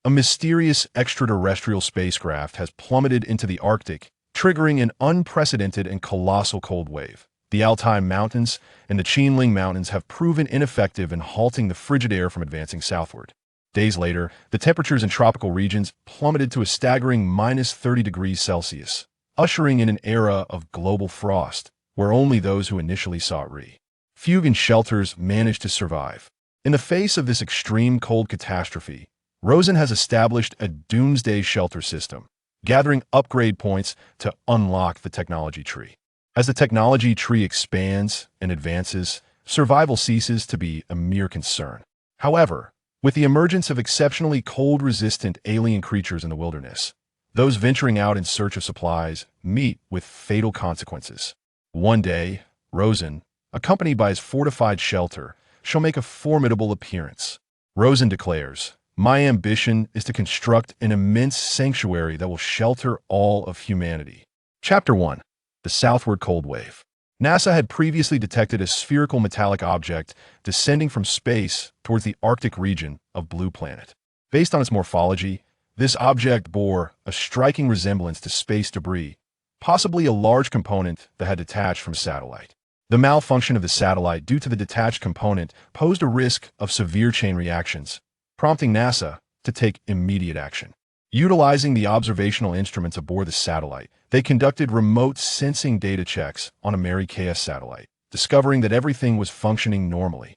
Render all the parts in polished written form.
A mysterious extraterrestrial spacecraft has plummeted into the Arctic, triggering an unprecedented and colossal cold wave. The Altai Mountains and the Qinling Mountains have proven ineffective in halting the frigid air from advancing southward. Days later, the temperatures in tropical regions plummeted to a staggering -30 degrees Celsius, ushering in an era of global frost, where only those who initially sought refuge in shelters managed to survive. In the face of this extreme cold catastrophe, Rosen has established a doomsday shelter system, gathering upgrade points to unlock the technology tree. As the technology tree expands and advances, survival ceases to be a mere concern. However, with the emergence of exceptionally cold-resistant alien creatures in the wilderness, those venturing out in search of supplies meet with fatal consequences. One day, Rosen, accompanied by his fortified shelter, shall make a formidable appearance. Rosen declares, "My ambition is to construct an immense sanctuary that will shelter all of humanity." Chapter 1. The Southward Cold Wave. NASA had previously detected a spherical metallic object descending from space towards the Arctic region of Blue Planet. Based on its morphology, this object bore a striking resemblance to space debris, possibly a large component that had detached from a satellite. The malfunction of the satellite due to the detached component posed a risk of severe chain reactions, prompting NASA to take immediate action. Utilizing the observational instruments aboard the satellite, they conducted remote sensing data checks on a Mary KS satellite, discovering that everything was functioning normally,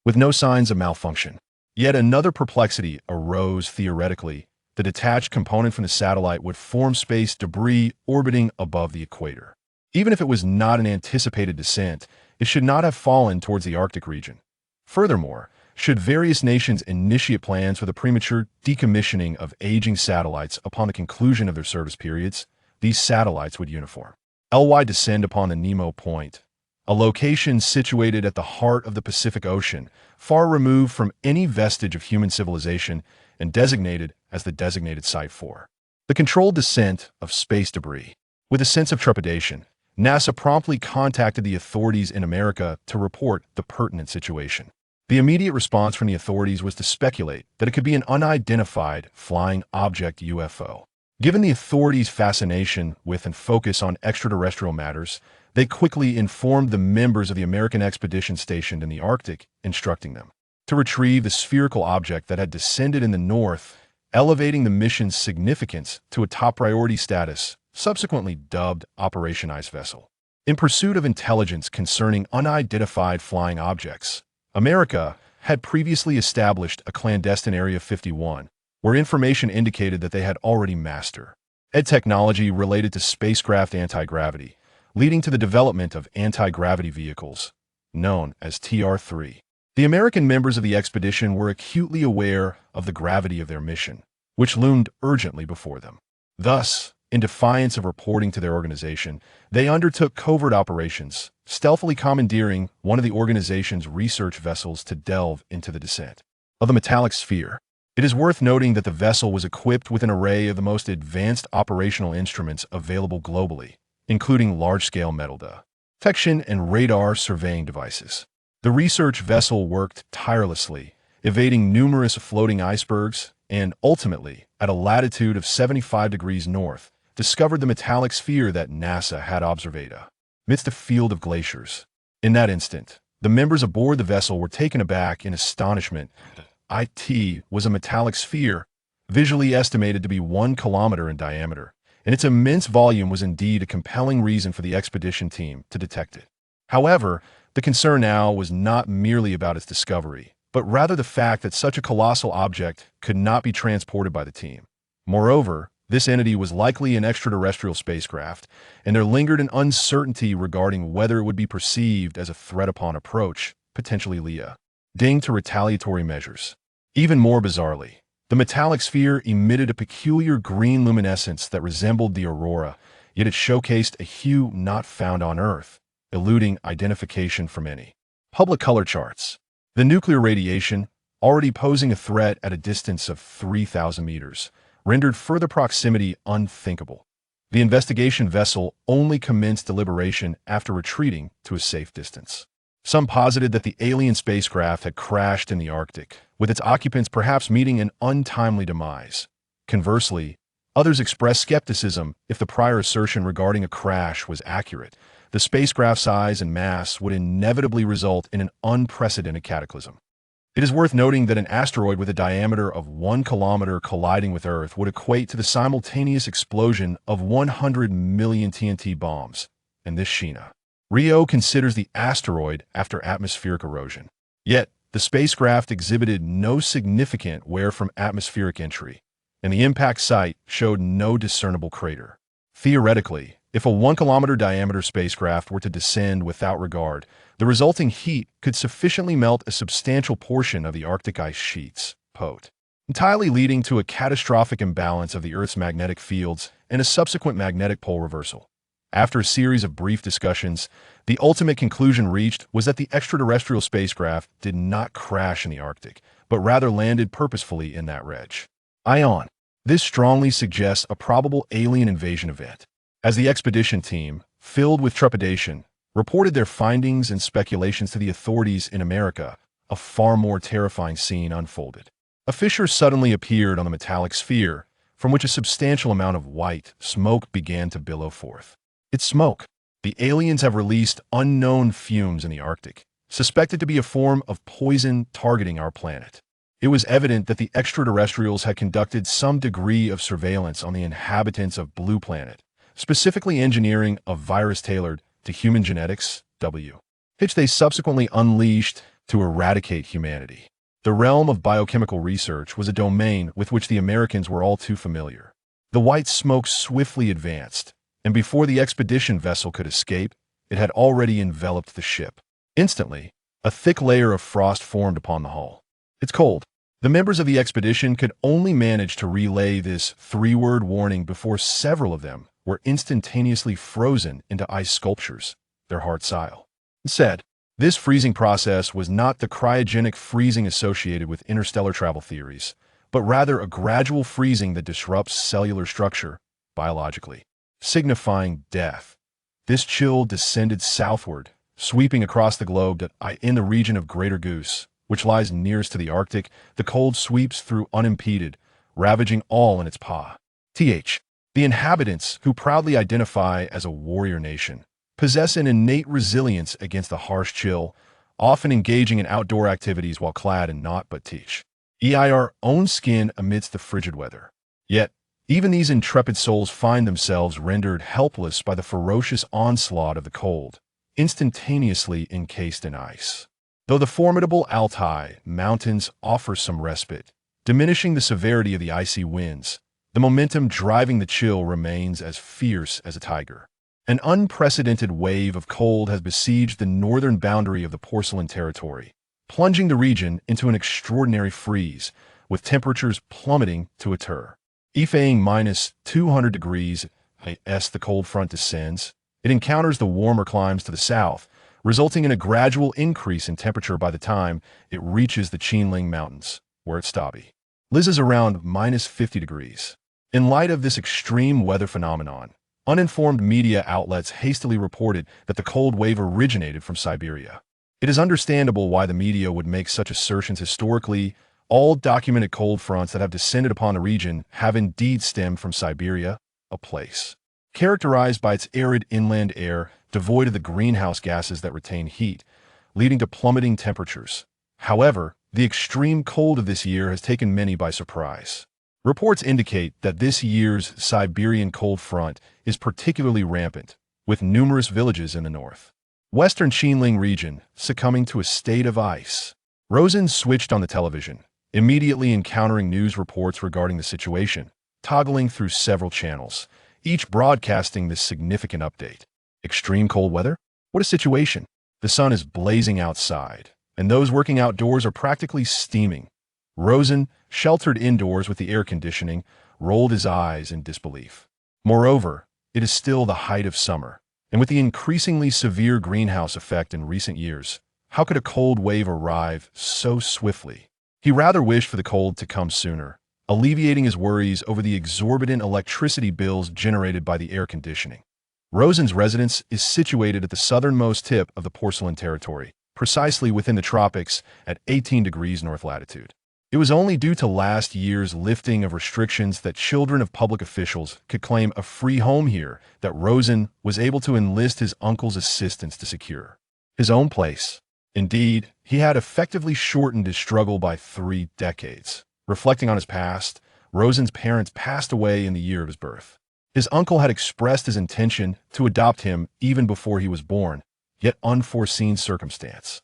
with no signs of malfunction. Yet another perplexity arose theoretically. The detached component from the satellite would form space debris orbiting above the equator. Even if it was not an anticipated descent, it should not have fallen towards the Arctic region. Furthermore, should various nations initiate plans for the premature decommissioning of aging satellites upon the conclusion of their service periods, these satellites would uniformly descend upon the Nemo Point, a location situated at the heart of the Pacific Ocean, far removed from any vestige of human civilization and designated as the designated site for the controlled descent of space debris. With a sense of trepidation, NASA promptly contacted the authorities in America to report the pertinent situation. The immediate response from the authorities was to speculate that it could be an unidentified flying object UFO. Given the authorities' fascination with and focus on extraterrestrial matters, they quickly informed the members of the American expedition stationed in the Arctic, instructing them to retrieve the spherical object that had descended in the north, elevating the mission's significance to a top priority status, subsequently dubbed Operation Ice Vessel. In pursuit of intelligence concerning unidentified flying objects, America had previously established a clandestine Area 51, where information indicated that they had already mastered technology related to spacecraft anti-gravity, leading to the development of anti-gravity vehicles, known as TR-3. The American members of the expedition were acutely aware of the gravity of their mission, which loomed urgently before them. Thus, in defiance of reporting to their organization, they undertook covert operations, stealthily commandeering one of the organization's research vessels to delve into the descent of the metallic sphere. It is worth noting that the vessel was equipped with an array of the most advanced operational instruments available globally, including large-scale metal detection and radar surveying devices. The research vessel worked tirelessly, evading numerous floating icebergs, and ultimately, at a latitude of 75 degrees north, discovered the metallic sphere that NASA had observed amidst a field of glaciers. In that instant, the members aboard the vessel were taken aback in astonishment. It was a metallic sphere, visually estimated to be 1 kilometer in diameter, and its immense volume was indeed a compelling reason for the expedition team to detect it. However, the concern now was not merely about its discovery, but rather the fact that such a colossal object could not be transported by the team. Moreover, this entity was likely an extraterrestrial spacecraft, and there lingered an uncertainty regarding whether it would be perceived as a threat upon approach, potentially leading to retaliatory measures. Even more bizarrely, the metallic sphere emitted a peculiar green luminescence that resembled the aurora, yet it showcased a hue not found on Earth, eluding identification from any public color charts. The nuclear radiation, already posing a threat at a distance of 3,000 meters, rendered further proximity unthinkable. The investigation vessel only commenced deliberation after retreating to a safe distance. Some posited that the alien spacecraft had crashed in the Arctic, with its occupants perhaps meeting an untimely demise. Conversely, others expressed skepticism if the prior assertion regarding a crash was accurate. The spacecraft's size and mass would inevitably result in an unprecedented cataclysm. It is worth noting that an asteroid with a diameter of 1 kilometer colliding with Earth would equate to the simultaneous explosion of 100 million TNT bombs, and this Sheena. Rio considers the asteroid after atmospheric erosion. Yet, the spacecraft exhibited no significant wear from atmospheric entry, and the impact site showed no discernible crater. Theoretically, if a 1-kilometer diameter spacecraft were to descend without regard, the resulting heat could sufficiently melt a substantial portion of the Arctic ice sheets, entirely leading to a catastrophic imbalance of the Earth's magnetic fields and a subsequent magnetic pole reversal. After a series of brief discussions, the ultimate conclusion reached was that the extraterrestrial spacecraft did not crash in the Arctic, but rather landed purposefully in that region. This strongly suggests a probable alien invasion event. As the expedition team, filled with trepidation, reported their findings and speculations to the authorities in America, a far more terrifying scene unfolded. A fissure suddenly appeared on the metallic sphere, from which a substantial amount of white smoke began to billow forth. It's smoke. The aliens have released unknown fumes in the Arctic, suspected to be a form of poison targeting our planet. It was evident that the extraterrestrials had conducted some degree of surveillance on the inhabitants of Blue Planet, specifically engineering a virus tailored to human genetics, which they subsequently unleashed to eradicate humanity. The realm of biochemical research was a domain with which the Americans were all too familiar. The white smoke swiftly advanced, and before the expedition vessel could escape, it had already enveloped the ship. Instantly, a thick layer of frost formed upon the hull. It's cold. The members of the expedition could only manage to relay this three-word warning before several of them were instantaneously frozen into ice sculptures, their heart style. Instead, this freezing process was not the cryogenic freezing associated with interstellar travel theories, but rather a gradual freezing that disrupts cellular structure biologically, signifying death. This chill descended southward, sweeping across the globe in the region of Greater Goose, which lies nearest to the Arctic. The cold sweeps through unimpeded, ravaging all in its path. The inhabitants, who proudly identify as a warrior nation, possess an innate resilience against the harsh chill, often engaging in outdoor activities while clad in naught but their own skin amidst the frigid weather. Yet, even these intrepid souls find themselves rendered helpless by the ferocious onslaught of the cold, instantaneously encased in ice. Though the formidable Altai mountains offer some respite, diminishing the severity of the icy winds, the momentum driving the chill remains as fierce as a tiger. An unprecedented wave of cold has besieged the northern boundary of the Porcelain Territory, plunging the region into an extraordinary freeze, with temperatures plummeting to a terrifying minus 200 degrees as the cold front descends. It encounters the warmer climes to the south, resulting in a gradual increase in temperature by the time it reaches the Qinling Mountains, where it stops. Liz around minus 50 degrees. In light of this extreme weather phenomenon, uninformed media outlets hastily reported that the cold wave originated from Siberia. It is understandable why the media would make such assertions. Historically, all documented cold fronts that have descended upon the region have indeed stemmed from Siberia, a place characterized by its arid inland air devoid of the greenhouse gases that retain heat, leading to plummeting temperatures. However, the extreme cold of this year has taken many by surprise. Reports indicate that this year's Siberian cold front is particularly rampant, with numerous villages in the north western Qinling region succumbing to a state of ice. Rosen switched on the television, immediately encountering news reports regarding the situation, toggling through several channels, each broadcasting this significant update. Extreme cold weather? What a situation! The sun is blazing outside, and those working outdoors are practically steaming. Rosen, sheltered indoors with the air conditioning, rolled his eyes in disbelief. Moreover, it is still the height of summer, and with the increasingly severe greenhouse effect in recent years, how could a cold wave arrive so swiftly? He rather wished for the cold to come sooner, alleviating his worries over the exorbitant electricity bills generated by the air conditioning. Rosen's residence is situated at the southernmost tip of the Porcelain Territory, precisely within the tropics at 18 degrees north latitude. It was only due to last year's lifting of restrictions that children of public officials could claim a free home here that Rosen was able to enlist his uncle's assistance to secure his own place. Indeed, he had effectively shortened his struggle by 3 decades. Reflecting on his past, Rosen's parents passed away in the year of his birth. His uncle had expressed his intention to adopt him even before he was born, yet unforeseen circumstance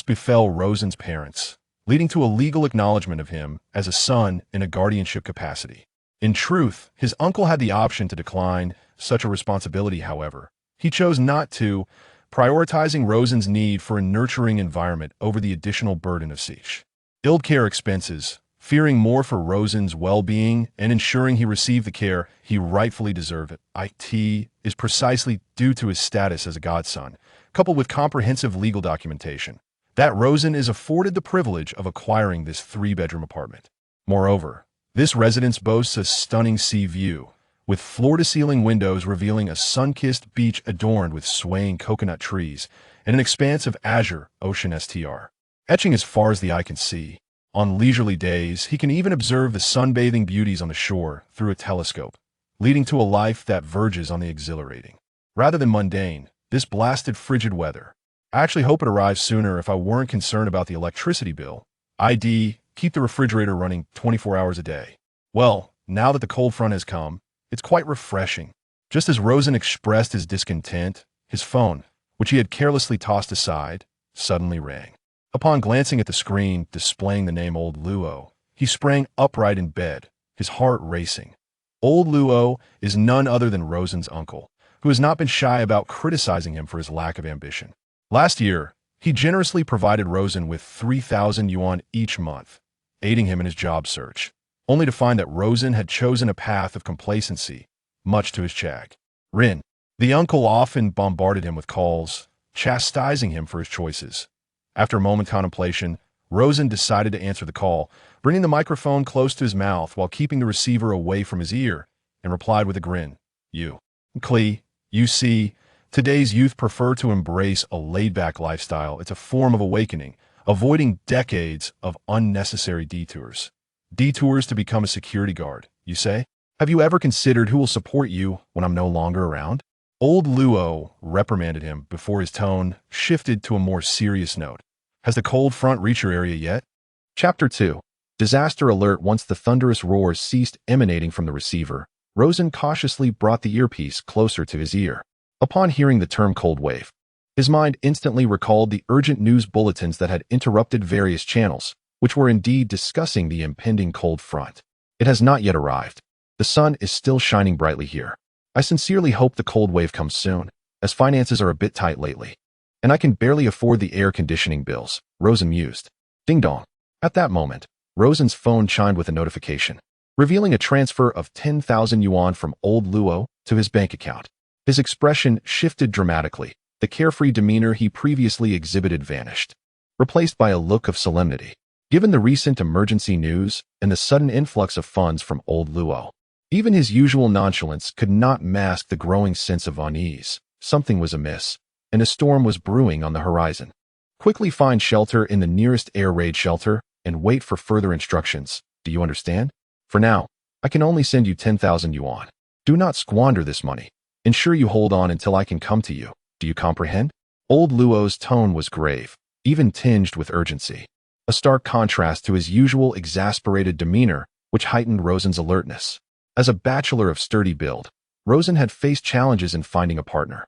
befell Rosen's parents, leading to a legal acknowledgement of him as a son in a guardianship capacity. In truth, his uncle had the option to decline such a responsibility, however. He chose not to, prioritizing Rosen's need for a nurturing environment over the additional burden of childcare expenses, fearing more for Rosen's well-being and ensuring he received the care he rightfully deserved. It is precisely due to his status as a godson, coupled with comprehensive legal documentation, that Rosen is afforded the privilege of acquiring this 3-bedroom apartment. Moreover, this residence boasts a stunning sea view, with floor-to-ceiling windows revealing a sun-kissed beach adorned with swaying coconut trees and an expanse of azure ocean etching as far as the eye can see. On leisurely days, he can even observe the sunbathing beauties on the shore through a telescope, leading to a life that verges on the exhilarating. Rather than mundane, this blasted frigid weather. I actually hope it arrives sooner if I weren't concerned about the electricity bill. Keep the refrigerator running 24 hours a day. Well, now that the cold front has come, it's quite refreshing. Just as Rosen expressed his discontent, his phone, which he had carelessly tossed aside, suddenly rang. Upon glancing at the screen displaying the name Old Luo, he sprang upright in bed, his heart racing. Old Luo is none other than Rosen's uncle, who has not been shy about criticizing him for his lack of ambition. Last year, he generously provided Rosen with 3,000 yuan each month, aiding him in his job search, only to find that Rosen had chosen a path of complacency, much to his chagrin. The uncle often bombarded him with calls, chastising him for his choices. After a moment's contemplation, Rosen decided to answer the call, bringing the microphone close to his mouth while keeping the receiver away from his ear, and replied with a grin, You see, today's youth prefer to embrace a laid-back lifestyle. It's a form of awakening, avoiding decades of unnecessary detours. Detours to become a security guard, you say? Have you ever considered who will support you when I'm no longer around? Old Luo reprimanded him before his tone shifted to a more serious note. Has the cold front reached your area yet? Chapter 2. Disaster alert. Once the thunderous roars ceased emanating from the receiver, Rosen cautiously brought the earpiece closer to his ear. Upon hearing the term cold wave, his mind instantly recalled the urgent news bulletins that had interrupted various channels, which were indeed discussing the impending cold front. It has not yet arrived. The sun is still shining brightly here. I sincerely hope the cold wave comes soon, as finances are a bit tight lately. And I can barely afford the air conditioning bills, Rosen mused. Ding dong. At that moment, Rosen's phone chimed with a notification, revealing a transfer of 10,000 yuan from Old Luo to his bank account. His expression shifted dramatically. The carefree demeanor he previously exhibited vanished, replaced by a look of solemnity. Given the recent emergency news and the sudden influx of funds from Old Luo, even his usual nonchalance could not mask the growing sense of unease. Something was amiss, and a storm was brewing on the horizon. Quickly find shelter in the nearest air raid shelter and wait for further instructions. Do you understand? For now, I can only send you 10,000 yuan. Do not squander this money. Ensure you hold on until I can come to you. Do you comprehend? Old Luo's tone was grave, even tinged with urgency, a stark contrast to his usual exasperated demeanor, which heightened Rosen's alertness. As a bachelor of sturdy build, Rosen had faced challenges in finding a partner,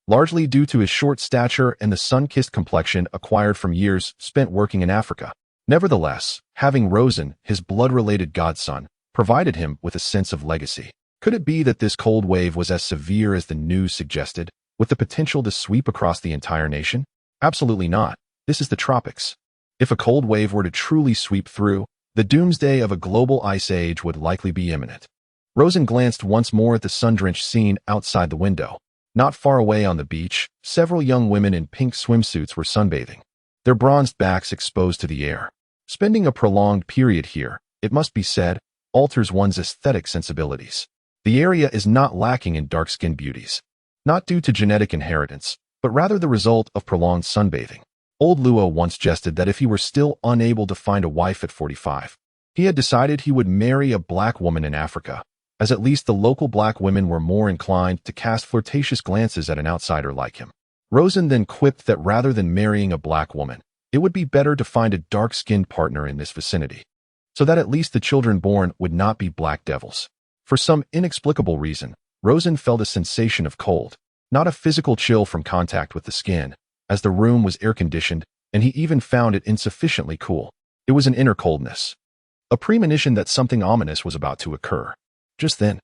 largely due to his short stature and the sun-kissed complexion acquired from years spent working in Africa. Nevertheless, having Rosen, his blood-related godson, provided him with a sense of legacy. Could it be that this cold wave was as severe as the news suggested, with the potential to sweep across the entire nation? Absolutely not. This is the tropics. If a cold wave were to truly sweep through, the doomsday of a global ice age would likely be imminent. Rosen glanced once more at the sun-drenched scene outside the window. Not far away on the beach, several young women in pink swimsuits were sunbathing, their bronzed backs exposed to the air. Spending a prolonged period here, it must be said, alters one's aesthetic sensibilities. The area is not lacking in dark-skinned beauties, not due to genetic inheritance, but rather the result of prolonged sunbathing. Old Luo once jested that if he were still unable to find a wife at 45, he had decided he would marry a black woman in Africa, as at least the local black women were more inclined to cast flirtatious glances at an outsider like him. Rosen then quipped that rather than marrying a black woman, it would be better to find a dark-skinned partner in this vicinity, so that at least the children born would not be black devils. For some inexplicable reason, Rosen felt a sensation of cold, not a physical chill from contact with the skin, as the room was air-conditioned, and he even found it insufficiently cool. It was an inner coldness, a premonition that something ominous was about to occur. Just then,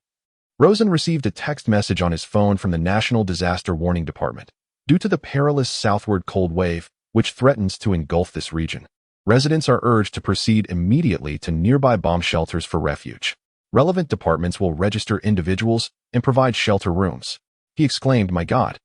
Rosen received a text message on his phone from the National Disaster Warning Department. Due to the perilous southward cold wave, which threatens to engulf this region, residents are urged to proceed immediately to nearby bomb shelters for refuge. Relevant departments will register individuals and provide shelter rooms. He exclaimed, "My God,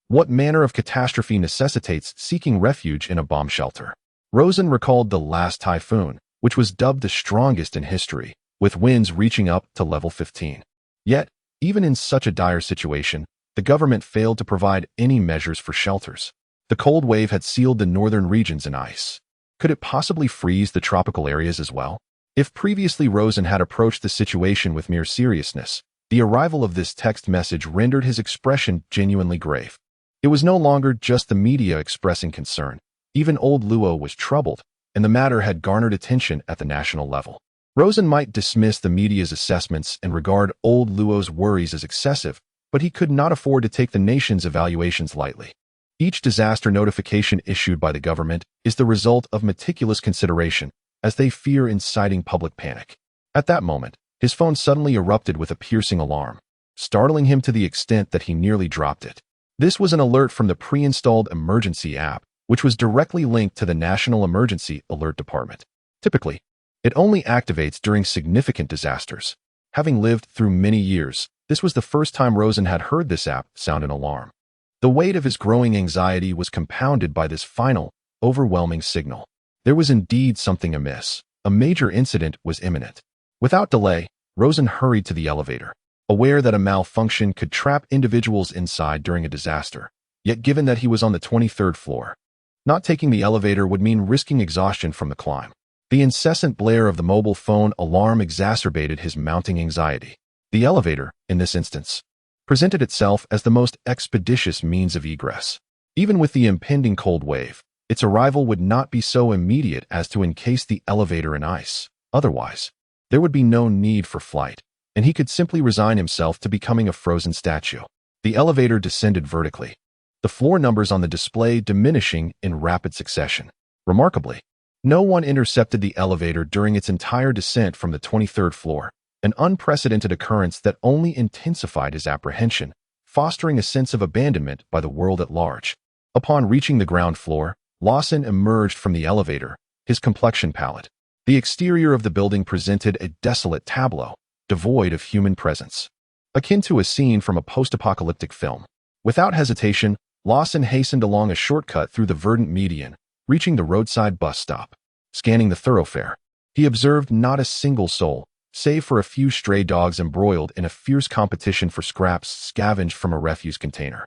what manner of catastrophe necessitates seeking refuge in a bomb shelter?" Rosen recalled the last typhoon, which was dubbed the strongest in history, with winds reaching up to level 15. Yet, even in such a dire situation, the government failed to provide any measures for shelters. The cold wave had sealed the northern regions in ice. Could it possibly freeze the tropical areas as well? If previously Rosen had approached the situation with mere seriousness, the arrival of this text message rendered his expression genuinely grave. It was no longer just the media expressing concern. Even old Luo was troubled, and the matter had garnered attention at the national level. Rosen might dismiss the media's assessments and regard old Luo's worries as excessive, but he could not afford to take the nation's evaluations lightly. Each disaster notification issued by the government is the result of meticulous consideration, as they fear inciting public panic. At that moment, his phone suddenly erupted with a piercing alarm, startling him to the extent that he nearly dropped it. This was an alert from the pre-installed emergency app, which was directly linked to the National Emergency Alert Department. Typically, it only activates during significant disasters. Having lived through many years, this was the first time Rosen had heard this app sound an alarm. The weight of his growing anxiety was compounded by this final, overwhelming signal. There was indeed something amiss. A major incident was imminent. Without delay, Rosen hurried to the elevator, aware that a malfunction could trap individuals inside during a disaster. Yet given that he was on the 23rd floor, not taking the elevator would mean risking exhaustion from the climb. The incessant blare of the mobile phone alarm exacerbated his mounting anxiety. The elevator, in this instance, presented itself as the most expeditious means of egress. Even with the impending cold wave, its arrival would not be so immediate as to encase the elevator in ice. Otherwise, there would be no need for flight, and he could simply resign himself to becoming a frozen statue. The elevator descended vertically, the floor numbers on the display diminishing in rapid succession. Remarkably, no one intercepted the elevator during its entire descent from the 23rd floor, an unprecedented occurrence that only intensified his apprehension, fostering a sense of abandonment by the world at large. Upon reaching the ground floor, Lawson emerged from the elevator, his complexion pallid. The exterior of the building presented a desolate tableau, devoid of human presence, akin to a scene from a post-apocalyptic film. Without hesitation, Lawson hastened along a shortcut through the verdant median, reaching the roadside bus stop. Scanning the thoroughfare, he observed not a single soul, save for a few stray dogs embroiled in a fierce competition for scraps scavenged from a refuse container.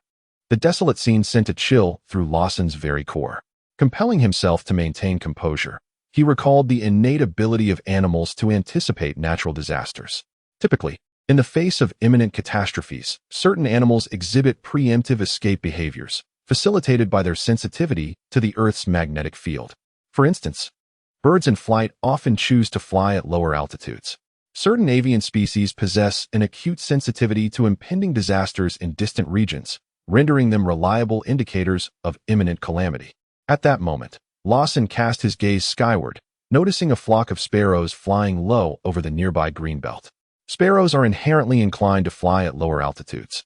The desolate scene sent a chill through Lawson's very core. Compelling himself to maintain composure, he recalled the innate ability of animals to anticipate natural disasters. Typically, in the face of imminent catastrophes, certain animals exhibit preemptive escape behaviors, facilitated by their sensitivity to the Earth's magnetic field. For instance, birds in flight often choose to fly at lower altitudes. Certain avian species possess an acute sensitivity to impending disasters in distant regions, rendering them reliable indicators of imminent calamity. At that moment, Lawson cast his gaze skyward, noticing a flock of sparrows flying low over the nearby greenbelt. Sparrows are inherently inclined to fly at lower altitudes,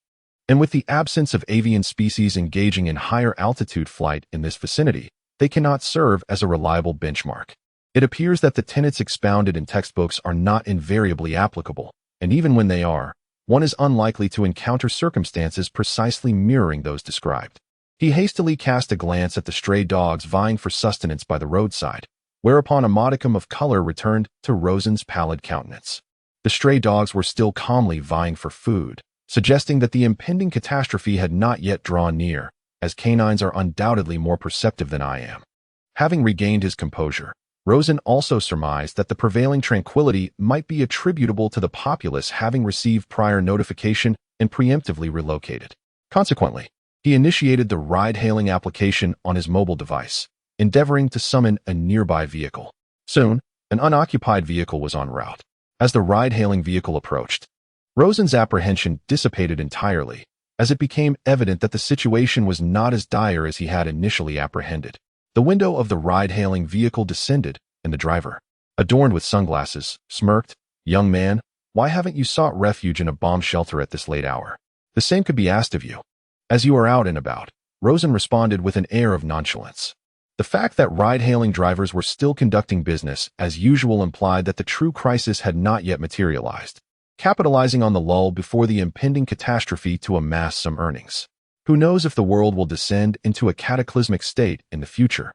and with the absence of avian species engaging in higher altitude flight in this vicinity, they cannot serve as a reliable benchmark. It appears that the tenets expounded in textbooks are not invariably applicable, and even when they are, one is unlikely to encounter circumstances precisely mirroring those described. He hastily cast a glance at the stray dogs vying for sustenance by the roadside, whereupon a modicum of color returned to Rosen's pallid countenance. The stray dogs were still calmly vying for food, suggesting that the impending catastrophe had not yet drawn near, as canines are undoubtedly more perceptive than I am. Having regained his composure, Rosen also surmised that the prevailing tranquility might be attributable to the populace having received prior notification and preemptively relocated. Consequently, he initiated the ride-hailing application on his mobile device, endeavoring to summon a nearby vehicle. Soon, an unoccupied vehicle was en route. As the ride-hailing vehicle approached, Rosen's apprehension dissipated entirely, as it became evident that the situation was not as dire as he had initially apprehended. The window of the ride-hailing vehicle descended, and the driver, adorned with sunglasses, smirked, "Young man, why haven't you sought refuge in a bomb shelter at this late hour? The same could be asked of you. As you are out and about," Rosen responded with an air of nonchalance. The fact that ride-hailing drivers were still conducting business as usual implied that the true crisis had not yet materialized, capitalizing on the lull before the impending catastrophe to amass some earnings. Who knows if the world will descend into a cataclysmic state in the future,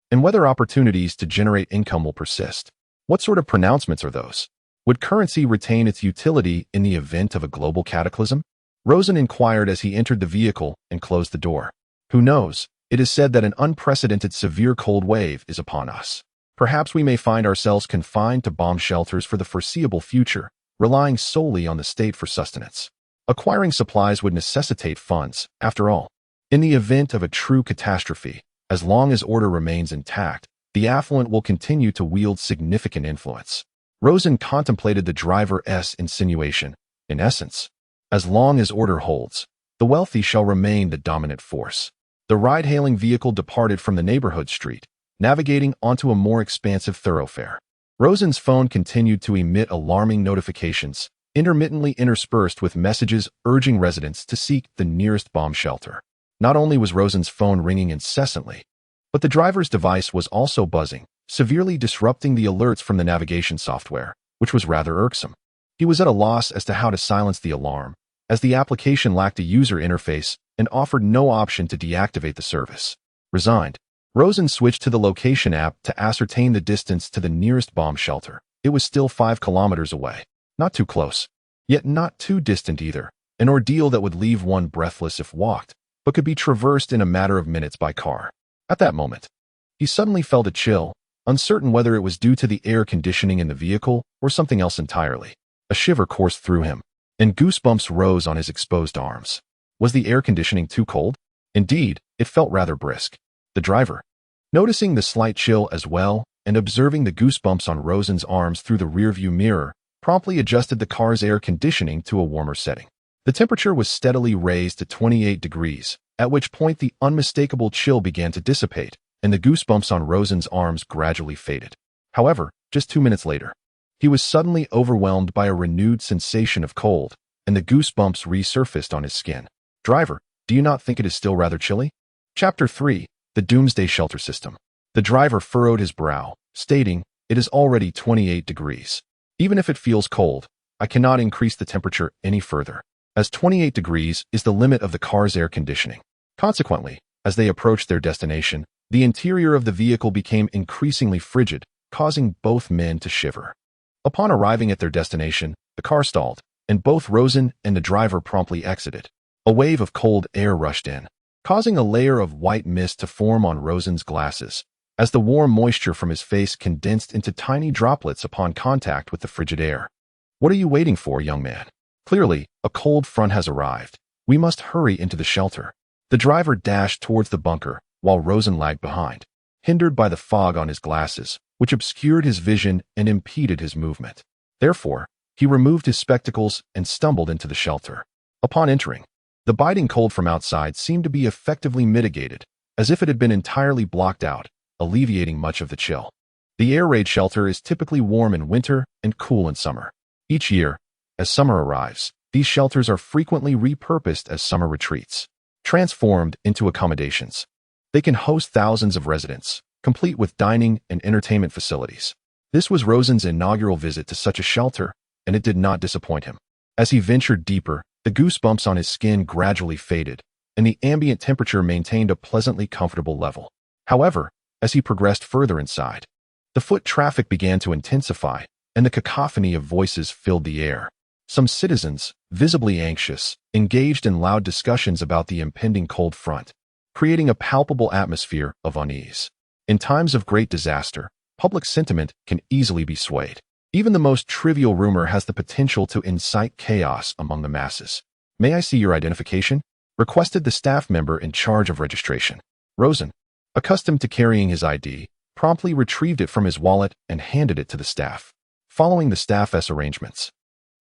and whether opportunities to generate income will persist. What sort of pronouncements are those? Would currency retain its utility in the event of a global cataclysm? Rosen inquired as he entered the vehicle and closed the door. Who knows? It is said that an unprecedented severe cold wave is upon us. Perhaps we may find ourselves confined to bomb shelters for the foreseeable future, relying solely on the state for sustenance. Acquiring supplies would necessitate funds, after all. In the event of a true catastrophe, as long as order remains intact, the affluent will continue to wield significant influence. Rosen contemplated the driver's insinuation. In essence, as long as order holds, the wealthy shall remain the dominant force. The ride-hailing vehicle departed from the neighborhood street, navigating onto a more expansive thoroughfare. Rosen's phone continued to emit alarming notifications, intermittently interspersed with messages urging residents to seek the nearest bomb shelter. Not only was Rosen's phone ringing incessantly, but the driver's device was also buzzing, severely disrupting the alerts from the navigation software, which was rather irksome. He was at a loss as to how to silence the alarm, as the application lacked a user interface and offered no option to deactivate the service. Resigned, Rosen switched to the location app to ascertain the distance to the nearest bomb shelter. It was still 5 kilometers away. Not too close, yet not too distant either, an ordeal that would leave one breathless if walked, but could be traversed in a matter of minutes by car. At that moment, he suddenly felt a chill, uncertain whether it was due to the air conditioning in the vehicle or something else entirely. A shiver coursed through him, and goosebumps rose on his exposed arms. Was the air conditioning too cold? Indeed, it felt rather brisk. The driver, noticing the slight chill as well, and observing the goosebumps on Rosen's arms through the rearview mirror, promptly adjusted the car's air conditioning to a warmer setting. The temperature was steadily raised to 28 degrees, at which point the unmistakable chill began to dissipate, and the goosebumps on Rosen's arms gradually faded. However, just 2 minutes later, he was suddenly overwhelmed by a renewed sensation of cold, and the goosebumps resurfaced on his skin. Driver, do you not think it is still rather chilly? Chapter 3. The Doomsday Shelter System. The driver furrowed his brow, stating, "It is already 28 degrees. Even if it feels cold, I cannot increase the temperature any further, as 28 degrees is the limit of the car's air conditioning." Consequently, as they approached their destination, the interior of the vehicle became increasingly frigid, causing both men to shiver. Upon arriving at their destination, the car stalled, and both Rosen and the driver promptly exited. A wave of cold air rushed in, causing a layer of white mist to form on Rosen's glasses, as the warm moisture from his face condensed into tiny droplets upon contact with the frigid air. "What are you waiting for, young man? Clearly, a cold front has arrived. We must hurry into the shelter." The driver dashed towards the bunker, while Rosen lagged behind, hindered by the fog on his glasses, which obscured his vision and impeded his movement. Therefore, he removed his spectacles and stumbled into the shelter. Upon entering, the biting cold from outside seemed to be effectively mitigated, as if it had been entirely blocked out, alleviating much of the chill. The air raid shelter is typically warm in winter and cool in summer. Each year, as summer arrives, these shelters are frequently repurposed as summer retreats, transformed into accommodations. They can host thousands of residents, complete with dining and entertainment facilities. This was Rosen's inaugural visit to such a shelter, and it did not disappoint him. As he ventured deeper, the goosebumps on his skin gradually faded, and the ambient temperature maintained a pleasantly comfortable level. However, as he progressed further inside, the foot traffic began to intensify, and the cacophony of voices filled the air. Some citizens, visibly anxious, engaged in loud discussions about the impending cold front, creating a palpable atmosphere of unease. In times of great disaster, public sentiment can easily be swayed. Even the most trivial rumor has the potential to incite chaos among the masses. "May I see your identification?" requested the staff member in charge of registration. Rosen, accustomed to carrying his ID, promptly retrieved it from his wallet and handed it to the staff. Following the staff's arrangements,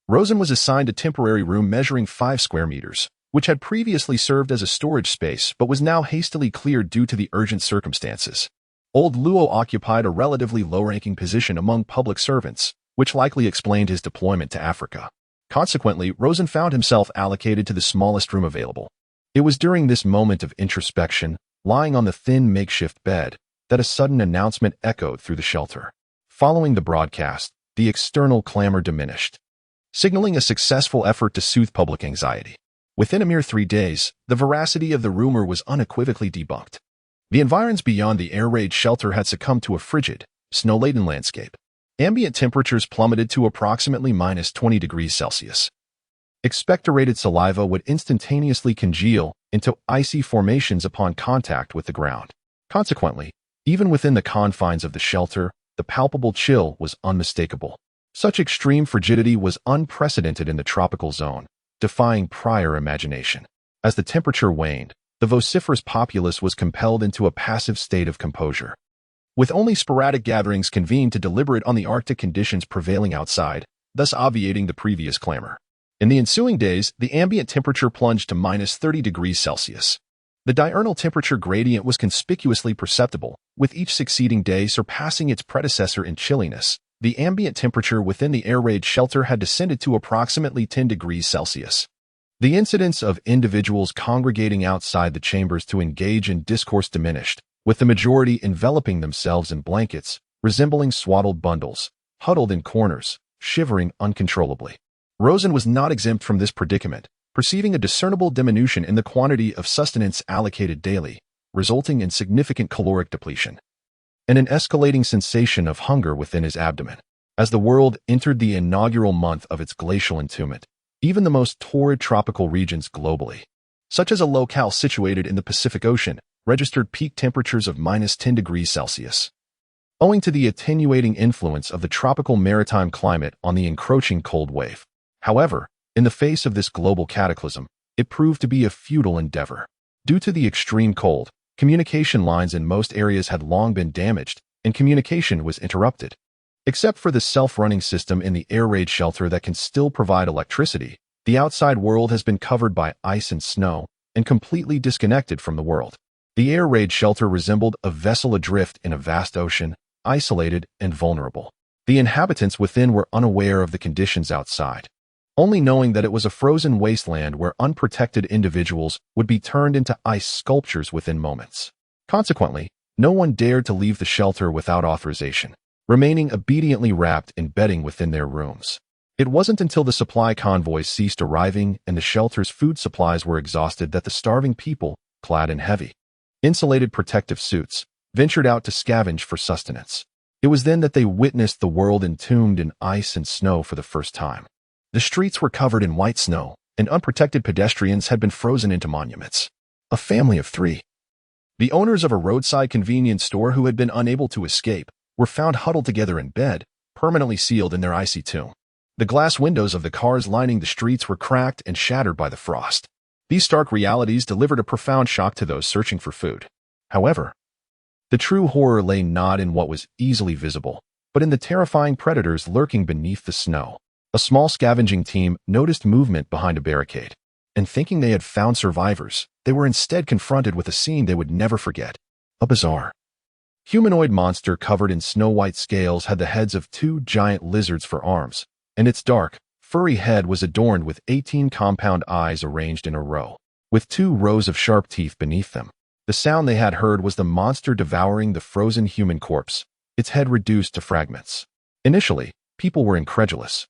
Rosen was assigned a temporary room measuring 5 square meters, which had previously served as a storage space but was now hastily cleared due to the urgent circumstances. Old Luo occupied a relatively low-ranking position among public servants, which likely explained his deployment to Africa. Consequently, Rosen found himself allocated to the smallest room available. It was during this moment of introspection, lying on the thin makeshift bed, that a sudden announcement echoed through the shelter. Following the broadcast, the external clamor diminished, signaling a successful effort to soothe public anxiety. Within a mere 3 days, the veracity of the rumor was unequivocally debunked. The environs beyond the air raid shelter had succumbed to a frigid, snow-laden landscape. Ambient temperatures plummeted to approximately -20 degrees Celsius. Expectorated saliva would instantaneously congeal into icy formations upon contact with the ground. Consequently, even within the confines of the shelter, the palpable chill was unmistakable. Such extreme frigidity was unprecedented in the tropical zone, defying prior imagination. As the temperature waned, the vociferous populace was compelled into a passive state of composure. With only sporadic gatherings convened to deliberate on the Arctic conditions prevailing outside, thus obviating the previous clamor. In the ensuing days, the ambient temperature plunged to -30 degrees Celsius. The diurnal temperature gradient was conspicuously perceptible, with each succeeding day surpassing its predecessor in chilliness. The ambient temperature within the air raid shelter had descended to approximately 10 degrees Celsius. The incidence of individuals congregating outside the chambers to engage in discourse diminished, with the majority enveloping themselves in blankets, resembling swaddled bundles, huddled in corners, shivering uncontrollably. Rosen was not exempt from this predicament, perceiving a discernible diminution in the quantity of sustenance allocated daily, resulting in significant caloric depletion, and an escalating sensation of hunger within his abdomen. As the world entered the inaugural month of its glacial entombment, even the most torrid tropical regions globally, such as a locale situated in the Pacific Ocean, registered peak temperatures of -10 degrees Celsius. Owing to the attenuating influence of the tropical maritime climate on the encroaching cold wave. However, in the face of this global cataclysm, it proved to be a futile endeavor. Due to the extreme cold, communication lines in most areas had long been damaged, and communication was interrupted. Except for the self-running system in the air raid shelter that can still provide electricity, the outside world has been covered by ice and snow, and completely disconnected from the world. The air raid shelter resembled a vessel adrift in a vast ocean, isolated and vulnerable. The inhabitants within were unaware of the conditions outside, only knowing that it was a frozen wasteland where unprotected individuals would be turned into ice sculptures within moments. Consequently, no one dared to leave the shelter without authorization, remaining obediently wrapped in bedding within their rooms. It wasn't until the supply convoys ceased arriving and the shelter's food supplies were exhausted that the starving people, clad in heavy, insulated protective suits, ventured out to scavenge for sustenance. It was then that they witnessed the world entombed in ice and snow for the first time. The streets were covered in white snow, and unprotected pedestrians had been frozen into monuments. A family of 3. The owners of a roadside convenience store who had been unable to escape were found huddled together in bed, permanently sealed in their icy tomb. The glass windows of the cars lining the streets were cracked and shattered by the frost. These stark realities delivered a profound shock to those searching for food. However, the true horror lay not in what was easily visible, but in the terrifying predators lurking beneath the snow. A small scavenging team noticed movement behind a barricade, and thinking they had found survivors, they were instead confronted with a scene they would never forget. A bizarre humanoid monster covered in snow-white scales had the heads of 2 giant lizards for arms, and its dark, furry head was adorned with 18 compound eyes arranged in a row, with 2 rows of sharp teeth beneath them. The sound they had heard was the monster devouring the frozen human corpse, its head reduced to fragments. Initially, people were incredulous,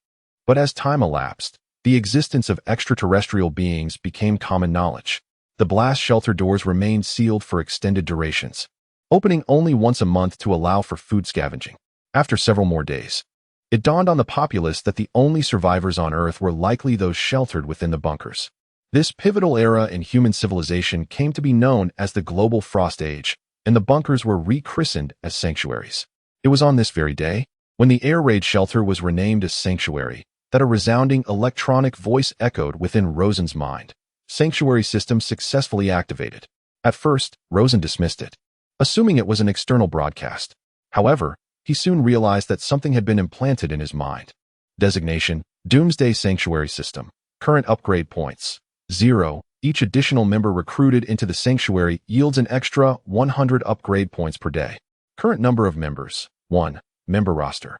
but as time elapsed, the existence of extraterrestrial beings became common knowledge. The blast shelter doors remained sealed for extended durations, opening only once a month to allow for food scavenging. After several more days, it dawned on the populace that the only survivors on Earth were likely those sheltered within the bunkers. This pivotal era in human civilization came to be known as the Global Frost Age, and the bunkers were rechristened as sanctuaries. It was on this very day, when the air raid shelter was renamed as Sanctuary, that a resounding electronic voice echoed within Rosen's mind. Sanctuary system successfully activated. At first, Rosen dismissed it, assuming it was an external broadcast. However, he soon realized that something had been implanted in his mind. Designation: Doomsday Sanctuary System. Current upgrade points: 0. Each additional member recruited into the sanctuary yields an extra 100 upgrade points per day. Current number of members: 1. Member roster: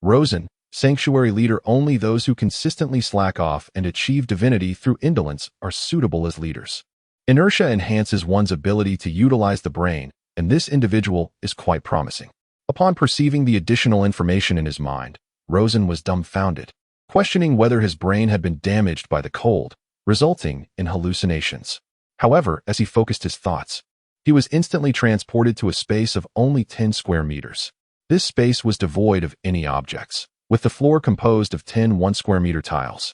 Rosen, sanctuary leader. Only those who consistently slack off and achieve divinity through indolence are suitable as leaders. Inertia enhances one's ability to utilize the brain, and this individual is quite promising. Upon perceiving the additional information in his mind, Rosen was dumbfounded, questioning whether his brain had been damaged by the cold, resulting in hallucinations. However, as he focused his thoughts, he was instantly transported to a space of only 10 square meters. This space was devoid of any objects, with the floor composed of 10 1-square-meter tiles.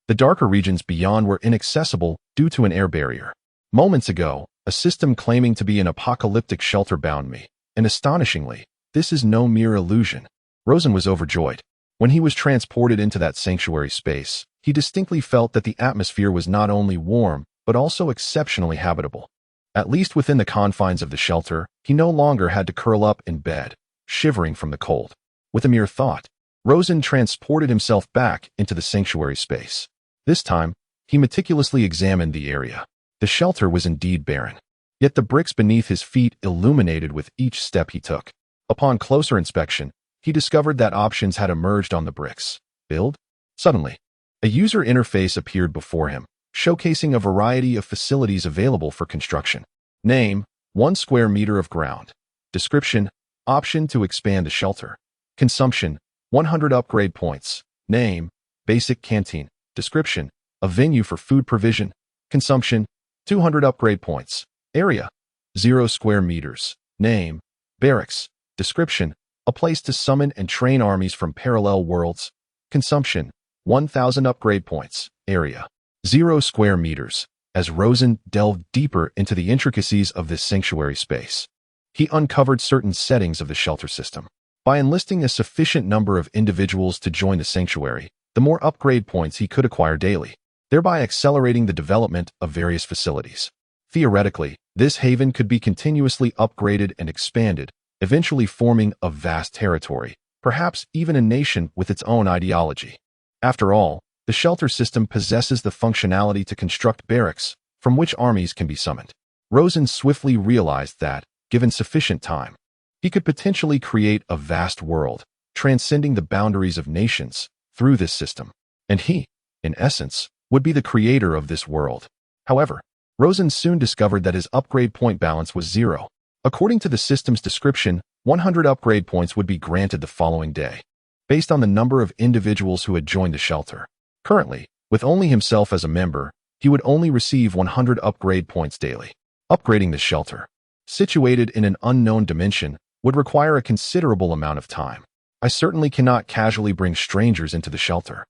The darker regions beyond were inaccessible due to an air barrier. Moments ago, a system claiming to be an apocalyptic shelter bound me, and astonishingly, this is no mere illusion. Rosen was overjoyed. When he was transported into that sanctuary space, he distinctly felt that the atmosphere was not only warm, but also exceptionally habitable. At least within the confines of the shelter, he no longer had to curl up in bed, shivering from the cold. With a mere thought, Rosen transported himself back into the sanctuary space. This time, he meticulously examined the area. The shelter was indeed barren, yet the bricks beneath his feet illuminated with each step he took. Upon closer inspection, he discovered that options had emerged on the bricks. Build? Suddenly, a user interface appeared before him, showcasing a variety of facilities available for construction. Name: 1 square meter of ground. Description: option to expand the shelter. Consumption: 100 upgrade points. Name: basic canteen. Description: a venue for food provision. Consumption: 200 upgrade points. Area: 0 square meters. Name: barracks. Description: a place to summon and train armies from parallel worlds. Consumption: 1,000 upgrade points. Area: 0 square meters. As Rosen delved deeper into the intricacies of this sanctuary space, he uncovered certain settings of the shelter system. By enlisting a sufficient number of individuals to join the sanctuary, the more upgrade points he could acquire daily, thereby accelerating the development of various facilities. Theoretically, this haven could be continuously upgraded and expanded, eventually forming a vast territory, perhaps even a nation with its own ideology. After all, the shelter system possesses the functionality to construct barracks, from which armies can be summoned. Rosen swiftly realized that, given sufficient time, he could potentially create a vast world, transcending the boundaries of nations, through this system. And he, in essence, would be the creator of this world. However, Rosen soon discovered that his upgrade point balance was 0. According to the system's description, 100 upgrade points would be granted the following day, based on the number of individuals who had joined the shelter. Currently, with only himself as a member, he would only receive 100 upgrade points daily. Upgrading the shelter, situated in an unknown dimension, would require a considerable amount of time. I certainly cannot casually bring strangers into the shelter.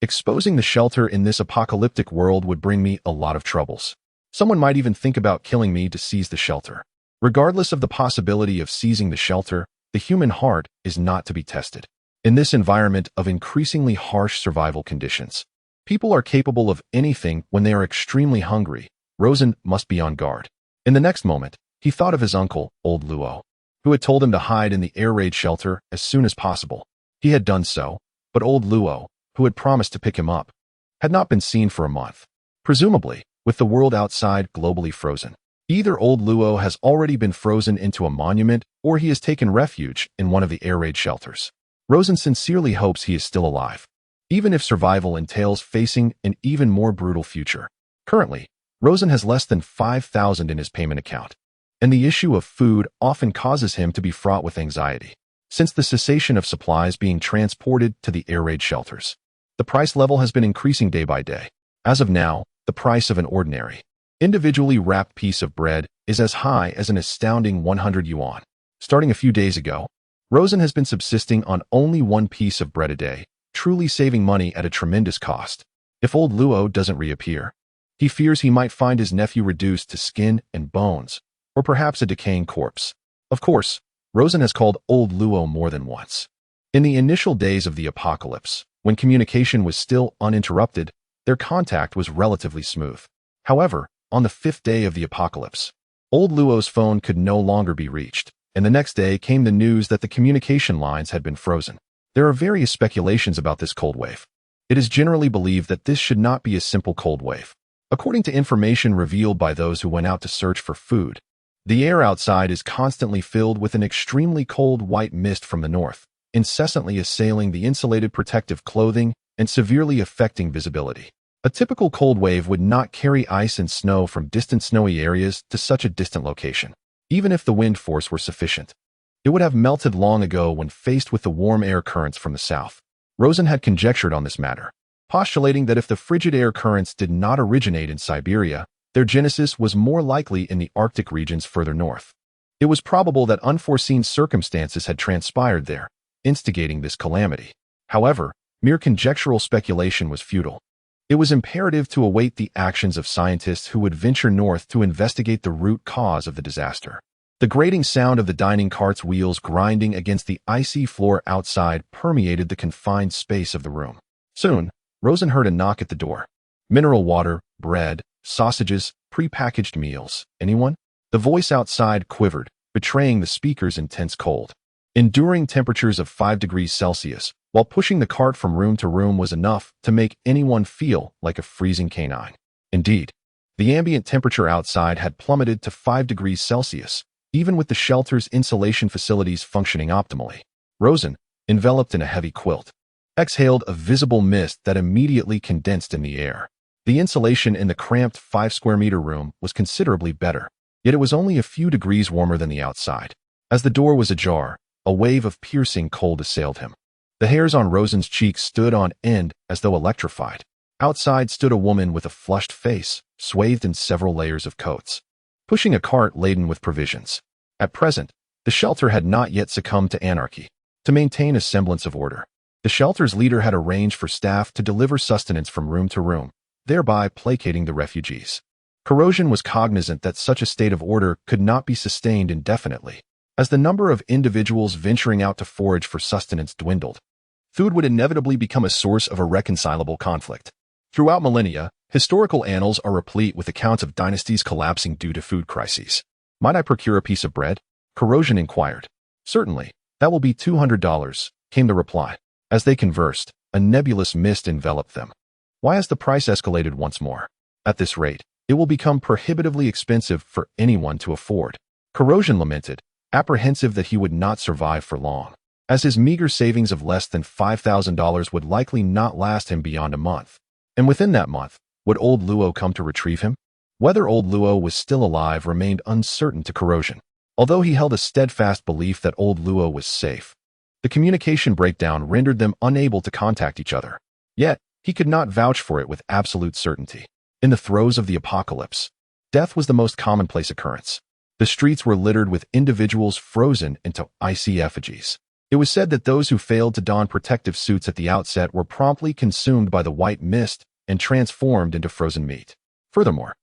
Exposing the shelter in this apocalyptic world would bring me a lot of troubles. Someone might even think about killing me to seize the shelter. Regardless of the possibility of seizing the shelter, the human heart is not to be tested. In this environment of increasingly harsh survival conditions, people are capable of anything when they are extremely hungry. Rosen must be on guard. In the next moment, he thought of his uncle, Old Luo, who had told him to hide in the air raid shelter as soon as possible. He had done so, but Old Luo, who had promised to pick him up, had not been seen for a month. Presumably, with the world outside globally frozen, either Old Luo has already been frozen into a monument or he has taken refuge in one of the air raid shelters. Rosen sincerely hopes he is still alive, even if survival entails facing an even more brutal future. Currently, Rosen has less than 5,000 in his payment account, and the issue of food often causes him to be fraught with anxiety. Since the cessation of supplies being transported to the air raid shelters, the price level has been increasing day by day. As of now, the price of an ordinary, individually wrapped piece of bread is as high as an astounding 100 yuan. Starting a few days ago, Rosen has been subsisting on only 1 piece of bread a day, truly saving money at a tremendous cost. If Old Luo doesn't reappear, he fears he might find his nephew reduced to skin and bones, or perhaps a decaying corpse. Of course, Rosen has called Old Luo more than once. In the initial days of the apocalypse, when communication was still uninterrupted, their contact was relatively smooth. However, on the 5th day of the apocalypse, Old Luo's phone could no longer be reached, and the next day came the news that the communication lines had been frozen. There are various speculations about this cold wave. It is generally believed that this should not be a simple cold wave. According to information revealed by those who went out to search for food, the air outside is constantly filled with an extremely cold white mist from the north, incessantly assailing the insulated protective clothing and severely affecting visibility. A typical cold wave would not carry ice and snow from distant snowy areas to such a distant location, even if the wind force were sufficient. It would have melted long ago when faced with the warm air currents from the south. Rosen had conjectured on this matter, postulating that if the frigid air currents did not originate in Siberia, their genesis was more likely in the Arctic regions further north. It was probable that unforeseen circumstances had transpired there, instigating this calamity. However, mere conjectural speculation was futile. It was imperative to await the actions of scientists who would venture north to investigate the root cause of the disaster. The grating sound of the dining cart's wheels grinding against the icy floor outside permeated the confined space of the room. Soon, Rosen heard a knock at the door. Mineral water, bread, sausages, pre-packaged meals. Anyone? The voice outside quivered, betraying the speaker's intense cold. Enduring temperatures of 5 degrees Celsius, while pushing the cart from room to room was enough to make anyone feel like a freezing canine. Indeed, the ambient temperature outside had plummeted to 5 degrees Celsius, even with the shelter's insulation facilities functioning optimally. Rosen, enveloped in a heavy quilt, exhaled a visible mist that immediately condensed in the air. The insulation in the cramped 5-square-meter room was considerably better, yet it was only a few degrees warmer than the outside. As the door was ajar, a wave of piercing cold assailed him. The hairs on Rosen's cheeks stood on end as though electrified. Outside stood a woman with a flushed face, swathed in several layers of coats, pushing a cart laden with provisions. At present, the shelter had not yet succumbed to anarchy. To maintain a semblance of order, the shelter's leader had arranged for staff to deliver sustenance from room to room, thereby placating the refugees. Corrosion was cognizant that such a state of order could not be sustained indefinitely. As the number of individuals venturing out to forage for sustenance dwindled, food would inevitably become a source of irreconcilable conflict. Throughout millennia, historical annals are replete with accounts of dynasties collapsing due to food crises. Might I procure a piece of bread? Corrosion inquired. Certainly, that will be $200, came the reply. As they conversed, a nebulous mist enveloped them. Why has the price escalated once more? At this rate, it will become prohibitively expensive for anyone to afford. Corrosion lamented, apprehensive that he would not survive for long, as his meager savings of less than $5,000 would likely not last him beyond a month. And within that month, would Old Luo come to retrieve him? Whether Old Luo was still alive remained uncertain to Corrosion, although he held a steadfast belief that Old Luo was safe. The communication breakdown rendered them unable to contact each other. Yet, he could not vouch for it with absolute certainty. In the throes of the apocalypse, death was the most commonplace occurrence. The streets were littered with individuals frozen into icy effigies. It was said that those who failed to don protective suits at the outset were promptly consumed by the white mist and transformed into frozen meat. Furthermore,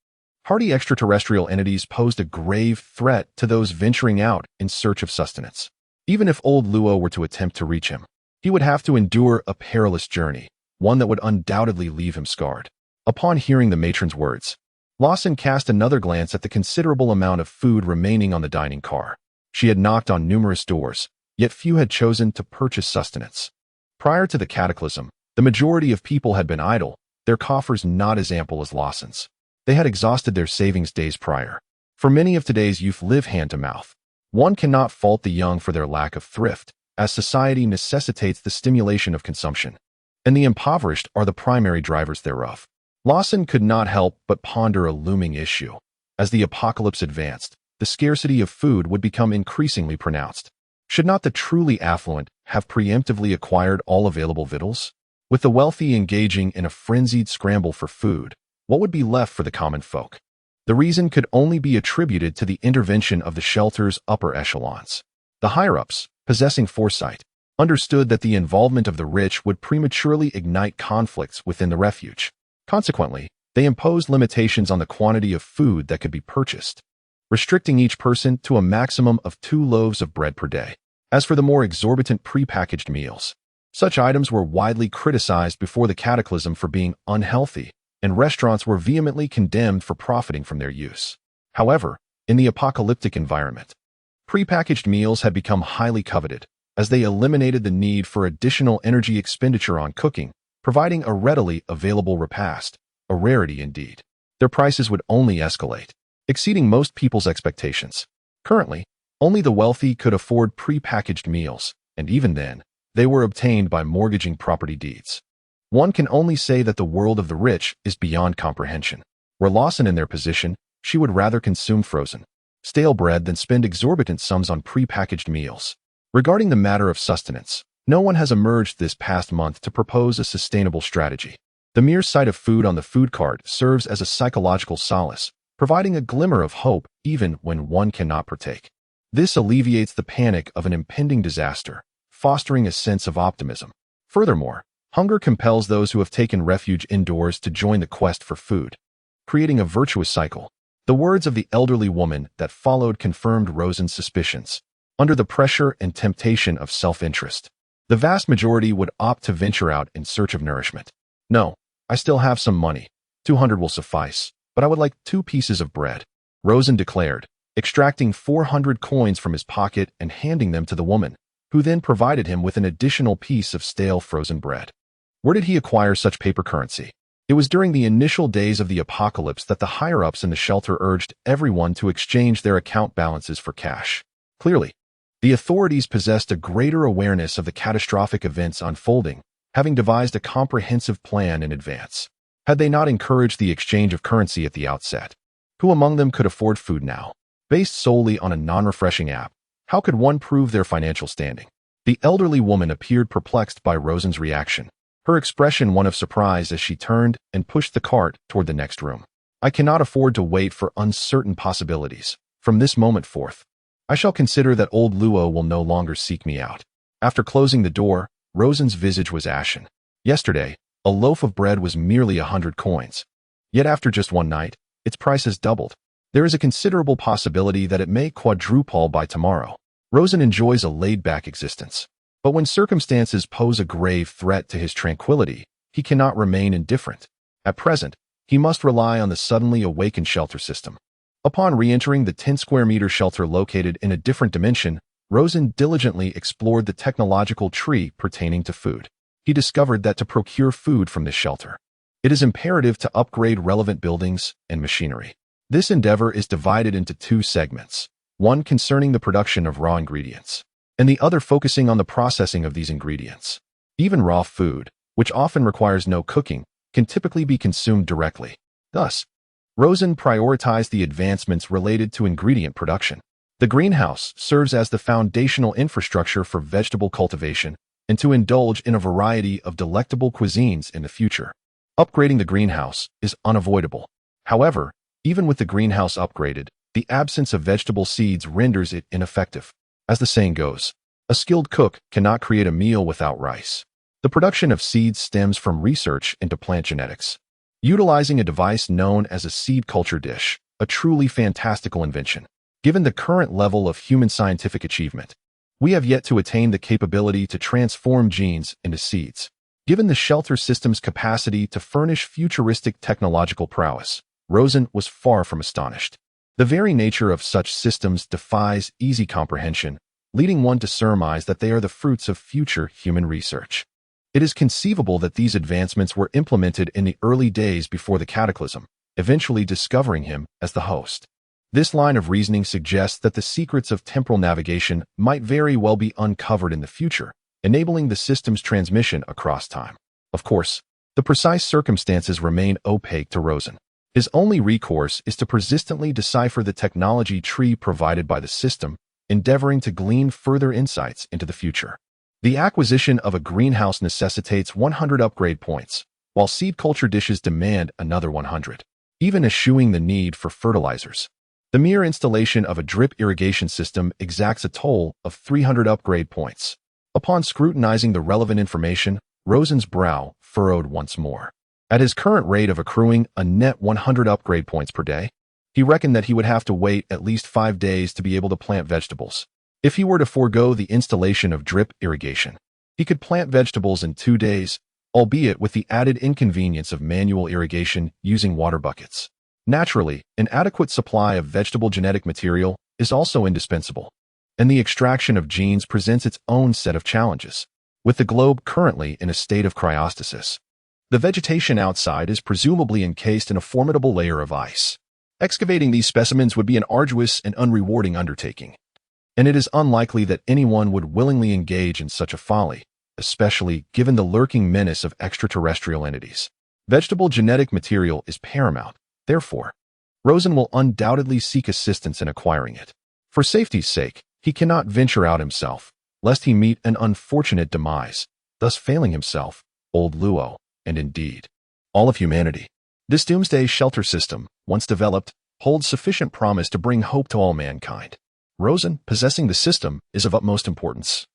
hardy extraterrestrial entities posed a grave threat to those venturing out in search of sustenance. Even if Old Luo were to attempt to reach him, he would have to endure a perilous journey, one that would undoubtedly leave him scarred. Upon hearing the matron's words, Lawson cast another glance at the considerable amount of food remaining on the dining car. She had knocked on numerous doors, yet few had chosen to purchase sustenance. Prior to the cataclysm, the majority of people had been idle, their coffers not as ample as Lawson's. They had exhausted their savings days prior. For many of today's youth live hand to mouth. One cannot fault the young for their lack of thrift, as society necessitates the stimulation of consumption, and the impoverished are the primary drivers thereof. Lawson could not help but ponder a looming issue. As the apocalypse advanced, the scarcity of food would become increasingly pronounced. Should not the truly affluent have preemptively acquired all available victuals? With the wealthy engaging in a frenzied scramble for food, what would be left for the common folk? The reason could only be attributed to the intervention of the shelter's upper echelons. The higher-ups, possessing foresight, understood that the involvement of the rich would prematurely ignite conflicts within the refuge. Consequently, they imposed limitations on the quantity of food that could be purchased. restricting each person to a maximum of 2 loaves of bread per day. As for the more exorbitant prepackaged meals, such items were widely criticized before the cataclysm for being unhealthy, and restaurants were vehemently condemned for profiting from their use. However, in the apocalyptic environment, prepackaged meals had become highly coveted, as they eliminated the need for additional energy expenditure on cooking, providing a readily available repast, a rarity indeed. Their prices would only escalate, exceeding most people's expectations. Currently, only the wealthy could afford prepackaged meals, and even then, they were obtained by mortgaging property deeds. One can only say that the world of the rich is beyond comprehension. Were Lawson in their position, she would rather consume frozen, stale bread than spend exorbitant sums on prepackaged meals. Regarding the matter of sustenance, no one has emerged this past month to propose a sustainable strategy. The mere sight of food on the food cart serves as a psychological solace, providing a glimmer of hope even when one cannot partake. This alleviates the panic of an impending disaster, fostering a sense of optimism. Furthermore, hunger compels those who have taken refuge indoors to join the quest for food, creating a virtuous cycle. The words of the elderly woman that followed confirmed Rosen's suspicions. Under the pressure and temptation of self-interest, the vast majority would opt to venture out in search of nourishment. No, I still have some money. 200 will suffice, but I would like 2 pieces of bread, Rosen declared, extracting 400 coins from his pocket and handing them to the woman, who then provided him with an additional piece of stale frozen bread. Where did he acquire such paper currency? It was during the initial days of the apocalypse that the higher-ups in the shelter urged everyone to exchange their account balances for cash. Clearly, the authorities possessed a greater awareness of the catastrophic events unfolding, having devised a comprehensive plan in advance. Had they not encouraged the exchange of currency at the outset? Who among them could afford food now? Based solely on a non-refreshing app, how could one prove their financial standing? The elderly woman appeared perplexed by Rosen's reaction, her expression one of surprise as she turned and pushed the cart toward the next room. I cannot afford to wait for uncertain possibilities. From this moment forth, I shall consider that old Luo will no longer seek me out. After closing the door, Rosen's visage was ashen. Yesterday, a loaf of bread was merely 100 coins. Yet after just one night, its price has doubled. There is a considerable possibility that it may quadruple by tomorrow. Rosen enjoys a laid-back existence. But when circumstances pose a grave threat to his tranquility, he cannot remain indifferent. At present, he must rely on the suddenly awakened shelter system. Upon re-entering the 10-square-meter shelter located in a different dimension, Rosen diligently explored the technological tree pertaining to food. He discovered that to procure food from this shelter, it is imperative to upgrade relevant buildings and machinery. This endeavor is divided into 2 segments, one concerning the production of raw ingredients, and the other focusing on the processing of these ingredients. Even raw food, which often requires no cooking, can typically be consumed directly. Thus, Rosen prioritized the advancements related to ingredient production. The greenhouse serves as the foundational infrastructure for vegetable cultivation and to indulge in a variety of delectable cuisines in the future. Upgrading the greenhouse is unavoidable. However, even with the greenhouse upgraded, the absence of vegetable seeds renders it ineffective. As the saying goes, a skilled cook cannot create a meal without rice. The production of seeds stems from research into plant genetics. Utilizing a device known as a seed culture dish, a truly fantastical invention. Given the current level of human scientific achievement, we have yet to attain the capability to transform genes into seeds. Given the shelter system's capacity to furnish futuristic technological prowess, Rosen was far from astonished. The very nature of such systems defies easy comprehension, leading one to surmise that they are the fruits of future human research. It is conceivable that these advancements were implemented in the early days before the cataclysm, eventually discovering him as the host. This line of reasoning suggests that the secrets of temporal navigation might very well be uncovered in the future, enabling the system's transmission across time. Of course, the precise circumstances remain opaque to Rosen. His only recourse is to persistently decipher the technology tree provided by the system, endeavoring to glean further insights into the future. The acquisition of a greenhouse necessitates 100 upgrade points, while seed culture dishes demand another 100, even eschewing the need for fertilizers. The mere installation of a drip irrigation system exacts a toll of 300 upgrade points. Upon scrutinizing the relevant information, Rosen's brow furrowed once more. At his current rate of accruing a net 100 upgrade points per day, He reckoned that he would have to wait at least 5 days to be able to plant vegetables. If he were to forego the installation of drip irrigation, he could plant vegetables in 2 days, albeit with the added inconvenience of manual irrigation using water buckets. Naturally, an adequate supply of vegetable genetic material is also indispensable, and the extraction of genes presents its own set of challenges. With the globe currently in a state of cryostasis, the vegetation outside is presumably encased in a formidable layer of ice. Excavating these specimens would be an arduous and unrewarding undertaking, and it is unlikely that anyone would willingly engage in such a folly, especially given the lurking menace of extraterrestrial entities. Vegetable genetic material is paramount, therefore, Rosen will undoubtedly seek assistance in acquiring it. For safety's sake, he cannot venture out himself, lest he meet an unfortunate demise, thus failing himself, old Luo, and indeed, all of humanity. This doomsday shelter system, once developed, holds sufficient promise to bring hope to all mankind. Rosen, possessing the system, is of utmost importance.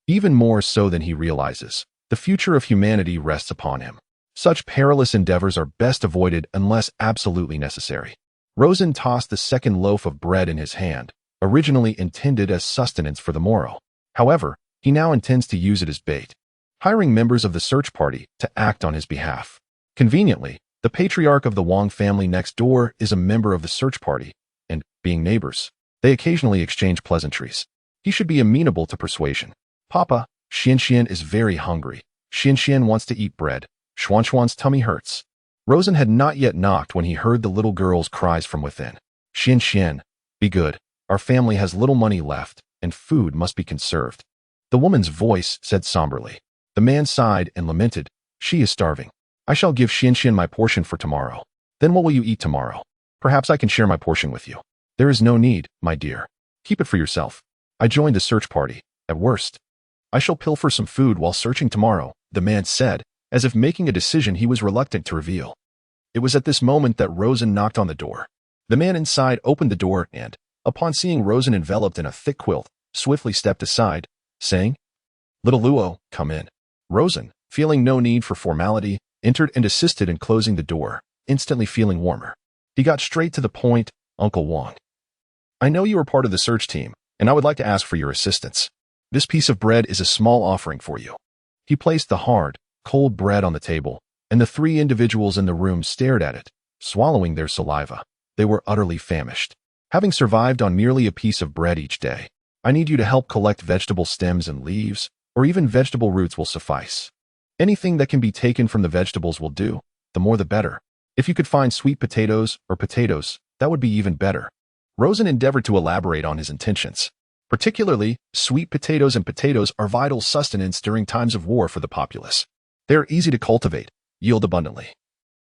Even more so than he realizes, the future of humanity rests upon him. Such perilous endeavors are best avoided unless absolutely necessary. Rosen tossed the second loaf of bread in his hand, originally intended as sustenance for the morrow. However, he now intends to use it as bait, hiring members of the search party to act on his behalf. Conveniently, the patriarch of the Wang family next door is a member of the search party, and, being neighbors, they occasionally exchange pleasantries. He should be amenable to persuasion. Papa, Xianxian is very hungry. Xianxian wants to eat bread. Xuanxuan's tummy hurts. Rosen had not yet knocked when he heard the little girl's cries from within. Xianxian, be good. Our family has little money left, and food must be conserved. The woman's voice said somberly. The man sighed and lamented. She is starving. I shall give Xianxian my portion for tomorrow. Then what will you eat tomorrow? Perhaps I can share my portion with you. There is no need, my dear. Keep it for yourself. I joined the search party. At worst, I shall pilfer some food while searching tomorrow, the man said, as if making a decision he was reluctant to reveal. It was at this moment that Rosen knocked on the door. The man inside opened the door and, upon seeing Rosen enveloped in a thick quilt, swiftly stepped aside, saying, Little Luo, come in. Rosen, feeling no need for formality, entered and assisted in closing the door, instantly feeling warmer. He got straight to the point. Uncle Wang, I know you are part of the search team, and I would like to ask for your assistance. This piece of bread is a small offering for you. He placed the hard, cold bread on the table, and the 3 individuals in the room stared at it, swallowing their saliva. They were utterly famished. Having survived on merely a piece of bread each day, I need you to help collect vegetable stems and leaves, or even vegetable roots will suffice. Anything that can be taken from the vegetables will do, the more the better. If you could find sweet potatoes or potatoes, that would be even better. Rosen endeavored to elaborate on his intentions. Particularly, sweet potatoes and potatoes are vital sustenance during times of war for the populace. They are easy to cultivate, yield abundantly,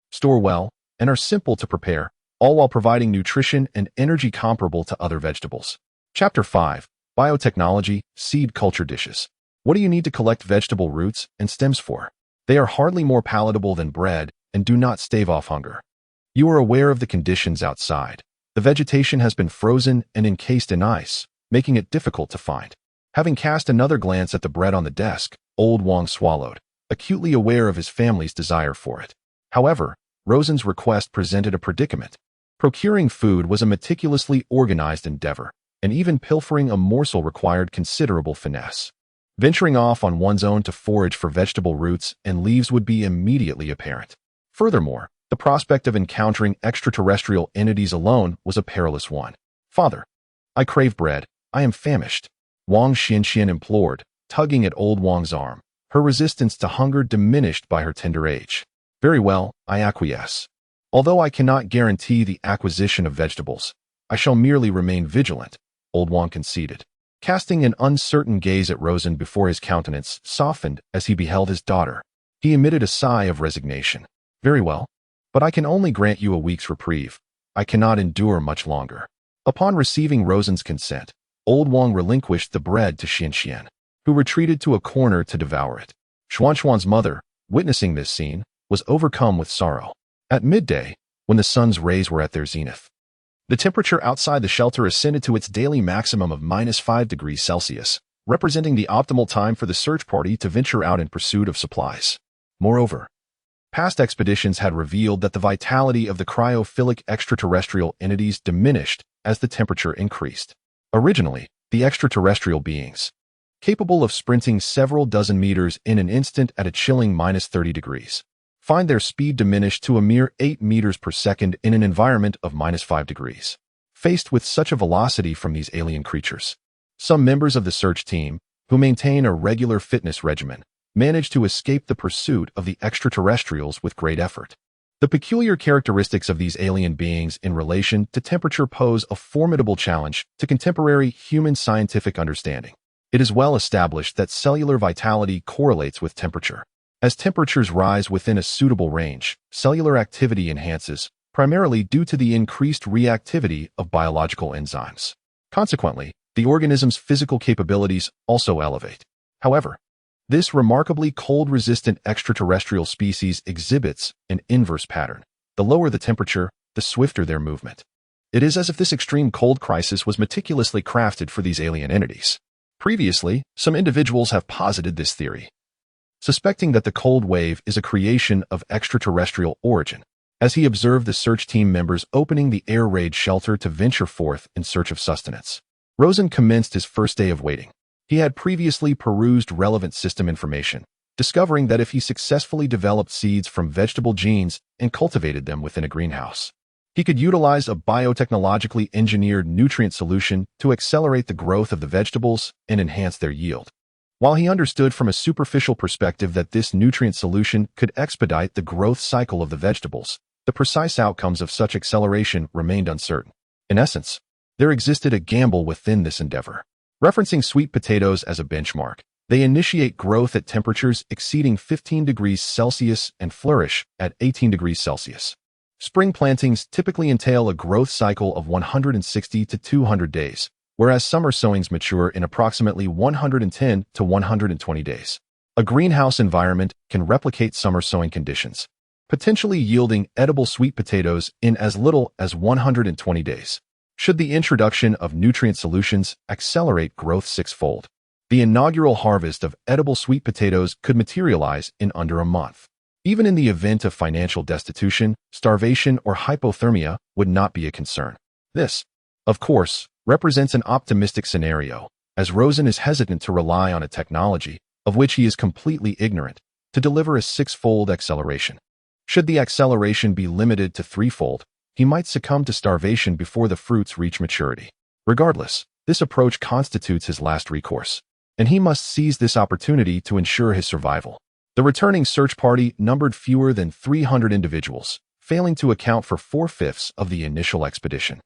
store well, and are simple to prepare, all while providing nutrition and energy comparable to other vegetables. Chapter 5. Biotechnology, Seed Culture Dishes. What do you need to collect vegetable roots and stems for? They are hardly more palatable than bread and do not stave off hunger. You are aware of the conditions outside. The vegetation has been frozen and encased in ice, making it difficult to find. Having cast another glance at the bread on the desk, old Wang swallowed, acutely aware of his family's desire for it. However, Rosen's request presented a predicament. Procuring food was a meticulously organized endeavor, and even pilfering a morsel required considerable finesse. Venturing off on one's own to forage for vegetable roots and leaves would be immediately apparent. Furthermore, the prospect of encountering extraterrestrial entities alone was a perilous one. Father, I crave bread. I am famished. Wang Xianxian implored, tugging at old Wang's arm, her resistance to hunger diminished by her tender age. Very well, I acquiesce. Although I cannot guarantee the acquisition of vegetables, I shall merely remain vigilant, old Wang conceded. Casting an uncertain gaze at Rosen before his countenance softened as he beheld his daughter, he emitted a sigh of resignation. Very well, but I can only grant you a week's reprieve. I cannot endure much longer. Upon receiving Rosen's consent, old Wang relinquished the bread to Xianxian, who retreated to a corner to devour it. Xuanxuan's mother, witnessing this scene, was overcome with sorrow. At midday, when the sun's rays were at their zenith, the temperature outside the shelter ascended to its daily maximum of -5 degrees Celsius, representing the optimal time for the search party to venture out in pursuit of supplies. Moreover, Past expeditions had revealed that the vitality of the cryophilic extraterrestrial entities diminished as the temperature increased. Originally, the extraterrestrial beings, capable of sprinting several dozen meters in an instant at a chilling -30 degrees, find their speed diminished to a mere 8 meters per second in an environment of -5 degrees. Faced with such a velocity from these alien creatures, some members of the search team, who maintain a regular fitness regimen, manage to escape the pursuit of the extraterrestrials with great effort. The peculiar characteristics of these alien beings in relation to temperature pose a formidable challenge to contemporary human scientific understanding. It is well established that cellular vitality correlates with temperature. As temperatures rise within a suitable range, cellular activity enhances, primarily due to the increased reactivity of biological enzymes. Consequently, the organism's physical capabilities also elevate. However, this remarkably cold-resistant extraterrestrial species exhibits an inverse pattern. The lower the temperature, the swifter their movement. It is as if this extreme cold crisis was meticulously crafted for these alien entities. Previously, some individuals have posited this theory, suspecting that the cold wave is a creation of extraterrestrial origin. As he observed the search team members opening the air raid shelter to venture forth in search of sustenance, Rosen commenced his first day of waiting. He had previously perused relevant system information, discovering that if he successfully developed seeds from vegetable genes and cultivated them within a greenhouse, he could utilize a biotechnologically engineered nutrient solution to accelerate the growth of the vegetables and enhance their yield. While he understood from a superficial perspective that this nutrient solution could expedite the growth cycle of the vegetables, the precise outcomes of such acceleration remained uncertain. In essence, there existed a gamble within this endeavor. Referencing sweet potatoes as a benchmark, they initiate growth at temperatures exceeding 15 degrees Celsius and flourish at 18 degrees Celsius. Spring plantings typically entail a growth cycle of 160 to 200 days, whereas summer sowings mature in approximately 110 to 120 days. A greenhouse environment can replicate summer sowing conditions, potentially yielding edible sweet potatoes in as little as 120 days. Should the introduction of nutrient solutions accelerate growth sixfold, the inaugural harvest of edible sweet potatoes could materialize in under a month. Even in the event of financial destitution, starvation, or hypothermia would not be a concern. This, of course, represents an optimistic scenario, as Rosen is hesitant to rely on a technology of which he is completely ignorant to deliver a six-fold acceleration. Should the acceleration be limited to threefold, he might succumb to starvation before the fruits reach maturity. Regardless, this approach constitutes his last recourse, and he must seize this opportunity to ensure his survival. The returning search party numbered fewer than 300 individuals, failing to account for 4/5 of the initial expedition,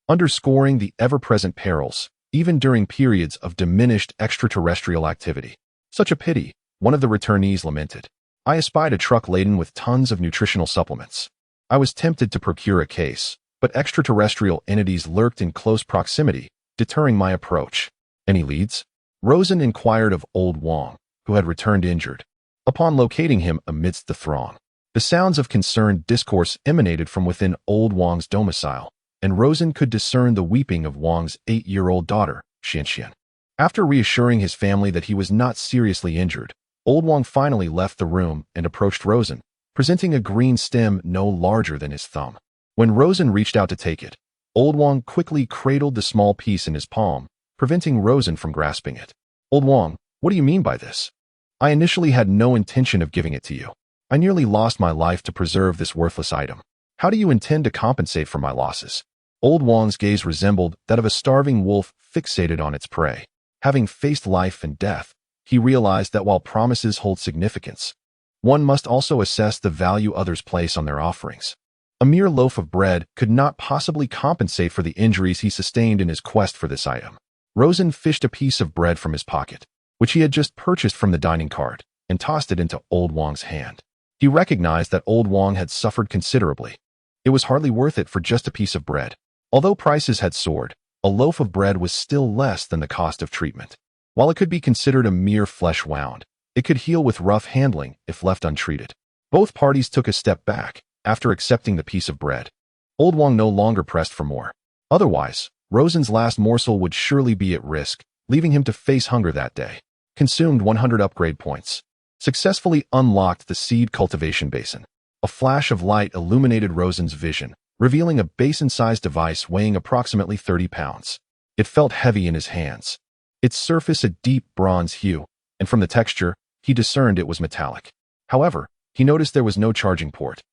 underscoring the ever-present perils, even during periods of diminished extraterrestrial activity. Such a pity, one of the returnees lamented. I espied a truck laden with tons of nutritional supplements. I was tempted to procure a case, but extraterrestrial entities lurked in close proximity, deterring my approach. Any leads? Rosen inquired of Old Wong, who had returned injured. Upon locating him amidst the throng, the sounds of concerned discourse emanated from within Old Wong's domicile, and Rosen could discern the weeping of Wong's 8-year-old daughter, Xianxian. After reassuring his family that he was not seriously injured, Old Wong finally left the room and approached Rosen, presenting a green stem no larger than his thumb. When Rosen reached out to take it, Old Wong quickly cradled the small piece in his palm, preventing Rosen from grasping it. Old Wong, what do you mean by this? I initially had no intention of giving it to you. I nearly lost my life to preserve this worthless item. How do you intend to compensate for my losses? Old Wong's gaze resembled that of a starving wolf fixated on its prey. Having faced life and death, he realized that while promises hold significance, one must also assess the value others place on their offerings. A mere loaf of bread could not possibly compensate for the injuries he sustained in his quest for this item. Rosen fished a piece of bread from his pocket, which he had just purchased from the dining cart, and tossed it into Old Wong's hand. He recognized that Old Wong had suffered considerably. It was hardly worth it for just a piece of bread. Although prices had soared, a loaf of bread was still less than the cost of treatment. While it could be considered a mere flesh wound, it could heal with rough handling if left untreated. Both parties took a step back after accepting the piece of bread. Old Wong no longer pressed for more. Otherwise, Rosen's last morsel would surely be at risk, leaving him to face hunger that day. Consumed 100 upgrade points. Successfully unlocked the seed cultivation basin. A flash of light illuminated Rosen's vision, revealing a basin-sized device weighing approximately 30 pounds. It felt heavy in his hands. Its surface a deep bronze hue, and from the texture, he discerned it was metallic. However, he noticed there was no charging port,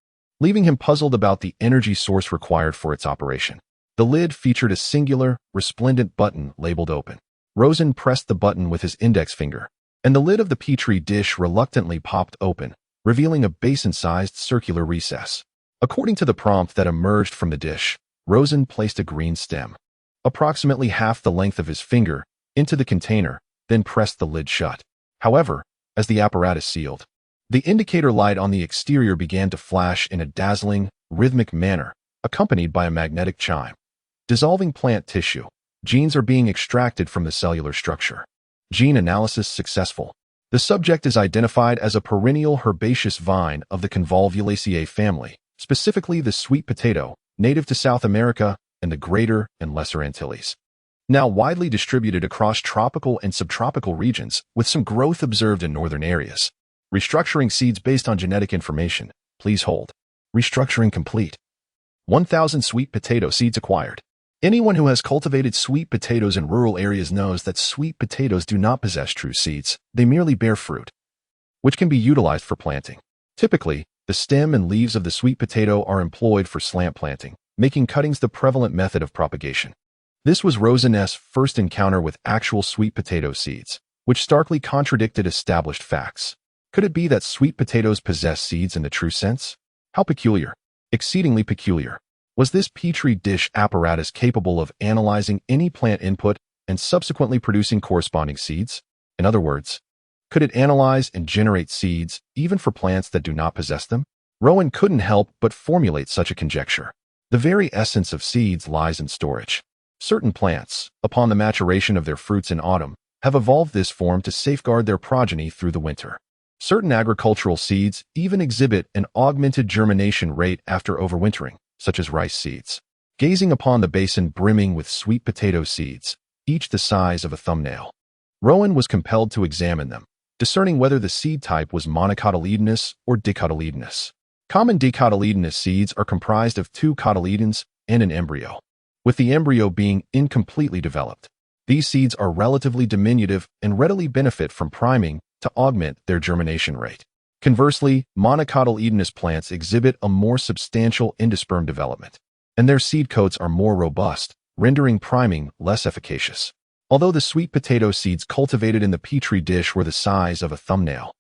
leaving him puzzled about the energy source required for its operation. The lid featured a singular, resplendent button labeled open. Rosen pressed the button with his index finger, and the lid of the petri dish reluctantly popped open, revealing a basin-sized circular recess. According to the prompt that emerged from the dish, Rosen placed a green stem, approximately half the length of his finger, into the container, then pressed the lid shut. However, as the apparatus sealed, the indicator light on the exterior began to flash in a dazzling, rhythmic manner, accompanied by a magnetic chime. Dissolving plant tissue. Genes are being extracted from the cellular structure. Gene analysis successful. The subject is identified as a perennial herbaceous vine of the Convolvulaceae family, specifically the sweet potato, native to South America and the Greater and Lesser Antilles. Now widely distributed across tropical and subtropical regions, with some growth observed in northern areas. Restructuring seeds based on genetic information. Please hold. Restructuring complete. 1,000 sweet potato seeds acquired. Anyone who has cultivated sweet potatoes in rural areas knows that sweet potatoes do not possess true seeds. They merely bear fruit, which can be utilized for planting. Typically, the stem and leaves of the sweet potato are employed for slant planting, making cuttings the prevalent method of propagation. This was Rosen's first encounter with actual sweet potato seeds, which starkly contradicted established facts. Could it be that sweet potatoes possess seeds in the true sense? How peculiar. Exceedingly peculiar. Was this petri dish apparatus capable of analyzing any plant input and subsequently producing corresponding seeds? In other words, could it analyze and generate seeds even for plants that do not possess them? Rowan couldn't help but formulate such a conjecture. The very essence of seeds lies in storage. Certain plants, upon the maturation of their fruits in autumn, have evolved this form to safeguard their progeny through the winter. Certain agricultural seeds even exhibit an augmented germination rate after overwintering, such as rice seeds. Gazing upon the basin brimming with sweet potato seeds, each the size of a thumbnail, Rowan was compelled to examine them, discerning whether the seed type was monocotyledonous or dicotyledonous. Common dicotyledonous seeds are comprised of 2 cotyledons and an embryo, with the embryo being incompletely developed. These seeds are relatively diminutive and readily benefit from priming to augment their germination rate. Conversely, monocotyledonous plants exhibit a more substantial endosperm development, and their seed coats are more robust, rendering priming less efficacious. Although the sweet potato seeds cultivated in the petri dish were the size of a thumbnail,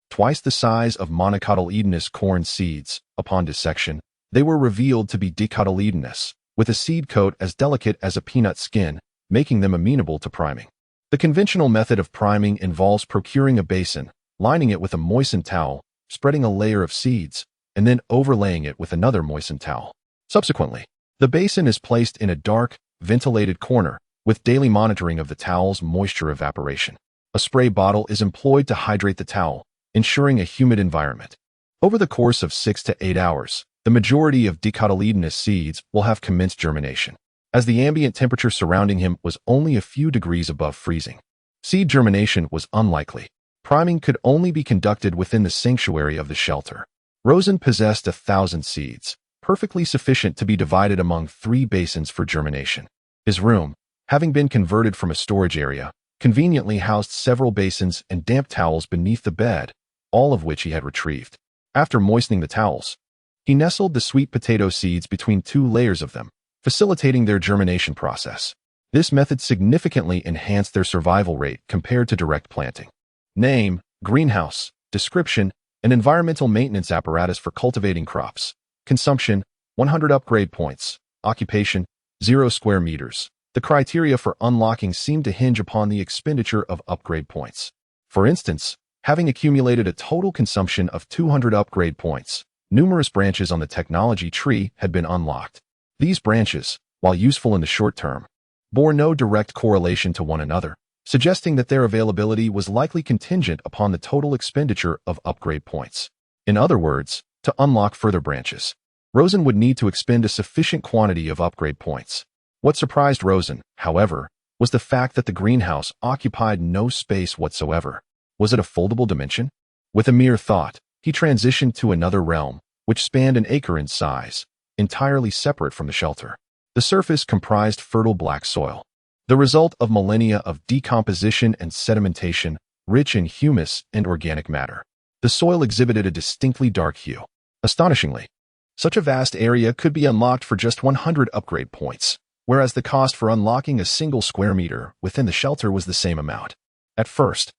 twice the size of monocotyledonous corn seeds, upon dissection, they were revealed to be dicotyledonous, with a seed coat as delicate as a peanut skin, making them amenable to priming. The conventional method of priming involves procuring a basin, lining it with a moistened towel, spreading a layer of seeds, and then overlaying it with another moistened towel. Subsequently, the basin is placed in a dark, ventilated corner, with daily monitoring of the towel's moisture evaporation. A spray bottle is employed to hydrate the towel, ensuring a humid environment. Over the course of 6 to 8 hours, the majority of dicotyledonous seeds will have commenced germination, as the ambient temperature surrounding him was only a few degrees above freezing. Seed germination was unlikely. Priming could only be conducted within the sanctuary of the shelter. Rosen possessed 1,000 seeds, perfectly sufficient to be divided among 3 basins for germination. His room, having been converted from a storage area, conveniently housed several basins and damp towels beneath the bed, all of which he had retrieved. After moistening the towels, he nestled the sweet potato seeds between 2 layers of them, facilitating their germination process. This method significantly enhanced their survival rate compared to direct planting. Name, greenhouse. Description, an environmental maintenance apparatus for cultivating crops. Consumption, 100 upgrade points. Occupation, 0 square meters. The criteria for unlocking seem to hinge upon the expenditure of upgrade points. For instance, having accumulated a total consumption of 200 upgrade points, numerous branches on the technology tree had been unlocked. These branches, while useful in the short term, bore no direct correlation to one another, suggesting that their availability was likely contingent upon the total expenditure of upgrade points. In other words, to unlock further branches, Rosen would need to expend a sufficient quantity of upgrade points. What surprised Rosen, however, was the fact that the greenhouse occupied no space whatsoever. Was it a foldable dimension? With a mere thought, he transitioned to another realm, which spanned an acre in size, entirely separate from the shelter. The surface comprised fertile black soil, the result of millennia of decomposition and sedimentation, rich in humus and organic matter. The soil exhibited a distinctly dark hue. Astonishingly, such a vast area could be unlocked for just 100 upgrade points, whereas the cost for unlocking a single square meter within the shelter was the same amount. At first,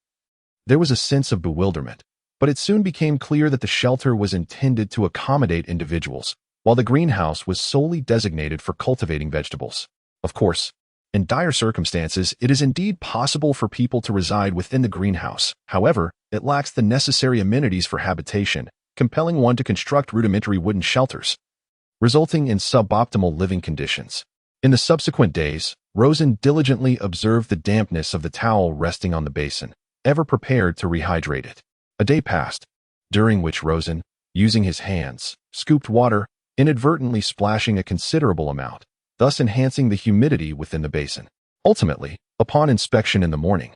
there was a sense of bewilderment, but it soon became clear that the shelter was intended to accommodate individuals, while the greenhouse was solely designated for cultivating vegetables. Of course, in dire circumstances, it is indeed possible for people to reside within the greenhouse. However, it lacks the necessary amenities for habitation, compelling one to construct rudimentary wooden shelters, resulting in suboptimal living conditions. In the subsequent days, Rosen diligently observed the dampness of the towel resting on the basin, ever prepared to rehydrate it. A day passed, during which Rosen, using his hands, scooped water, inadvertently splashing a considerable amount, thus enhancing the humidity within the basin. Ultimately, upon inspection in the morning,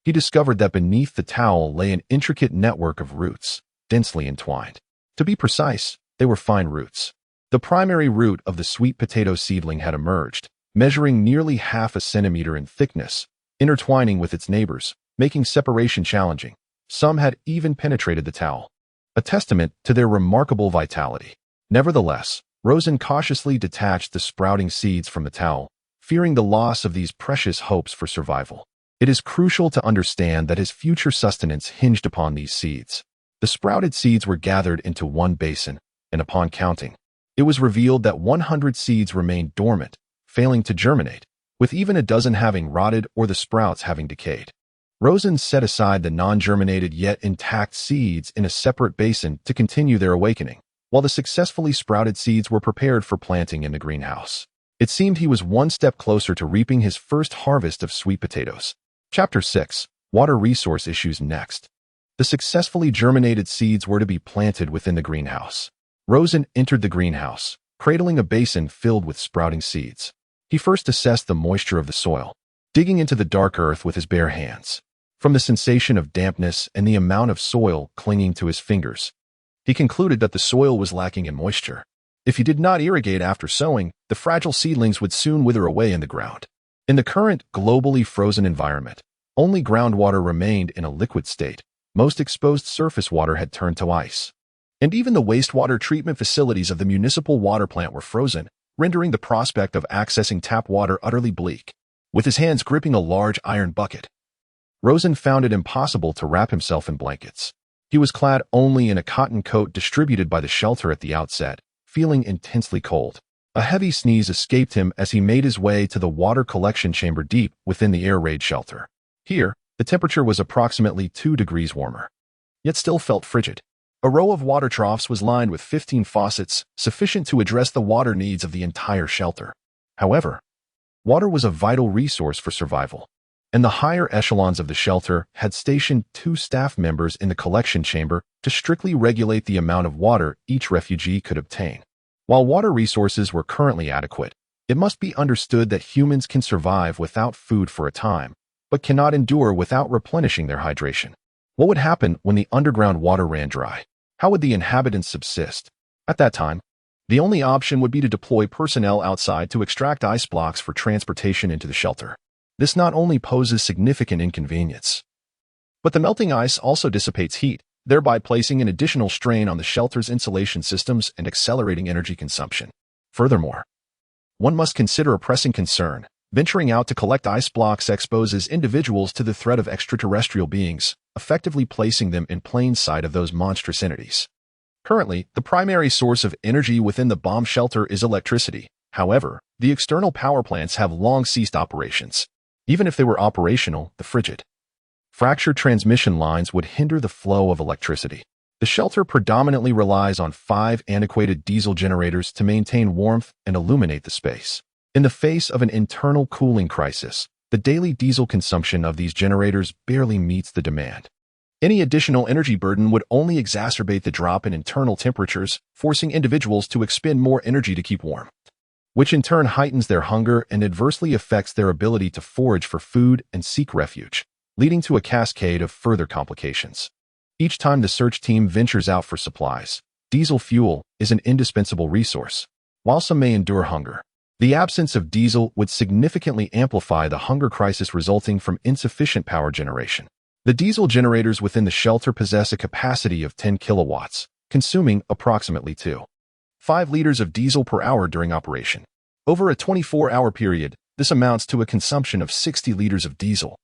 he discovered that beneath the towel lay an intricate network of roots, densely entwined. To be precise, they were fine roots. The primary root of the sweet potato seedling had emerged, measuring nearly half a centimeter in thickness, intertwining with its neighbors, making separation challenging. Some had even penetrated the towel, a testament to their remarkable vitality. Nevertheless, Rosen cautiously detached the sprouting seeds from the towel, fearing the loss of these precious hopes for survival. It is crucial to understand that his future sustenance hinged upon these seeds. The sprouted seeds were gathered into one basin, and upon counting, it was revealed that 100 seeds remained dormant, failing to germinate, with even a dozen having rotted or the sprouts having decayed. Rosen set aside the non-germinated yet intact seeds in a separate basin to continue their awakening, while the successfully sprouted seeds were prepared for planting in the greenhouse. It seemed he was one step closer to reaping his first harvest of sweet potatoes. Chapter 6. Water Resource Issues Next. The successfully germinated seeds were to be planted within the greenhouse. Rosen entered the greenhouse, cradling a basin filled with sprouting seeds. He first assessed the moisture of the soil, digging into the dark earth with his bare hands. From the sensation of dampness and the amount of soil clinging to his fingers, he concluded that the soil was lacking in moisture. If he did not irrigate after sowing, the fragile seedlings would soon wither away in the ground. In the current globally frozen environment, only groundwater remained in a liquid state. Most exposed surface water had turned to ice. And even the wastewater treatment facilities of the municipal water plant were frozen, rendering the prospect of accessing tap water utterly bleak. With his hands gripping a large iron bucket, Rosen found it impossible to wrap himself in blankets. He was clad only in a cotton coat distributed by the shelter at the outset, feeling intensely cold. A heavy sneeze escaped him as he made his way to the water collection chamber deep within the air raid shelter. Here, the temperature was approximately 2 degrees warmer, yet still felt frigid. A row of water troughs was lined with 15 faucets, sufficient to address the water needs of the entire shelter. However, water was a vital resource for survival, and the higher echelons of the shelter had stationed 2 staff members in the collection chamber to strictly regulate the amount of water each refugee could obtain. While water resources were currently adequate, it must be understood that humans can survive without food for a time, but cannot endure without replenishing their hydration. What would happen when the underground water ran dry? How would the inhabitants subsist? At that time, the only option would be to deploy personnel outside to extract ice blocks for transportation into the shelter. This not only poses significant inconvenience, but the melting ice also dissipates heat, thereby placing an additional strain on the shelter's insulation systems and accelerating energy consumption. Furthermore, one must consider a pressing concern. Venturing out to collect ice blocks exposes individuals to the threat of extraterrestrial beings, effectively placing them in plain sight of those monstrous entities. Currently, the primary source of energy within the bomb shelter is electricity. However, the external power plants have long ceased operations. Even if they were operational, the frigid, fractured transmission lines would hinder the flow of electricity. The shelter predominantly relies on 5 antiquated diesel generators to maintain warmth and illuminate the space. In the face of an internal cooling crisis, the daily diesel consumption of these generators barely meets the demand. Any additional energy burden would only exacerbate the drop in internal temperatures, forcing individuals to expend more energy to keep warm, which in turn heightens their hunger and adversely affects their ability to forage for food and seek refuge, leading to a cascade of further complications. Each time the search team ventures out for supplies, diesel fuel is an indispensable resource. While some may endure hunger, the absence of diesel would significantly amplify the hunger crisis resulting from insufficient power generation. The diesel generators within the shelter possess a capacity of 10 kilowatts, consuming approximately 2.5 liters of diesel per hour during operation. Over a 24-hour period, this amounts to a consumption of 60 liters of diesel,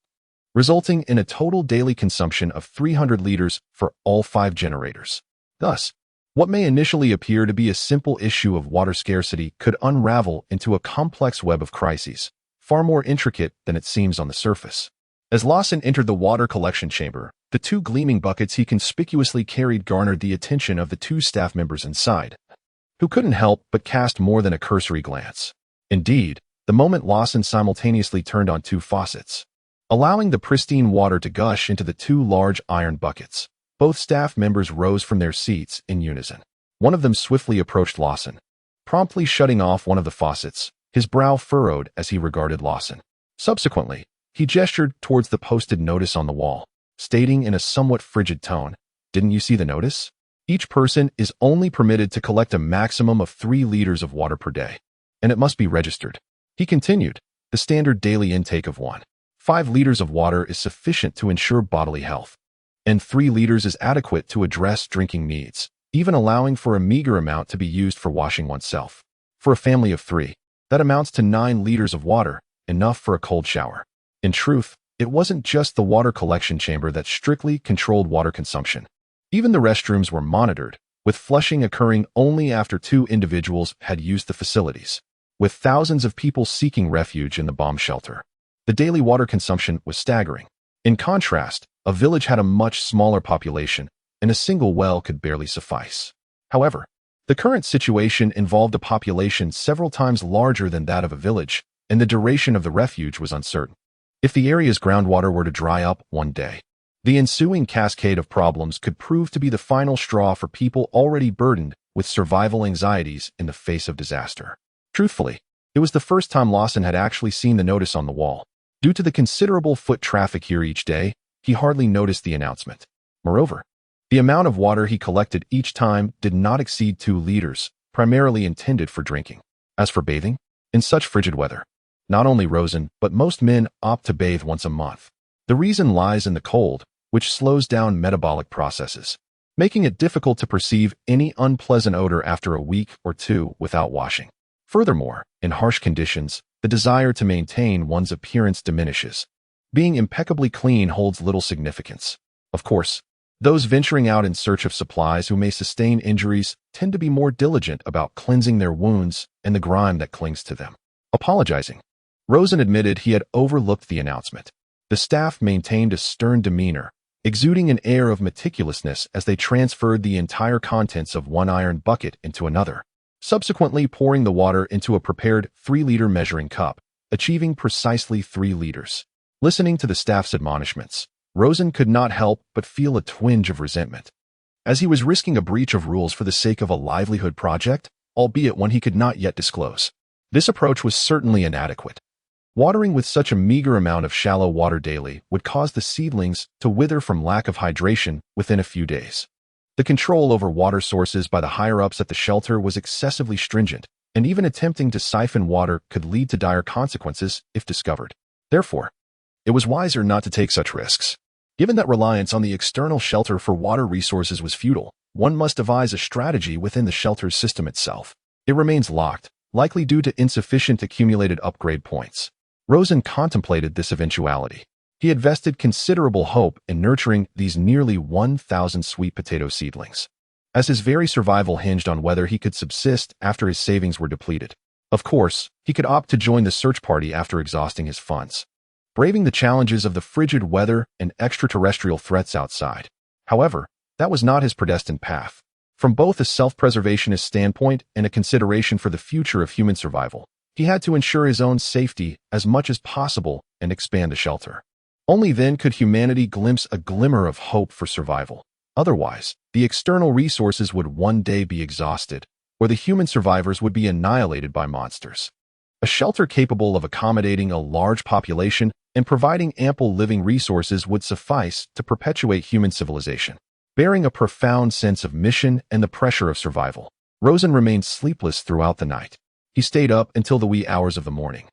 resulting in a total daily consumption of 300 liters for all 5 generators. Thus, what may initially appear to be a simple issue of water scarcity could unravel into a complex web of crises, far more intricate than it seems on the surface. As Lawson entered the water collection chamber, the 2 gleaming buckets he conspicuously carried garnered the attention of the 2 staff members inside, who couldn't help but cast more than a cursory glance. Indeed, the moment Lawson simultaneously turned on 2 faucets, allowing the pristine water to gush into the 2 large iron buckets, both staff members rose from their seats in unison. One of them swiftly approached Lawson, promptly shutting off one of the faucets, his brow furrowed as he regarded Lawson. Subsequently, he gestured towards the posted notice on the wall, stating in a somewhat frigid tone, "Didn't you see the notice? Each person is only permitted to collect a maximum of 3 liters of water per day, and it must be registered." He continued, "The standard daily intake of 1.5 liters of water is sufficient to ensure bodily health, and 3 liters is adequate to address drinking needs, even allowing for a meager amount to be used for washing oneself. For a family of 3, that amounts to 9 liters of water, enough for a cold shower." In truth, it wasn't just the water collection chamber that strictly controlled water consumption. Even the restrooms were monitored, with flushing occurring only after 2 individuals had used the facilities. With thousands of people seeking refuge in the bomb shelter, the daily water consumption was staggering. In contrast, a village had a much smaller population, and a single well could barely suffice. However, the current situation involved a population several times larger than that of a village, and the duration of the refuge was uncertain. If the area's groundwater were to dry up one day, the ensuing cascade of problems could prove to be the final straw for people already burdened with survival anxieties in the face of disaster. Truthfully, it was the first time Lawson had actually seen the notice on the wall. Due to the considerable foot traffic here each day, he hardly noticed the announcement. Moreover, the amount of water he collected each time did not exceed 2 liters, primarily intended for drinking. As for bathing, in such frigid weather, not only Rosen, but most men opt to bathe once a month. The reason lies in the cold, which slows down metabolic processes, making it difficult to perceive any unpleasant odor after a week or 2 without washing. Furthermore, in harsh conditions, the desire to maintain one's appearance diminishes. Being impeccably clean holds little significance. Of course, those venturing out in search of supplies who may sustain injuries tend to be more diligent about cleansing their wounds and the grime that clings to them. Apologizing, Rosen admitted he had overlooked the announcement. The staff maintained a stern demeanor, exuding an air of meticulousness as they transferred the entire contents of 1 iron bucket into another, subsequently pouring the water into a prepared 3-liter measuring cup, achieving precisely 3 liters. Listening to the staff's admonishments, Rosen could not help but feel a twinge of resentment, as he was risking a breach of rules for the sake of a livelihood project, albeit one he could not yet disclose. This approach was certainly inadequate. Watering with such a meager amount of shallow water daily would cause the seedlings to wither from lack of hydration within a few days. The control over water sources by the higher-ups at the shelter was excessively stringent, and even attempting to siphon water could lead to dire consequences if discovered. Therefore, it was wiser not to take such risks. Given that reliance on the external shelter for water resources was futile, one must devise a strategy within the shelter's system itself. It remains locked, likely due to insufficient accumulated upgrade points. Rosen contemplated this eventuality. He had vested considerable hope in nurturing these nearly 1,000 sweet potato seedlings, as his very survival hinged on whether he could subsist after his savings were depleted. Of course, he could opt to join the search party after exhausting his funds, braving the challenges of the frigid weather and extraterrestrial threats outside. However, that was not his predestined path. From both a self-preservationist standpoint and a consideration for the future of human survival, he had to ensure his own safety as much as possible and expand the shelter. Only then could humanity glimpse a glimmer of hope for survival. Otherwise, the external resources would one day be exhausted, or the human survivors would be annihilated by monsters. A shelter capable of accommodating a large population and providing ample living resources would suffice to perpetuate human civilization. bearing a profound sense of mission and the pressure of survival. Rosen remained sleepless throughout the night. He stayed up until the wee hours of the morning.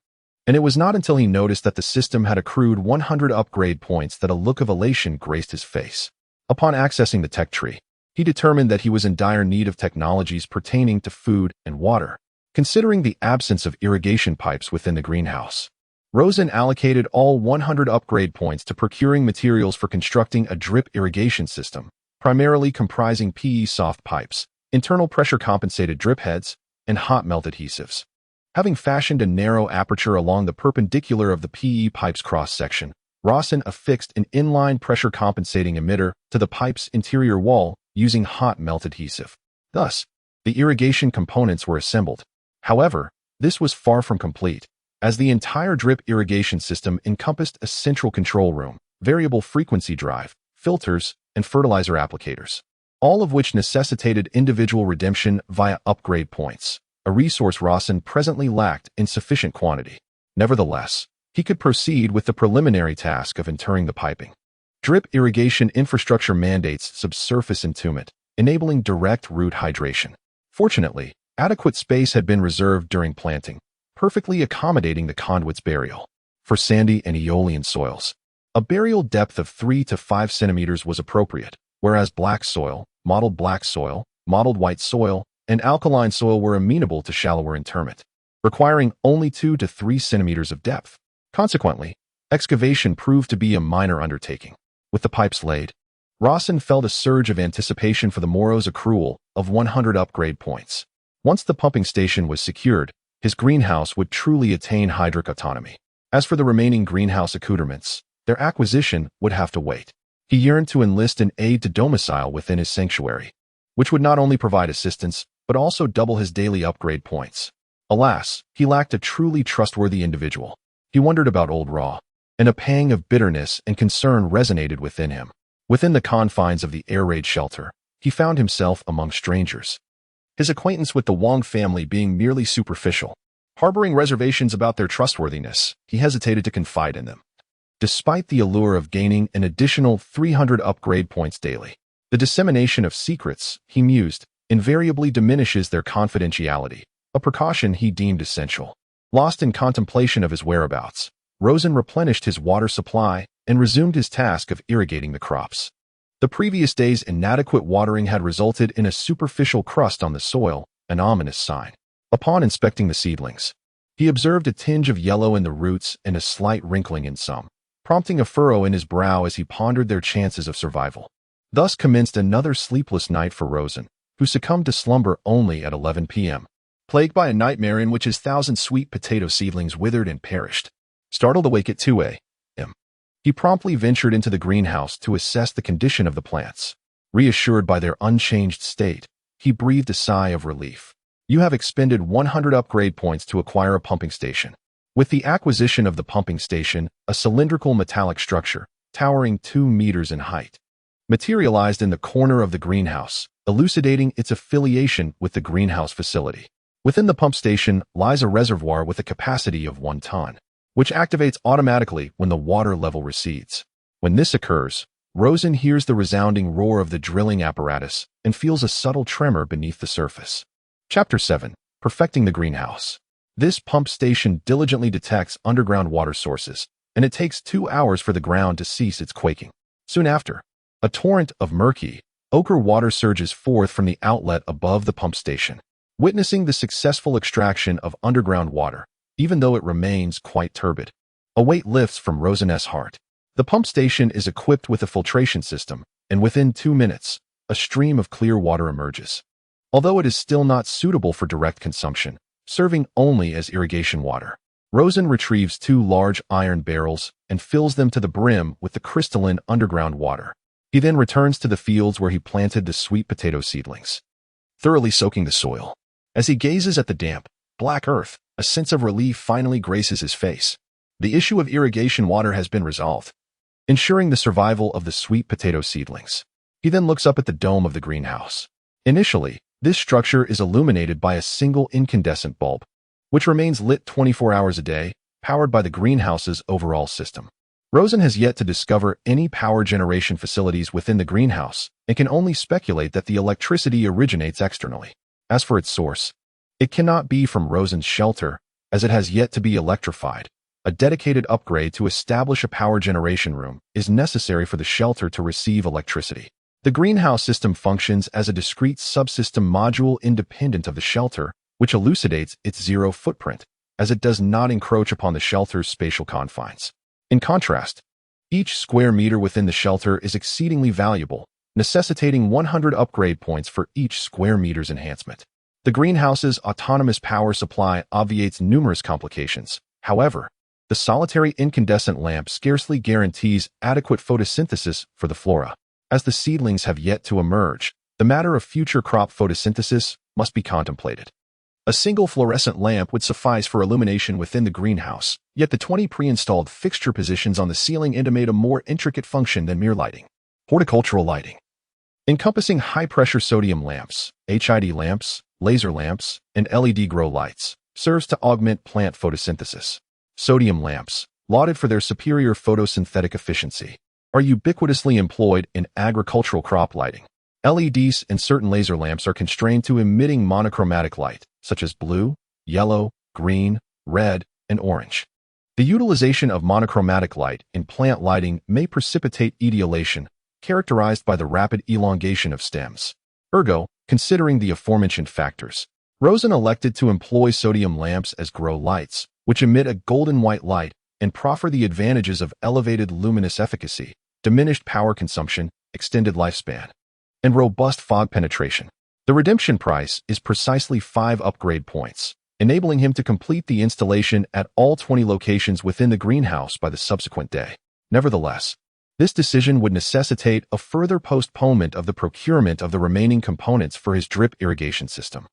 And it was not until he noticed that the system had accrued 100 upgrade points that a look of elation graced his face. Upon accessing the tech tree, he determined that he was in dire need of technologies pertaining to food and water. Considering the absence of irrigation pipes within the greenhouse, Rosen allocated all 100 upgrade points to procuring materials for constructing a drip irrigation system, primarily comprising PE soft pipes, internal pressure compensated drip heads, and hot melt adhesives. Having fashioned a narrow aperture along the perpendicular of the PE pipe's cross-section, Rosen affixed an inline pressure compensating emitter to the pipe's interior wall using hot melt adhesive. Thus, the irrigation components were assembled. However, this was far from complete, as the entire drip irrigation system encompassed a central control room, variable frequency drive, filters, and fertilizer applicators, all of which necessitated individual redemption via upgrade points, a resource Rosen presently lacked in sufficient quantity. Nevertheless, he could proceed with the preliminary task of interring the piping. Drip irrigation infrastructure mandates subsurface entombment, enabling direct root hydration. Fortunately, adequate space had been reserved during planting, perfectly accommodating the conduit's burial. For sandy and aeolian soils, a burial depth of 3 to 5 centimeters was appropriate, whereas black soil, mottled white soil, and alkaline soil were amenable to shallower interment, requiring only 2 to 3 centimeters of depth. Consequently, excavation proved to be a minor undertaking. With the pipes laid, Rosen felt a surge of anticipation for the morrow's accrual of 100 upgrade points. Once the pumping station was secured, his greenhouse would truly attain hydric autonomy. As for the remaining greenhouse accoutrements, their acquisition would have to wait. He yearned to enlist an aide to domicile within his sanctuary, which would not only provide assistance, but also double his daily upgrade points. Alas, he lacked a truly trustworthy individual. He wondered about old Raw, and a pang of bitterness and concern resonated within him. Within the confines of the air raid shelter, he found himself among strangers, his acquaintance with the Wong family being merely superficial. Harboring reservations about their trustworthiness, he hesitated to confide in them. Despite the allure of gaining an additional 300 upgrade points daily, the dissemination of secrets, he mused, invariably diminishes their confidentiality, a precaution he deemed essential. Lost in contemplation of his whereabouts, Rosen replenished his water supply and resumed his task of irrigating the crops. The previous day's inadequate watering had resulted in a superficial crust on the soil, an ominous sign. Upon inspecting the seedlings, he observed a tinge of yellow in the roots and a slight wrinkling in some, prompting a furrow in his brow as he pondered their chances of survival. Thus commenced another sleepless night for Rosen, who succumbed to slumber only at 11 p.m., plagued by a nightmare in which his 1,000 sweet potato seedlings withered and perished. Startled awake at 2 a.m., he promptly ventured into the greenhouse to assess the condition of the plants. Reassured by their unchanged state, he breathed a sigh of relief. You have expended 100 upgrade points to acquire a pumping station. With the acquisition of the pumping station, a cylindrical metallic structure, towering 2 meters in height, materialized in the corner of the greenhouse, elucidating its affiliation with the greenhouse facility. Within the pump station lies a reservoir with a capacity of 1 ton, which activates automatically when the water level recedes. When this occurs, Rosen hears the resounding roar of the drilling apparatus and feels a subtle tremor beneath the surface. Chapter 7. Perfecting the Greenhouse. This pump station diligently detects underground water sources, and it takes 2 hours for the ground to cease its quaking. Soon after, a torrent of murky, ochre water surges forth from the outlet above the pump station, witnessing the successful extraction of underground water, even though it remains quite turbid. A weight lifts from Rosen's heart. The pump station is equipped with a filtration system, and within 2 minutes, a stream of clear water emerges. Although it is still not suitable for direct consumption, serving only as irrigation water, Rosen retrieves 2 large iron barrels and fills them to the brim with the crystalline underground water. He then returns to the fields where he planted the sweet potato seedlings, thoroughly soaking the soil. As he gazes at the damp, black earth, a sense of relief finally graces his face. The issue of irrigation water has been resolved, ensuring the survival of the sweet potato seedlings. He then looks up at the dome of the greenhouse. Initially, this structure is illuminated by a single incandescent bulb, which remains lit 24 hours a day, powered by the greenhouse's overall system. Rosen has yet to discover any power generation facilities within the greenhouse and can only speculate that the electricity originates externally. As for its source, it cannot be from Rosen's shelter, as it has yet to be electrified. A dedicated upgrade to establish a power generation room is necessary for the shelter to receive electricity. The greenhouse system functions as a discrete subsystem module independent of the shelter, which elucidates its zero footprint, as it does not encroach upon the shelter's spatial confines. In contrast, each square meter within the shelter is exceedingly valuable, necessitating 100 upgrade points for each square meter's enhancement. The greenhouse's autonomous power supply obviates numerous complications. However, the solitary incandescent lamp scarcely guarantees adequate photosynthesis for the flora. As the seedlings have yet to emerge, the matter of future crop photosynthesis must be contemplated. A single fluorescent lamp would suffice for illumination within the greenhouse, yet the 20 pre-installed fixture positions on the ceiling intimate a more intricate function than mere lighting. Horticultural lighting. Encompassing high-pressure sodium lamps, HID lamps, laser lamps, and LED grow lights, serves to augment plant photosynthesis. Sodium lamps, lauded for their superior photosynthetic efficiency, are ubiquitously employed in agricultural crop lighting. LEDs and certain laser lamps are constrained to emitting monochromatic light, such as blue, yellow, green, red, and orange. The utilization of monochromatic light in plant lighting may precipitate etiolation, characterized by the rapid elongation of stems. Ergo, considering the aforementioned factors, Rosen elected to employ sodium lamps as grow lights, which emit a golden white light and proffer the advantages of elevated luminous efficacy, diminished power consumption, extended lifespan, and robust fog penetration. The redemption price is precisely 5 upgrade points, enabling him to complete the installation at all 20 locations within the greenhouse by the subsequent day. Nevertheless, this decision would necessitate a further postponement of the procurement of the remaining components for his drip irrigation system.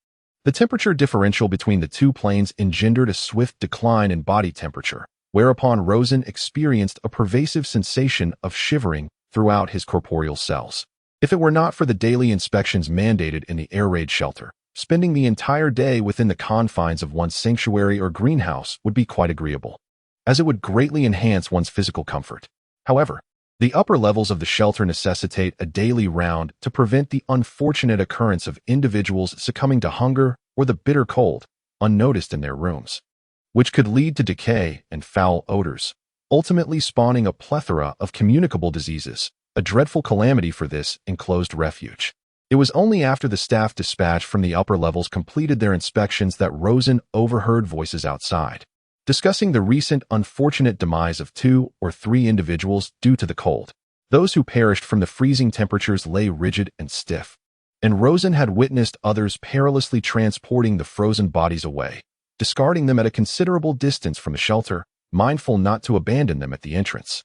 The temperature differential between the two planes engendered a swift decline in body temperature, whereupon Rosen experienced a pervasive sensation of shivering throughout his corporeal cells. If it were not for the daily inspections mandated in the air raid shelter, spending the entire day within the confines of one's sanctuary or greenhouse would be quite agreeable, as it would greatly enhance one's physical comfort. However, the upper levels of the shelter necessitate a daily round to prevent the unfortunate occurrence of individuals succumbing to hunger or the bitter cold, unnoticed in their rooms, which could lead to decay and foul odors, ultimately spawning a plethora of communicable diseases, a dreadful calamity for this enclosed refuge. It was only after the staff dispatched from the upper levels completed their inspections that Rosen overheard voices outside, discussing the recent unfortunate demise of 2 or 3 individuals due to the cold. Those who perished from the freezing temperatures lay rigid and stiff, and Rosen had witnessed others perilously transporting the frozen bodies away, discarding them at a considerable distance from the shelter, mindful not to abandon them at the entrance,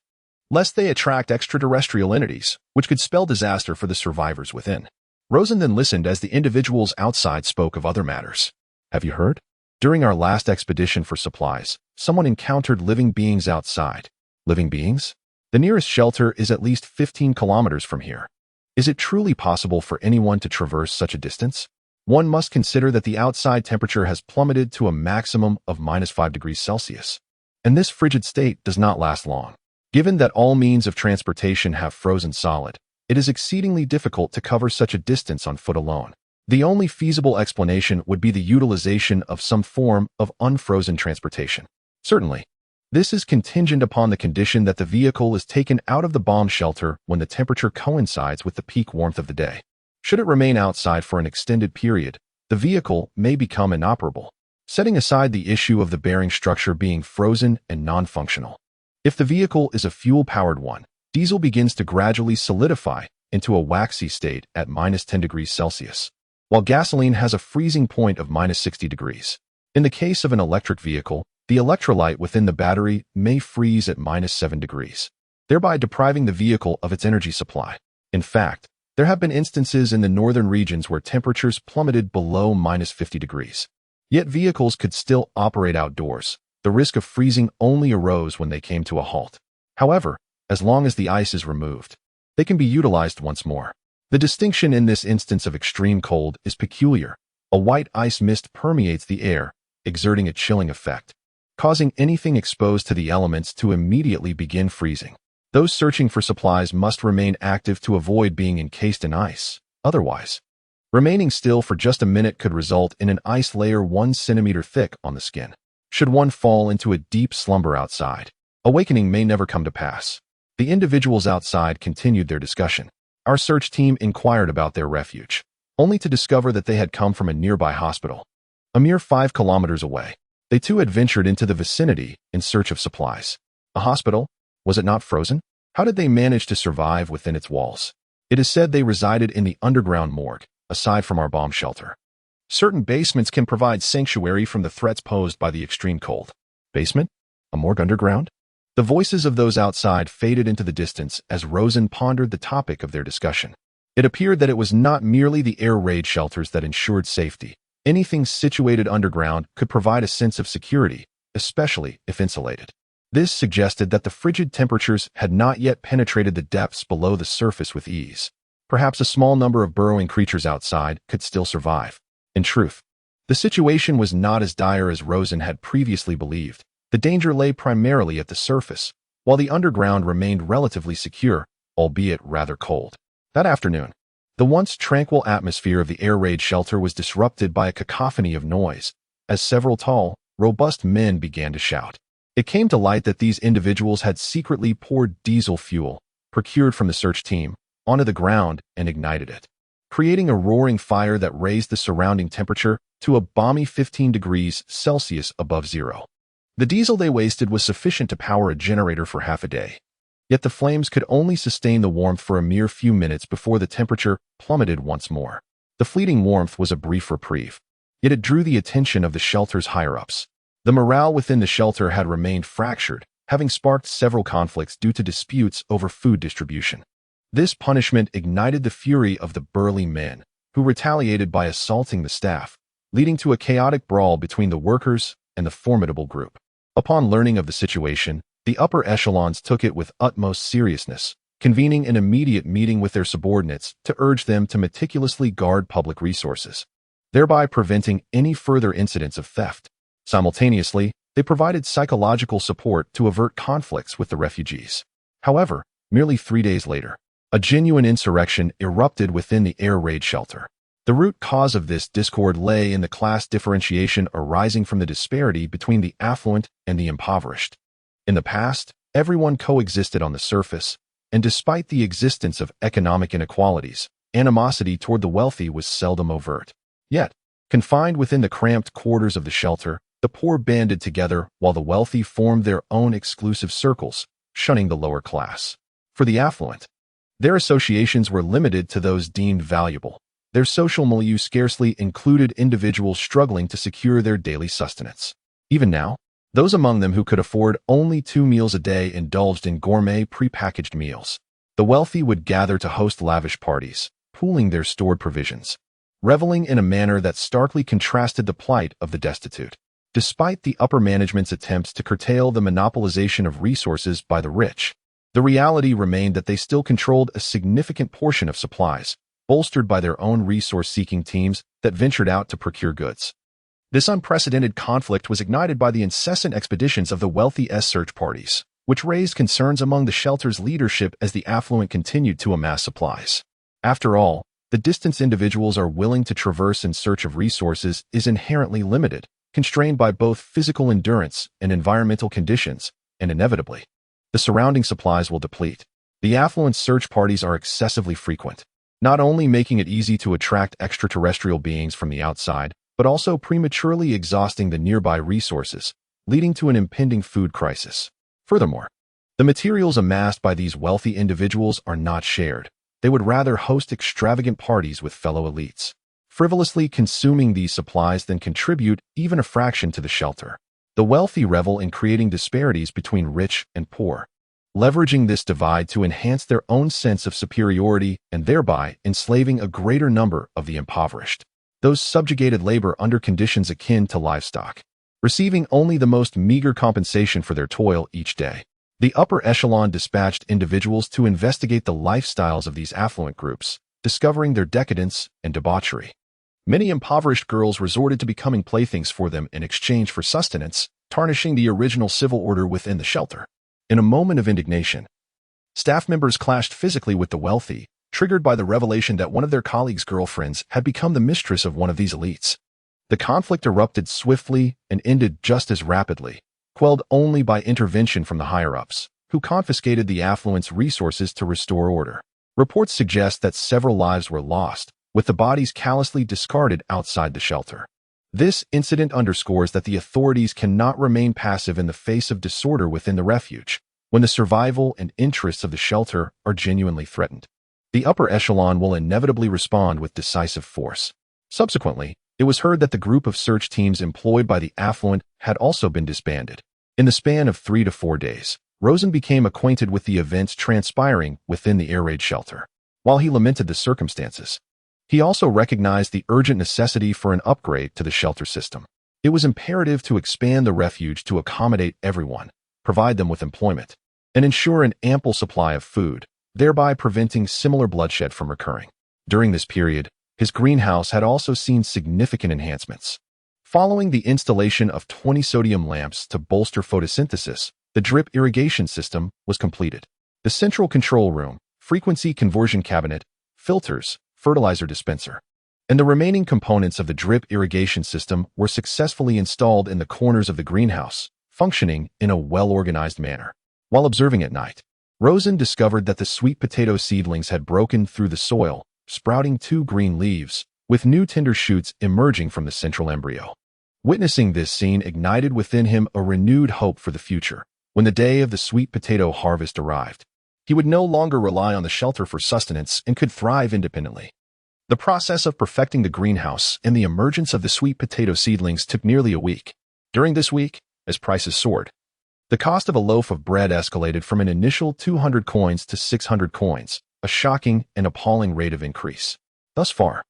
lest they attract extraterrestrial entities, which could spell disaster for the survivors within. Rosen then listened as the individuals outside spoke of other matters. Have you heard? During our last expedition for supplies, someone encountered living beings outside. Living beings? The nearest shelter is at least 15 kilometers from here. Is it truly possible for anyone to traverse such a distance? One must consider that the outside temperature has plummeted to a maximum of -5 degrees Celsius. And this frigid state does not last long. Given that all means of transportation have frozen solid, it is exceedingly difficult to cover such a distance on foot alone. The only feasible explanation would be the utilization of some form of unfrozen transportation. Certainly, this is contingent upon the condition that the vehicle is taken out of the bomb shelter when the temperature coincides with the peak warmth of the day. Should it remain outside for an extended period, the vehicle may become inoperable, setting aside the issue of the bearing structure being frozen and non-functional. If the vehicle is a fuel-powered one, diesel begins to gradually solidify into a waxy state at -10 degrees Celsius, while gasoline has a freezing point of -60 degrees. In the case of an electric vehicle, the electrolyte within the battery may freeze at -7 degrees, thereby depriving the vehicle of its energy supply. In fact, there have been instances in the northern regions where temperatures plummeted below -50 degrees. Yet vehicles could still operate outdoors. The risk of freezing only arose when they came to a halt. However, as long as the ice is removed, they can be utilized once more. The distinction in this instance of extreme cold is peculiar. A white ice mist permeates the air, exerting a chilling effect. causing anything exposed to the elements to immediately begin freezing. Those searching for supplies must remain active to avoid being encased in ice. Otherwise, remaining still for just a minute could result in an ice layer 1 centimeter thick on the skin. Should one fall into a deep slumber outside, awakening may never come to pass. The individuals outside continued their discussion. Our search team inquired about their refuge, only to discover that they had come from a nearby hospital. A mere 5 kilometers away, they too had ventured into the vicinity in search of supplies. A hospital? Was it not frozen? How did they manage to survive within its walls? It is said they resided in the underground morgue, aside from our bomb shelter. Certain basements can provide sanctuary from the threats posed by the extreme cold. Basement? A morgue underground? The voices of those outside faded into the distance as Rosen pondered the topic of their discussion. It appeared that it was not merely the air raid shelters that ensured safety. Anything situated underground could provide a sense of security, especially if insulated. This suggested that the frigid temperatures had not yet penetrated the depths below the surface with ease. Perhaps a small number of burrowing creatures outside could still survive. In truth, the situation was not as dire as Rosen had previously believed. The danger lay primarily at the surface, while the underground remained relatively secure, albeit rather cold. That afternoon, the once tranquil atmosphere of the air raid shelter was disrupted by a cacophony of noise, as several tall, robust men began to shout. It came to light that these individuals had secretly poured diesel fuel, procured from the search team, onto the ground and ignited it, creating a roaring fire that raised the surrounding temperature to a balmy 15 degrees Celsius above zero. The diesel they wasted was sufficient to power a generator for half a day. Yet the flames could only sustain the warmth for a mere few minutes before the temperature plummeted once more. The fleeting warmth was a brief reprieve, yet it drew the attention of the shelter's higher-ups. The morale within the shelter had remained fractured, having sparked several conflicts due to disputes over food distribution. This punishment ignited the fury of the burly men, who retaliated by assaulting the staff, leading to a chaotic brawl between the workers and the formidable group. Upon learning of the situation, the upper echelons took it with utmost seriousness, convening an immediate meeting with their subordinates to urge them to meticulously guard public resources, thereby preventing any further incidents of theft. Simultaneously, they provided psychological support to avert conflicts with the refugees. However, merely 3 days later, a genuine insurrection erupted within the air raid shelter. The root cause of this discord lay in the class differentiation arising from the disparity between the affluent and the impoverished. In the past, everyone coexisted on the surface, and despite the existence of economic inequalities, animosity toward the wealthy was seldom overt. Yet, confined within the cramped quarters of the shelter, the poor banded together while the wealthy formed their own exclusive circles, shunning the lower class. For the affluent, their associations were limited to those deemed valuable. Their social milieu scarcely included individuals struggling to secure their daily sustenance. Even now, those among them who could afford only 2 meals a day indulged in gourmet prepackaged meals. The wealthy would gather to host lavish parties, pooling their stored provisions, reveling in a manner that starkly contrasted the plight of the destitute. Despite the upper management's attempts to curtail the monopolization of resources by the rich, the reality remained that they still controlled a significant portion of supplies, bolstered by their own resource-seeking teams that ventured out to procure goods. This unprecedented conflict was ignited by the incessant expeditions of the wealthy search parties, which raised concerns among the shelter's leadership as the affluent continued to amass supplies. After all, the distance individuals are willing to traverse in search of resources is inherently limited, constrained by both physical endurance and environmental conditions, and inevitably, the surrounding supplies will deplete. The affluent search parties are excessively frequent, not only making it easy to attract extraterrestrial beings from the outside, but also prematurely exhausting the nearby resources, leading to an impending food crisis. Furthermore, the materials amassed by these wealthy individuals are not shared. They would rather host extravagant parties with fellow elites, frivolously consuming these supplies than contribute even a fraction to the shelter. The wealthy revel in creating disparities between rich and poor, leveraging this divide to enhance their own sense of superiority and thereby enslaving a greater number of the impoverished. Those subjugated labor under conditions akin to livestock, receiving only the most meager compensation for their toil each day. The upper echelon dispatched individuals to investigate the lifestyles of these affluent groups, discovering their decadence and debauchery. Many impoverished girls resorted to becoming playthings for them in exchange for sustenance, tarnishing the original civil order within the shelter. In a moment of indignation, staff members clashed physically with the wealthy, triggered by the revelation that one of their colleagues' girlfriends had become the mistress of one of these elites. The conflict erupted swiftly and ended just as rapidly, quelled only by intervention from the higher-ups, who confiscated the affluent's resources to restore order. Reports suggest that several lives were lost, with the bodies callously discarded outside the shelter. This incident underscores that the authorities cannot remain passive in the face of disorder within the refuge, when the survival and interests of the shelter are genuinely threatened. The upper echelon will inevitably respond with decisive force. Subsequently, it was heard that the group of search teams employed by the affluent had also been disbanded. In the span of 3 to 4 days, Rosen became acquainted with the events transpiring within the air raid shelter. While he lamented the circumstances, he also recognized the urgent necessity for an upgrade to the shelter system. It was imperative to expand the refuge to accommodate everyone, provide them with employment, and ensure an ample supply of food, thereby preventing similar bloodshed from recurring. During this period, his greenhouse had also seen significant enhancements. Following the installation of 20 sodium lamps to bolster photosynthesis, the drip irrigation system was completed. The central control room, frequency conversion cabinet, filters, fertilizer dispenser, and the remaining components of the drip irrigation system were successfully installed in the corners of the greenhouse, functioning in a well-organized manner. While observing at night, Rosen discovered that the sweet potato seedlings had broken through the soil, sprouting 2 green leaves, with new tender shoots emerging from the central embryo. Witnessing this scene ignited within him a renewed hope for the future. When the day of the sweet potato harvest arrived, he would no longer rely on the shelter for sustenance and could thrive independently. The process of perfecting the greenhouse and the emergence of the sweet potato seedlings took nearly a week. During this week, as prices soared, the cost of a loaf of bread escalated from an initial 200 coins to 600 coins, a shocking and appalling rate of increase. Thus far,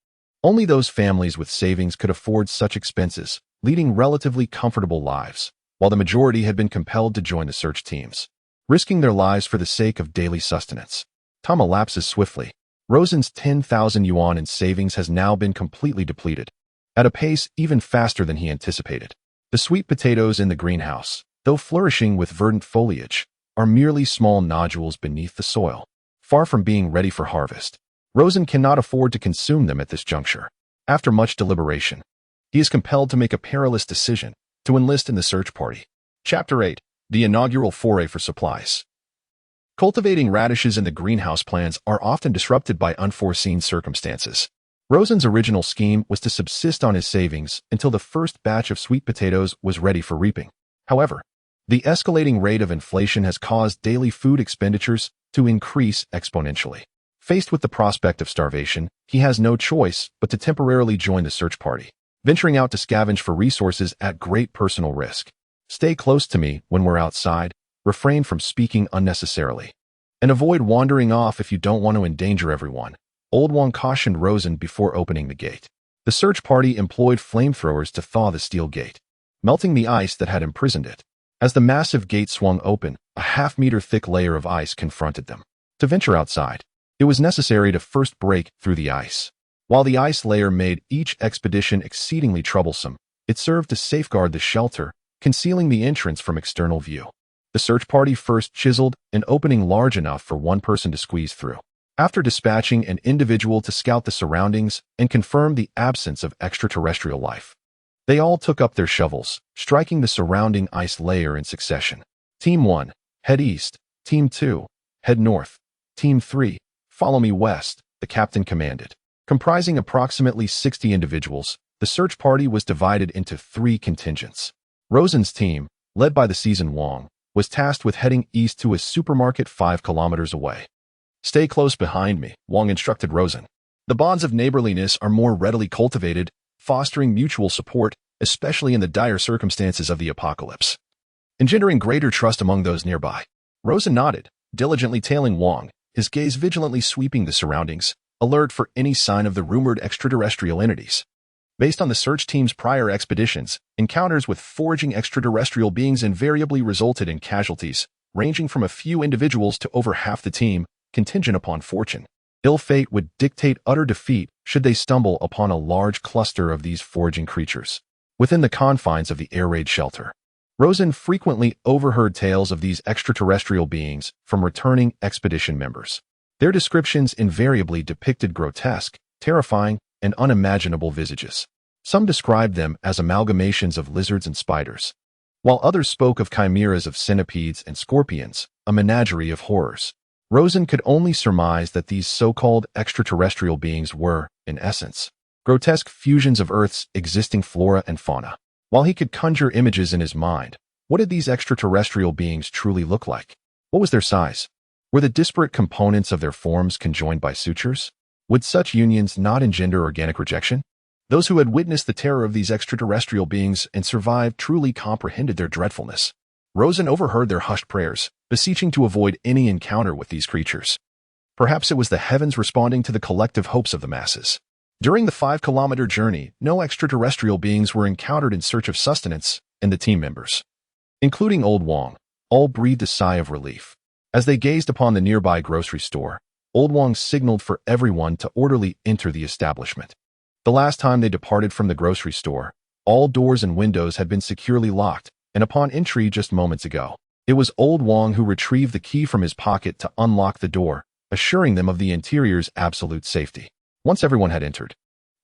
only those families with savings could afford such expenses, leading relatively comfortable lives, while the majority had been compelled to join the search teams, risking their lives for the sake of daily sustenance. Time elapses swiftly. Rosen's 10,000 yuan in savings has now been completely depleted, at a pace even faster than he anticipated. The sweet potatoes in the greenhouse, though flourishing with verdant foliage, are merely small nodules beneath the soil, far from being ready for harvest. Rosen cannot afford to consume them at this juncture. After much deliberation, he is compelled to make a perilous decision to enlist in the search party. Chapter 8. The inaugural foray for supplies. Cultivating radishes in the greenhouse plans are often disrupted by unforeseen circumstances. Rosen's original scheme was to subsist on his savings until the first batch of sweet potatoes was ready for reaping. However, the escalating rate of inflation has caused daily food expenditures to increase exponentially. Faced with the prospect of starvation, he has no choice but to temporarily join the search party, venturing out to scavenge for resources at great personal risk. Stay close to me when we're outside, refrain from speaking unnecessarily, and avoid wandering off if you don't want to endanger everyone, Old Wang cautioned Rosen before opening the gate. The search party employed flamethrowers to thaw the steel gate, melting the ice that had imprisoned it. As the massive gate swung open, a half-meter thick layer of ice confronted them. To venture outside, it was necessary to first break through the ice. While the ice layer made each expedition exceedingly troublesome, it served to safeguard the shelter, concealing the entrance from external view. The search party first chiseled an opening large enough for one person to squeeze through. After dispatching an individual to scout the surroundings and confirm the absence of extraterrestrial life, they all took up their shovels, striking the surrounding ice layer in succession. Team 1, head east. Team 2, head north. Team 3, follow me west, the captain commanded. Comprising approximately 60 individuals, the search party was divided into 3 contingents. Rosen's team, led by the seasoned Wang, was tasked with heading east to a supermarket 5 kilometers away. Stay close behind me, Wang instructed Rosen. The bonds of neighborliness are more readily cultivated, fostering mutual support, especially in the dire circumstances of the apocalypse, engendering greater trust among those nearby. Rosen nodded, diligently tailing Wang, his gaze vigilantly sweeping the surroundings, alert for any sign of the rumored extraterrestrial entities. Based on the search team's prior expeditions, encounters with foraging extraterrestrial beings invariably resulted in casualties, ranging from a few individuals to over half the team, contingent upon fortune. Ill fate would dictate utter defeat should they stumble upon a large cluster of these foraging creatures within the confines of the air raid shelter. Rosen frequently overheard tales of these extraterrestrial beings from returning expedition members. Their descriptions invariably depicted grotesque, terrifying, and unimaginable visages. Some described them as amalgamations of lizards and spiders, while others spoke of chimeras of centipedes and scorpions, a menagerie of horrors. Rosen could only surmise that these so-called extraterrestrial beings were, in essence, grotesque fusions of Earth's existing flora and fauna. While he could conjure images in his mind, what did these extraterrestrial beings truly look like? What was their size? Were the disparate components of their forms conjoined by sutures? Would such unions not engender organic rejection? Those who had witnessed the terror of these extraterrestrial beings and survived truly comprehended their dreadfulness. Rosen overheard their hushed prayers, beseeching to avoid any encounter with these creatures. Perhaps it was the heavens responding to the collective hopes of the masses. During the 5-kilometer journey, no extraterrestrial beings were encountered in search of sustenance, and the team members, including Old Wong, all breathed a sigh of relief. As they gazed upon the nearby grocery store, Old Wong signaled for everyone to orderly enter the establishment. The last time they departed from the grocery store, all doors and windows had been securely locked, and upon entry just moments ago, it was Old Wong who retrieved the key from his pocket to unlock the door, assuring them of the interior's absolute safety. Once everyone had entered,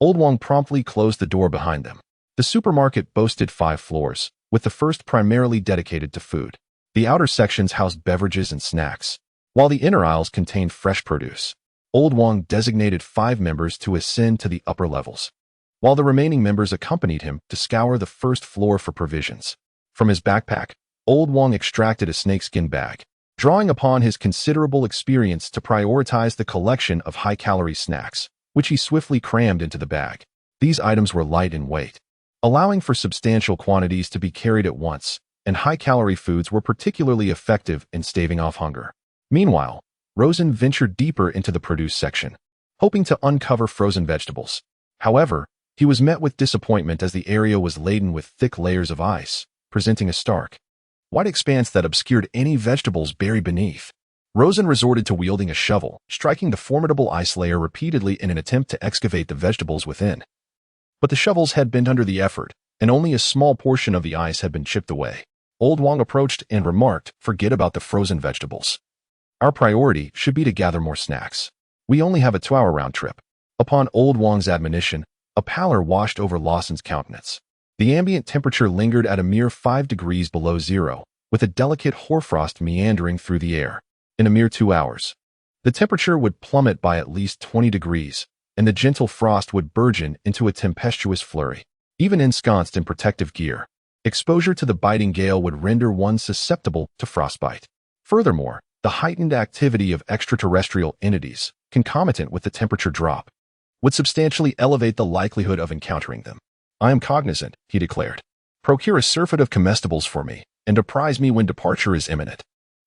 Old Wong promptly closed the door behind them. The supermarket boasted 5 floors, with the first primarily dedicated to food. The outer sections housed beverages and snacks, while the inner aisles contained fresh produce. Old Wong designated 5 members to ascend to the upper levels, while the remaining members accompanied him to scour the first floor for provisions. From his backpack, Old Wong extracted a snakeskin bag, drawing upon his considerable experience to prioritize the collection of high-calorie snacks, which he swiftly crammed into the bag. These items were light in weight, allowing for substantial quantities to be carried at once, and high-calorie foods were particularly effective in staving off hunger. Meanwhile, Rosen ventured deeper into the produce section, hoping to uncover frozen vegetables. However, he was met with disappointment as the area was laden with thick layers of ice, presenting a stark, white expanse that obscured any vegetables buried beneath. Rosen resorted to wielding a shovel, striking the formidable ice layer repeatedly in an attempt to excavate the vegetables within. But the shovel's head bent under the effort, and only a small portion of the ice had been chipped away. Old Wong approached and remarked, "Forget about the frozen vegetables. Our priority should be to gather more snacks. We only have a 2-hour round trip." Upon Old Wong's admonition, a pallor washed over Lawson's countenance. The ambient temperature lingered at a mere 5 degrees below zero, with a delicate hoarfrost meandering through the air. In a mere 2 hours, the temperature would plummet by at least 20 degrees, and the gentle frost would burgeon into a tempestuous flurry. Even ensconced in protective gear, exposure to the biting gale would render one susceptible to frostbite. Furthermore, the heightened activity of extraterrestrial entities, concomitant with the temperature drop, would substantially elevate the likelihood of encountering them. "I am cognizant," he declared. "Procure a surfeit of comestibles for me, and apprise me when departure is imminent."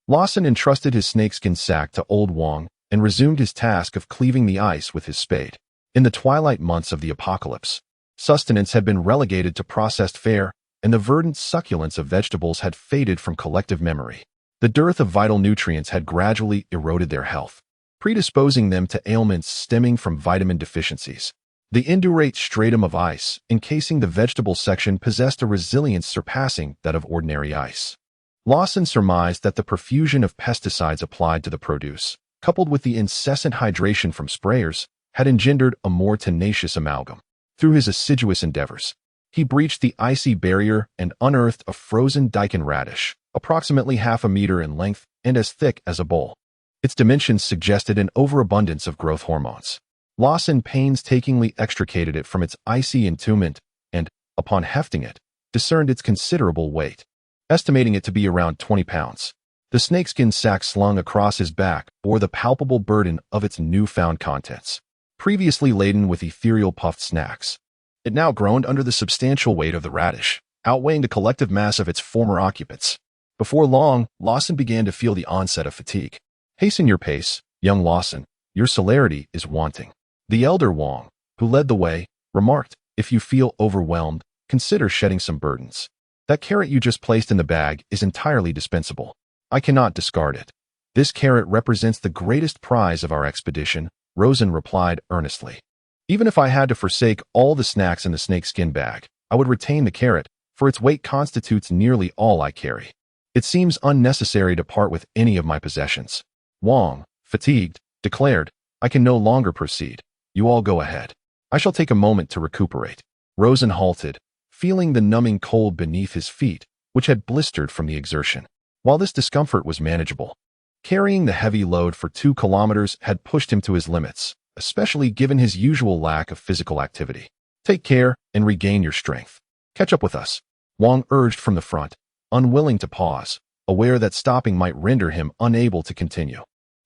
Lawson entrusted his snakeskin sack to Old Wong and resumed his task of cleaving the ice with his spade. In the twilight months of the apocalypse, sustenance had been relegated to processed fare, and the verdant succulence of vegetables had faded from collective memory. The dearth of vital nutrients had gradually eroded their health, predisposing them to ailments stemming from vitamin deficiencies. The indurate stratum of ice encasing the vegetable section possessed a resilience surpassing that of ordinary ice. Lawson surmised that the profusion of pesticides applied to the produce, coupled with the incessant hydration from sprayers, had engendered a more tenacious amalgam. Through his assiduous endeavors, he breached the icy barrier and unearthed a frozen daikon radish, approximately 1/2 meter in length and as thick as a bowl. Its dimensions suggested an overabundance of growth hormones. Lawson painstakingly extricated it from its icy entombment and, upon hefting it, discerned its considerable weight, estimating it to be around 20 pounds. The snakeskin sack slung across his back bore the palpable burden of its newfound contents. Previously laden with ethereal puffed snacks, it now groaned under the substantial weight of the radish, outweighing the collective mass of its former occupants. Before long, Lawson began to feel the onset of fatigue. "Hasten your pace, young Lawson. Your celerity is wanting." The elder Wong, who led the way, remarked, "If you feel overwhelmed, consider shedding some burdens. That carrot you just placed in the bag is entirely dispensable. I cannot discard it." "This carrot represents the greatest prize of our expedition," Rosen replied earnestly. "Even if I had to forsake all the snacks in the snakeskin bag, I would retain the carrot, for its weight constitutes nearly all I carry. It seems unnecessary to part with any of my possessions. Wang, fatigued, declared, I can no longer proceed. You all go ahead. I shall take a moment to recuperate. Rosen halted, feeling the numbing cold beneath his feet, which had blistered from the exertion. While this discomfort was manageable, carrying the heavy load for 2 kilometers had pushed him to his limits, especially given his usual lack of physical activity. Take care and regain your strength. Catch up with us, Wang urged from the front, unwilling to pause, aware that stopping might render him unable to continue.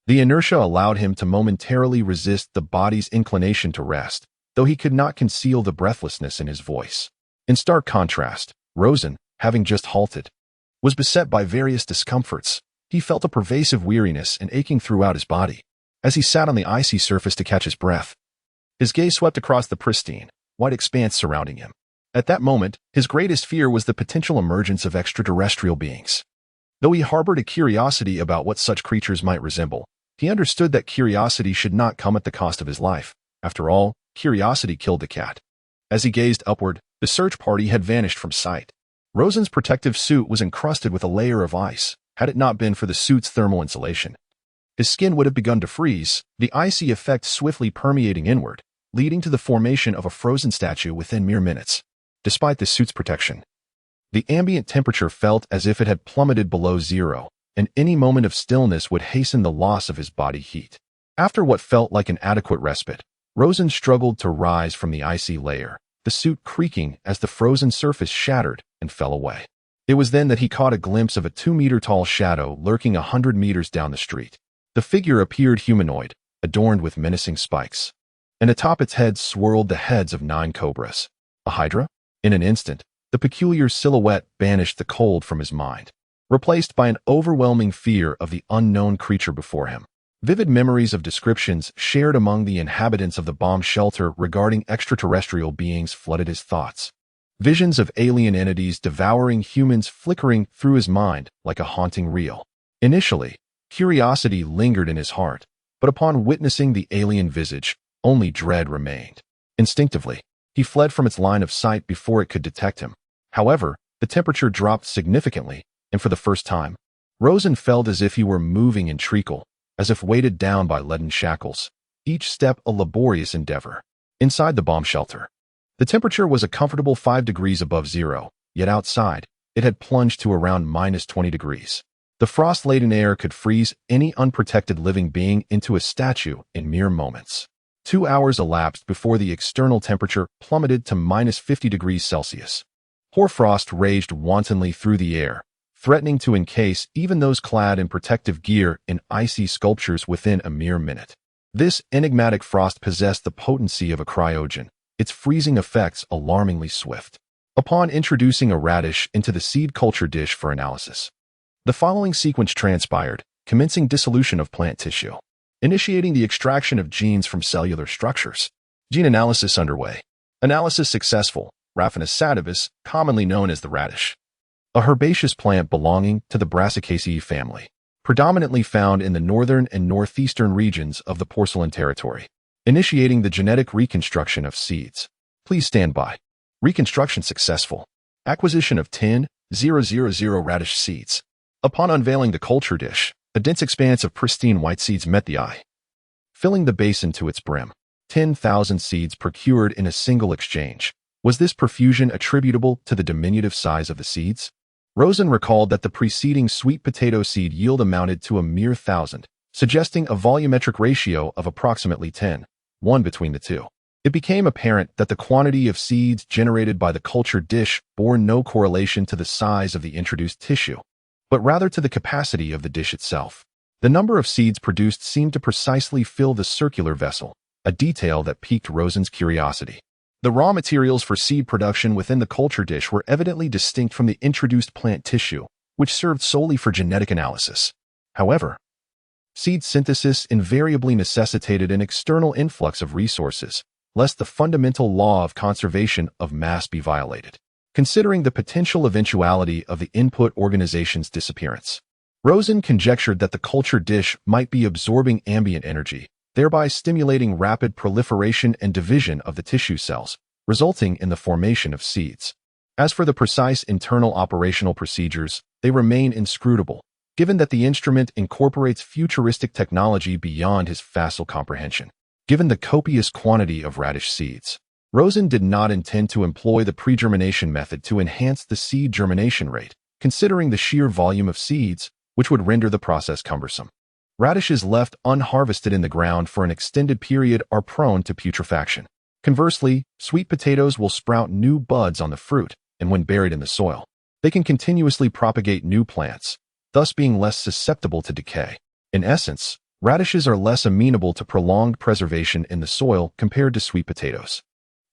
The inertia allowed him to momentarily resist the body's inclination to rest, though he could not conceal the breathlessness in his voice. In stark contrast, Rosen, having just halted, was beset by various discomforts. He felt a pervasive weariness and aching throughout his body. As he sat on the icy surface to catch his breath, his gaze swept across the pristine, white expanse surrounding him. At that moment, his greatest fear was the potential emergence of extraterrestrial beings. Though he harbored a curiosity about what such creatures might resemble, he understood that curiosity should not come at the cost of his life. After all, curiosity killed the cat. As he gazed upward, the search party had vanished from sight. Rosen's protective suit was encrusted with a layer of ice. Had it not been for the suit's thermal insulation, his skin would have begun to freeze, the icy effect swiftly permeating inward, leading to the formation of a frozen statue within mere minutes. Despite the suit's protection, the ambient temperature felt as if it had plummeted below zero, and any moment of stillness would hasten the loss of his body heat. After what felt like an adequate respite, Rosen struggled to rise from the icy layer, the suit creaking as the frozen surface shattered and fell away. It was then that he caught a glimpse of a 2-meter-tall shadow lurking 100 meters down the street. The figure appeared humanoid, adorned with menacing spikes, and atop its head swirled the heads of 9 cobras. A hydra? In an instant, the peculiar silhouette banished the cold from his mind, replaced by an overwhelming fear of the unknown creature before him. Vivid memories of descriptions shared among the inhabitants of the bomb shelter regarding extraterrestrial beings flooded his thoughts. Visions of alien entities devouring humans flickering through his mind like a haunting reel. Initially, curiosity lingered in his heart, but upon witnessing the alien visage, only dread remained. Instinctively, he fled from its line of sight before it could detect him. However, the temperature dropped significantly, and for the first time, Rosen felt as if he were moving in treacle, as if weighted down by leaden shackles, each step a laborious endeavor. Inside the bomb shelter, the temperature was a comfortable 5 degrees above zero, yet outside, it had plunged to around minus 20 degrees. The frost-laden air could freeze any unprotected living being into a statue in mere moments. 2 hours elapsed before the external temperature plummeted to minus 50 degrees Celsius. Hoarfrost raged wantonly through the air, threatening to encase even those clad in protective gear in icy sculptures within a mere minute. This enigmatic frost possessed the potency of a cryogen, its freezing effects alarmingly swift. Upon introducing a radish into the seed culture dish for analysis, the following sequence transpired, commencing dissolution of plant tissue, initiating the extraction of genes from cellular structures. Gene analysis underway. Analysis successful. Raphanus sativus, commonly known as the radish, a herbaceous plant belonging to the Brassicaceae family, predominantly found in the northern and northeastern regions of the Porcelain Territory. Initiating the genetic reconstruction of seeds. Please stand by. Reconstruction successful. Acquisition of 10,000 radish seeds. Upon unveiling the culture dish, a dense expanse of pristine white seeds met the eye, filling the basin to its brim. 10,000 seeds procured in a single exchange. Was this profusion attributable to the diminutive size of the seeds? Rosen recalled that the preceding sweet potato seed yield amounted to a mere 1,000, suggesting a volumetric ratio of approximately 10:1 between the two. It became apparent that the quantity of seeds generated by the culture dish bore no correlation to the size of the introduced tissue, but rather to the capacity of the dish itself. The number of seeds produced seemed to precisely fill the circular vessel, a detail that piqued Rosen's curiosity. The raw materials for seed production within the culture dish were evidently distinct from the introduced plant tissue, which served solely for genetic analysis. However, seed synthesis invariably necessitated an external influx of resources, lest the fundamental law of conservation of mass be violated. Considering the potential eventuality of the input organization's disappearance, Rosen conjectured that the culture dish might be absorbing ambient energy, thereby stimulating rapid proliferation and division of the tissue cells, resulting in the formation of seeds. As for the precise internal operational procedures, they remain inscrutable, given that the instrument incorporates futuristic technology beyond his facile comprehension. Given the copious quantity of radish seeds, Rosen did not intend to employ the pre-germination method to enhance the seed germination rate, considering the sheer volume of seeds, which would render the process cumbersome. Radishes left unharvested in the ground for an extended period are prone to putrefaction. Conversely, sweet potatoes will sprout new buds on the fruit, and when buried in the soil, they can continuously propagate new plants, thus being less susceptible to decay. In essence, radishes are less amenable to prolonged preservation in the soil compared to sweet potatoes.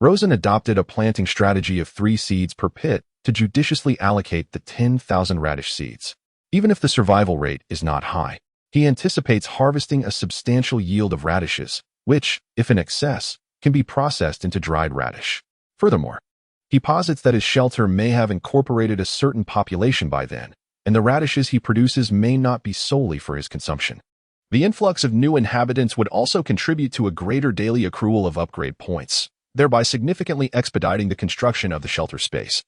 Rosen adopted a planting strategy of 3 seeds per pit to judiciously allocate the 10,000 radish seeds. Even if the survival rate is not high, he anticipates harvesting a substantial yield of radishes, which, if in excess, can be processed into dried radish. Furthermore, he posits that his shelter may have incorporated a certain population by then, and the radishes he produces may not be solely for his consumption. The influx of new inhabitants would also contribute to a greater daily accrual of upgrade points, thereby significantly expediting the construction of the shelter space,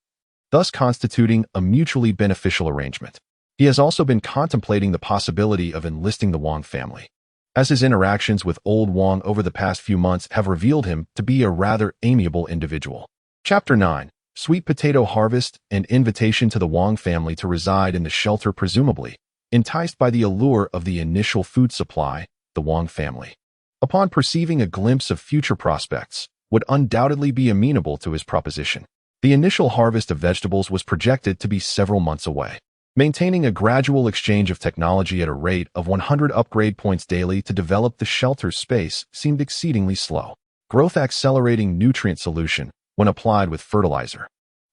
thus constituting a mutually beneficial arrangement. He has also been contemplating the possibility of enlisting the Wang family, as his interactions with old Wang over the past few months have revealed him to be a rather amiable individual. Chapter 9. Sweet Potato Harvest and Invitation to the Wang family to reside in the shelter. Presumably enticed by the allure of the initial food supply, the Wang family, upon perceiving a glimpse of future prospects, would undoubtedly be amenable to his proposition. The initial harvest of vegetables was projected to be several months away. Maintaining a gradual exchange of technology at a rate of 100 upgrade points daily to develop the shelter's space seemed exceedingly slow. Growth-accelerating nutrient solution, when applied with fertilizer,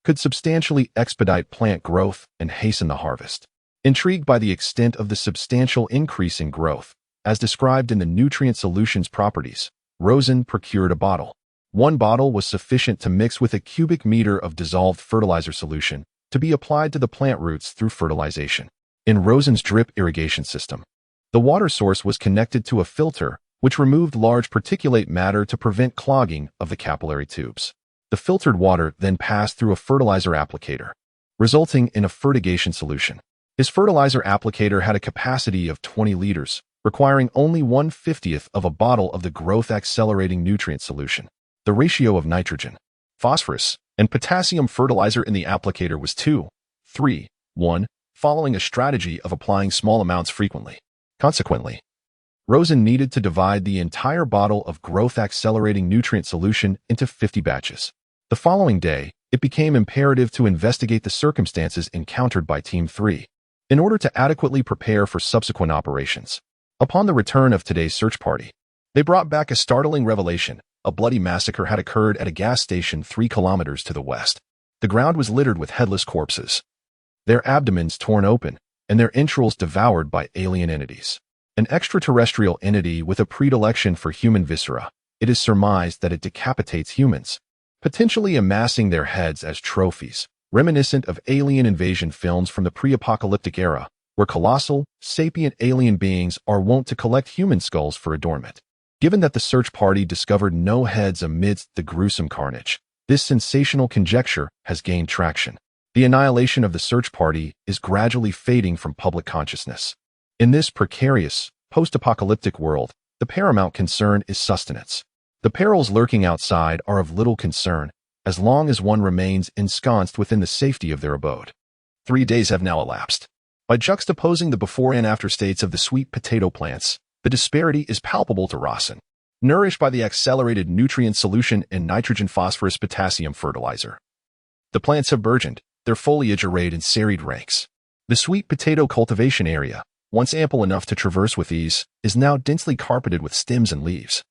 could substantially expedite plant growth and hasten the harvest. Intrigued by the extent of the substantial increase in growth, as described in the nutrient solution's properties, Rosen procured a bottle. 1 bottle was sufficient to mix with a cubic meter of dissolved fertilizer solution to be applied to the plant roots through fertilization. In Rosen's drip irrigation system, the water source was connected to a filter which removed large particulate matter to prevent clogging of the capillary tubes. The filtered water then passed through a fertilizer applicator, resulting in a fertigation solution. His fertilizer applicator had a capacity of 20 liters, requiring only 1/50th of a bottle of the growth-accelerating nutrient solution. The ratio of nitrogen, phosphorus, and potassium fertilizer in the applicator was 2:3:1, following a strategy of applying small amounts frequently. Consequently, Rosen needed to divide the entire bottle of growth-accelerating nutrient solution into 50 batches. The following day, it became imperative to investigate the circumstances encountered by Team 3 in order to adequately prepare for subsequent operations. Upon the return of today's search party, they brought back a startling revelation. A bloody massacre had occurred at a gas station 3 kilometers to the west. The ground was littered with headless corpses, their abdomens torn open, and their entrails devoured by alien entities. An extraterrestrial entity with a predilection for human viscera, it is surmised that it decapitates humans, potentially amassing their heads as trophies, reminiscent of alien invasion films from the pre-apocalyptic era, where colossal, sapient alien beings are wont to collect human skulls for adornment. Given that the search party discovered no heads amidst the gruesome carnage, this sensational conjecture has gained traction. The annihilation of the search party is gradually fading from public consciousness. In this precarious, post-apocalyptic world, the paramount concern is sustenance. The perils lurking outside are of little concern, as long as one remains ensconced within the safety of their abode. 3 days have now elapsed. By juxtaposing the before and after states of the sweet potato plants, the disparity is palpable to Rosen. Nourished by the accelerated nutrient solution and nitrogen-phosphorus potassium fertilizer, the plants have burgeoned, their foliage arrayed in serried ranks. The sweet potato cultivation area, once ample enough to traverse with ease, is now densely carpeted with stems and leaves,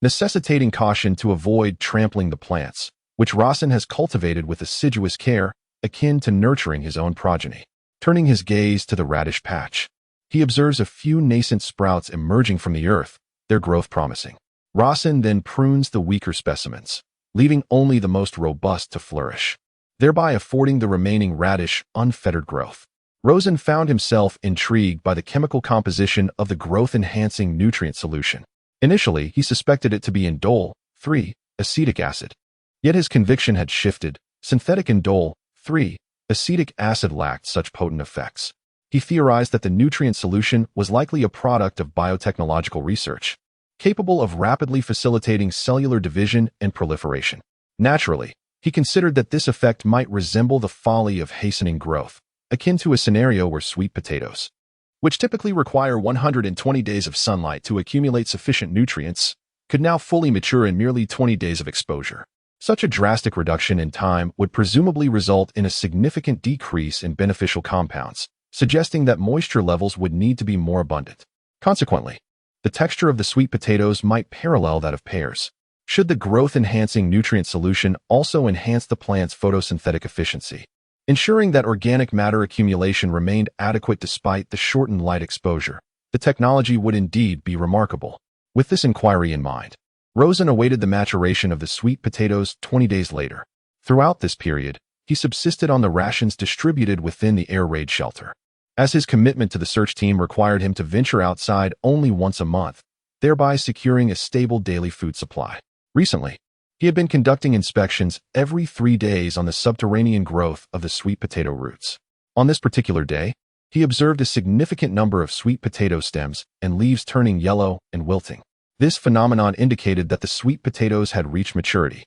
necessitating caution to avoid trampling the plants, which Rosen has cultivated with assiduous care, akin to nurturing his own progeny. Turning his gaze to the radish patch, he observes a few nascent sprouts emerging from the earth, their growth promising. Rosen then prunes the weaker specimens, leaving only the most robust to flourish, thereby affording the remaining radish unfettered growth. Rosen found himself intrigued by the chemical composition of the growth-enhancing nutrient solution. Initially, he suspected it to be indole, 3, acetic acid. Yet his conviction had shifted. Synthetic indole, 3. Acetic acid lacked such potent effects. He theorized that the nutrient solution was likely a product of biotechnological research, capable of rapidly facilitating cellular division and proliferation. Naturally, he considered that this effect might resemble the folly of hastening growth, akin to a scenario where sweet potatoes, which typically require 120 days of sunlight to accumulate sufficient nutrients, could now fully mature in merely 20 days of exposure. Such a drastic reduction in time would presumably result in a significant decrease in beneficial compounds, suggesting that moisture levels would need to be more abundant. Consequently, the texture of the sweet potatoes might parallel that of pears. Should the growth-enhancing nutrient solution also enhance the plant's photosynthetic efficiency, ensuring that organic matter accumulation remained adequate despite the shortened light exposure, the technology would indeed be remarkable. With this inquiry in mind, Rosen awaited the maturation of the sweet potatoes 20 days later. Throughout this period, he subsisted on the rations distributed within the air raid shelter, as his commitment to the search team required him to venture outside only once a month, thereby securing a stable daily food supply. Recently, he had been conducting inspections every 3 days on the subterranean growth of the sweet potato roots. On this particular day, he observed a significant number of sweet potato stems and leaves turning yellow and wilting. This phenomenon indicated that the sweet potatoes had reached maturity,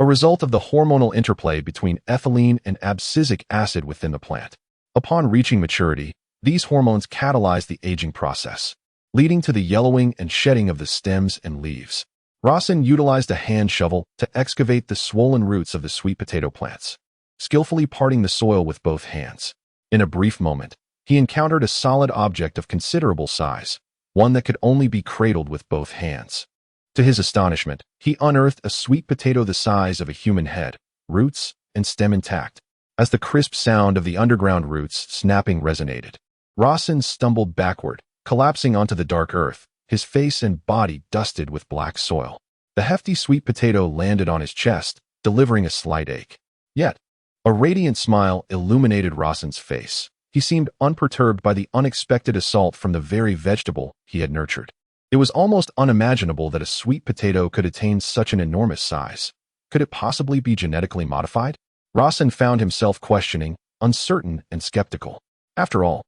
a result of the hormonal interplay between ethylene and abscisic acid within the plant. Upon reaching maturity, these hormones catalyze the aging process, leading to the yellowing and shedding of the stems and leaves. Rosen utilized a hand shovel to excavate the swollen roots of the sweet potato plants, skillfully parting the soil with both hands. In a brief moment, he encountered a solid object of considerable size, one that could only be cradled with both hands. To his astonishment, he unearthed a sweet potato the size of a human head, roots and stem intact. As the crisp sound of the underground roots snapping resonated, Rosen stumbled backward, collapsing onto the dark earth, his face and body dusted with black soil. The hefty sweet potato landed on his chest, delivering a slight ache. Yet, a radiant smile illuminated Rosen's face. He seemed unperturbed by the unexpected assault from the very vegetable he had nurtured. It was almost unimaginable that a sweet potato could attain such an enormous size. Could it possibly be genetically modified? Rosen found himself questioning, uncertain and skeptical. After all,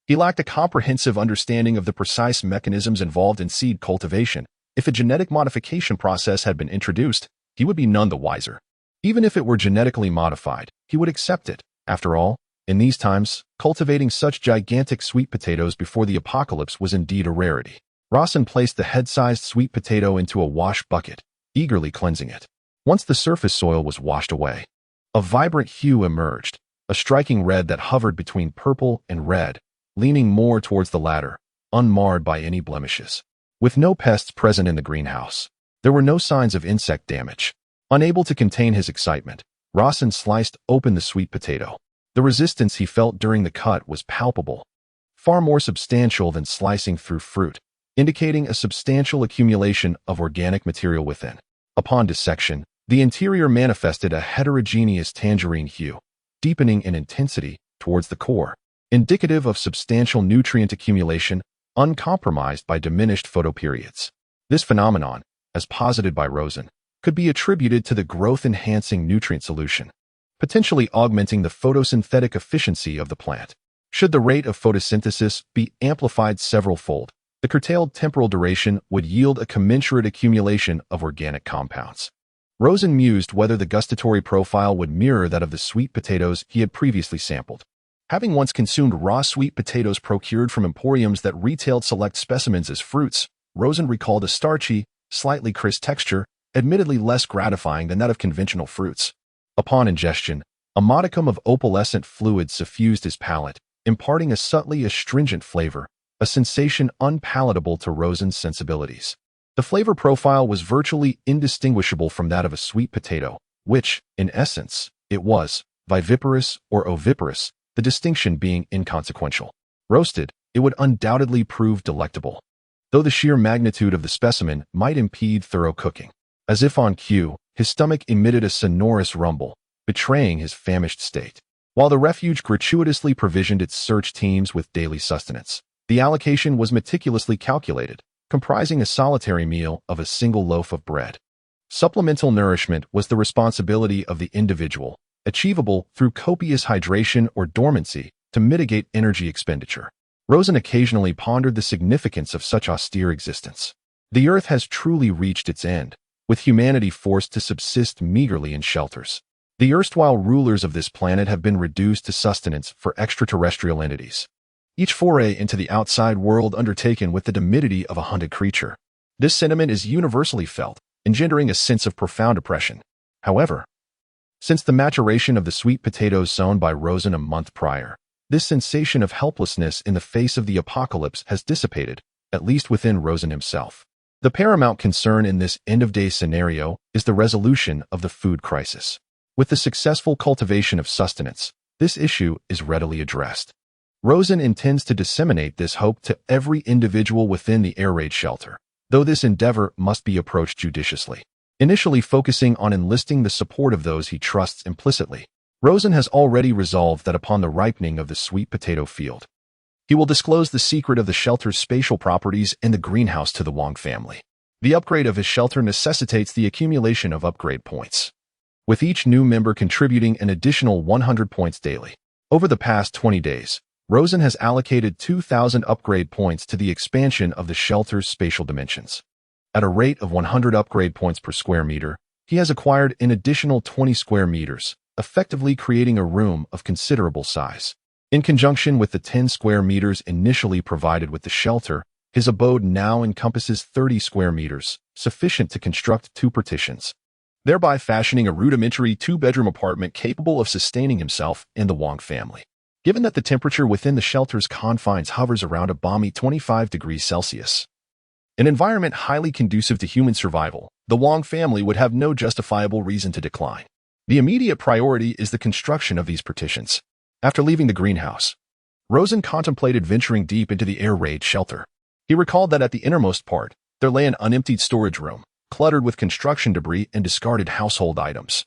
he lacked a comprehensive understanding of the precise mechanisms involved in seed cultivation. If a genetic modification process had been introduced, he would be none the wiser. Even if it were genetically modified, he would accept it. After all, in these times, cultivating such gigantic sweet potatoes before the apocalypse was indeed a rarity. Rosen placed the head-sized sweet potato into a wash bucket, eagerly cleansing it. Once the surface soil was washed away, a vibrant hue emerged, a striking red that hovered between purple and red, leaning more towards the latter, unmarred by any blemishes. With no pests present in the greenhouse, there were no signs of insect damage. Unable to contain his excitement, Rosen sliced open the sweet potato. The resistance he felt during the cut was palpable, far more substantial than slicing through fruit, indicating a substantial accumulation of organic material within. Upon dissection, the interior manifested a heterogeneous tangerine hue, deepening in intensity towards the core, indicative of substantial nutrient accumulation uncompromised by diminished photoperiods. This phenomenon, as posited by Rosen, could be attributed to the growth-enhancing nutrient solution, potentially augmenting the photosynthetic efficiency of the plant. Should the rate of photosynthesis be amplified several-fold, the curtailed temporal duration would yield a commensurate accumulation of organic compounds. Rosen mused whether the gustatory profile would mirror that of the sweet potatoes he had previously sampled. Having once consumed raw sweet potatoes procured from emporiums that retailed select specimens as fruits, Rosen recalled a starchy, slightly crisp texture, admittedly less gratifying than that of conventional fruits. Upon ingestion, a modicum of opalescent fluid suffused his palate, imparting a subtly astringent flavor, a sensation unpalatable to Rosen's sensibilities. The flavor profile was virtually indistinguishable from that of a sweet potato, which, in essence, it was, viviparous or oviparous, the distinction being inconsequential. Roasted, it would undoubtedly prove delectable, though the sheer magnitude of the specimen might impede thorough cooking. As if on cue, his stomach emitted a sonorous rumble, betraying his famished state. While the refuge gratuitously provisioned its search teams with daily sustenance, the allocation was meticulously calculated, comprising a solitary meal of a single loaf of bread. Supplemental nourishment was the responsibility of the individual, achievable through copious hydration or dormancy to mitigate energy expenditure. Rosen occasionally pondered the significance of such austere existence. The Earth has truly reached its end, with humanity forced to subsist meagerly in shelters. The erstwhile rulers of this planet have been reduced to sustenance for extraterrestrial entities, each foray into the outside world undertaken with the timidity of a hunted creature. This sentiment is universally felt, engendering a sense of profound oppression. However, since the maturation of the sweet potatoes sown by Rosen a month prior, this sensation of helplessness in the face of the apocalypse has dissipated, at least within Rosen himself. The paramount concern in this end-of-day scenario is the resolution of the food crisis. With the successful cultivation of sustenance, this issue is readily addressed. Rosen intends to disseminate this hope to every individual within the air raid shelter, though this endeavor must be approached judiciously. Initially focusing on enlisting the support of those he trusts implicitly, Rosen has already resolved that upon the ripening of the sweet potato field, he will disclose the secret of the shelter's spatial properties in the greenhouse to the Wong family. The upgrade of his shelter necessitates the accumulation of upgrade points, with each new member contributing an additional 100 points daily. Over the past 20 days, Rosen has allocated 2,000 upgrade points to the expansion of the shelter's spatial dimensions. At a rate of 100 upgrade points per square meter, he has acquired an additional 20 square meters, effectively creating a room of considerable size. In conjunction with the 10 square meters initially provided with the shelter, his abode now encompasses 30 square meters, sufficient to construct 2 partitions, thereby fashioning a rudimentary 2-bedroom apartment capable of sustaining himself and the Wong family. Given that the temperature within the shelter's confines hovers around a balmy 25 degrees Celsius, an environment highly conducive to human survival, the Wong family would have no justifiable reason to decline. The immediate priority is the construction of these partitions. After leaving the greenhouse, Rosen contemplated venturing deep into the air raid shelter. He recalled that at the innermost part, there lay an unemptied storage room, cluttered with construction debris and discarded household items,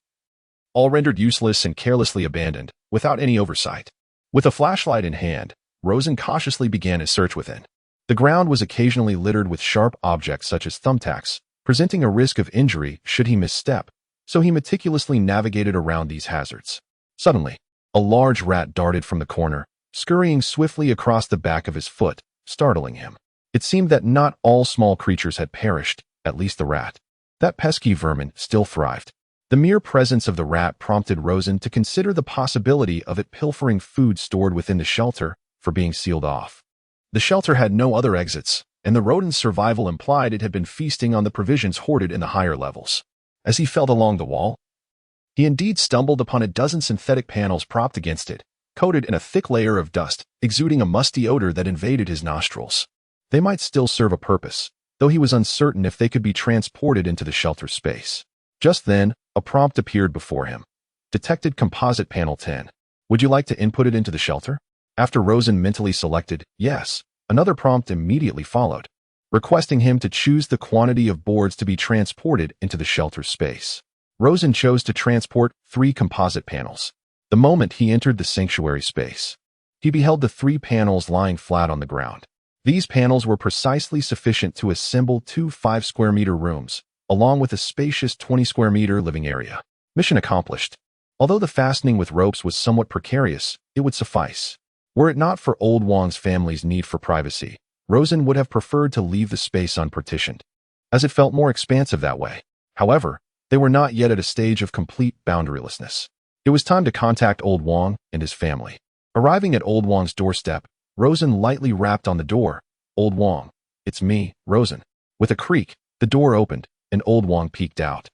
all rendered useless and carelessly abandoned, without any oversight. With a flashlight in hand, Rosen cautiously began his search within. The ground was occasionally littered with sharp objects such as thumbtacks, presenting a risk of injury should he misstep, so he meticulously navigated around these hazards. Suddenly, a large rat darted from the corner, scurrying swiftly across the back of his foot, startling him. It seemed that not all small creatures had perished, at least the rat. That pesky vermin still thrived. The mere presence of the rat prompted Rosen to consider the possibility of it pilfering food stored within the shelter for being sealed off. The shelter had no other exits, and the rodent's survival implied it had been feasting on the provisions hoarded in the higher levels. As he felt along the wall, he indeed stumbled upon a dozen synthetic panels propped against it, coated in a thick layer of dust, exuding a musty odor that invaded his nostrils. They might still serve a purpose, though he was uncertain if they could be transported into the shelter space. Just then, a prompt appeared before him. Detected composite panel 10. Would you like to input it into the shelter? After Rosen mentally selected yes, another prompt immediately followed, requesting him to choose the quantity of boards to be transported into the shelter space. Rosen chose to transport 3 composite panels. The moment he entered the sanctuary space, he beheld the 3 panels lying flat on the ground. These panels were precisely sufficient to assemble 2 5-square-meter rooms, along with a spacious 20-square-meter living area. Mission accomplished. Although the fastening with ropes was somewhat precarious, it would suffice. Were it not for Old Wong's family's need for privacy, Rosen would have preferred to leave the space unpartitioned, as it felt more expansive that way. However, they were not yet at a stage of complete boundarylessness. It was time to contact Old Wong and his family. Arriving at Old Wong's doorstep, Rosen lightly rapped on the door. Old Wong, it's me, Rosen. With a creak, the door opened, and Old Wong peeked out.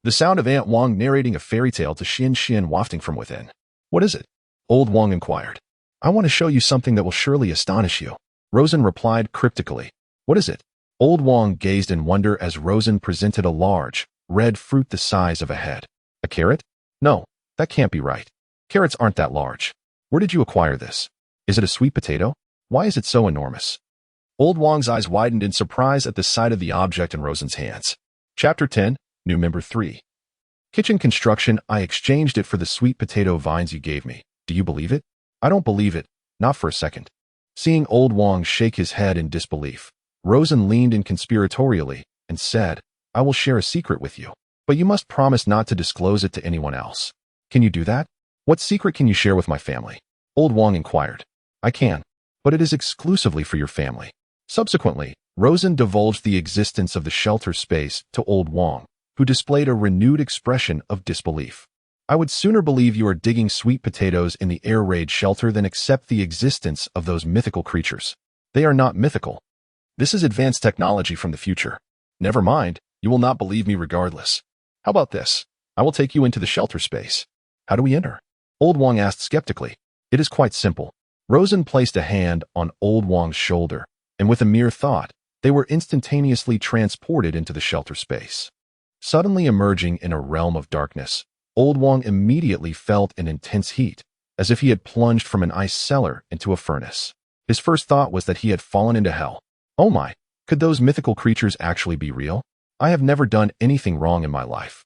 The sound of Aunt Wong narrating a fairy tale to Xin wafting from within. What is it? Old Wong inquired. I want to show you something that will surely astonish you. Rosen replied cryptically. What is it? Old Wong gazed in wonder as Rosen presented a large, red fruit the size of a head. A carrot? No, that can't be right. Carrots aren't that large. Where did you acquire this? Is it a sweet potato? Why is it so enormous? Old Wong's eyes widened in surprise at the sight of the object in Rosen's hands. Chapter 10, New Member 3. Kitchen construction. I exchanged it for the sweet potato vines you gave me. Do you believe it? I don't believe it, not for a second. Seeing Old Wong shake his head in disbelief, Rosen leaned in conspiratorially and said, I will share a secret with you, but you must promise not to disclose it to anyone else. Can you do that? What secret can you share with my family? Old Wang inquired. I can, but it is exclusively for your family. Subsequently, Rosen divulged the existence of the shelter space to Old Wang, who displayed a renewed expression of disbelief. I would sooner believe you are digging sweet potatoes in the air raid shelter than accept the existence of those mythical creatures. They are not mythical. This is advanced technology from the future. Never mind, you will not believe me regardless. How about this? I will take you into the shelter space. How do we enter? Old Wang asked skeptically. It is quite simple. Rosen placed a hand on Old Wang's shoulder, and with a mere thought, they were instantaneously transported into the shelter space. Suddenly emerging in a realm of darkness, Old Wang immediately felt an intense heat, as if he had plunged from an ice cellar into a furnace. His first thought was that he had fallen into hell. Oh my, could those mythical creatures actually be real? I have never done anything wrong in my life.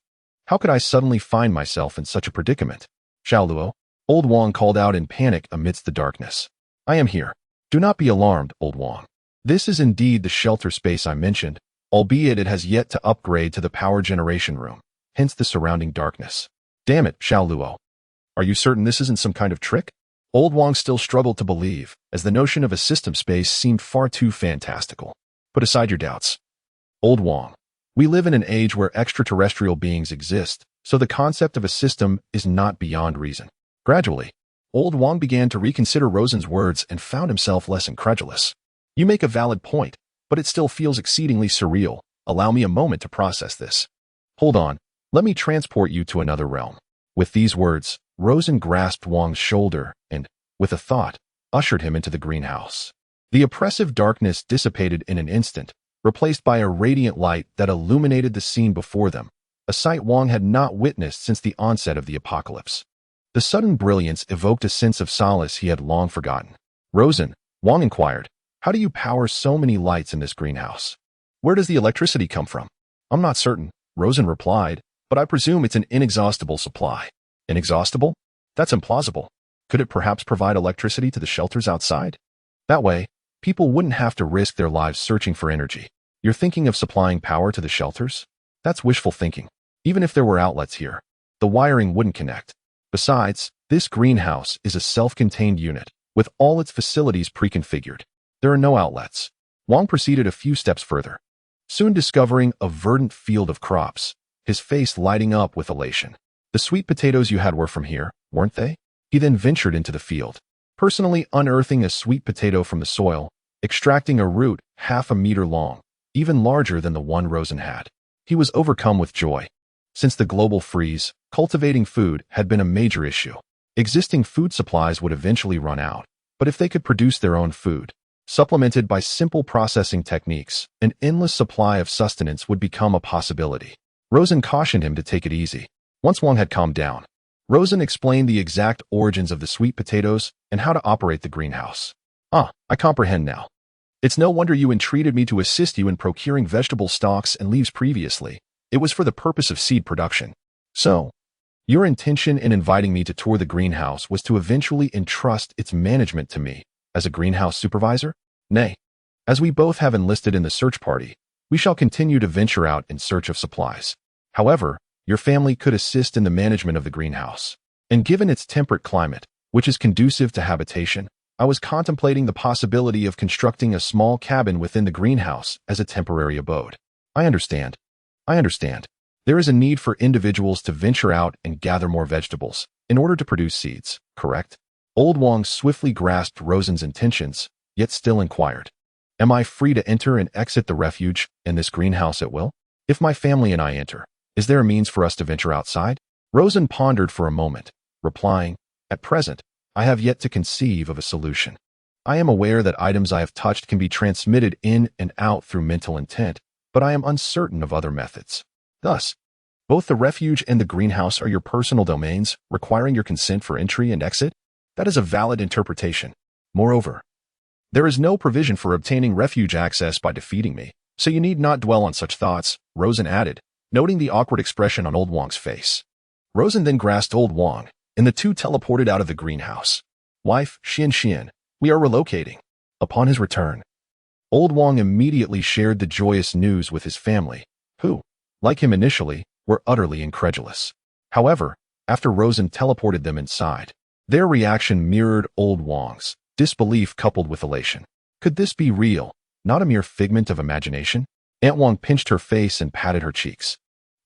How could I suddenly find myself in such a predicament? Xiaoluo, Old Wang called out in panic amidst the darkness. I am here. Do not be alarmed, Old Wang. This is indeed the shelter space I mentioned, albeit it has yet to upgrade to the power generation room, hence the surrounding darkness. Damn it, Xiaoluo. Are you certain this isn't some kind of trick? Old Wang still struggled to believe, as the notion of a system space seemed far too fantastical. Put aside your doubts. Old Wang, we live in an age where extraterrestrial beings exist, so the concept of a system is not beyond reason. Gradually, Old Wang began to reconsider Rosen's words and found himself less incredulous. You make a valid point, but it still feels exceedingly surreal. Allow me a moment to process this. Hold on, let me transport you to another realm. With these words, Rosen grasped Wang's shoulder and, with a thought, ushered him into the greenhouse. The oppressive darkness dissipated in an instant, replaced by a radiant light that illuminated the scene before them, a sight Wang had not witnessed since the onset of the apocalypse. The sudden brilliance evoked a sense of solace he had long forgotten. Rosen, Wang inquired, how do you power so many lights in this greenhouse? Where does the electricity come from? I'm not certain, Rosen replied, but I presume it's an inexhaustible supply. Inexhaustible? That's implausible. Could it perhaps provide electricity to the shelters outside? That way, people wouldn't have to risk their lives searching for energy. You're thinking of supplying power to the shelters? That's wishful thinking. Even if there were outlets here, the wiring wouldn't connect. Besides, this greenhouse is a self-contained unit, with all its facilities pre-configured. There are no outlets. Wang proceeded a few steps further, soon discovering a verdant field of crops, his face lighting up with elation. The sweet potatoes you had were from here, weren't they? He then ventured into the field, personally unearthing a sweet potato from the soil, extracting a root half a meter long, even larger than the one Rosen had. He was overcome with joy. Since the global freeze, cultivating food had been a major issue. Existing food supplies would eventually run out, but if they could produce their own food, supplemented by simple processing techniques, an endless supply of sustenance would become a possibility. Rosen cautioned him to take it easy. Once Wang had calmed down, Rosen explained the exact origins of the sweet potatoes and how to operate the greenhouse. Ah, I comprehend now. It's no wonder you entreated me to assist you in procuring vegetable stalks and leaves previously. It was for the purpose of seed production. So, your intention in inviting me to tour the greenhouse was to eventually entrust its management to me as a greenhouse supervisor? Nay, as we both have enlisted in the search party, we shall continue to venture out in search of supplies. However, your family could assist in the management of the greenhouse. And given its temperate climate, which is conducive to habitation, I was contemplating the possibility of constructing a small cabin within the greenhouse as a temporary abode. I understand. There is a need for individuals to venture out and gather more vegetables in order to produce seeds, correct? Old Wang swiftly grasped Rosen's intentions, yet still inquired. Am I free to enter and exit the refuge in this greenhouse at will? If my family and I enter, is there a means for us to venture outside? Rosen pondered for a moment, replying, At present, I have yet to conceive of a solution. I am aware that items I have touched can be transmitted in and out through mental intent, but I am uncertain of other methods. Thus, both the refuge and the greenhouse are your personal domains, requiring your consent for entry and exit? That is a valid interpretation. Moreover, there is no provision for obtaining refuge access by defeating me, so you need not dwell on such thoughts, Rosen added, noting the awkward expression on Old Wang's face. Rosen then grasped Old Wang, and the two teleported out of the greenhouse. Wife, Xian, we are relocating. Upon his return, Old Wang immediately shared the joyous news with his family, who, like him initially, were utterly incredulous. However, after Rosen teleported them inside. Their reaction mirrored old Wang's, disbelief coupled with elation. Could this be real, not a mere figment of imagination? Aunt Wang pinched her face and patted her cheeks.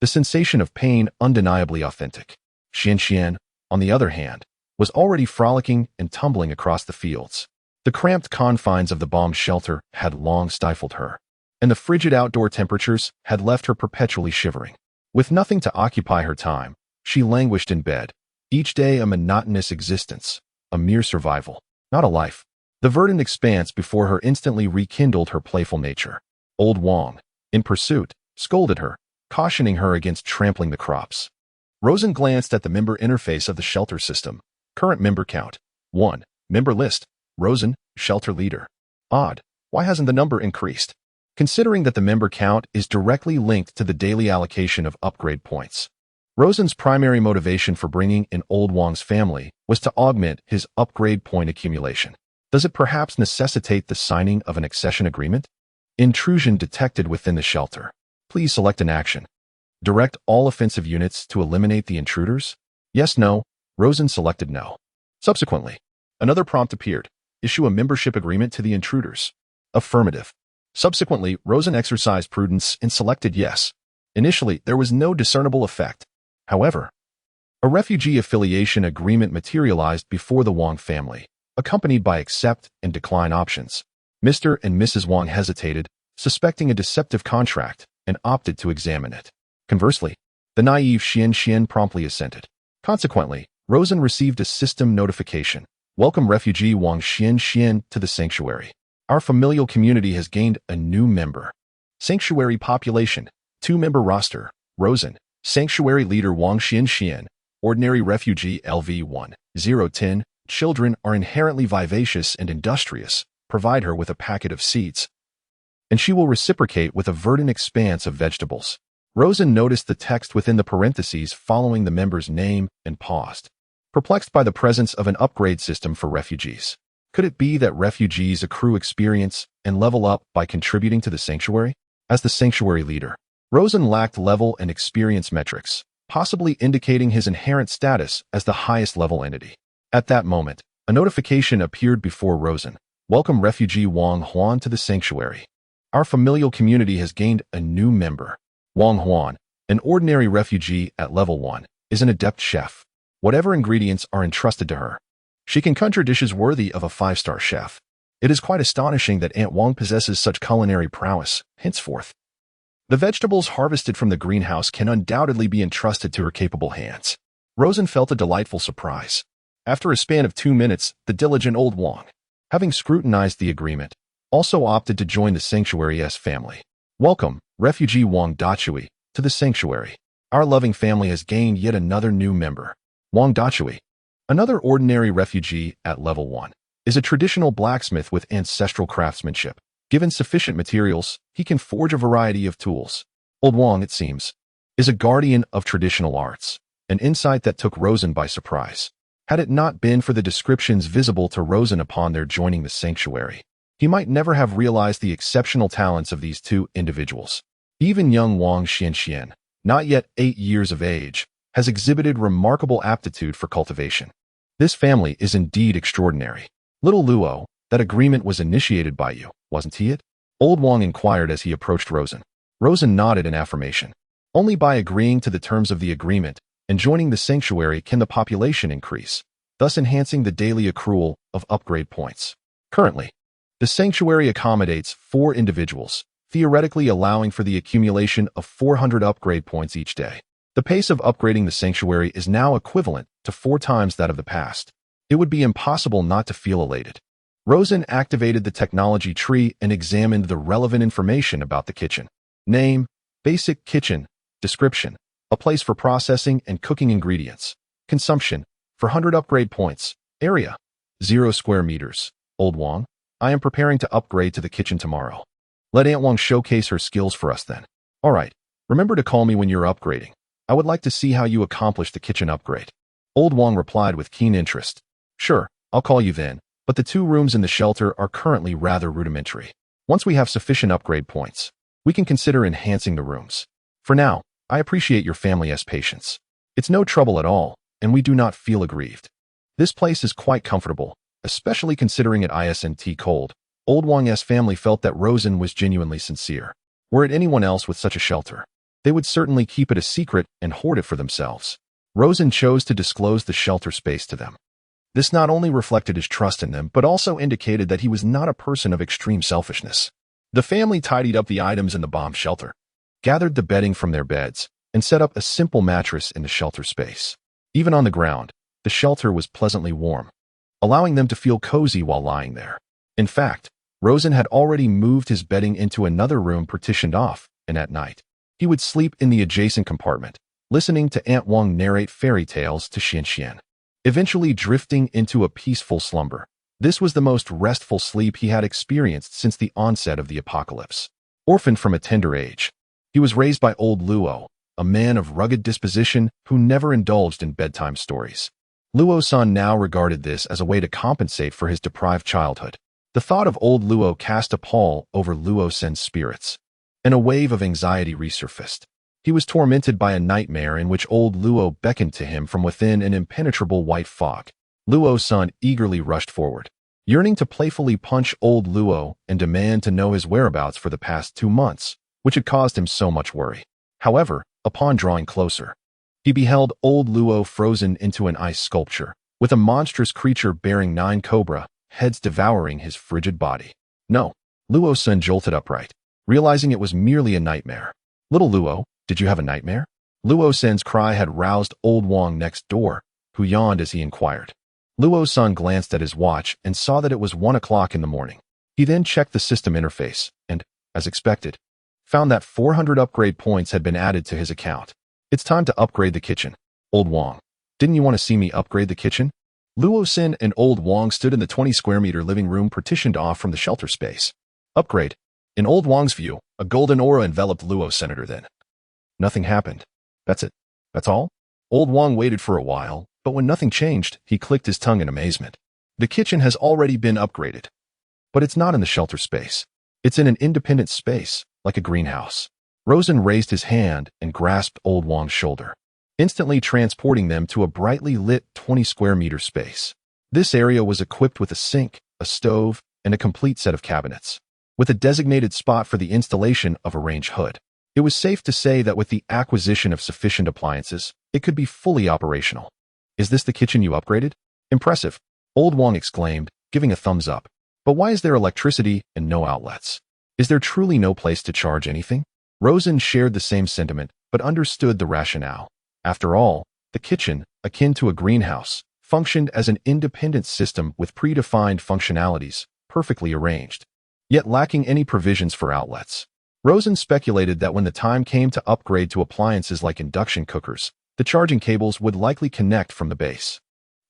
The sensation of pain undeniably authentic. Xian, on the other hand, was already frolicking and tumbling across the fields. The cramped confines of the bomb shelter had long stifled her, and the frigid outdoor temperatures had left her perpetually shivering. With nothing to occupy her time, she languished in bed, each day a monotonous existence, a mere survival, not a life. The verdant expanse before her instantly rekindled her playful nature. Old Wang, in pursuit, scolded her, cautioning her against trampling the crops. Rosen glanced at the member interface of the shelter system. Current member count, 1. Member list, Rosen, shelter leader. Odd, why hasn't the number increased? Considering that the member count is directly linked to the daily allocation of upgrade points. Rosen's primary motivation for bringing in Old Wang's family was to augment his upgrade point accumulation. Does it perhaps necessitate the signing of an accession agreement? Intrusion detected within the shelter. Please select an action. Direct all offensive units to eliminate the intruders? Yes, no. Rosen selected no. Subsequently, another prompt appeared. Issue a membership agreement to the intruders. Affirmative. Subsequently, Rosen exercised prudence and selected yes. Initially, there was no discernible effect. However, a refugee affiliation agreement materialized before the Wang family, accompanied by accept and decline options. Mr. and Mrs. Wang hesitated, suspecting a deceptive contract, and opted to examine it. Conversely, the naive Xian promptly assented. Consequently, Rosen received a system notification. Welcome refugee Wang Xian to the sanctuary. Our familial community has gained a new member. Sanctuary population, 2-member roster, Rosen, sanctuary leader Wang Xian, ordinary refugee LV1, 010, children are inherently vivacious and industrious, provide her with a packet of seeds, and she will reciprocate with a verdant expanse of vegetables. Rosen noticed the text within the parentheses following the member's name and paused, perplexed by the presence of an upgrade system for refugees. Could it be that refugees accrue experience and level up by contributing to the sanctuary? As the sanctuary leader, Rosen lacked level and experience metrics, possibly indicating his inherent status as the highest level entity. At that moment, a notification appeared before Rosen. Welcome refugee Wang Huan to the sanctuary. Our familial community has gained a new member. Wang Huan, an ordinary refugee at level 1, is an adept chef. Whatever ingredients are entrusted to her, she can conjure dishes worthy of a 5-star chef. It is quite astonishing that Aunt Wang possesses such culinary prowess, henceforth. The vegetables harvested from the greenhouse can undoubtedly be entrusted to her capable hands. Rosen felt a delightful surprise. After a span of 2 minutes, the diligent old Wang, having scrutinized the agreement, also opted to join the sanctuary's family. Welcome, refugee Wang Dachui, to the sanctuary. Our loving family has gained yet another new member. Wang Dachui, another ordinary refugee at level 1, is a traditional blacksmith with ancestral craftsmanship. Given sufficient materials, he can forge a variety of tools. Old Wang, it seems, is a guardian of traditional arts, an insight that took Rosen by surprise. Had it not been for the descriptions visible to Rosen upon their joining the sanctuary, he might never have realized the exceptional talents of these two individuals. Even young Wang Xian, not yet 8 years of age, has exhibited remarkable aptitude for cultivation. This family is indeed extraordinary. Little Luo, that agreement was initiated by you, wasn't he it? Old Wang inquired as he approached Rosen. Rosen nodded in affirmation. Only by agreeing to the terms of the agreement and joining the sanctuary can the population increase, thus enhancing the daily accrual of upgrade points. Currently, the sanctuary accommodates 4 individuals, theoretically allowing for the accumulation of 400 upgrade points each day. The pace of upgrading the sanctuary is now equivalent to 4 times that of the past. It would be impossible not to feel elated. Rosen activated the technology tree and examined the relevant information about the kitchen. Name, basic kitchen, description, a place for processing and cooking ingredients. Consumption, for 100 upgrade points. Area, 0 square meters. Old Wang, I am preparing to upgrade to the kitchen tomorrow. Let Aunt Wang showcase her skills for us then. All right, remember to call me when you're upgrading. I would like to see how you accomplish the kitchen upgrade. Old Wang replied with keen interest. Sure, I'll call you then, but the 2 rooms in the shelter are currently rather rudimentary. Once we have sufficient upgrade points, we can consider enhancing the rooms. For now, I appreciate your family's patience. It's no trouble at all. and we do not feel aggrieved. This place is quite comfortable, especially considering it isn't cold. Old Wang's family felt that Rosen was genuinely sincere. Were it anyone else with such a shelter, they would certainly keep it a secret and hoard it for themselves. Rosen chose to disclose the shelter space to them. This not only reflected his trust in them, but also indicated that he was not a person of extreme selfishness. The family tidied up the items in the bomb shelter, gathered the bedding from their beds, and set up a simple mattress in the shelter space. Even on the ground, the shelter was pleasantly warm, allowing them to feel cozy while lying there. In fact, Rosen had already moved his bedding into another room partitioned off, and at night, he would sleep in the adjacent compartment, listening to Aunt Wang narrate fairy tales to Xian, eventually drifting into a peaceful slumber. This was the most restful sleep he had experienced since the onset of the apocalypse. Orphaned from a tender age, he was raised by old Luo, a man of rugged disposition who never indulged in bedtime stories. Luo-san now regarded this as a way to compensate for his deprived childhood. The thought of old Luo cast a pall over Luo-san's spirits, and a wave of anxiety resurfaced. He was tormented by a nightmare in which old Luo beckoned to him from within an impenetrable white fog. Luo-san eagerly rushed forward, yearning to playfully punch old Luo and demand to know his whereabouts for the past 2 months, which had caused him so much worry. However, upon drawing closer, he beheld old Luo frozen into an ice sculpture, with a monstrous creature bearing 9 cobra heads devouring his frigid body. No, Luo-san jolted upright, realizing it was merely a nightmare. Little Luo, did you have a nightmare? Luo-san's cry had roused old Wang next door, who yawned as he inquired. Luo-san glanced at his watch and saw that it was 1 o'clock in the morning. He then checked the system interface and, as expected, found that 400 upgrade points had been added to his account. It's time to upgrade the kitchen. Old Wang, didn't you want to see me upgrade the kitchen? Luo-san and old Wang stood in the 20 square meter living room partitioned off from the shelter space. Upgrade. In old Wang's view, a golden aura enveloped Luo-senator then. Nothing happened. That's it. That's all? Old Wang waited for a while, but when nothing changed, he clicked his tongue in amazement. The kitchen has already been upgraded. But it's not in the shelter space. It's in an independent space, like a greenhouse. Rosen raised his hand and grasped old Wang's shoulder, instantly transporting them to a brightly lit 20 square meter space. This area was equipped with a sink, a stove, and a complete set of cabinets, with a designated spot for the installation of a range hood. It was safe to say that with the acquisition of sufficient appliances, it could be fully operational. Is this the kitchen you upgraded? Impressive, old Wang exclaimed, giving a thumbs up. But why is there electricity and no outlets? Is there truly no place to charge anything? Rosen shared the same sentiment, but understood the rationale. After all, the kitchen, akin to a greenhouse, functioned as an independent system with predefined functionalities, perfectly arranged, yet lacking any provisions for outlets. Rosen speculated that when the time came to upgrade to appliances like induction cookers, the charging cables would likely connect from the base.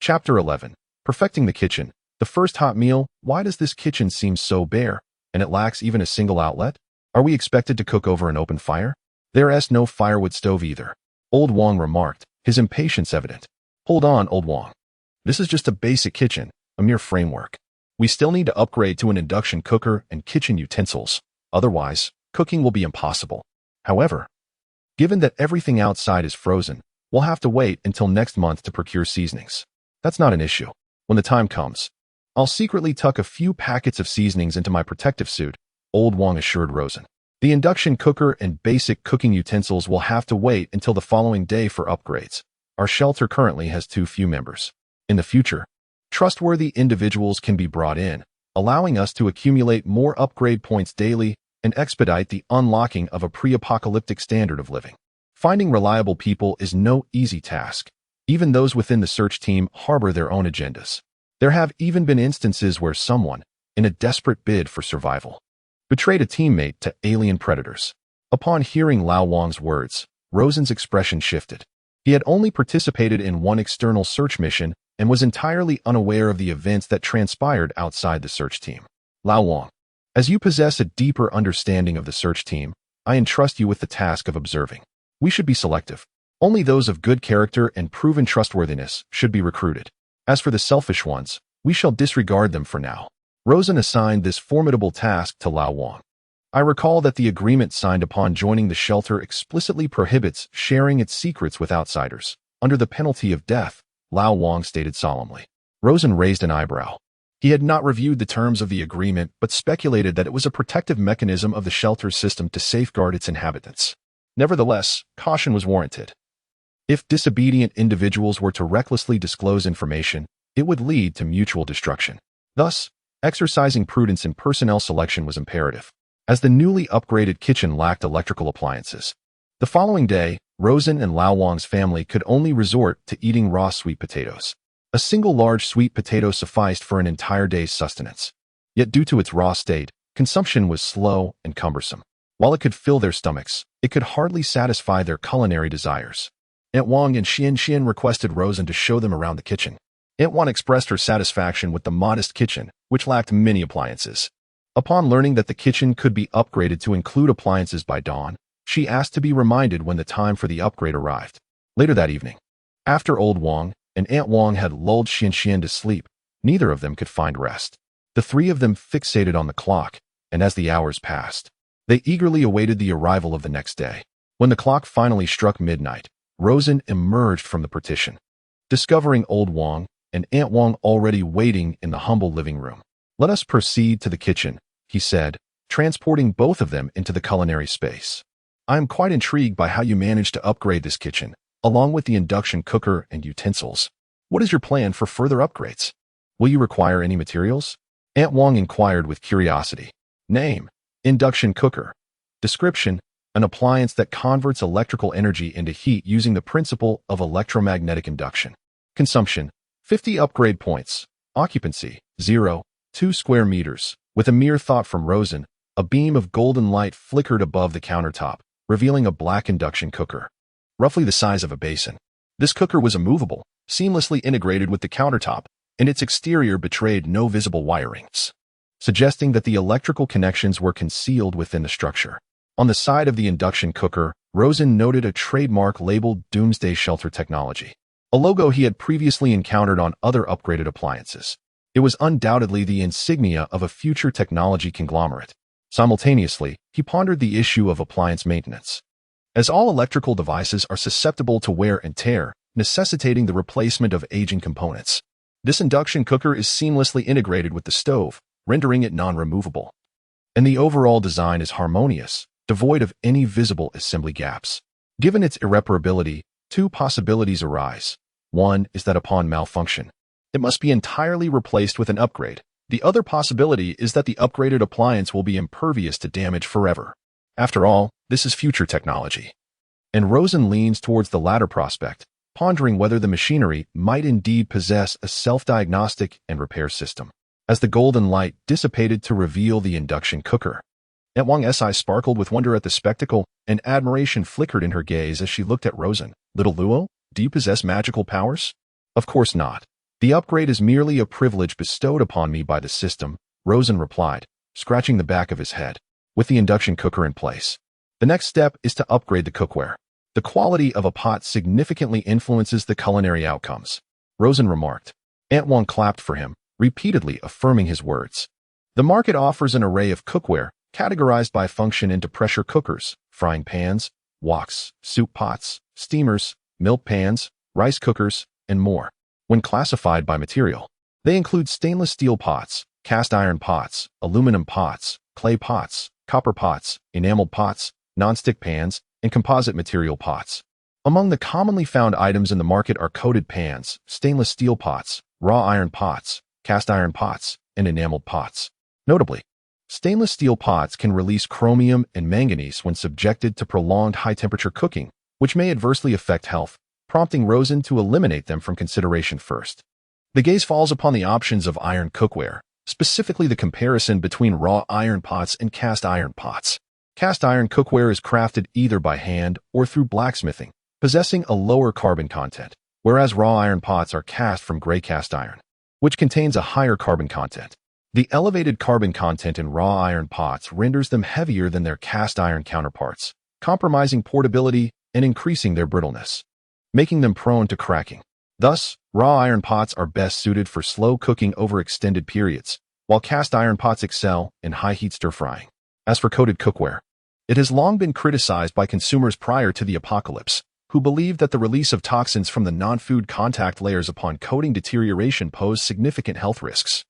Chapter 11. Perfecting the kitchen. The first hot meal. Why does this kitchen seem so bare, and it lacks even a single outlet? Are we expected to cook over an open fire? There's no firewood stove either, old Wang remarked, his impatience evident. Hold on, old Wang. This is just a basic kitchen, a mere framework. We still need to upgrade to an induction cooker and kitchen utensils. Otherwise, cooking will be impossible. However, given that everything outside is frozen, we'll have to wait until next month to procure seasonings. That's not an issue. When the time comes, I'll secretly tuck a few packets of seasonings into my protective suit, old Wang assured Rosen. The induction cooker and basic cooking utensils will have to wait until the following day for upgrades. Our shelter currently has too few members. In the future, trustworthy individuals can be brought in, allowing us to accumulate more upgrade points daily and expedite the unlocking of a pre-apocalyptic standard of living. Finding reliable people is no easy task. Even those within the search team harbor their own agendas. There have even been instances where someone, in a desperate bid for survival, betrayed a teammate to alien predators. Upon hearing Lao Wang's words, Rosen's expression shifted. He had only participated in one external search mission and was entirely unaware of the events that transpired outside the search team. Lao Wang, as you possess a deeper understanding of the search team, I entrust you with the task of observing. We should be selective. Only those of good character and proven trustworthiness should be recruited. As for the selfish ones, we shall disregard them for now. Rosen assigned this formidable task to Lao Wang. I recall that the agreement signed upon joining the shelter explicitly prohibits sharing its secrets with outsiders. under the penalty of death, Lao Wang stated solemnly. Rosen raised an eyebrow. He had not reviewed the terms of the agreement but speculated that it was a protective mechanism of the shelter system to safeguard its inhabitants. Nevertheless, caution was warranted. If disobedient individuals were to recklessly disclose information, it would lead to mutual destruction. Thus, exercising prudence in personnel selection was imperative, as the newly upgraded kitchen lacked electrical appliances. The following day, Rosen and Lao Wang's family could only resort to eating raw sweet potatoes. A single large sweet potato sufficed for an entire day's sustenance. Yet due to its raw state, consumption was slow and cumbersome. While it could fill their stomachs, it could hardly satisfy their culinary desires. Aunt Wang and Xian requested Rosen to show them around the kitchen. Aunt Wang expressed her satisfaction with the modest kitchen, which lacked many appliances. Upon learning that the kitchen could be upgraded to include appliances by dawn, she asked to be reminded when the time for the upgrade arrived. Later that evening, after old Wang and Aunt Wang had lulled Xian to sleep, neither of them could find rest. The three of them fixated on the clock, and as the hours passed, they eagerly awaited the arrival of the next day. When the clock finally struck midnight, Rosen emerged from the partition, discovering old Wang and Aunt Wang already waiting in the humble living room. "Let us proceed to the kitchen," he said, transporting both of them into the culinary space. "I am quite intrigued by how you managed to upgrade this kitchen, along with the induction cooker and utensils. What is your plan for further upgrades? Will you require any materials?" Aunt Wang inquired with curiosity. Name: induction cooker. Description: an appliance that converts electrical energy into heat using the principle of electromagnetic induction. Consumption: 50 upgrade points. Occupancy: 0, 2 square meters. With a mere thought from Rosen, a beam of golden light flickered above the countertop, revealing a black induction cooker, roughly the size of a basin. This cooker was immovable, seamlessly integrated with the countertop, and its exterior betrayed no visible wirings, suggesting that the electrical connections were concealed within the structure. On the side of the induction cooker, Rosen noted a trademark labeled Doomsday Shelter Technology, a logo he had previously encountered on other upgraded appliances. It was undoubtedly the insignia of a future technology conglomerate. Simultaneously, he pondered the issue of appliance maintenance. As all electrical devices are susceptible to wear and tear, necessitating the replacement of aging components, this induction cooker is seamlessly integrated with the stove, rendering it non-removable. And the overall design is harmonious, devoid of any visible assembly gaps. Given its irreparability, two possibilities arise. One is that upon malfunction, it must be entirely replaced with an upgrade. The other possibility is that the upgraded appliance will be impervious to damage forever. After all, this is future technology. And Rosen leans towards the latter prospect, pondering whether the machinery might indeed possess a self-diagnostic and repair system. As the golden light dissipated to reveal the induction cooker, Aunt Wang's eyes sparkled with wonder at the spectacle, and admiration flickered in her gaze as she looked at Rosen. "Little Luo, do you possess magical powers?" "Of course not. The upgrade is merely a privilege bestowed upon me by the system," Rosen replied, scratching the back of his head. With the induction cooker in place, the next step is to upgrade the cookware. The quality of a pot significantly influences the culinary outcomes, Rosen remarked. Aunt Wang clapped for him, repeatedly affirming his words. The market offers an array of cookware, categorized by function into pressure cookers, frying pans, woks, soup pots, steamers, milk pans, rice cookers, and more. When classified by material, they include stainless steel pots, cast iron pots, aluminum pots, clay pots, copper pots, enameled pots, nonstick pans, and composite material pots. Among the commonly found items in the market are coated pans, stainless steel pots, raw iron pots, cast iron pots, and enameled pots. Notably, stainless steel pots can release chromium and manganese when subjected to prolonged high-temperature cooking, which may adversely affect health, prompting Rosen to eliminate them from consideration first. The gaze falls upon the options of iron cookware, specifically the comparison between raw iron pots and cast iron pots. Cast iron cookware is crafted either by hand or through blacksmithing, possessing a lower carbon content, whereas raw iron pots are cast from gray cast iron, which contains a higher carbon content. The elevated carbon content in raw iron pots renders them heavier than their cast iron counterparts, compromising portability and increasing their brittleness, making them prone to cracking. Thus, raw iron pots are best suited for slow cooking over extended periods, while cast iron pots excel in high-heat stir-frying. As for coated cookware, it has long been criticized by consumers prior to the apocalypse, who believed that the release of toxins from the non-food contact layers upon coating deterioration posed significant health risks.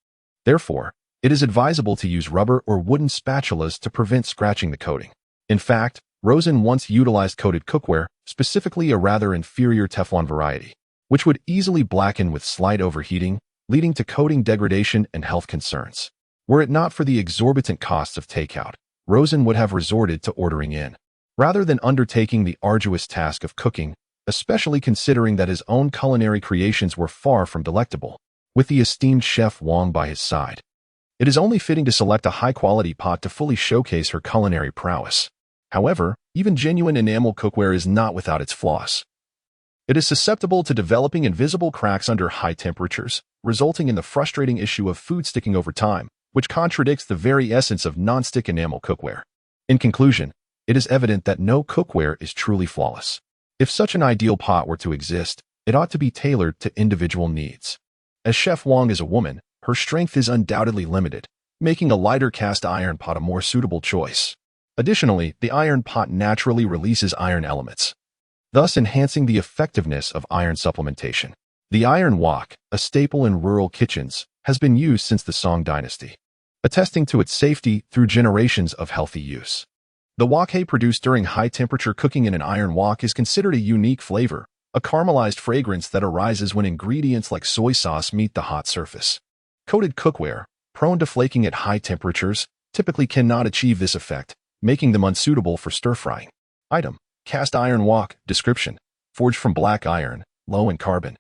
Therefore, it is advisable to use rubber or wooden spatulas to prevent scratching the coating. In fact, Rosen once utilized coated cookware, specifically a rather inferior Teflon variety, which would easily blacken with slight overheating, leading to coating degradation and health concerns. Were it not for the exorbitant costs of takeout, Rosen would have resorted to ordering in, rather than undertaking the arduous task of cooking, especially considering that his own culinary creations were far from delectable, with the esteemed chef Wang by his side. It is only fitting to select a high-quality pot to fully showcase her culinary prowess. However, even genuine enamel cookware is not without its flaws. It is susceptible to developing invisible cracks under high temperatures, resulting in the frustrating issue of food sticking over time, which contradicts the very essence of non-stick enamel cookware. In conclusion, it is evident that no cookware is truly flawless. If such an ideal pot were to exist, it ought to be tailored to individual needs. As Chef Wang is a woman, her strength is undoubtedly limited, making a lighter cast iron pot a more suitable choice. Additionally, the iron pot naturally releases iron elements, thus enhancing the effectiveness of iron supplementation. The iron wok, a staple in rural kitchens, has been used since the Song dynasty, attesting to its safety through generations of healthy use. The wok produced during high-temperature cooking in an iron wok is considered a unique flavor, a caramelized fragrance that arises when ingredients like soy sauce meet the hot surface. Coated cookware, prone to flaking at high temperatures, typically cannot achieve this effect, making them unsuitable for stir-frying. Item: cast iron wok. Description: forged from black iron, low in carbon.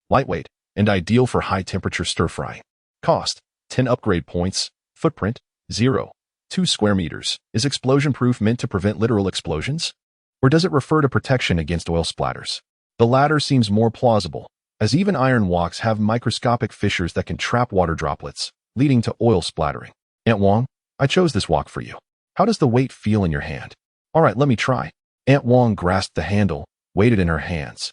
Lightweight, and ideal for high-temperature stir-frying. Cost: 10 upgrade points. Footprint: 0. 2 square meters. Is explosion-proof meant to prevent literal explosions? Or does it refer to protection against oil splatters? The latter seems more plausible, as even iron woks have microscopic fissures that can trap water droplets, leading to oil splattering. Aunt Wong, I chose this wok for you. How does the weight feel in your hand? All right, let me try. Aunt Wong grasped the handle, weighed it in her hands,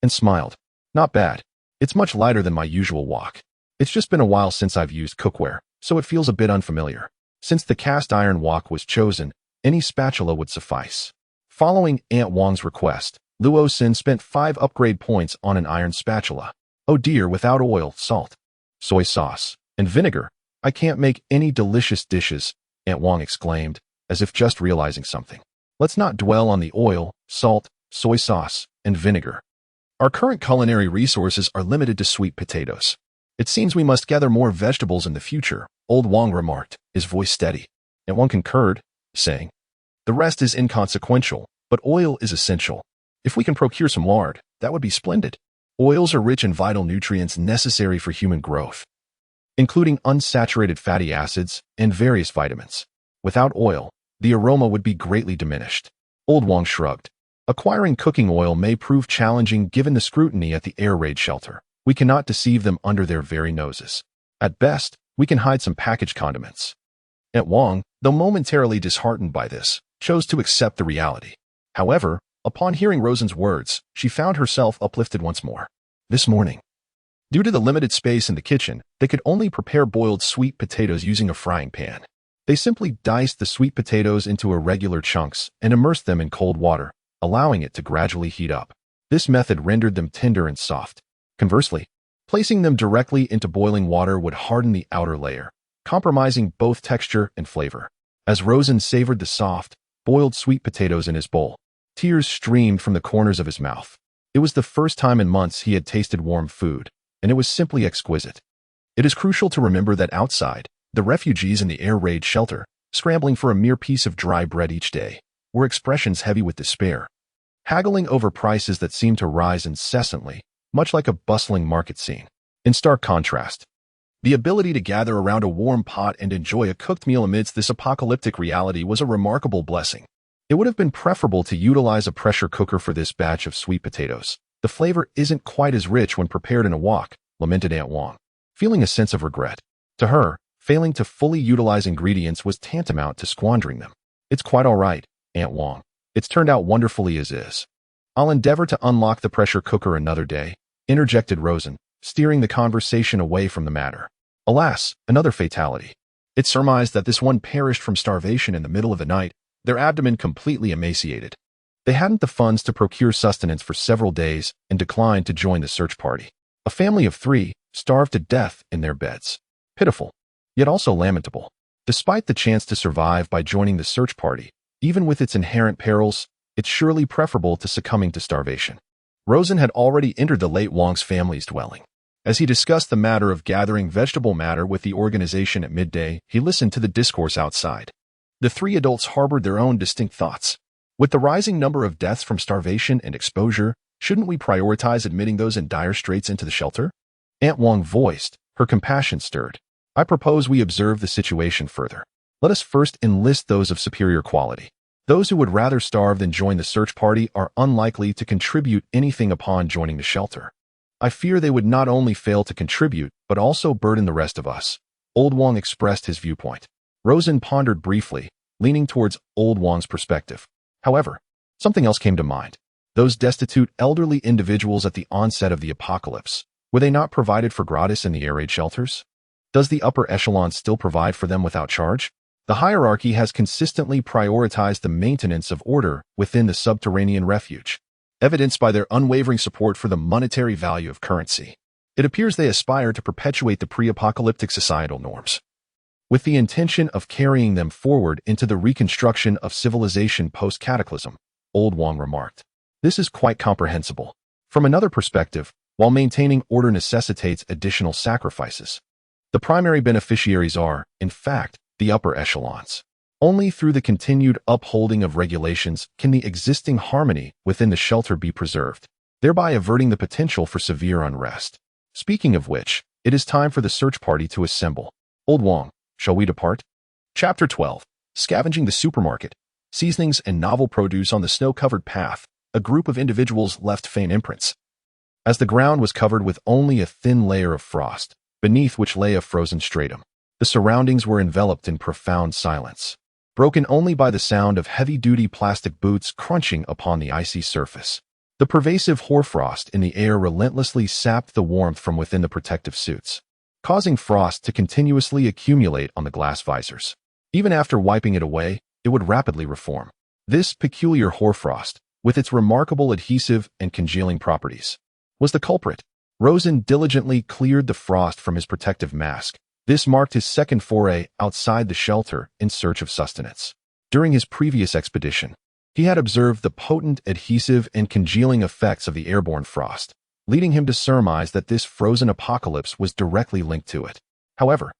and smiled. Not bad. It's much lighter than my usual wok. It's just been a while since I've used cookware, so it feels a bit unfamiliar. Since the cast iron wok was chosen, any spatula would suffice. Following Aunt Wong's request, Luo Xin spent 5 upgrade points on an iron spatula. Oh dear, without oil, salt, soy sauce, and vinegar, I can't make any delicious dishes, Aunt Wong exclaimed, as if just realizing something. Let's not dwell on the oil, salt, soy sauce, and vinegar. Our current culinary resources are limited to sweet potatoes. It seems we must gather more vegetables in the future, Old Wong remarked, his voice steady. Aunt Wong concurred, saying, the rest is inconsequential, but oil is essential. If we can procure some lard, that would be splendid. Oils are rich in vital nutrients necessary for human growth, including unsaturated fatty acids and various vitamins. Without oil, the aroma would be greatly diminished. Old Wong shrugged. Acquiring cooking oil may prove challenging given the scrutiny at the air raid shelter. We cannot deceive them under their very noses. At best, we can hide some packaged condiments. Aunt Wong, though momentarily disheartened by this, chose to accept the reality. However, upon hearing Rosen's words, she found herself uplifted once more. This morning, due to the limited space in the kitchen, they could only prepare boiled sweet potatoes using a frying pan. They simply diced the sweet potatoes into irregular chunks and immersed them in cold water, allowing it to gradually heat up. This method rendered them tender and soft. Conversely, placing them directly into boiling water would harden the outer layer, compromising both texture and flavor. As Rosen savored the soft, boiled sweet potatoes in his bowl, tears streamed from the corners of his mouth. It was the first time in months he had tasted warm food, and it was simply exquisite. It is crucial to remember that outside, the refugees in the air raid shelter, scrambling for a mere piece of dry bread each day, were expressions heavy with despair, haggling over prices that seemed to rise incessantly, much like a bustling market scene. In stark contrast, the ability to gather around a warm pot and enjoy a cooked meal amidst this apocalyptic reality was a remarkable blessing. It would have been preferable to utilize a pressure cooker for this batch of sweet potatoes. The flavor isn't quite as rich when prepared in a wok, lamented Aunt Wong, feeling a sense of regret. To her, failing to fully utilize ingredients was tantamount to squandering them. It's quite all right, Aunt Wong. It's turned out wonderfully as is. I'll endeavor to unlock the pressure cooker another day, interjected Rosen, steering the conversation away from the matter. Alas, another fatality. It's surmised that this one perished from starvation in the middle of the night, their abdomen completely emaciated. They hadn't the funds to procure sustenance for several days and declined to join the search party. A family of 3 starved to death in their beds. Pitiful, yet also lamentable. Despite the chance to survive by joining the search party, even with its inherent perils, it's surely preferable to succumbing to starvation. Rosen had already entered the late Wang's family's dwelling. As he discussed the matter of gathering vegetable matter with the organization at midday, he listened to the discourse outside. The 3 adults harbored their own distinct thoughts. With the rising number of deaths from starvation and exposure, shouldn't we prioritize admitting those in dire straits into the shelter? Aunt Wang voiced, her compassion stirred. I propose we observe the situation further. Let us first enlist those of superior quality. Those who would rather starve than join the search party are unlikely to contribute anything upon joining the shelter. I fear they would not only fail to contribute, but also burden the rest of us. Old Wang expressed his viewpoint. Rosen pondered briefly, leaning towards Old Wang's perspective. However, something else came to mind. Those destitute elderly individuals at the onset of the apocalypse, were they not provided for gratis in the air raid shelters? Does the upper echelon still provide for them without charge? The hierarchy has consistently prioritized the maintenance of order within the subterranean refuge, evidenced by their unwavering support for the monetary value of currency. It appears they aspire to perpetuate the pre-apocalyptic societal norms, with the intention of carrying them forward into the reconstruction of civilization post-cataclysm, Old Wang remarked. This is quite comprehensible. From another perspective, while maintaining order necessitates additional sacrifices, the primary beneficiaries are, in fact, the upper echelons. Only through the continued upholding of regulations can the existing harmony within the shelter be preserved, thereby averting the potential for severe unrest. Speaking of which, it is time for the search party to assemble. Old Wang, shall we depart? Chapter 12. Scavenging the supermarket. Seasonings and novel produce on the snow-covered path. A group of individuals left faint imprints. As the ground was covered with only a thin layer of frost, beneath which lay a frozen stratum, the surroundings were enveloped in profound silence, broken only by the sound of heavy-duty plastic boots crunching upon the icy surface. The pervasive hoarfrost in the air relentlessly sapped the warmth from within the protective suits, causing frost to continuously accumulate on the glass visors. Even after wiping it away, it would rapidly reform. This peculiar hoarfrost, with its remarkable adhesive and congealing properties, was the culprit. Rosen diligently cleared the frost from his protective mask. This marked his second foray outside the shelter in search of sustenance. During his previous expedition, he had observed the potent adhesive and congealing effects of the airborne frost, leading him to surmise that this frozen apocalypse was directly linked to it. However,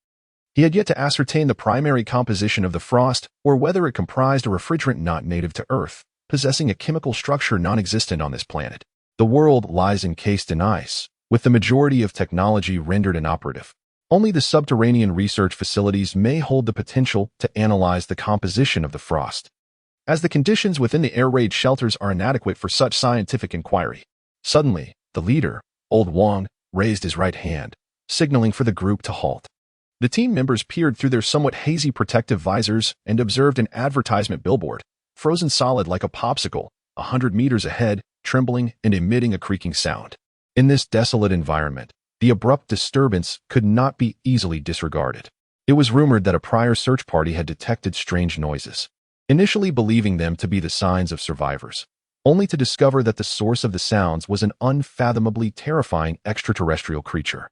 he had yet to ascertain the primary composition of the frost or whether it comprised a refrigerant not native to Earth, possessing a chemical structure non-existent on this planet. The world lies encased in ice, with the majority of technology rendered inoperative. Only the subterranean research facilities may hold the potential to analyze the composition of the frost, as the conditions within the air raid shelters are inadequate for such scientific inquiry. Suddenly, the leader, Old Wang, raised his right hand, signaling for the group to halt. The team members peered through their somewhat hazy protective visors and observed an advertisement billboard, frozen solid like a popsicle, 100 meters ahead, trembling and emitting a creaking sound. In this desolate environment, the abrupt disturbance could not be easily disregarded. It was rumored that a prior search party had detected strange noises, initially believing them to be the signs of survivors, only to discover that the source of the sounds was an unfathomably terrifying extraterrestrial creature.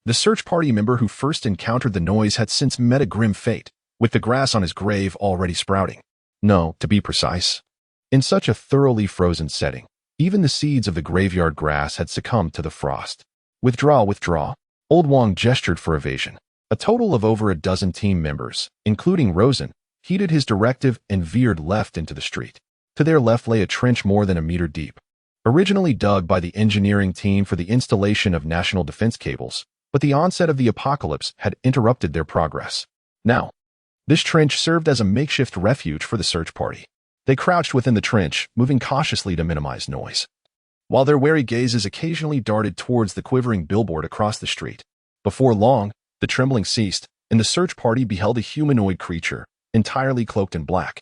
The search party member who first encountered the noise had since met a grim fate, with the grass on his grave already sprouting. No, to be precise, in such a thoroughly frozen setting, even the seeds of the graveyard grass had succumbed to the frost. Withdraw. Old Wang gestured for evasion. A total of over a dozen team members, including Rosen, heeded his directive and veered left into the street. To their left lay a trench more than a meter deep, originally dug by the engineering team for the installation of national defense cables, but the onset of the apocalypse had interrupted their progress. Now, this trench served as a makeshift refuge for the search party. They crouched within the trench, moving cautiously to minimize noise, while their wary gazes occasionally darted towards the quivering billboard across the street. Before long, the trembling ceased, and the search party beheld a humanoid creature, entirely cloaked in black,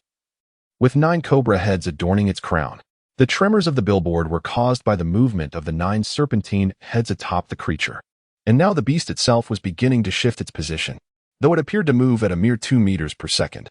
with 9 cobra heads adorning its crown. The tremors of the billboard were caused by the movement of the 9 serpentine heads atop the creature, and now the beast itself was beginning to shift its position, though it appeared to move at a mere 2 meters per second.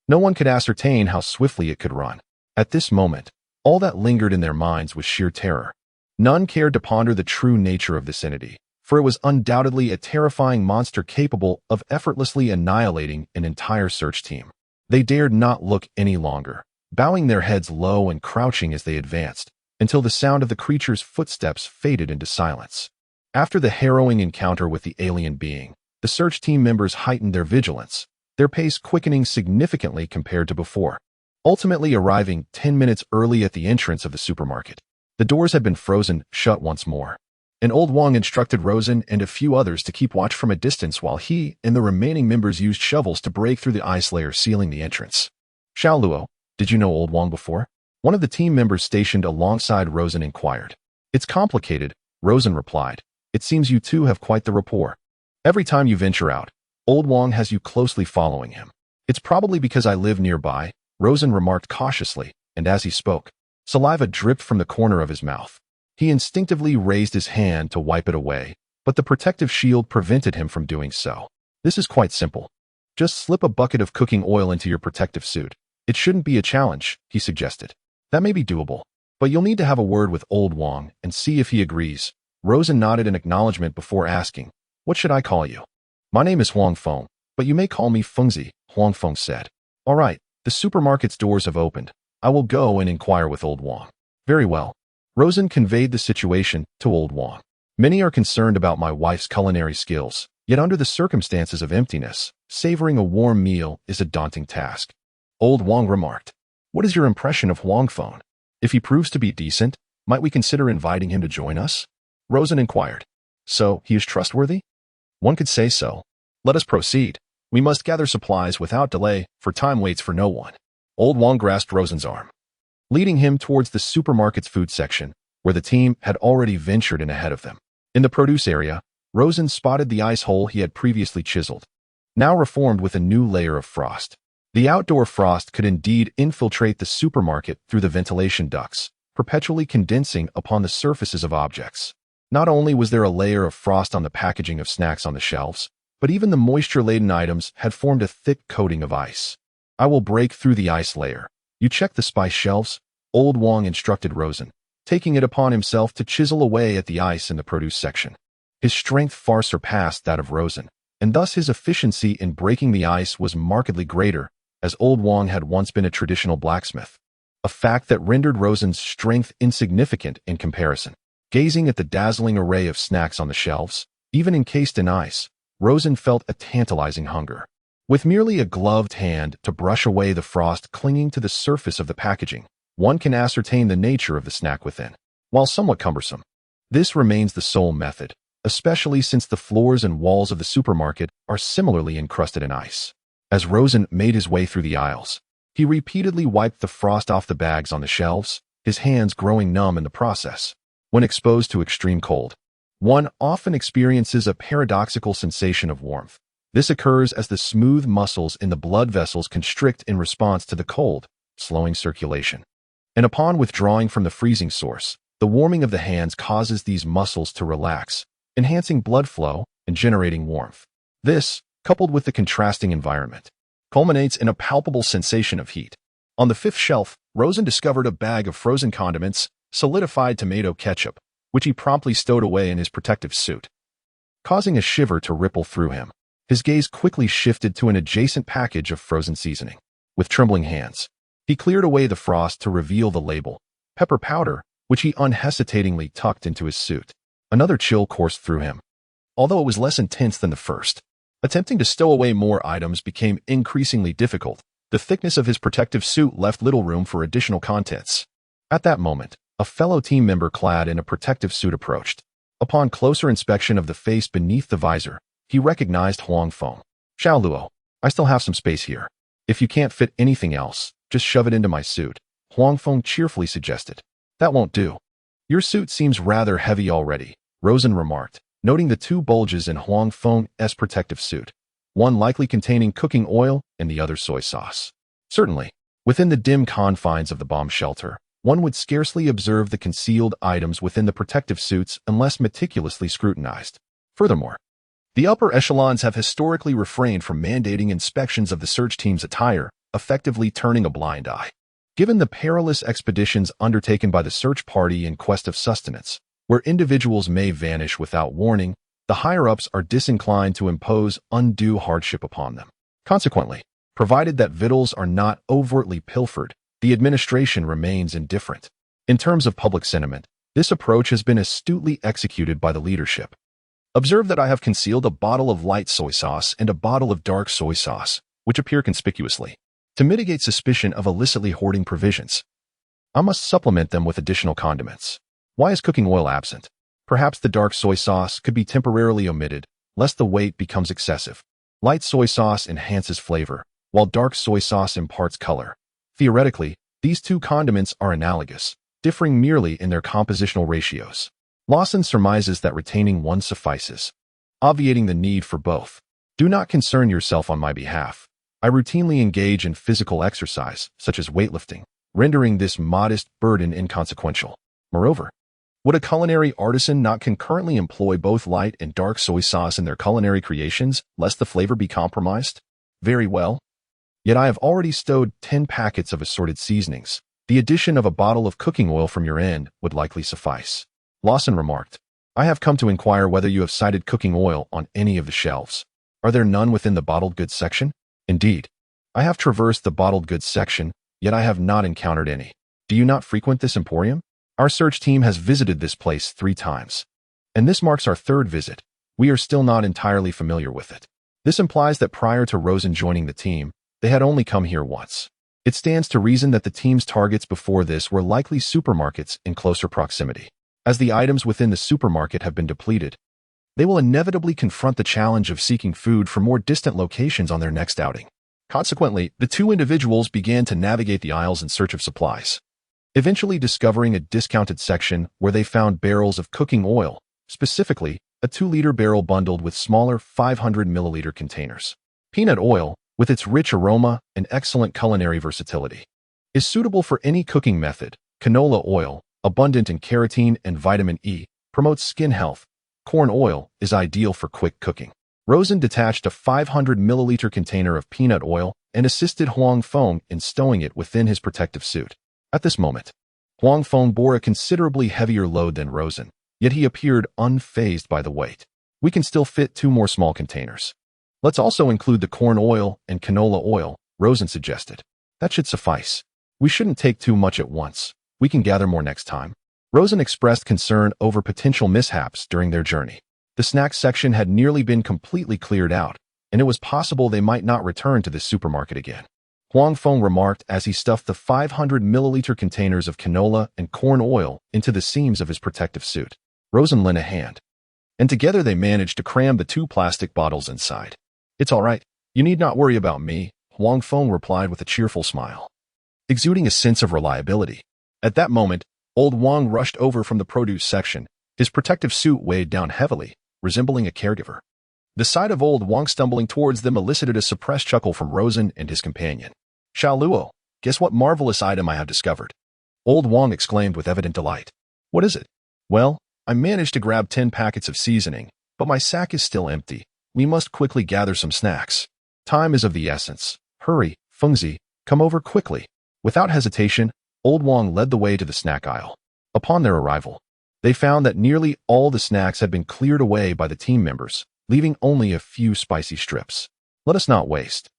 No one could ascertain how swiftly it could run. At this moment, All that lingered in their minds was sheer terror. None cared to ponder the true nature of this entity, for it was undoubtedly a terrifying monster capable of effortlessly annihilating an entire search team. They dared not look any longer, bowing their heads low and crouching as they advanced, until the sound of the creature's footsteps faded into silence. After the harrowing encounter with the alien being, the search team members heightened their vigilance, their pace quickening significantly compared to before. Ultimately arriving 10 minutes early at the entrance of the supermarket, the doors had been frozen shut once more. And Old Wong instructed Rosen and a few others to keep watch from a distance while he and the remaining members used shovels to break through the ice layer sealing the entrance. Xiao Luo, did you know Old Wong before? One of the team members stationed alongside Rosen inquired. It's complicated, Rosen replied. It seems you two have quite the rapport. Every time you venture out, Old Wong has you closely following him. It's probably because I live nearby, Rosen remarked cautiously, and as he spoke, saliva dripped from the corner of his mouth. He instinctively raised his hand to wipe it away, but the protective shield prevented him from doing so. This is quite simple. Just slip a bucket of cooking oil into your protective suit. It shouldn't be a challenge, he suggested. That may be doable, but you'll need to have a word with Old Wong and see if he agrees. Rosen nodded in acknowledgement before asking, what should I call you? My name is Huang Feng, but you may call me Fengzi, Huang Feng said. All right, the supermarket's doors have opened. I will go and inquire with Old Wong. Very well. Rosen conveyed the situation to Old Wong. Many are concerned about my wife's culinary skills, yet under the circumstances of emptiness, savoring a warm meal is a daunting task. Old Wong remarked, what is your impression of Huang Feng? If he proves to be decent, might we consider inviting him to join us? Rosen inquired. So, he is trustworthy? One could say so. Let us proceed. We must gather supplies without delay, for time waits for no one. Old Wong grasped Rosen's arm, leading him towards the supermarket's food section, where the team had already ventured in ahead of them. In the produce area, Rosen spotted the ice hole he had previously chiseled, now reformed with a new layer of frost. The outdoor frost could indeed infiltrate the supermarket through the ventilation ducts, perpetually condensing upon the surfaces of objects. Not only was there a layer of frost on the packaging of snacks on the shelves, but even the moisture-laden items had formed a thick coating of ice. I will break through the ice layer. You check the spice shelves, Old Wong instructed Rosen, taking it upon himself to chisel away at the ice in the produce section. His strength far surpassed that of Rosen, and thus his efficiency in breaking the ice was markedly greater, as Old Wong had once been a traditional blacksmith. A fact that rendered Rosen's strength insignificant in comparison. Gazing at the dazzling array of snacks on the shelves, even encased in ice, Rosen felt a tantalizing hunger. With merely a gloved hand to brush away the frost clinging to the surface of the packaging, one can ascertain the nature of the snack within. While somewhat cumbersome, this remains the sole method, especially since the floors and walls of the supermarket are similarly encrusted in ice. As Rosen made his way through the aisles, he repeatedly wiped the frost off the bags on the shelves, his hands growing numb in the process. When exposed to extreme cold, one often experiences a paradoxical sensation of warmth. This occurs as the smooth muscles in the blood vessels constrict in response to the cold, slowing circulation. And upon withdrawing from the freezing source, the warming of the hands causes these muscles to relax, enhancing blood flow and generating warmth. This, coupled with the contrasting environment, culminates in a palpable sensation of heat. On the fifth shelf, Rosen discovered a bag of frozen condiments, solidified tomato ketchup, which he promptly stowed away in his protective suit. Causing a shiver to ripple through him, his gaze quickly shifted to an adjacent package of frozen seasoning. With trembling hands, he cleared away the frost to reveal the label, pepper powder, which he unhesitatingly tucked into his suit. Another chill coursed through him, although it was less intense than the first. Attempting to stow away more items became increasingly difficult. The thickness of his protective suit left little room for additional contents. At that moment, a fellow team member clad in a protective suit approached. Upon closer inspection of the face beneath the visor, he recognized Huang Feng. Xiao Luo, I still have some space here. If you can't fit anything else, just shove it into my suit, Huang Feng cheerfully suggested. That won't do. Your suit seems rather heavy already, Rosen remarked, noting the two bulges in Huang Feng's protective suit, one likely containing cooking oil and the other soy sauce. Certainly, within the dim confines of the bomb shelter, one would scarcely observe the concealed items within the protective suits unless meticulously scrutinized. Furthermore, the upper echelons have historically refrained from mandating inspections of the search team's attire, effectively turning a blind eye. Given the perilous expeditions undertaken by the search party in quest of sustenance, where individuals may vanish without warning, the higher-ups are disinclined to impose undue hardship upon them. Consequently, provided that victuals are not overtly pilfered, the administration remains indifferent. In terms of public sentiment, this approach has been astutely executed by the leadership. Observe that I have concealed a bottle of light soy sauce and a bottle of dark soy sauce, which appear conspicuously. To mitigate suspicion of illicitly hoarding provisions, I must supplement them with additional condiments. Why is cooking oil absent? Perhaps the dark soy sauce could be temporarily omitted, lest the weight becomes excessive. Light soy sauce enhances flavor, while dark soy sauce imparts color. Theoretically, these two condiments are analogous, differing merely in their compositional ratios. Lawson surmises that retaining one suffices, obviating the need for both. Do not concern yourself on my behalf. I routinely engage in physical exercise, such as weightlifting, rendering this modest burden inconsequential. Moreover, would a culinary artisan not concurrently employ both light and dark soy sauce in their culinary creations, lest the flavor be compromised? Very well. Yet I have already stowed 10 packets of assorted seasonings. The addition of a bottle of cooking oil from your end would likely suffice. Lawson remarked, I have come to inquire whether you have cited cooking oil on any of the shelves. Are there none within the bottled goods section? Indeed. I have traversed the bottled goods section, yet I have not encountered any. Do you not frequent this emporium? Our search team has visited this place 3 times. And this marks our 3rd visit. We are still not entirely familiar with it. This implies that prior to Rosen joining the team, they had only come here once. It stands to reason that the team's targets before this were likely supermarkets in closer proximity. As the items within the supermarket have been depleted, they will inevitably confront the challenge of seeking food from more distant locations on their next outing. Consequently, the 2 individuals began to navigate the aisles in search of supplies, eventually discovering a discounted section where they found barrels of cooking oil, specifically a 2-liter barrel bundled with smaller 500-milliliter containers. Peanut oil, with its rich aroma and excellent culinary versatility, is suitable for any cooking method. Canola oil, abundant in carotene and vitamin E, promotes skin health. Corn oil is ideal for quick cooking. Rosen detached a 500-milliliter container of peanut oil and assisted Huang Feng in stowing it within his protective suit. At this moment, Huang Feng bore a considerably heavier load than Rosen, yet he appeared unfazed by the weight. We can still fit 2 more small containers. Let's also include the corn oil and canola oil, Rosen suggested. That should suffice. We shouldn't take too much at once. We can gather more next time. Rosen expressed concern over potential mishaps during their journey. The snack section had nearly been completely cleared out, and it was possible they might not return to this supermarket again. Huang Feng remarked as he stuffed the 500-milliliter containers of canola and corn oil into the seams of his protective suit. Rosen lent a hand, and together they managed to cram the 2 plastic bottles inside. It's all right. You need not worry about me, Huang Feng replied with a cheerful smile, exuding a sense of reliability. At that moment, old Wang rushed over from the produce section. His protective suit weighed down heavily, resembling a caregiver. The sight of old Wang stumbling towards them elicited a suppressed chuckle from Rosen and his companion. Xiao Luo, guess what marvelous item I have discovered? Old Wang exclaimed with evident delight. What is it? Well, I managed to grab 10 packets of seasoning, but my sack is still empty. We must quickly gather some snacks. Time is of the essence. Hurry, Fengzi, come over quickly. Without hesitation, old Wang led the way to the snack aisle. Upon their arrival, they found that nearly all the snacks had been cleared away by the team members, leaving only a few spicy strips. Let us not waste.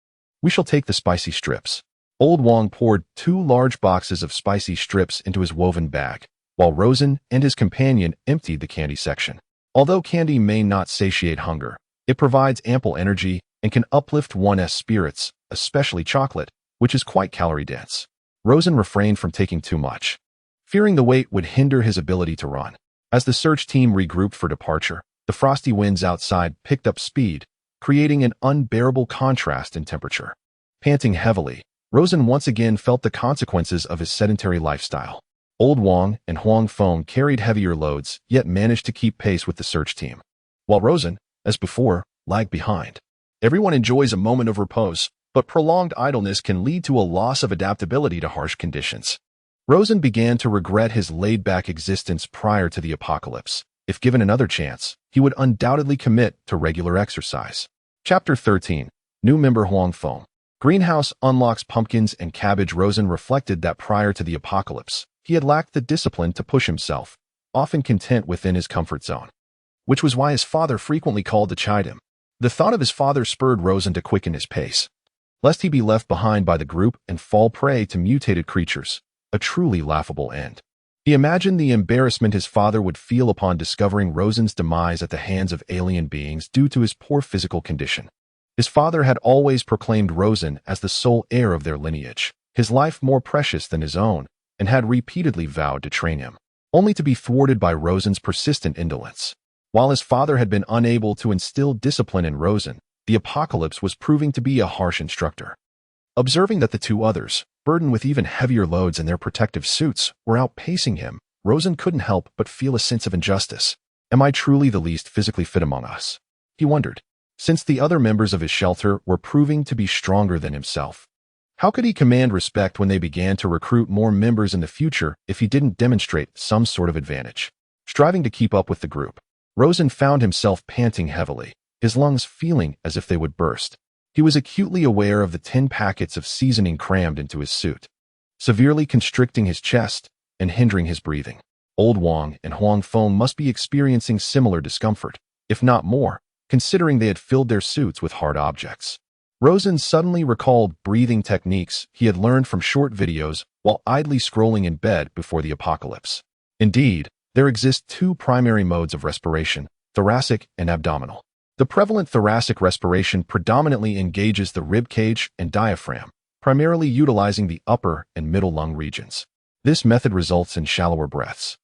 We shall take the spicy strips. Old Wang poured 2 large boxes of spicy strips into his woven bag, while Rosen and his companion emptied the candy section. Although candy may not satiate hunger, it provides ample energy and can uplift one's spirits, especially chocolate, which is quite calorie-dense. Rosen refrained from taking too much, fearing the weight would hinder his ability to run. As the search team regrouped for departure, the frosty winds outside picked up speed, creating an unbearable contrast in temperature. Panting heavily, Rosen once again felt the consequences of his sedentary lifestyle. Old Wang and Huang Feng carried heavier loads, yet managed to keep pace with the search team, while Rosen, as before, lagged behind. Everyone enjoys a moment of repose, but prolonged idleness can lead to a loss of adaptability to harsh conditions. Rosen began to regret his laid-back existence prior to the apocalypse. If given another chance, he would undoubtedly commit to regular exercise. Chapter 13. New member Huang Feng. Greenhouse unlocks pumpkins and cabbage. Rosen reflected that prior to the apocalypse, he had lacked the discipline to push himself, often content within his comfort zone, which was why his father frequently called to chide him. The thought of his father spurred Rosen to quicken his pace, lest he be left behind by the group and fall prey to mutated creatures, a truly laughable end. He imagined the embarrassment his father would feel upon discovering Rosen's demise at the hands of alien beings due to his poor physical condition. His father had always proclaimed Rosen as the sole heir of their lineage, his life more precious than his own, and had repeatedly vowed to train him, only to be thwarted by Rosen's persistent indolence. While his father had been unable to instill discipline in Rosen, the apocalypse was proving to be a harsh instructor. Observing that the two others, burdened with even heavier loads in their protective suits, were outpacing him, Rosen couldn't help but feel a sense of injustice. Am I truly the least physically fit among us? He wondered, since the other members of his shelter were proving to be stronger than himself. How could he command respect when they began to recruit more members in the future if he didn't demonstrate some sort of advantage? Striving to keep up with the group, Rosen found himself panting heavily, his lungs feeling as if they would burst. He was acutely aware of the 10 packets of seasoning crammed into his suit, severely constricting his chest and hindering his breathing. Old Wang and Huang Feng must be experiencing similar discomfort, if not more, considering they had filled their suits with hard objects. Rosen suddenly recalled breathing techniques he had learned from short videos while idly scrolling in bed before the apocalypse. Indeed, there exist two primary modes of respiration, thoracic and abdominal. The prevalent thoracic respiration predominantly engages the rib cage and diaphragm, primarily utilizing the upper and middle lung regions. This method results in shallower breaths,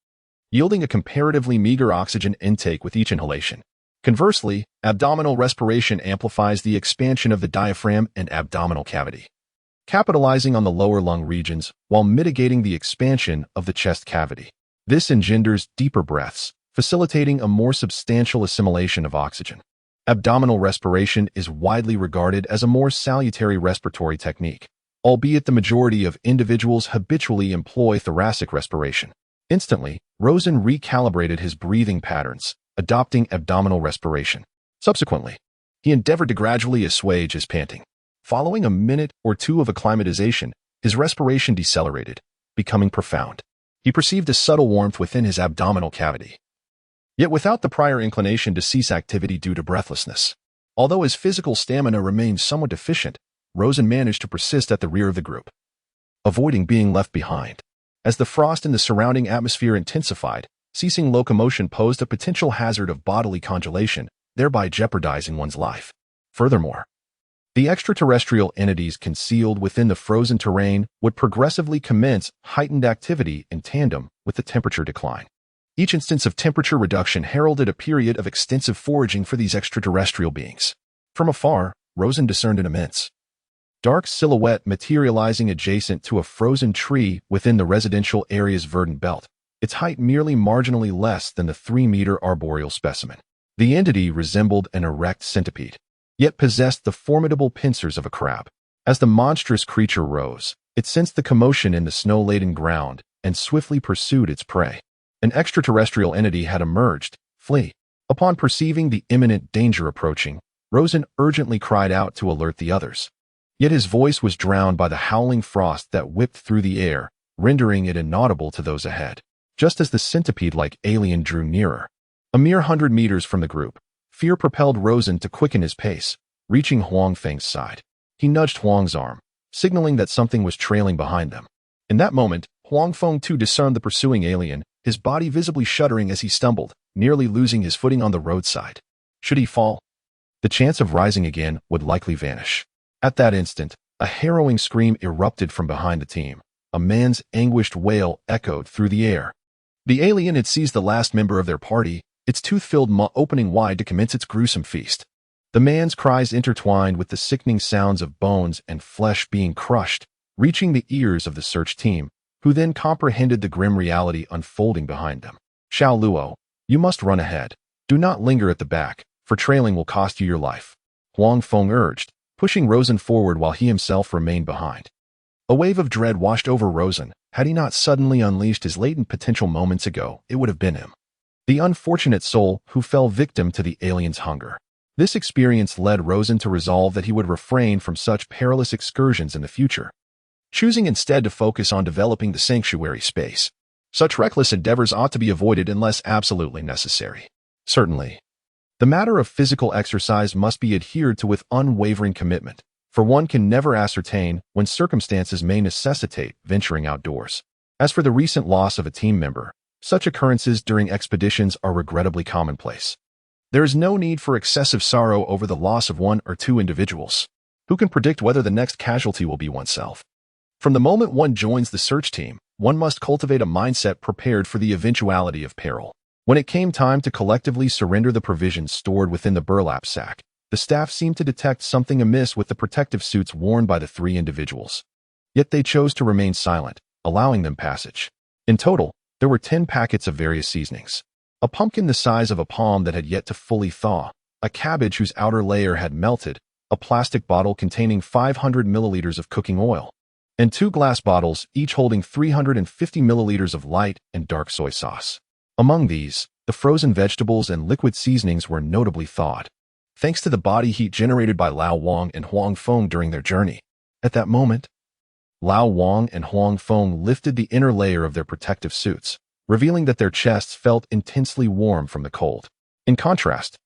yielding a comparatively meager oxygen intake with each inhalation. Conversely, abdominal respiration amplifies the expansion of the diaphragm and abdominal cavity, capitalizing on the lower lung regions while mitigating the expansion of the chest cavity. This engenders deeper breaths, facilitating a more substantial assimilation of oxygen. Abdominal respiration is widely regarded as a more salutary respiratory technique, albeit the majority of individuals habitually employ thoracic respiration. Instantly, Rosen recalibrated his breathing patterns, adopting abdominal respiration. Subsequently, he endeavored to gradually assuage his panting. Following a minute or two of acclimatization, his respiration decelerated, becoming profound. He perceived a subtle warmth within his abdominal cavity, yet without the prior inclination to cease activity due to breathlessness. Although his physical stamina remained somewhat deficient, Rosen managed to persist at the rear of the group, avoiding being left behind. As the frost in the surrounding atmosphere intensified, ceasing locomotion posed a potential hazard of bodily congelation, thereby jeopardizing one's life. Furthermore, the extraterrestrial entities concealed within the frozen terrain would progressively commence heightened activity in tandem with the temperature decline. Each instance of temperature reduction heralded a period of extensive foraging for these extraterrestrial beings. From afar, Rosen discerned an immense, dark silhouette materializing adjacent to a frozen tree within the residential area's verdant belt, its height merely marginally less than the 3-meter arboreal specimen. The entity resembled an erect centipede, yet possessed the formidable pincers of a crab. As the monstrous creature rose, it sensed the commotion in the snow-laden ground and swiftly pursued its prey. An extraterrestrial entity had emerged. Flee. Upon perceiving the imminent danger approaching, Rosen urgently cried out to alert the others. Yet his voice was drowned by the howling frost that whipped through the air, rendering it inaudible to those ahead. Just as the centipede-like alien drew nearer, a mere 100 meters from the group, fear propelled Rosen to quicken his pace, reaching Huang Feng's side. He nudged Huang's arm, signaling that something was trailing behind them. In that moment, Huang Feng too discerned the pursuing alien, his body visibly shuddering as he stumbled, nearly losing his footing on the roadside. Should he fall, the chance of rising again would likely vanish. At that instant, a harrowing scream erupted from behind the team. A man's anguished wail echoed through the air. The alien had seized the last member of their party, its tooth-filled maw opening wide to commence its gruesome feast. The man's cries intertwined with the sickening sounds of bones and flesh being crushed, reaching the ears of the search team, who then comprehended the grim reality unfolding behind them. Xiao Luo, you must run ahead. Do not linger at the back, for trailing will cost you your life. Huang Feng urged, pushing Rosen forward while he himself remained behind. A wave of dread washed over Rosen. Had he not suddenly unleashed his latent potential moments ago, it would have been him, the unfortunate soul who fell victim to the alien's hunger. This experience led Rosen to resolve that he would refrain from such perilous excursions in the future, choosing instead to focus on developing the sanctuary space. Such reckless endeavors ought to be avoided unless absolutely necessary. Certainly, the matter of physical exercise must be adhered to with unwavering commitment, for one can never ascertain when circumstances may necessitate venturing outdoors. As for the recent loss of a team member, such occurrences during expeditions are regrettably commonplace. There is no need for excessive sorrow over the loss of one or two individuals. Who can predict whether the next casualty will be oneself? From the moment one joins the search team, one must cultivate a mindset prepared for the eventuality of peril. When it came time to collectively surrender the provisions stored within the burlap sack, the staff seemed to detect something amiss with the protective suits worn by the three individuals. Yet they chose to remain silent, allowing them passage. In total, there were 10 packets of various seasonings. A pumpkin the size of a palm that had yet to fully thaw, a cabbage whose outer layer had melted, a plastic bottle containing 500 milliliters of cooking oil, and 2 glass bottles, each holding 350 milliliters of light and dark soy sauce. Among these, the frozen vegetables and liquid seasonings were notably thawed, thanks to the body heat generated by Lao Wang and Huang Feng during their journey. At that moment, Lao Wang and Huang Feng lifted the inner layer of their protective suits, revealing that their chests felt intensely warm from the cold. In contrast,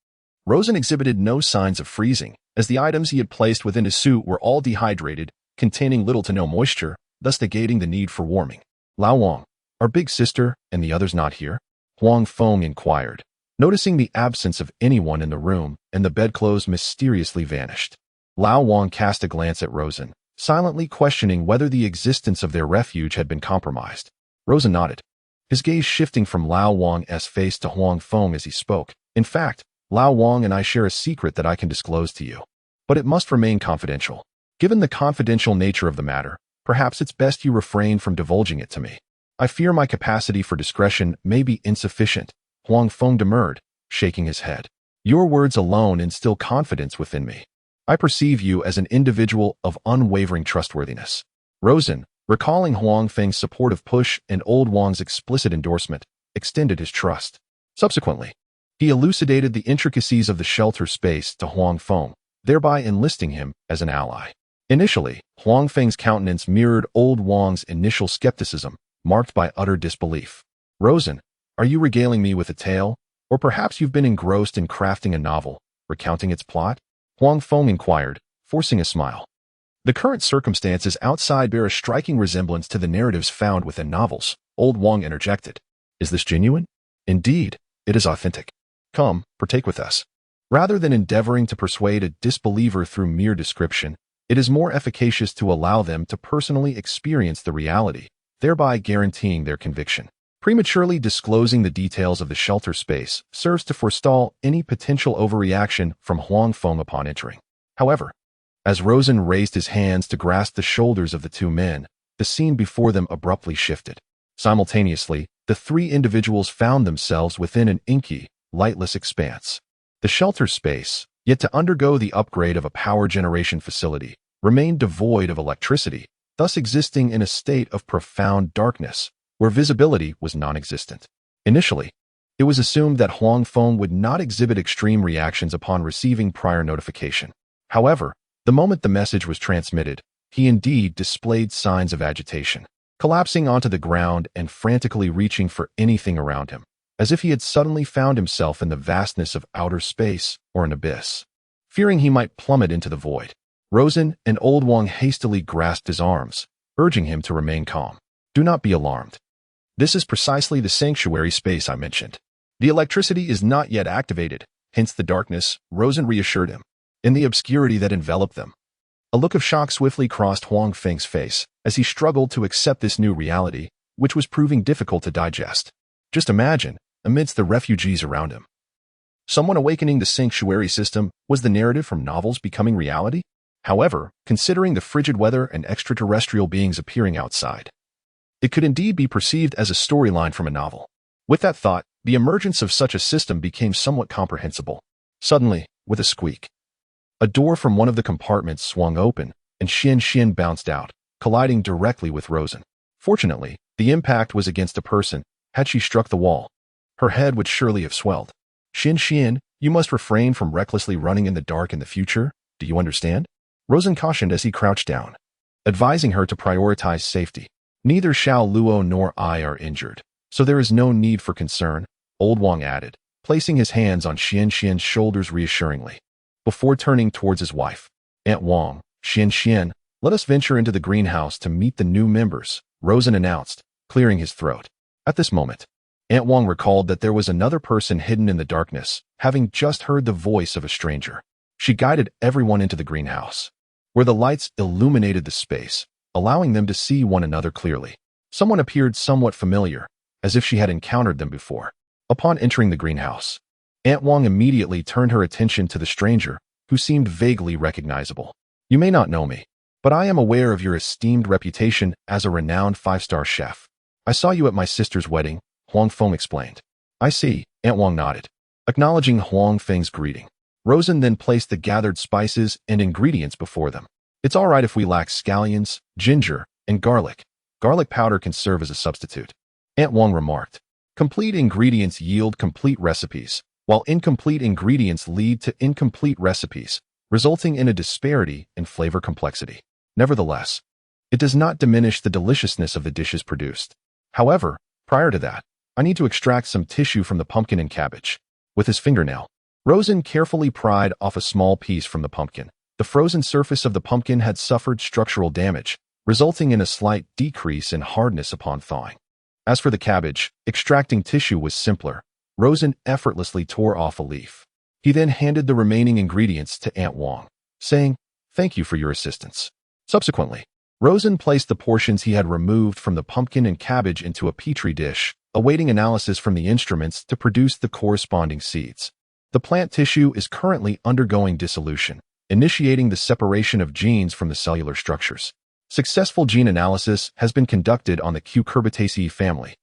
Rosen exhibited no signs of freezing, as the items he had placed within his suit were all dehydrated, containing little to no moisture, thus negating the need for warming. Lao Wang, our big sister, and the others not here? Huang Feng inquired, noticing the absence of anyone in the room, and the bedclothes mysteriously vanished. Lao Wang cast a glance at Rosen, silently questioning whether the existence of their refuge had been compromised. Rosen nodded, his gaze shifting from Lao Wang's face to Huang Feng as he spoke. In fact, Lao Wang and I share a secret that I can disclose to you, but it must remain confidential. Given the confidential nature of the matter, perhaps it's best you refrain from divulging it to me. I fear my capacity for discretion may be insufficient, Huang Feng demurred, shaking his head. Your words alone instill confidence within me. I perceive you as an individual of unwavering trustworthiness. Rosen, recalling Huang Feng's supportive push and old Wang's explicit endorsement, extended his trust. Subsequently, he elucidated the intricacies of the shelter space to Huang Feng, thereby enlisting him as an ally. Initially, Huang Feng's countenance mirrored old Wang's initial skepticism, marked by utter disbelief. Rosen, are you regaling me with a tale? Or perhaps you've been engrossed in crafting a novel, recounting its plot? Huang Feng inquired, forcing a smile. The current circumstances outside bear a striking resemblance to the narratives found within novels, old Wang interjected. Is this genuine? Indeed, it is authentic. Come, partake with us. Rather than endeavoring to persuade a disbeliever through mere description, it is more efficacious to allow them to personally experience the reality, thereby guaranteeing their conviction. Prematurely disclosing the details of the shelter space serves to forestall any potential overreaction from Huang Feng upon entering. However, as Rosen raised his hands to grasp the shoulders of the two men, the scene before them abruptly shifted. Simultaneously, the three individuals found themselves within an inky, lightless expanse. The shelter space, yet to undergo the upgrade of a power generation facility, remained devoid of electricity, thus existing in a state of profound darkness, where visibility was non-existent. Initially, it was assumed that Huang Feng would not exhibit extreme reactions upon receiving prior notification. However, the moment the message was transmitted, he indeed displayed signs of agitation, collapsing onto the ground and frantically reaching for anything around him, as if he had suddenly found himself in the vastness of outer space or an abyss. Fearing he might plummet into the void, Rosen and old Wang hastily grasped his arms, urging him to remain calm. Do not be alarmed. This is precisely the sanctuary space I mentioned. The electricity is not yet activated, hence the darkness, Rosen reassured him. In the obscurity that enveloped them, a look of shock swiftly crossed Huang Feng's face as he struggled to accept this new reality, which was proving difficult to digest. Just imagine, amidst the refugees around him, someone awakening the sanctuary system. Was the narrative from novels becoming reality? However, considering the frigid weather and extraterrestrial beings appearing outside, it could indeed be perceived as a storyline from a novel. With that thought, the emergence of such a system became somewhat comprehensible. Suddenly, with a squeak, a door from one of the compartments swung open, and Xian bounced out, colliding directly with Rosen. Fortunately, the impact was against a person. Had she struck the wall, her head would surely have swelled. Xian, You must refrain from recklessly running in the dark in the future. Do you understand? Rosen cautioned as he crouched down, advising her to prioritize safety. Neither Xiao Luo nor I are injured, so there is no need for concern, Old Wang added, placing his hands on Xian's shoulders reassuringly. Before turning towards his wife, Aunt Wang, Xian, let us venture into the greenhouse to meet the new members, Rosen announced, clearing his throat. At this moment, Aunt Wang recalled that there was another person hidden in the darkness, having just heard the voice of a stranger. She guided everyone into the greenhouse, where the lights illuminated the space, allowing them to see one another clearly. Someone appeared somewhat familiar, as if she had encountered them before. Upon entering the greenhouse, Aunt Wang immediately turned her attention to the stranger, who seemed vaguely recognizable. You may not know me, but I am aware of your esteemed reputation as a renowned 5-star chef. I saw you at my sister's wedding, Huang Feng explained. I see, Aunt Wang nodded, acknowledging Huang Feng's greeting. Rosen then placed the gathered spices and ingredients before them. It's all right if we lack scallions, ginger, and garlic. Garlic powder can serve as a substitute, Aunt Wang remarked. Complete ingredients yield complete recipes, while incomplete ingredients lead to incomplete recipes, resulting in a disparity in flavor complexity. Nevertheless, it does not diminish the deliciousness of the dishes produced. However, prior to that, I need to extract some tissue from the pumpkin and cabbage. With his fingernail, Rosen carefully pried off a small piece from the pumpkin. The frozen surface of the pumpkin had suffered structural damage, resulting in a slight decrease in hardness upon thawing. As for the cabbage, extracting tissue was simpler. Rosen effortlessly tore off a leaf. He then handed the remaining ingredients to Aunt Wang, saying, "Thank you for your assistance." Subsequently, Rosen placed the portions he had removed from the pumpkin and cabbage into a petri dish, awaiting analysis from the instruments to produce the corresponding seeds. The plant tissue is currently undergoing dissolution, initiating the separation of genes from the cellular structures. Successful gene analysis has been conducted on the Cucurbitaceae family,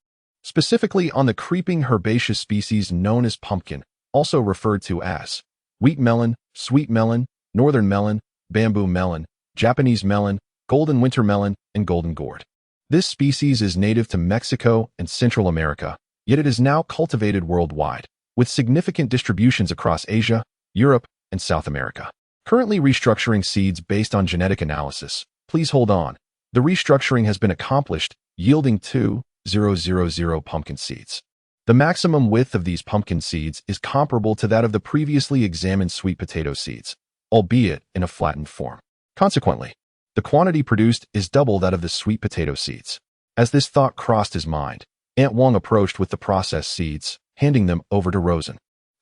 specifically on the creeping herbaceous species known as pumpkin, also referred to as wheat melon, sweet melon, northern melon, bamboo melon, Japanese melon, golden winter melon, and golden gourd. This species is native to Mexico and Central America, yet it is now cultivated worldwide, with significant distributions across Asia, Europe, and South America. Currently restructuring seeds based on genetic analysis. Please hold on. The restructuring has been accomplished, yielding 2,000 pumpkin seeds. The maximum width of these pumpkin seeds is comparable to that of the previously examined sweet potato seeds, albeit in a flattened form. Consequently, the quantity produced is double that of the sweet potato seeds. As this thought crossed his mind, Aunt Wang approached with the processed seeds, handing them over to Rosen.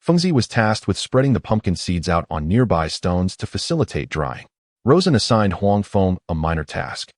Fengzi was tasked with spreading the pumpkin seeds out on nearby stones to facilitate drying. Rosen assigned Huang Feng a minor task.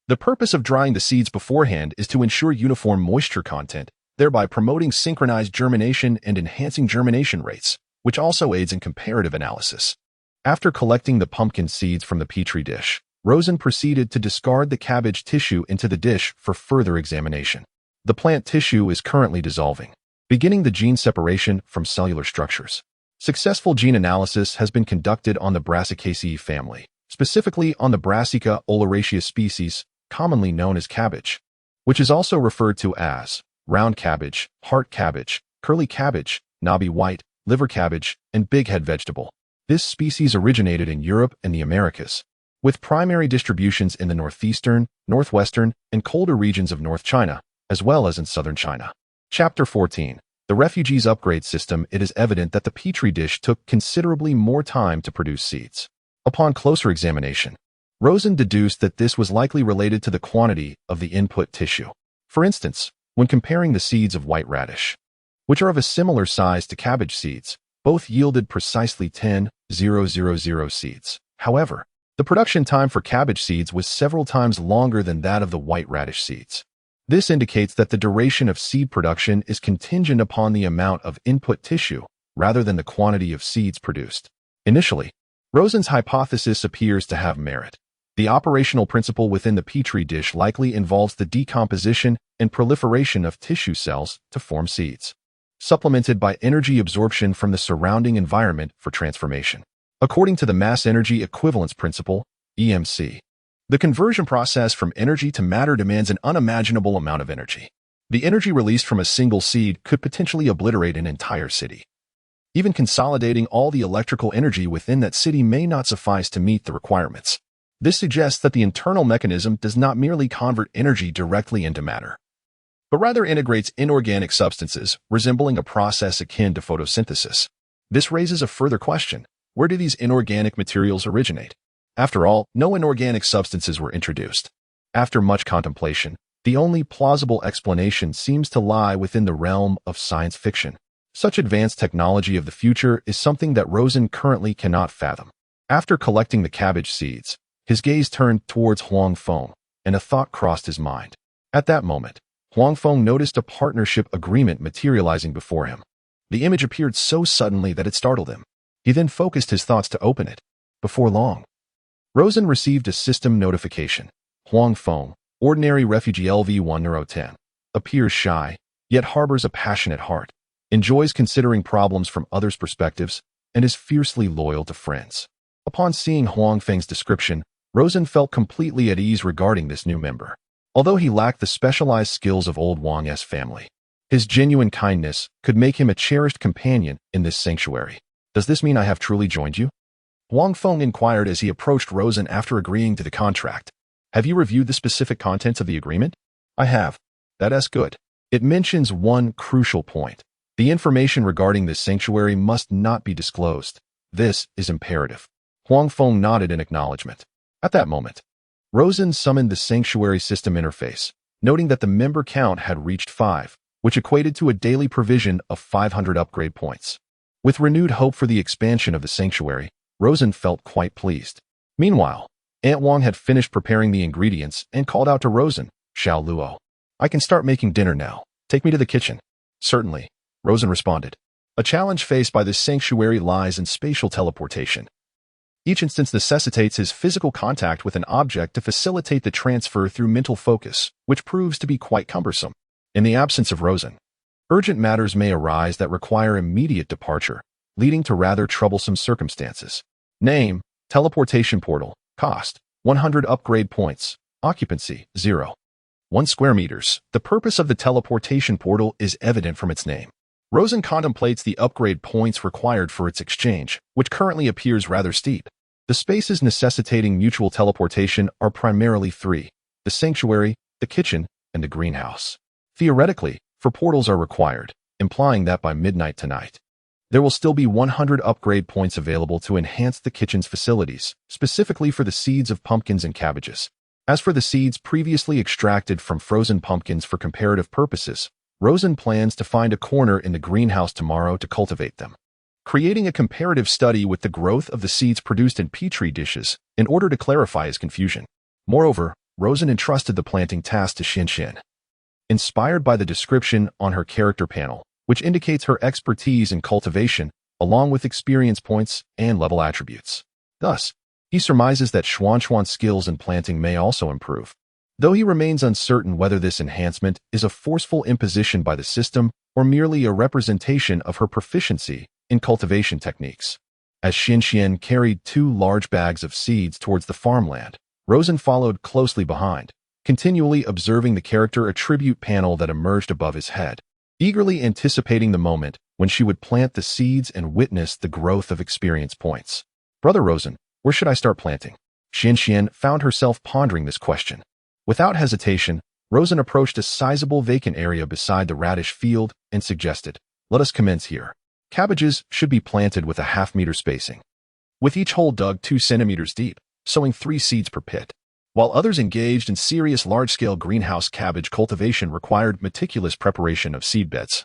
The purpose of drying the seeds beforehand is to ensure uniform moisture content, thereby promoting synchronized germination and enhancing germination rates, which also aids in comparative analysis. After collecting the pumpkin seeds from the petri dish, Rosen proceeded to discard the cabbage tissue into the dish for further examination. The plant tissue is currently dissolving, beginning the gene separation from cellular structures. Successful gene analysis has been conducted on the Brassicaceae family, specifically on the Brassica oleracea species, commonly known as cabbage, which is also referred to as round cabbage, heart cabbage, curly cabbage, knobby white, liver cabbage, and bighead vegetable. This species originated in Europe and the Americas, with primary distributions in the northeastern, northwestern, and colder regions of North China, as well as in southern China. Chapter 14. The Refugees Upgrade System. It is evident that the petri dish took considerably more time to produce seeds. Upon closer examination, Rosen deduced that this was likely related to the quantity of the input tissue. For instance, when comparing the seeds of white radish, which are of a similar size to cabbage seeds, both yielded precisely 10,000 seeds. However, the production time for cabbage seeds was several times longer than that of the white radish seeds. This indicates that the duration of seed production is contingent upon the amount of input tissue rather than the quantity of seeds produced. Initially, Rosen's hypothesis appears to have merit. The operational principle within the petri dish likely involves the decomposition and proliferation of tissue cells to form seeds, supplemented by energy absorption from the surrounding environment for transformation. According to the mass energy equivalence principle, EMC, the conversion process from energy to matter demands an unimaginable amount of energy. The energy released from a single seed could potentially obliterate an entire city. Even consolidating all the electrical energy within that city may not suffice to meet the requirements. This suggests that the internal mechanism does not merely convert energy directly into matter, but rather integrates inorganic substances, resembling a process akin to photosynthesis. This raises a further question. Where do these inorganic materials originate? After all, no inorganic substances were introduced. After much contemplation, the only plausible explanation seems to lie within the realm of science fiction. Such advanced technology of the future is something that Rosen currently cannot fathom. After collecting the cabbage seeds, his gaze turned towards Huang Feng, and a thought crossed his mind. At that moment, Huang Feng noticed a partnership agreement materializing before him. The image appeared so suddenly that it startled him. He then focused his thoughts to open it. Before long, Rosen received a system notification. Huang Feng, ordinary refugee LV1 Neuro 10, appears shy, yet harbors a passionate heart, enjoys considering problems from others' perspectives, and is fiercely loyal to friends. Upon seeing Huang Feng's description, Rosen felt completely at ease regarding this new member. Although he lacked the specialized skills of old Wang's family, his genuine kindness could make him a cherished companion in this sanctuary. Does this mean I have truly joined you? Huang Feng inquired as he approached Rosen after agreeing to the contract. Have you reviewed the specific contents of the agreement? I have. That's good. It mentions one crucial point. The information regarding this sanctuary must not be disclosed. This is imperative. Huang Feng nodded in acknowledgement. At that moment, Rosen summoned the sanctuary system interface, noting that the member count had reached 5, which equated to a daily provision of 500 upgrade points. With renewed hope for the expansion of the sanctuary, Rosen felt quite pleased. Meanwhile, Aunt Wang had finished preparing the ingredients and called out to Rosen, Xiao Luo. I can start making dinner now. Take me to the kitchen. Certainly, Rosen responded. A challenge faced by this sanctuary lies in spatial teleportation. Each instance necessitates his physical contact with an object to facilitate the transfer through mental focus, which proves to be quite cumbersome. In the absence of Rosen, urgent matters may arise that require immediate departure, leading to rather troublesome circumstances. Name, teleportation portal. Cost, 100 upgrade points. Occupancy, 0. 1 square meters. The purpose of the teleportation portal is evident from its name. Rosen contemplates the upgrade points required for its exchange, which currently appears rather steep. The spaces necessitating mutual teleportation are primarily 3: the sanctuary, the kitchen, and the greenhouse. Theoretically, 4 portals are required, implying that by midnight tonight, there will still be 100 upgrade points available to enhance the kitchen's facilities, specifically for the seeds of pumpkins and cabbages. As for the seeds previously extracted from frozen pumpkins for comparative purposes, Rosen plans to find a corner in the greenhouse tomorrow to cultivate them, creating a comparative study with the growth of the seeds produced in petri dishes in order to clarify his confusion. Moreover, Rosen entrusted the planting task to Xianxian. Inspired by the description on her character panel, which indicates her expertise in cultivation, along with experience points and level attributes. Thus, he surmises that Xuanxuan's skills in planting may also improve, though he remains uncertain whether this enhancement is a forceful imposition by the system or merely a representation of her proficiency in cultivation techniques. As Xianxian carried 2 large bags of seeds towards the farmland, Rosen followed closely behind, continually observing the character attribute panel that emerged above his head, eagerly anticipating the moment when she would plant the seeds and witness the growth of experience points. Brother Rosen, where should I start planting? Xianxian found herself pondering this question. Without hesitation, Rosen approached a sizable vacant area beside the radish field and suggested, let us commence here. Cabbages should be planted with a half-meter spacing, with each hole dug 2 centimeters deep, sowing 3 seeds per pit. While others engaged in serious large-scale greenhouse cabbage cultivation required meticulous preparation of seedbeds,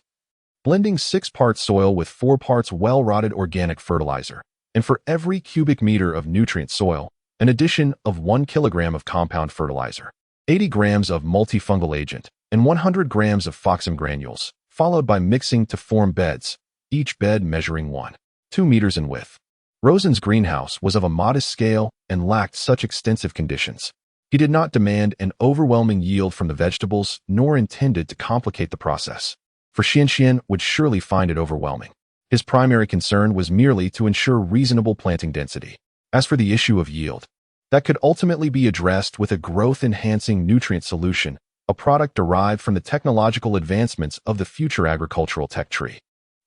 blending 6 parts soil with 4 parts well-rotted organic fertilizer, and for every cubic meter of nutrient soil, an addition of 1 kilogram of compound fertilizer, 80 grams of multifungal agent, and 100 grams of foxam granules, followed by mixing to form beds, each bed measuring 1.2 meters in width. Rosen's greenhouse was of a modest scale and lacked such extensive conditions. He did not demand an overwhelming yield from the vegetables, nor intended to complicate the process, for Xianxian would surely find it overwhelming. His primary concern was merely to ensure reasonable planting density. As for the issue of yield, that could ultimately be addressed with a growth-enhancing nutrient solution, a product derived from the technological advancements of the future agricultural tech tree.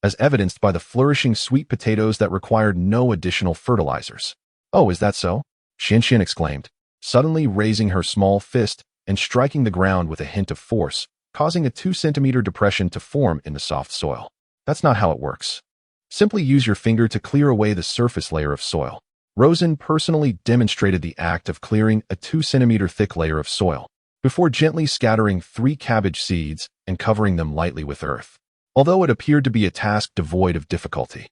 as evidenced by the flourishing sweet potatoes that required no additional fertilizers. "Oh, is that so?" Xianxian exclaimed, suddenly raising her small fist and striking the ground with a hint of force, causing a 2-centimeter depression to form in the soft soil. "That's not how it works. Simply use your finger to clear away the surface layer of soil." Rosen personally demonstrated the act of clearing a 2-centimeter thick layer of soil, before gently scattering 3 cabbage seeds and covering them lightly with earth. Although it appeared to be a task devoid of difficulty,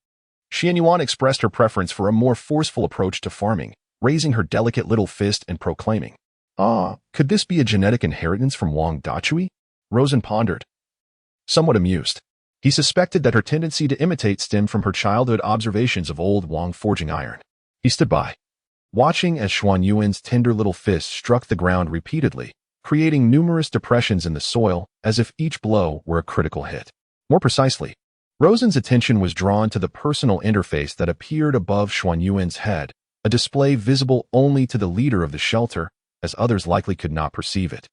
Xianyuan expressed her preference for a more forceful approach to farming, raising her delicate little fist and proclaiming, "Ah, could this be a genetic inheritance from Wang Dachui?" Rosen pondered, somewhat amused. He suspected that her tendency to imitate stemmed from her childhood observations of old Wang forging iron. He stood by, watching as Xuanyuan's tender little fist struck the ground repeatedly, creating numerous depressions in the soil as if each blow were a critical hit. More precisely, Rosen's attention was drawn to the personal interface that appeared above Xuanyuan's head, a display visible only to the leader of the shelter, as others likely could not perceive it.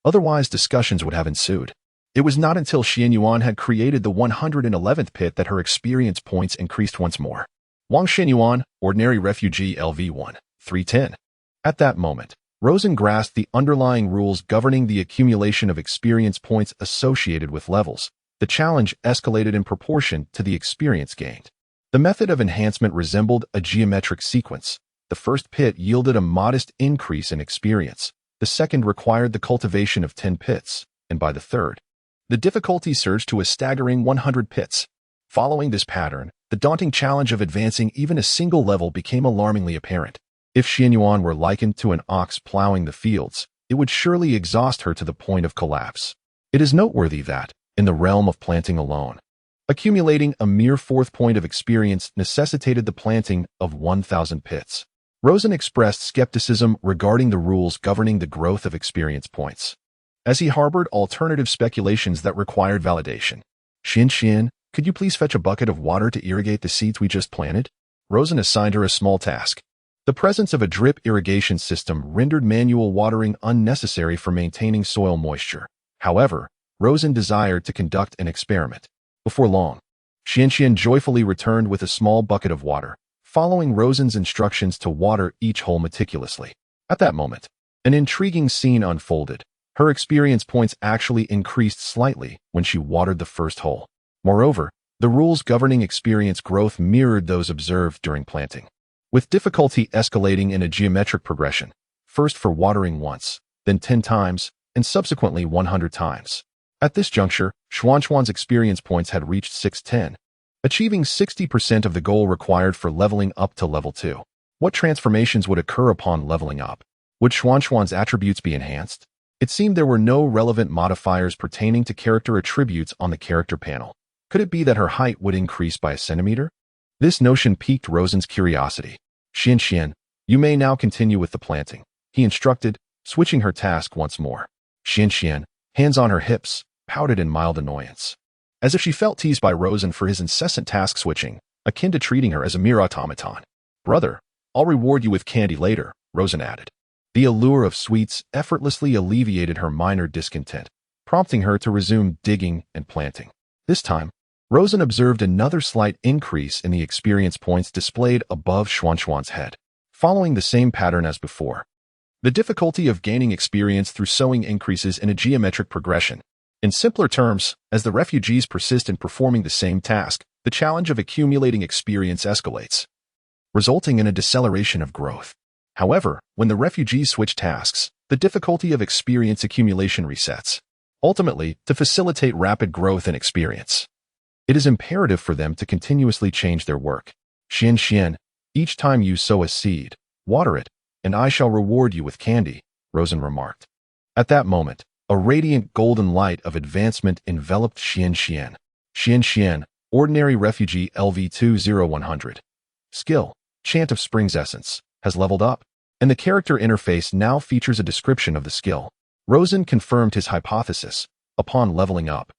Otherwise, discussions would have ensued. It was not until Xianyuan had created the 111th pit that her experience points increased once more. Wang Xianyuan, Ordinary Refugee LV1, 310. At that moment, Rosen grasped the underlying rules governing the accumulation of experience points associated with levels. The challenge escalated in proportion to the experience gained. The method of enhancement resembled a geometric sequence. The first pit yielded a modest increase in experience. The second required the cultivation of 10 pits, and by the third, the difficulty surged to a staggering 100 pits. Following this pattern, the daunting challenge of advancing even a single level became alarmingly apparent. If Xianyuan were likened to an ox plowing the fields, it would surely exhaust her to the point of collapse. It is noteworthy that, in the realm of planting alone, accumulating a mere 4th point of experience necessitated the planting of 1,000 pits. Rosen expressed skepticism regarding the rules governing the growth of experience points, as he harbored alternative speculations that required validation. "Xian, could you please fetch a bucket of water to irrigate the seeds we just planted?" Rosen assigned her a small task. The presence of a drip irrigation system rendered manual watering unnecessary for maintaining soil moisture. However, Rosen desired to conduct an experiment. Before long, Xianxian joyfully returned with a small bucket of water, following Rosen's instructions to water each hole meticulously. At that moment, an intriguing scene unfolded. Her experience points actually increased slightly when she watered the first hole. Moreover, the rules governing experience growth mirrored those observed during planting, with difficulty escalating in a geometric progression, first for watering once, then 10 times, and subsequently 100 times. At this juncture, Xuanchuan's experience points had reached 610, achieving 60% of the goal required for leveling up to level 2. What transformations would occur upon leveling up? Would Xuanchuan's attributes be enhanced? It seemed there were no relevant modifiers pertaining to character attributes on the character panel. Could it be that her height would increase by a centimeter? This notion piqued Rosen's curiosity. "Xian, you may now continue with the planting," he instructed, switching her task once more. Xian, hands on her hips, pouted in mild annoyance, as if she felt teased by Rosen for his incessant task switching, akin to treating her as a mere automaton. "Brother, I'll reward you with candy later," Rosen added. The allure of sweets effortlessly alleviated her minor discontent, prompting her to resume digging and planting. This time, Rosen observed another slight increase in the experience points displayed above Xuanchuan's head, following the same pattern as before. The difficulty of gaining experience through sowing increases in a geometric progression. In simpler terms, as the refugees persist in performing the same task, the challenge of accumulating experience escalates, resulting in a deceleration of growth. However, when the refugees switch tasks, the difficulty of experience accumulation resets, ultimately to facilitate rapid growth and experience. It is imperative for them to continuously change their work. "Xian, each time you sow a seed, water it, and I shall reward you with candy," Rosen remarked. At that moment, a radiant golden light of advancement enveloped Xian. "Xian, Ordinary Refugee LV20100. Skill, Chant of Spring's Essence, has leveled up, and the character interface now features a description of the skill." Rosen confirmed his hypothesis. Upon leveling up,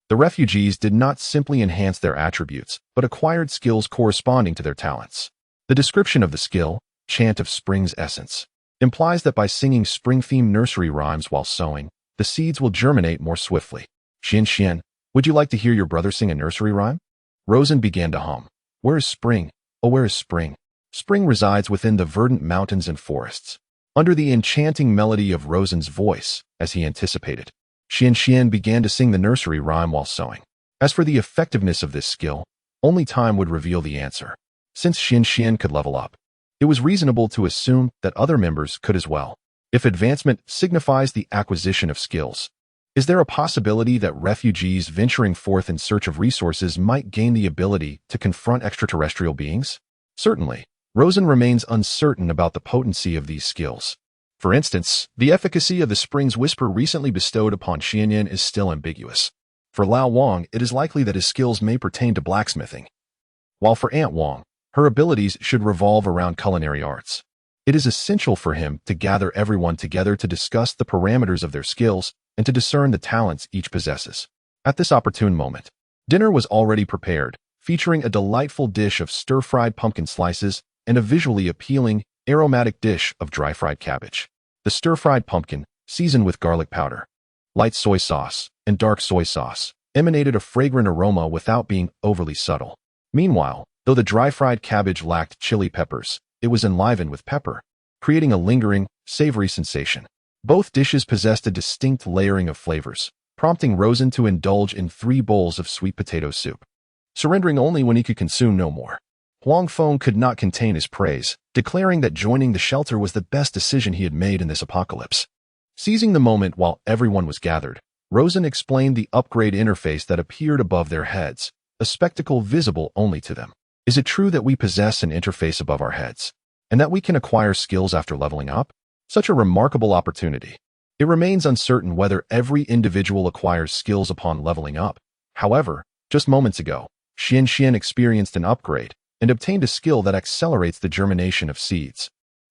the refugees did not simply enhance their attributes, but acquired skills corresponding to their talents. The description of the skill, Chant of Spring's Essence, implies that by singing spring-themed nursery rhymes while sowing, the seeds will germinate more swiftly. "Xian, would you like to hear your brother sing a nursery rhyme?" Rosen began to hum. Where is spring? Oh, where is spring? Spring resides within the verdant mountains and forests. Under the enchanting melody of Rosen's voice, as he anticipated, Xian began to sing the nursery rhyme while sewing. As for the effectiveness of this skill, only time would reveal the answer. Since Xian could level up, it was reasonable to assume that other members could as well. If advancement signifies the acquisition of skills, is there a possibility that refugees venturing forth in search of resources might gain the ability to confront extraterrestrial beings? Certainly, Rosen remains uncertain about the potency of these skills. For instance, the efficacy of the Spring's Whisper recently bestowed upon Xianyan is still ambiguous. For Lao Wang, it is likely that his skills may pertain to blacksmithing, while for Aunt Wang, her abilities should revolve around culinary arts. It is essential for him to gather everyone together to discuss the parameters of their skills and to discern the talents each possesses. At this opportune moment, dinner was already prepared, featuring a delightful dish of stir-fried pumpkin slices and a visually appealing, aromatic dish of dry-fried cabbage. The stir-fried pumpkin, seasoned with garlic powder, light soy sauce, and dark soy sauce, emanated a fragrant aroma without being overly subtle. Meanwhile, though the dry-fried cabbage lacked chili peppers, it was enlivened with pepper, creating a lingering, savory sensation. Both dishes possessed a distinct layering of flavors, prompting Rosen to indulge in 3 bowls of sweet potato soup, surrendering only when he could consume no more. Huang Feng could not contain his praise, declaring that joining the shelter was the best decision he had made in this apocalypse. Seizing the moment while everyone was gathered, Rosen explained the upgrade interface that appeared above their heads, a spectacle visible only to them. Is it true that we possess an interface above our heads, and that we can acquire skills after leveling up? Such a remarkable opportunity. It remains uncertain whether every individual acquires skills upon leveling up. However, just moments ago, Xian experienced an upgrade and obtained a skill that accelerates the germination of seeds.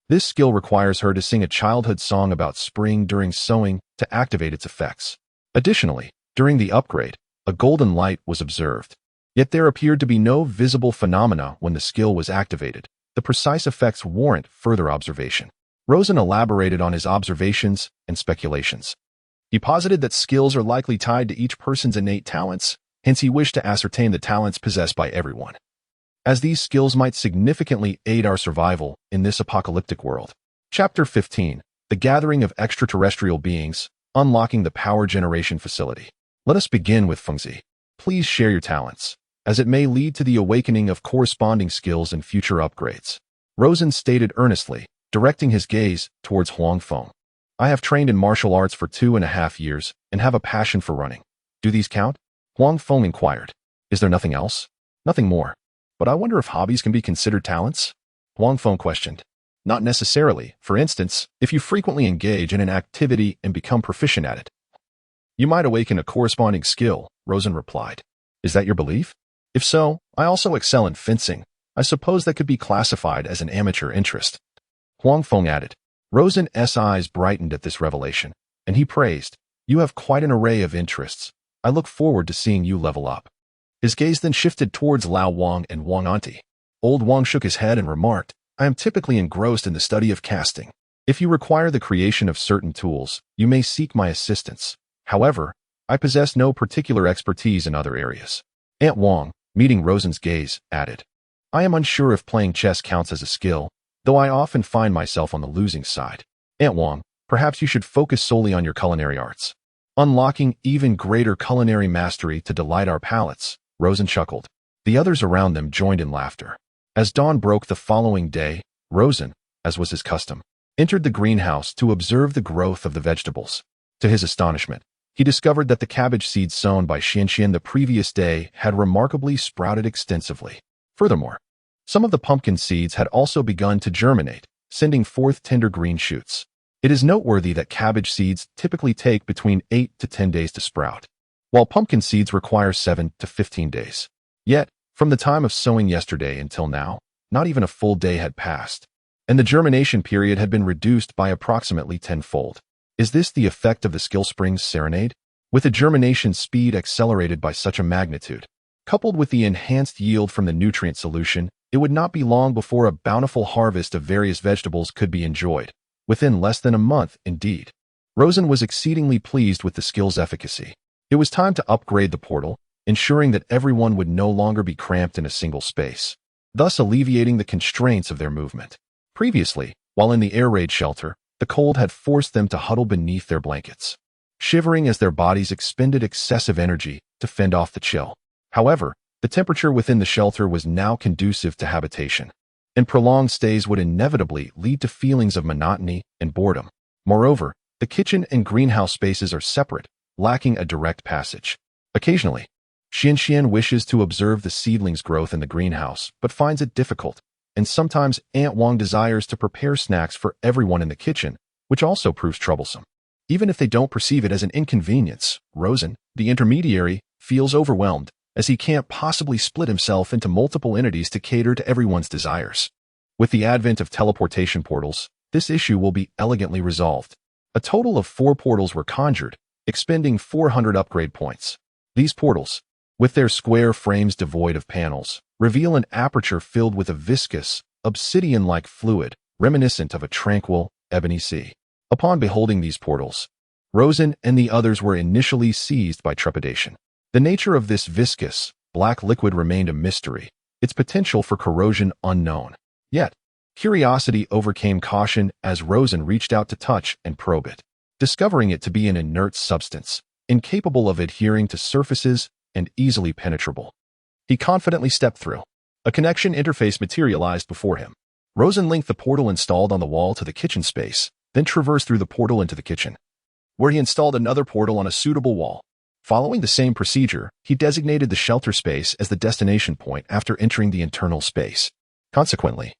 This skill requires her to sing a childhood song about spring during sowing to activate its effects. Additionally, during the upgrade, a golden light was observed. Yet there appeared to be no visible phenomena when the skill was activated. The precise effects warrant further observation. Rosen elaborated on his observations and speculations. He posited that skills are likely tied to each person's innate talents, hence he wished to ascertain the talents possessed by everyone, as these skills might significantly aid our survival in this apocalyptic world. Chapter 15. The Gathering of Extraterrestrial Beings, Unlocking the Power Generation Facility. Let us begin with Fengzi. Please share your talents, as it may lead to the awakening of corresponding skills in future upgrades. Rosen stated earnestly, directing his gaze towards Huang Feng. I have trained in martial arts for 2.5 years and have a passion for running. Do these count? Huang Feng inquired. Is there nothing else? Nothing more. But I wonder if hobbies can be considered talents? Huang Feng questioned. Not necessarily. For instance, if you frequently engage in an activity and become proficient at it, you might awaken a corresponding skill, Rosen replied. Is that your belief? If so, I also excel in fencing. I suppose that could be classified as an amateur interest. Huang Feng added. Rosen's eyes brightened at this revelation, and he praised. You have quite an array of interests. I look forward to seeing you level up. His gaze then shifted towards Lao Wang and Wang Auntie. Old Wang shook his head and remarked, I am typically engrossed in the study of casting. If you require the creation of certain tools, you may seek my assistance. However, I possess no particular expertise in other areas. Aunt Wang, meeting Rosen's gaze, added, I am unsure if playing chess counts as a skill, though I often find myself on the losing side. Aunt Wang, perhaps you should focus solely on your culinary arts, unlocking even greater culinary mastery to delight our palates. Rosen chuckled. The others around them joined in laughter. As dawn broke the following day, Rosen, as was his custom, entered the greenhouse to observe the growth of the vegetables. To his astonishment, he discovered that the cabbage seeds sown by Xian the previous day had remarkably sprouted extensively. Furthermore, some of the pumpkin seeds had also begun to germinate, sending forth tender green shoots. It is noteworthy that cabbage seeds typically take between 8 to 10 days to sprout, while pumpkin seeds require 7 to 15 days. Yet, from the time of sowing yesterday until now, not even a full day had passed, and the germination period had been reduced by approximately tenfold. Is this the effect of the Skill Spring's serenade? With the germination speed accelerated by such a magnitude, coupled with the enhanced yield from the nutrient solution, it would not be long before a bountiful harvest of various vegetables could be enjoyed. Within less than a month, indeed. Rosen was exceedingly pleased with the skill's efficacy. It was time to upgrade the portal, ensuring that everyone would no longer be cramped in a single space, thus alleviating the constraints of their movement. Previously, while in the air raid shelter, the cold had forced them to huddle beneath their blankets, shivering as their bodies expended excessive energy to fend off the chill. However, the temperature within the shelter was now conducive to habitation, and prolonged stays would inevitably lead to feelings of monotony and boredom. Moreover, the kitchen and greenhouse spaces are separate, lacking a direct passage. Occasionally, Xian wishes to observe the seedlings' growth in the greenhouse, but finds it difficult, and sometimes Aunt Wang desires to prepare snacks for everyone in the kitchen, which also proves troublesome. Even if they don't perceive it as an inconvenience, Rosen, the intermediary, feels overwhelmed, as he can't possibly split himself into multiple entities to cater to everyone's desires. With the advent of teleportation portals, this issue will be elegantly resolved. A total of 4 portals were conjured, expending 400 upgrade points. These portals, with their square frames devoid of panels, reveal an aperture filled with a viscous, obsidian-like fluid, reminiscent of a tranquil, ebony sea. Upon beholding these portals, Rosen and the others were initially seized by trepidation. The nature of this viscous, black liquid remained a mystery, its potential for corrosion unknown. Yet, curiosity overcame caution as Rosen reached out to touch and probe it, discovering it to be an inert substance, incapable of adhering to surfaces and easily penetrable. He confidently stepped through. A connection interface materialized before him. Rosen linked the portal installed on the wall to the kitchen space, then traversed through the portal into the kitchen, where he installed another portal on a suitable wall. Following the same procedure, he designated the shelter space as the destination point after entering the internal space. Consequently,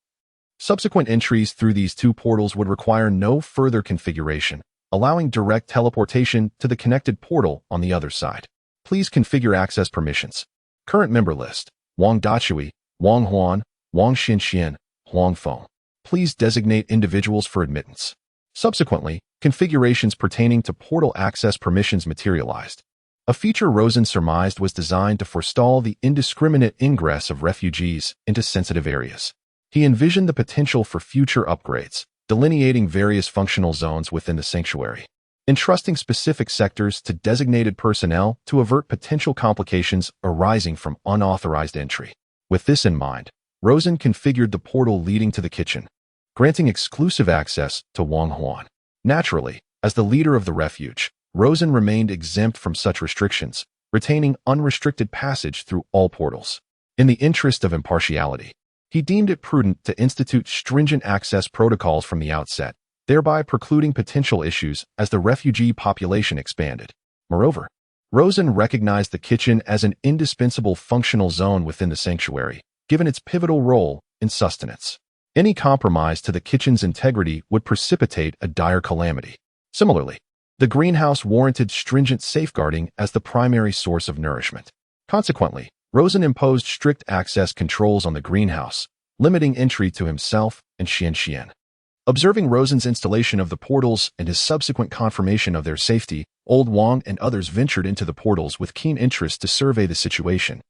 subsequent entries through these 2 portals would require no further configuration, allowing direct teleportation to the connected portal on the other side. Please configure access permissions. Current member list: Wang Dachui, Wang Huan, Wang Xinxian, Huang Feng. Please designate individuals for admittance. Subsequently, configurations pertaining to portal access permissions materialized. A feature Rosen surmised was designed to forestall the indiscriminate ingress of refugees into sensitive areas. He envisioned the potential for future upgrades, delineating various functional zones within the sanctuary, entrusting specific sectors to designated personnel to avert potential complications arising from unauthorized entry. With this in mind, Rosen configured the portal leading to the kitchen, granting exclusive access to Wang Huan. Naturally, as the leader of the refuge, Rosen remained exempt from such restrictions, retaining unrestricted passage through all portals. In the interest of impartiality, he deemed it prudent to institute stringent access protocols from the outset, thereby precluding potential issues as the refugee population expanded. Moreover, Rosen recognized the kitchen as an indispensable functional zone within the sanctuary, given its pivotal role in sustenance. Any compromise to the kitchen's integrity would precipitate a dire calamity. Similarly, the greenhouse warranted stringent safeguarding as the primary source of nourishment. Consequently, Rosen imposed strict access controls on the greenhouse, limiting entry to himself and Xian. Observing Rosen's installation of the portals and his subsequent confirmation of their safety, Old Wang and others ventured into the portals with keen interest to survey the situation.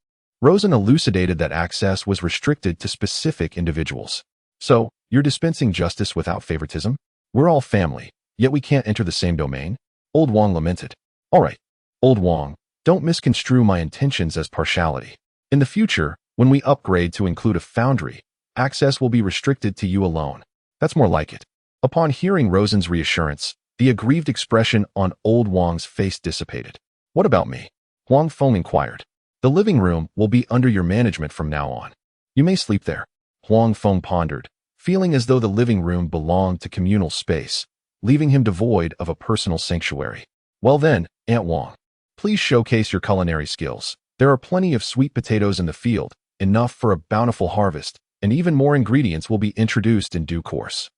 Rosen elucidated that access was restricted to specific individuals. So, you're dispensing justice without favoritism? We're all family, yet we can't enter the same domain? Old Wang lamented. All right, Old Wang, don't misconstrue my intentions as partiality. In the future, when we upgrade to include a foundry, access will be restricted to you alone. That's more like it. Upon hearing Rosen's reassurance, the aggrieved expression on Old Wang's face dissipated. What about me? Huang Feng inquired. The living room will be under your management from now on. You may sleep there. Huang Feng pondered, feeling as though the living room belonged to communal space, leaving him devoid of a personal sanctuary. Well then, Aunt Wang, please showcase your culinary skills. There are plenty of sweet potatoes in the field, enough for a bountiful harvest, and even more ingredients will be introduced in due course.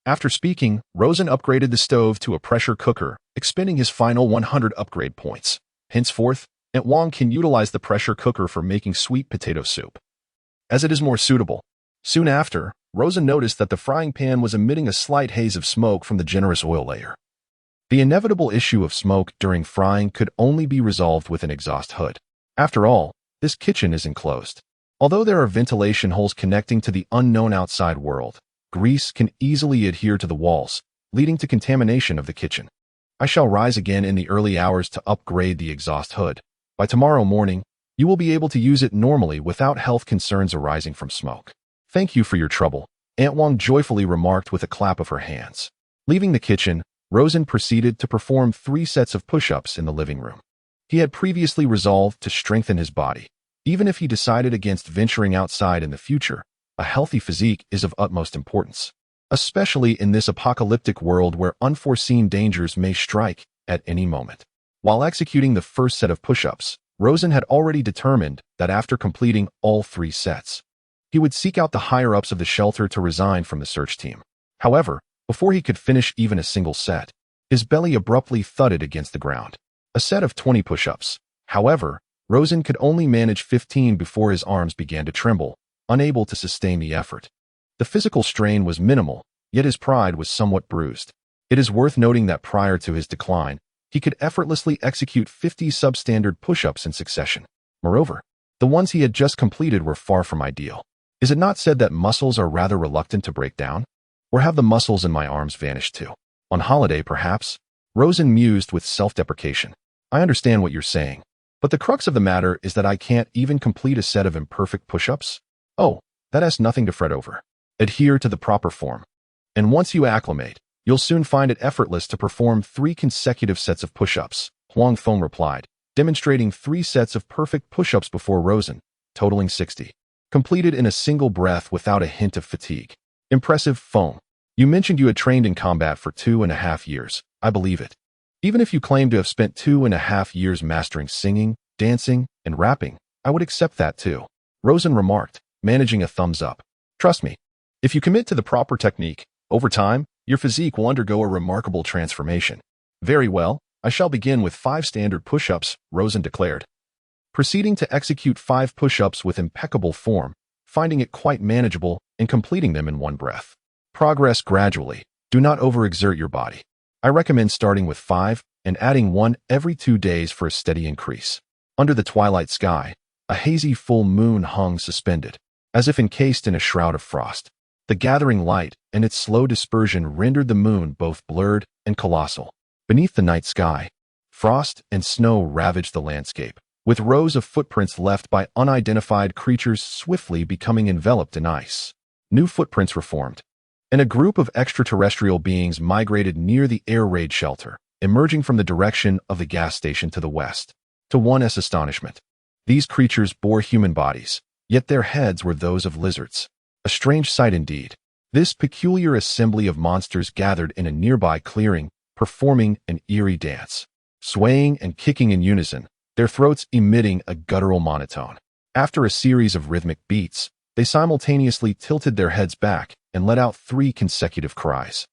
After speaking, Rosen upgraded the stove to a pressure cooker, expending his final 100 upgrade points. Henceforth, Aunt Wang can utilize the pressure cooker for making sweet potato soup, as it is more suitable. Soon after, Rosen noticed that the frying pan was emitting a slight haze of smoke from the generous oil layer. The inevitable issue of smoke during frying could only be resolved with an exhaust hood. After all, this kitchen is enclosed. Although there are ventilation holes connecting to the unknown outside world, grease can easily adhere to the walls, leading to contamination of the kitchen. I shall rise again in the early hours to upgrade the exhaust hood. By tomorrow morning, You will be able to use it normally without health concerns arising from smoke. Thank you for your trouble, Aunt Wang joyfully remarked with a clap of her hands. Leaving the kitchen, Rosen proceeded to perform 3 sets of push-ups in the living room. He had previously resolved to strengthen his body. Even if he decided against venturing outside in the future, a healthy physique is of utmost importance, especially in this apocalyptic world where unforeseen dangers may strike at any moment. While executing the first set of push-ups, Rosen had already determined that after completing all 3 sets, he would seek out the higher-ups of the shelter to resign from the search team. However, before he could finish even a single set, his belly abruptly thudded against the ground. A set of 20 push-ups. However, Rosen could only manage 15 before his arms began to tremble, unable to sustain the effort. The physical strain was minimal, yet his pride was somewhat bruised. It is worth noting that prior to his decline, he could effortlessly execute 50 substandard push-ups in succession. Moreover, the ones he had just completed were far from ideal. Is it not said that muscles are rather reluctant to break down? Or have the muscles in my arms vanished too? On holiday, perhaps? Rosen mused with self-deprecation. I understand what you're saying, but the crux of the matter is that I can't even complete a set of imperfect push-ups? Oh, that has nothing to fret over. Adhere to the proper form. And once you acclimate, you'll soon find it effortless to perform 3 consecutive sets of push-ups, Huang Feng replied, demonstrating 3 sets of perfect push-ups before Rosen, totaling 60. Completed in a single breath without a hint of fatigue. Impressive, Feng. You mentioned you had trained in combat for 2.5 years. I believe it. Even if you claim to have spent 2.5 years mastering singing, dancing, and rapping, I would accept that too, Rosen remarked, managing a thumbs up. Trust me, if you commit to the proper technique, over time, your physique will undergo a remarkable transformation. Very well, I shall begin with 5 standard push-ups, Rosen declared. Proceeding to execute 5 push-ups with impeccable form, finding it quite manageable and completing them in one breath. Progress gradually. Do not overexert your body. I recommend starting with 5 and adding 1 every 2 days for a steady increase. Under the twilight sky, a hazy full moon hung suspended, as if encased in a shroud of frost. The gathering light and its slow dispersion rendered the moon both blurred and colossal. Beneath the night sky, frost and snow ravaged the landscape, with rows of footprints left by unidentified creatures swiftly becoming enveloped in ice. New footprints were formed, and a group of extraterrestrial beings migrated near the air raid shelter, emerging from the direction of the gas station to the west. To one's astonishment, these creatures bore human bodies, yet their heads were those of lizards. A strange sight indeed. This peculiar assembly of monsters gathered in a nearby clearing, performing an eerie dance, swaying and kicking in unison, their throats emitting a guttural monotone. After a series of rhythmic beats, they simultaneously tilted their heads back and let out 3 consecutive cries,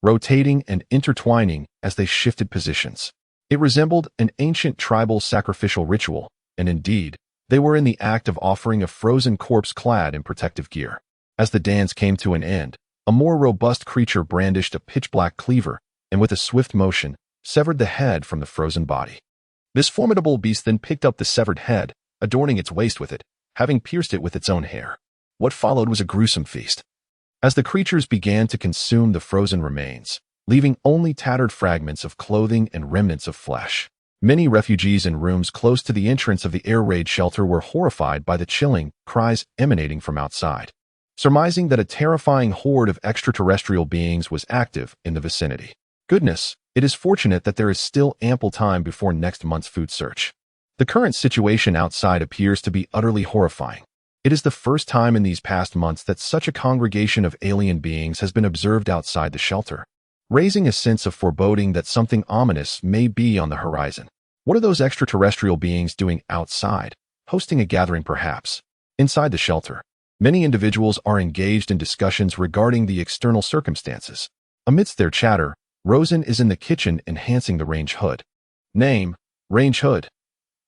rotating and intertwining as they shifted positions. It resembled an ancient tribal sacrificial ritual, and indeed, they were in the act of offering a frozen corpse clad in protective gear. As the dance came to an end, a more robust creature brandished a pitch-black cleaver and with a swift motion, severed the head from the frozen body. This formidable beast then picked up the severed head, adorning its waist with it, having pierced it with its own hair. What followed was a gruesome feast. As the creatures began to consume the frozen remains, leaving only tattered fragments of clothing and remnants of flesh, many refugees in rooms close to the entrance of the air raid shelter were horrified by the chilling cries emanating from outside, surmising that a terrifying horde of extraterrestrial beings was active in the vicinity. Goodness, it is fortunate that there is still ample time before next month's food search. The current situation outside appears to be utterly horrifying. It is the first time in these past months that such a congregation of alien beings has been observed outside the shelter, raising a sense of foreboding that something ominous may be on the horizon. What are those extraterrestrial beings doing outside? Hosting a gathering perhaps? Inside the shelter, many individuals are engaged in discussions regarding the external circumstances. Amidst their chatter, Rosen is in the kitchen enhancing the range hood. Name, range hood.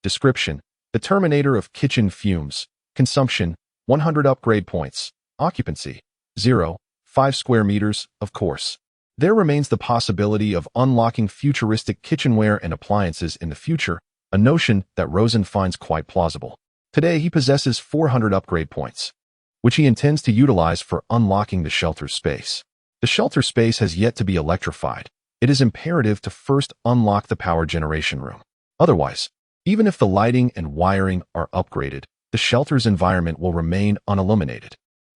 Description, the terminator of kitchen fumes. Consumption, 100 upgrade points. Occupancy, 0, 5 square meters, of course. There remains the possibility of unlocking futuristic kitchenware and appliances in the future, a notion that Rosen finds quite plausible. Today he possesses 400 upgrade points, which he intends to utilize for unlocking the shelter space. The shelter space has yet to be electrified. It is imperative to first unlock the power generation room. Otherwise, Even if the lighting and wiring are upgraded, the shelter's environment will remain unilluminated.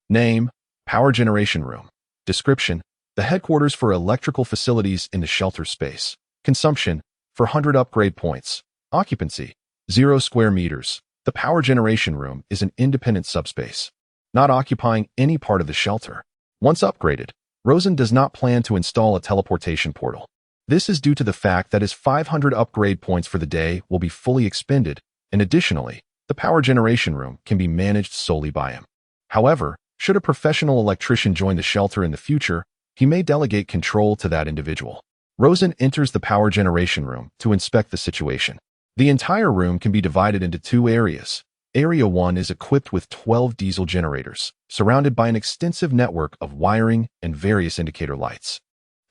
Name: Power Generation Room. Description: the headquarters for electrical facilities in the shelter space. Consumption: 400 upgrade points. Occupancy: 0 square meters. The Power Generation Room is an independent subspace, not occupying any part of the shelter. Once upgraded, Rosen does not plan to install a teleportation portal. This is due to the fact that his 500 upgrade points for the day will be fully expended, and additionally, the Power Generation Room can be managed solely by him. However, should a professional electrician join the shelter in the future, he may delegate control to that individual. Rosen enters the Power Generation Room to inspect the situation. The entire room can be divided into 2 areas. Area 1 is equipped with 12 diesel generators, surrounded by an extensive network of wiring and various indicator lights.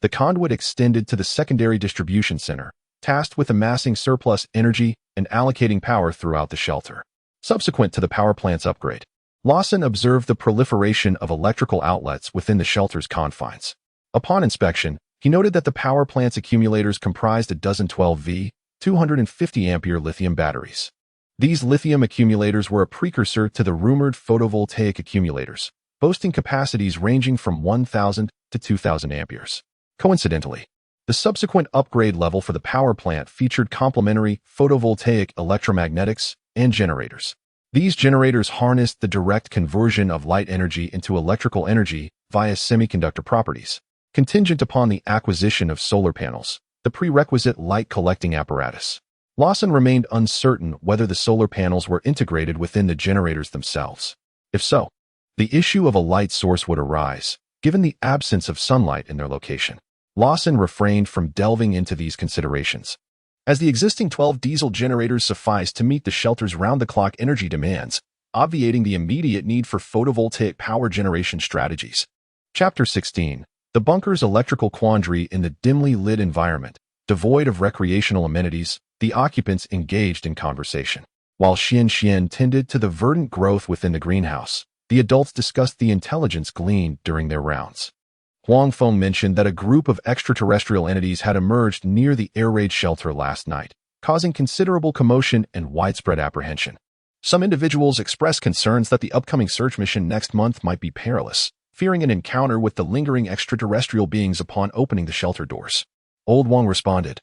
The conduit extended to the secondary distribution center, tasked with amassing surplus energy and allocating power throughout the shelter. Subsequent to the power plant's upgrade, Lawson observed the proliferation of electrical outlets within the shelter's confines. Upon inspection, he noted that the power plant's accumulators comprised a dozen 12V, 250-ampere lithium batteries. These lithium accumulators were a precursor to the rumored photovoltaic accumulators, boasting capacities ranging from 1,000 to 2,000 amperes. Coincidentally, the subsequent upgrade level for the power plant featured complementary photovoltaic electromagnetics and generators. These generators harnessed the direct conversion of light energy into electrical energy via semiconductor properties, contingent upon the acquisition of solar panels, the prerequisite light-collecting apparatus. Lawson remained uncertain whether the solar panels were integrated within the generators themselves. If so, the issue of a light source would arise, given the absence of sunlight in their location. Lawson refrained from delving into these considerations, as the existing 12 diesel generators sufficed to meet the shelter's round-the-clock energy demands, obviating the immediate need for photovoltaic power generation strategies. Chapter 16. The bunker's electrical quandary. In the dimly lit environment, devoid of recreational amenities, the occupants engaged in conversation. While Xian tended to the verdant growth within the greenhouse, the adults discussed the intelligence gleaned during their rounds. Huang Feng mentioned that a group of extraterrestrial entities had emerged near the air raid shelter last night, causing considerable commotion and widespread apprehension. Some individuals expressed concerns that the upcoming search mission next month might be perilous, fearing an encounter with the lingering extraterrestrial beings upon opening the shelter doors. Old Wang responded,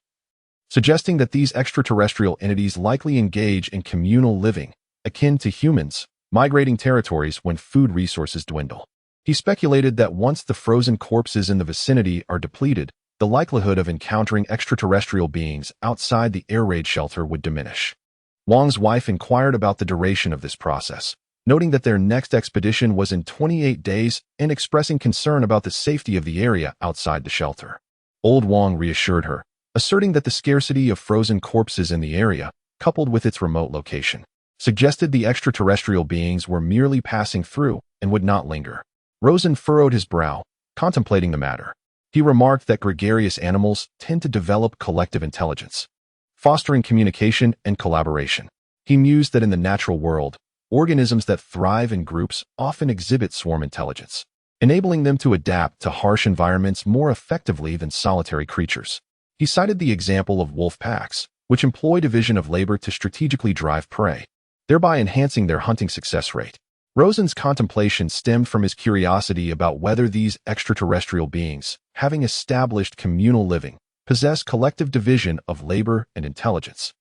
suggesting that these extraterrestrial entities likely engage in communal living, akin to humans, migrating territories when food resources dwindle. He speculated that once the frozen corpses in the vicinity are depleted, the likelihood of encountering extraterrestrial beings outside the air raid shelter would diminish. Wang's wife inquired about the duration of this process, noting that their next expedition was in 28 days and expressing concern about the safety of the area outside the shelter. Old Wang reassured her, asserting that the scarcity of frozen corpses in the area, coupled with its remote location, suggested the extraterrestrial beings were merely passing through and would not linger. Rosen furrowed his brow, contemplating the matter. He remarked that gregarious animals tend to develop collective intelligence, fostering communication and collaboration. He mused that in the natural world, organisms that thrive in groups often exhibit swarm intelligence, enabling them to adapt to harsh environments more effectively than solitary creatures. He cited the example of wolf packs, which employ division of labor to strategically drive prey, thereby enhancing their hunting success rate. Rosen's contemplation stemmed from his curiosity about whether these extraterrestrial beings, having established communal living, possess collective division of labor and intelligence.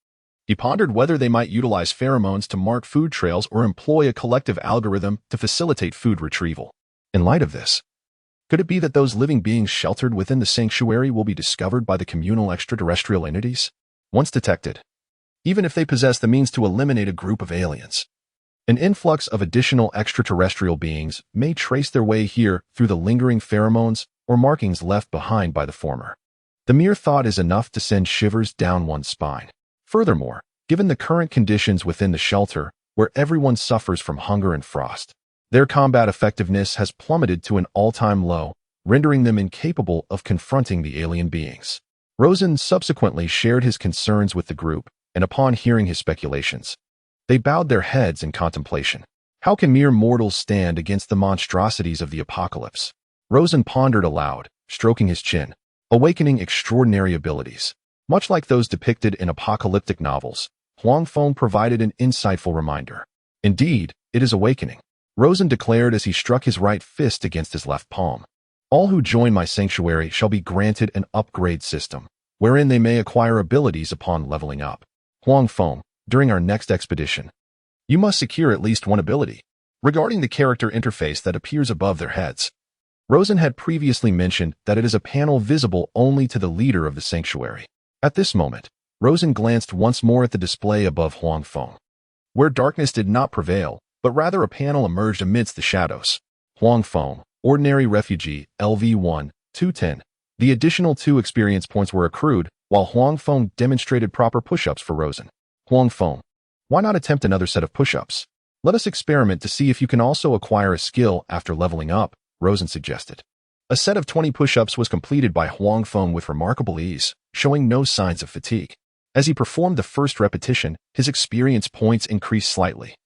He pondered whether they might utilize pheromones to mark food trails or employ a collective algorithm to facilitate food retrieval. In light of this, could it be that those living beings sheltered within the sanctuary will be discovered by the communal extraterrestrial entities? Once detected, even if they possess the means to eliminate a group of aliens, an influx of additional extraterrestrial beings may trace their way here through the lingering pheromones or markings left behind by the former. The mere thought is enough to send shivers down one's spine. Furthermore, given the current conditions within the shelter, where everyone suffers from hunger and frost, their combat effectiveness has plummeted to an all-time low, rendering them incapable of confronting the alien beings. Rosen subsequently shared his concerns with the group, and upon hearing his speculations, they bowed their heads in contemplation. How can mere mortals stand against the monstrosities of the apocalypse? Rosen pondered aloud, stroking his chin, awakening extraordinary abilities. Much like those depicted in apocalyptic novels, Huang Feng provided an insightful reminder. Indeed, it is awakening, Rosen declared as he struck his right fist against his left palm. All who join my sanctuary shall be granted an upgrade system, wherein they may acquire abilities upon leveling up. Huang Feng, during our next expedition, you must secure at least one ability. Regarding the character interface that appears above their heads, Rosen had previously mentioned that it is a panel visible only to the leader of the sanctuary. At this moment, Rosen glanced once more at the display above Huang Feng, where darkness did not prevail, but rather a panel emerged amidst the shadows. Huang Feng, Ordinary Refugee, LV1, 210. The additional 2 experience points were accrued, while Huang Feng demonstrated proper push-ups for Rosen. Huang Feng, why not attempt another set of push-ups? Let us experiment to see if you can also acquire a skill after leveling up, Rosen suggested. A set of 20 push-ups was completed by Huang Feng with remarkable ease, showing no signs of fatigue. As he performed the first repetition, his experience points increased slightly.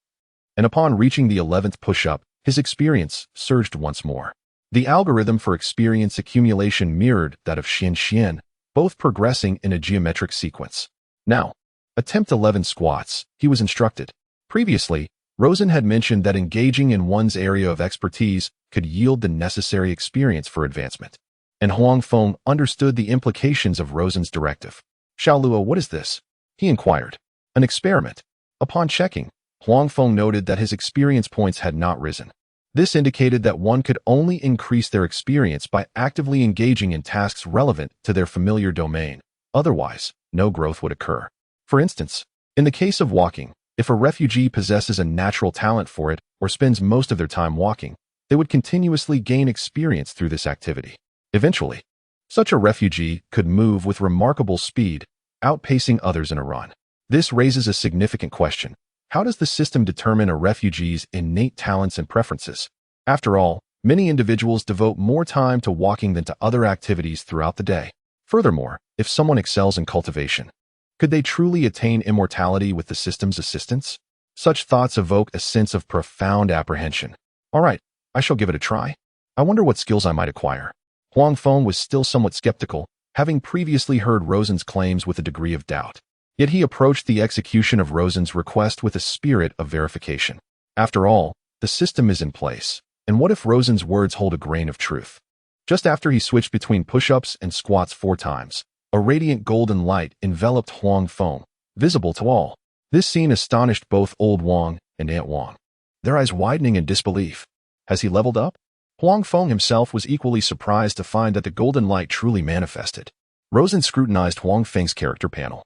And upon reaching the 11th push-up, his experience surged once more. The algorithm for experience accumulation mirrored that of Xian, both progressing in a geometric sequence. Now, attempt 11 squats, he was instructed. Previously, Rosen had mentioned that engaging in one's area of expertise could yield the necessary experience for advancement. And Huang Feng understood the implications of Rosen's directive. Xiaoluo, what is this? He inquired. An experiment. Upon checking, Huang Feng noted that his experience points had not risen. This indicated that one could only increase their experience by actively engaging in tasks relevant to their familiar domain. Otherwise, no growth would occur. For instance, in the case of walking, if a refugee possesses a natural talent for it or spends most of their time walking, they would continuously gain experience through this activity. Eventually, such a refugee could move with remarkable speed, outpacing others in a run. This raises a significant question. How does the system determine a refugee's innate talents and preferences? After all, many individuals devote more time to walking than to other activities throughout the day. Furthermore, if someone excels in cultivation, could they truly attain immortality with the system's assistance? Such thoughts evoke a sense of profound apprehension. All right, I shall give it a try. I wonder what skills I might acquire. Huang Feng was still somewhat skeptical, having previously heard Rosen's claims with a degree of doubt. Yet he approached the execution of Rosen's request with a spirit of verification. After all, the system is in place, and what if Rosen's words hold a grain of truth? Just after he switched between push-ups and squats 4 times, a radiant golden light enveloped Huang Feng, visible to all. This scene astonished both Old Wang and Aunt Wang, their eyes widening in disbelief. Has he leveled up? Huang Feng himself was equally surprised to find that the golden light truly manifested. Rosen scrutinized Huang Feng's character panel,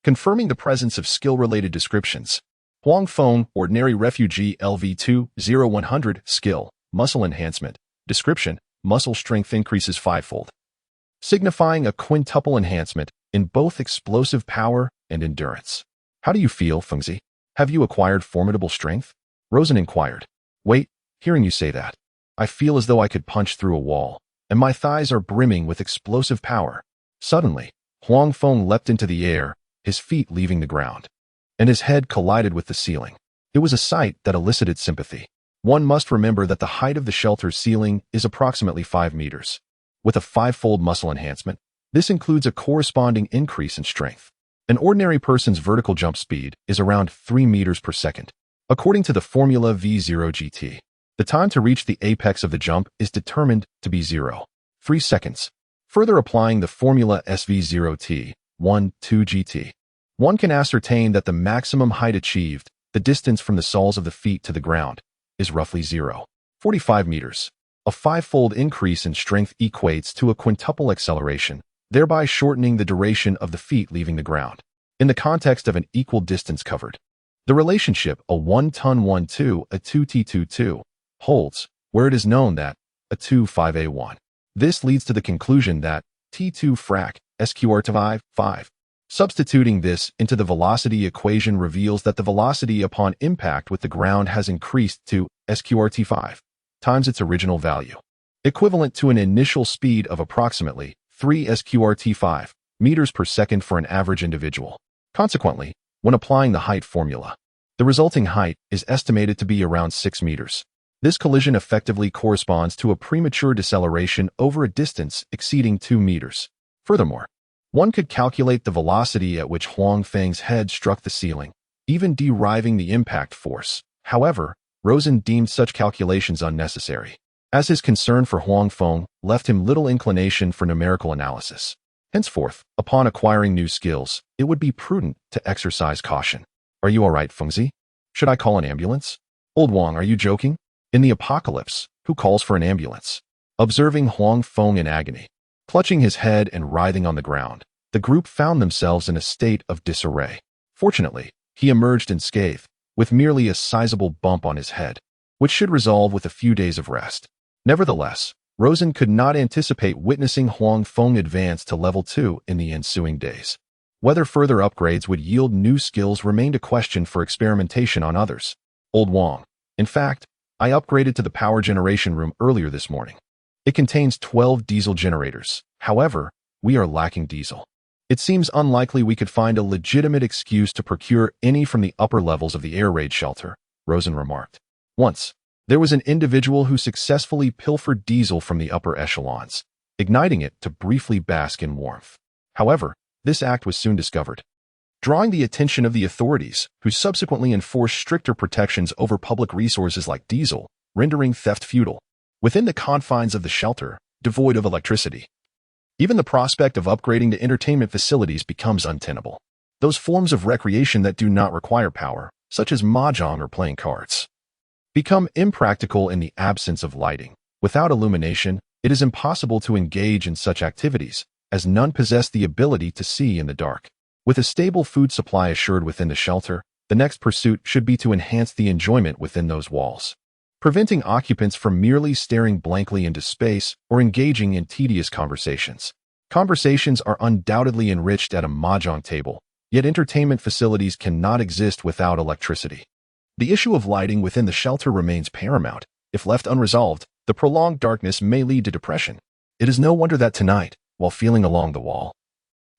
confirming the presence of skill-related descriptions. Huang Feng, Ordinary Refugee, LV2, 0100, Skill, Muscle Enhancement. Description, Muscle strength increases 5-fold, signifying a quintuple enhancement in both explosive power and endurance. How do you feel, Fengzi? Have you acquired formidable strength? Rosen inquired. Wait, hearing you say that, I feel as though I could punch through a wall, and my thighs are brimming with explosive power. Suddenly, Huang Feng leapt into the air, his feet leaving the ground, and his head collided with the ceiling. It was a sight that elicited sympathy. One must remember that the height of the shelter's ceiling is approximately 5 meters. With a 5-fold muscle enhancement, this includes a corresponding increase in strength. An ordinary person's vertical jump speed is around 3 meters per second. According to the formula V0GT, the time to reach the apex of the jump is determined to be 0.3 seconds. Further applying the formula SV0T, 1.2 GT, one can ascertain that the maximum height achieved, the distance from the soles of the feet to the ground, is roughly 0.45 meters. A 5-fold increase in strength equates to a quintuple acceleration, thereby shortening the duration of the feet leaving the ground. In the context of an equal distance covered, the relationship a 1-ton 1-2, a 2T 2-2 holds, where it is known that a 2-5A1. This leads to the conclusion that T2 frac SQRT 5. Substituting this into the velocity equation reveals that the velocity upon impact with the ground has increased to SQRT 5 times its original value, equivalent to an initial speed of approximately 3 SQRT 5 meters per second for an average individual. Consequently, when applying the height formula, the resulting height is estimated to be around 6 meters. This collision effectively corresponds to a premature deceleration over a distance exceeding 2 meters. Furthermore, One could calculate the velocity at which Huang Feng's head struck the ceiling, even deriving the impact force. However, Rosen deemed such calculations unnecessary, as his concern for Huang Feng left him little inclination for numerical analysis. Henceforth, upon acquiring new skills, it would be prudent to exercise caution. Are you all right, Fengzi? Should I call an ambulance? Old Wang, are you joking? In the apocalypse, who calls for an ambulance? Observing Huang Feng in agony, clutching his head and writhing on the ground, the group found themselves in a state of disarray. Fortunately, he emerged unscathed, with merely a sizable bump on his head, which should resolve with a few days of rest. Nevertheless, Rosen could not anticipate witnessing Huang Feng advance to level 2 in the ensuing days. Whether further upgrades would yield new skills remained a question for experimentation on others. Old Wang. In fact, I upgraded to the power generation room earlier this morning. It contains 12 diesel generators. However, we are lacking diesel. It seems unlikely we could find a legitimate excuse to procure any from the upper levels of the air raid shelter, Rosen remarked. Once, there was an individual who successfully pilfered diesel from the upper echelons, igniting it to briefly bask in warmth. However, this act was soon discovered, drawing the attention of the authorities, who subsequently enforced stricter protections over public resources like diesel, rendering theft futile. Within the confines of the shelter, devoid of electricity, even the prospect of upgrading to entertainment facilities becomes untenable. Those forms of recreation that do not require power, such as mahjong or playing cards, become impractical in the absence of lighting. Without illumination, it is impossible to engage in such activities, as none possess the ability to see in the dark. With a stable food supply assured within the shelter, the next pursuit should be to enhance the enjoyment within those walls, preventing occupants from merely staring blankly into space or engaging in tedious conversations. Conversations are undoubtedly enriched at a mahjong table, yet entertainment facilities cannot exist without electricity. The issue of lighting within the shelter remains paramount. If left unresolved, the prolonged darkness may lead to depression. It is no wonder that tonight, while feeling along the wall,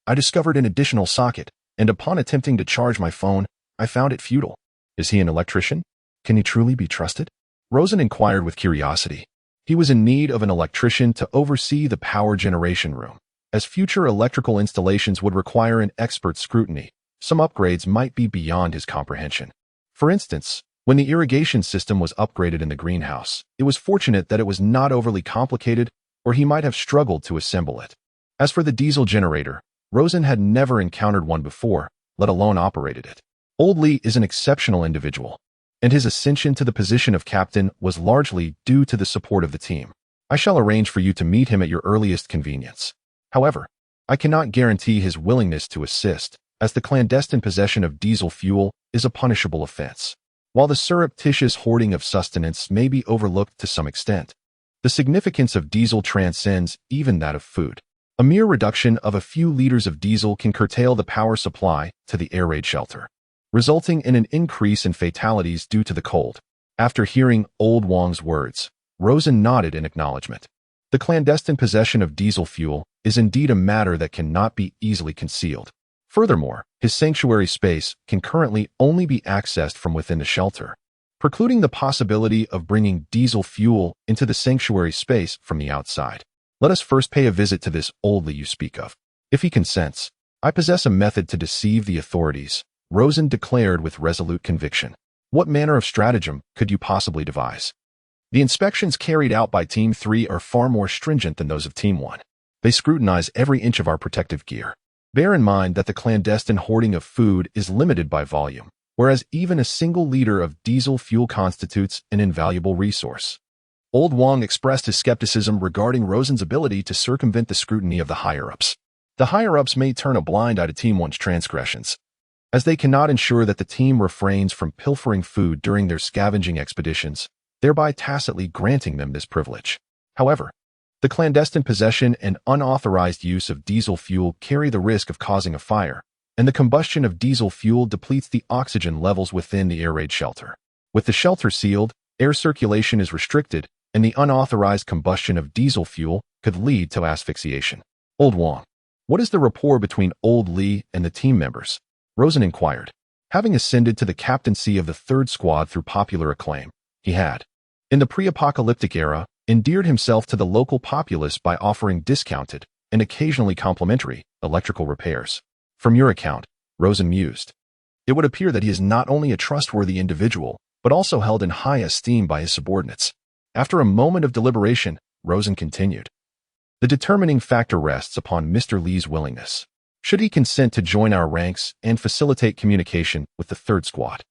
I discovered an additional socket, and upon attempting to charge my phone, I found it futile. Is he an electrician? Can he truly be trusted? Rosen inquired with curiosity. He was in need of an electrician to oversee the power generation room, as future electrical installations would require an expert scrutiny. Some upgrades might be beyond his comprehension. For instance, when the irrigation system was upgraded in the greenhouse, it was fortunate that it was not overly complicated, or he might have struggled to assemble it. As for the diesel generator, Rosen had never encountered one before, let alone operated it. Old Li is an exceptional individual, and his ascension to the position of captain was largely due to the support of the team. I shall arrange for you to meet him at your earliest convenience. However, I cannot guarantee his willingness to assist, as the clandestine possession of diesel fuel is a punishable offense. While the surreptitious hoarding of sustenance may be overlooked to some extent, the significance of diesel transcends even that of food. A mere reduction of a few liters of diesel can curtail the power supply to the air raid shelter, resulting in an increase in fatalities due to the cold. After hearing Old Wang's words, Rosen nodded in acknowledgement. The clandestine possession of diesel fuel is indeed a matter that cannot be easily concealed. Furthermore, his sanctuary space can currently only be accessed from within the shelter, precluding the possibility of bringing diesel fuel into the sanctuary space from the outside. Let us first pay a visit to this Old Li you speak of. If he consents, I possess a method to deceive the authorities, Rosen declared with resolute conviction. What manner of stratagem could you possibly devise? The inspections carried out by Team 3 are far more stringent than those of Team 1. They scrutinize every inch of our protective gear. Bear in mind that the clandestine hoarding of food is limited by volume, whereas even a single liter of diesel fuel constitutes an invaluable resource. Old Wang expressed his skepticism regarding Rosen's ability to circumvent the scrutiny of the higher-ups. The higher-ups may turn a blind eye to Team 1's transgressions, as they cannot ensure that the team refrains from pilfering food during their scavenging expeditions, thereby tacitly granting them this privilege. However, the clandestine possession and unauthorized use of diesel fuel carry the risk of causing a fire, and the combustion of diesel fuel depletes the oxygen levels within the air raid shelter. With the shelter sealed, air circulation is restricted, and the unauthorized combustion of diesel fuel could lead to asphyxiation. Old Wang, what is the rapport between Old Li and the team members? Rosen inquired. Having ascended to the captaincy of the 3rd Squad through popular acclaim, he had, in the pre-apocalyptic era, endeared himself to the local populace by offering discounted, and occasionally complimentary electrical repairs. From your account, Rosen mused, it would appear that he is not only a trustworthy individual, but also held in high esteem by his subordinates. After a moment of deliberation, Rosen continued, the determining factor rests upon Mr. Lee's willingness. Should he consent to join our ranks and facilitate communication with the third squad,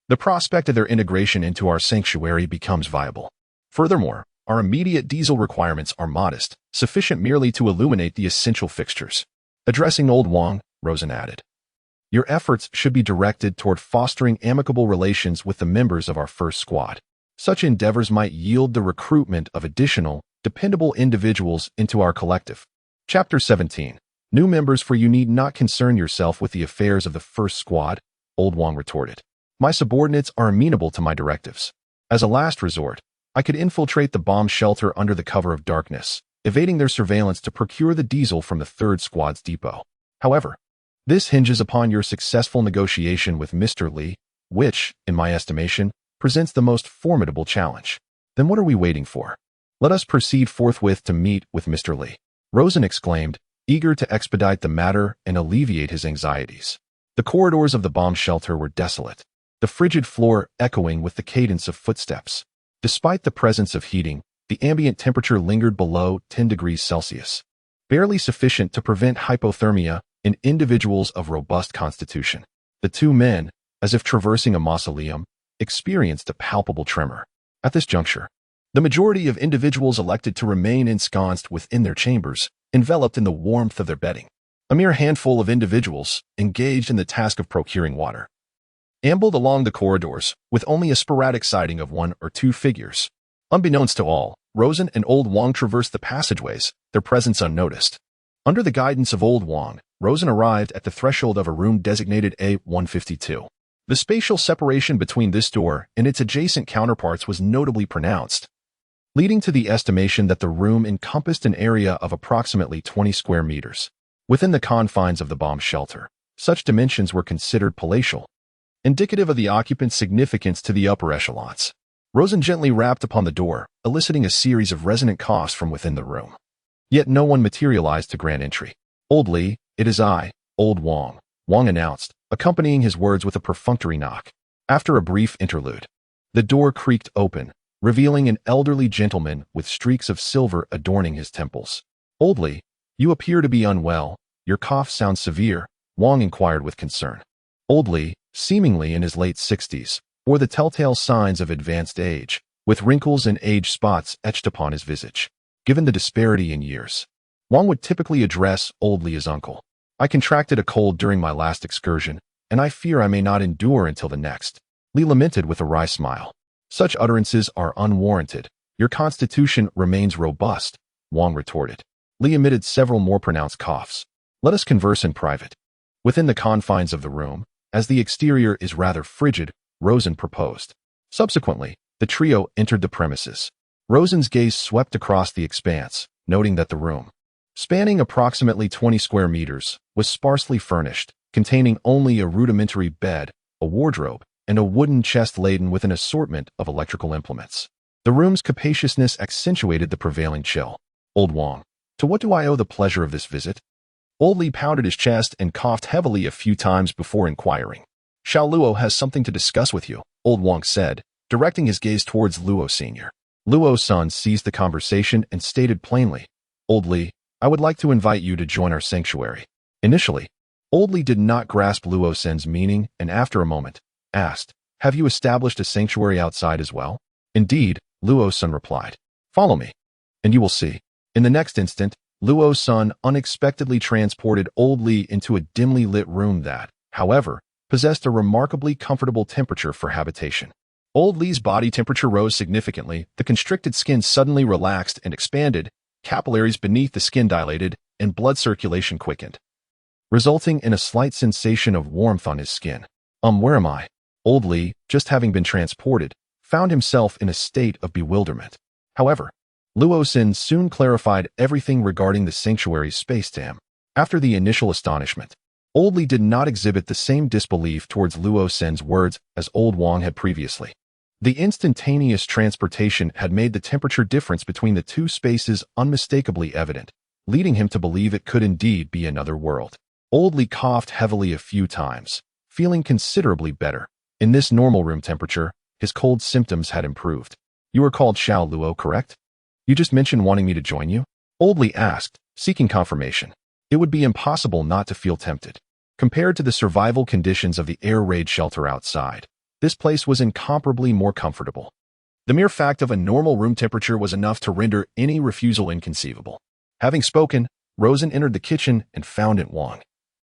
the prospect of their integration into our sanctuary becomes viable. Furthermore, our immediate diesel requirements are modest, sufficient merely to illuminate the essential fixtures. Addressing Old Wang, Rosen added, your efforts should be directed toward fostering amicable relations with the members of our first squad. Such endeavors might yield the recruitment of additional, dependable individuals into our collective. Chapter 17. New members, for you need not concern yourself with the affairs of the first squad, Old Wang retorted. My subordinates are amenable to my directives. As a last resort, I could infiltrate the bomb shelter under the cover of darkness, evading their surveillance to procure the diesel from the third squad's depot. However, this hinges upon your successful negotiation with Mr. Lee, which, in my estimation, presents the most formidable challenge. Then what are we waiting for? Let us proceed forthwith to meet with Mr. Lee, Rosen exclaimed, eager to expedite the matter and alleviate his anxieties. The corridors of the bomb shelter were desolate, the frigid floor echoing with the cadence of footsteps. Despite the presence of heating, the ambient temperature lingered below 10 degrees Celsius, barely sufficient to prevent hypothermia in individuals of robust constitution. The two men, as if traversing a mausoleum, experienced a palpable tremor. At this juncture, the majority of individuals elected to remain ensconced within their chambers, enveloped in the warmth of their bedding. A mere handful of individuals, engaged in the task of procuring water, ambled along the corridors, with only a sporadic sighting of one or two figures. Unbeknownst to all, Rosen and Old Wang traversed the passageways, their presence unnoticed. Under the guidance of Old Wang, Rosen arrived at the threshold of a room designated A-152. The spatial separation between this door and its adjacent counterparts was notably pronounced, leading to the estimation that the room encompassed an area of approximately 20 square meters. Within the confines of the bomb shelter, such dimensions were considered palatial, indicative of the occupant's significance to the upper echelons. Rosen gently rapped upon the door, eliciting a series of resonant coughs from within the room. Yet no one materialized to grant entry. Old Lee, it is I, Old Wang, Wang announced, accompanying his words with a perfunctory knock. After a brief interlude, the door creaked open, revealing an elderly gentleman with streaks of silver adorning his temples. Old Lee, you appear to be unwell. Your cough sounds severe, Wang inquired with concern. Old Lee, seemingly in his late 60s, bore the telltale signs of advanced age, with wrinkles and age spots etched upon his visage. Given the disparity in years, Wang would typically address Old Lee as uncle. I contracted a cold during my last excursion, and I fear I may not endure until the next, Lee lamented with a wry smile. Such utterances are unwarranted. Your constitution remains robust, Wang retorted. Lee emitted several more pronounced coughs. Let us converse in private. Within the confines of the room, as the exterior is rather frigid, Rosen proposed. Subsequently, the trio entered the premises. Rosen's gaze swept across the expanse, noting that the room, spanning approximately 20 square meters, was sparsely furnished, containing only a rudimentary bed, a wardrobe, and a wooden chest laden with an assortment of electrical implements. The room's capaciousness accentuated the prevailing chill. Old Wang, to what do I owe the pleasure of this visit? Old Lee pounded his chest and coughed heavily a few times before inquiring. Xiao Luo has something to discuss with you, Old Wang said, directing his gaze towards Luo Sr. Luo's son seized the conversation and stated plainly, Old Lee, I would like to invite you to join our sanctuary. Initially, Old Lee did not grasp Luo Sen's meaning and after a moment, asked, have you established a sanctuary outside as well? Indeed, Luo's son replied. Follow me, and you will see. In the next instant, Luo's son unexpectedly transported Old Lee into a dimly lit room that, however, possessed a remarkably comfortable temperature for habitation. Old Lee's body temperature rose significantly, the constricted skin suddenly relaxed and expanded, capillaries beneath the skin dilated, and blood circulation quickened, resulting in a slight sensation of warmth on his skin. Where am I? Old Lee, just having been transported, found himself in a state of bewilderment. However, Luo Sen soon clarified everything regarding the sanctuary's space-time. After the initial astonishment, Old Lee did not exhibit the same disbelief towards Luo Sen's words as Old Wang had previously. The instantaneous transportation had made the temperature difference between the two spaces unmistakably evident. leading him to believe it could indeed be another world. Old Lee coughed heavily a few times, feeling considerably better. In this normal room temperature, his cold symptoms had improved. You are called Xiao Luo, correct? You just mentioned wanting me to join you? Old Lee asked, seeking confirmation. It would be impossible not to feel tempted. Compared to the survival conditions of the air raid shelter outside, this place was incomparably more comfortable. The mere fact of a normal room temperature was enough to render any refusal inconceivable. Having spoken, Rosen entered the kitchen and found Aunt Wang,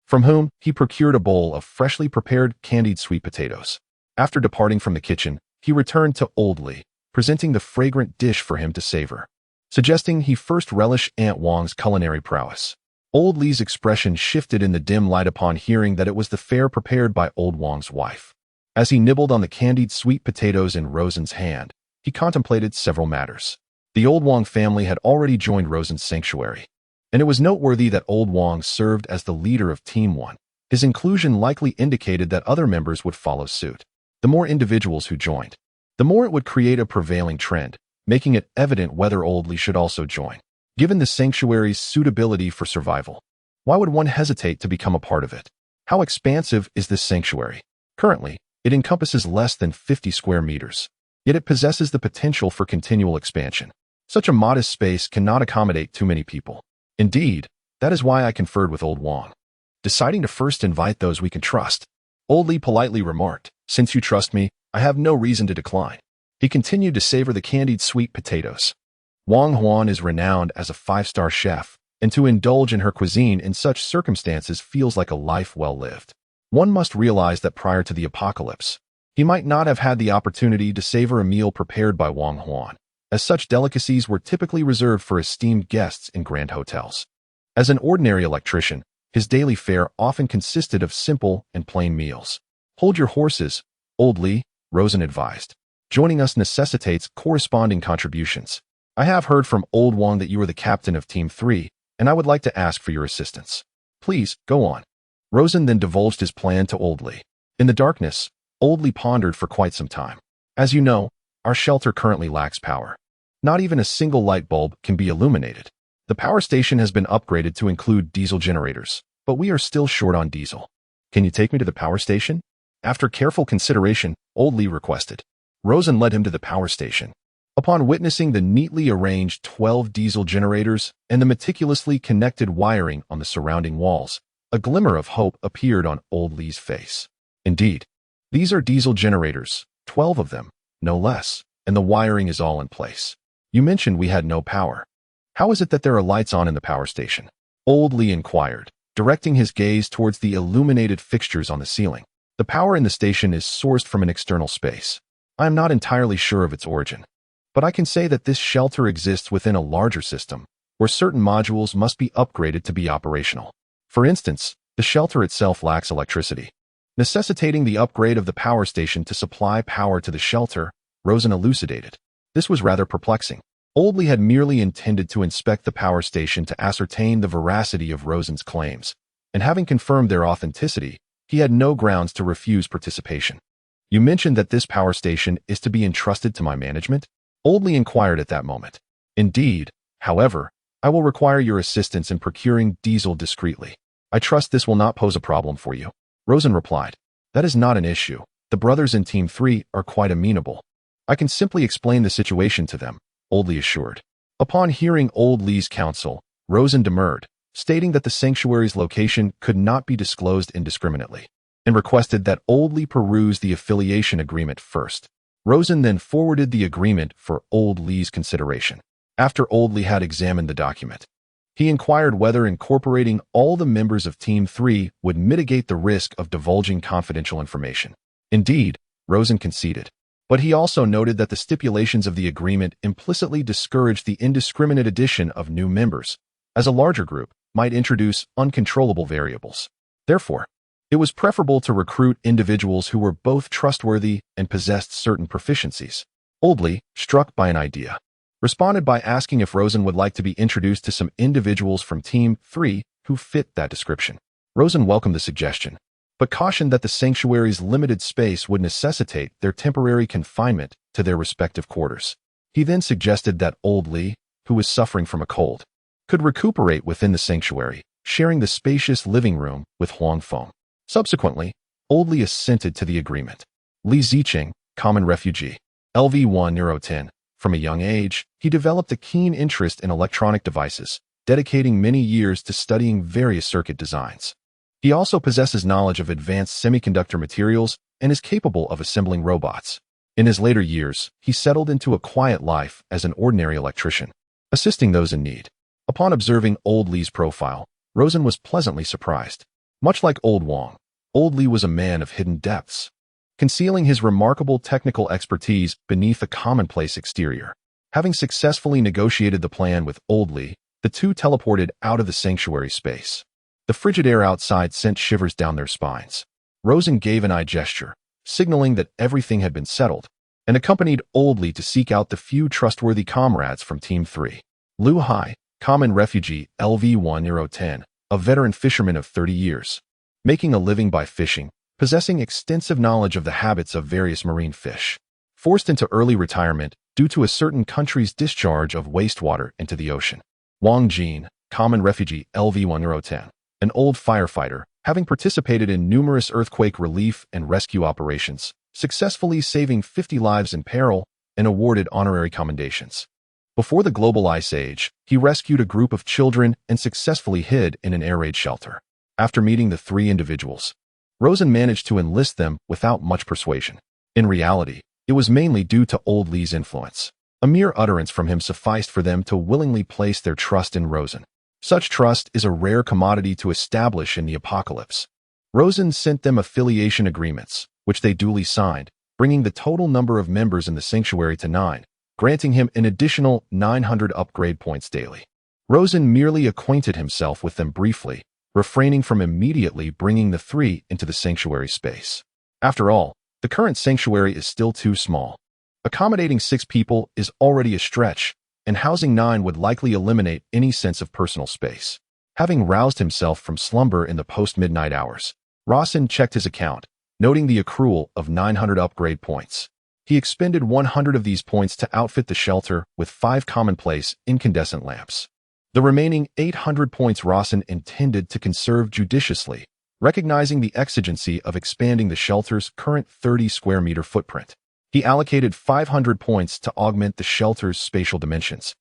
from whom he procured a bowl of freshly prepared candied sweet potatoes. After departing from the kitchen, he returned to Old Lee, presenting the fragrant dish for him to savor, suggesting he first relish Aunt Wang's culinary prowess. Old Lee's expression shifted in the dim light upon hearing that it was the fare prepared by Old Wang's wife. As he nibbled on the candied sweet potatoes in Rosen's hand, he contemplated several matters. The Old Wang family had already joined Rosen's sanctuary, and it was noteworthy that Old Wang served as the leader of Team 1. His inclusion likely indicated that other members would follow suit. The more individuals who joined, the more it would create a prevailing trend, making it evident whether Old Lee should also join. Given the sanctuary's suitability for survival, why would one hesitate to become a part of it? How expansive is this sanctuary? Currently, it encompasses less than 50 square meters, yet it possesses the potential for continual expansion. Such a modest space cannot accommodate too many people. Indeed, that is why I conferred with Old Wang, deciding to first invite those we can trust. Old Lee politely remarked, "Since you trust me, I have no reason to decline." He continued to savor the candied sweet potatoes. Wang Huan is renowned as a 5-star chef, and to indulge in her cuisine in such circumstances feels like a life well lived. One must realize that prior to the apocalypse, he might not have had the opportunity to savor a meal prepared by Wang Huan, as such delicacies were typically reserved for esteemed guests in grand hotels. As an ordinary electrician, his daily fare often consisted of simple and plain meals. Hold your horses, Old Lee, Rosen advised. Joining us necessitates corresponding contributions. I have heard from Old Wang that you are the captain of Team 3, and I would like to ask for your assistance. Please, go on. Rosen then divulged his plan to Old Lee. In the darkness, Old Lee pondered for quite some time. As you know, our shelter currently lacks power. Not even a single light bulb can be illuminated. The power station has been upgraded to include diesel generators, but we are still short on diesel. Can you take me to the power station? After careful consideration, Old Lee requested. Rosen led him to the power station. Upon witnessing the neatly arranged 12 diesel generators and the meticulously connected wiring on the surrounding walls, a glimmer of hope appeared on Old Lee's face. Indeed, these are diesel generators, 12 of them, no less, and the wiring is all in place. You mentioned we had no power. How is it that there are lights on in the power station? Old Lee inquired, directing his gaze towards the illuminated fixtures on the ceiling. The power in the station is sourced from an external space. I am not entirely sure of its origin, but I can say that this shelter exists within a larger system, where certain modules must be upgraded to be operational. For instance, the shelter itself lacks electricity, necessitating the upgrade of the power station to supply power to the shelter, Rosen elucidated. This was rather perplexing. Old Lee had merely intended to inspect the power station to ascertain the veracity of Rosen's claims, and having confirmed their authenticity, he had no grounds to refuse participation. You mentioned that this power station is to be entrusted to my management? Old Lee inquired at that moment. Indeed, however, I will require your assistance in procuring diesel discreetly. I trust this will not pose a problem for you. Rosen replied. That is not an issue. The brothers in Team 3 are quite amenable. I can simply explain the situation to them, Old Lee assured. Upon hearing Old Lee's counsel, Rosen demurred, stating that the sanctuary's location could not be disclosed indiscriminately, and requested that Old Lee peruse the affiliation agreement first. Rosen then forwarded the agreement for Old Lee's consideration. After Old Lee had examined the document, he inquired whether incorporating all the members of Team 3 would mitigate the risk of divulging confidential information. Indeed, Rosen conceded, but he also noted that the stipulations of the agreement implicitly discouraged the indiscriminate addition of new members, as a larger group might introduce uncontrollable variables. Therefore, it was preferable to recruit individuals who were both trustworthy and possessed certain proficiencies. Old Lee, struck by an idea, responded by asking if Rosen would like to be introduced to some individuals from Team 3 who fit that description. Rosen welcomed the suggestion, but cautioned that the sanctuary's limited space would necessitate their temporary confinement to their respective quarters. He then suggested that Old Lee, who was suffering from a cold, could recuperate within the sanctuary, sharing the spacious living room with Huang Feng. Subsequently, Old Li assented to the agreement. Li Ziqing, common refugee. LV1 Neurotin. From a young age, he developed a keen interest in electronic devices, dedicating many years to studying various circuit designs. He also possesses knowledge of advanced semiconductor materials and is capable of assembling robots. In his later years, he settled into a quiet life as an ordinary electrician, assisting those in need. Upon observing Old Li's profile, Rosen was pleasantly surprised. Much like Old Wang, Old Li was a man of hidden depths, concealing his remarkable technical expertise beneath a commonplace exterior. Having successfully negotiated the plan with Old Li, the two teleported out of the sanctuary space. The frigid air outside sent shivers down their spines. Rosen gave an eye gesture, signaling that everything had been settled, and accompanied Old Li to seek out the few trustworthy comrades from Team 3. Lu Hai, common refugee LV1 Neurotin, a veteran fisherman of 30 years, making a living by fishing, possessing extensive knowledge of the habits of various marine fish. Forced into early retirement due to a certain country's discharge of wastewater into the ocean. Wang Jin, common refugee LV1 Neurotin, an old firefighter, having participated in numerous earthquake relief and rescue operations, successfully saving 50 lives in peril and awarded honorary commendations. Before the global ice age, he rescued a group of children and successfully hid in an air raid shelter. After meeting the three individuals, Rosen managed to enlist them without much persuasion. In reality, it was mainly due to Old Li's influence. A mere utterance from him sufficed for them to willingly place their trust in Rosen. Such trust is a rare commodity to establish in the apocalypse. Rosen sent them affiliation agreements, which they duly signed, bringing the total number of members in the sanctuary to 9, granting him an additional 900 upgrade points daily. Rosen merely acquainted himself with them briefly, refraining from immediately bringing the three into the sanctuary space. After all, the current sanctuary is still too small. Accommodating 6 people is already a stretch, and housing 9 would likely eliminate any sense of personal space. Having roused himself from slumber in the post-midnight hours, Rosen checked his account, noting the accrual of 900 upgrade points. He expended 100 of these points to outfit the shelter with 5 commonplace incandescent lamps. The remaining 800 points Rosen intended to conserve judiciously, recognizing the exigency of expanding the shelter's current 30 square meter footprint. He allocated 500 points to augment the shelter's spatial dimensions,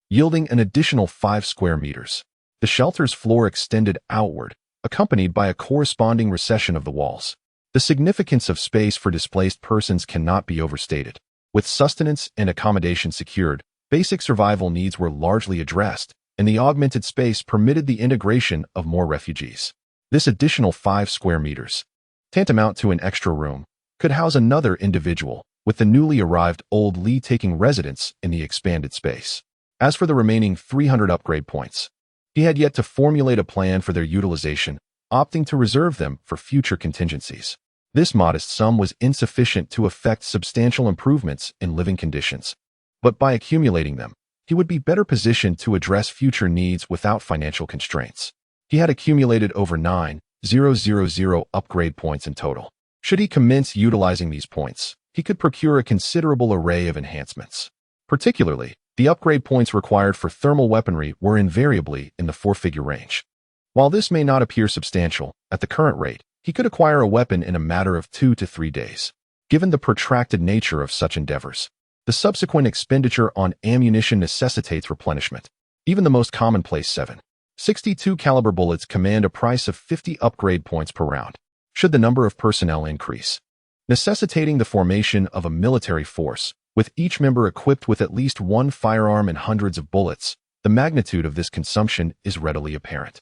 yielding an additional 5 square meters. The shelter's floor extended outward, accompanied by a corresponding recession of the walls. The significance of space for displaced persons cannot be overstated. With sustenance and accommodation secured, basic survival needs were largely addressed, and the augmented space permitted the integration of more refugees. This additional 5 square meters, tantamount to an extra room, could house another individual, with the newly arrived Old Li taking residence in the expanded space. As for the remaining 300 upgrade points, he had yet to formulate a plan for their utilization, opting to reserve them for future contingencies. This modest sum was insufficient to effect substantial improvements in living conditions, but by accumulating them, he would be better positioned to address future needs without financial constraints. He had accumulated over 9,000 upgrade points in total. Should he commence utilizing these points, he could procure a considerable array of enhancements. Particularly, the upgrade points required for thermal weaponry were invariably in the 4-figure range. While this may not appear substantial, at the current rate, he could acquire a weapon in a matter of 2 to 3 days. Given the protracted nature of such endeavors, the subsequent expenditure on ammunition necessitates replenishment. Even the most commonplace 7.62 caliber bullets command a price of 50 upgrade points per round, should the number of personnel increase, necessitating the formation of a military force, with each member equipped with at least 1 firearm and hundreds of bullets. The magnitude of this consumption is readily apparent.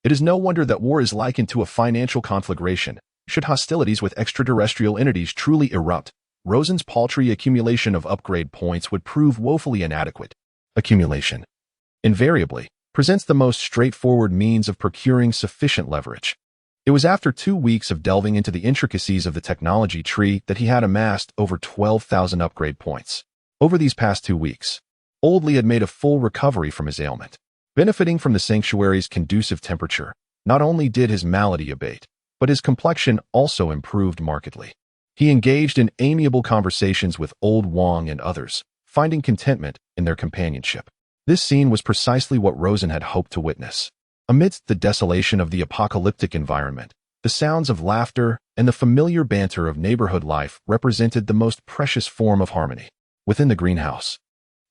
It is no wonder that war is likened to a financial conflagration. Should hostilities with extraterrestrial entities truly erupt, Rosen's paltry accumulation of upgrade points would prove woefully inadequate. Accumulation, invariably, presents the most straightforward means of procuring sufficient leverage. It was after 2 weeks of delving into the intricacies of the technology tree that he had amassed over 12,000 upgrade points. Over these past 2 weeks, Old Li had made a full recovery from his ailment. Benefiting from the sanctuary's conducive temperature, not only did his malady abate, but his complexion also improved markedly. He engaged in amiable conversations with Old Wang and others, finding contentment in their companionship. This scene was precisely what Rosen had hoped to witness. Amidst the desolation of the apocalyptic environment, the sounds of laughter and the familiar banter of neighborhood life represented the most precious form of harmony. Within the greenhouse,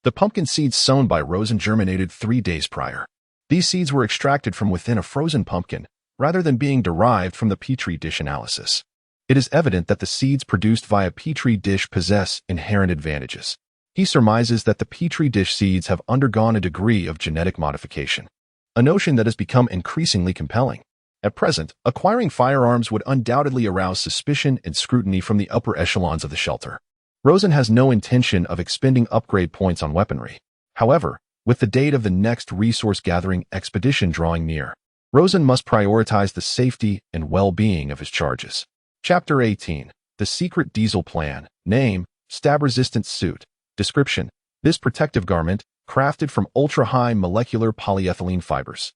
the pumpkin seeds sown by Rosen germinated 3 days prior. These seeds were extracted from within a frozen pumpkin, rather than being derived from the Petri dish analysis. It is evident that the seeds produced via Petri dish possess inherent advantages. He surmises that the Petri dish seeds have undergone a degree of genetic modification, a notion that has become increasingly compelling. At present, acquiring firearms would undoubtedly arouse suspicion and scrutiny from the upper echelons of the shelter. Rosen has no intention of expending upgrade points on weaponry. However, with the date of the next resource-gathering expedition drawing near, Rosen must prioritize the safety and well-being of his charges. Chapter 18. The Secret Diesel Plan. Name: Stab-Resistant Suit. Description: This protective garment, crafted from ultra-high molecular polyethylene fibers,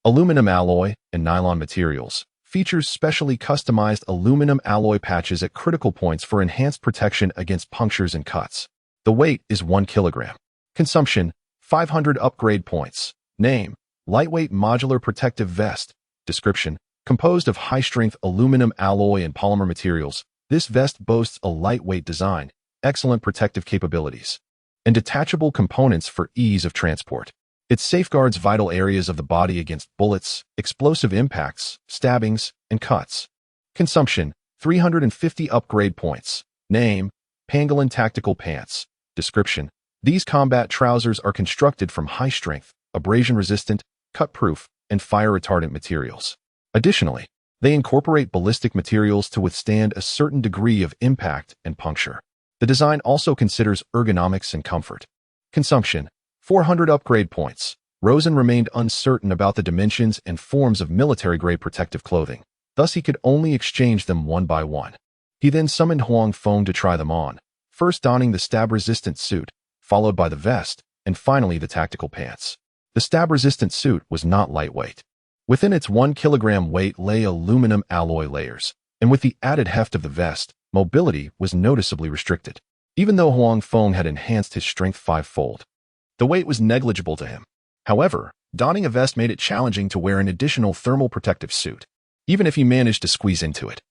aluminum alloy, and nylon materials, features specially customized aluminum alloy patches at critical points for enhanced protection against punctures and cuts. The weight is 1 kilogram. Consumption: 500 upgrade points. Name: Lightweight Modular Protective Vest. Description: Composed of high-strength aluminum alloy and polymer materials, this vest boasts a lightweight design, excellent protective capabilities, and detachable components for ease of transport. It safeguards vital areas of the body against bullets, explosive impacts, stabbings, and cuts. Consumption: 350 upgrade points. Name: Pangolin Tactical Pants. Description: These combat trousers are constructed from high-strength, abrasion-resistant, cut-proof, and fire-retardant materials. Additionally, they incorporate ballistic materials to withstand a certain degree of impact and puncture. The design also considers ergonomics and comfort. Consumption: 400 upgrade points. Rosen remained uncertain about the dimensions and forms of military-grade protective clothing, thus he could only exchange them one by one. He then summoned Huang Feng to try them on, first donning the stab-resistant suit, followed by the vest, and finally the tactical pants. The stab-resistant suit was not lightweight. Within its 1 kilogram weight lay aluminum alloy layers, and with the added heft of the vest, mobility was noticeably restricted. Even though Huang Feng had enhanced his strength 5-fold, the weight was negligible to him. However, donning a vest made it challenging to wear an additional thermal protective suit, even if he managed to squeeze into it.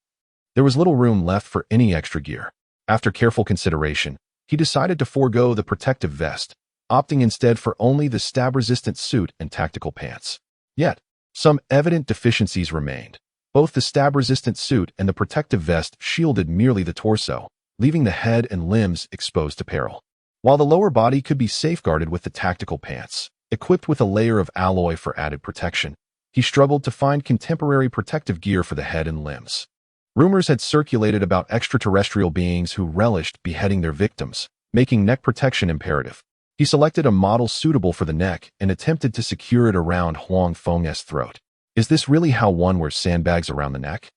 There was little room left for any extra gear. After careful consideration, he decided to forego the protective vest, opting instead for only the stab-resistant suit and tactical pants. Yet, some evident deficiencies remained. Both the stab-resistant suit and the protective vest shielded merely the torso, leaving the head and limbs exposed to peril. While the lower body could be safeguarded with the tactical pants, equipped with a layer of alloy for added protection, he struggled to find contemporary protective gear for the head and limbs. Rumors had circulated about extraterrestrial beings who relished beheading their victims, making neck protection imperative. He selected a model suitable for the neck and attempted to secure it around Huang Feng's throat. Is this really how one wears sandbags around the neck?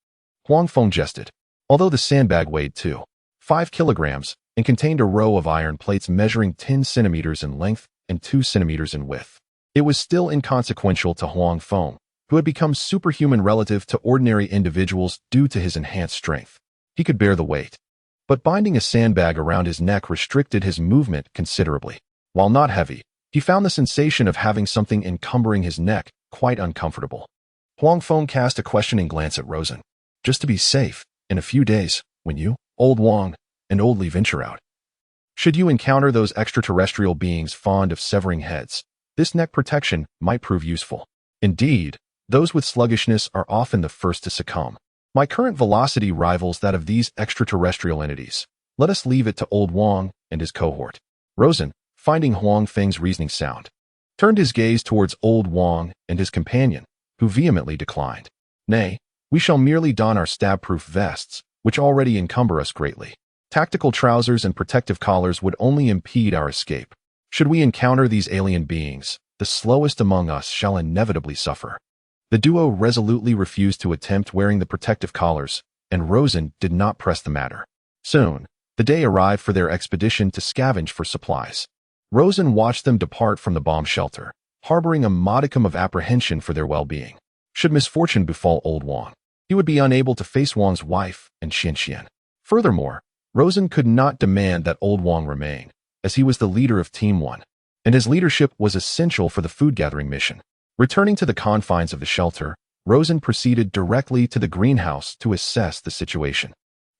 Huang Feng jested. Although the sandbag weighed 2.5 kilograms and contained a row of iron plates measuring 10 centimeters in length and 2 centimeters in width, it was still inconsequential to Huang Feng, who had become superhuman relative to ordinary individuals due to his enhanced strength. He could bear the weight, but binding a sandbag around his neck restricted his movement considerably. While not heavy, he found the sensation of having something encumbering his neck quite uncomfortable. Huang Feng cast a questioning glance at Rosen. Just to be safe, in a few days, when you, Old Wang, and Old Li venture out, should you encounter those extraterrestrial beings fond of severing heads, this neck protection might prove useful. Indeed, those with sluggishness are often the first to succumb. My current velocity rivals that of these extraterrestrial entities. Let us leave it to Old Wang and his cohort. Rosen, finding Huang Feng's reasoning sound, turned his gaze towards Old Wang and his companion, who vehemently declined. Nay, we shall merely don our stab-proof vests, which already encumber us greatly. Tactical trousers and protective collars would only impede our escape. Should we encounter these alien beings, the slowest among us shall inevitably suffer. The duo resolutely refused to attempt wearing the protective collars, and Rosen did not press the matter. Soon, the day arrived for their expedition to scavenge for supplies. Rosen watched them depart from the bomb shelter, harboring a modicum of apprehension for their well-being. Should misfortune befall Old Wang, he would be unable to face Wang's wife and Xian. Furthermore, Rosen could not demand that Old Wang remain, as he was the leader of Team 1. and his leadership was essential for the food-gathering mission. Returning to the confines of the shelter, Rosen proceeded directly to the greenhouse to assess the situation.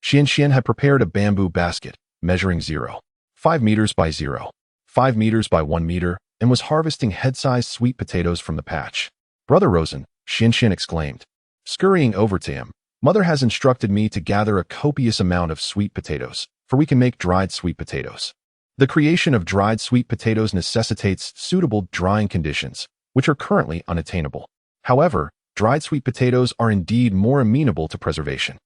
Xianxian had prepared a bamboo basket, measuring 0.5 meters by 0.5 meters by 1 meter, and was harvesting head-sized sweet potatoes from the patch. "Brother Rosen," Xianxian exclaimed. Scurrying over to him, "Mother has instructed me to gather a copious amount of sweet potatoes, for we can make dried sweet potatoes. The creation of dried sweet potatoes necessitates suitable drying conditions, which are currently unattainable. However, dried sweet potatoes are indeed more amenable to preservation."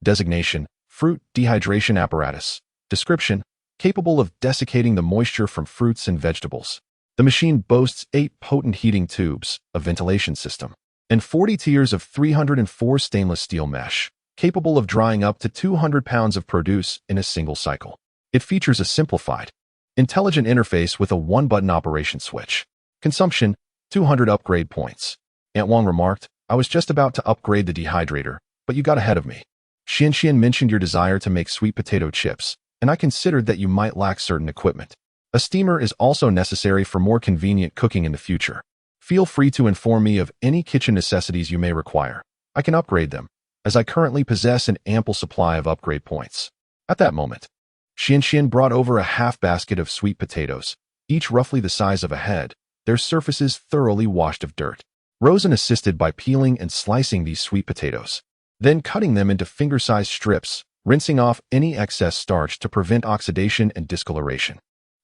Designation: Fruit Dehydration Apparatus. Description: Capable of desiccating the moisture from fruits and vegetables. The machine boasts 8 potent heating tubes, a ventilation system, and 40 tiers of 304 stainless steel mesh, capable of drying up to 200 pounds of produce in a single cycle. It features a simplified, intelligent interface with a one-button operation switch. Consumption: 200 upgrade points. Aunt Wang remarked, "I was just about to upgrade the dehydrator, but you got ahead of me. Xianxian mentioned your desire to make sweet potato chips, and I considered that you might lack certain equipment. A steamer is also necessary for more convenient cooking in the future. Feel free to inform me of any kitchen necessities you may require. I can upgrade them, as I currently possess an ample supply of upgrade points." At that moment, Xianxian brought over a half basket of sweet potatoes, each roughly the size of a head, their surfaces thoroughly washed of dirt. Rosen assisted by peeling and slicing these sweet potatoes, then cutting them into finger-sized strips, rinsing off any excess starch to prevent oxidation and discoloration.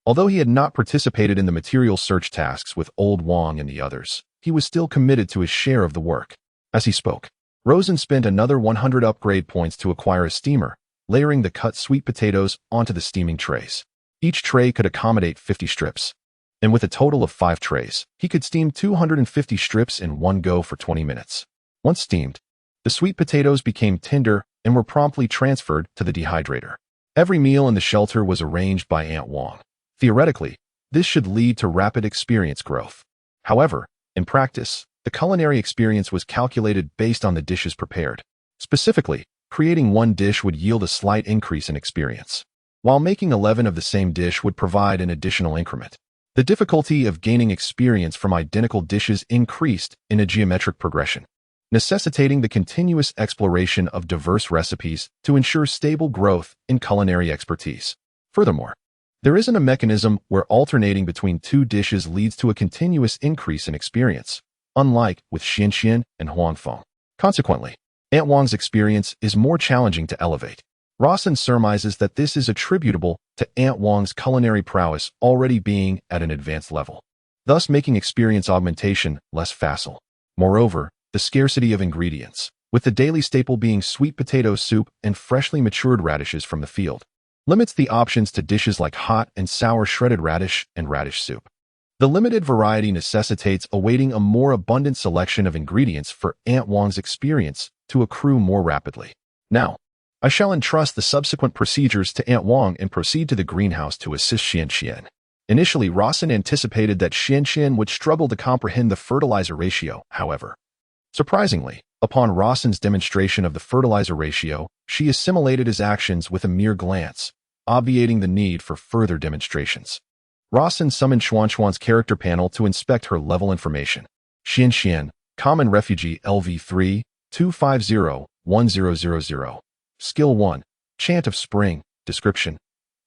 Although he had not participated in the material search tasks with Old Wang and the others, he was still committed to his share of the work. As he spoke, Rosen spent another 100 upgrade points to acquire a steamer, layering the cut sweet potatoes onto the steaming trays. Each tray could accommodate 50 strips, and with a total of 5 trays, he could steam 250 strips in one go for 20 minutes. Once steamed, the sweet potatoes became tender and were promptly transferred to the dehydrator. Every meal in the shelter was arranged by Aunt Wang. Theoretically, this should lead to rapid experience growth. However, in practice, the culinary experience was calculated based on the dishes prepared. Specifically, creating one dish would yield a slight increase in experience, while making 11 of the same dish would provide an additional increment. The difficulty of gaining experience from identical dishes increased in a geometric progression, necessitating the continuous exploration of diverse recipes to ensure stable growth in culinary expertise. Furthermore, there isn't a mechanism where alternating between 2 dishes leads to a continuous increase in experience, unlike with Xianxian and Huangfeng. Consequently, Aunt Wang's experience is more challenging to elevate. Rawson surmises that this is attributable to Aunt Wang's culinary prowess already being at an advanced level, thus making experience augmentation less facile. Moreover, the scarcity of ingredients, with the daily staple being sweet potato soup and freshly matured radishes from the field, limits the options to dishes like hot and sour shredded radish and radish soup. The limited variety necessitates awaiting a more abundant selection of ingredients for Aunt Wang's experience to accrue more rapidly. Now, I shall entrust the subsequent procedures to Aunt Wang and proceed to the greenhouse to assist Xianxian. Initially, Rawson anticipated that Xianxian would struggle to comprehend the fertilizer ratio, however. Surprisingly, upon Rawson's demonstration of the fertilizer ratio, she assimilated his actions with a mere glance, obviating the need for further demonstrations. Rawson summoned Xuanxuan's character panel to inspect her level information. Xianxian, Common Refugee LV3, 250-1000. Skill 1, Chant of Spring, Description.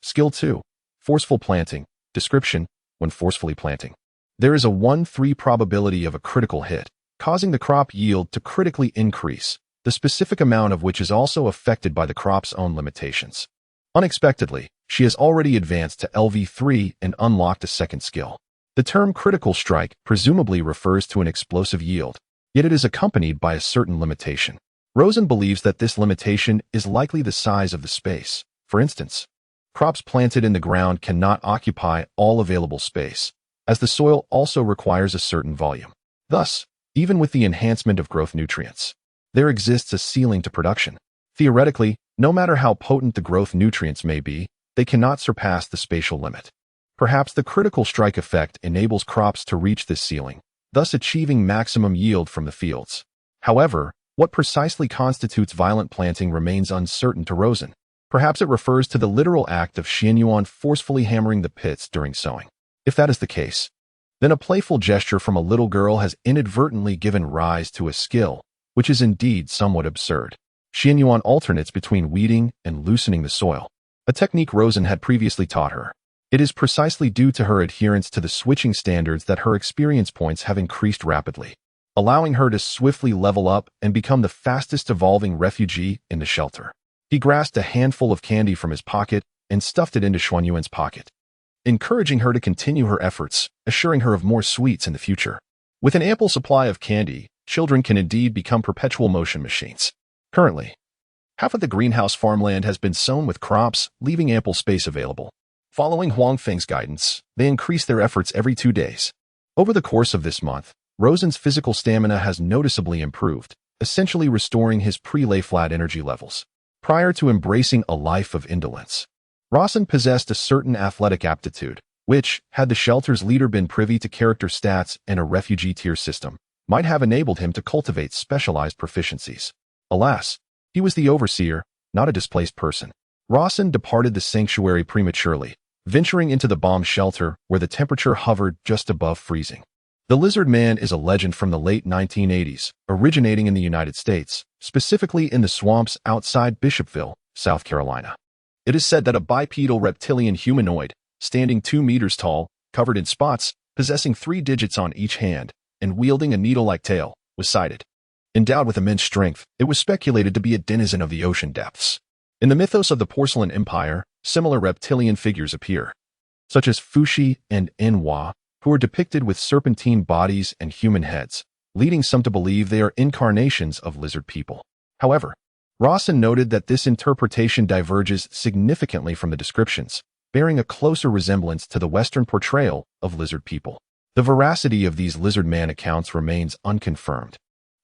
Skill 2, Forceful Planting, Description, When forcefully planting, there is a 1/3 probability of a critical hit, causing the crop yield to critically increase, the specific amount of which is also affected by the crop's own limitations. Unexpectedly, she has already advanced to LV3 and unlocked a second skill. The term critical strike presumably refers to an explosive yield, yet it is accompanied by a certain limitation. Rosen believes that this limitation is likely the size of the space. For instance, crops planted in the ground cannot occupy all available space, as the soil also requires a certain volume. Thus, even with the enhancement of growth nutrients, there exists a ceiling to production. Theoretically, no matter how potent the growth nutrients may be, they cannot surpass the spatial limit. Perhaps the critical strike effect enables crops to reach this ceiling, thus achieving maximum yield from the fields. However, what precisely constitutes violent planting remains uncertain to Rosen. Perhaps it refers to the literal act of Xianyuan forcefully hammering the pits during sowing. If that is the case, then a playful gesture from a little girl has inadvertently given rise to a skill, which is indeed somewhat absurd. Xianyuan alternates between weeding and loosening the soil, a technique Rosen had previously taught her. It is precisely due to her adherence to the switching standards that her experience points have increased rapidly, allowing her to swiftly level up and become the fastest evolving refugee in the shelter. He grasped a handful of candy from his pocket and stuffed it into Xianyuan's pocket, encouraging her to continue her efforts, assuring her of more sweets in the future. With an ample supply of candy, children can indeed become perpetual motion machines. Currently, half of the greenhouse farmland has been sown with crops, leaving ample space available. Following Huangfeng's guidance, they increase their efforts every 2 days. Over the course of this month, Rosen's physical stamina has noticeably improved, essentially restoring his pre-lay flat energy levels. Prior to embracing a life of indolence, Rosen possessed a certain athletic aptitude, which, had the shelter's leader been privy to character stats and a refugee tier system, might have enabled him to cultivate specialized proficiencies. Alas, he was the overseer, not a displaced person. Rosen departed the sanctuary prematurely, venturing into the bomb shelter where the temperature hovered just above freezing. The Lizard Man is a legend from the late 1980s, originating in the United States, specifically in the swamps outside Bishopville, South Carolina. It is said that a bipedal reptilian humanoid, standing 2 meters tall, covered in spots, possessing 3 digits on each hand, and wielding a needle-like tail, was sighted. Endowed with immense strength, it was speculated to be a denizen of the ocean depths. In the mythos of the Porcelain Empire, similar reptilian figures appear, such as Fushi and Enwa, who are depicted with serpentine bodies and human heads, leading some to believe they are incarnations of lizard people. However, Rosen noted that this interpretation diverges significantly from the descriptions, bearing a closer resemblance to the Western portrayal of lizard people. The veracity of these lizard man accounts remains unconfirmed,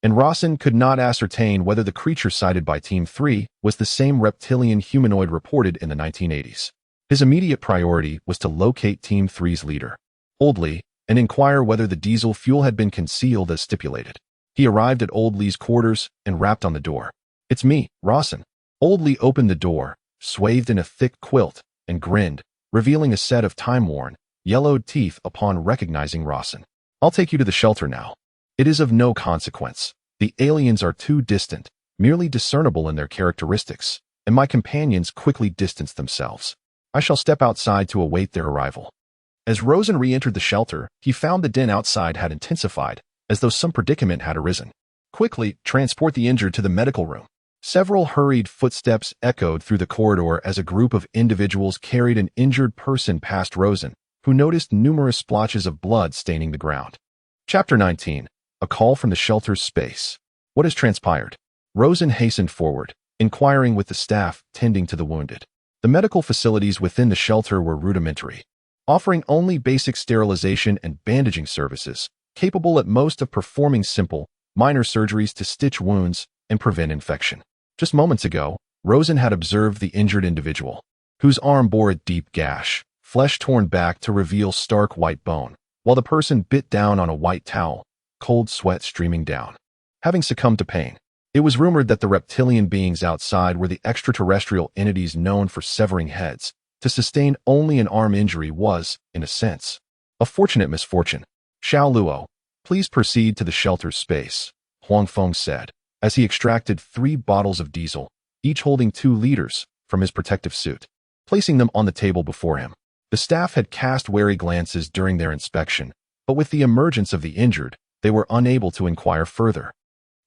and Rosen could not ascertain whether the creature cited by Team 3 was the same reptilian humanoid reported in the 1980s. His immediate priority was to locate Team 3's leader, Old Lee, and inquire whether the diesel fuel had been concealed as stipulated. He arrived at Old Lee's quarters and rapped on the door. "It's me, Rosen." Old Lee opened the door, swathed in a thick quilt, and grinned, revealing a set of time-worn, yellowed teeth upon recognizing Rosen. "I'll take you to the shelter now. It is of no consequence. The aliens are too distant, merely discernible in their characteristics, and my companions quickly distanced themselves. I shall step outside to await their arrival." As Rosen re-entered the shelter, he found the din outside had intensified, as though some predicament had arisen. "Quickly, transport the injured to the medical room." Several hurried footsteps echoed through the corridor as a group of individuals carried an injured person past Rosen, who noticed numerous splotches of blood staining the ground. Chapter 19. A call from the shelter's space. What has transpired? Rosen hastened forward, inquiring with the staff tending to the wounded. The medical facilities within the shelter were rudimentary, offering only basic sterilization and bandaging services, capable at most of performing simple, minor surgeries to stitch wounds and prevent infection. Just moments ago, Rosen had observed the injured individual, whose arm bore a deep gash, flesh torn back to reveal stark white bone, while the person bit down on a white towel, cold sweat streaming down. Having succumbed to pain, it was rumored that the reptilian beings outside were the extraterrestrial entities known for severing heads. To sustain only an arm injury was, in a sense, a fortunate misfortune. "Xiao Luo, please proceed to the shelter's space," Huangfeng said, as he extracted 3 bottles of diesel, each holding 2 liters, from his protective suit, placing them on the table before him. The staff had cast wary glances during their inspection, but with the emergence of the injured, they were unable to inquire further,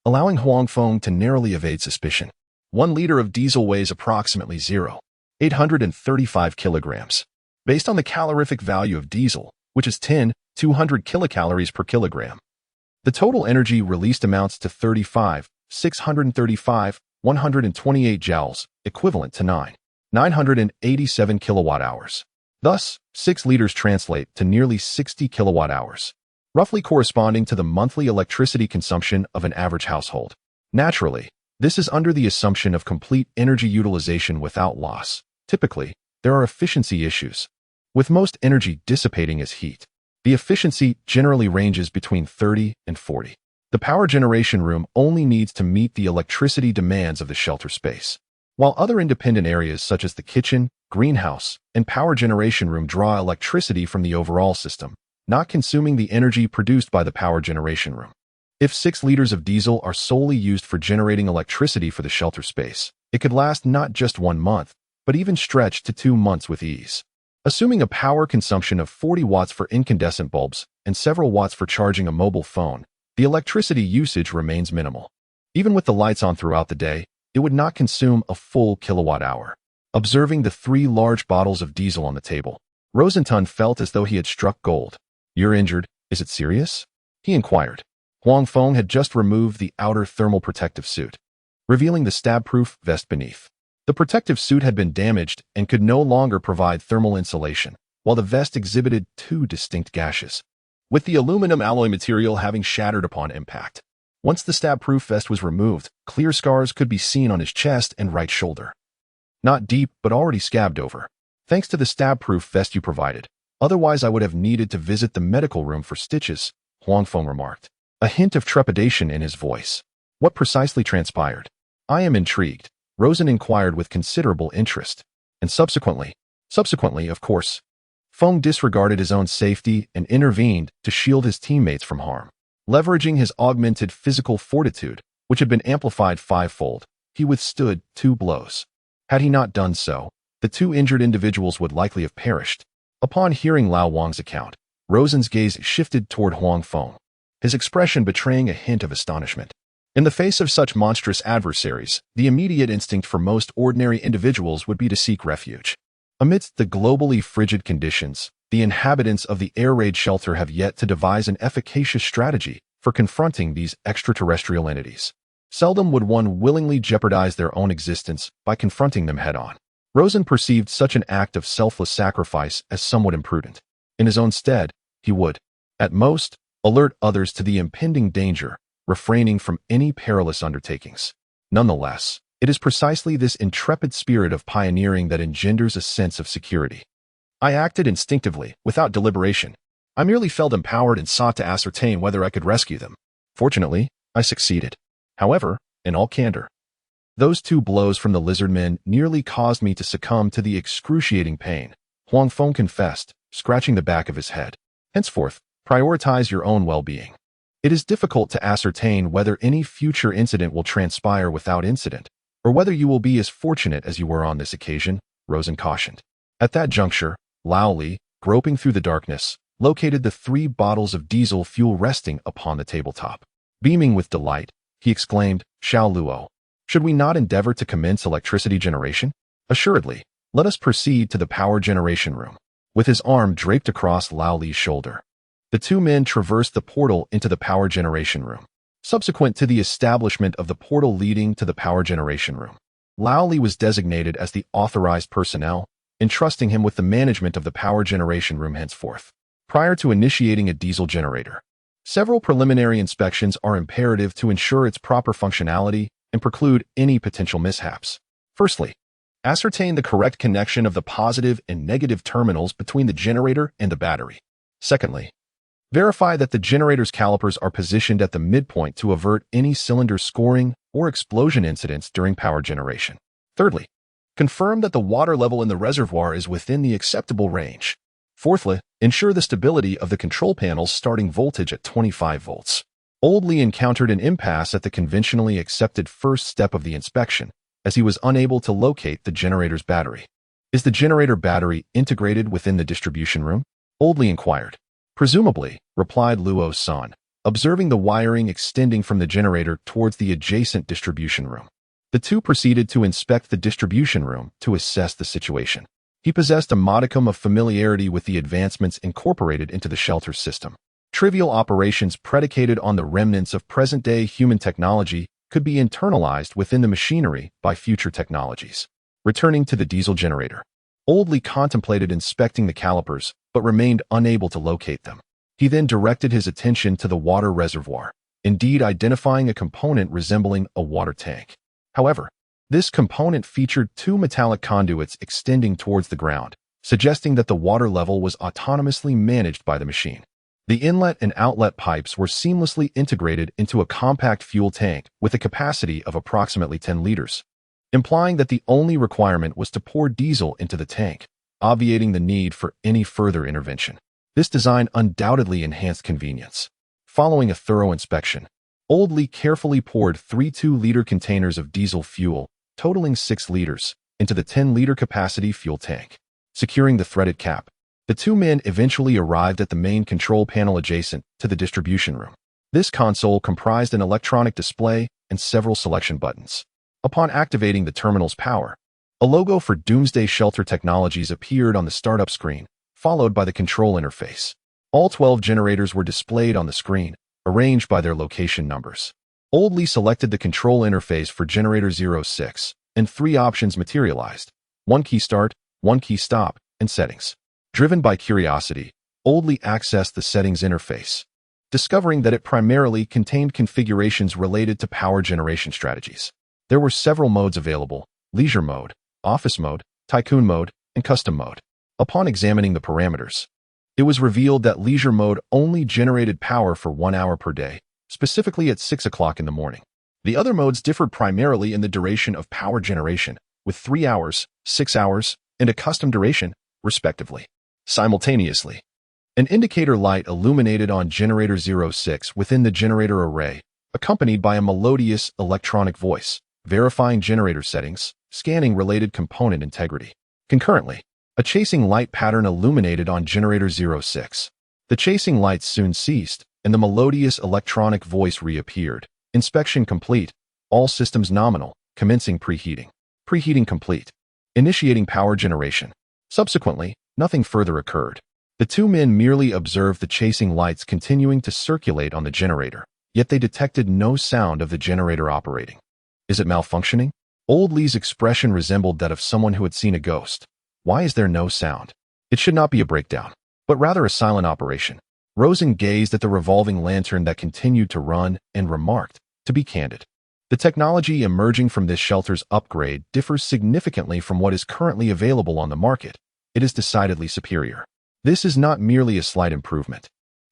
allowing Huangfeng to narrowly evade suspicion. 1 liter of diesel weighs approximately 0.835 kilograms. Based on the calorific value of diesel, which is 200 kilocalories per kilogram, the total energy released amounts to 128 joules, equivalent to 987 kilowatt-hours. Thus, 6 liters translate to nearly 60 kilowatt-hours, roughly corresponding to the monthly electricity consumption of an average household. Naturally, this is under the assumption of complete energy utilization without loss. Typically, there are efficiency issues, with most energy dissipating as heat. The efficiency generally ranges between 30 and 40. The power generation room only needs to meet the electricity demands of the shelter space. while other independent areas such as the kitchen, greenhouse, and power generation room draw electricity from the overall system, not consuming the energy produced by the power generation room. If 6 liters of diesel are solely used for generating electricity for the shelter space, it could last not just 1 month, but even stretch to 2 months with ease. Assuming a power consumption of 40 watts for incandescent bulbs and several watts for charging a mobile phone, the electricity usage remains minimal. Even with the lights on throughout the day, it would not consume a full kilowatt hour. Observing the 3 large bottles of diesel on the table, Rosenthal felt as though he had struck gold. "You're injured. Is it serious?" he inquired. Huang Feng had just removed the outer thermal protective suit, revealing the stab-proof vest beneath. The protective suit had been damaged and could no longer provide thermal insulation, while the vest exhibited 2 distinct gashes, with the aluminum alloy material having shattered upon impact. Once the stab-proof vest was removed, clear scars could be seen on his chest and right shoulder. "Not deep, but already scabbed over. Thanks to the stab-proof vest you provided. Otherwise I would have needed to visit the medical room for stitches," Huang Feng remarked, a hint of trepidation in his voice. "What precisely transpired?" "I am intrigued," Rosen inquired with considerable interest. "And subsequently, of course." Feng disregarded his own safety and intervened to shield his teammates from harm. Leveraging his augmented physical fortitude, which had been amplified 5-fold, he withstood 2 blows. Had he not done so, the 2 injured individuals would likely have perished. Upon hearing Lao Wang's account, Rosen's gaze shifted toward Huang Feng, his expression betraying a hint of astonishment. In the face of such monstrous adversaries, the immediate instinct for most ordinary individuals would be to seek refuge. Amidst the globally frigid conditions, the inhabitants of the air raid shelter have yet to devise an efficacious strategy for confronting these extraterrestrial entities. Seldom would one willingly jeopardize their own existence by confronting them head-on. Rosen perceived such an act of selfless sacrifice as somewhat imprudent. In his own stead, he would, at most, alert others to the impending danger, refraining from any perilous undertakings. Nonetheless, it is precisely this intrepid spirit of pioneering that engenders a sense of security. "I acted instinctively, without deliberation. I merely felt empowered and sought to ascertain whether I could rescue them. Fortunately, I succeeded. However, in all candor, those 2 blows from the lizard men nearly caused me to succumb to the excruciating pain," Huang Feng confessed, scratching the back of his head. "Henceforth, prioritize your own well-being. It is difficult to ascertain whether any future incident will transpire without incident, or whether you will be as fortunate as you were on this occasion," Rosen cautioned. At that juncture, Lao Li, groping through the darkness, located the 3 bottles of diesel fuel resting upon the tabletop. Beaming with delight, he exclaimed, "Xiao Luo, should we not endeavor to commence electricity generation?" "Assuredly. Let us proceed to the power generation room." With his arm draped across Lao Li's shoulder, the 2 men traversed the portal into the power generation room. Subsequent to the establishment of the portal leading to the power generation room, Lao Li was designated as the authorized personnel, entrusting him with the management of the power generation room henceforth. Prior to initiating a diesel generator, several preliminary inspections are imperative to ensure its proper functionality and preclude any potential mishaps. Firstly, ascertain the correct connection of the positive and negative terminals between the generator and the battery. Secondly, verify that the generator's calipers are positioned at the midpoint to avert any cylinder scoring or explosion incidents during power generation. Thirdly, confirm that the water level in the reservoir is within the acceptable range. Fourthly, ensure the stability of the control panel's starting voltage at 25 volts. Old Lee encountered an impasse at the conventionally accepted first step of the inspection, as he was unable to locate the generator's battery. "Is the generator battery integrated within the distribution room?" Old Lee inquired. "Presumably," replied Luo-san, observing the wiring extending from the generator towards the adjacent distribution room. The 2 proceeded to inspect the distribution room to assess the situation. He possessed a modicum of familiarity with the advancements incorporated into the shelter system. Trivial operations predicated on the remnants of present-day human technology could be internalized within the machinery by future technologies. Returning to the diesel generator, Old Lee contemplated inspecting the calipers, but remained unable to locate them. He then directed his attention to the water reservoir, indeed identifying a component resembling a water tank. However, this component featured 2 metallic conduits extending towards the ground, suggesting that the water level was autonomously managed by the machine. The inlet and outlet pipes were seamlessly integrated into a compact fuel tank with a capacity of approximately 10 liters. implying that the only requirement was to pour diesel into the tank, obviating the need for any further intervention. This design undoubtedly enhanced convenience. Following a thorough inspection, Old Lee carefully poured 3 2-liter containers of diesel fuel, totaling 6 liters, into the 10-liter capacity fuel tank. Securing the threaded cap, the two men eventually arrived at the main control panel adjacent to the distribution room. This console comprised an electronic display and several selection buttons. Upon activating the terminal's power, a logo for Doomsday Shelter Technologies appeared on the startup screen, followed by the control interface. All 12 generators were displayed on the screen, arranged by their location numbers. Old Lee selected the control interface for Generator 06, and 3 options materialized: 1 key start, 1 key stop, and settings. Driven by curiosity, Old Lee accessed the settings interface, discovering that it primarily contained configurations related to power generation strategies. There were several modes available: leisure mode, office mode, tycoon mode, and custom mode. Upon examining the parameters, it was revealed that leisure mode only generated power for 1 hour per day, specifically at 6 o'clock in the morning. The other modes differed primarily in the duration of power generation, with 3 hours, 6 hours, and a custom duration, respectively. Simultaneously, an indicator light illuminated on Generator 06 within the generator array, accompanied by a melodious electronic voice, verifying generator settings, scanning related component integrity. Concurrently, a chasing light pattern illuminated on Generator 06. The chasing lights soon ceased, and the melodious electronic voice reappeared. Inspection complete. All systems nominal. Commencing preheating. Preheating complete. Initiating power generation. Subsequently, nothing further occurred. The two men merely observed the chasing lights continuing to circulate on the generator, yet they detected no sound of the generator operating. Is it malfunctioning? Old Lee's expression resembled that of someone who had seen a ghost. Why is there no sound? It should not be a breakdown, but rather a silent operation. Rosen gazed at the revolving lantern that continued to run and remarked, "To be candid, the technology emerging from this shelter's upgrade differs significantly from what is currently available on the market. It is decidedly superior. This is not merely a slight improvement.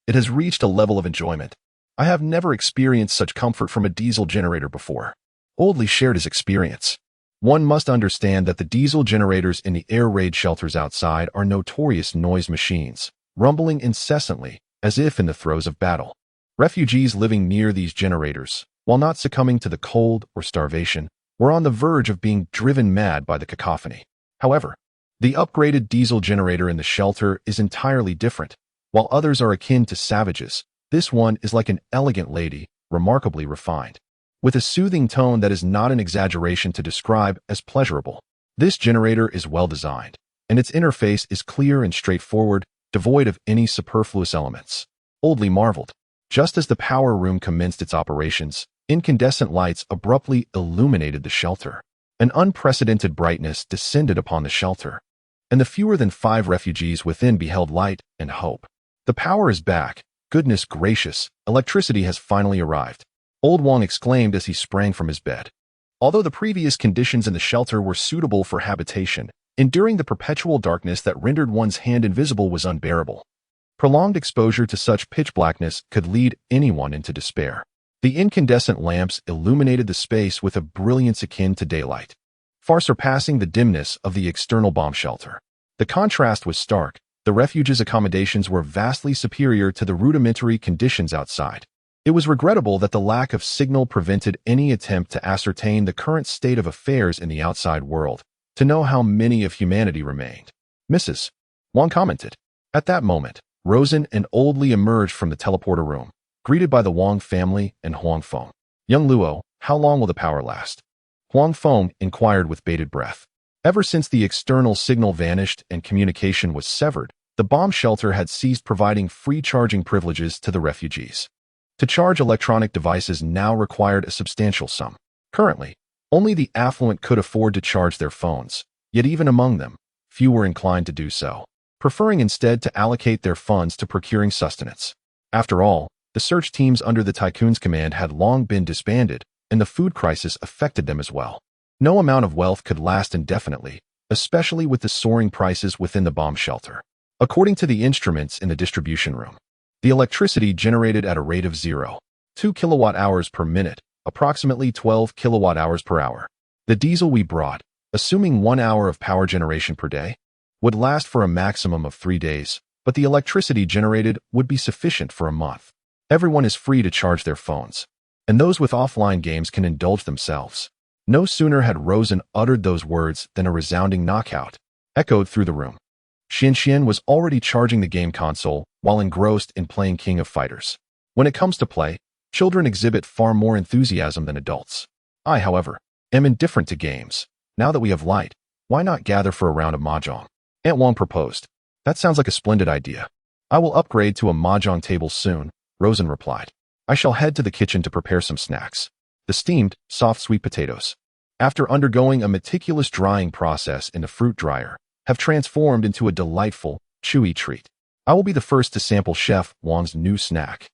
It has reached a level of enjoyment. I have never experienced such comfort from a diesel generator before." Old Lee shared his experience. One must understand that the diesel generators in the air raid shelters outside are notorious noise machines, rumbling incessantly, as if in the throes of battle. Refugees living near these generators, while not succumbing to the cold or starvation, were on the verge of being driven mad by the cacophony. However, the upgraded diesel generator in the shelter is entirely different. While others are akin to savages, this one is like an elegant lady, remarkably refined, with a soothing tone that is not an exaggeration to describe as pleasurable. This generator is well designed, and its interface is clear and straightforward, devoid of any superfluous elements. Old Lee marveled. Just as the power room commenced its operations, incandescent lights abruptly illuminated the shelter. An unprecedented brightness descended upon the shelter, and the fewer than 5 refugees within beheld light and hope. The power is back. Goodness gracious, electricity has finally arrived. Old Wong exclaimed as he sprang from his bed. Although the previous conditions in the shelter were suitable for habitation, enduring the perpetual darkness that rendered one's hand invisible was unbearable. Prolonged exposure to such pitch blackness could lead anyone into despair. The incandescent lamps illuminated the space with a brilliance akin to daylight, far surpassing the dimness of the external bomb shelter. The contrast was stark. The refuge's accommodations were vastly superior to the rudimentary conditions outside. It was regrettable that the lack of signal prevented any attempt to ascertain the current state of affairs in the outside world, to know how many of humanity remained. Mrs. Wong commented. At that moment, Rosen and Old Lee emerged from the teleporter room, greeted by the Wong family and Huang Feng. Young Luo, how long will the power last? Huang Feng inquired with bated breath. Ever since the external signal vanished and communication was severed, the bomb shelter had ceased providing free charging privileges to the refugees. To charge electronic devices now required a substantial sum. Currently, only the affluent could afford to charge their phones, yet even among them, few were inclined to do so, preferring instead to allocate their funds to procuring sustenance. After all, the search teams under the Tycoon's command had long been disbanded, and the food crisis affected them as well. No amount of wealth could last indefinitely, especially with the soaring prices within the bomb shelter. According to the instruments in the distribution room, the electricity generated at a rate of 0.2 kilowatt-hours per minute, approximately 12 kilowatt-hours per hour. The diesel we brought, assuming 1 hour of power generation per day, would last for a maximum of 3 days, but the electricity generated would be sufficient for a month. Everyone is free to charge their phones, and those with offline games can indulge themselves. No sooner had Rosen uttered those words than a resounding knockout echoed through the room. Xian was already charging the game console while engrossed in playing King of Fighters. When it comes to play, children exhibit far more enthusiasm than adults. I, however, am indifferent to games. Now that we have light, why not gather for a round of mahjong? Aunt Wang proposed. That sounds like a splendid idea. I will upgrade to a mahjong table soon, Rosen replied. I shall head to the kitchen to prepare some snacks. The steamed, soft sweet potatoes, after undergoing a meticulous drying process in the fruit dryer, have transformed into a delightful, chewy treat. I will be the first to sample Chef Wang's new snack.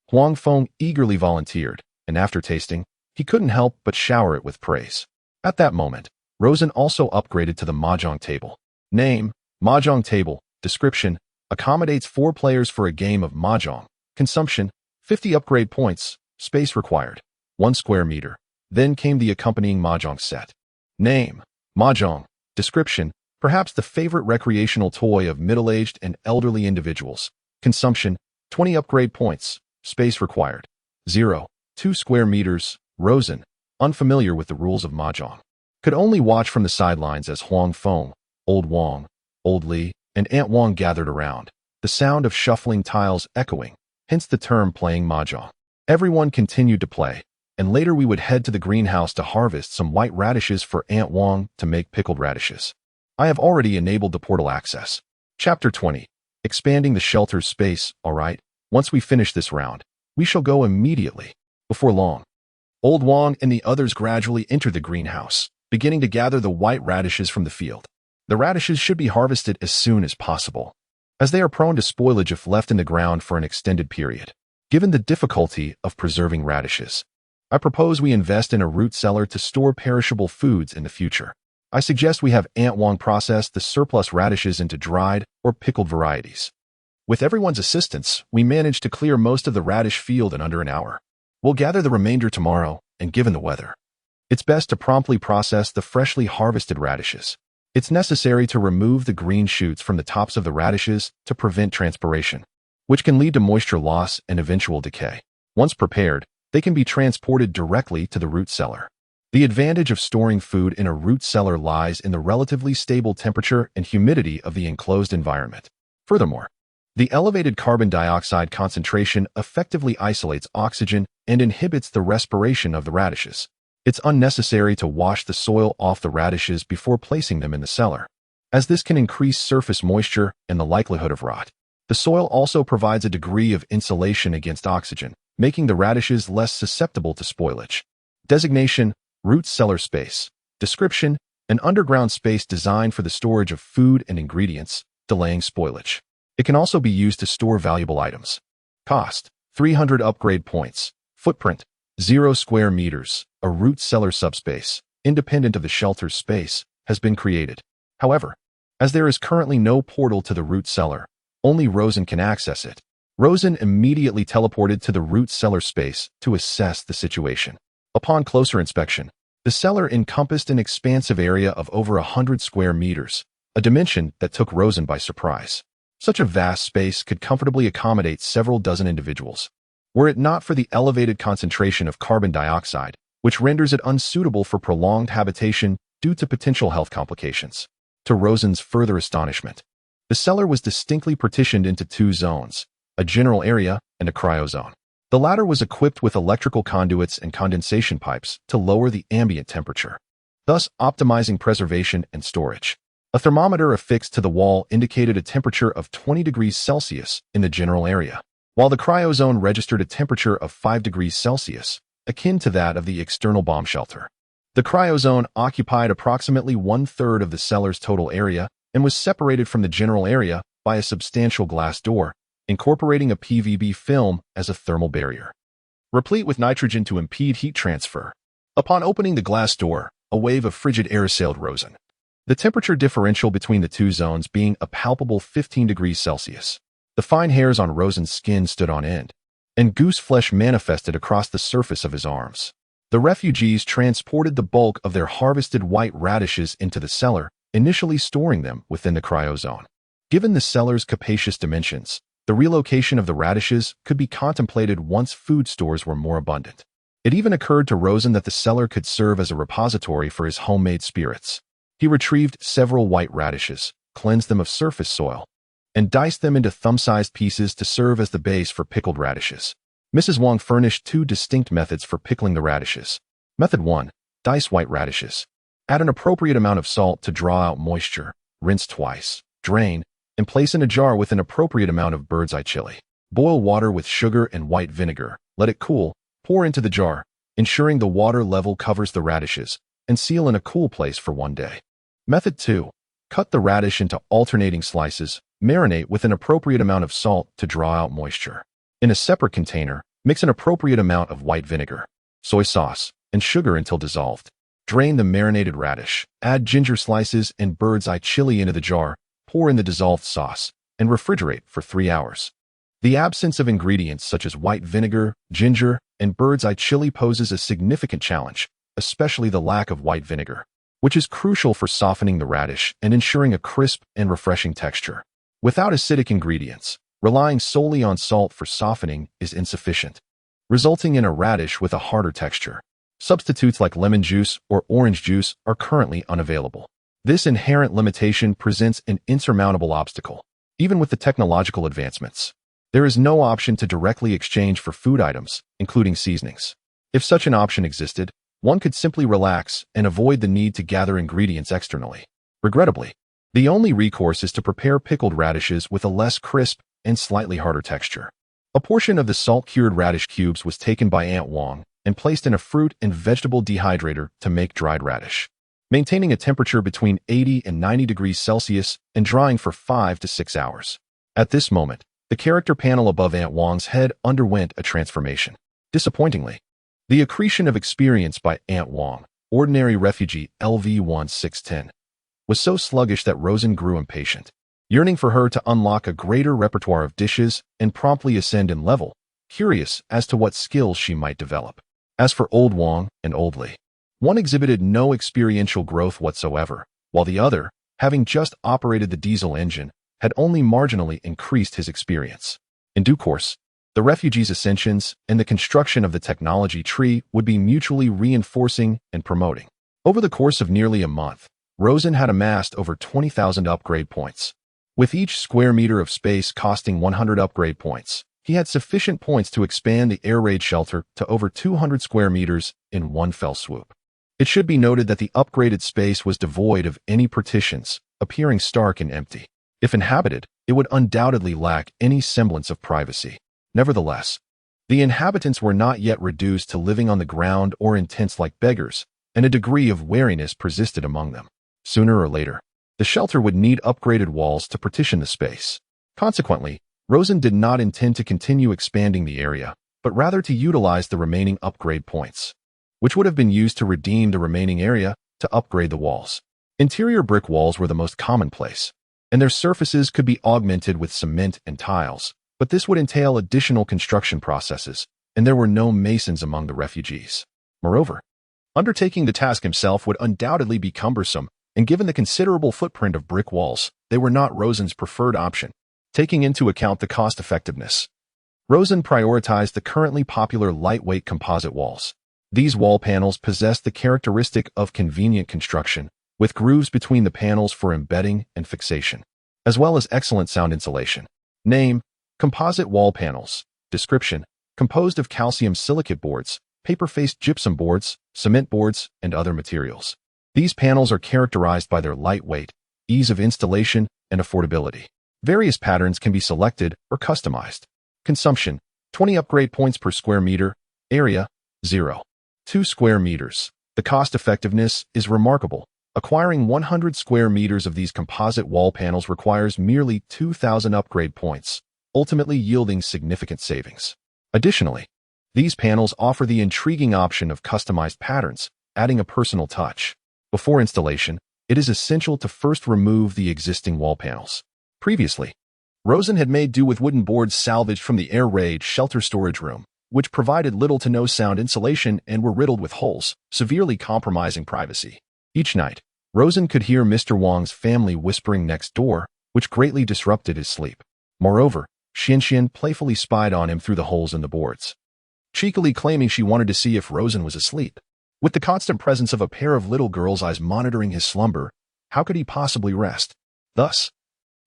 Huang Feng eagerly volunteered, and after tasting, he couldn't help but shower it with praise. At that moment, Rosen also upgraded to the mahjong table. Name, mahjong table. Description, accommodates 4 players for a game of mahjong. Consumption, 50 upgrade points. Space required, 1 square meter. Then came the accompanying mahjong set. Name, mahjong. Description, perhaps the favorite recreational toy of middle-aged and elderly individuals. Consumption, 20 upgrade points. Space required, 0, 2 square meters. Rosen, unfamiliar with the rules of mahjong, could only watch from the sidelines as Huang Feng, Old Wang, Old Li, and Aunt Wang gathered around, the sound of shuffling tiles echoing, hence the term playing mahjong. Everyone continued to play, and later we would head to the greenhouse to harvest some white radishes for Aunt Wang to make pickled radishes. I have already enabled the portal access. Chapter 20. Expanding the shelter's space. Alright, once we finish this round, we shall go immediately. Before long, Old Wang and the others gradually entered the greenhouse, beginning to gather the white radishes from the field. The radishes should be harvested as soon as possible, as they are prone to spoilage if left in the ground for an extended period. Given the difficulty of preserving radishes, I propose we invest in a root cellar to store perishable foods in the future. I suggest we have Aunt Wang process the surplus radishes into dried or pickled varieties. With everyone's assistance, we managed to clear most of the radish field in under an hour. We'll gather the remainder tomorrow, and given the weather, it's best to promptly process the freshly harvested radishes. It's necessary to remove the green shoots from the tops of the radishes to prevent transpiration, which can lead to moisture loss and eventual decay. Once prepared, they can be transported directly to the root cellar. The advantage of storing food in a root cellar lies in the relatively stable temperature and humidity of the enclosed environment. Furthermore, the elevated carbon dioxide concentration effectively isolates oxygen and inhibits the respiration of the radishes. It's unnecessary to wash the soil off the radishes before placing them in the cellar, as this can increase surface moisture and the likelihood of rot. The soil also provides a degree of insulation against oxygen, making the radishes less susceptible to spoilage. Designation: root cellar space. Description: an underground space designed for the storage of food and ingredients, delaying spoilage. It can also be used to store valuable items. Cost: 300 upgrade points. Footprint: 0 square meters. A root cellar subspace, independent of the shelter's space, has been created. However, as there is currently no portal to the root cellar, only Rosen can access it. Rosen immediately teleported to the root cellar space to assess the situation. Upon closer inspection, the cellar encompassed an expansive area of over 100 square meters, a dimension that took Rosen by surprise. Such a vast space could comfortably accommodate several dozen individuals, were it not for the elevated concentration of carbon dioxide, which renders it unsuitable for prolonged habitation due to potential health complications. To Rosen's further astonishment, the cellar was distinctly partitioned into 2 zones, a general area and a cryozone. The latter was equipped with electrical conduits and condensation pipes to lower the ambient temperature, thus optimizing preservation and storage. A thermometer affixed to the wall indicated a temperature of 20 degrees Celsius in the general area, while the cryozone registered a temperature of 5 degrees Celsius, akin to that of the external bomb shelter. The cryozone occupied approximately 1/3 of the cellar's total area and was separated from the general area by a substantial glass door, incorporating a PVB film as a thermal barrier, replete with nitrogen to impede heat transfer. Upon opening the glass door, a wave of frigid air assailed Rosen, the temperature differential between the 2 zones being a palpable 15 degrees Celsius. The fine hairs on Rosen's skin stood on end, and goose flesh manifested across the surface of his arms. The refugees transported the bulk of their harvested white radishes into the cellar, initially storing them within the cryozone. Given the cellar's capacious dimensions, the relocation of the radishes could be contemplated once food stores were more abundant. It even occurred to Rosen that the cellar could serve as a repository for his homemade spirits. He retrieved several white radishes, cleansed them of surface soil, and diced them into thumb-sized pieces to serve as the base for pickled radishes. Mrs. Wong furnished two distinct methods for pickling the radishes. Method 1. Dice white radishes. Add an appropriate amount of salt to draw out moisture, rinse twice, drain, and place in a jar with an appropriate amount of bird's eye chili. Boil water with sugar and white vinegar, let it cool, pour into the jar, ensuring the water level covers the radishes, and seal in a cool place for 1 day. Method 2. Cut the radish into alternating slices, marinate with an appropriate amount of salt to draw out moisture. In a separate container, mix an appropriate amount of white vinegar, soy sauce, and sugar until dissolved. Drain the marinated radish, add ginger slices and bird's eye chili into the jar, pour in the dissolved sauce, and refrigerate for 3 hours. The absence of ingredients such as white vinegar, ginger, and bird's eye chili poses a significant challenge, especially the lack of white vinegar, which is crucial for softening the radish and ensuring a crisp and refreshing texture. Without acidic ingredients, relying solely on salt for softening is insufficient, resulting in a radish with a harder texture. Substitutes like lemon juice or orange juice are currently unavailable. This inherent limitation presents an insurmountable obstacle. Even with the technological advancements, there is no option to directly exchange for food items, including seasonings. If such an option existed, one could simply relax and avoid the need to gather ingredients externally. Regrettably, the only recourse is to prepare pickled radishes with a less crisp and slightly harder texture. A portion of the salt-cured radish cubes was taken by Aunt Wong and placed in a fruit and vegetable dehydrator to make dried radish, maintaining a temperature between 80 and 90 degrees Celsius and drying for 5 to 6 hours. At this moment, the character panel above Aunt Wong's head underwent a transformation. Disappointingly, the accretion of experience by Aunt Wong, ordinary refugee LV1610, was so sluggish that Rosen grew impatient, yearning for her to unlock a greater repertoire of dishes and promptly ascend in level, curious as to what skills she might develop. As for Old Wong and Old Lee, one exhibited no experiential growth whatsoever, while the other, having just operated the diesel engine, had only marginally increased his experience. In due course, the refugees' ascensions and the construction of the technology tree would be mutually reinforcing and promoting. Over the course of nearly a month, Rosen had amassed over 20,000 upgrade points. With each square meter of space costing 100 upgrade points, he had sufficient points to expand the air raid shelter to over 200 square meters in one fell swoop. It should be noted that the upgraded space was devoid of any partitions, appearing stark and empty. If inhabited, it would undoubtedly lack any semblance of privacy. Nevertheless, the inhabitants were not yet reduced to living on the ground or in tents like beggars, and a degree of wariness persisted among them. Sooner or later, the shelter would need upgraded walls to partition the space. Consequently, Rosen did not intend to continue expanding the area, but rather to utilize the remaining upgrade points, which would have been used to redeem the remaining area to upgrade the walls. Interior brick walls were the most commonplace, and their surfaces could be augmented with cement and tiles, but this would entail additional construction processes, and there were no masons among the refugees. Moreover, undertaking the task himself would undoubtedly be cumbersome, and given the considerable footprint of brick walls, they were not Rosen's preferred option. Taking into account the cost-effectiveness, Rosen prioritized the currently popular lightweight composite walls. These wall panels possessed the characteristic of convenient construction, with grooves between the panels for embedding and fixation, as well as excellent sound insulation. Name: composite wall panels. Description: composed of calcium silicate boards, paper-faced gypsum boards, cement boards, and other materials. These panels are characterized by their lightweight, ease of installation, and affordability. Various patterns can be selected or customized. Consumption: 20 upgrade points per square meter. Area: 0.2 square meters. The cost-effectiveness is remarkable. Acquiring 100 square meters of these composite wall panels requires merely 2,000 upgrade points, ultimately yielding significant savings. Additionally, these panels offer the intriguing option of customized patterns, adding a personal touch. Before installation, it is essential to first remove the existing wall panels. Previously, Rosen had made do with wooden boards salvaged from the air raid shelter storage room, which provided little to no sound insulation and were riddled with holes, severely compromising privacy. Each night, Rosen could hear Mr. Wang's family whispering next door, which greatly disrupted his sleep. Moreover, Xianxian playfully spied on him through the holes in the boards, cheekily claiming she wanted to see if Rosen was asleep. With the constant presence of a pair of little girls' eyes monitoring his slumber, how could he possibly rest? Thus,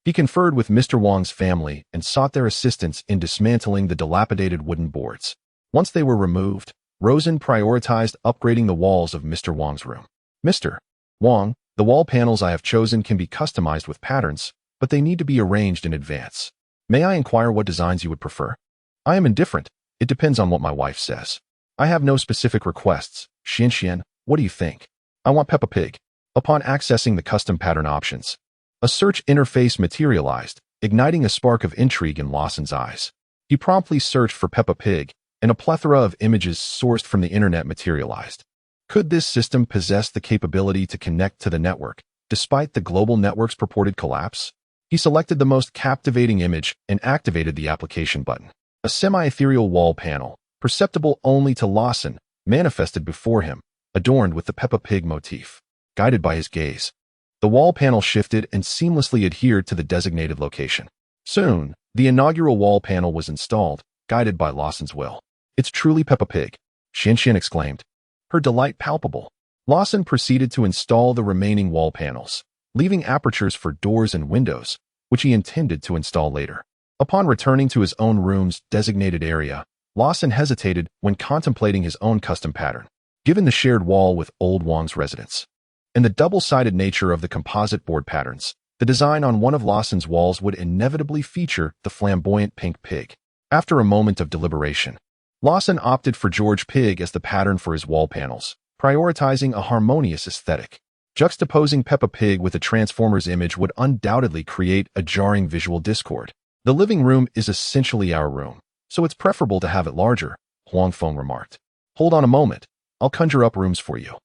he conferred with Mr. Wang's family and sought their assistance in dismantling the dilapidated wooden boards. Once they were removed, Rosen prioritized upgrading the walls of Mr. Wang's room. Mr. Wang, the wall panels I have chosen can be customized with patterns, but they need to be arranged in advance. May I inquire what designs you would prefer? I am indifferent. It depends on what my wife says. I have no specific requests. Xianxian, what do you think? I want Peppa Pig. Upon accessing the custom pattern options, a search interface materialized, igniting a spark of intrigue in Lawson's eyes. He promptly searched for Peppa Pig, and a plethora of images sourced from the internet materialized. Could this system possess the capability to connect to the network, despite the global network's purported collapse? He selected the most captivating image and activated the application button. A semi-ethereal wall panel, perceptible only to Lawson, manifested before him, adorned with the Peppa Pig motif. Guided by his gaze, the wall panel shifted and seamlessly adhered to the designated location. Soon, the inaugural wall panel was installed, guided by Lawson's will. It's truly Peppa Pig, Xianxian exclaimed, her delight palpable. Lawson proceeded to install the remaining wall panels, leaving apertures for doors and windows, which he intended to install later. Upon returning to his own room's designated area, Lawson hesitated when contemplating his own custom pattern, given the shared wall with Old Wang's residence and the double-sided nature of the composite board patterns. The design on one of Lawson's walls would inevitably feature the flamboyant pink pig. After a moment of deliberation, Lawson opted for George Pig as the pattern for his wall panels, prioritizing a harmonious aesthetic. Juxtaposing Peppa Pig with a Transformers image would undoubtedly create a jarring visual discord. The living room is essentially our room, so it's preferable to have it larger, Huang Feng remarked. Hold on a moment, I'll conjure up rooms for you,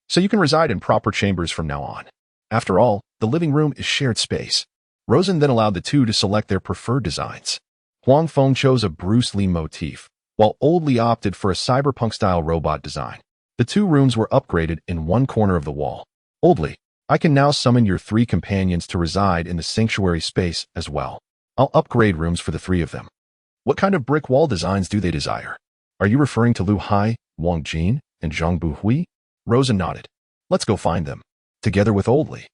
so you can reside in proper chambers from now on. After all, the living room is shared space. Rosen then allowed the two to select their preferred designs. Huang Feng chose a Bruce Lee motif, while Old Lee opted for a cyberpunk-style robot design. The two rooms were upgraded in one corner of the wall. Old Lee, I can now summon your three companions to reside in the sanctuary space as well. I'll upgrade rooms for the three of them. What kind of brick wall designs do they desire? Are you referring to Lu Hai, Wang Jin, and Zhang Buhui? Rosen nodded. Let's go find them, together with Old Lee.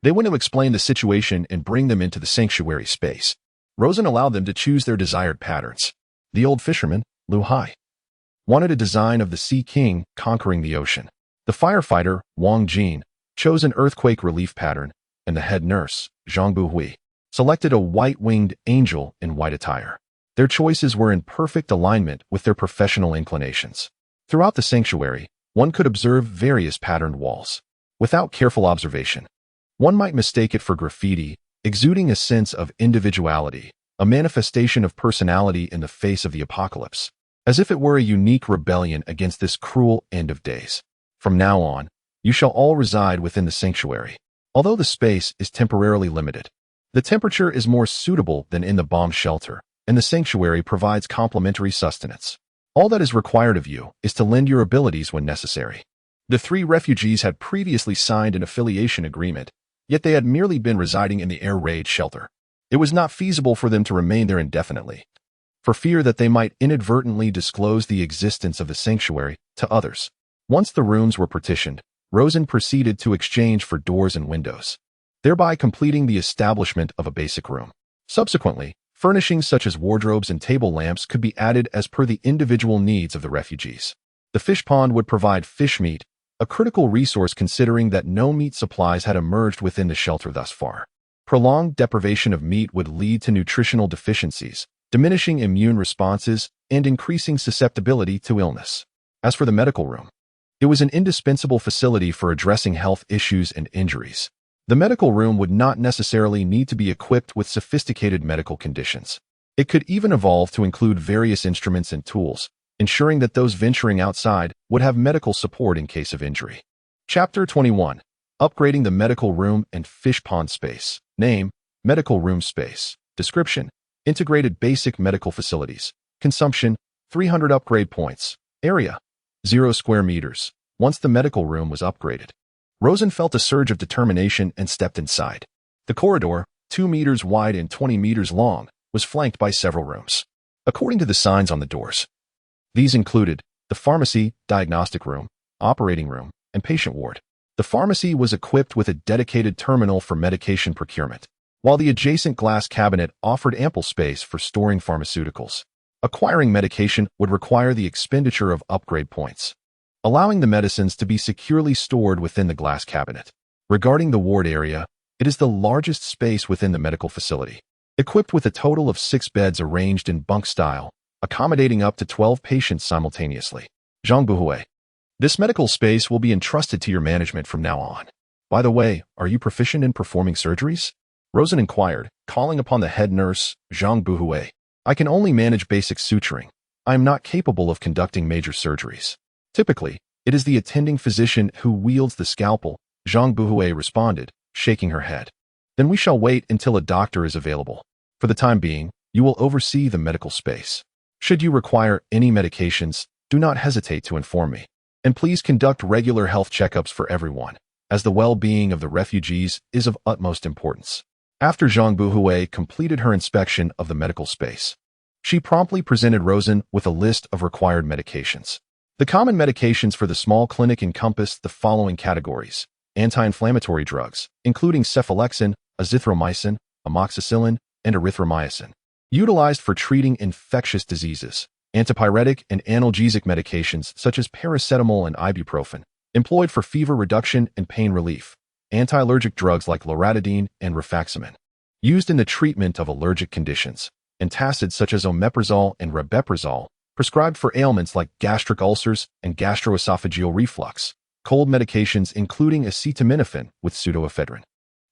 They went to explain the situation and bring them into the sanctuary space. Rosen allowed them to choose their desired patterns. The old fisherman, Lu Hai, wanted a design of the Sea King conquering the ocean. The firefighter, Wang Jin, chose an earthquake relief pattern, and the head nurse, Zhang Buhui, selected a white-winged angel in white attire. Their choices were in perfect alignment with their professional inclinations. Throughout the sanctuary, one could observe various patterned walls. Without careful observation, one might mistake it for graffiti, exuding a sense of individuality, a manifestation of personality in the face of the apocalypse, as if it were a unique rebellion against this cruel end of days. From now on, you shall all reside within the sanctuary. Although the space is temporarily limited, the temperature is more suitable than in the bomb shelter, and the sanctuary provides complementary sustenance. All that is required of you is to lend your abilities when necessary. The three refugees had previously signed an affiliation agreement, yet they had merely been residing in the air raid shelter. It was not feasible for them to remain there indefinitely, for fear that they might inadvertently disclose the existence of the sanctuary to others. Once the rooms were partitioned, Rosen proceeded to exchange for doors and windows, thereby completing the establishment of a basic room. Subsequently, furnishings such as wardrobes and table lamps could be added as per the individual needs of the refugees. The fish pond would provide fish meat, a critical resource considering that no meat supplies had emerged within the shelter thus far. Prolonged deprivation of meat would lead to nutritional deficiencies, diminishing immune responses and increasing susceptibility to illness. As for the medical room, it was an indispensable facility for addressing health issues and injuries. The medical room would not necessarily need to be equipped with sophisticated medical conditions. It could even evolve to include various instruments and tools, ensuring that those venturing outside would have medical support in case of injury. Chapter 21. Upgrading the medical room and fish pond space. Name: Medical room space. Description: integrated basic medical facilities. Consumption: 300 upgrade points. Area, 0 square meters. Once the medical room was upgraded, Rosen felt a surge of determination and stepped inside. The corridor, 2 meters wide and 20 meters long, was flanked by several rooms. According to the signs on the doors, these included the pharmacy, diagnostic room, operating room, and patient ward. The pharmacy was equipped with a dedicated terminal for medication procurement, while the adjacent glass cabinet offered ample space for storing pharmaceuticals. Acquiring medication would require the expenditure of upgrade points, allowing the medicines to be securely stored within the glass cabinet. Regarding the ward area, it is the largest space within the medical facility, equipped with a total of 6 beds arranged in bunk style, accommodating up to 12 patients simultaneously. Zhang Buhui. This medical space will be entrusted to your management from now on. By the way, are you proficient in performing surgeries? Rosen inquired, calling upon the head nurse, Zhang Buhui. I can only manage basic suturing. I am not capable of conducting major surgeries. Typically, it is the attending physician who wields the scalpel, Zhang Buhui responded, shaking her head. Then we shall wait until a doctor is available. For the time being, you will oversee the medical space. Should you require any medications, do not hesitate to inform me. And please conduct regular health checkups for everyone, as the well-being of the refugees is of utmost importance. After Zhang Buhui completed her inspection of the medical space, she promptly presented Rosen with a list of required medications. The common medications for the small clinic encompassed the following categories: anti-inflammatory drugs, including cephalexin, azithromycin, amoxicillin, and erythromycin, utilized for treating infectious diseases; antipyretic and analgesic medications such as paracetamol and ibuprofen, employed for fever reduction and pain relief; anti-allergic drugs like loratadine and rifaximin, used in the treatment of allergic conditions; antacids such as omeprazole and rabeprazole, prescribed for ailments like gastric ulcers and gastroesophageal reflux; cold medications including acetaminophen with pseudoephedrine,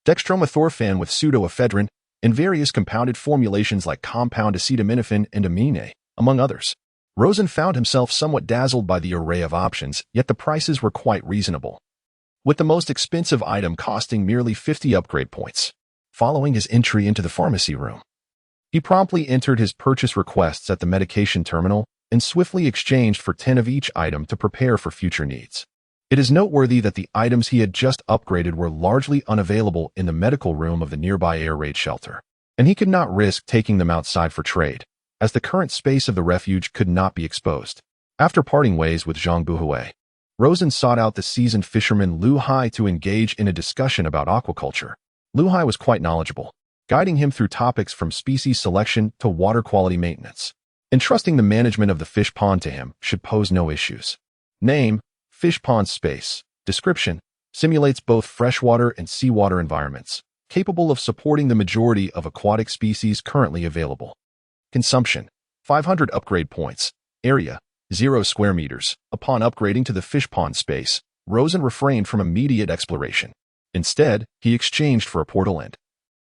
dextromethorphan with pseudoephedrine, and various compounded formulations like compound acetaminophen and amine, among others. Rosen found himself somewhat dazzled by the array of options, yet the prices were quite reasonable, with the most expensive item costing merely 50 upgrade points. Following his entry into the pharmacy room, he promptly entered his purchase requests at the medication terminal and swiftly exchanged for 10 of each item to prepare for future needs. It is noteworthy that the items he had just upgraded were largely unavailable in the medical room of the nearby air raid shelter, and he could not risk taking them outside for trade, as the current space of the refuge could not be exposed. After parting ways with Zhang Buhui, Rosen sought out the seasoned fisherman Lu Hai to engage in a discussion about aquaculture. Lu Hai was quite knowledgeable, guiding him through topics from species selection to water quality maintenance. Entrusting the management of the fish pond to him should pose no issues. Name: Fish Pond Space. Description: simulates both freshwater and seawater environments, capable of supporting the majority of aquatic species currently available. Consumption: 500 upgrade points. Area: 0 square meters. Upon upgrading to the fish pond space, Rosen refrained from immediate exploration. Instead, he exchanged for a portal and,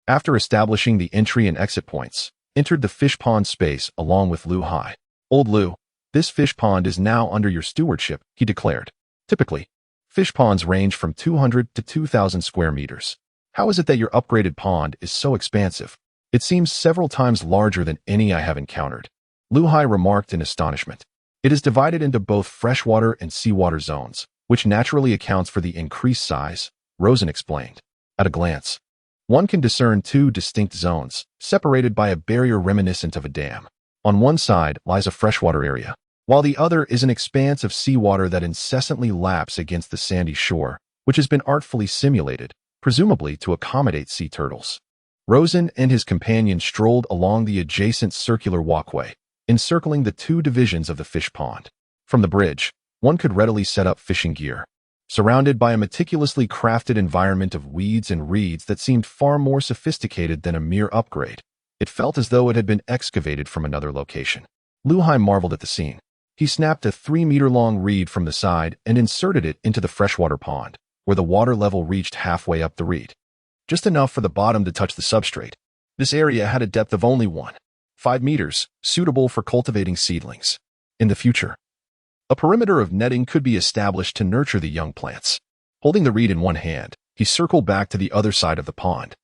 after establishing the entry and exit points, entered the fish pond space along with Lu Hai. Old Lu, this fish pond is now under your stewardship, he declared. Typically, fish ponds range from 200 to 2,000 square meters. How is it that your upgraded pond is so expansive? It seems several times larger than any I have encountered, Lu Hai remarked in astonishment. It is divided into both freshwater and seawater zones, which naturally accounts for the increased size, Rosen explained. At a glance, one can discern 2 distinct zones, separated by a barrier reminiscent of a dam. On one side lies a freshwater area, while the other is an expanse of seawater that incessantly laps against the sandy shore, which has been artfully simulated, presumably to accommodate sea turtles. Rosen and his companion strolled along the adjacent circular walkway, encircling the 2 divisions of the fish pond. From the bridge, one could readily set up fishing gear. Surrounded by a meticulously crafted environment of weeds and reeds that seemed far more sophisticated than a mere upgrade, it felt as though it had been excavated from another location. Lu Hai marveled at the scene. He snapped a 3-meter-long reed from the side and inserted it into the freshwater pond, where the water level reached halfway up the reed, just enough for the bottom to touch the substrate. This area had a depth of only 1.5 meters, suitable for cultivating seedlings. In the future, a perimeter of netting could be established to nurture the young plants. Holding the reed in one hand, he circled back to the other side of the pond,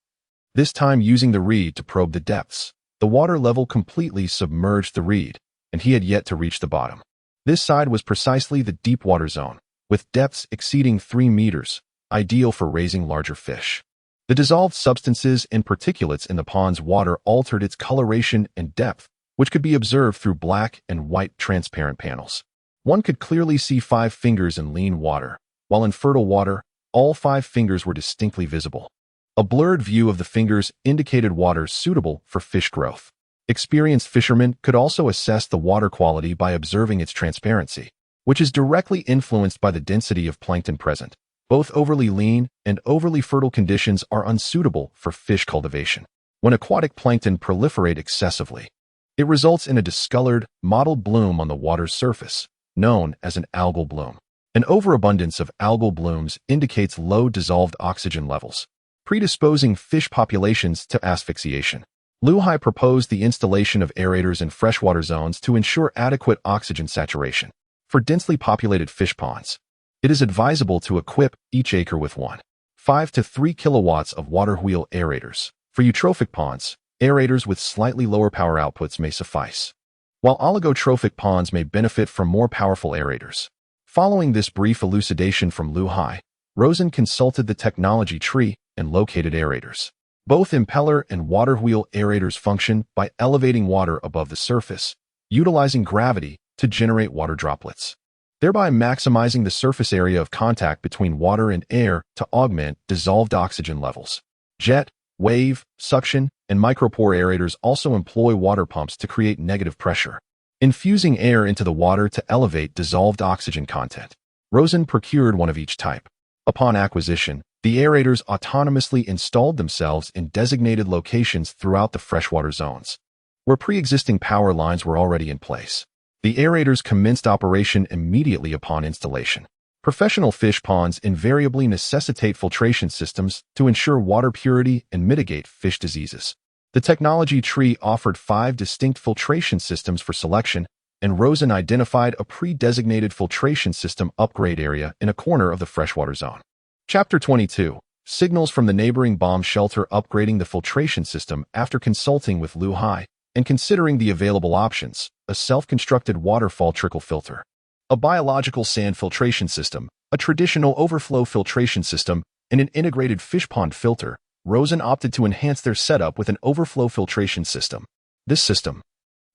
this time using the reed to probe the depths. The water level completely submerged the reed, and he had yet to reach the bottom. This side was precisely the deep water zone, with depths exceeding 3 meters, ideal for raising larger fish. The dissolved substances and particulates in the pond's water altered its coloration and depth, which could be observed through black and white transparent panels. One could clearly see 5 fingers in lean water, while in fertile water, all 5 fingers were distinctly visible. A blurred view of the fingers indicated waters suitable for fish growth. Experienced fishermen could also assess the water quality by observing its transparency, which is directly influenced by the density of plankton present. Both overly lean and overly fertile conditions are unsuitable for fish cultivation. When aquatic plankton proliferate excessively, it results in a discolored, mottled bloom on the water's surface, known as an algal bloom. An overabundance of algal blooms indicates low dissolved oxygen levels, predisposing fish populations to asphyxiation. Luhai proposed the installation of aerators in freshwater zones to ensure adequate oxygen saturation. For densely populated fish ponds, it is advisable to equip each acre with 1.5 to 3 kilowatts of water wheel aerators. For eutrophic ponds, aerators with slightly lower power outputs may suffice, while oligotrophic ponds may benefit from more powerful aerators. Following this brief elucidation from Luhai, Rosen consulted the technology tree and located aerators. Both impeller and water wheel aerators function by elevating water above the surface, utilizing gravity to generate water droplets, thereby maximizing the surface area of contact between water and air to augment dissolved oxygen levels. Jet, wave, suction, and micropore aerators also employ water pumps to create negative pressure, infusing air into the water to elevate dissolved oxygen content. Rosen procured one of each type. Upon acquisition, the aerators autonomously installed themselves in designated locations throughout the freshwater zones, where pre-existing power lines were already in place. The aerators commenced operation immediately upon installation. Professional fish ponds invariably necessitate filtration systems to ensure water purity and mitigate fish diseases. The technology tree offered 5 distinct filtration systems for selection, and Rosen identified a pre-designated filtration system upgrade area in a corner of the freshwater zone. Chapter 22. Signals from the neighboring bomb shelter. Upgrading the filtration system. After consulting with Luhai and considering the available options, a self-constructed waterfall trickle filter, a biological sand filtration system, a traditional overflow filtration system, and an integrated fish pond filter, Rosen opted to enhance their setup with an overflow filtration system. This system,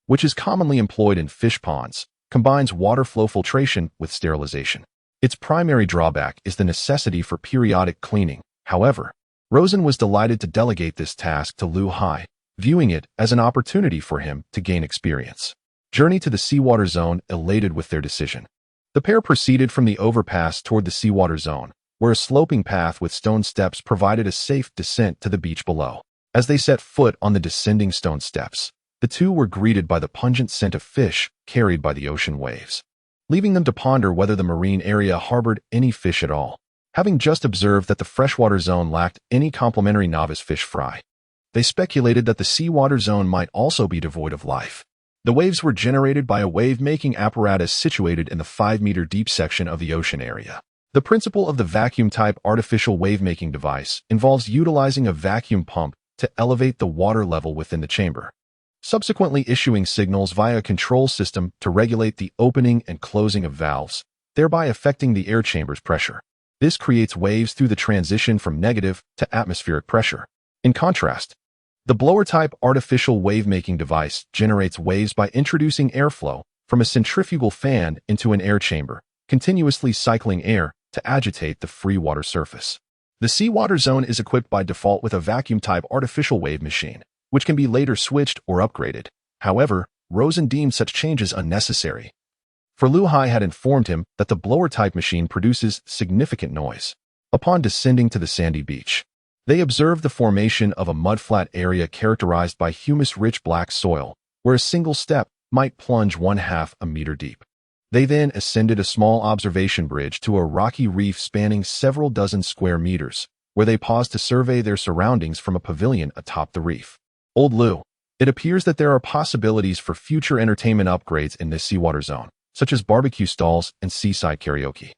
which is commonly employed in fish ponds, combines water flow filtration with sterilization. Its primary drawback is the necessity for periodic cleaning. However, Rosen was delighted to delegate this task to Luhai, viewing it as an opportunity for him to gain experience. Journey to the seawater zone. Elated with their decision, the pair proceeded from the overpass toward the seawater zone, where a sloping path with stone steps provided a safe descent to the beach below. As they set foot on the descending stone steps, the two were greeted by the pungent scent of fish carried by the ocean waves, leaving them to ponder whether the marine area harbored any fish at all. Having just observed that the freshwater zone lacked any complementary novice fish fry, they speculated that the seawater zone might also be devoid of life. The waves were generated by a wave-making apparatus situated in the 5-meter deep section of the ocean area. The principle of the vacuum-type artificial wave-making device involves utilizing a vacuum pump to elevate the water level within the chamber, subsequently issuing signals via a control system to regulate the opening and closing of valves, thereby affecting the air chamber's pressure. This creates waves through the transition from negative to atmospheric pressure. In contrast, the blower-type artificial wave-making device generates waves by introducing airflow from a centrifugal fan into an air chamber, continuously cycling air to agitate the free water surface. The seawater zone is equipped by default with a vacuum-type artificial wave machine, which can be later switched or upgraded. However, Rosen deemed such changes unnecessary, for Luhai had informed him that the blower-type machine produces significant noise. Upon descending to the sandy beach, they observed the formation of a mudflat area characterized by humus-rich black soil, where a single step might plunge 1/2 a meter deep. They then ascended a small observation bridge to a rocky reef spanning several dozen square meters, where they paused to survey their surroundings from a pavilion atop the reef. Old Lou, it appears that there are possibilities for future entertainment upgrades in this seawater zone, such as barbecue stalls and seaside karaoke.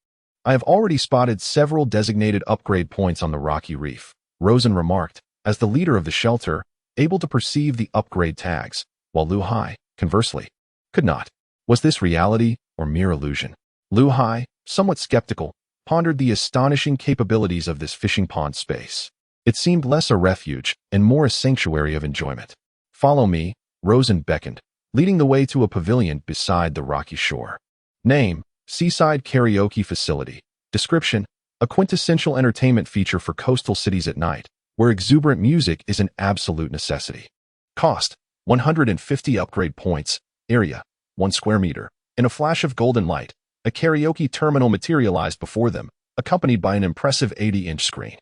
I have already spotted several designated upgrade points on the rocky reef, Rosen remarked, as the leader of the shelter, able to perceive the upgrade tags, while Luhai, conversely, Could not. Was this reality or mere illusion? Lu Hai, somewhat skeptical, pondered the astonishing capabilities of this fishing pond space. It seemed less a refuge and more a sanctuary of enjoyment. Follow me, Rosen beckoned, leading the way to a pavilion beside the rocky shore. Name: Seaside Karaoke Facility. Description: a quintessential entertainment feature for coastal cities at night, where exuberant music is an absolute necessity. Cost: 150 upgrade points. Area: 1 square meter. In a flash of golden light, a karaoke terminal materialized before them, accompanied by an impressive 80-inch screen.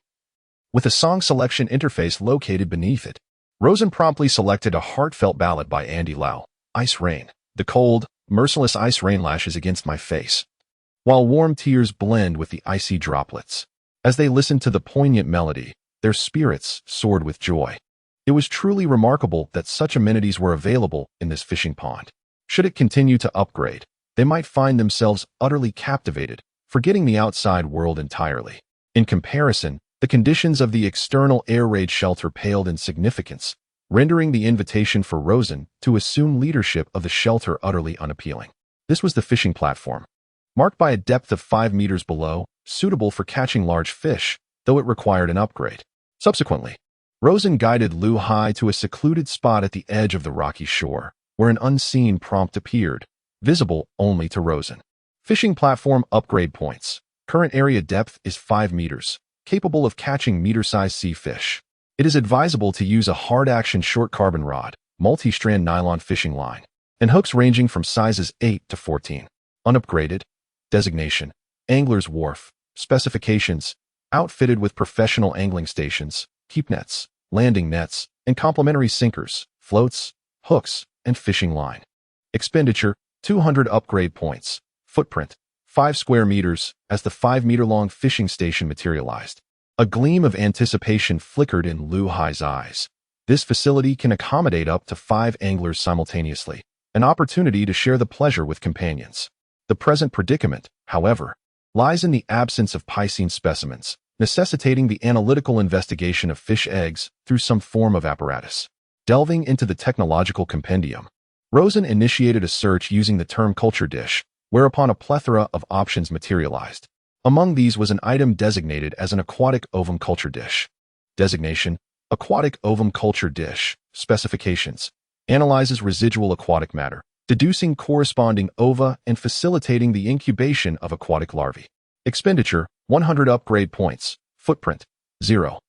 With a song selection interface located beneath it, Rosen promptly selected a heartfelt ballad by Andy Lau, Ice Rain. The cold, merciless ice rain lashes against my face, while warm tears blend with the icy droplets. As they listened to the poignant melody, their spirits soared with joy. It was truly remarkable that such amenities were available in this fishing pond. Should it continue to upgrade, they might find themselves utterly captivated, forgetting the outside world entirely. In comparison, the conditions of the external air raid shelter paled in significance, rendering the invitation for Rosen to assume leadership of the shelter utterly unappealing. This was the fishing platform, marked by a depth of 5 meters below, suitable for catching large fish, though it required an upgrade. Subsequently, Rosen guided Lu Hai to a secluded spot at the edge of the rocky shore, where an unseen prompt appeared, visible only to Rosen. Fishing platform upgrade points. Current area depth is 5 meters, capable of catching meter-sized sea fish. It is advisable to use a hard-action short carbon rod, multi-strand nylon fishing line, and hooks ranging from sizes 8 to 14. Unupgraded. Designation: Angler's Wharf. Specifications: outfitted with professional angling stations, keep nets, landing nets, and complementary sinkers, floats, hooks, and fishing line. Expenditure: 200 upgrade points. Footprint: 5 square meters, as the 5-meter-long fishing station materialized. A gleam of anticipation flickered in Lu Hai's eyes. This facility can accommodate up to 5 anglers simultaneously, an opportunity to share the pleasure with companions. The present predicament, however, lies in the absence of piscine specimens, necessitating the analytical investigation of fish eggs through some form of apparatus. Delving into the technological compendium, Rosen initiated a search using the term culture dish, whereupon a plethora of options materialized. Among these was an item designated as an aquatic ovum culture dish. Designation: aquatic ovum culture dish. Specifications: analyzes residual aquatic matter, deducing corresponding ova and facilitating the incubation of aquatic larvae. Expenditure: 100 upgrade points. Footprint: 0.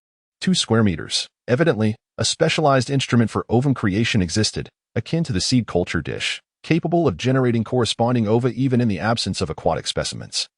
2 square meters. Evidently, a specialized instrument for ovum creation existed, akin to the seed culture dish, capable of generating corresponding ova even in the absence of aquatic specimens,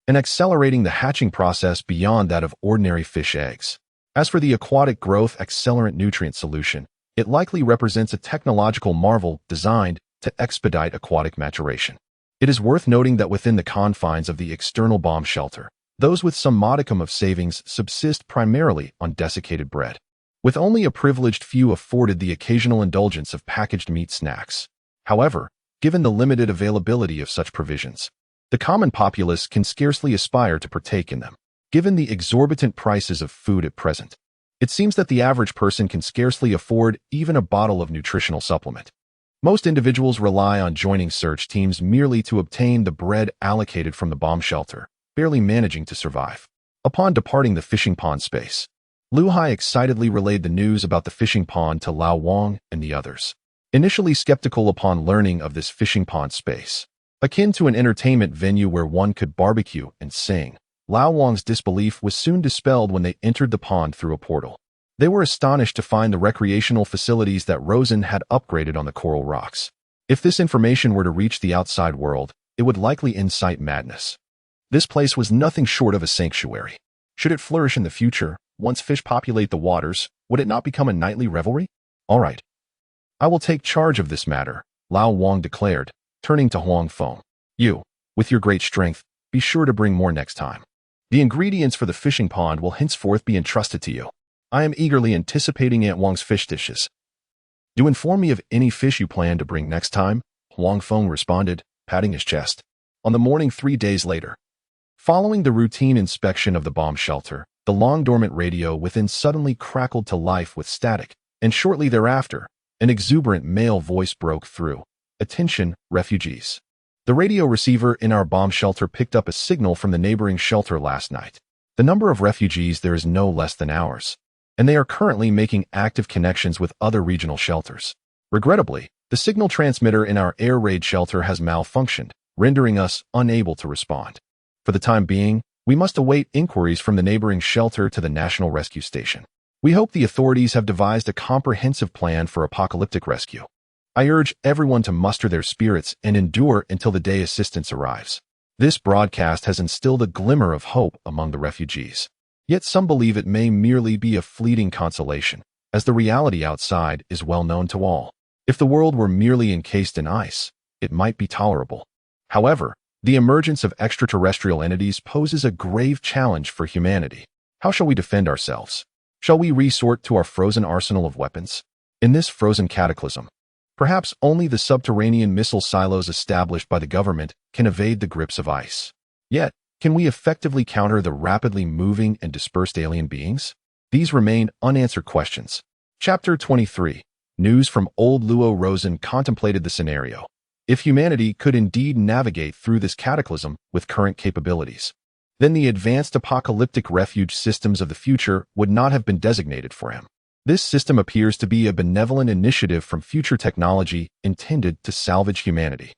and accelerating the hatching process beyond that of ordinary fish eggs. As for the aquatic growth accelerant nutrient solution, it likely represents a technological marvel designed to expedite aquatic maturation. It is worth noting that within the confines of the external bomb shelter, those with some modicum of savings subsist primarily on desiccated bread, with only a privileged few afforded the occasional indulgence of packaged meat snacks. However, given the limited availability of such provisions, the common populace can scarcely aspire to partake in them. Given the exorbitant prices of food at present, it seems that the average person can scarcely afford even a bottle of nutritional supplement. Most individuals rely on joining search teams merely to obtain the bread allocated from the bomb shelter, barely managing to survive. Upon departing the fishing pond space, Lu Hai excitedly relayed the news about the fishing pond to Lao Wang and the others. Initially skeptical upon learning of this fishing pond space, akin to an entertainment venue where one could barbecue and sing, Lao Wang's disbelief was soon dispelled when they entered the pond through a portal. They were astonished to find the recreational facilities that Rosen had upgraded on the coral rocks. If this information were to reach the outside world, it would likely incite madness. This place was nothing short of a sanctuary. Should it flourish in the future, once fish populate the waters, would it not become a nightly revelry? All right. I will take charge of this matter, Lao Wang declared, turning to Huang Feng. You, with your great strength, be sure to bring more next time. The ingredients for the fishing pond will henceforth be entrusted to you. I am eagerly anticipating Aunt Wang's fish dishes. Do inform me of any fish you plan to bring next time, Huang Feng responded, patting his chest. On the morning 3 days later, following the routine inspection of the bomb shelter, the long-dormant radio within suddenly crackled to life with static, and shortly thereafter, an exuberant male voice broke through, Attention, refugees. The radio receiver in our bomb shelter picked up a signal from the neighboring shelter last night. The number of refugees there is no less than ours, and they are currently making active connections with other regional shelters. Regrettably, the signal transmitter in our air raid shelter has malfunctioned, rendering us unable to respond. For the time being, we must await inquiries from the neighboring shelter to the National Rescue Station. We hope the authorities have devised a comprehensive plan for apocalyptic rescue. I urge everyone to muster their spirits and endure until the day assistance arrives. This broadcast has instilled a glimmer of hope among the refugees. Yet some believe it may merely be a fleeting consolation, as the reality outside is well known to all. If the world were merely encased in ice, it might be tolerable. However, the emergence of extraterrestrial entities poses a grave challenge for humanity. How shall we defend ourselves? Shall we resort to our frozen arsenal of weapons? In this frozen cataclysm, perhaps only the subterranean missile silos established by the government can evade the grips of ice. Yet, can we effectively counter the rapidly moving and dispersed alien beings? These remain unanswered questions. Chapter 23. News from Old Luo. Rosen contemplated the scenario. If humanity could indeed navigate through this cataclysm with current capabilities, then the advanced apocalyptic refuge systems of the future would not have been designated for him. This system appears to be a benevolent initiative from future technology intended to salvage humanity.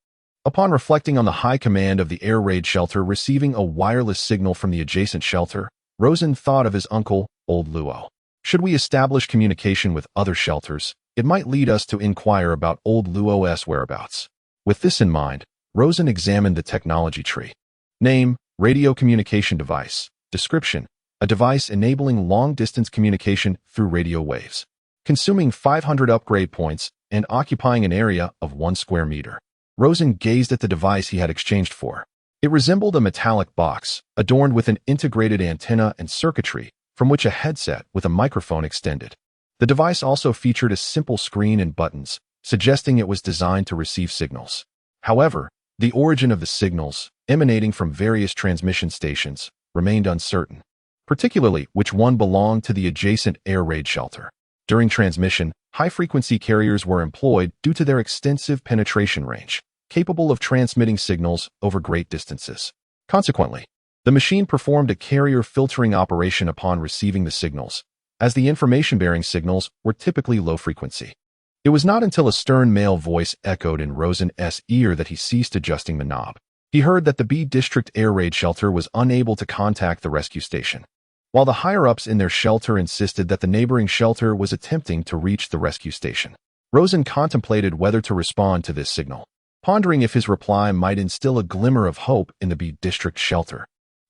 Upon reflecting on the high command of the air raid shelter receiving a wireless signal from the adjacent shelter, Rosen thought of his uncle, Old Luo. Should we establish communication with other shelters, it might lead us to inquire about Old Luo's whereabouts. With this in mind, Rosen examined the technology tree. Name: radio communication device. Description: a device enabling long-distance communication through radio waves, consuming 500 upgrade points and occupying an area of 1 square meter. Rosen gazed at the device he had exchanged for. It resembled a metallic box, adorned with an integrated antenna and circuitry, from which a headset with a microphone extended. The device also featured a simple screen and buttons, suggesting it was designed to receive signals. However, the origin of the signals, emanating from various transmission stations, remained uncertain, particularly which one belonged to the adjacent air raid shelter. During transmission, high-frequency carriers were employed due to their extensive penetration range, capable of transmitting signals over great distances. Consequently, the machine performed a carrier filtering operation upon receiving the signals, as the information-bearing signals were typically low-frequency. It was not until a stern male voice echoed in Rosen's ear that he ceased adjusting the knob. He heard that the B District air raid shelter was unable to contact the rescue station, while the higher-ups in their shelter insisted that the neighboring shelter was attempting to reach the rescue station. Rosen contemplated whether to respond to this signal, pondering if his reply might instill a glimmer of hope in the B District shelter,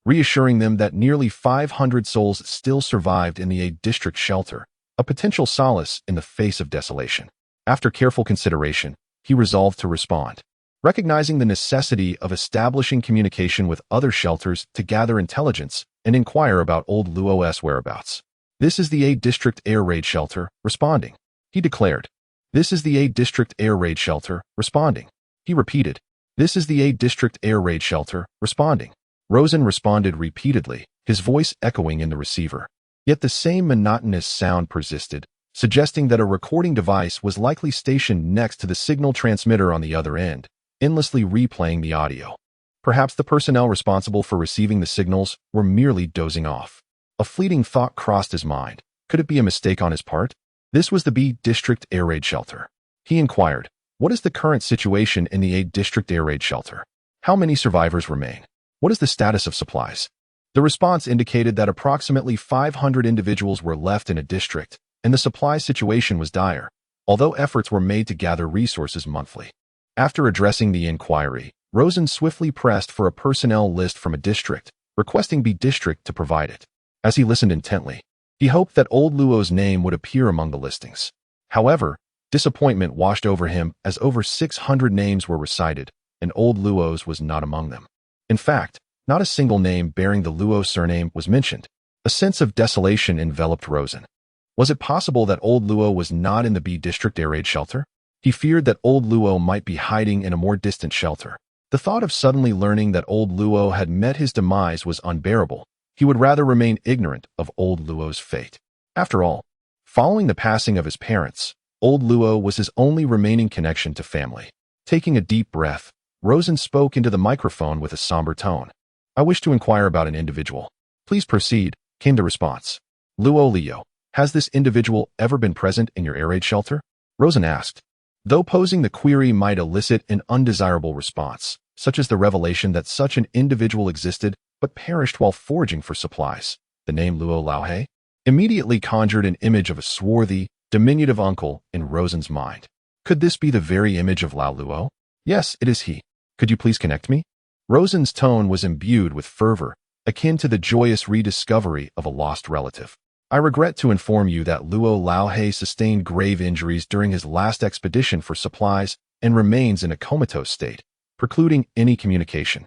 reassuring them that nearly 500 souls still survived in the A District shelter, a potential solace in the face of desolation. After careful consideration, he resolved to respond, recognizing the necessity of establishing communication with other shelters to gather intelligence and inquire about Old Luo's whereabouts. "This is the A District air raid shelter, responding," he declared. "This is the A District air raid shelter, responding." He repeated, "This is the A District air raid shelter, responding." Rosen responded repeatedly, his voice echoing in the receiver. Yet the same monotonous sound persisted, suggesting that a recording device was likely stationed next to the signal transmitter on the other end, endlessly replaying the audio. Perhaps the personnel responsible for receiving the signals were merely dozing off. A fleeting thought crossed his mind. Could it be a mistake on his part? This was the B District air raid shelter. He inquired, "What is the current situation in the A District air raid shelter? How many survivors remain? What is the status of supplies?" The response indicated that approximately 500 individuals were left in a district, and the supply situation was dire, although efforts were made to gather resources monthly. After addressing the inquiry, Rosen swiftly pressed for a personnel list from a district, requesting B District to provide it. As he listened intently, he hoped that Old Luo's name would appear among the listings. However, disappointment washed over him as over 600 names were recited, and Old Luo's was not among them. In fact, not a single name bearing the Luo surname was mentioned. A sense of desolation enveloped Rosen. Was it possible that Old Luo was not in the B District air raid shelter? He feared that Old Luo might be hiding in a more distant shelter. The thought of suddenly learning that Old Luo had met his demise was unbearable. He would rather remain ignorant of Old Luo's fate. After all, following the passing of his parents, Old Luo was his only remaining connection to family. Taking a deep breath, Rosen spoke into the microphone with a somber tone. "I wish to inquire about an individual." "Please proceed," came the response. "Luo Leo, has this individual ever been present in your air raid shelter?" Rosen asked. Though posing the query might elicit an undesirable response, such as the revelation that such an individual existed but perished while foraging for supplies, the name Luo Laohe immediately conjured an image of a swarthy, diminutive uncle in Rosen's mind. Could this be the very image of Lao Luo? "Yes, it is he. Could you please connect me?" Rosen's tone was imbued with fervor, akin to the joyous rediscovery of a lost relative. "I regret to inform you that Luo Laohe sustained grave injuries during his last expedition for supplies and remains in a comatose state, precluding any communication."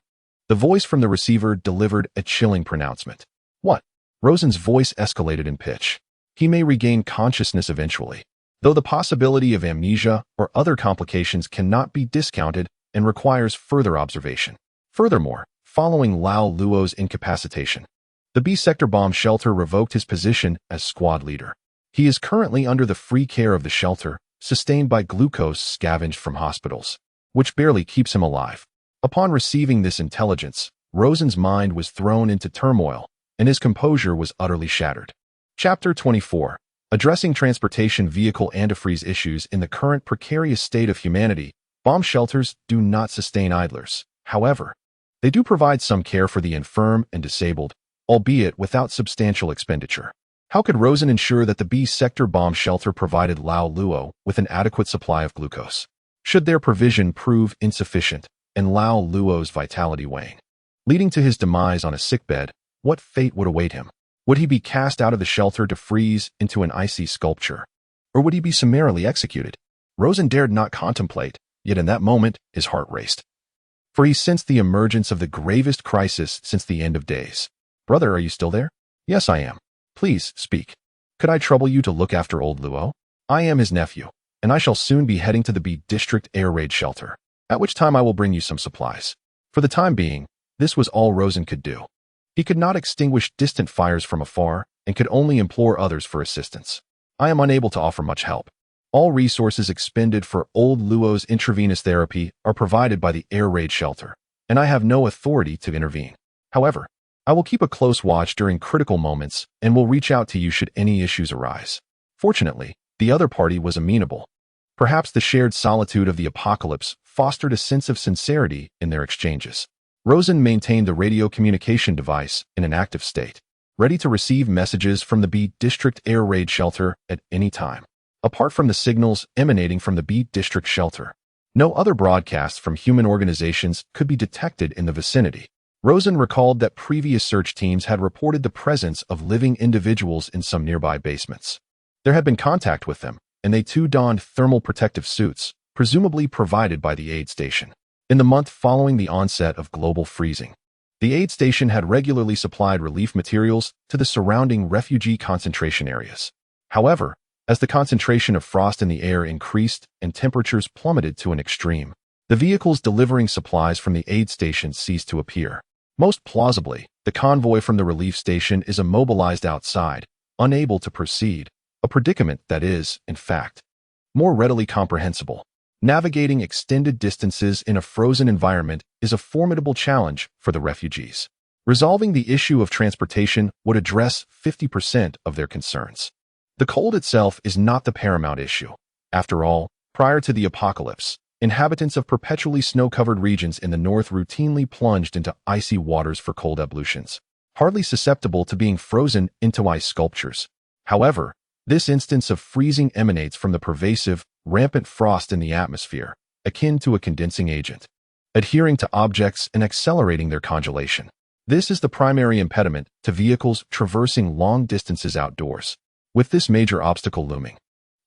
The voice from the receiver delivered a chilling pronouncement. "What?" Rosen's voice escalated in pitch. "He may regain consciousness eventually, though the possibility of amnesia or other complications cannot be discounted and requires further observation. Furthermore, following Lao Luo's incapacitation, the B sector bomb shelter revoked his position as squad leader. He is currently under the free care of the shelter, sustained by glucose scavenged from hospitals, which barely keeps him alive." Upon receiving this intelligence, Rosen's mind was thrown into turmoil, and his composure was utterly shattered. Chapter 24. Addressing transportation vehicle antifreeze issues in the current precarious state of humanity. Bomb shelters do not sustain idlers. However, they do provide some care for the infirm and disabled, albeit without substantial expenditure. How could Rosen ensure that the B sector bomb shelter provided Lao Luo with an adequate supply of glucose? Should their provision prove insufficient and Lao Luo's vitality wane, leading to his demise on a sickbed, what fate would await him? Would he be cast out of the shelter to freeze into an icy sculpture? Or would he be summarily executed? Rosen dared not contemplate, yet in that moment his heart raced. For he sensed the emergence of the gravest crisis since the end of days. "Brother, are you still there?" "Yes, I am. Please, speak. Could I trouble you to look after old Luo? I am his nephew, and I shall soon be heading to the B District Air Raid Shelter, at which time I will bring you some supplies." For the time being, this was all Rosen could do. He could not extinguish distant fires from afar and could only implore others for assistance. "I am unable to offer much help. All resources expended for old Luo's intravenous therapy are provided by the air raid shelter, and I have no authority to intervene. However, I will keep a close watch during critical moments and will reach out to you should any issues arise." Fortunately, the other party was amenable. Perhaps the shared solitude of the apocalypse fostered a sense of sincerity in their exchanges. Rosen maintained the radio communication device in an active state, ready to receive messages from the B District Air Raid Shelter at any time. Apart from the signals emanating from the B District Shelter, no other broadcasts from human organizations could be detected in the vicinity. Rosen recalled that previous search teams had reported the presence of living individuals in some nearby basements. There had been contact with them, and they too donned thermal protective suits, presumably provided by the aid station. In the month following the onset of global freezing, the aid station had regularly supplied relief materials to the surrounding refugee concentration areas. However, as the concentration of frost in the air increased and temperatures plummeted to an extreme, the vehicles delivering supplies from the aid station ceased to appear. Most plausibly, the convoy from the relief station is immobilized outside, unable to proceed, a predicament that is, in fact, more readily comprehensible. Navigating extended distances in a frozen environment is a formidable challenge for the refugees. Resolving the issue of transportation would address 50% of their concerns. The cold itself is not the paramount issue. After all, prior to the apocalypse, inhabitants of perpetually snow-covered regions in the north routinely plunged into icy waters for cold ablutions, hardly susceptible to being frozen into ice sculptures. However, this instance of freezing emanates from the pervasive, rampant frost in the atmosphere, akin to a condensing agent, adhering to objects and accelerating their congelation. This is the primary impediment to vehicles traversing long distances outdoors. With this major obstacle looming,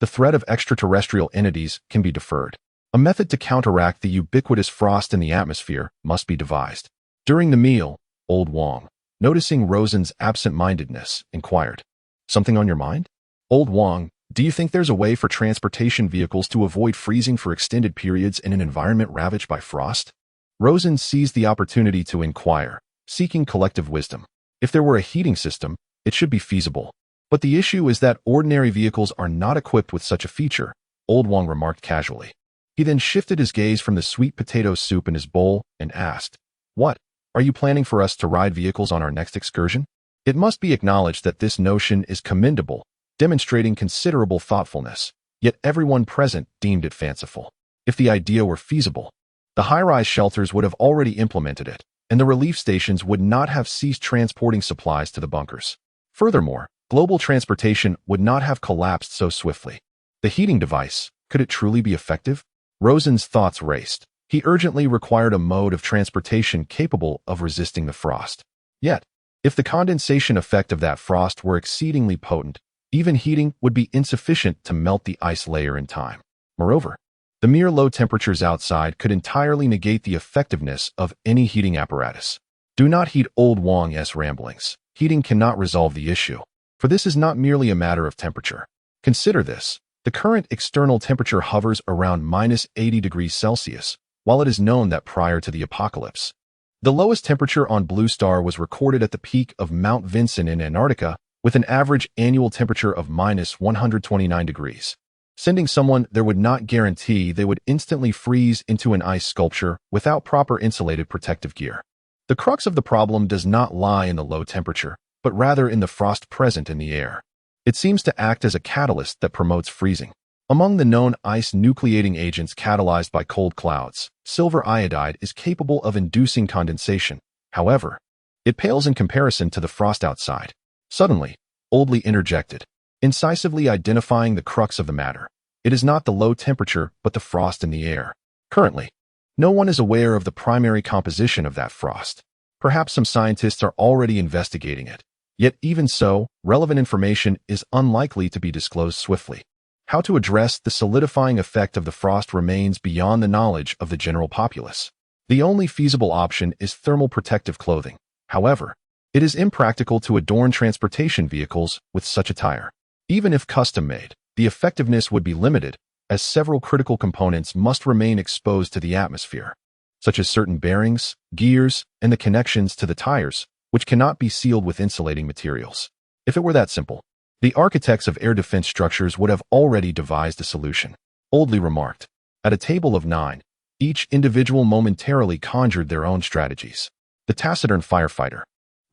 the threat of extraterrestrial entities can be deferred. A method to counteract the ubiquitous frost in the atmosphere must be devised. During the meal, Old Wong, noticing Rosen's absent-mindedness, inquired, "Something on your mind?" "Old Wong, do you think there's a way for transportation vehicles to avoid freezing for extended periods in an environment ravaged by frost?" Rosen seized the opportunity to inquire, seeking collective wisdom. If there were a heating system, it should be feasible. But the issue is that ordinary vehicles are not equipped with such a feature, Old Wong remarked casually. He then shifted his gaze from the sweet potato soup in his bowl and asked, "What? Are you planning for us to ride vehicles on our next excursion?" It must be acknowledged that this notion is commendable, demonstrating considerable thoughtfulness, yet everyone present deemed it fanciful. If the idea were feasible, the high-rise shelters would have already implemented it, and the relief stations would not have ceased transporting supplies to the bunkers. Furthermore, global transportation would not have collapsed so swiftly. The heating device, could it truly be effective? Rosen's thoughts raced. He urgently required a mode of transportation capable of resisting the frost. Yet, if the condensation effect of that frost were exceedingly potent, even heating would be insufficient to melt the ice layer in time. Moreover, the mere low temperatures outside could entirely negate the effectiveness of any heating apparatus. Do not heed old Wang's ramblings. Heating cannot resolve the issue, for this is not merely a matter of temperature. Consider this. The current external temperature hovers around -80 degrees Celsius, while it is known that prior to the apocalypse, the lowest temperature on Blue Star was recorded at the peak of Mount Vinson in Antarctica, with an average annual temperature of -129 degrees. Sending someone there would not guarantee they would instantly freeze into an ice sculpture without proper insulated protective gear. The crux of the problem does not lie in the low temperature, but rather in the frost present in the air. It seems to act as a catalyst that promotes freezing. Among the known ice nucleating agents catalyzed by cold clouds, silver iodide is capable of inducing condensation. However, it pales in comparison to the frost outside. Suddenly, Oldley interjected, incisively identifying the crux of the matter. It is not the low temperature, but the frost in the air. Currently, no one is aware of the primary composition of that frost. Perhaps some scientists are already investigating it. Yet even so, relevant information is unlikely to be disclosed swiftly. How to address the solidifying effect of the frost remains beyond the knowledge of the general populace. The only feasible option is thermal protective clothing. However, it is impractical to adorn transportation vehicles with such attire. Even if custom-made, the effectiveness would be limited, as several critical components must remain exposed to the atmosphere, such as certain bearings, gears, and the connections to the tires, which cannot be sealed with insulating materials. If it were that simple, the architects of air defense structures would have already devised a solution. Oldley remarked. At a table of 9, each individual momentarily conjured their own strategies. The taciturn firefighter,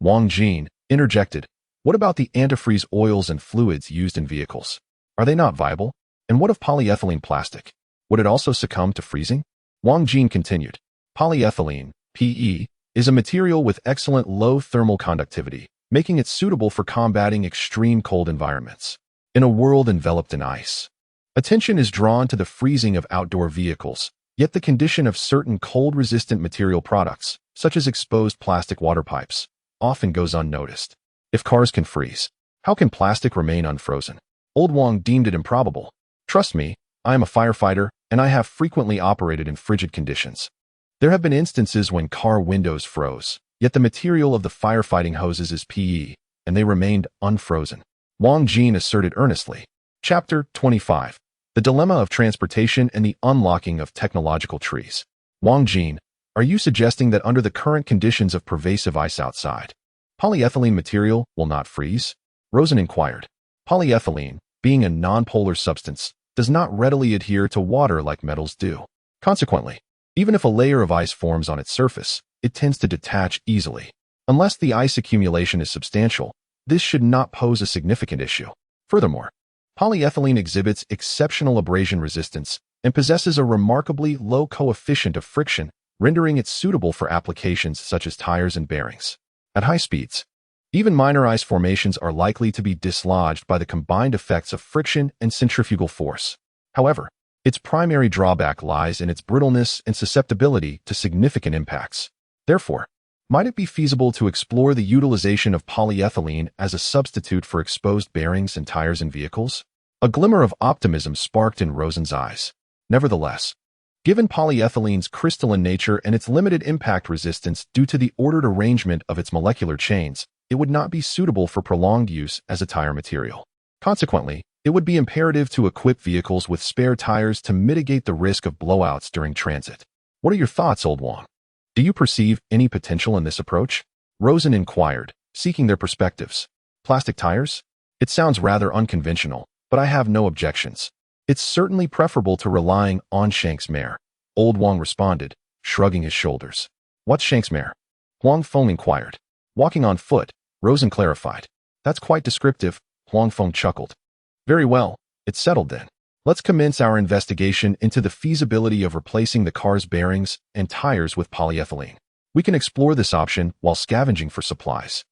Wang Jin, interjected, "What about the antifreeze oils and fluids used in vehicles? Are they not viable? And what of polyethylene plastic? Would it also succumb to freezing?" Wang Jin continued, "Polyethylene, PE, is a material with excellent low thermal conductivity, making it suitable for combating extreme cold environments. In a world enveloped in ice, attention is drawn to the freezing of outdoor vehicles, yet the condition of certain cold-resistant material products, such as exposed plastic water pipes, often goes unnoticed. If cars can freeze, how can plastic remain unfrozen?" Old Wang deemed it improbable. "Trust me, I am a firefighter, and I have frequently operated in frigid conditions. There have been instances when car windows froze, yet the material of the firefighting hoses is PE, and they remained unfrozen." Wang Jin asserted earnestly. Chapter 25. The Dilemma of Transportation and the Unlocking of Technological Trees. Wang Jin, are you suggesting that under the current conditions of pervasive ice outside, polyethylene material will not freeze? Rosen inquired. Polyethylene, being a nonpolar substance, does not readily adhere to water like metals do. Consequently, even if a layer of ice forms on its surface, it tends to detach easily. Unless the ice accumulation is substantial, this should not pose a significant issue. Furthermore, polyethylene exhibits exceptional abrasion resistance and possesses a remarkably low coefficient of friction, rendering it suitable for applications such as tires and bearings. At high speeds, even minor ice formations are likely to be dislodged by the combined effects of friction and centrifugal force. However, its primary drawback lies in its brittleness and susceptibility to significant impacts. Therefore, might it be feasible to explore the utilization of polyethylene as a substitute for exposed bearings and tires in vehicles? A glimmer of optimism sparked in Rosen's eyes. Nevertheless, given polyethylene's crystalline nature and its limited impact resistance due to the ordered arrangement of its molecular chains, it would not be suitable for prolonged use as a tire material. Consequently, it would be imperative to equip vehicles with spare tires to mitigate the risk of blowouts during transit. What are your thoughts, Old Wang? Do you perceive any potential in this approach? Rosen inquired, seeking their perspectives. Plastic tires? It sounds rather unconventional, but I have no objections. It's certainly preferable to relying on Shank's mare, Old Wang responded, shrugging his shoulders. What's Shank's mare? Huang Feng inquired. Walking on foot, Rosen clarified. That's quite descriptive, Huang Feng chuckled. Very well, it's settled then. Let's commence our investigation into the feasibility of replacing the car's bearings and tires with polyethylene. We can explore this option while scavenging for supplies.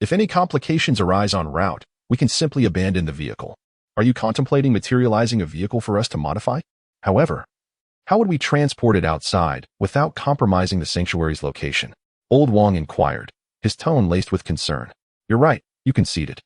If any complications arise en route, we can simply abandon the vehicle. Are you contemplating materializing a vehicle for us to modify? However, how would we transport it outside without compromising the sanctuary's location? Old Wang inquired, his tone laced with concern. You're right, you conceded.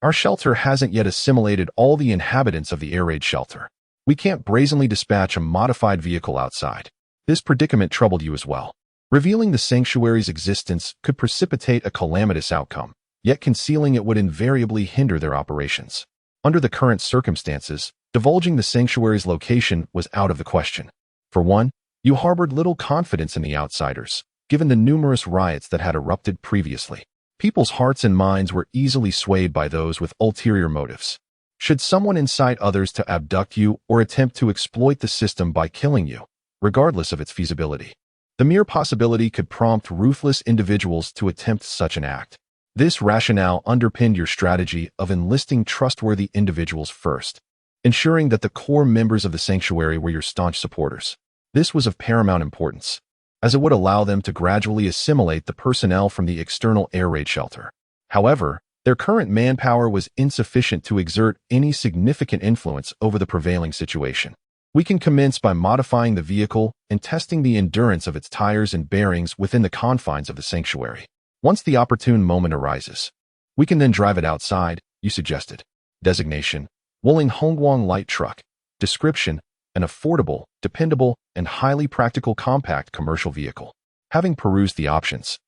Our shelter hasn't yet assimilated all the inhabitants of the air raid shelter. We can't brazenly dispatch a modified vehicle outside. This predicament troubled you as well. Revealing the sanctuary's existence could precipitate a calamitous outcome, yet concealing it would invariably hinder their operations. Under the current circumstances, divulging the sanctuary's location was out of the question. For one, you harbored little confidence in the outsiders, given the numerous riots that had erupted previously. People's hearts and minds were easily swayed by those with ulterior motives. Should someone incite others to abduct you or attempt to exploit the system by killing you, regardless of its feasibility, the mere possibility could prompt ruthless individuals to attempt such an act. This rationale underpinned your strategy of enlisting trustworthy individuals first, ensuring that the core members of the sanctuary were your staunch supporters. This was of paramount importance, as it would allow them to gradually assimilate the personnel from the external air raid shelter. However, their current manpower was insufficient to exert any significant influence over the prevailing situation. We can commence by modifying the vehicle and testing the endurance of its tires and bearings within the confines of the sanctuary. Once the opportune moment arises, we can then drive it outside, you suggested. Designation: Wuling Hongguang Light Truck. Description: an affordable, dependable, and highly practical compact commercial vehicle. Having perused the options,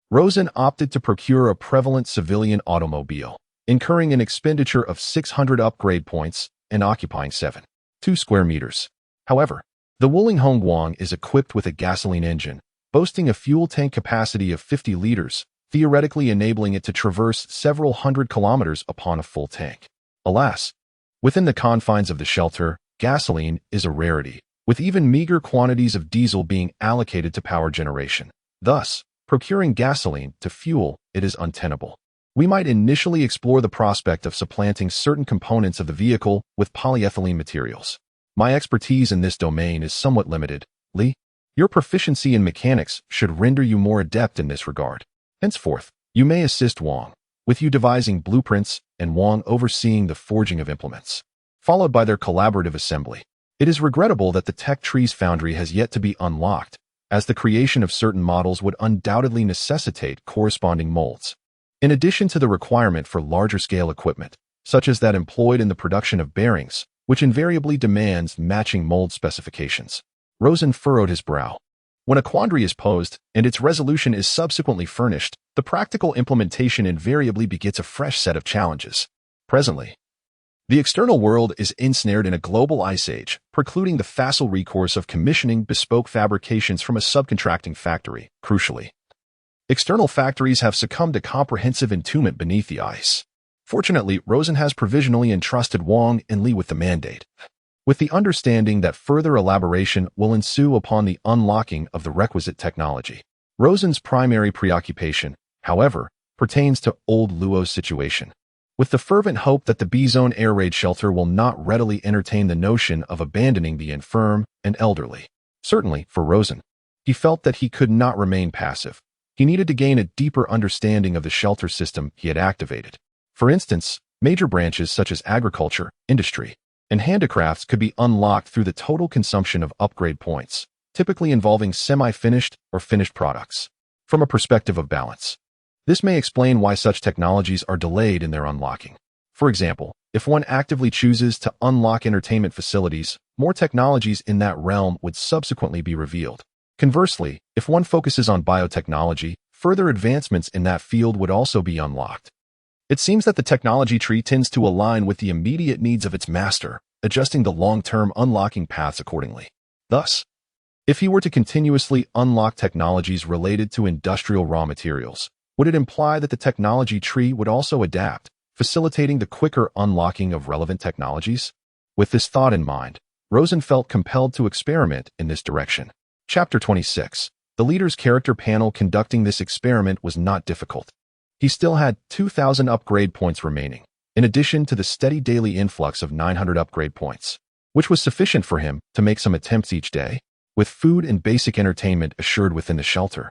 Rosen opted to procure a prevalent civilian automobile, incurring an expenditure of 600 upgrade points and occupying 7.2 square meters. However, the Wuling Hongguang is equipped with a gasoline engine, boasting a fuel tank capacity of 50 liters, theoretically enabling it to traverse several hundred kilometers upon a full tank. Alas, within the confines of the shelter, gasoline is a rarity, with even meager quantities of diesel being allocated to power generation. Thus, procuring gasoline to fuel it is untenable. We might initially explore the prospect of supplanting certain components of the vehicle with polyethylene materials. My expertise in this domain is somewhat limited, Li. Your proficiency in mechanics should render you more adept in this regard. Henceforth, you may assist Wang, with you devising blueprints and Wang overseeing the forging of implements, followed by their collaborative assembly. It is regrettable that the Tech Trees Foundry has yet to be unlocked, as the creation of certain models would undoubtedly necessitate corresponding molds. In addition to the requirement for larger-scale equipment, such as that employed in the production of bearings, which invariably demands matching mold specifications. Rosen furrowed his brow. When a quandary is posed, and its resolution is subsequently furnished, the practical implementation invariably begets a fresh set of challenges. Presently, the external world is ensnared in a global ice age, precluding the facile recourse of commissioning bespoke fabrications from a subcontracting factory. Crucially, external factories have succumbed to comprehensive entombment beneath the ice. Fortunately, Rosen has provisionally entrusted Wang and Li with the mandate, with the understanding that further elaboration will ensue upon the unlocking of the requisite technology. Rosen's primary preoccupation, however, pertains to Old Luo's situation, with the fervent hope that the B-Zone air raid shelter will not readily entertain the notion of abandoning the infirm and elderly. Certainly, for Rosen, he felt that he could not remain passive. He needed to gain a deeper understanding of the shelter system he had activated. For instance, major branches such as agriculture, industry, and handicrafts could be unlocked through the total consumption of upgrade points, typically involving semi-finished or finished products. From a perspective of balance, this may explain why such technologies are delayed in their unlocking. For example, if one actively chooses to unlock entertainment facilities, more technologies in that realm would subsequently be revealed. Conversely, if one focuses on biotechnology, further advancements in that field would also be unlocked. It seems that the technology tree tends to align with the immediate needs of its master, adjusting the long-term unlocking paths accordingly. Thus, if he were to continuously unlock technologies related to industrial raw materials, would it imply that the technology tree would also adapt, facilitating the quicker unlocking of relevant technologies? With this thought in mind, Rosen felt compelled to experiment in this direction. Chapter 26. The leader's character panel conducting this experiment was not difficult. He still had 2,000 upgrade points remaining, in addition to the steady daily influx of 900 upgrade points, which was sufficient for him to make some attempts each day. With food and basic entertainment assured within the shelter,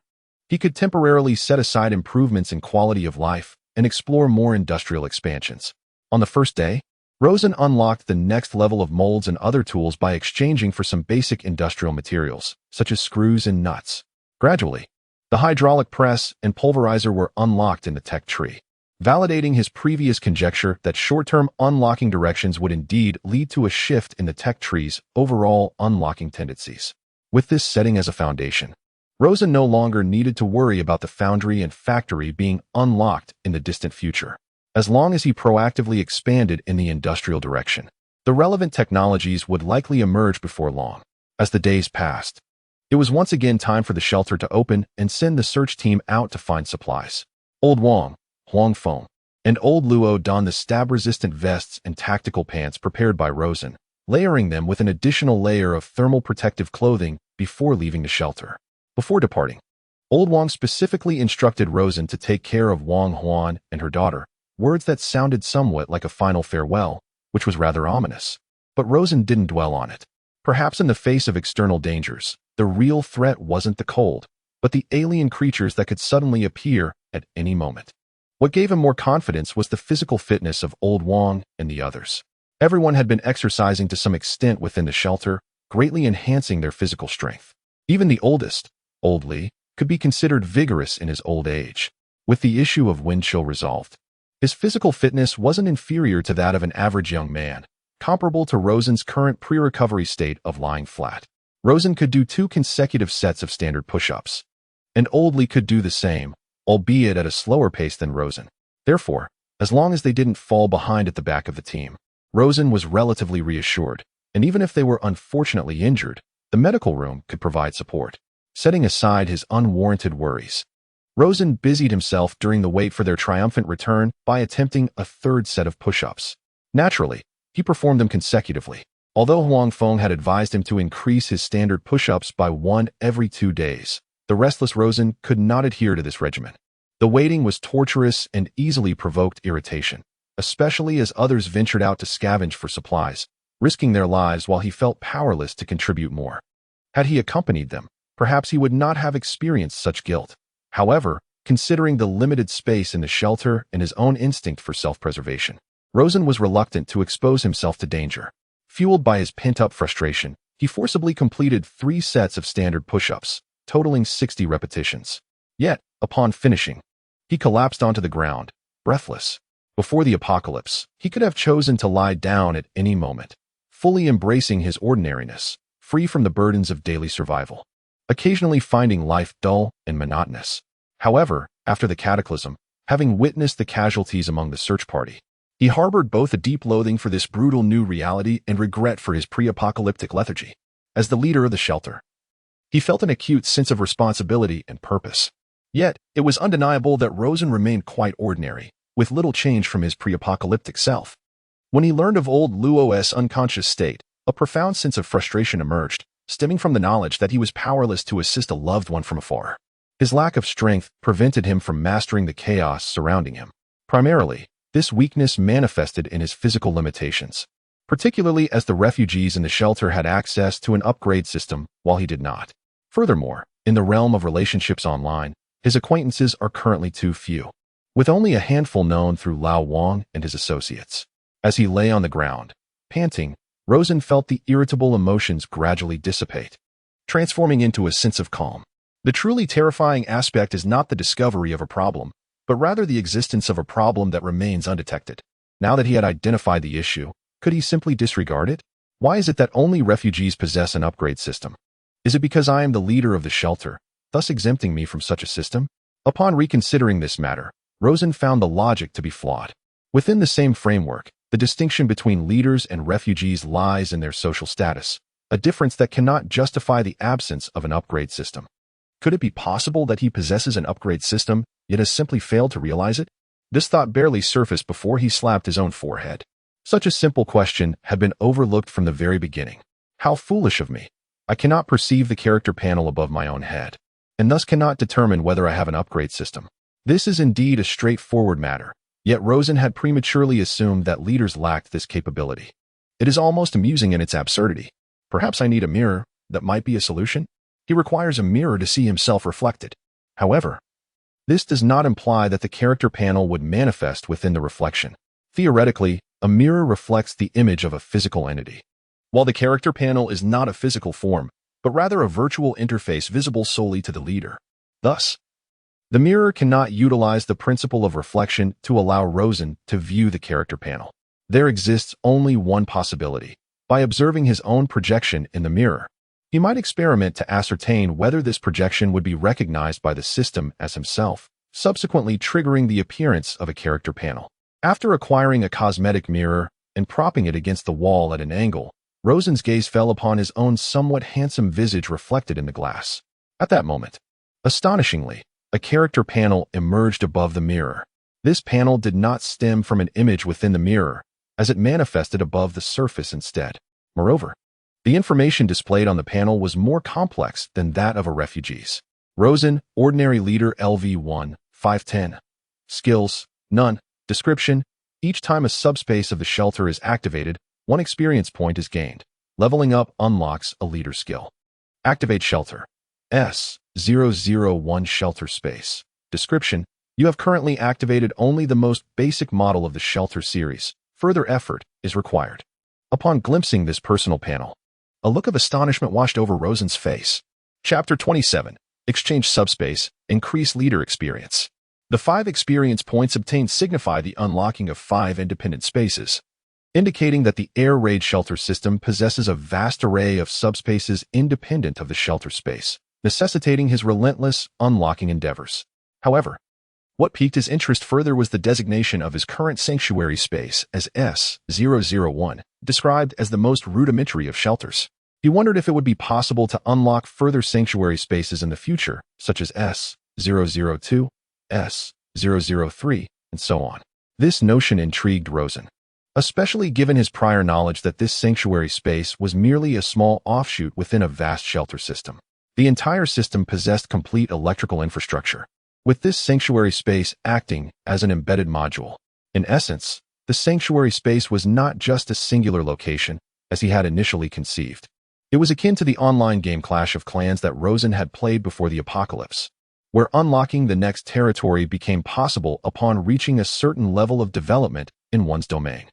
he could temporarily set aside improvements in quality of life and explore more industrial expansions. On the first day, Rosen unlocked the next level of molds and other tools by exchanging for some basic industrial materials, such as screws and nuts. Gradually, the hydraulic press and pulverizer were unlocked in the tech tree, validating his previous conjecture that short-term unlocking directions would indeed lead to a shift in the tech tree's overall unlocking tendencies. With this setting as a foundation, Rosen no longer needed to worry about the foundry and factory being unlocked in the distant future. As long as he proactively expanded in the industrial direction, the relevant technologies would likely emerge before long. As the days passed, it was once again time for the shelter to open and send the search team out to find supplies. Old Wang, Huang Feng, and Old Luo donned the stab-resistant vests and tactical pants prepared by Rosen, layering them with an additional layer of thermal protective clothing before leaving the shelter. Before departing, Old Wang specifically instructed Rosen to take care of Wang Huan and her daughter, words that sounded somewhat like a final farewell, which was rather ominous. But Rosen didn't dwell on it. Perhaps in the face of external dangers, the real threat wasn't the cold, but the alien creatures that could suddenly appear at any moment. What gave him more confidence was the physical fitness of Old Wang and the others. Everyone had been exercising to some extent within the shelter, greatly enhancing their physical strength. Even the oldest, Old Li, could be considered vigorous in his old age. With the issue of wind chill resolved, his physical fitness wasn't inferior to that of an average young man, comparable to Rosen's current pre-recovery state of lying flat. Rosen could do 2 consecutive sets of standard push-ups, and Old Li could do the same, albeit at a slower pace than Rosen. Therefore, as long as they didn't fall behind at the back of the team, Rosen was relatively reassured, and even if they were unfortunately injured, the medical room could provide support. Setting aside his unwarranted worries, Rosen busied himself during the wait for their triumphant return by attempting a 3rd set of push-ups. Naturally, he performed them consecutively, although Huang Feng had advised him to increase his standard push-ups by 1 every 2 days. The restless Rosen could not adhere to this regimen. The waiting was torturous and easily provoked irritation, especially as others ventured out to scavenge for supplies, risking their lives while he felt powerless to contribute more. Had he accompanied them, perhaps he would not have experienced such guilt. However, considering the limited space in the shelter and his own instinct for self-preservation, Rosen was reluctant to expose himself to danger. Fueled by his pent-up frustration, he forcibly completed 3 sets of standard push-ups, totaling 60 repetitions. Yet, upon finishing, he collapsed onto the ground, breathless. Before the apocalypse, he could have chosen to lie down at any moment, fully embracing his ordinariness, free from the burdens of daily survival, occasionally finding life dull and monotonous. However, after the cataclysm, having witnessed the casualties among the search party, he harbored both a deep loathing for this brutal new reality and regret for his pre-apocalyptic lethargy. As the leader of the shelter, he felt an acute sense of responsibility and purpose. Yet, it was undeniable that Rosen remained quite ordinary, with little change from his pre-apocalyptic self. When he learned of old Luo's unconscious state, a profound sense of frustration emerged, stemming from the knowledge that he was powerless to assist a loved one from afar. His lack of strength prevented him from mastering the chaos surrounding him. Primarily, this weakness manifested in his physical limitations, particularly as the refugees in the shelter had access to an upgrade system while he did not. Furthermore, in the realm of relationships online, his acquaintances are currently too few, with only a handful known through Lao Wang and his associates. As he lay on the ground, panting, Rosen felt the irritable emotions gradually dissipate, transforming into a sense of calm. The truly terrifying aspect is not the discovery of a problem, but rather the existence of a problem that remains undetected. Now that he had identified the issue, could he simply disregard it? Why is it that only refugees possess an upgrade system? Is it because I am the leader of the shelter, thus exempting me from such a system? Upon reconsidering this matter, Rosen found the logic to be flawed. Within the same framework, the distinction between leaders and refugees lies in their social status, a difference that cannot justify the absence of an upgrade system. Could it be possible that he possesses an upgrade system, yet has simply failed to realize it? This thought barely surfaced before he slapped his own forehead. Such a simple question had been overlooked from the very beginning. How foolish of me. I cannot perceive the character panel above my own head, and thus cannot determine whether I have an upgrade system. This is indeed a straightforward matter, yet Rosen had prematurely assumed that leaders lacked this capability. It is almost amusing in its absurdity. Perhaps I need a mirror. That might be a solution. He requires a mirror to see himself reflected. However, this does not imply that the character panel would manifest within the reflection. Theoretically, a mirror reflects the image of a physical entity, while the character panel is not a physical form, but rather a virtual interface visible solely to the leader. Thus, the mirror cannot utilize the principle of reflection to allow Rosen to view the character panel. There exists only one possibility. By observing his own projection in the mirror, he might experiment to ascertain whether this projection would be recognized by the system as himself, subsequently triggering the appearance of a character panel. After acquiring a cosmetic mirror and propping it against the wall at an angle, Rosen's gaze fell upon his own somewhat handsome visage reflected in the glass. At that moment, astonishingly, a character panel emerged above the mirror. This panel did not stem from an image within the mirror, as it manifested above the surface instead. Moreover, the information displayed on the panel was more complex than that of a refugee's. Rosen, ordinary leader LV1, 510. Skills, none. Description, each time a subspace of the shelter is activated, 1 experience point is gained. Leveling up unlocks a leader skill. Activate shelter. S001 shelter space. Description, you have currently activated only the most basic model of the shelter series. Further effort is required. Upon glimpsing this personal panel, a look of astonishment washed over Rosen's face. Chapter 27. Exchange subspace, increase leader experience. The 5 experience points obtained signify the unlocking of 5 independent spaces, indicating that the air raid shelter system possesses a vast array of subspaces independent of the shelter space, necessitating his relentless unlocking endeavors. However, what piqued his interest further was the designation of his current sanctuary space as S001, described as the most rudimentary of shelters. He wondered if it would be possible to unlock further sanctuary spaces in the future, such as S002, S003, and so on. This notion intrigued Rosen, especially given his prior knowledge that this sanctuary space was merely a small offshoot within a vast shelter system. The entire system possessed complete electrical infrastructure, with this sanctuary space acting as an embedded module. In essence, the sanctuary space was not just a singular location, as he had initially conceived. It was akin to the online game Clash of Clans that Rosen had played before the apocalypse, where unlocking the next territory became possible upon reaching a certain level of development in one's domain.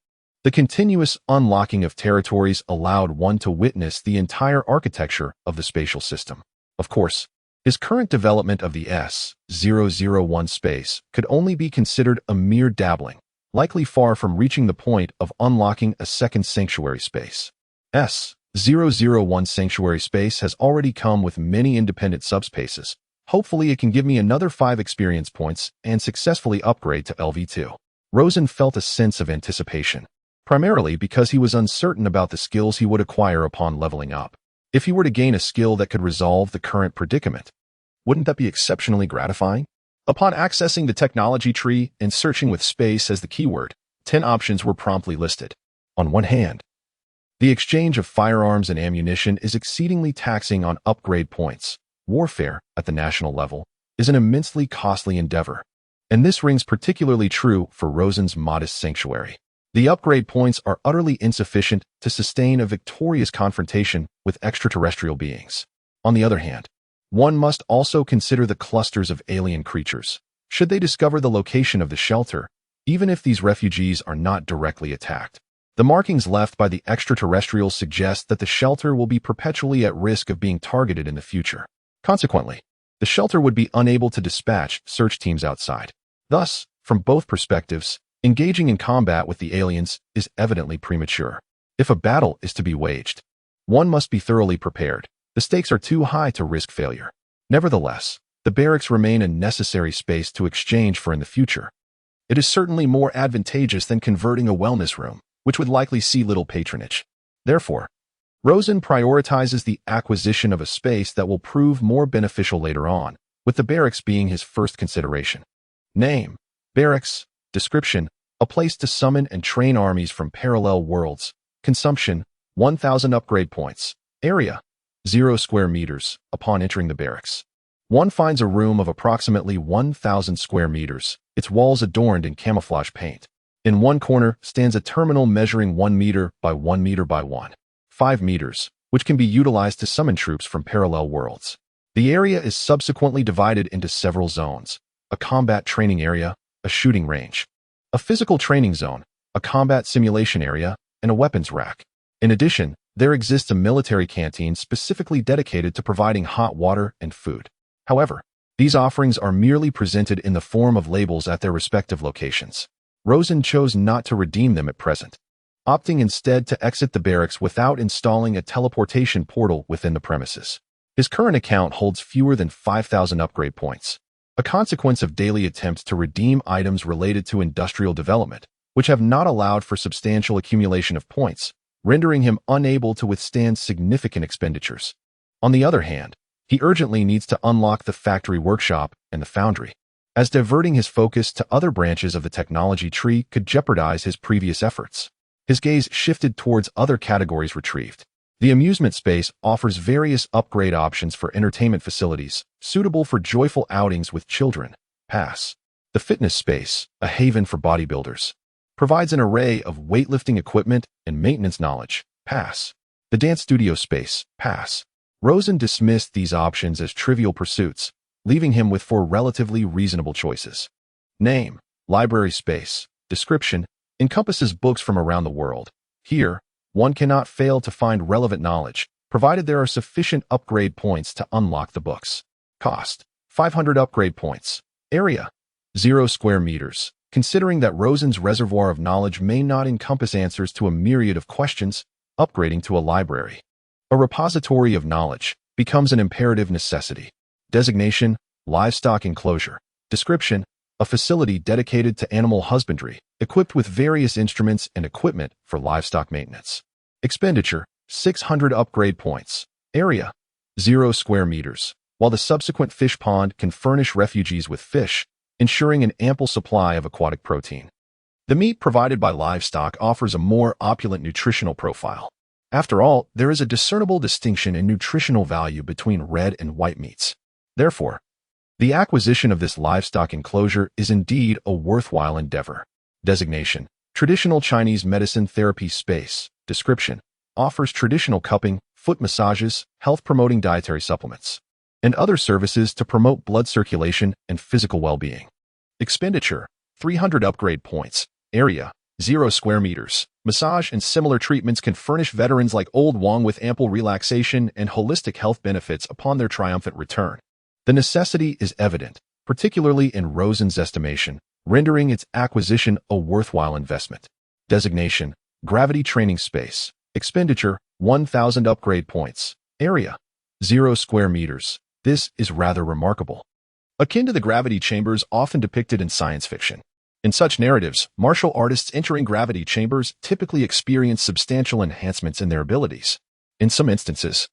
The continuous unlocking of territories allowed one to witness the entire architecture of the spatial system. Of course, his current development of the S001 space could only be considered a mere dabbling, likely far from reaching the point of unlocking a second sanctuary space. S001 sanctuary space has already come with many independent subspaces. Hopefully it can give me another 5 experience points and successfully upgrade to LV2. Rosen felt a sense of anticipation, primarily because he was uncertain about the skills he would acquire upon leveling up. If he were to gain a skill that could resolve the current predicament, wouldn't that be exceptionally gratifying? Upon accessing the technology tree and searching with space as the keyword, 10 options were promptly listed. On one hand, the exchange of firearms and ammunition is exceedingly taxing on upgrade points. Warfare, at the national level, is an immensely costly endeavor, and this rings particularly true for Rosen's modest sanctuary. The upgrade points are utterly insufficient to sustain a victorious confrontation with extraterrestrial beings. On the other hand, one must also consider the clusters of alien creatures. Should they discover the location of the shelter, even if these refugees are not directly attacked, the markings left by the extraterrestrials suggest that the shelter will be perpetually at risk of being targeted in the future. Consequently, the shelter would be unable to dispatch search teams outside. Thus, from both perspectives, engaging in combat with the aliens is evidently premature. If a battle is to be waged, one must be thoroughly prepared. The stakes are too high to risk failure. Nevertheless, the barracks remain a necessary space to exchange for in the future. It is certainly more advantageous than converting a wellness room, which would likely see little patronage. Therefore, Rosen prioritizes the acquisition of a space that will prove more beneficial later on, with the barracks being his first consideration. Name: Barracks. Description: a place to summon and train armies from parallel worlds. Consumption, 1,000 upgrade points. Area, 0 square meters. Upon entering the barracks, one finds a room of approximately 1,000 square meters, its walls adorned in camouflage paint. In one corner stands a terminal measuring 1 meter by 1 meter by 1.5 meters, which can be utilized to summon troops from parallel worlds. The area is subsequently divided into several zones: a combat training area, a shooting range, a physical training zone, a combat simulation area, and a weapons rack. In addition, there exists a military canteen specifically dedicated to providing hot water and food. However, these offerings are merely presented in the form of labels at their respective locations. Rosen chose not to redeem them at present, opting instead to exit the barracks without installing a teleportation portal within the premises. His current account holds fewer than 5,000 upgrade points, a consequence of daily attempts to redeem items related to industrial development, which have not allowed for substantial accumulation of points, rendering him unable to withstand significant expenditures. On the other hand, he urgently needs to unlock the factory workshop and the foundry, as diverting his focus to other branches of the technology tree could jeopardize his previous efforts. His gaze shifted towards other categories retrieved. The amusement space offers various upgrade options for entertainment facilities, suitable for joyful outings with children. Pass. The fitness space, a haven for bodybuilders, provides an array of weightlifting equipment and maintenance knowledge. Pass. The dance studio space. Pass. Rosen dismissed these options as trivial pursuits, leaving him with 4 relatively reasonable choices. Name: library space. Description: encompasses books from around the world. Here, one cannot fail to find relevant knowledge, provided there are sufficient upgrade points to unlock the books. Cost: 500 upgrade points. Area: 0 square meters. Considering that Rosen's reservoir of knowledge may not encompass answers to a myriad of questions, upgrading to a library, a repository of knowledge, becomes an imperative necessity. Designation: livestock enclosure. Description: a facility dedicated to animal husbandry, equipped with various instruments and equipment for livestock maintenance. Expenditure: 600 upgrade points. Area: 0 square meters. While the subsequent fish pond can furnish refugees with fish, ensuring an ample supply of aquatic protein. The meat provided by livestock offers a more opulent nutritional profile. After all, there is a discernible distinction in nutritional value between red and white meats. Therefore, the acquisition of this livestock enclosure is indeed a worthwhile endeavor. Designation: traditional Chinese medicine therapy space. Description: offers traditional cupping, foot massages, health-promoting dietary supplements, and other services to promote blood circulation and physical well-being. Expenditure: 300 upgrade points. Area: 0 square meters. Massage and similar treatments can furnish veterans like Old Wong with ample relaxation and holistic health benefits upon their triumphant return. The necessity is evident, particularly in Rosen's estimation, rendering its acquisition a worthwhile investment. Designation: gravity training space. Expenditure: 1,000 upgrade points. Area: 0 square meters. This is rather remarkable, akin to the gravity chambers often depicted in science fiction. In such narratives, martial artists entering gravity chambers typically experience substantial enhancements in their abilities. In some instances,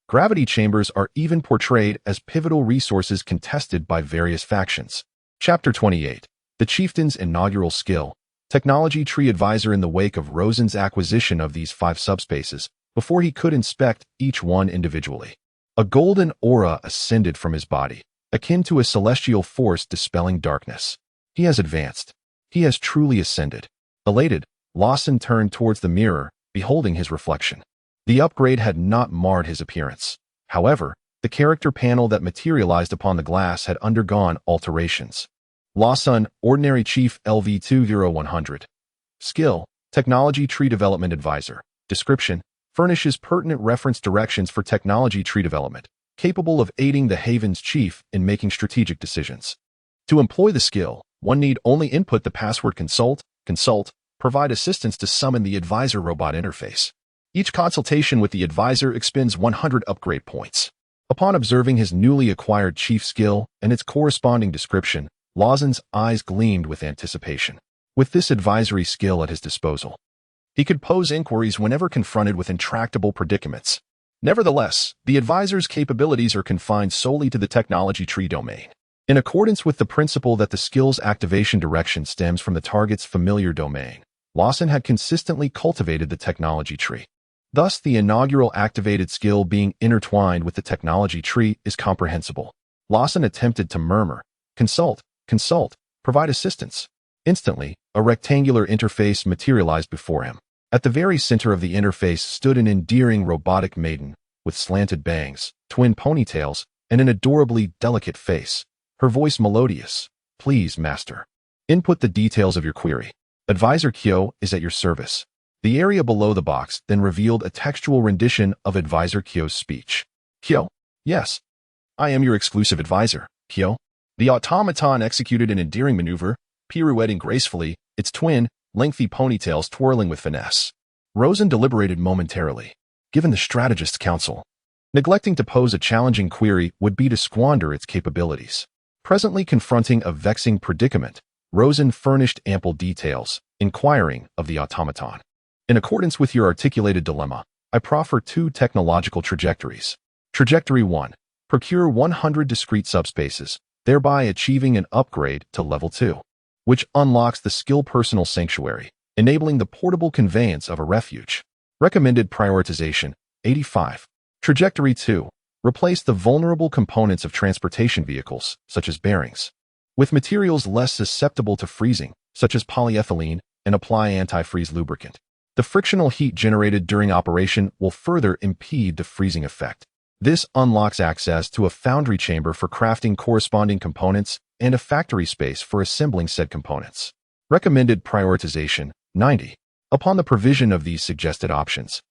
gravity chambers are even portrayed as pivotal resources contested by various factions. Chapter 28. The Chieftain's Inaugural Skill. Technology Tree Advisor. In the wake of Rosen's acquisition of these 5 subspaces, before he could inspect each one individually, a golden aura ascended from his body, akin to a celestial force dispelling darkness. He has advanced. He has truly ascended. Elated, Lawson turned towards the mirror, beholding his reflection. The upgrade had not marred his appearance. However, the character panel that materialized upon the glass had undergone alterations. Lawson, Ordinary Chief LV-20100. Skill: Technology Tree Development Advisor. Description: furnishes pertinent reference directions for technology tree development, capable of aiding the Haven's chief in making strategic decisions. To employ the skill, one need only input the password consult, provide assistance to summon the advisor robot interface. Each consultation with the advisor expends 100 upgrade points. Upon observing his newly acquired chief skill and its corresponding description, Lawson's eyes gleamed with anticipation. With this advisory skill at his disposal, he could pose inquiries whenever confronted with intractable predicaments. Nevertheless, the advisor's capabilities are confined solely to the technology tree domain. In accordance with the principle that the skill's activation direction stems from the target's familiar domain, Lawson had consistently cultivated the technology tree. Thus, the inaugural activated skill being intertwined with the technology tree is comprehensible. Lawson attempted to murmur, consult, provide assistance. Instantly, a rectangular interface materialized before him. At the very center of the interface stood an endearing robotic maiden with slanted bangs, twin ponytails, and an adorably delicate face. Her voice melodious. Please, master. Input the details of your query. Advisor Kyo is at your service. The area below the box then revealed a textual rendition of Advisor Kyo's speech. Kyo? Yes. I am your exclusive advisor, Kyo. The automaton executed an endearing maneuver, pirouetting gracefully, its twin, lengthy ponytails twirling with finesse. Rosen deliberated momentarily. Given the strategist's counsel, neglecting to pose a challenging query would be to squander its capabilities. Presently confronting a vexing predicament, Rosen furnished ample details, inquiring of the automaton. In accordance with your articulated dilemma, I proffer 2 technological trajectories. Trajectory 1. Procure 100 discrete subspaces, thereby achieving an upgrade to level 2, which unlocks the skill personal sanctuary, enabling the portable conveyance of a refuge. Recommended prioritization, 85. Trajectory 2. Replace the vulnerable components of transportation vehicles, such as bearings, with materials less susceptible to freezing, such as polyethylene, and apply antifreeze lubricant. The frictional heat generated during operation will further impede the freezing effect. This unlocks access to a foundry chamber for crafting corresponding components and a factory space for assembling said components. Recommended prioritization, 90. Upon the provision of these suggested options,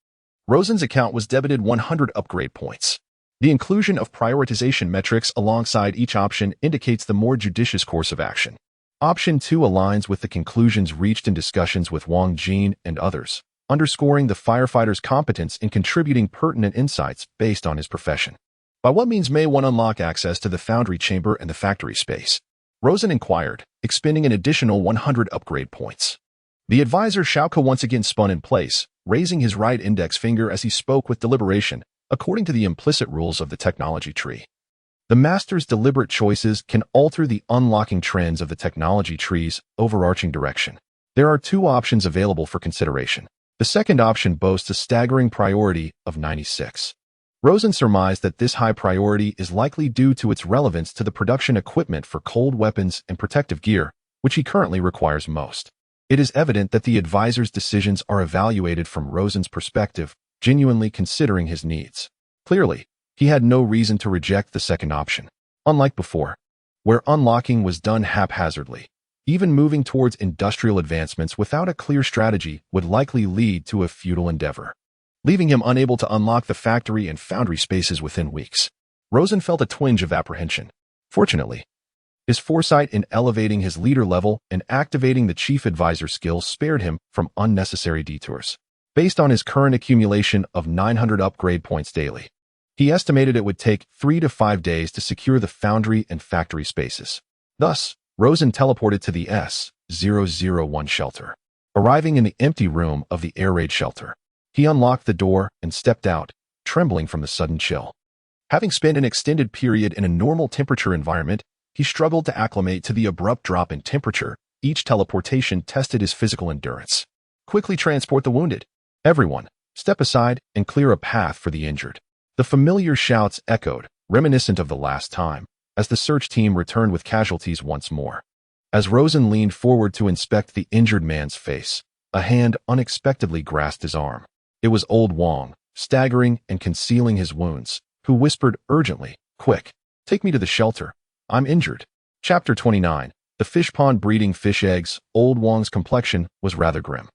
Rosen's account was debited 100 upgrade points. The inclusion of prioritization metrics alongside each option indicates the more judicious course of action. Option 2 aligns with the conclusions reached in discussions with Wang Jin and others, underscoring the firefighter's competence in contributing pertinent insights based on his profession. By what means may one unlock access to the foundry chamber and the factory space? Rosen inquired, expending an additional 100 upgrade points. The advisor Xiaoke once again spun in place, raising his right index finger as he spoke with deliberation, according to the implicit rules of the technology tree. The master's deliberate choices can alter the unlocking trends of the technology tree's overarching direction. There are 2 options available for consideration. The second option boasts a staggering priority of 96. Rosen surmised that this high priority is likely due to its relevance to the production equipment for cold weapons and protective gear, which he currently requires most. It is evident that the advisor's decisions are evaluated from Rosen's perspective, genuinely considering his needs. Clearly, he had no reason to reject the second option. Unlike before, where unlocking was done haphazardly, even moving towards industrial advancements without a clear strategy would likely lead to a futile endeavor, leaving him unable to unlock the factory and foundry spaces within weeks. Rosen felt a twinge of apprehension. Fortunately, his foresight in elevating his leader level and activating the chief advisor skills spared him from unnecessary detours. Based on his current accumulation of 900 upgrade points daily, he estimated it would take 3 to 5 days to secure the foundry and factory spaces. Thus, Rosen teleported to the S-001 shelter. Arriving in the empty room of the air raid shelter, he unlocked the door and stepped out, trembling from the sudden chill. Having spent an extended period in a normal temperature environment, he struggled to acclimate to the abrupt drop in temperature. Each teleportation tested his physical endurance. Quickly transport the wounded. Everyone, step aside and clear a path for the injured. The familiar shouts echoed, reminiscent of the last time, as the search team returned with casualties once more. As Rosen leaned forward to inspect the injured man's face, a hand unexpectedly grasped his arm. It was old Wang, staggering and concealing his wounds, who whispered urgently, "Quick, take me to the shelter. I'm injured." Chapter 29. The fish pond breeding fish eggs. Old Wang's complexion was rather grim.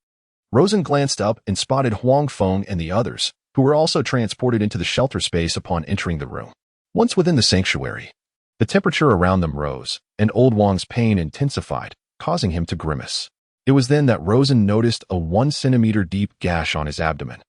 Rosen glanced up and spotted Huang Feng and the others, who were also transported into the shelter space upon entering the room. Once within the sanctuary, the temperature around them rose, and old Wang's pain intensified, causing him to grimace. It was then that Rosen noticed a 1 centimeter deep gash on his abdomen,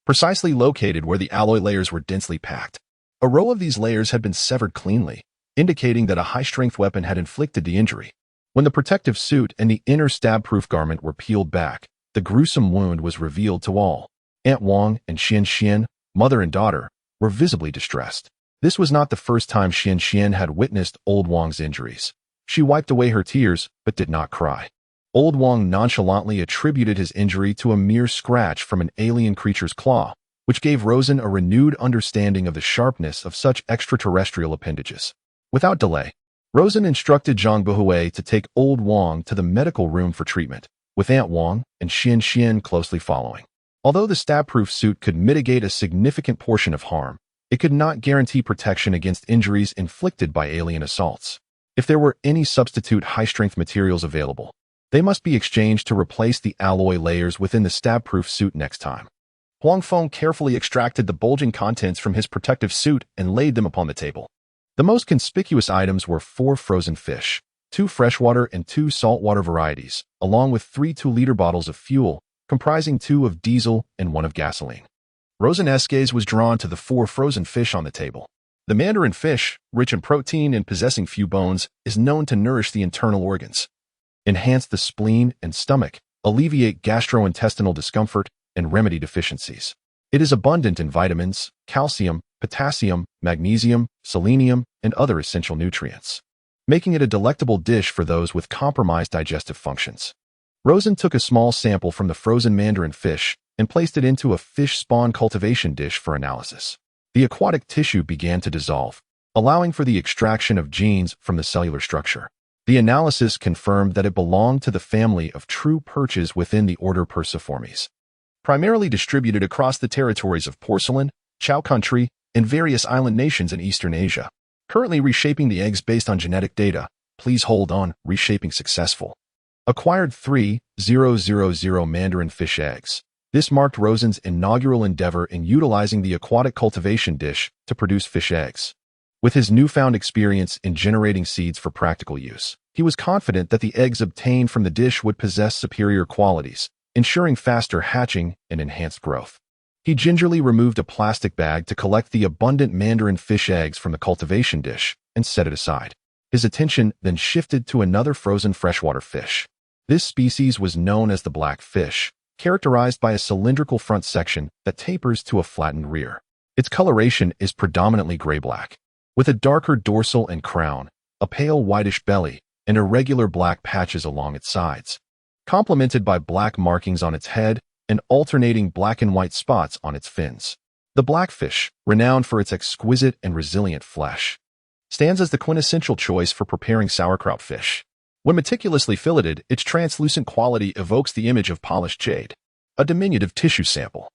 precisely located where the alloy layers were densely packed. A row of these layers had been severed cleanly, indicating that a high-strength weapon had inflicted the injury. When the protective suit and the inner stab-proof garment were peeled back, the gruesome wound was revealed to all. Aunt Wang and Xian Xian, mother and daughter, were visibly distressed. This was not the first time Xian had witnessed Old Wang's injuries. She wiped away her tears, but did not cry. Old Wang nonchalantly attributed his injury to a mere scratch from an alien creature's claw, which gave Rosen a renewed understanding of the sharpness of such extraterrestrial appendages. Without delay, Rosen instructed Zhang Buhui to take Old Wang to the medical room for treatment, with Aunt Wang and Xian closely following. Although the stab-proof suit could mitigate a significant portion of harm, it could not guarantee protection against injuries inflicted by alien assaults. If there were any substitute high-strength materials available, they must be exchanged to replace the alloy layers within the stab-proof suit next time. Huang Feng carefully extracted the bulging contents from his protective suit and laid them upon the table. The most conspicuous items were 4 frozen fish, 2 freshwater and 2 saltwater varieties, along with 3 2-liter bottles of fuel, comprising 2 of diesel and 1 of gasoline. Rosen's gaze was drawn to the 4 frozen fish on the table. The mandarin fish, rich in protein and possessing few bones, is known to nourish the internal organs, enhance the spleen and stomach, alleviate gastrointestinal discomfort, and remedy deficiencies. It is abundant in vitamins, calcium, potassium, magnesium, selenium, and other essential nutrients, making it a delectable dish for those with compromised digestive functions. Rosen took a small sample from the frozen mandarin fish and placed it into a fish spawn cultivation dish for analysis. The aquatic tissue began to dissolve, allowing for the extraction of genes from the cellular structure. The analysis confirmed that it belonged to the family of true perches within the order Perciformes, primarily distributed across the territories of Porcelain, Chow Country, and various island nations in Eastern Asia. Currently reshaping the eggs based on genetic data. Please hold on. Reshaping successful. Acquired 3,000 mandarin fish eggs. This marked Rosen's inaugural endeavor in utilizing the aquatic cultivation dish to produce fish eggs. With his newfound experience in generating seeds for practical use, he was confident that the eggs obtained from the dish would possess superior qualities, ensuring faster hatching and enhanced growth. He gingerly removed a plastic bag to collect the abundant mandarin fish eggs from the cultivation dish and set it aside. His attention then shifted to another frozen freshwater fish. This species was known as the black fish, characterized by a cylindrical front section that tapers to a flattened rear. Its coloration is predominantly gray-black, with a darker dorsal and crown, a pale whitish belly, and irregular black patches along its sides, complemented by black markings on its head and alternating black and white spots on its fins. The blackfish, renowned for its exquisite and resilient flesh, stands as the quintessential choice for preparing sauerkraut fish. When meticulously filleted, its translucent quality evokes the image of polished jade, a diminutive tissue sample.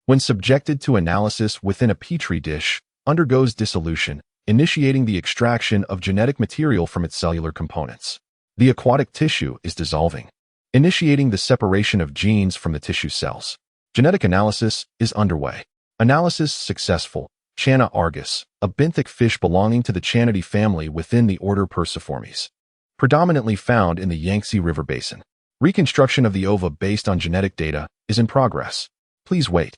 When subjected to analysis within a petri dish, undergoes dissolution, initiating the extraction of genetic material from its cellular components. The aquatic tissue is dissolving, initiating the separation of genes from the tissue cells. Genetic analysis is underway. Analysis successful. Channa argus, a benthic fish belonging to the Channidae family within the order Perciformes, predominantly found in the Yangtze River basin. Reconstruction of the ova based on genetic data is in progress. Please wait.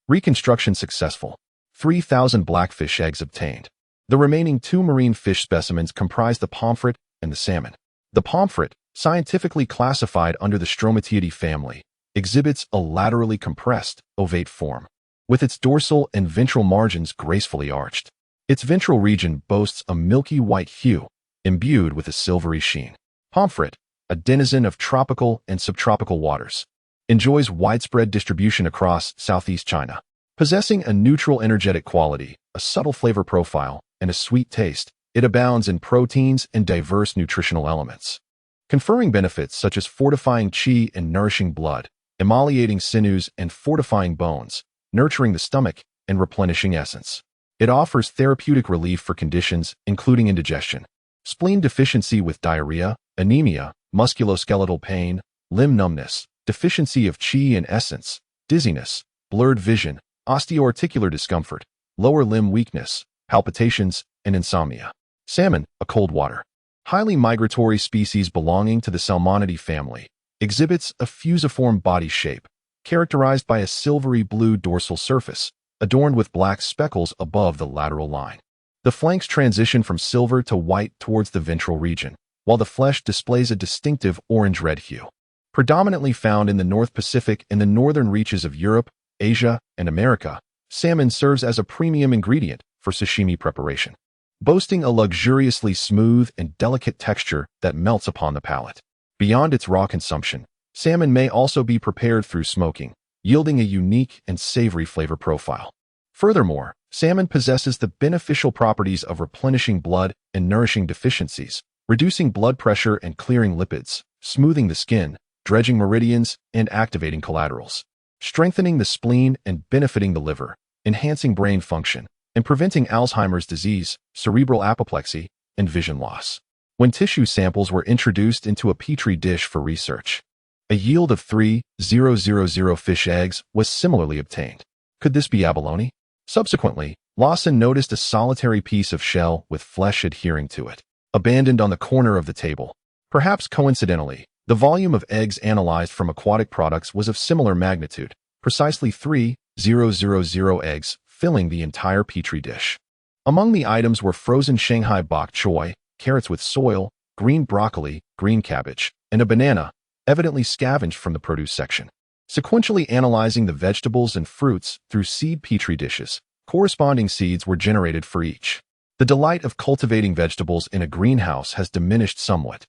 Reconstruction successful. 3,000 blackfish eggs obtained. The remaining 2 marine fish specimens comprise the pomfret and the salmon. The pomfret, scientifically classified under the Stromatiidae family, exhibits a laterally compressed, ovate form, with its dorsal and ventral margins gracefully arched. Its ventral region boasts a milky white hue, imbued with a silvery sheen. Pomfret, a denizen of tropical and subtropical waters, enjoys widespread distribution across Southeast China. Possessing a neutral energetic quality, a subtle flavor profile, and a sweet taste, it abounds in proteins and diverse nutritional elements, conferring benefits such as fortifying qi and nourishing blood, emolliating sinews and fortifying bones, nurturing the stomach, and replenishing essence. It offers therapeutic relief for conditions including indigestion, spleen deficiency with diarrhea, anemia, musculoskeletal pain, limb numbness, deficiency of qi and essence, dizziness, blurred vision, osteoarticular discomfort, lower limb weakness, palpitations, and insomnia. Salmon, a cold water, highly migratory species belonging to the Salmonidae family, exhibits a fusiform body shape, characterized by a silvery blue dorsal surface, adorned with black speckles above the lateral line. The flanks transition from silver to white towards the ventral region, while the flesh displays a distinctive orange-red hue. Predominantly found in the North Pacific and the northern reaches of Europe, Asia, and America, salmon serves as a premium ingredient for sashimi preparation, boasting a luxuriously smooth and delicate texture that melts upon the palate. Beyond its raw consumption, salmon may also be prepared through smoking, yielding a unique and savory flavor profile. Furthermore, salmon possesses the beneficial properties of replenishing blood and nourishing deficiencies, reducing blood pressure and clearing lipids, smoothing the skin, dredging meridians, and activating collaterals, strengthening the spleen and benefiting the liver, enhancing brain function, and preventing Alzheimer's disease, cerebral apoplexy, and vision loss. When tissue samples were introduced into a petri dish for research, a yield of 3,000 fish eggs was similarly obtained. Could this be abalone? Subsequently, Lawson noticed a solitary piece of shell with flesh adhering to it, abandoned on the corner of the table. Perhaps coincidentally, the volume of eggs analyzed from aquatic products was of similar magnitude, precisely 3,000 eggs, filling the entire petri dish. Among the items were frozen Shanghai bok choy, carrots with soil, green broccoli, green cabbage, and a banana, evidently scavenged from the produce section. Sequentially analyzing the vegetables and fruits through seed petri dishes, corresponding seeds were generated for each. The delight of cultivating vegetables in a greenhouse has diminished somewhat.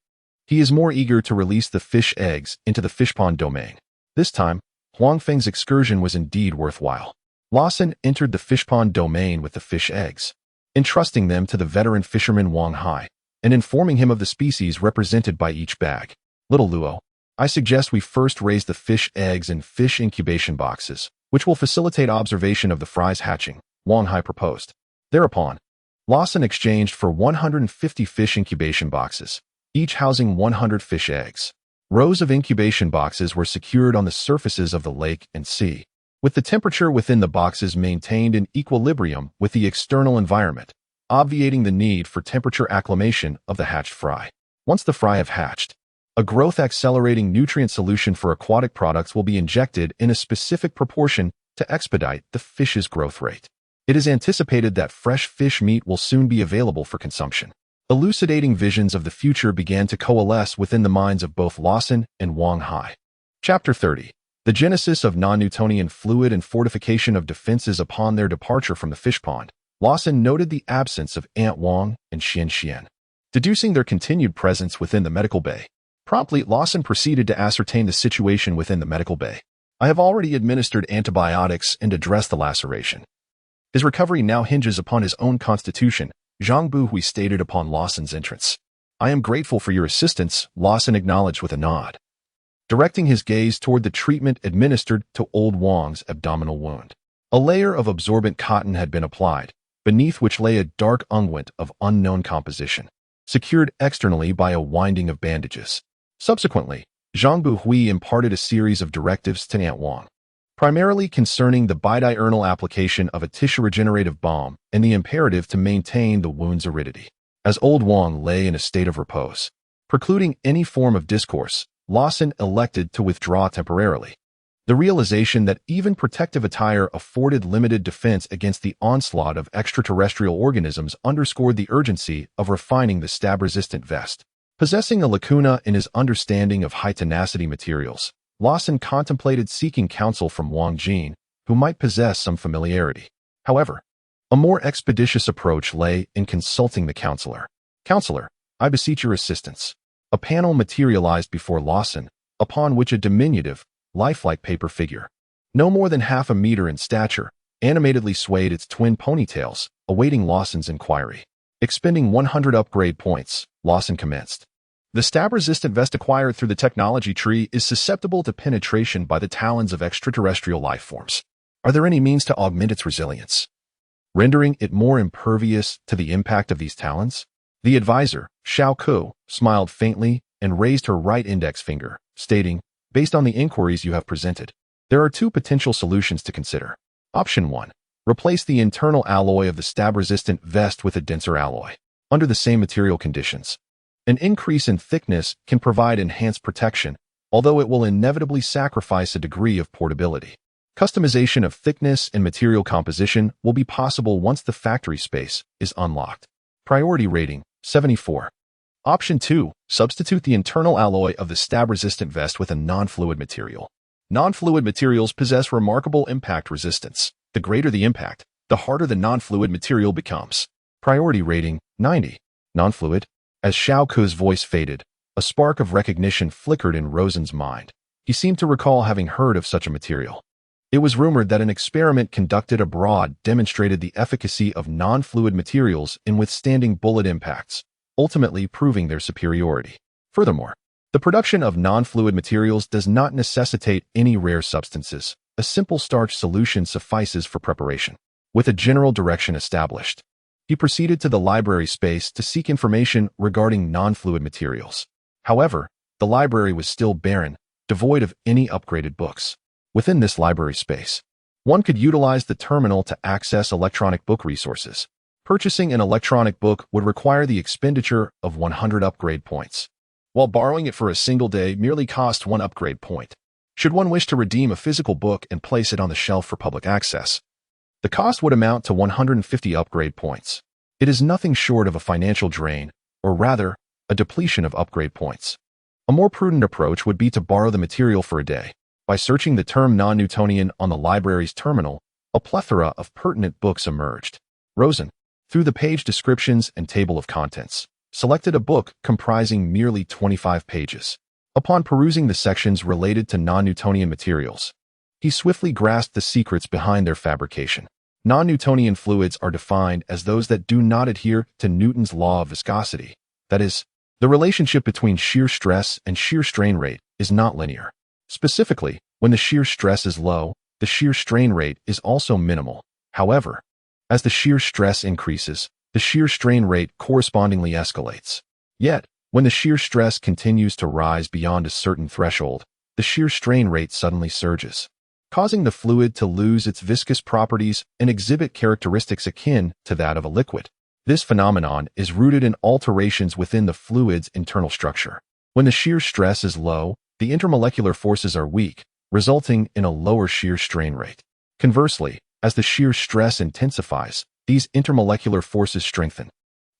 He is more eager to release the fish eggs into the fish pond domain. This time, Huangfeng's excursion was indeed worthwhile. Lawson entered the fish pond domain with the fish eggs, entrusting them to the veteran fisherman Wang Hai, and informing him of the species represented by each bag. Little Luo, I suggest we first raise the fish eggs in fish incubation boxes, which will facilitate observation of the fries hatching, Wang Hai proposed. Thereupon, Lawson exchanged for 150 fish incubation boxes, each housing 100 fish eggs. Rows of incubation boxes were secured on the surfaces of the lake and sea, with the temperature within the boxes maintained in equilibrium with the external environment, obviating the need for temperature acclimation of the hatched fry. Once the fry have hatched, a growth-accelerating nutrient solution for aquatic products will be injected in a specific proportion to expedite the fish's growth rate. It is anticipated that fresh fish meat will soon be available for consumption. Elucidating visions of the future began to coalesce within the minds of both Lawson and Wang Hai. Chapter 30. The genesis of non-Newtonian fluid and fortification of defenses. Upon their departure from the fish pond, Lawson noted the absence of Aunt Wang and Xian Xian, deducing their continued presence within the medical bay. Promptly, Lawson proceeded to ascertain the situation within the medical bay. I have already administered antibiotics and addressed the laceration. His recovery now hinges upon his own constitution, Zhang Buhui stated upon Lawson's entrance. I am grateful for your assistance, Lawson acknowledged with a nod, directing his gaze toward the treatment administered to old Wang's abdominal wound. A layer of absorbent cotton had been applied, beneath which lay a dark unguent of unknown composition, secured externally by a winding of bandages. Subsequently, Zhang Buhui imparted a series of directives to Aunt Wang, primarily concerning the bidiurnal application of a tissue-regenerative balm and the imperative to maintain the wound's aridity. As old Wang lay in a state of repose, precluding any form of discourse, Lawson elected to withdraw temporarily. The realization that even protective attire afforded limited defense against the onslaught of extraterrestrial organisms underscored the urgency of refining the stab-resistant vest. Possessing a lacuna in his understanding of high-tenacity materials, Lawson contemplated seeking counsel from Wang Jin, who might possess some familiarity. However, a more expeditious approach lay in consulting the counselor. Counselor, I beseech your assistance. A panel materialized before Lawson, upon which a diminutive, lifelike paper figure, no more than half a meter in stature, animatedly swayed its twin ponytails, awaiting Lawson's inquiry. Expending 100 upgrade points, Lawson commenced. The stab-resistant vest acquired through the technology tree is susceptible to penetration by the talons of extraterrestrial life forms. Are there any means to augment its resilience, rendering it more impervious to the impact of these talons? The advisor, Xiao Ku, smiled faintly and raised her right index finger, stating, based on the inquiries you have presented, there are two potential solutions to consider. Option 1. Replace the internal alloy of the stab-resistant vest with a denser alloy, under the same material conditions. An increase in thickness can provide enhanced protection, although it will inevitably sacrifice a degree of portability. Customization of thickness and material composition will be possible once the factory space is unlocked. Priority rating, 74. Option 2. Substitute the internal alloy of the stab-resistant vest with a non-fluid material. Non-fluid materials possess remarkable impact resistance. The greater the impact, the harder the non-fluid material becomes. Priority rating, 90. Non-fluid. As Xiao Ke's voice faded, a spark of recognition flickered in Rosen's mind. He seemed to recall having heard of such a material. It was rumored that an experiment conducted abroad demonstrated the efficacy of non-fluid materials in withstanding bullet impacts, ultimately proving their superiority. Furthermore, the production of non-fluid materials does not necessitate any rare substances. A simple starch solution suffices for preparation. With a general direction established, he proceeded to the library space to seek information regarding non-fluid materials. However, the library was still barren, devoid of any upgraded books. Within this library space, one could utilize the terminal to access electronic book resources. Purchasing an electronic book would require the expenditure of 100 upgrade points, while borrowing it for a single day merely cost 1 upgrade point. Should one wish to redeem a physical book and place it on the shelf for public access, the cost would amount to 150 upgrade points. It is nothing short of a financial drain, or rather, a depletion of upgrade points. A more prudent approach would be to borrow the material for a day. By searching the term non-Newtonian on the library's terminal, a plethora of pertinent books emerged. Rosen, through the page descriptions and table of contents, selected a book comprising merely 25 pages. Upon perusing the sections related to non-Newtonian materials, he swiftly grasped the secrets behind their fabrication. Non-Newtonian fluids are defined as those that do not adhere to Newton's law of viscosity. That is, the relationship between shear stress and shear strain rate is not linear. Specifically, when the shear stress is low, the shear strain rate is also minimal. However, as the shear stress increases, the shear strain rate correspondingly escalates. Yet, when the shear stress continues to rise beyond a certain threshold, the shear strain rate suddenly surges, causing the fluid to lose its viscous properties and exhibit characteristics akin to that of a liquid. This phenomenon is rooted in alterations within the fluid's internal structure. When the shear stress is low, the intermolecular forces are weak, resulting in a lower shear strain rate. Conversely, as the shear stress intensifies, these intermolecular forces strengthen,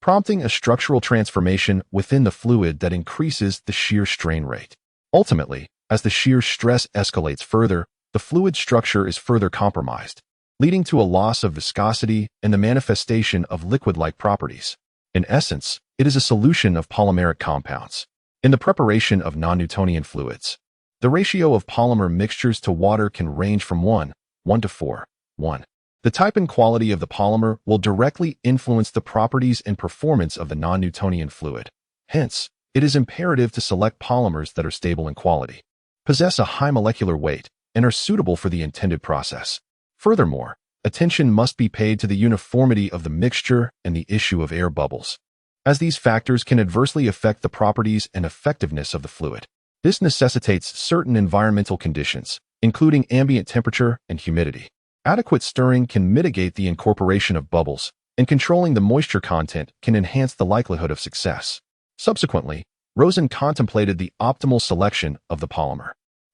prompting a structural transformation within the fluid that increases the shear strain rate. Ultimately, as the shear stress escalates further, the fluid structure is further compromised, leading to a loss of viscosity and the manifestation of liquid-like properties. In essence, it is a solution of polymeric compounds. In the preparation of non-Newtonian fluids, the ratio of polymer mixtures to water can range from 1 to 4. 1. The type and quality of the polymer will directly influence the properties and performance of the non-Newtonian fluid. Hence, it is imperative to select polymers that are stable in quality, possess a high molecular weight, and are suitable for the intended process. Furthermore, attention must be paid to the uniformity of the mixture and the issue of air bubbles, as these factors can adversely affect the properties and effectiveness of the fluid. This necessitates certain environmental conditions, including ambient temperature and humidity. Adequate stirring can mitigate the incorporation of bubbles, and controlling the moisture content can enhance the likelihood of success. Subsequently, Rosen contemplated the optimal selection of the polymer.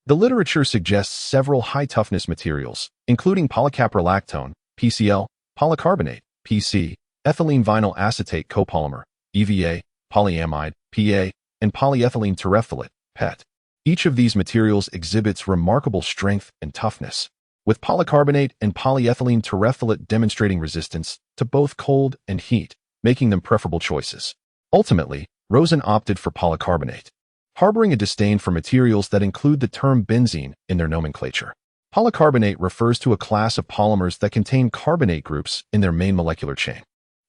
The literature suggests several high-toughness materials, including polycaprolactone, PCl, polycarbonate, PC, ethylene vinyl acetate copolymer, EVA, polyamide, PA, and polyethylene terephthalate, PET. Each of these materials exhibits remarkable strength and toughness, with polycarbonate and polyethylene terephthalate demonstrating resistance to both cold and heat, making them preferable choices. Ultimately, Rosen opted for polycarbonate, harboring a disdain for materials that include the term benzene in their nomenclature. Polycarbonate refers to a class of polymers that contain carbonate groups in their main molecular chain.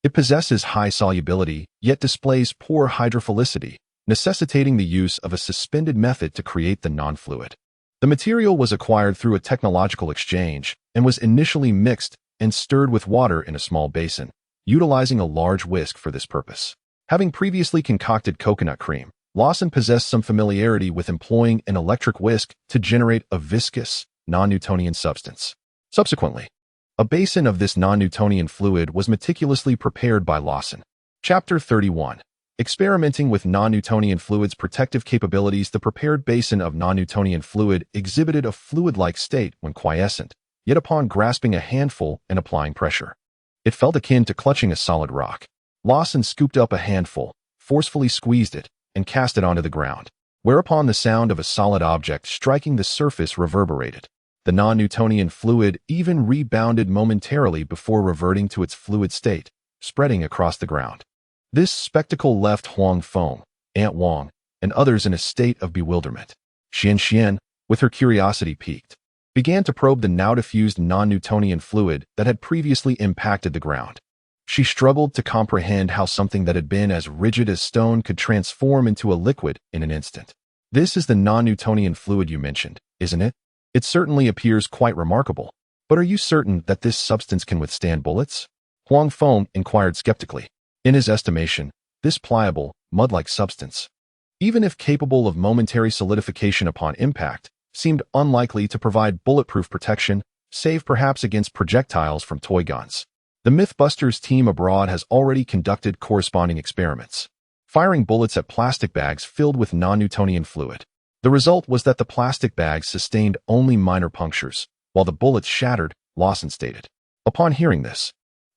It possesses high solubility, yet displays poor hydrophilicity, necessitating the use of a suspended method to create the non-fluid. The material was acquired through a technological exchange and was initially mixed and stirred with water in a small basin, utilizing a large whisk for this purpose. Having previously concocted coconut cream, Lawson possessed some familiarity with employing an electric whisk to generate a viscous, non-Newtonian substance. Subsequently, a basin of this non-Newtonian fluid was meticulously prepared by Lawson. Chapter 31. Experimenting with non-Newtonian fluids' protective capabilities. The prepared basin of non-Newtonian fluid exhibited a fluid-like state when quiescent, yet upon grasping a handful and applying pressure, it felt akin to clutching a solid rock. Lawson scooped up a handful, forcefully squeezed it, and cast it onto the ground, whereupon the sound of a solid object striking the surface reverberated. The non-Newtonian fluid even rebounded momentarily before reverting to its fluid state, spreading across the ground. This spectacle left Huang Feng, Aunt Wang, and others in a state of bewilderment. Xian, with her curiosity piqued, began to probe the now-diffused non-Newtonian fluid that had previously impacted the ground. She struggled to comprehend how something that had been as rigid as stone could transform into a liquid in an instant. This is the non-Newtonian fluid you mentioned, isn't it? It certainly appears quite remarkable. But are you certain that this substance can withstand bullets? Huang Feng inquired skeptically. In his estimation, this pliable, mud-like substance, even if capable of momentary solidification upon impact, seemed unlikely to provide bulletproof protection, save perhaps against projectiles from toy guns. The Mythbusters team abroad has already conducted corresponding experiments, firing bullets at plastic bags filled with non-Newtonian fluid. The result was that the plastic bags sustained only minor punctures, while the bullets shattered, Lawson stated. Upon hearing this,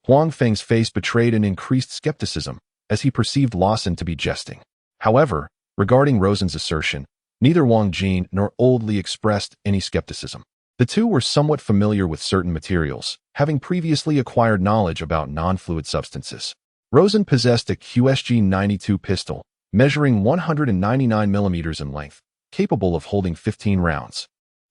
Huang Feng's face betrayed an increased skepticism, as he perceived Lawson to be jesting. However, regarding Rosen's assertion, neither Wang Jin nor Old Li expressed any skepticism. The two were somewhat familiar with certain materials, having previously acquired knowledge about non-fluid substances. Rosen possessed a QSG-92 pistol, measuring 199 millimeters in length, capable of holding 15 rounds,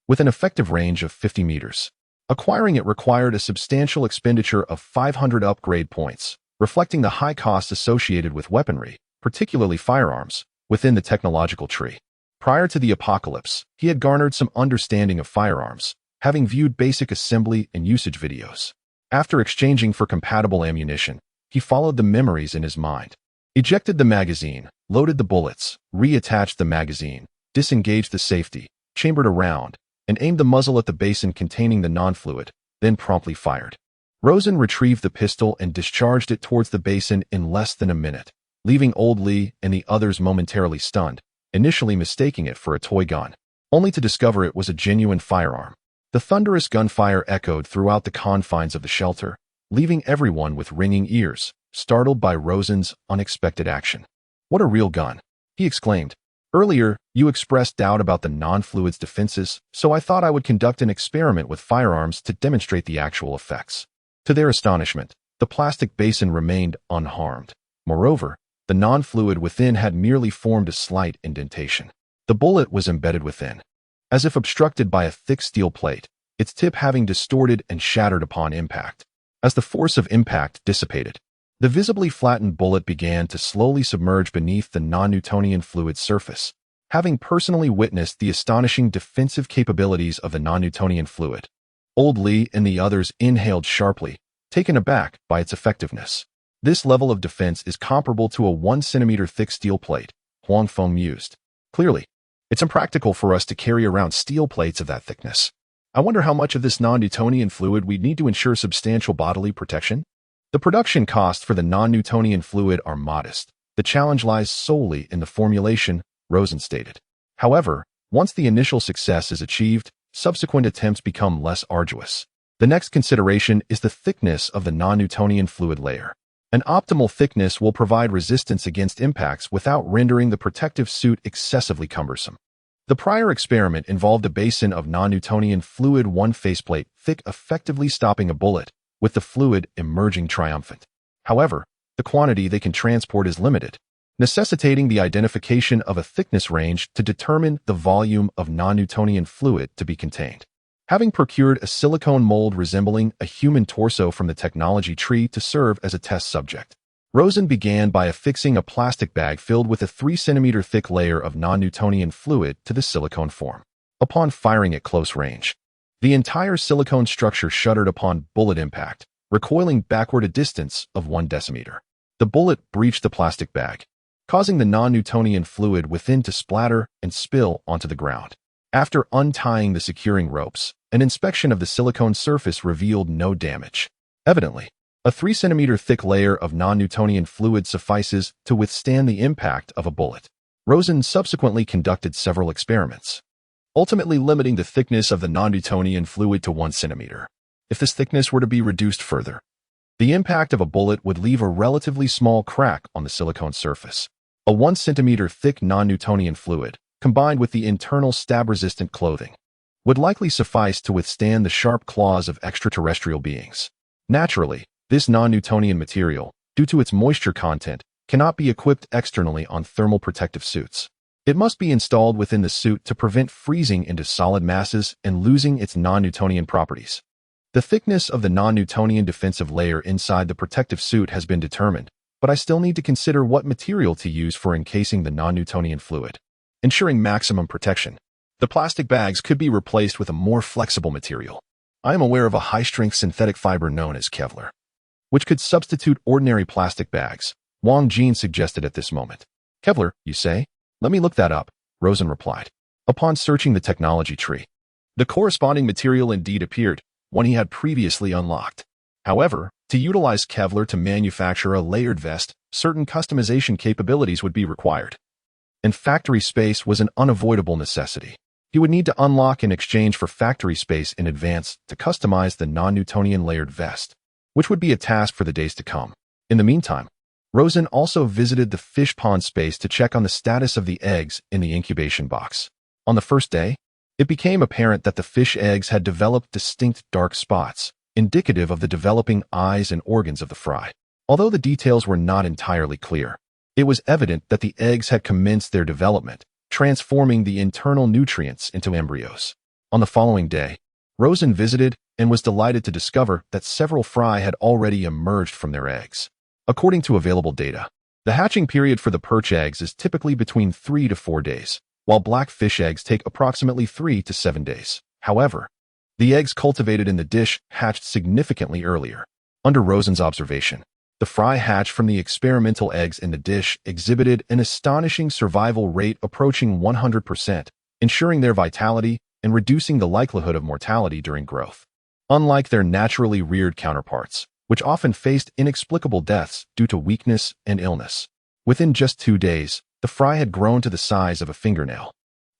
with an effective range of 50 meters. Acquiring it required a substantial expenditure of 500 upgrade points, reflecting the high costs associated with weaponry, particularly firearms, within the technological tree. Prior to the apocalypse, he had garnered some understanding of firearms, having viewed basic assembly and usage videos. After exchanging for compatible ammunition, he followed the memories in his mind. Ejected the magazine, loaded the bullets, reattached the magazine, disengaged the safety, chambered a round, and aimed the muzzle at the basin containing the non-fluid, then promptly fired. Rosen retrieved the pistol and discharged it towards the basin in less than a minute, leaving Old Li and the others momentarily stunned, initially mistaking it for a toy gun, only to discover it was a genuine firearm. The thunderous gunfire echoed throughout the confines of the shelter, leaving everyone with ringing ears, startled by Rosen's unexpected action. "What a real gun!" he exclaimed. "Earlier, you expressed doubt about the non-fluid's defenses, so I thought I would conduct an experiment with firearms to demonstrate the actual effects." To their astonishment, the plastic basin remained unharmed. Moreover, the non-fluid within had merely formed a slight indentation. The bullet was embedded within, as if obstructed by a thick steel plate, its tip having distorted and shattered upon impact. As the force of impact dissipated, the visibly flattened bullet began to slowly submerge beneath the non-Newtonian fluid surface. Having personally witnessed the astonishing defensive capabilities of the non-Newtonian fluid, Old Li and the others inhaled sharply, taken aback by its effectiveness. "This level of defense is comparable to a 1 centimeter thick steel plate," Huang Feng mused. "Clearly, it's impractical for us to carry around steel plates of that thickness. I wonder how much of this non-Newtonian fluid we'd need to ensure substantial bodily protection?" The production costs for the non-Newtonian fluid are modest. The challenge lies solely in the formulation, Rosen stated. However, once the initial success is achieved, subsequent attempts become less arduous. The next consideration is the thickness of the non-Newtonian fluid layer. An optimal thickness will provide resistance against impacts without rendering the protective suit excessively cumbersome. The prior experiment involved a basin of non-Newtonian fluid 1 faceplate thick, effectively stopping a bullet, with the fluid emerging triumphant. However, the quantity they can transport is limited, necessitating the identification of a thickness range to determine the volume of non-Newtonian fluid to be contained. Having procured a silicone mold resembling a human torso from the technology tree to serve as a test subject, Rosen began by affixing a plastic bag filled with a 3 centimeter thick layer of non-Newtonian fluid to the silicone form. Upon firing at close range, the entire silicone structure shuddered upon bullet impact, recoiling backward a distance of 1 decimeter. The bullet breached the plastic bag, causing the non-Newtonian fluid within to splatter and spill onto the ground. After untying the securing ropes, an inspection of the silicone surface revealed no damage. Evidently, a 3 centimeter thick layer of non-Newtonian fluid suffices to withstand the impact of a bullet. Rosen subsequently conducted several experiments, ultimately limiting the thickness of the non-Newtonian fluid to 1 centimeter. If this thickness were to be reduced further, the impact of a bullet would leave a relatively small crack on the silicone surface. A 1 centimeter thick non-Newtonian fluid, combined with the internal stab-resistant clothing, would likely suffice to withstand the sharp claws of extraterrestrial beings. Naturally, this non-Newtonian material, due to its moisture content, cannot be equipped externally on thermal protective suits. It must be installed within the suit to prevent freezing into solid masses and losing its non-Newtonian properties. The thickness of the non-Newtonian defensive layer inside the protective suit has been determined, but I still need to consider what material to use for encasing the non-Newtonian fluid. Ensuring maximum protection. The plastic bags could be replaced with a more flexible material. I am aware of a high-strength synthetic fiber known as Kevlar, which could substitute ordinary plastic bags, Wang Jin suggested at this moment. Kevlar, you say? Let me look that up, Rosen replied. Upon searching the technology tree, the corresponding material indeed appeared, one he had previously unlocked. However, to utilize Kevlar to manufacture a layered vest, certain customization capabilities would be required. And factory space was an unavoidable necessity. He would need to unlock in exchange for factory space in advance to customize the non-Newtonian layered vest, which would be a task for the days to come. In the meantime, Rosen also visited the fish pond space to check on the status of the eggs in the incubation box. On the first day, it became apparent that the fish eggs had developed distinct dark spots, indicative of the developing eyes and organs of the fry. Although the details were not entirely clear, it was evident that the eggs had commenced their development, transforming the internal nutrients into embryos. On the following day, Rosen visited and was delighted to discover that several fry had already emerged from their eggs. According to available data, the hatching period for the perch eggs is typically between 3 to 4 days, while black fish eggs take approximately 3 to 7 days. However, the eggs cultivated in the dish hatched significantly earlier. Under Rosen's observation, the fry hatched from the experimental eggs in the dish exhibited an astonishing survival rate approaching 100%, ensuring their vitality and reducing the likelihood of mortality during growth. Unlike their naturally reared counterparts, which often faced inexplicable deaths due to weakness and illness. Within just 2 days, the fry had grown to the size of a fingernail.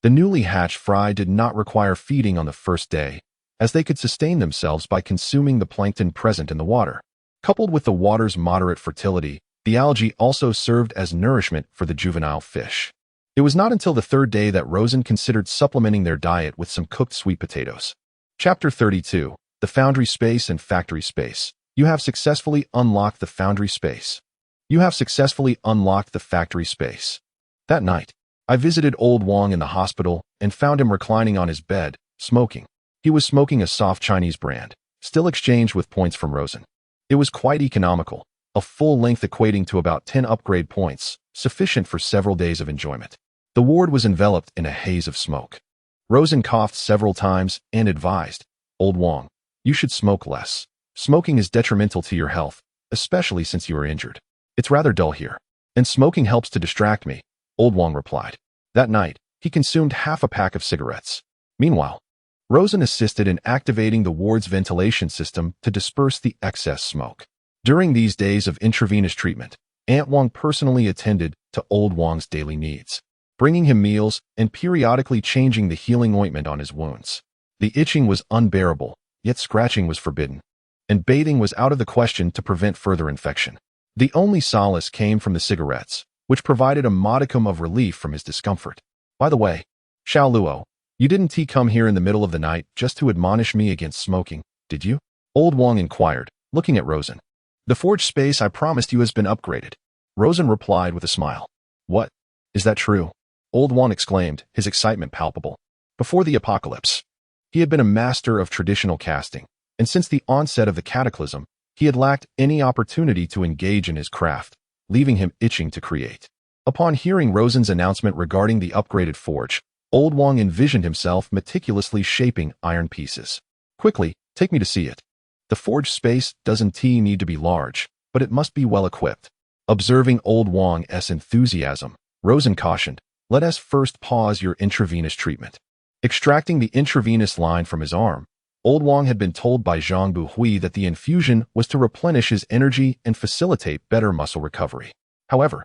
The newly hatched fry did not require feeding on the first day, as they could sustain themselves by consuming the plankton present in the water. Coupled with the water's moderate fertility, the algae also served as nourishment for the juvenile fish. It was not until the 3rd day that Rosen considered supplementing their diet with some cooked sweet potatoes. Chapter 32. The Foundry Space and Factory Space. You have successfully unlocked the foundry space. You have successfully unlocked the factory space. That night, I visited old Wang in the hospital and found him reclining on his bed, smoking. He was smoking a soft Chinese brand, still exchanged with points from Rosen. It was quite economical, a full length equating to about 10 upgrade points, sufficient for several days of enjoyment. The ward was enveloped in a haze of smoke. Rosen coughed several times and advised, Old Wang, you should smoke less. Smoking is detrimental to your health, especially since you are injured. It's rather dull here, and smoking helps to distract me, Old Wang replied. That night, he consumed half a pack of cigarettes. Meanwhile, Rosen assisted in activating the ward's ventilation system to disperse the excess smoke. During these days of intravenous treatment, Aunt Wang personally attended to Old Wang's daily needs, bringing him meals and periodically changing the healing ointment on his wounds. The itching was unbearable, yet scratching was forbidden, and bathing was out of the question to prevent further infection. The only solace came from the cigarettes, which provided a modicum of relief from his discomfort. By the way, Xiao Luo, you didn't come here in the middle of the night just to admonish me against smoking, did you? Old Wang inquired, looking at Rosen. The forge space I promised you has been upgraded. Rosen replied with a smile. What? Is that true? Old Wang exclaimed, his excitement palpable. Before the apocalypse, he had been a master of traditional casting, and since the onset of the cataclysm, he had lacked any opportunity to engage in his craft, leaving him itching to create. Upon hearing Rosen's announcement regarding the upgraded forge, Old Wang envisioned himself meticulously shaping iron pieces. Quickly, take me to see it. The forge space doesn't need to be large, but it must be well equipped. Observing Old Wang's enthusiasm, Rosen cautioned, let us first pause your intravenous treatment. Extracting the intravenous line from his arm, Old Wang had been told by Zhang Buhui that the infusion was to replenish his energy and facilitate better muscle recovery. However,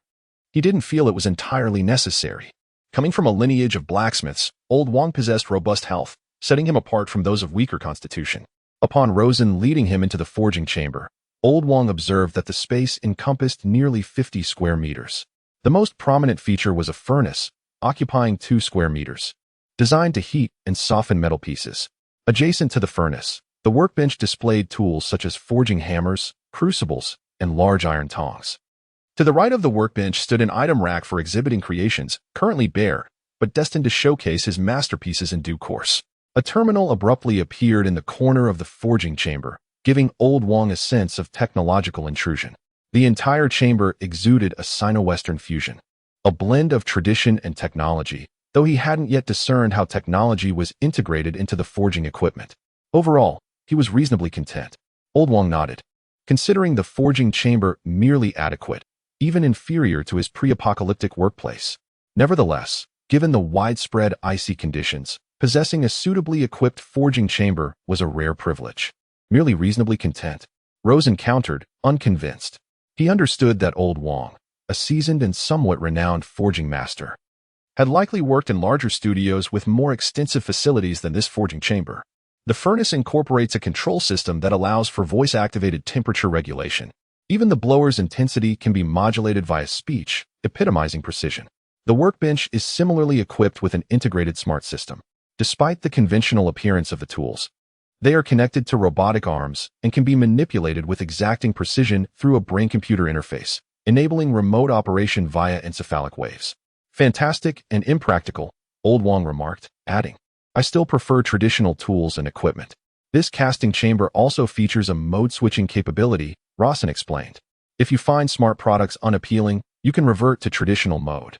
he didn't feel it was entirely necessary. Coming from a lineage of blacksmiths, Old Wang possessed robust health, setting him apart from those of weaker constitution. Upon Rosen leading him into the forging chamber, Old Wang observed that the space encompassed nearly 50 square meters. The most prominent feature was a furnace, occupying 2 square meters. designed to heat and soften metal pieces. Adjacent to the furnace, the workbench displayed tools such as forging hammers, crucibles, and large iron tongs. To the right of the workbench stood an item rack for exhibiting creations, currently bare, but destined to showcase his masterpieces in due course. A terminal abruptly appeared in the corner of the forging chamber, giving Old Wong a sense of technological intrusion. The entire chamber exuded a Sino-Western fusion, a blend of tradition and technology, though he hadn't yet discerned how technology was integrated into the forging equipment. Overall, he was reasonably content. Old Wong nodded, considering the forging chamber merely adequate, even inferior to his pre-apocalyptic workplace. Nevertheless, given the widespread icy conditions, possessing a suitably equipped forging chamber was a rare privilege. Merely reasonably content, Rosen countered, unconvinced. He understood that Old Wong, a seasoned and somewhat renowned forging master, had likely worked in larger studios with more extensive facilities than this forging chamber. The furnace incorporates a control system that allows for voice-activated temperature regulation. Even the blower's intensity can be modulated via speech, epitomizing precision. The workbench is similarly equipped with an integrated smart system. Despite the conventional appearance of the tools, they are connected to robotic arms and can be manipulated with exacting precision through a brain-computer interface, enabling remote operation via encephalic waves. Fantastic and impractical, Old Wong remarked, adding, I still prefer traditional tools and equipment. This casting chamber also features a mode-switching capability, Rawson explained. If you find smart products unappealing, you can revert to traditional mode,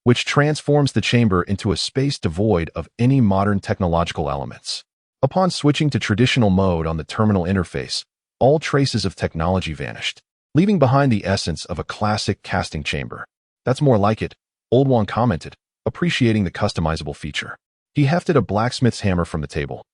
which transforms the chamber into a space devoid of any modern technological elements. Upon switching to traditional mode on the terminal interface, all traces of technology vanished, leaving behind the essence of a classic casting chamber. That's more like it, Old Wong commented, appreciating the customizable feature. He hefted a blacksmith's hammer from the table,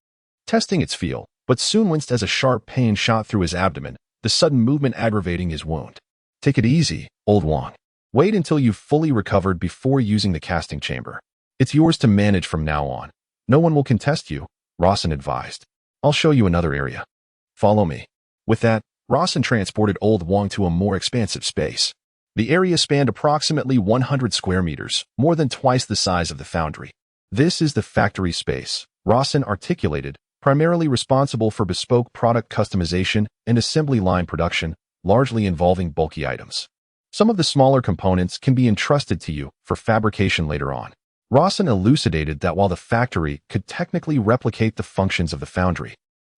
testing its feel, but soon winced as a sharp pain shot through his abdomen, the sudden movement aggravating his wound. Take it easy, Old Wong. Wait until you've fully recovered before using the casting chamber. It's yours to manage from now on. No one will contest you, Rawson advised. I'll show you another area. Follow me. With that, Rawson transported Old Wong to a more expansive space. The area spanned approximately 100 square meters, more than twice the size of the foundry. This is the factory space, Rawson articulated, primarily responsible for bespoke product customization and assembly line production, largely involving bulky items. Some of the smaller components can be entrusted to you for fabrication later on. Rawson elucidated that while the factory could technically replicate the functions of the foundry,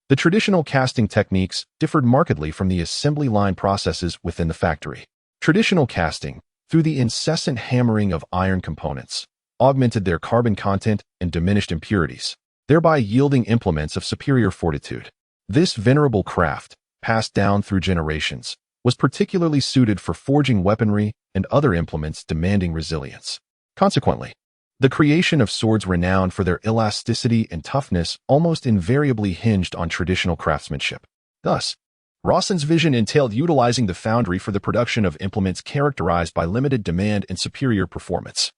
the traditional casting techniques differed markedly from the assembly line processes within the factory. Traditional casting, through the incessant hammering of iron components, augmented their carbon content and diminished impurities, thereby yielding implements of superior fortitude. This venerable craft, passed down through generations, was particularly suited for forging weaponry and other implements demanding resilience. Consequently, the creation of swords renowned for their elasticity and toughness almost invariably hinged on traditional craftsmanship. Thus, Rawson's vision entailed utilizing the foundry for the production of implements characterized by limited demand and superior performance,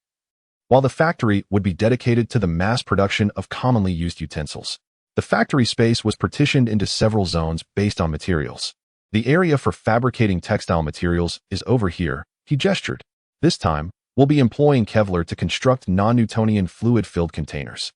while the factory would be dedicated to the mass production of commonly used utensils. The factory space was partitioned into several zones based on materials. The area for fabricating textile materials is over here, he gestured. This time, we'll be employing Kevlar to construct non-Newtonian fluid-filled containers.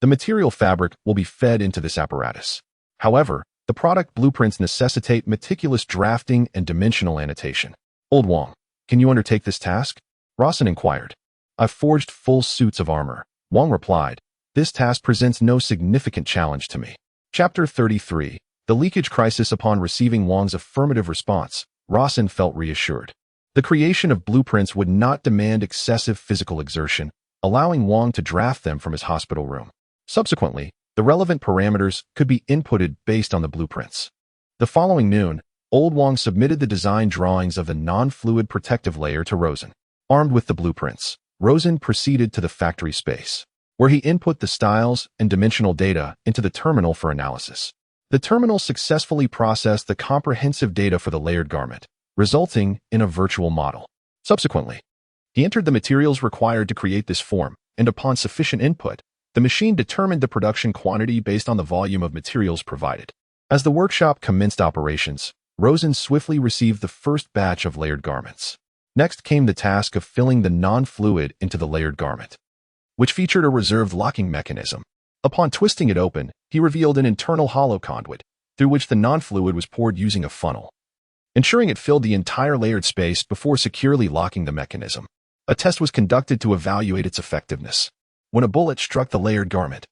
The material fabric will be fed into this apparatus. However, the product blueprints necessitate meticulous drafting and dimensional annotation. Old Wong, can you undertake this task? Rawson inquired. I've forged full suits of armor. Wong replied. This task presents no significant challenge to me. Chapter 33. The leakage crisis. Upon receiving Wong's affirmative response, Rawson felt reassured. The creation of blueprints would not demand excessive physical exertion, allowing Wong to draft them from his hospital room. Subsequently, the relevant parameters could be inputted based on the blueprints. The following noon, Old Wong submitted the design drawings of the non-fluid protective layer to Rosen. Armed with the blueprints, Rosen proceeded to the factory space, where he input the styles and dimensional data into the terminal for analysis. The terminal successfully processed the comprehensive data for the layered garment, resulting in a virtual model. Subsequently, he entered the materials required to create this form, and upon sufficient input, the machine determined the production quantity based on the volume of materials provided. As the workshop commenced operations, Rosen swiftly received the first batch of layered garments. Next came the task of filling the non-fluid into the layered garment. which featured a reserved locking mechanism. Upon twisting it open, he revealed an internal hollow conduit, through which the non-fluid was poured using a funnel, ensuring it filled the entire layered space before securely locking the mechanism. A test was conducted to evaluate its effectiveness. When a bullet struck the layered garment,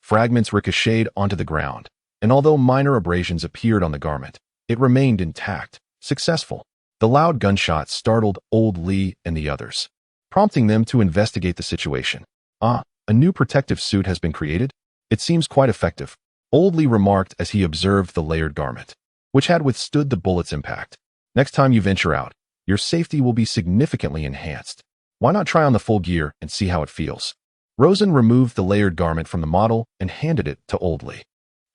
fragments ricocheted onto the ground, and although minor abrasions appeared on the garment, it remained intact, successful. The loud gunshots startled Old Lee and the others, prompting them to investigate the situation. "Ah, a new protective suit has been created? It seems quite effective," Old Lee remarked as he observed the layered garment, which had withstood the bullet's impact. "Next time you venture out, your safety will be significantly enhanced. Why not try on the full gear and see how it feels?" Rosen removed the layered garment from the model and handed it to Old Lee.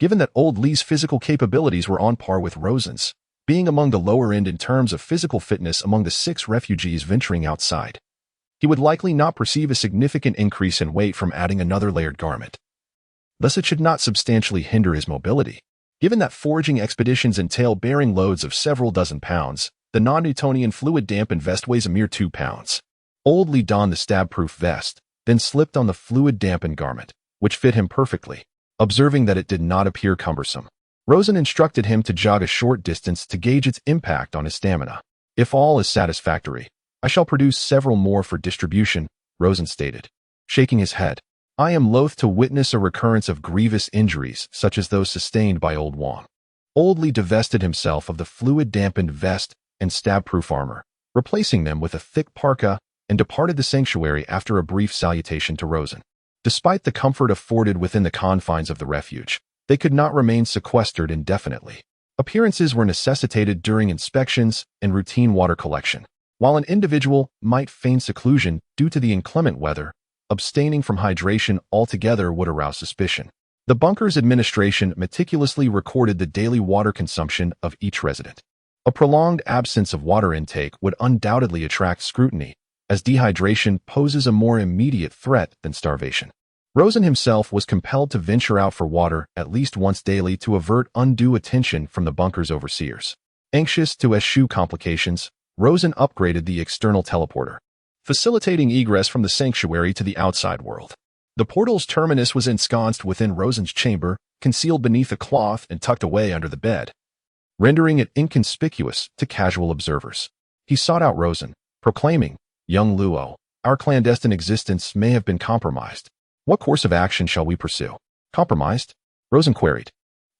Given that Old Lee's physical capabilities were on par with Rosen's, being among the lower end in terms of physical fitness among the 6 refugees venturing outside, he would likely not perceive a significant increase in weight from adding another layered garment. Thus, it should not substantially hinder his mobility. Given that foraging expeditions entail bearing loads of several dozen pounds, the non-Newtonian fluid-dampened vest weighs a mere 2 pounds. Old Lee donned the stab-proof vest, then slipped on the fluid-dampened garment, which fit him perfectly. Observing that it did not appear cumbersome, Rosen instructed him to jog a short distance to gauge its impact on his stamina. "If all is satisfactory, I shall produce several more for distribution," Rosen stated, shaking his head. "I am loath to witness a recurrence of grievous injuries such as those sustained by Old Wong." Old Lee divested himself of the fluid-dampened vest and stab-proof armor, replacing them with a thick parka, and departed the sanctuary after a brief salutation to Rosen. Despite the comfort afforded within the confines of the refuge, they could not remain sequestered indefinitely. Appearances were necessitated during inspections and routine water collection. While an individual might feign seclusion due to the inclement weather, abstaining from hydration altogether would arouse suspicion. The bunker's administration meticulously recorded the daily water consumption of each resident. A prolonged absence of water intake would undoubtedly attract scrutiny, as dehydration poses a more immediate threat than starvation. Rosen himself was compelled to venture out for water at least once daily to avert undue attention from the bunker's overseers. Anxious to eschew complications, Rosen upgraded the external teleporter, facilitating egress from the sanctuary to the outside world. The portal's terminus was ensconced within Rosen's chamber, concealed beneath a cloth and tucked away under the bed, rendering it inconspicuous to casual observers. He sought out Rosen, proclaiming, "Young Luo, our clandestine existence may have been compromised. What course of action shall we pursue?" "Compromised?" Rosen queried,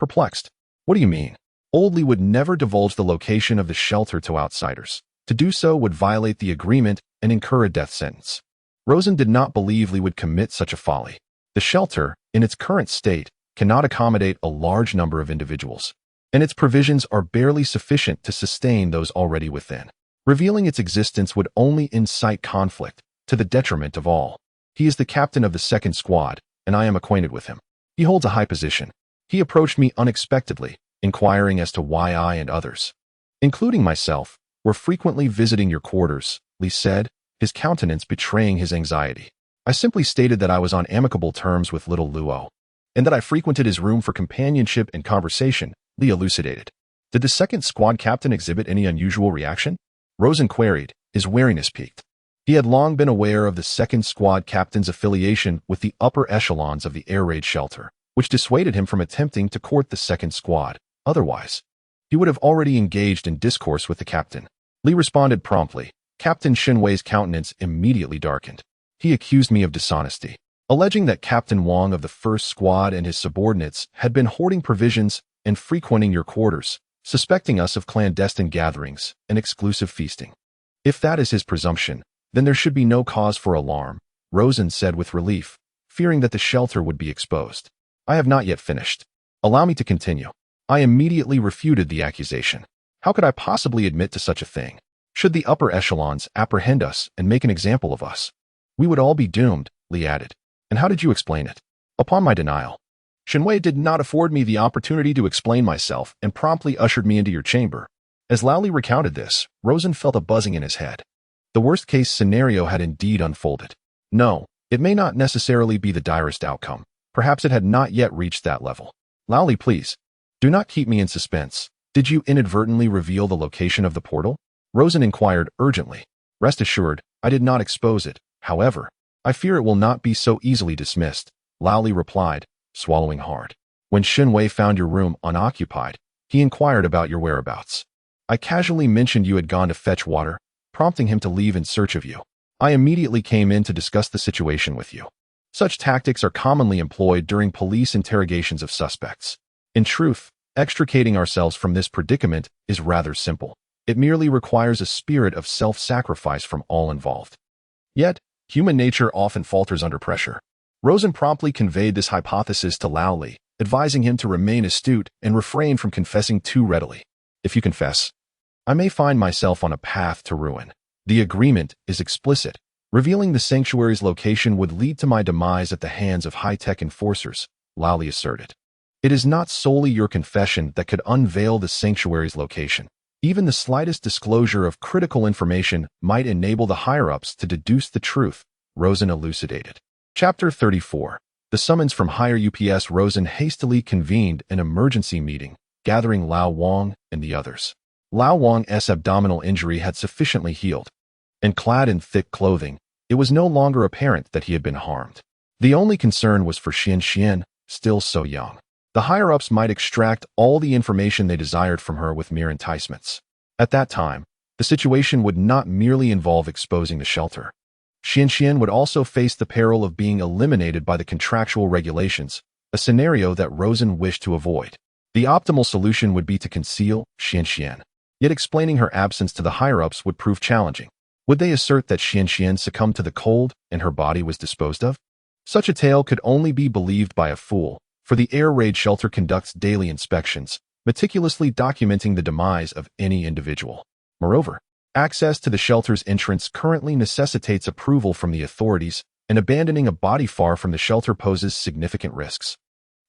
perplexed. "What do you mean?" Old Lee would never divulge the location of the shelter to outsiders. To do so would violate the agreement and incur a death sentence. Rosen did not believe Lee would commit such a folly. The shelter, in its current state, cannot accommodate a large number of individuals, and its provisions are barely sufficient to sustain those already within. Revealing its existence would only incite conflict, to the detriment of all. He is the captain of the 2nd Squad, and I am acquainted with him. He holds a high position. He approached me unexpectedly, inquiring as to why I and others, including myself, were frequently visiting your quarters, Lee said, his countenance betraying his anxiety. I simply stated that I was on amicable terms with little Luo, and that I frequented his room for companionship and conversation, Lee elucidated. Did the 2nd Squad captain exhibit any unusual reaction? Rosen queried, his wariness piqued. He had long been aware of the 2nd Squad captain's affiliation with the upper echelons of the air raid shelter, which dissuaded him from attempting to court the 2nd Squad. Otherwise, he would have already engaged in discourse with the captain. Lee responded promptly. Captain Shinwei's countenance immediately darkened. He accused me of dishonesty, alleging that Captain Wong of the 1st Squad and his subordinates had been hoarding provisions and frequenting your quarters, suspecting us of clandestine gatherings and exclusive feasting. If that is his presumption, then there should be no cause for alarm, Rosen said with relief, fearing that the shelter would be exposed. I have not yet finished. Allow me to continue. I immediately refuted the accusation. How could I possibly admit to such a thing? Should the upper echelons apprehend us and make an example of us, we would all be doomed, Lee added. And how did you explain it? Upon my denial, Shinwei did not afford me the opportunity to explain myself and promptly ushered me into your chamber. As Lao Li recounted this, Rosen felt a buzzing in his head. The worst-case scenario had indeed unfolded. No, it may not necessarily be the direst outcome. Perhaps it had not yet reached that level. Lao Li, please, do not keep me in suspense. Did you inadvertently reveal the location of the portal? Rosen inquired urgently. Rest assured, I did not expose it. However, I fear it will not be so easily dismissed, Lao Li replied, swallowing hard. When Shen Wei found your room unoccupied, he inquired about your whereabouts. I casually mentioned you had gone to fetch water, prompting him to leave in search of you. I immediately came in to discuss the situation with you. Such tactics are commonly employed during police interrogations of suspects. In truth, extricating ourselves from this predicament is rather simple. It merely requires a spirit of self-sacrifice from all involved. Yet, human nature often falters under pressure. Rosen promptly conveyed this hypothesis to Lao Li, advising him to remain astute and refrain from confessing too readily. If you confess, I may find myself on a path to ruin. The agreement is explicit. Revealing the sanctuary's location would lead to my demise at the hands of high-tech enforcers, Lao Li asserted. It is not solely your confession that could unveil the sanctuary's location. Even the slightest disclosure of critical information might enable the higher-ups to deduce the truth, Rosen elucidated. Chapter 34. The summons from higher UPS. Rosen hastily convened an emergency meeting, gathering Lao Wang and the others. Lao Wang's abdominal injury had sufficiently healed, and clad in thick clothing, it was no longer apparent that he had been harmed. The only concern was for Xian, still so young. The higher-ups might extract all the information they desired from her with mere enticements. At that time, the situation would not merely involve exposing the shelter. Xian would also face the peril of being eliminated by the contractual regulations, a scenario that Rosen wished to avoid. The optimal solution would be to conceal Xian. Yet explaining her absence to the higher-ups would prove challenging. Would they assert that Xian succumbed to the cold and her body was disposed of? Such a tale could only be believed by a fool, for the air raid shelter conducts daily inspections, meticulously documenting the demise of any individual. Moreover, access to the shelter's entrance currently necessitates approval from the authorities, and abandoning a body far from the shelter poses significant risks,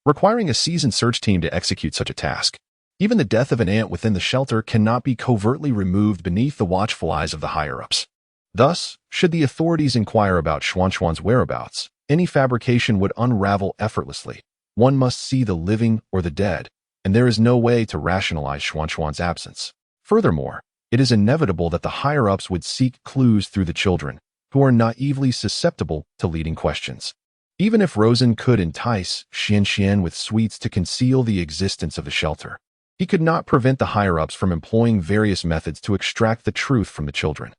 requiring a seasoned search team to execute such a task. Even the death of an ant within the shelter cannot be covertly removed beneath the watchful eyes of the higher-ups. Thus, should the authorities inquire about Xuan's whereabouts, any fabrication would unravel effortlessly. One must see the living or the dead, and there is no way to rationalize Xuan's absence. Furthermore, it is inevitable that the higher-ups would seek clues through the children, who are naively susceptible to leading questions. Even if Rosen could entice Xian with sweets to conceal the existence of the shelter, he could not prevent the higher-ups from employing various methods to extract the truth from the children.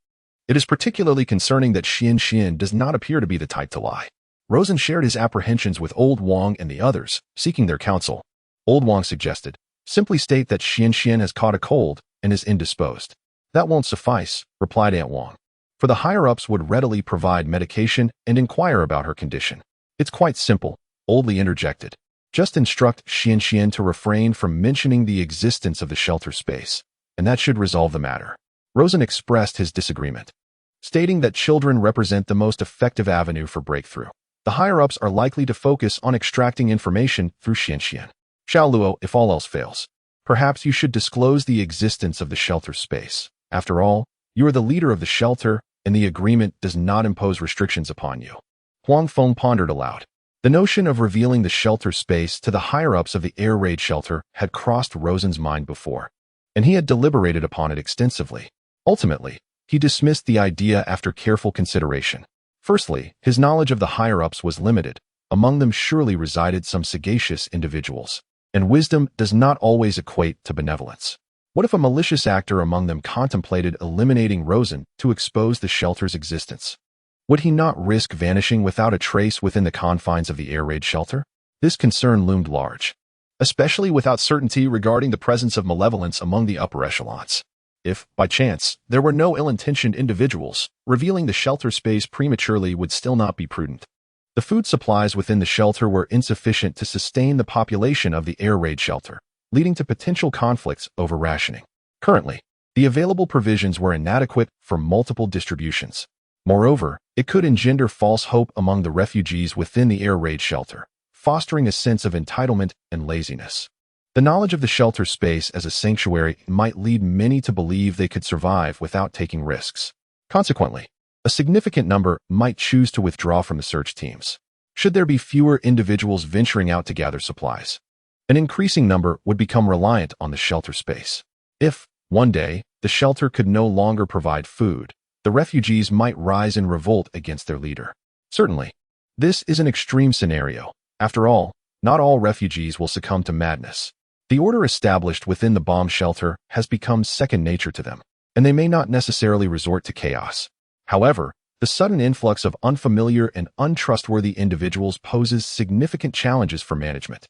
It is particularly concerning that Xian does not appear to be the type to lie. Rosen shared his apprehensions with Old Wang and the others, seeking their counsel. Old Wang suggested, simply state that Xian has caught a cold and is indisposed. That won't suffice, replied Aunt Wang, for the higher-ups would readily provide medication and inquire about her condition. It's quite simple, Old Li interjected. Just instruct Xian to refrain from mentioning the existence of the shelter space, and that should resolve the matter. Rosen expressed his disagreement, stating that children represent the most effective avenue for breakthrough. The higher-ups are likely to focus on extracting information through Xian. Xiao Luo, if all else fails, perhaps you should disclose the existence of the shelter space. After all, you are the leader of the shelter, and the agreement does not impose restrictions upon you. Huang Feng pondered aloud. The notion of revealing the shelter space to the higher-ups of the air raid shelter had crossed Rosen's mind before, and he had deliberated upon it extensively. Ultimately, he dismissed the idea after careful consideration. Firstly, his knowledge of the higher-ups was limited. Among them surely resided some sagacious individuals, and wisdom does not always equate to benevolence. What if a malicious actor among them contemplated eliminating Rosen to expose the shelter's existence? Would he not risk vanishing without a trace within the confines of the air raid shelter? This concern loomed large, especially without certainty regarding the presence of malevolence among the upper echelons. If, by chance, there were no ill-intentioned individuals, revealing the shelter space prematurely would still not be prudent. The food supplies within the shelter were insufficient to sustain the population of the air raid shelter, leading to potential conflicts over rationing. Currently, the available provisions were inadequate for multiple distributions. Moreover, it could engender false hope among the refugees within the air raid shelter, fostering a sense of entitlement and laziness. The knowledge of the shelter space as a sanctuary might lead many to believe they could survive without taking risks. Consequently, a significant number might choose to withdraw from the search teams. Should there be fewer individuals venturing out to gather supplies, an increasing number would become reliant on the shelter space. If, one day, the shelter could no longer provide food, the refugees might rise in revolt against their leader. Certainly. This is an extreme scenario. After all, not all refugees will succumb to madness. The order established within the bomb shelter has become second nature to them, and they may not necessarily resort to chaos. However, the sudden influx of unfamiliar and untrustworthy individuals poses significant challenges for management.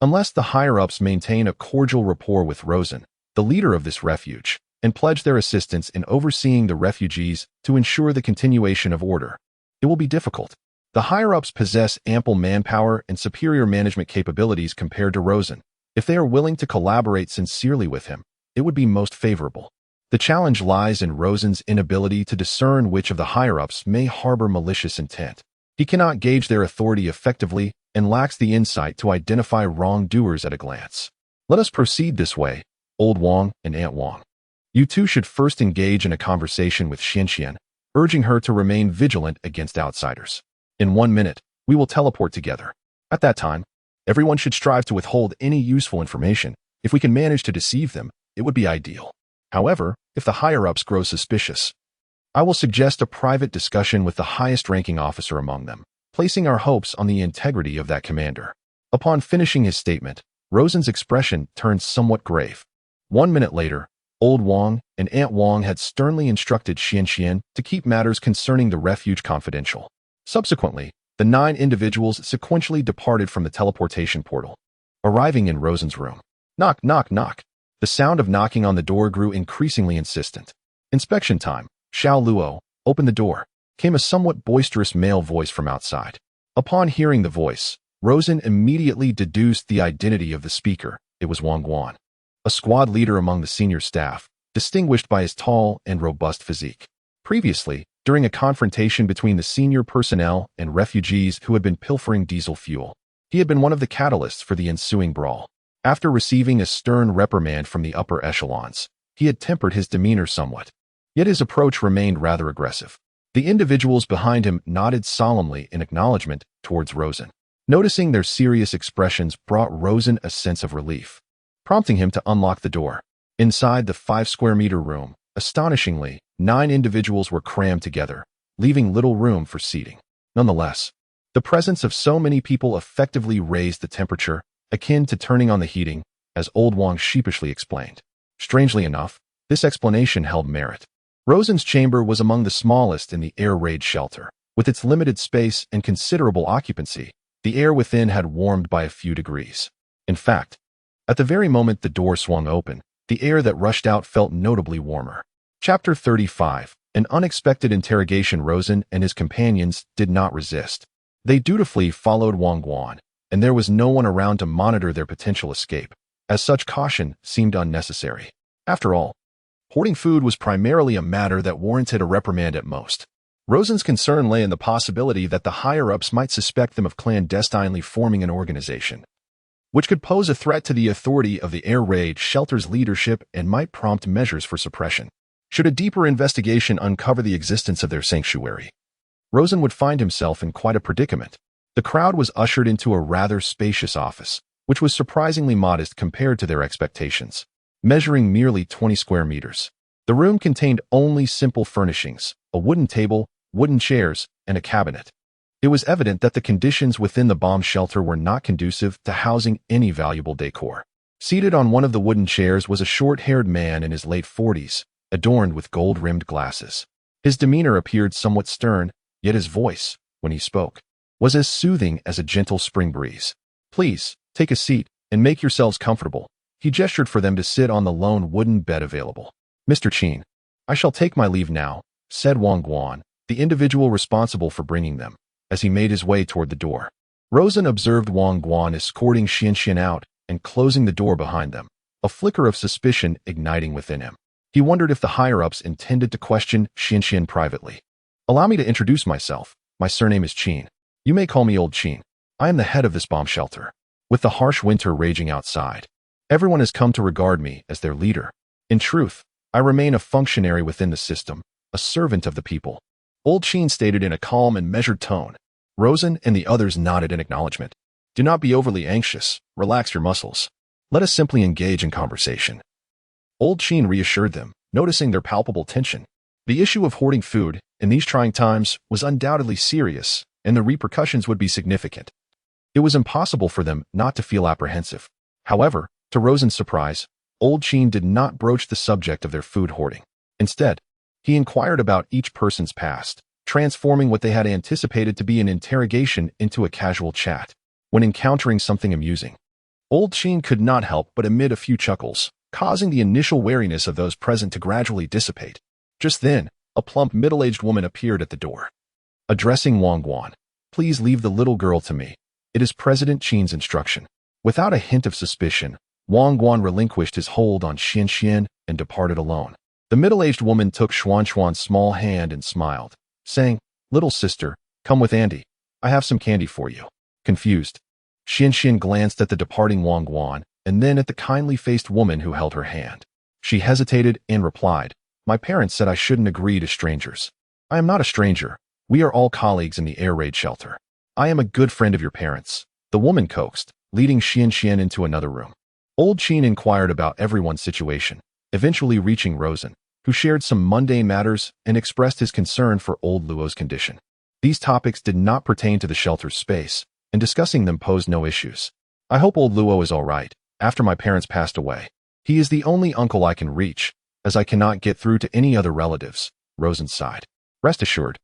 Unless the higher-ups maintain a cordial rapport with Rosen, the leader of this refuge, and pledge their assistance in overseeing the refugees to ensure the continuation of order, it will be difficult. The higher-ups possess ample manpower and superior management capabilities compared to Rosen. If they are willing to collaborate sincerely with him, it would be most favorable. The challenge lies in Rosen's inability to discern which of the higher-ups may harbor malicious intent. He cannot gauge their authority effectively and lacks the insight to identify wrongdoers at a glance. Let us proceed this way, Old Wang and Aunt Wang. You two should first engage in a conversation with Xianxian, urging her to remain vigilant against outsiders. In 1 minute, we will teleport together. At that time, everyone should strive to withhold any useful information. If we can manage to deceive them, it would be ideal. However, if the higher-ups grow suspicious, I will suggest a private discussion with the highest-ranking officer among them, placing our hopes on the integrity of that commander. Upon finishing his statement, Rosen's expression turned somewhat grave. 1 minute later, Old Wang and Aunt Wang had sternly instructed Xianxian to keep matters concerning the refuge confidential. Subsequently, the 9 individuals sequentially departed from the teleportation portal, arriving in Rosen's room. Knock, knock, knock. The sound of knocking on the door grew increasingly insistent. Inspection time. Xiao Luo, open the door, came a somewhat boisterous male voice from outside. Upon hearing the voice, Rosen immediately deduced the identity of the speaker. It was Wang Guan, a squad leader among the senior staff, distinguished by his tall and robust physique. Previously, during a confrontation between the senior personnel and refugees who had been pilfering diesel fuel, he had been one of the catalysts for the ensuing brawl. After receiving a stern reprimand from the upper echelons, he had tempered his demeanor somewhat. Yet his approach remained rather aggressive. The individuals behind him nodded solemnly in acknowledgement towards Rosen. Noticing their serious expressions brought Rosen a sense of relief, prompting him to unlock the door. Inside the 5-square-meter room, astonishingly, 9 individuals were crammed together, leaving little room for seating. Nonetheless, the presence of so many people effectively raised the temperature, akin to turning on the heating, as Old Wang sheepishly explained. Strangely enough, this explanation held merit. Rosen's chamber was among the smallest in the air raid shelter. With its limited space and considerable occupancy, the air within had warmed by a few degrees. In fact, at the very moment the door swung open, the air that rushed out felt notably warmer. Chapter 35. An unexpected interrogation. Rosen and his companions did not resist. They dutifully followed Wang Guan, and there was no one around to monitor their potential escape, as such caution seemed unnecessary. After all, hoarding food was primarily a matter that warranted a reprimand at most. Rosen's concern lay in the possibility that the higher-ups might suspect them of clandestinely forming an organization, which could pose a threat to the authority of the air raid shelter's leadership and might prompt measures for suppression. Should a deeper investigation uncover the existence of their sanctuary, Rosen would find himself in quite a predicament. The crowd was ushered into a rather spacious office, which was surprisingly modest compared to their expectations, measuring merely 20 square meters. The room contained only simple furnishings, a wooden table, wooden chairs, and a cabinet. It was evident that the conditions within the bomb shelter were not conducive to housing any valuable decor. Seated on one of the wooden chairs was a short-haired man in his late 40s, adorned with gold-rimmed glasses. His demeanor appeared somewhat stern, yet his voice, when he spoke, was as soothing as a gentle spring breeze. Please, take a seat and make yourselves comfortable. He gestured for them to sit on the lone wooden bed available. Mr. Qin, I shall take my leave now, said Wang Guan, the individual responsible for bringing them, as he made his way toward the door. Rosen observed Wang Guan escorting Xianxian out and closing the door behind them, a flicker of suspicion igniting within him. He wondered if the higher-ups intended to question Xianxian privately. Allow me to introduce myself. My surname is Qin. You may call me Old Qin. I am the head of this bomb shelter. With the harsh winter raging outside, everyone has come to regard me as their leader. In truth, I remain a functionary within the system, a servant of the people. Old Qin stated in a calm and measured tone. Rosen and the others nodded in acknowledgement. Do not be overly anxious. Relax your muscles. Let us simply engage in conversation. Old Qin reassured them, noticing their palpable tension. The issue of hoarding food, in these trying times, was undoubtedly serious, and the repercussions would be significant. It was impossible for them not to feel apprehensive. However, to Rosen's surprise, Old Sheen did not broach the subject of their food hoarding. Instead, he inquired about each person's past, transforming what they had anticipated to be an interrogation into a casual chat. When encountering something amusing, Old Sheen could not help but emit a few chuckles, causing the initial wariness of those present to gradually dissipate. Just then, a plump middle-aged woman appeared at the door. Addressing Wang Guan, "Please leave the little girl to me. It is President Qin's instruction." Without a hint of suspicion, Wang Guan relinquished his hold on Xian Xian and departed alone. The middle-aged woman took Xuan's small hand and smiled, saying, "Little sister, come with Andy. I have some candy for you." Confused, Xian Xian glanced at the departing Wang Guan and then at the kindly-faced woman who held her hand. She hesitated and replied, "My parents said I shouldn't agree to strangers. I am not a stranger. We are all colleagues in the air raid shelter. I am a good friend of your parents," the woman coaxed, leading Xian Xian into another room. Old Sheen inquired about everyone's situation, eventually reaching Rosen, who shared some mundane matters and expressed his concern for old Luo's condition. These topics did not pertain to the shelter's space, and discussing them posed no issues. "I hope old Luo is all right. After my parents passed away, he is the only uncle I can reach, as I cannot get through to any other relatives," Rosen sighed. "Rest assured,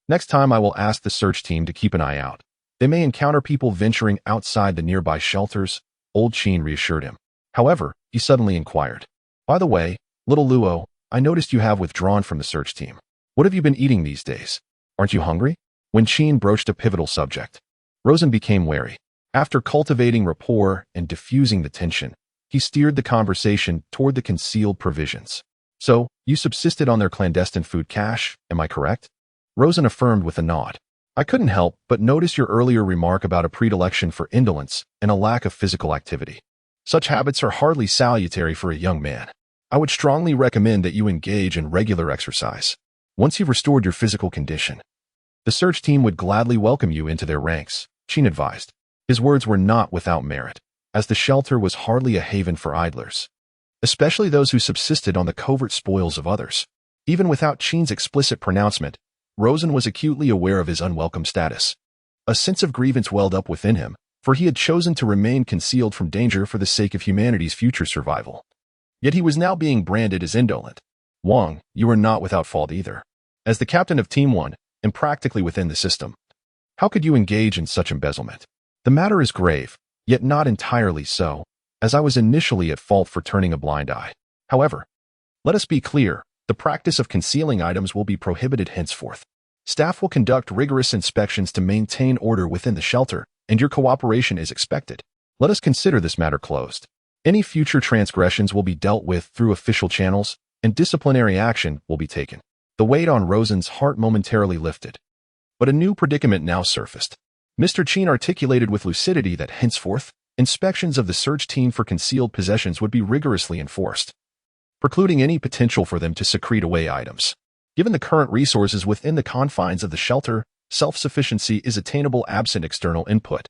next time I will ask the search team to keep an eye out. They may encounter people venturing outside the nearby shelters," Old Sheen reassured him. However, he suddenly inquired, "By the way, little Luo, I noticed you have withdrawn from the search team. What have you been eating these days? Aren't you hungry?" When Sheen broached a pivotal subject, Rosen became wary. After cultivating rapport and diffusing the tension, he steered the conversation toward the concealed provisions. "So, you subsisted on their clandestine food cache, am I correct?" Rosen affirmed with a nod. "I couldn't help but notice your earlier remark about a predilection for indolence and a lack of physical activity. Such habits are hardly salutary for a young man. I would strongly recommend that you engage in regular exercise. Once you've restored your physical condition, the search team would gladly welcome you into their ranks," Sheen advised. His words were not without merit, as the shelter was hardly a haven for idlers, especially those who subsisted on the covert spoils of others. Even without Sheen's explicit pronouncement, Rosen was acutely aware of his unwelcome status. A sense of grievance welled up within him, for he had chosen to remain concealed from danger for the sake of humanity's future survival. Yet he was now being branded as indolent. "Wang, you are not without fault either. As the captain of Team 1, and practically within the system, how could you engage in such embezzlement? The matter is grave, yet not entirely so, as I was initially at fault for turning a blind eye. However, let us be clear, the practice of concealing items will be prohibited henceforth. Staff will conduct rigorous inspections to maintain order within the shelter, and your cooperation is expected. Let us consider this matter closed. Any future transgressions will be dealt with through official channels, and disciplinary action will be taken." The weight on Rosen's heart momentarily lifted. But a new predicament now surfaced. Mr. Qin articulated with lucidity that henceforth, inspections of the search team for concealed possessions would be rigorously enforced, precluding any potential for them to secrete away items. Given the current resources within the confines of the shelter, self-sufficiency is attainable absent external input.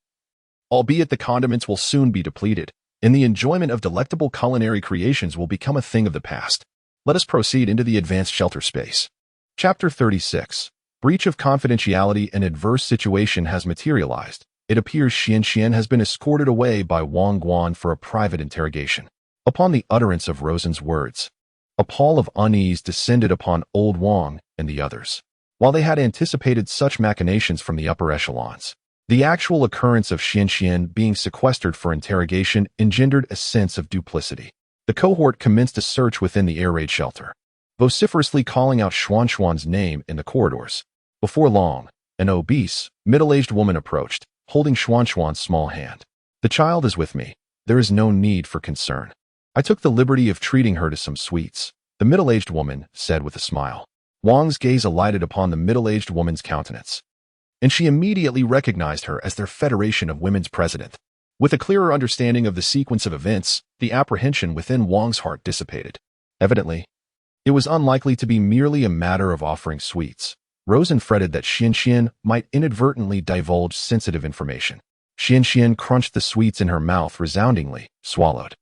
Albeit the condiments will soon be depleted, and the enjoyment of delectable culinary creations will become a thing of the past. Let us proceed into the advanced shelter space. Chapter 36. Breach of confidentiality and adverse situation has materialized. It appears Xian Xian has been escorted away by Wang Guan for a private interrogation. Upon the utterance of Rosen's words, a pall of unease descended upon old Wang and the others. While they had anticipated such machinations from the upper echelons, the actual occurrence of Xian Xian being sequestered for interrogation engendered a sense of duplicity. The cohort commenced a search within the air raid shelter, vociferously calling out Xuan's name in the corridors. Before long, an obese, middle-aged woman approached, holding Xuan's small hand. "The child is with me. There is no need for concern. I took the liberty of treating her to some sweets," the middle-aged woman said with a smile. Wang's gaze alighted upon the middle-aged woman's countenance, and she immediately recognized her as their Federation of Women's president. With a clearer understanding of the sequence of events, the apprehension within Wang's heart dissipated. Evidently, it was unlikely to be merely a matter of offering sweets. Rosen fretted that Xian Xian might inadvertently divulge sensitive information. Xian Xian crunched the sweets in her mouth resoundingly, swallowed,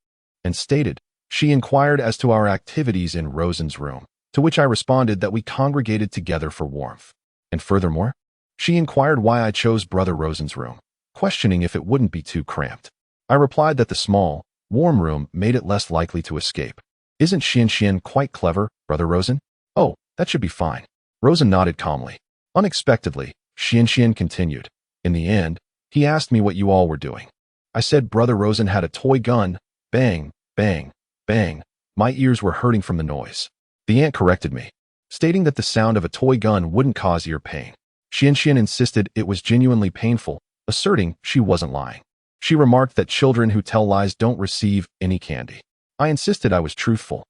and stated, "She inquired as to our activities in Rosen's room, to which I responded that we congregated together for warmth. And furthermore, She inquired why I chose Brother Rosen's room, questioning if it wouldn't be too cramped. I replied that the small, warm room made it less likely to escape. Isn't Xian quite clever, Brother Rosen? Oh, that should be fine. Rosen nodded calmly. Unexpectedly, Xian continued. In the end, he asked me what you all were doing. I said Brother Rosen had a toy gun. Bang, bang, bang. My ears were hurting from the noise. The aunt corrected me, stating that the sound of a toy gun wouldn't cause ear pain. Xian insisted it was genuinely painful, asserting she wasn't lying. She remarked that children who tell lies don't receive any candy. I insisted I was truthful,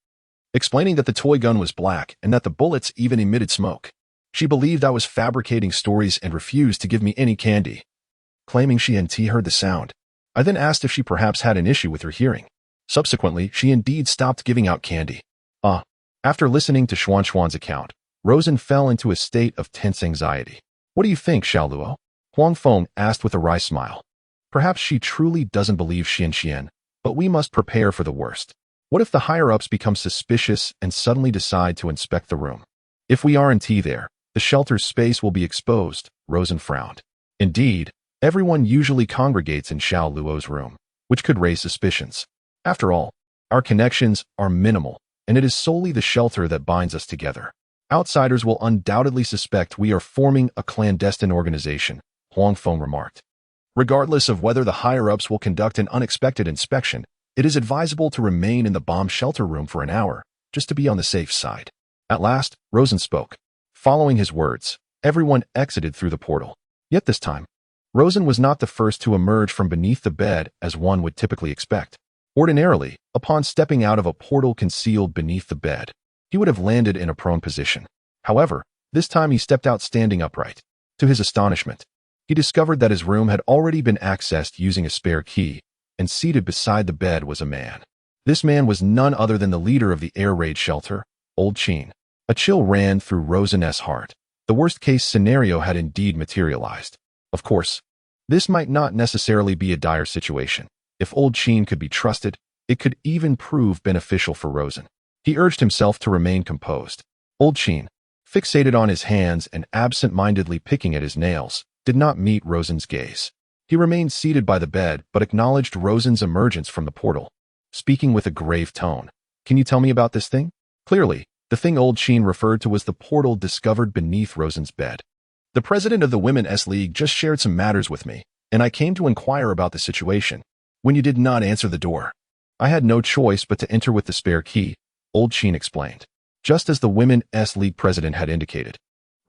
explaining that the toy gun was black and that the bullets even emitted smoke. She believed I was fabricating stories and refused to give me any candy, claiming she heard the sound. I then asked if she perhaps had an issue with her hearing. Subsequently, she indeed stopped giving out candy. After listening to Xuan's account, Rosen fell into a state of tense anxiety. What do you think, Xiaoluo? Huang Feng asked with a wry smile. Perhaps she truly doesn't believe Xian, but we must prepare for the worst. What if the higher-ups become suspicious and suddenly decide to inspect the room? If we aren't there, the shelter's space will be exposed, Rosen frowned. Indeed, everyone usually congregates in Xiaoluo's room, which could raise suspicions. After all, our connections are minimal, and it is solely the shelter that binds us together. Outsiders will undoubtedly suspect we are forming a clandestine organization, Huang Feng remarked. Regardless of whether the higher-ups will conduct an unexpected inspection, it is advisable to remain in the bomb shelter room for an hour, just to be on the safe side. At last, Rosen spoke. Following his words, everyone exited through the portal. Yet this time, Rosen was not the first to emerge from beneath the bed as one would typically expect. Ordinarily, upon stepping out of a portal concealed beneath the bed, he would have landed in a prone position. However, this time he stepped out standing upright. To his astonishment, he discovered that his room had already been accessed using a spare key, and seated beside the bed was a man. This man was none other than the leader of the air raid shelter, Old Qin. A chill ran through Rosen's heart. The worst-case scenario had indeed materialized. Of course, this might not necessarily be a dire situation. If Old Qin could be trusted, it could even prove beneficial for Rosen. He urged himself to remain composed. Old Qin, fixated on his hands and absent-mindedly picking at his nails, did not meet Rosen's gaze. He remained seated by the bed but acknowledged Rosen's emergence from the portal, speaking with a grave tone. Can you tell me about this thing? Clearly, the thing Old Qin referred to was the portal discovered beneath Rosen's bed. The president of the Women's League just shared some matters with me, and I came to inquire about the situation. When you did not answer the door, I had no choice but to enter with the spare key, Old Qin explained. Just as the Women's League president had indicated,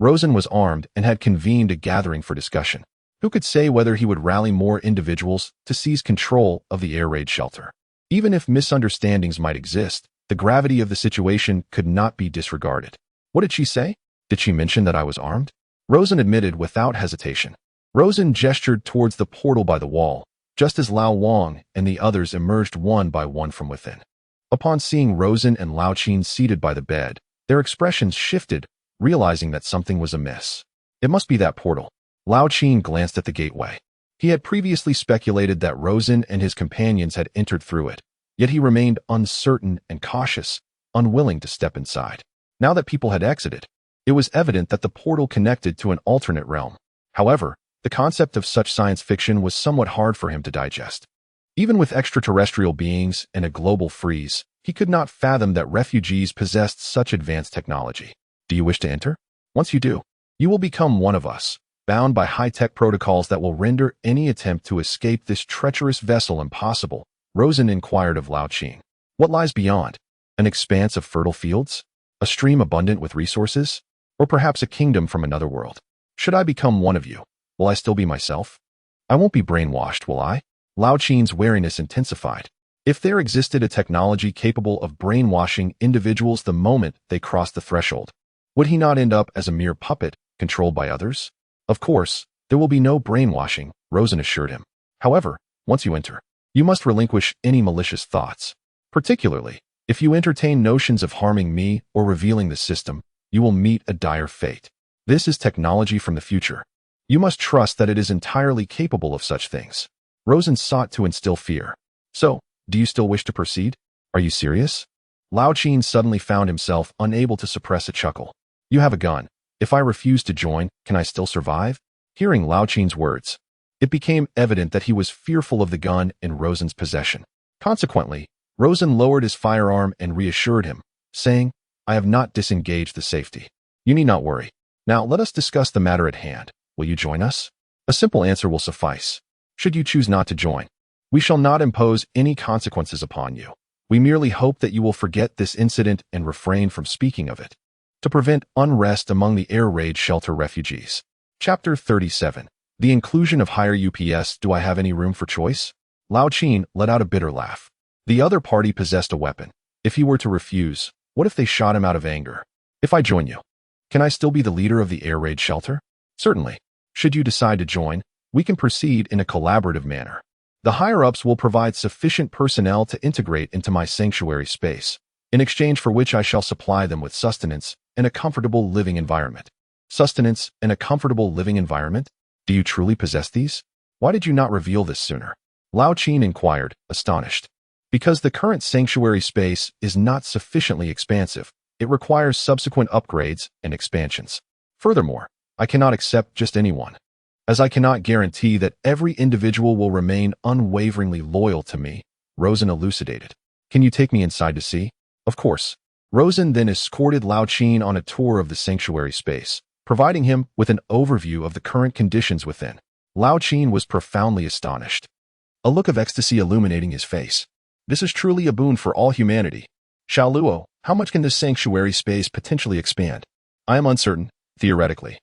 Rosen was armed and had convened a gathering for discussion. Who could say whether he would rally more individuals to seize control of the air raid shelter? Even if misunderstandings might exist, the gravity of the situation could not be disregarded. What did she say? Did she mention that I was armed? Rosen admitted without hesitation. Rosen gestured towards the portal by the wall, just as Lao Wang and the others emerged one by one from within. Upon seeing Rosen and Lao Qin seated by the bed, their expressions shifted, realizing that something was amiss. It must be that portal. Lao Qin glanced at the gateway. He had previously speculated that Rosen and his companions had entered through it, yet he remained uncertain and cautious, unwilling to step inside. Now that people had exited, it was evident that the portal connected to an alternate realm. However, the concept of such science fiction was somewhat hard for him to digest. Even with extraterrestrial beings and a global freeze, he could not fathom that refugees possessed such advanced technology. Do you wish to enter? Once you do, you will become one of us, bound by high-tech protocols that will render any attempt to escape this treacherous vessel impossible, Rosen inquired of Lao Qin. What lies beyond? An expanse of fertile fields? A stream abundant with resources? Or perhaps a kingdom from another world? Should I become one of you, will I still be myself? I won't be brainwashed, will I? Lao Qin's wariness intensified. If there existed a technology capable of brainwashing individuals the moment they crossed the threshold, would he not end up as a mere puppet, controlled by others? Of course, there will be no brainwashing, Rosen assured him. However, once you enter, you must relinquish any malicious thoughts. Particularly, if you entertain notions of harming me or revealing the system, you will meet a dire fate. This is technology from the future. You must trust that it is entirely capable of such things. Rosen sought to instill fear. So, do you still wish to proceed? Are you serious? Lao Qin suddenly found himself unable to suppress a chuckle. You have a gun. If I refuse to join, can I still survive? Hearing Lao Qin's words, it became evident that he was fearful of the gun in Rosen's possession. Consequently, Rosen lowered his firearm and reassured him, saying, I have not disengaged the safety. You need not worry. Now let us discuss the matter at hand. Will you join us? A simple answer will suffice. Should you choose not to join, we shall not impose any consequences upon you. We merely hope that you will forget this incident and refrain from speaking of it, to prevent unrest among the air raid shelter refugees. Chapter 37. The inclusion of higher UPS. Do I have any room for choice? Lao Qin let out a bitter laugh. The other party possessed a weapon. If he were to refuse, what if they shot him out of anger? If I join you, can I still be the leader of the air raid shelter? Certainly. Should you decide to join, we can proceed in a collaborative manner. The higher-ups will provide sufficient personnel to integrate into my sanctuary space, in exchange for which I shall supply them with sustenance and a comfortable living environment. Sustenance and a comfortable living environment? Do you truly possess these? Why did you not reveal this sooner? Lao Qin inquired, astonished. Because the current sanctuary space is not sufficiently expansive, it requires subsequent upgrades and expansions. Furthermore, I cannot accept just anyone, as I cannot guarantee that every individual will remain unwaveringly loyal to me, Rosen elucidated. Can you take me inside to see? Of course. Rosen then escorted Lao Qin on a tour of the sanctuary space, providing him with an overview of the current conditions within. Lao Qin was profoundly astonished, a look of ecstasy illuminating his face. This is truly a boon for all humanity. Xiao Luo, how much can this sanctuary space potentially expand? I am uncertain, theoretically.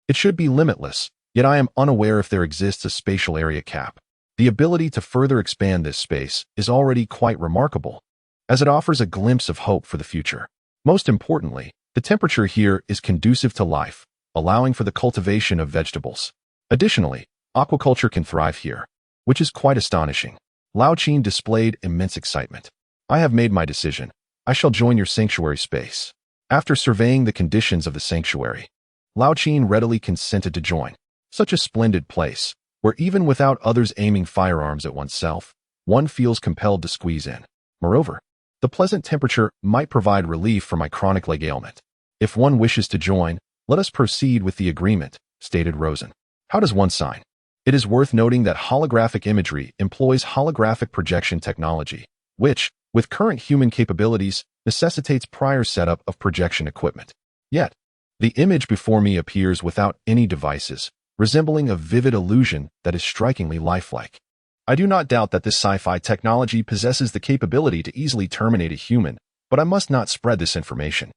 It should be limitless, yet I am unaware if there exists a spatial area cap. The ability to further expand this space is already quite remarkable, as it offers a glimpse of hope for the future. Most importantly, the temperature here is conducive to life, allowing for the cultivation of vegetables. Additionally, aquaculture can thrive here, which is quite astonishing. Lao Qin displayed immense excitement. I have made my decision. I shall join your sanctuary space. After surveying the conditions of the sanctuary, Lao Qin readily consented to join. Such a splendid place, where even without others aiming firearms at oneself, one feels compelled to squeeze in. Moreover, the pleasant temperature might provide relief for my chronic leg ailment. If one wishes to join, let us proceed with the agreement, stated Rosen. How does one sign? It is worth noting that holographic imagery employs holographic projection technology, which, with current human capabilities, necessitates prior setup of projection equipment. Yet, the image before me appears without any devices, resembling a vivid illusion that is strikingly lifelike. I do not doubt that this sci-fi technology possesses the capability to easily terminate a human, but I must not spread this information.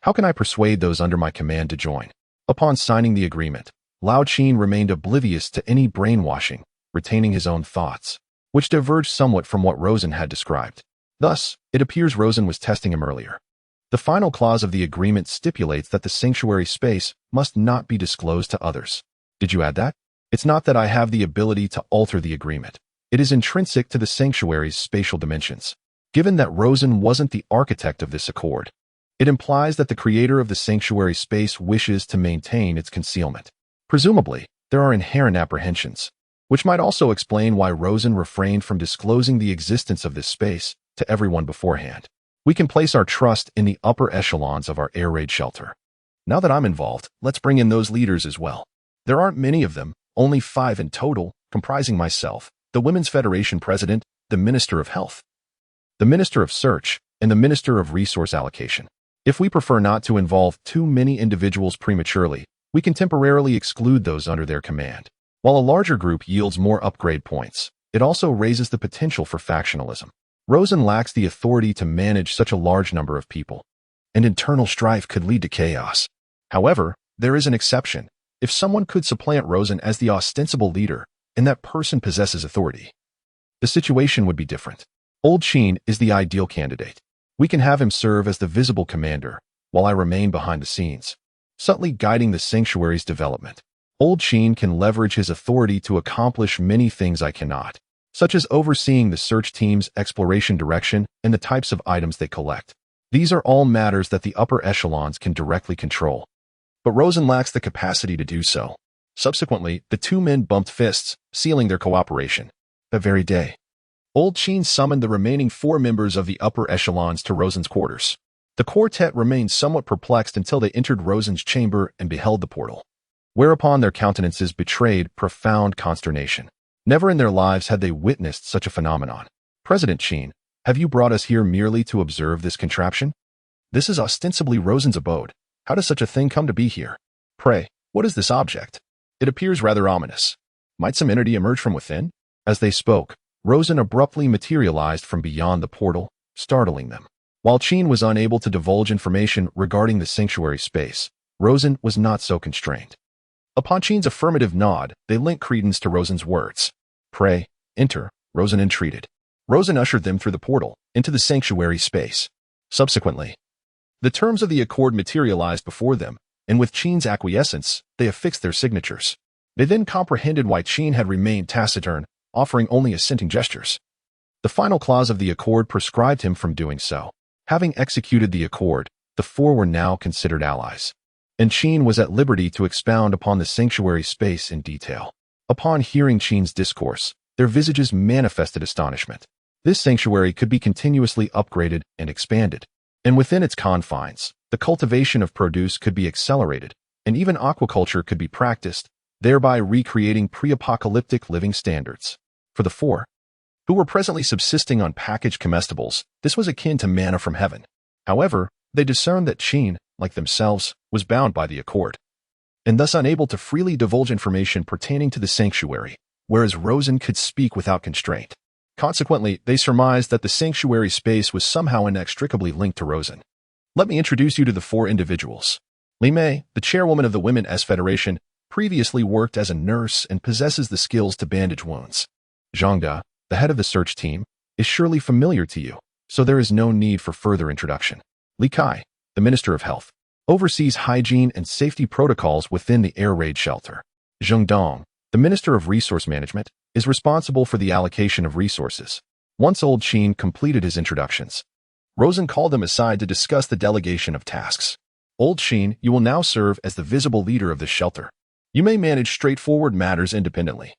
How can I persuade those under my command to join? Upon signing the agreement, Lao Qin remained oblivious to any brainwashing, retaining his own thoughts, which diverged somewhat from what Rosen had described. Thus, it appears Rosen was testing him earlier. The final clause of the agreement stipulates that the sanctuary space must not be disclosed to others. Did you add that? It's not that I have the ability to alter the agreement. It is intrinsic to the sanctuary's spatial dimensions. Given that Rosen wasn't the architect of this accord, it implies that the creator of the sanctuary space wishes to maintain its concealment. Presumably, there are inherent apprehensions, which might also explain why Rosen refrained from disclosing the existence of this space to everyone beforehand. We can place our trust in the upper echelons of our air raid shelter. Now that I'm involved, let's bring in those leaders as well. There aren't many of them, only 5 in total, comprising myself, the Women's Federation President, the Minister of Health, the Minister of Search, and the Minister of Resource Allocation. If we prefer not to involve too many individuals prematurely, we can temporarily exclude those under their command. While a larger group yields more upgrade points, it also raises the potential for factionalism. Rosen lacks the authority to manage such a large number of people, and internal strife could lead to chaos. However, there is an exception. If someone could supplant Rosen as the ostensible leader, and that person possesses authority, the situation would be different. Old Qin is the ideal candidate. We can have him serve as the visible commander, while I remain behind the scenes, subtly guiding the sanctuary's development. Old Qin can leverage his authority to accomplish many things I cannot, such as overseeing the search team's exploration direction and the types of items they collect. These are all matters that the upper echelons can directly control. But Rosen lacks the capacity to do so. Subsequently, the 2 men bumped fists, sealing their cooperation. That very day, Old Qin summoned the remaining 4 members of the upper echelons to Rosen's quarters. The quartet remained somewhat perplexed until they entered Rosen's chamber and beheld the portal, whereupon their countenances betrayed profound consternation. Never in their lives had they witnessed such a phenomenon. President Sheen, have you brought us here merely to observe this contraption? This is ostensibly Rosen's abode. How does such a thing come to be here? Pray, what is this object? It appears rather ominous. Might some entity emerge from within? As they spoke, Rosen abruptly materialized from beyond the portal, startling them. While Sheen was unable to divulge information regarding the sanctuary space, Rosen was not so constrained. Upon Sheen's affirmative nod, they lent credence to Rosen's words. Pray, enter, Rosen entreated. Rosen ushered them through the portal, into the sanctuary space. Subsequently, the terms of the accord materialized before them, and with Sheen's acquiescence, they affixed their signatures. They then comprehended why Sheen had remained taciturn, offering only assenting gestures. The final clause of the accord prescribed him from doing so. Having executed the accord, the four were now considered allies, and Sheen was at liberty to expound upon the sanctuary space in detail. Upon hearing Sheen's discourse, their visages manifested astonishment. This sanctuary could be continuously upgraded and expanded, and within its confines, the cultivation of produce could be accelerated, and even aquaculture could be practiced, thereby recreating pre-apocalyptic living standards. For the four, who were presently subsisting on packaged comestibles, this was akin to manna from heaven. However, they discerned that Sheen, like themselves, was bound by the accord, and thus unable to freely divulge information pertaining to the sanctuary, whereas Rosen could speak without constraint. Consequently, they surmised that the sanctuary space was somehow inextricably linked to Rosen. Let me introduce you to the four individuals. Li Mei, the chairwoman of the Women's Federation, previously worked as a nurse and possesses the skills to bandage wounds. Zhang Da, the head of the search team, is surely familiar to you, so there is no need for further introduction. Li Kai, the Minister of Health, oversees hygiene and safety protocols within the air raid shelter. Zheng Dong, the Minister of Resource Management, is responsible for the allocation of resources. Once old Sheen completed his introductions, Rosen called them aside to discuss the delegation of tasks. Old Sheen, you will now serve as the visible leader of this shelter. You may manage straightforward matters independently,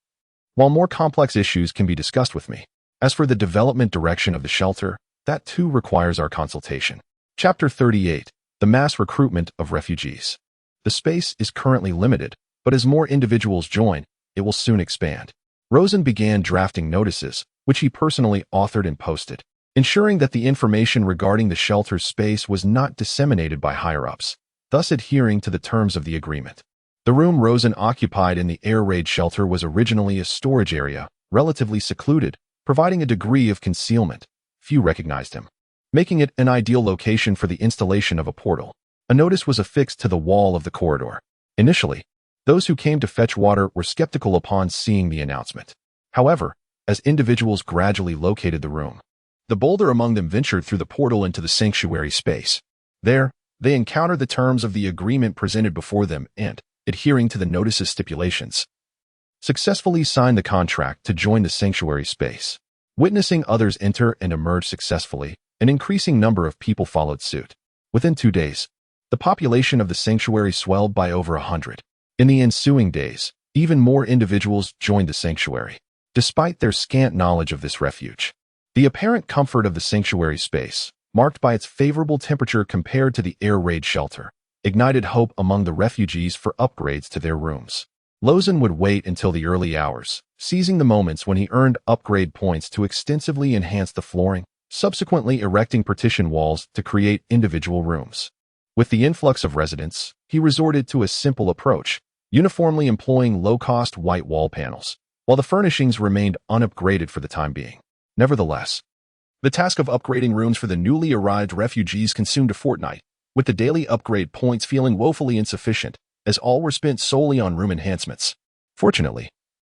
while more complex issues can be discussed with me. As for the development direction of the shelter, that too requires our consultation. Chapter 38, The Mass Recruitment of Refugees. The space is currently limited, but as more individuals join, it will soon expand. Rosen began drafting notices, which he personally authored and posted, ensuring that the information regarding the shelter's space was not disseminated by higher-ups, thus adhering to the terms of the agreement. The room Rosen occupied in the air raid shelter was originally a storage area, relatively secluded, providing a degree of concealment. Few recognized him, making it an ideal location for the installation of a portal. A notice was affixed to the wall of the corridor. Initially, those who came to fetch water were skeptical upon seeing the announcement. However, as individuals gradually located the room, the bolder among them ventured through the portal into the sanctuary space. There, they encountered the terms of the agreement presented before them and, adhering to the notice's stipulations, successfully signed the contract to join the sanctuary space. Witnessing others enter and emerge successfully, an increasing number of people followed suit. Within 2 days, the population of the sanctuary swelled by over 100. In the ensuing days, even more individuals joined the sanctuary. Despite their scant knowledge of this refuge, the apparent comfort of the sanctuary space, marked by its favorable temperature compared to the air raid shelter, ignited hope among the refugees for upgrades to their rooms. Rosen would wait until the early hours, seizing the moments when he earned upgrade points to extensively enhance the flooring, subsequently erecting partition walls to create individual rooms. With the influx of residents, he resorted to a simple approach, uniformly employing low-cost white wall panels, while the furnishings remained unupgraded for the time being. Nevertheless, the task of upgrading rooms for the newly arrived refugees consumed a fortnight, with the daily upgrade points feeling woefully insufficient, as all were spent solely on room enhancements. Fortunately,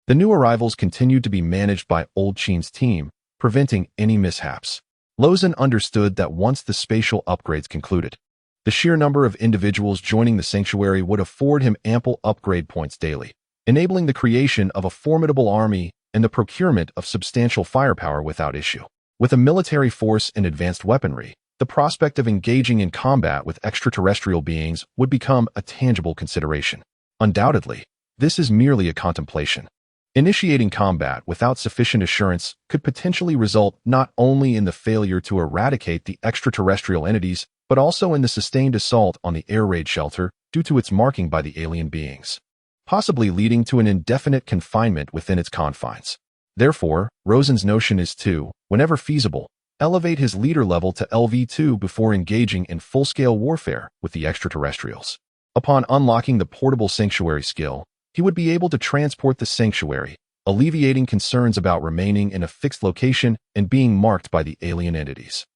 the new arrivals continued to be managed by Old Sheen's team, preventing any mishaps. Rosen understood that once the spatial upgrades concluded, the sheer number of individuals joining the sanctuary would afford him ample upgrade points daily, enabling the creation of a formidable army and the procurement of substantial firepower without issue. With a military force and advanced weaponry, the prospect of engaging in combat with extraterrestrial beings would become a tangible consideration. Undoubtedly, this is merely a contemplation. Initiating combat without sufficient assurance could potentially result not only in the failure to eradicate the extraterrestrial entities, but also in the sustained assault on the air raid shelter due to its marking by the alien beings, possibly leading to an indefinite confinement within its confines. Therefore, Rosen's notion is to, whenever feasible, elevate his leader level to LV2 before engaging in full-scale warfare with the extraterrestrials. Upon unlocking the portable sanctuary skill, he would be able to transport the sanctuary, alleviating concerns about remaining in a fixed location and being marked by the alien entities.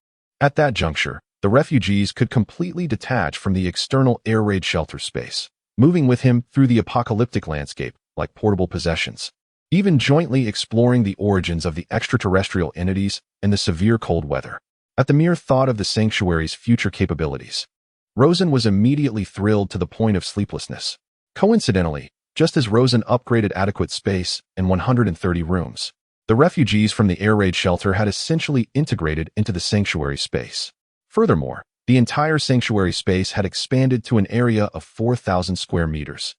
At that juncture, the refugees could completely detach from the external air raid shelter space, moving with him through the apocalyptic landscape like portable possessions, even jointly exploring the origins of the extraterrestrial entities and the severe cold weather. At the mere thought of the sanctuary's future capabilities, Rosen was immediately thrilled to the point of sleeplessness. Coincidentally, just as Rosen upgraded adequate space and 130 rooms, the refugees from the air raid shelter had essentially integrated into the sanctuary space. Furthermore, the entire sanctuary space had expanded to an area of 4,000 square meters,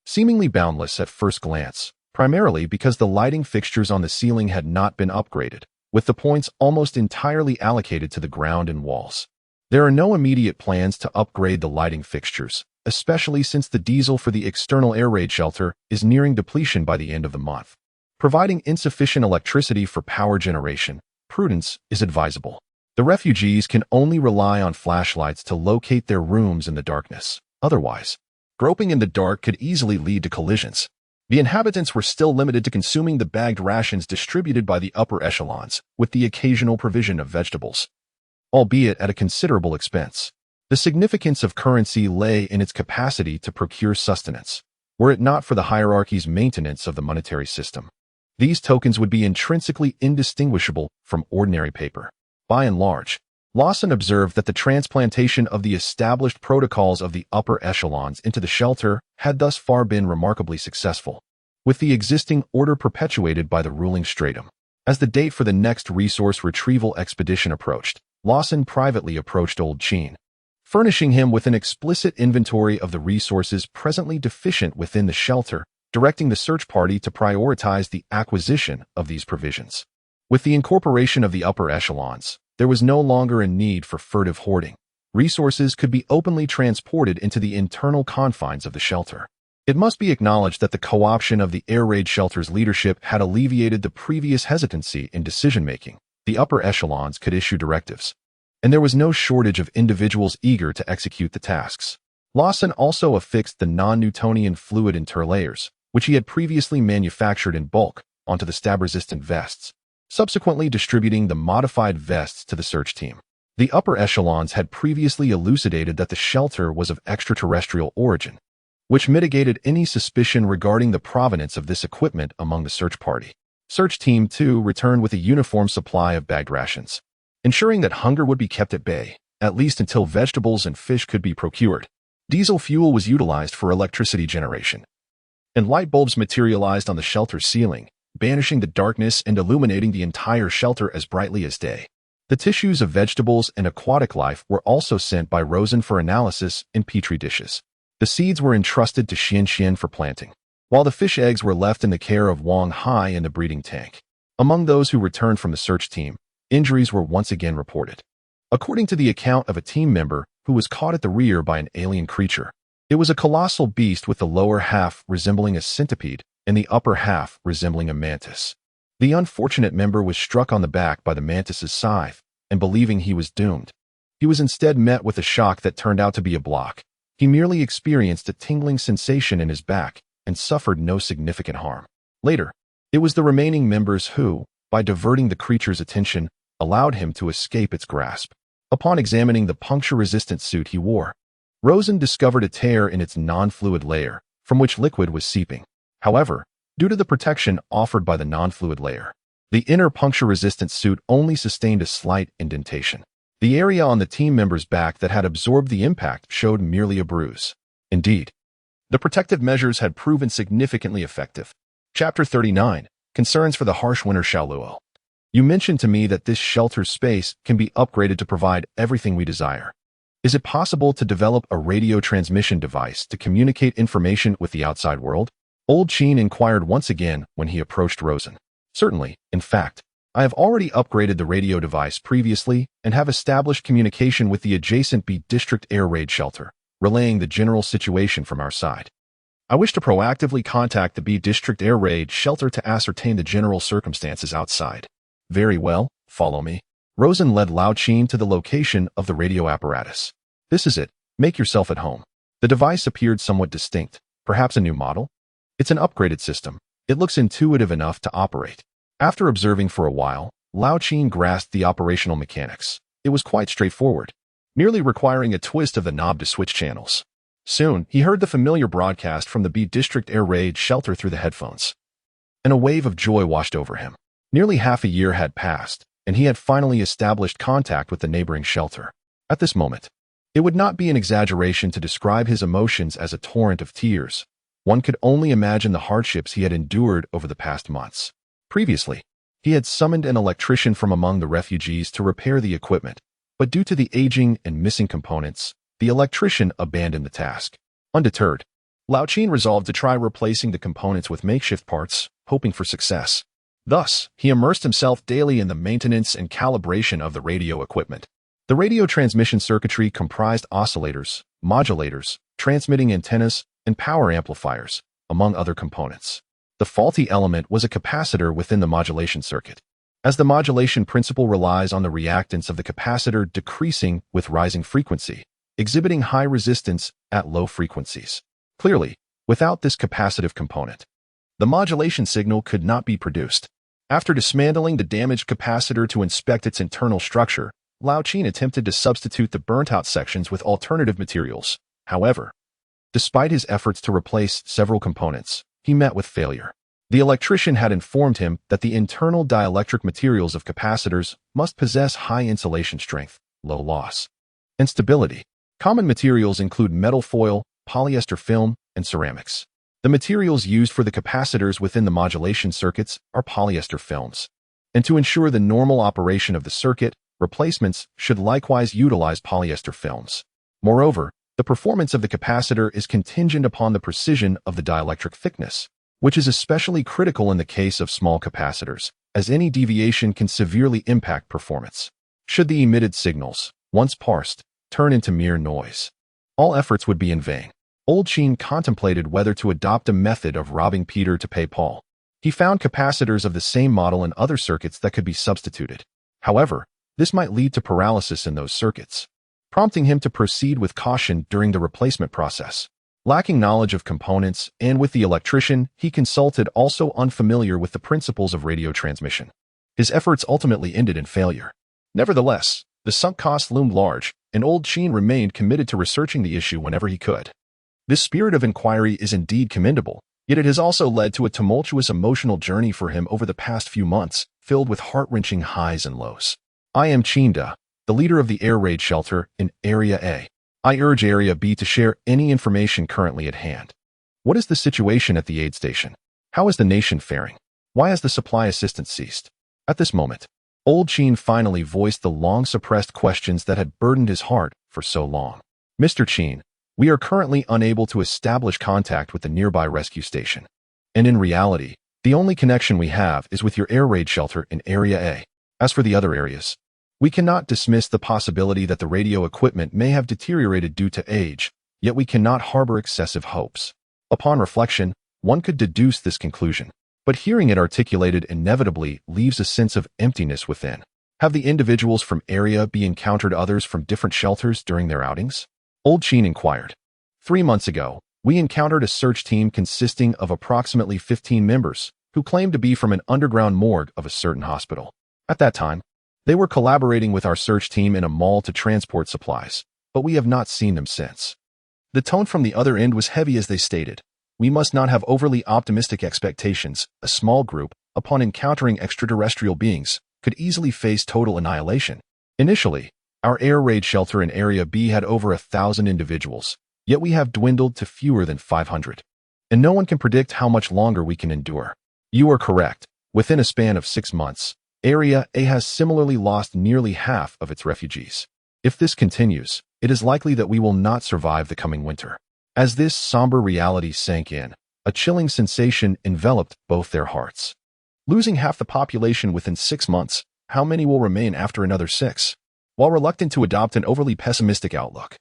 seemingly boundless at first glance, primarily because the lighting fixtures on the ceiling had not been upgraded, with the points almost entirely allocated to the ground and walls. There are no immediate plans to upgrade the lighting fixtures, especially since the diesel for the external air raid shelter is nearing depletion by the end of the month. Providing insufficient electricity for power generation, prudence is advisable. The refugees can only rely on flashlights to locate their rooms in the darkness. Otherwise, groping in the dark could easily lead to collisions. The inhabitants were still limited to consuming the bagged rations distributed by the upper echelons, with the occasional provision of vegetables, albeit at a considerable expense. The significance of currency lay in its capacity to procure sustenance, were it not for the hierarchy's maintenance of the monetary system. These tokens would be intrinsically indistinguishable from ordinary paper. By and large, Lawson observed that the transplantation of the established protocols of the upper echelons into the shelter had thus far been remarkably successful, with the existing order perpetuated by the ruling stratum. As the date for the next resource retrieval expedition approached, Lawson privately approached Old Cheen, furnishing him with an explicit inventory of the resources presently deficient within the shelter, directing the search party to prioritize the acquisition of these provisions. With the incorporation of the upper echelons, there was no longer a need for furtive hoarding. Resources could be openly transported into the internal confines of the shelter. It must be acknowledged that the co-option of the air raid shelter's leadership had alleviated the previous hesitancy in decision-making. The upper echelons could issue directives, and there was no shortage of individuals eager to execute the tasks. Lawson also affixed the non-Newtonian fluid interlayers, which he had previously manufactured in bulk, onto the stab-resistant vests, subsequently distributing the modified vests to the search team. The upper echelons had previously elucidated that the shelter was of extraterrestrial origin, which mitigated any suspicion regarding the provenance of this equipment among the search party. Search Team 2 returned with a uniform supply of bagged rations, ensuring that hunger would be kept at bay, at least until vegetables and fish could be procured. Diesel fuel was utilized for electricity generation, and light bulbs materialized on the shelter ceiling, banishing the darkness and illuminating the entire shelter as brightly as day. The tissues of vegetables and aquatic life were also sent by Rosen for analysis in petri dishes. The seeds were entrusted to Xian for planting, while the fish eggs were left in the care of Wang Hai in the breeding tank. Among those who returned from the search team, injuries were once again reported. According to the account of a team member who was caught at the rear by an alien creature, it was a colossal beast with the lower half resembling a centipede and the upper half resembling a mantis. The unfortunate member was struck on the back by the mantis's scythe, and believing he was doomed, he was instead met with a shock that turned out to be a block. He merely experienced a tingling sensation in his back and suffered no significant harm. Later, it was the remaining members who, by diverting the creature's attention, allowed him to escape its grasp. Upon examining the puncture-resistant suit he wore, Rosen discovered a tear in its non-fluid layer, from which liquid was seeping. However, due to the protection offered by the non-fluid layer, the inner puncture-resistant suit only sustained a slight indentation. The area on the team member's back that had absorbed the impact showed merely a bruise. Indeed, the protective measures had proven significantly effective. Chapter 39. Concerns for the harsh winter Shaoluo. You mentioned to me that this shelter space can be upgraded to provide everything we desire. Is it possible to develop a radio transmission device to communicate information with the outside world? Old Sheen inquired once again when he approached Rosen. Certainly, in fact, I have already upgraded the radio device previously and have established communication with the adjacent B District Air Raid Shelter, relaying the general situation from our side. I wish to proactively contact the B District Air Raid Shelter to ascertain the general circumstances outside. Very well, follow me. Rosen led Lao Qin to the location of the radio apparatus. This is it. Make yourself at home. The device appeared somewhat distinct, perhaps a new model? It's an upgraded system. It looks intuitive enough to operate. After observing for a while, Lao Qin grasped the operational mechanics. It was quite straightforward, merely requiring a twist of the knob to switch channels. Soon, he heard the familiar broadcast from the B District Air Raid Shelter through the headphones. And a wave of joy washed over him. Nearly half a year had passed, and he had finally established contact with the neighboring shelter. At this moment, it would not be an exaggeration to describe his emotions as a torrent of tears. One could only imagine the hardships he had endured over the past months. Previously, he had summoned an electrician from among the refugees to repair the equipment, but due to the aging and missing components, the electrician abandoned the task. Undeterred, Lao Qin resolved to try replacing the components with makeshift parts, hoping for success. Thus, he immersed himself daily in the maintenance and calibration of the radio equipment. The radio transmission circuitry comprised oscillators, modulators, transmitting antennas, and power amplifiers, among other components. The faulty element was a capacitor within the modulation circuit. As the modulation principle relies on the reactance of the capacitor decreasing with rising frequency, exhibiting high resistance at low frequencies. Clearly, without this capacitive component, the modulation signal could not be produced. After dismantling the damaged capacitor to inspect its internal structure, Lao Qin attempted to substitute the burnt-out sections with alternative materials. However, despite his efforts to replace several components, he met with failure. The electrician had informed him that the internal dielectric materials of capacitors must possess high insulation strength, low loss, and stability. Common materials include metal foil, polyester film, and ceramics. The materials used for the capacitors within the modulation circuits are polyester films. And to ensure the normal operation of the circuit, replacements should likewise utilize polyester films. Moreover, the performance of the capacitor is contingent upon the precision of the dielectric thickness, which is especially critical in the case of small capacitors, as any deviation can severely impact performance. Should the emitted signals, once parsed, turn into mere noise, all efforts would be in vain. Old Sheen contemplated whether to adopt a method of robbing Peter to pay Paul. He found capacitors of the same model in other circuits that could be substituted. However, this might lead to paralysis in those circuits, prompting him to proceed with caution during the replacement process. Lacking knowledge of components and with the electrician he consulted also unfamiliar with the principles of radio transmission, his efforts ultimately ended in failure. Nevertheless, the sunk cost loomed large, and Old Sheen remained committed to researching the issue whenever he could. This spirit of inquiry is indeed commendable, yet it has also led to a tumultuous emotional journey for him over the past few months, filled with heart-wrenching highs and lows. I am Chinda, the leader of the air raid shelter in Area A. I urge Area B to share any information currently at hand. What is the situation at the aid station? How is the nation faring? Why has the supply assistance ceased? At this moment, Old Sheen finally voiced the long-suppressed questions that had burdened his heart for so long. Mr. Sheen, we are currently unable to establish contact with the nearby rescue station. And in reality, the only connection we have is with your air raid shelter in Area A. As for the other areas, we cannot dismiss the possibility that the radio equipment may have deteriorated due to age, yet we cannot harbor excessive hopes. Upon reflection, one could deduce this conclusion, but hearing it articulated inevitably leaves a sense of emptiness within. Have the individuals from Area B encountered others from different shelters during their outings? Old Sheen inquired. 3 months ago, we encountered a search team consisting of approximately 15 members who claimed to be from an underground morgue of a certain hospital. At that time, they were collaborating with our search team in a mall to transport supplies, but we have not seen them since. The tone from the other end was heavy as they stated, we must not have overly optimistic expectations. A small group, upon encountering extraterrestrial beings, could easily face total annihilation. Initially, our air raid shelter in Area B had over 1,000 individuals, yet we have dwindled to fewer than 500. And no one can predict how much longer we can endure. You are correct. Within a span of 6 months, Area A has similarly lost nearly half of its refugees. If this continues, it is likely that we will not survive the coming winter. As this somber reality sank in, A chilling sensation enveloped both their hearts. Losing half the population within 6 months, how many will remain after another 6? While reluctant to adopt an overly pessimistic outlook,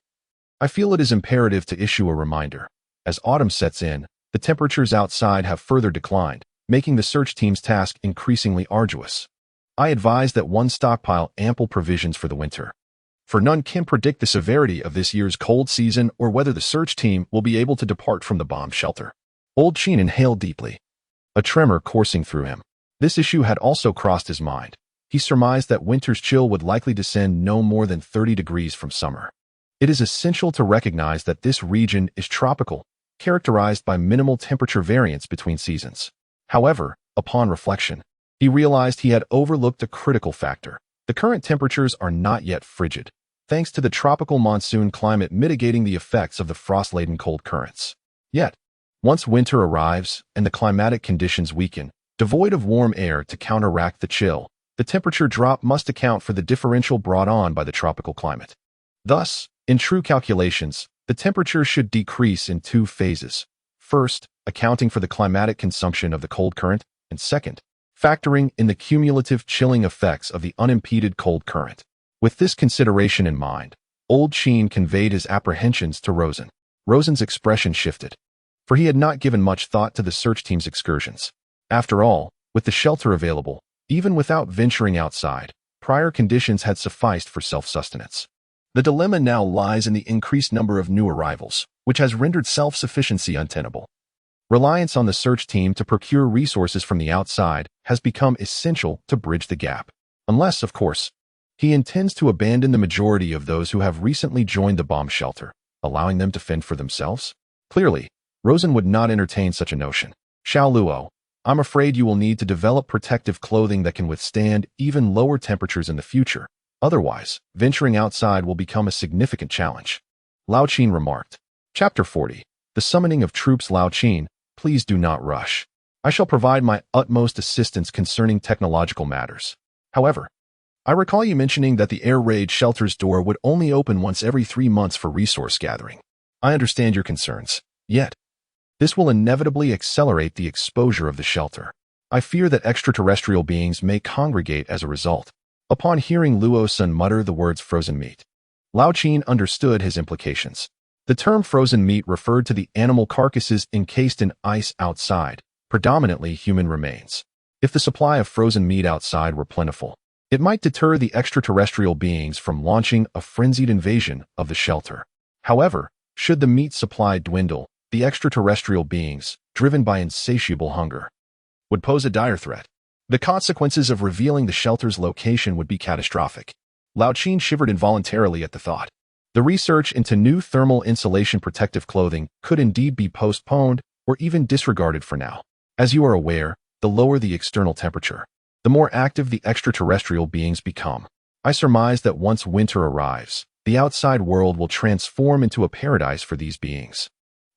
I feel it is imperative to issue a reminder. As autumn sets in, the temperatures outside have further declined, making the search team's task increasingly arduous. I advise that one stockpile ample provisions for the winter, for none can predict the severity of this year's cold season or whether the search team will be able to depart from the bomb shelter. Old Chin inhaled deeply, a tremor coursing through him. This issue had also crossed his mind. He surmised that winter's chill would likely descend no more than 30 degrees from summer. It is essential to recognize that this region is tropical, characterized by minimal temperature variance between seasons. However, upon reflection, he realized he had overlooked a critical factor. The current temperatures are not yet frigid, thanks to the tropical monsoon climate mitigating the effects of the frost-laden cold currents. Yet, once winter arrives and the climatic conditions weaken, devoid of warm air to counteract the chill, the temperature drop must account for the differential brought on by the tropical climate. Thus, in true calculations, the temperature should decrease in 2 phases. First, accounting for the climatic consumption of the cold current, and second, factoring in the cumulative chilling effects of the unimpeded cold current. With this consideration in mind, Old Chin conveyed his apprehensions to Rosen. Rosen's expression shifted, for he had not given much thought to the search team's excursions. After all, with the shelter available, even without venturing outside, prior conditions had sufficed for self-sustenance. The dilemma now lies in the increased number of new arrivals, which has rendered self-sufficiency untenable. Reliance on the search team to procure resources from the outside has become essential to bridge the gap. Unless, of course, he intends to abandon the majority of those who have recently joined the bomb shelter, allowing them to fend for themselves. Clearly, Rosen would not entertain such a notion. Xiao Luo, I'm afraid you will need to develop protective clothing that can withstand even lower temperatures in the future. Otherwise, venturing outside will become a significant challenge. Lao Chin remarked. Chapter 40. The Summoning of Troops. Lao Chin, please do not rush. I shall provide my utmost assistance concerning technological matters. However, I recall you mentioning that the air raid shelter's door would only open once every 3 months for resource gathering. I understand your concerns. Yet, this will inevitably accelerate the exposure of the shelter. I fear that extraterrestrial beings may congregate as a result. Upon hearing Luo-san mutter the words frozen meat, Lao Chin understood his implications. The term frozen meat referred to the animal carcasses encased in ice outside, predominantly human remains. If the supply of frozen meat outside were plentiful, it might deter the extraterrestrial beings from launching a frenzied invasion of the shelter. However, should the meat supply dwindle, the extraterrestrial beings, driven by insatiable hunger, would pose a dire threat. The consequences of revealing the shelter's location would be catastrophic. Lao Chin shivered involuntarily at the thought. The research into new thermal insulation protective clothing could indeed be postponed or even disregarded for now. As you are aware, the lower the external temperature, the more active the extraterrestrial beings become. I surmise that once winter arrives, the outside world will transform into a paradise for these beings,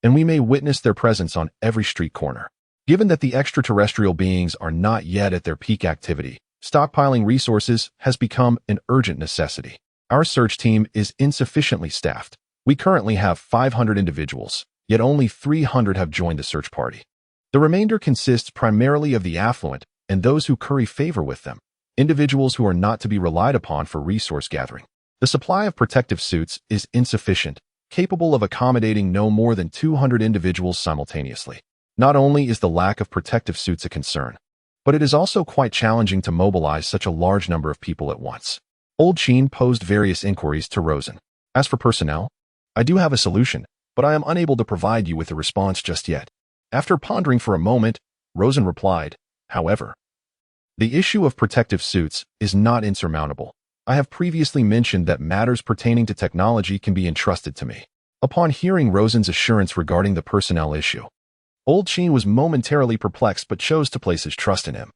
and we may witness their presence on every street corner. Given that the extraterrestrial beings are not yet at their peak activity, stockpiling resources has become an urgent necessity. Our search team is insufficiently staffed. We currently have 500 individuals, yet only 300 have joined the search party. The remainder consists primarily of the affluent and those who curry favor with them, individuals who are not to be relied upon for resource gathering. The supply of protective suits is insufficient, capable of accommodating no more than 200 individuals simultaneously. Not only is the lack of protective suits a concern, but it is also quite challenging to mobilize such a large number of people at once. Old Chin posed various inquiries to Rosen. As for personnel, I do have a solution, but I am unable to provide you with a response just yet. After pondering for a moment, Rosen replied, however, the issue of protective suits is not insurmountable. I have previously mentioned that matters pertaining to technology can be entrusted to me. Upon hearing Rosen's assurance regarding the personnel issue, Old Chin was momentarily perplexed but chose to place his trust in him.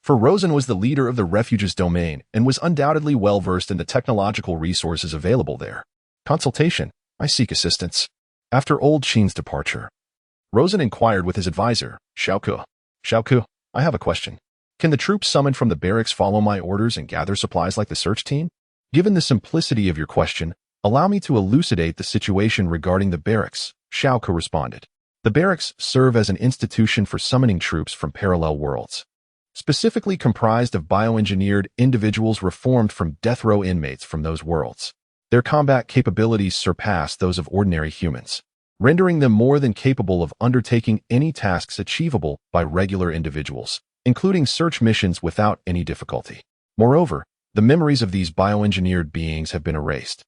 For Rosen was the leader of the refuge's domain and was undoubtedly well-versed in the technological resources available there. Consultation. I seek assistance. After Old Chin's departure, Rosen inquired with his advisor, Xiaoku. Xiaoku, I have a question. Can the troops summoned from the barracks follow my orders and gather supplies like the search team? Given the simplicity of your question, allow me to elucidate the situation regarding the barracks, Xiaoku responded. The barracks serve as an institution for summoning troops from parallel worlds, specifically comprised of bioengineered individuals reformed from death row inmates from those worlds. Their combat capabilities surpass those of ordinary humans, rendering them more than capable of undertaking any tasks achievable by regular individuals, including search missions without any difficulty. Moreover, the memories of these bioengineered beings have been erased,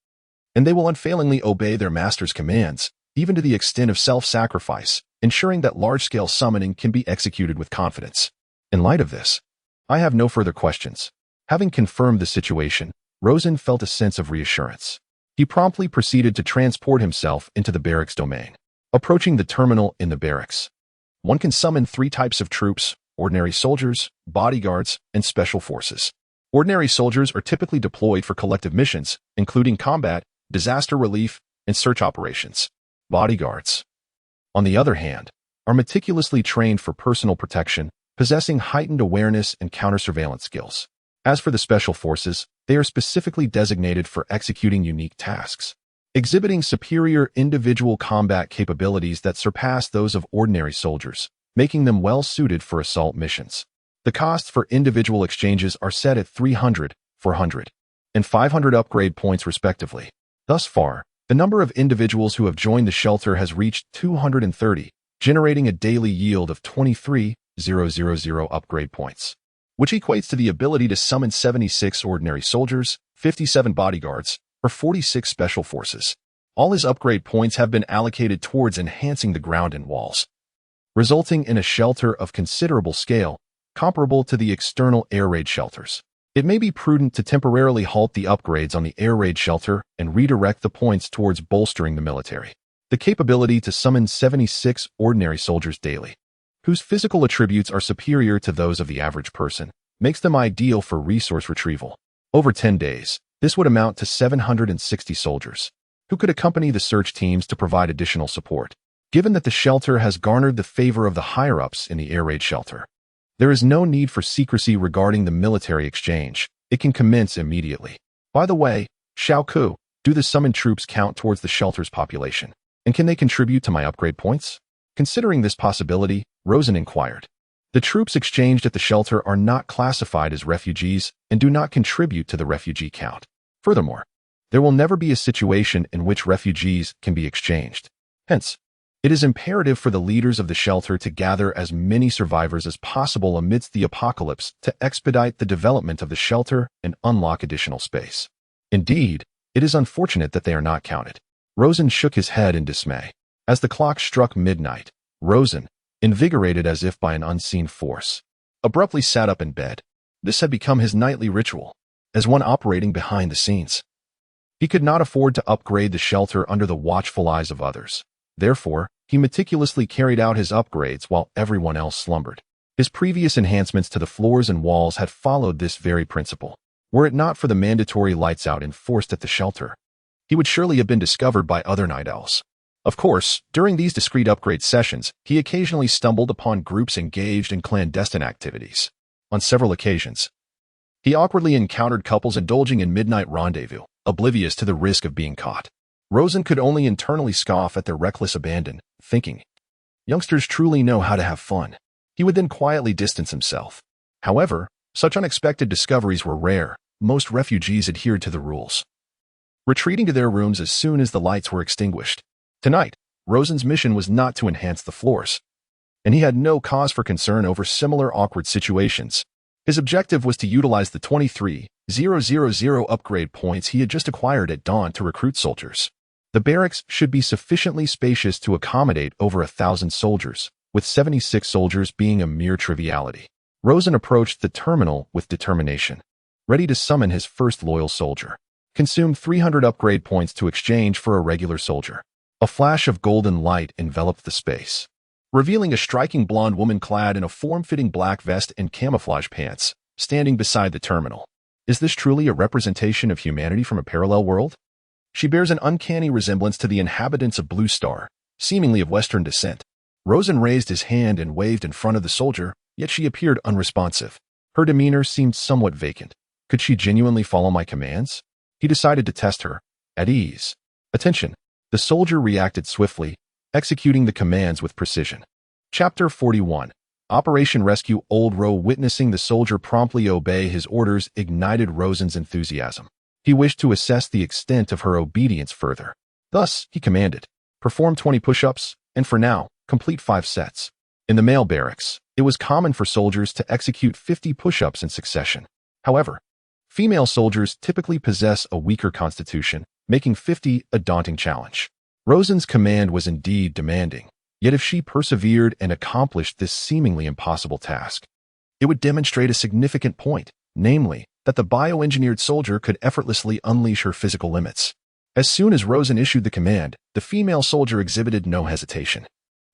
and they will unfailingly obey their master's commands, even to the extent of self-sacrifice, ensuring that large-scale summoning can be executed with confidence. In light of this, I have no further questions. Having confirmed the situation, Rosen felt a sense of reassurance. He promptly proceeded to transport himself into the barracks domain. Approaching the terminal in the barracks, one can summon 3 types of troops: ordinary soldiers, bodyguards, and special forces. Ordinary soldiers are typically deployed for collective missions, including combat, disaster relief, and search operations. Bodyguards, on the other hand, are meticulously trained for personal protection, possessing heightened awareness and counter-surveillance skills. As for the special forces, they are specifically designated for executing unique tasks, exhibiting superior individual combat capabilities that surpass those of ordinary soldiers, making them well-suited for assault missions. The costs for individual exchanges are set at 300, 400, and 500 upgrade points respectively. Thus far, the number of individuals who have joined the shelter has reached 230, generating a daily yield of 23,000 upgrade points, which equates to the ability to summon 76 ordinary soldiers, 57 bodyguards, or 46 special forces. All his upgrade points have been allocated towards enhancing the ground and walls, resulting in a shelter of considerable scale, comparable to the external air raid shelters. It may be prudent to temporarily halt the upgrades on the air raid shelter and redirect the points towards bolstering the military. The capability to summon 76 ordinary soldiers daily, whose physical attributes are superior to those of the average person, makes them ideal for resource retrieval. Over 10 days, this would amount to 760 soldiers, who could accompany the search teams to provide additional support. Given that the shelter has garnered the favor of the higher-ups in the air raid shelter, there is no need for secrecy regarding the military exchange. It can commence immediately. By the way, Xiaoku, do the summoned troops count towards the shelter's population? And can they contribute to my upgrade points? Considering this possibility, Rosen inquired. The troops exchanged at the shelter are not classified as refugees and do not contribute to the refugee count. Furthermore, there will never be a situation in which refugees can be exchanged. Hence, it is imperative for the leaders of the shelter to gather as many survivors as possible amidst the apocalypse to expedite the development of the shelter and unlock additional space. Indeed, it is unfortunate that they are not counted. Rosen shook his head in dismay. As the clock struck midnight, Rosen, invigorated as if by an unseen force, abruptly sat up in bed. This had become his nightly ritual, as one operating behind the scenes. He could not afford to upgrade the shelter under the watchful eyes of others. Therefore, he meticulously carried out his upgrades while everyone else slumbered. His previous enhancements to the floors and walls had followed this very principle. Were it not for the mandatory lights out enforced at the shelter, he would surely have been discovered by other night owls. Of course, during these discrete upgrade sessions, he occasionally stumbled upon groups engaged in clandestine activities. On several occasions, he awkwardly encountered couples indulging in midnight rendezvous, oblivious to the risk of being caught. Rosen could only internally scoff at their reckless abandon, thinking, youngsters truly know how to have fun. He would then quietly distance himself. However, such unexpected discoveries were rare. Most refugees adhered to the rules, retreating to their rooms as soon as the lights were extinguished. Tonight, Rosen's mission was not to enhance the floors, and he had no cause for concern over similar awkward situations. His objective was to utilize the 23,000 upgrade points he had just acquired at dawn to recruit soldiers. The barracks should be sufficiently spacious to accommodate over 1,000 soldiers, with 76 soldiers being a mere triviality. Rosen approached the terminal with determination, ready to summon his first loyal soldier. Consumed 300 upgrade points to exchange for a regular soldier. A flash of golden light enveloped the space, revealing a striking blonde woman clad in a form-fitting black vest and camouflage pants, standing beside the terminal. Is this truly a representation of humanity from a parallel world? She bears an uncanny resemblance to the inhabitants of Blue Star, seemingly of Western descent. Rosen raised his hand and waved in front of the soldier, yet she appeared unresponsive. Her demeanor seemed somewhat vacant. Could she genuinely follow my commands? He decided to test her. At ease. Attention. The soldier reacted swiftly, executing the commands with precision. Chapter 41. Operation Rescue. Old Roe, witnessing the soldier promptly obey his orders, ignited Rosen's enthusiasm. He wished to assess the extent of her obedience further. Thus, he commanded, perform 20 push-ups, and for now, complete 5 sets. In the male barracks, it was common for soldiers to execute 50 push-ups in succession. However, female soldiers typically possess a weaker constitution, making 50 a daunting challenge. Rosen's command was indeed demanding, yet if she persevered and accomplished this seemingly impossible task, it would demonstrate a significant point, namely, that the bioengineered soldier could effortlessly unleash her physical limits. As soon as Rosen issued the command, the female soldier exhibited no hesitation.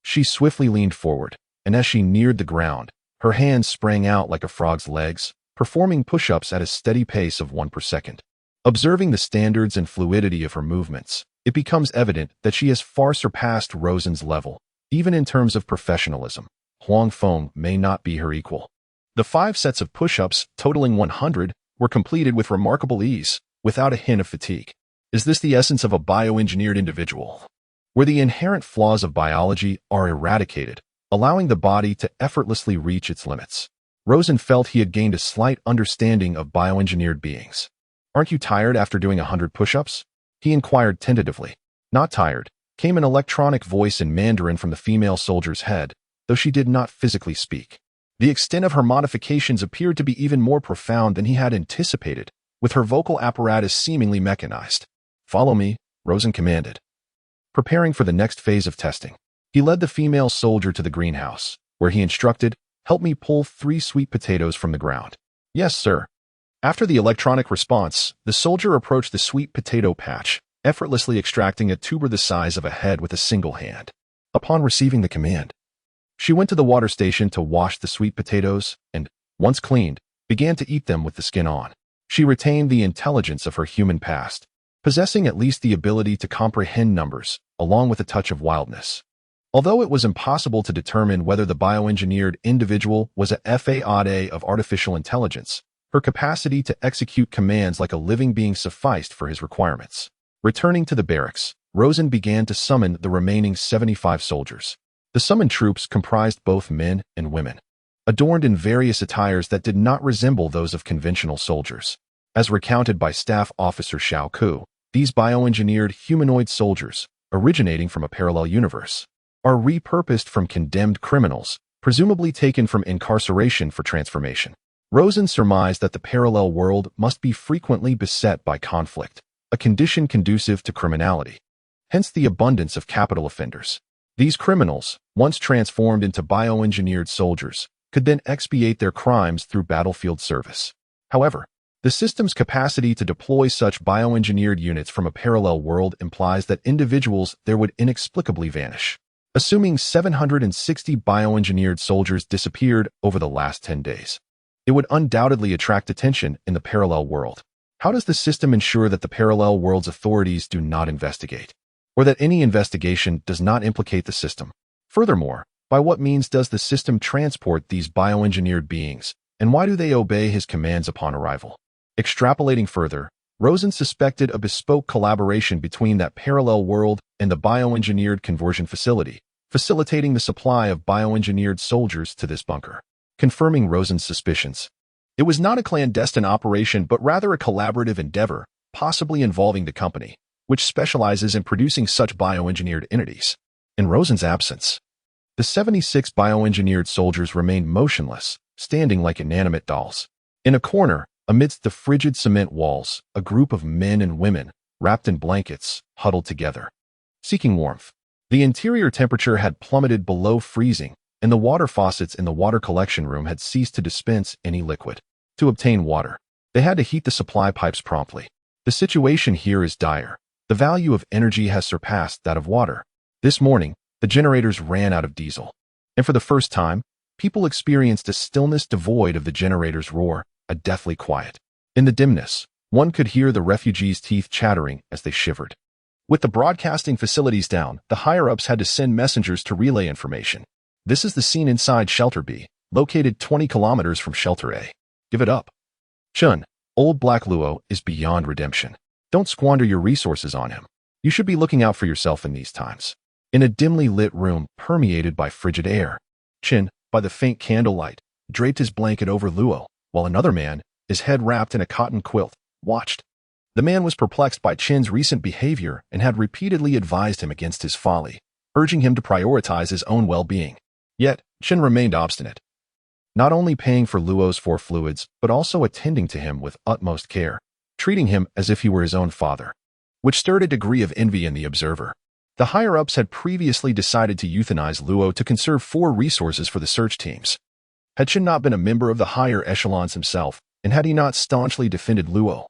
She swiftly leaned forward, and as she neared the ground, her hands sprang out like a frog's legs, performing push-ups at a steady pace of 1 per second. Observing the standards and fluidity of her movements, it becomes evident that she has far surpassed Rosen's level. Even in terms of professionalism, Huang Feng may not be her equal. The 5 sets of push-ups, totaling 100, were completed with remarkable ease, without a hint of fatigue. Is this the essence of a bioengineered individual, where the inherent flaws of biology are eradicated, allowing the body to effortlessly reach its limits? Rosen felt he had gained a slight understanding of bioengineered beings. Aren't you tired after doing 100 push-ups? He inquired tentatively. Not tired, came an electronic voice in Mandarin from the female soldier's head, though she did not physically speak. The extent of her modifications appeared to be even more profound than he had anticipated, with her vocal apparatus seemingly mechanized. Follow me, Rosen commanded. Preparing for the next phase of testing, he led the female soldier to the greenhouse, where he instructed, help me pull 3 sweet potatoes from the ground. Yes, sir. After the electronic response, the soldier approached the sweet potato patch, effortlessly extracting a tuber the size of a head with a single hand. Upon receiving the command, she went to the water station to wash the sweet potatoes and, once cleaned, began to eat them with the skin on. She retained the intelligence of her human past, possessing at least the ability to comprehend numbers, along with a touch of wildness. Although it was impossible to determine whether the bioengineered individual was a FAAD of artificial intelligence, her capacity to execute commands like a living being sufficed for his requirements. Returning to the barracks, Rosen began to summon the remaining 75 soldiers. The summoned troops comprised both men and women, adorned in various attires that did not resemble those of conventional soldiers. As recounted by Staff Officer Xiao Ku, these bioengineered humanoid soldiers, originating from a parallel universe, are repurposed from condemned criminals, presumably taken from incarceration for transformation. Rosen surmised that the parallel world must be frequently beset by conflict, a condition conducive to criminality. Hence the abundance of capital offenders. These criminals, once transformed into bioengineered soldiers, could then expiate their crimes through battlefield service. However, the system's capacity to deploy such bioengineered units from a parallel world implies that individuals there would inexplicably vanish. Assuming 760 bioengineered soldiers disappeared over the last 10 days, it would undoubtedly attract attention in the parallel world. How does the system ensure that the parallel world's authorities do not investigate, or that any investigation does not implicate the system? Furthermore, by what means does the system transport these bioengineered beings, and why do they obey his commands upon arrival? Extrapolating further, Rosen suspected a bespoke collaboration between that parallel world and the bioengineered conversion facility, facilitating the supply of bioengineered soldiers to this bunker. Confirming Rosen's suspicions, it was not a clandestine operation but rather a collaborative endeavor, possibly involving the company, which specializes in producing such bioengineered entities. In Rosen's absence, the 76 bioengineered soldiers remained motionless, standing like inanimate dolls. In a corner, amidst the frigid cement walls, a group of men and women, wrapped in blankets, huddled together, seeking warmth. The interior temperature had plummeted below freezing, and the water faucets in the water collection room had ceased to dispense any liquid. To obtain water, they had to heat the supply pipes promptly. The situation here is dire. The value of energy has surpassed that of water. This morning, the generators ran out of diesel. And for the first time, people experienced a stillness devoid of the generator's roar, a deathly quiet. In the dimness, one could hear the refugees' teeth chattering as they shivered. With the broadcasting facilities down, the higher-ups had to send messengers to relay information. This is the scene inside Shelter B, located 20 kilometers from Shelter A. Give it up. Chun, old Black Luo, is beyond redemption. Don't squander your resources on him. You should be looking out for yourself in these times. In a dimly lit room permeated by frigid air, Chin, by the faint candlelight, draped his blanket over Luo, while another man, his head wrapped in a cotton quilt, watched. The man was perplexed by Chin's recent behavior and had repeatedly advised him against his folly, urging him to prioritize his own well-being. Yet, Chin remained obstinate, not only paying for Luo's 4 fluids, but also attending to him with utmost care, treating him as if he were his own father, which stirred a degree of envy in the observer. The higher-ups had previously decided to euthanize Luo to conserve 4 resources for the search teams. Had Chin not been a member of the higher echelons himself, and had he not staunchly defended Luo,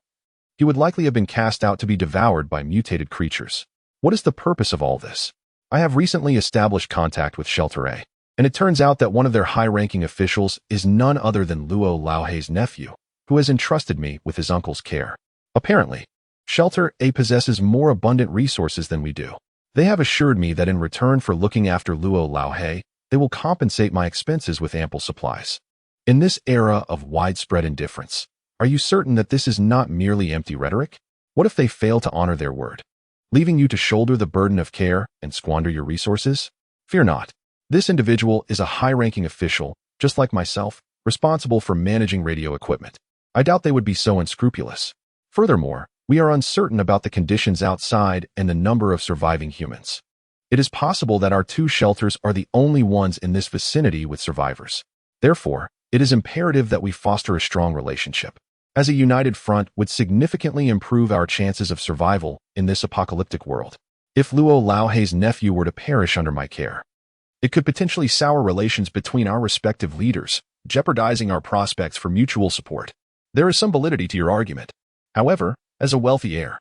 he would likely have been cast out to be devoured by mutated creatures. What is the purpose of all this? I have recently established contact with Shelter A, and it turns out that one of their high-ranking officials is none other than Luo Laohei's nephew, who has entrusted me with his uncle's care. Apparently, Shelter A possesses more abundant resources than we do. They have assured me that in return for looking after Luo Laohei, they will compensate my expenses with ample supplies. In this era of widespread indifference, are you certain that this is not merely empty rhetoric? What if they fail to honor their word, leaving you to shoulder the burden of care and squander your resources? Fear not. This individual is a high-ranking official, just like myself, responsible for managing radio equipment. I doubt they would be so unscrupulous. Furthermore, we are uncertain about the conditions outside and the number of surviving humans. It is possible that our 2 shelters are the only ones in this vicinity with survivors. Therefore, it is imperative that we foster a strong relationship, as a united front would significantly improve our chances of survival in this apocalyptic world. If Luo Laohei's nephew were to perish under my care, it could potentially sour relations between our respective leaders, jeopardizing our prospects for mutual support. There is some validity to your argument. However, as a wealthy heir,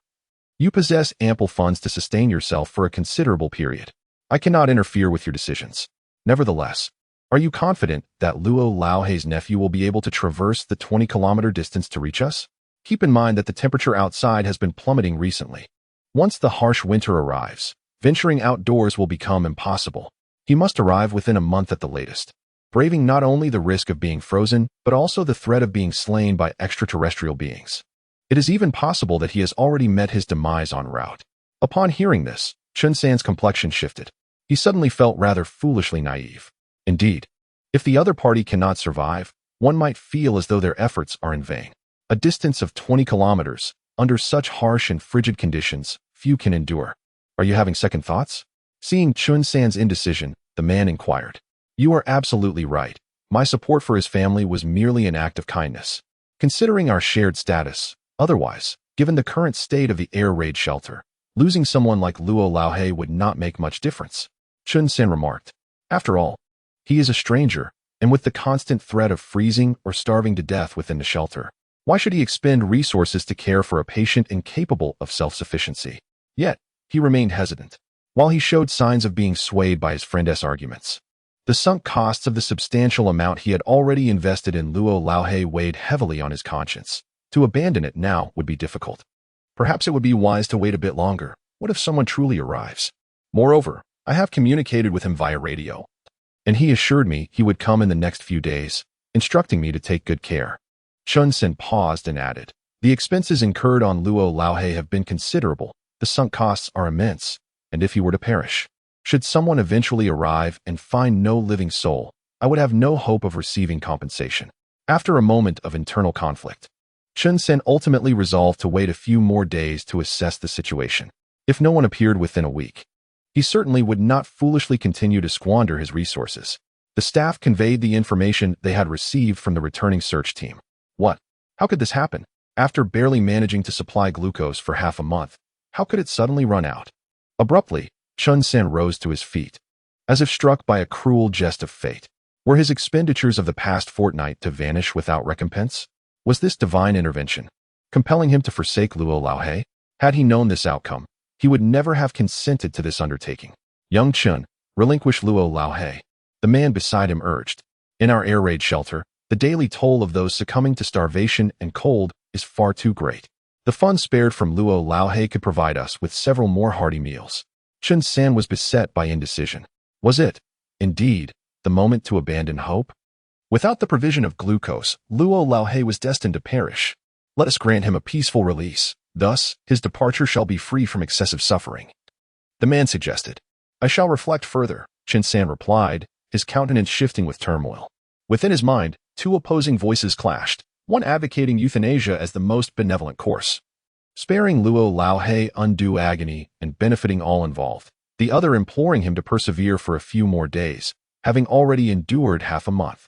you possess ample funds to sustain yourself for a considerable period. I cannot interfere with your decisions. Nevertheless, are you confident that Luo Laohei's nephew will be able to traverse the 20-kilometer distance to reach us? Keep in mind that the temperature outside has been plummeting recently. Once the harsh winter arrives, venturing outdoors will become impossible. He must arrive within a month at the latest, braving not only the risk of being frozen, but also the threat of being slain by extraterrestrial beings. It is even possible that he has already met his demise en route. Upon hearing this, Chun San's complexion shifted. He suddenly felt rather foolishly naive. Indeed, if the other party cannot survive, one might feel as though their efforts are in vain. A distance of 20 kilometers, under such harsh and frigid conditions, few can endure. Are you having second thoughts? Seeing Chun San's indecision, the man inquired. You are absolutely right. My support for his family was merely an act of kindness. Considering our shared status, otherwise, given the current state of the air raid shelter, losing someone like Luo Laohei would not make much difference, Chun San remarked. After all, he is a stranger, and with the constant threat of freezing or starving to death within the shelter, why should he expend resources to care for a patient incapable of self-sufficiency? Yet, he remained hesitant, while he showed signs of being swayed by his friend's arguments. The sunk costs of the substantial amount he had already invested in Luo Laohei weighed heavily on his conscience. To abandon it now would be difficult. Perhaps it would be wise to wait a bit longer. What if someone truly arrives? Moreover, I have communicated with him via radio, and he assured me he would come in the next few days, instructing me to take good care. Chun Sen paused and added, the expenses incurred on Luo Laohei have been considerable, the sunk costs are immense, and if he were to perish, should someone eventually arrive and find no living soul, I would have no hope of receiving compensation. After a moment of internal conflict, Chun Sen ultimately resolved to wait a few more days to assess the situation. If no one appeared within a week, he certainly would not foolishly continue to squander his resources. The staff conveyed the information they had received from the returning search team. What? How could this happen? After barely managing to supply glucose for half a month, how could it suddenly run out? Abruptly, Chun Sen rose to his feet, as if struck by a cruel jest of fate. Were his expenditures of the past fortnight to vanish without recompense? Was this divine intervention, compelling him to forsake Luo Laohei? Had he known this outcome, he would never have consented to this undertaking. Young Chun, relinquish Luo Laohei, the man beside him urged. In our air raid shelter, the daily toll of those succumbing to starvation and cold is far too great. The funds spared from Luo Laohei could provide us with several more hearty meals. Chun San was beset by indecision. Was it, indeed, the moment to abandon hope? Without the provision of glucose, Luo Laohei was destined to perish. Let us grant him a peaceful release. Thus, his departure shall be free from excessive suffering. The man suggested. I shall reflect further, Chin-san replied, his countenance shifting with turmoil. Within his mind, two opposing voices clashed, one advocating euthanasia as the most benevolent course, sparing Luo Laohei undue agony and benefiting all involved, the other imploring him to persevere for a few more days, having already endured half a month.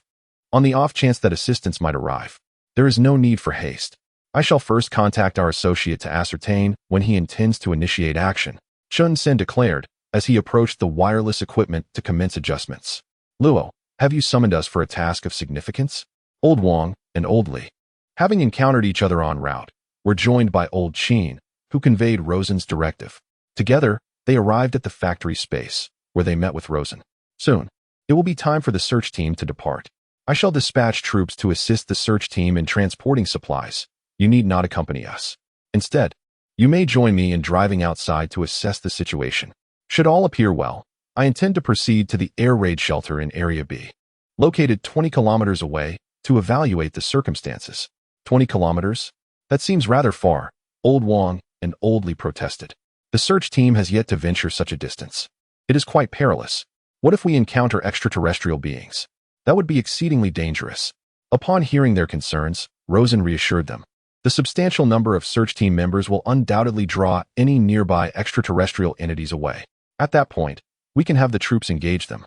On the off chance that assistance might arrive, there is no need for haste. I shall first contact our associate to ascertain when he intends to initiate action, Chun-sen declared as he approached the wireless equipment to commence adjustments. Luo, have you summoned us for a task of significance? Old Wang and Old Li, having encountered each other en route, were joined by Old Qin, who conveyed Rosen's directive. Together, they arrived at the factory space, where they met with Rosen. Soon, it will be time for the search team to depart. I shall dispatch troops to assist the search team in transporting supplies. You need not accompany us. Instead, you may join me in driving outside to assess the situation. Should all appear well, I intend to proceed to the air raid shelter in Area B, located 20 kilometers away, to evaluate the circumstances. 20 kilometers? That seems rather far, Old Wang and Old Li protested. The search team has yet to venture such a distance. It is quite perilous. What if we encounter extraterrestrial beings? That would be exceedingly dangerous. Upon hearing their concerns, Rosen reassured them. The substantial number of search team members will undoubtedly draw any nearby extraterrestrial entities away. At that point, we can have the troops engage them,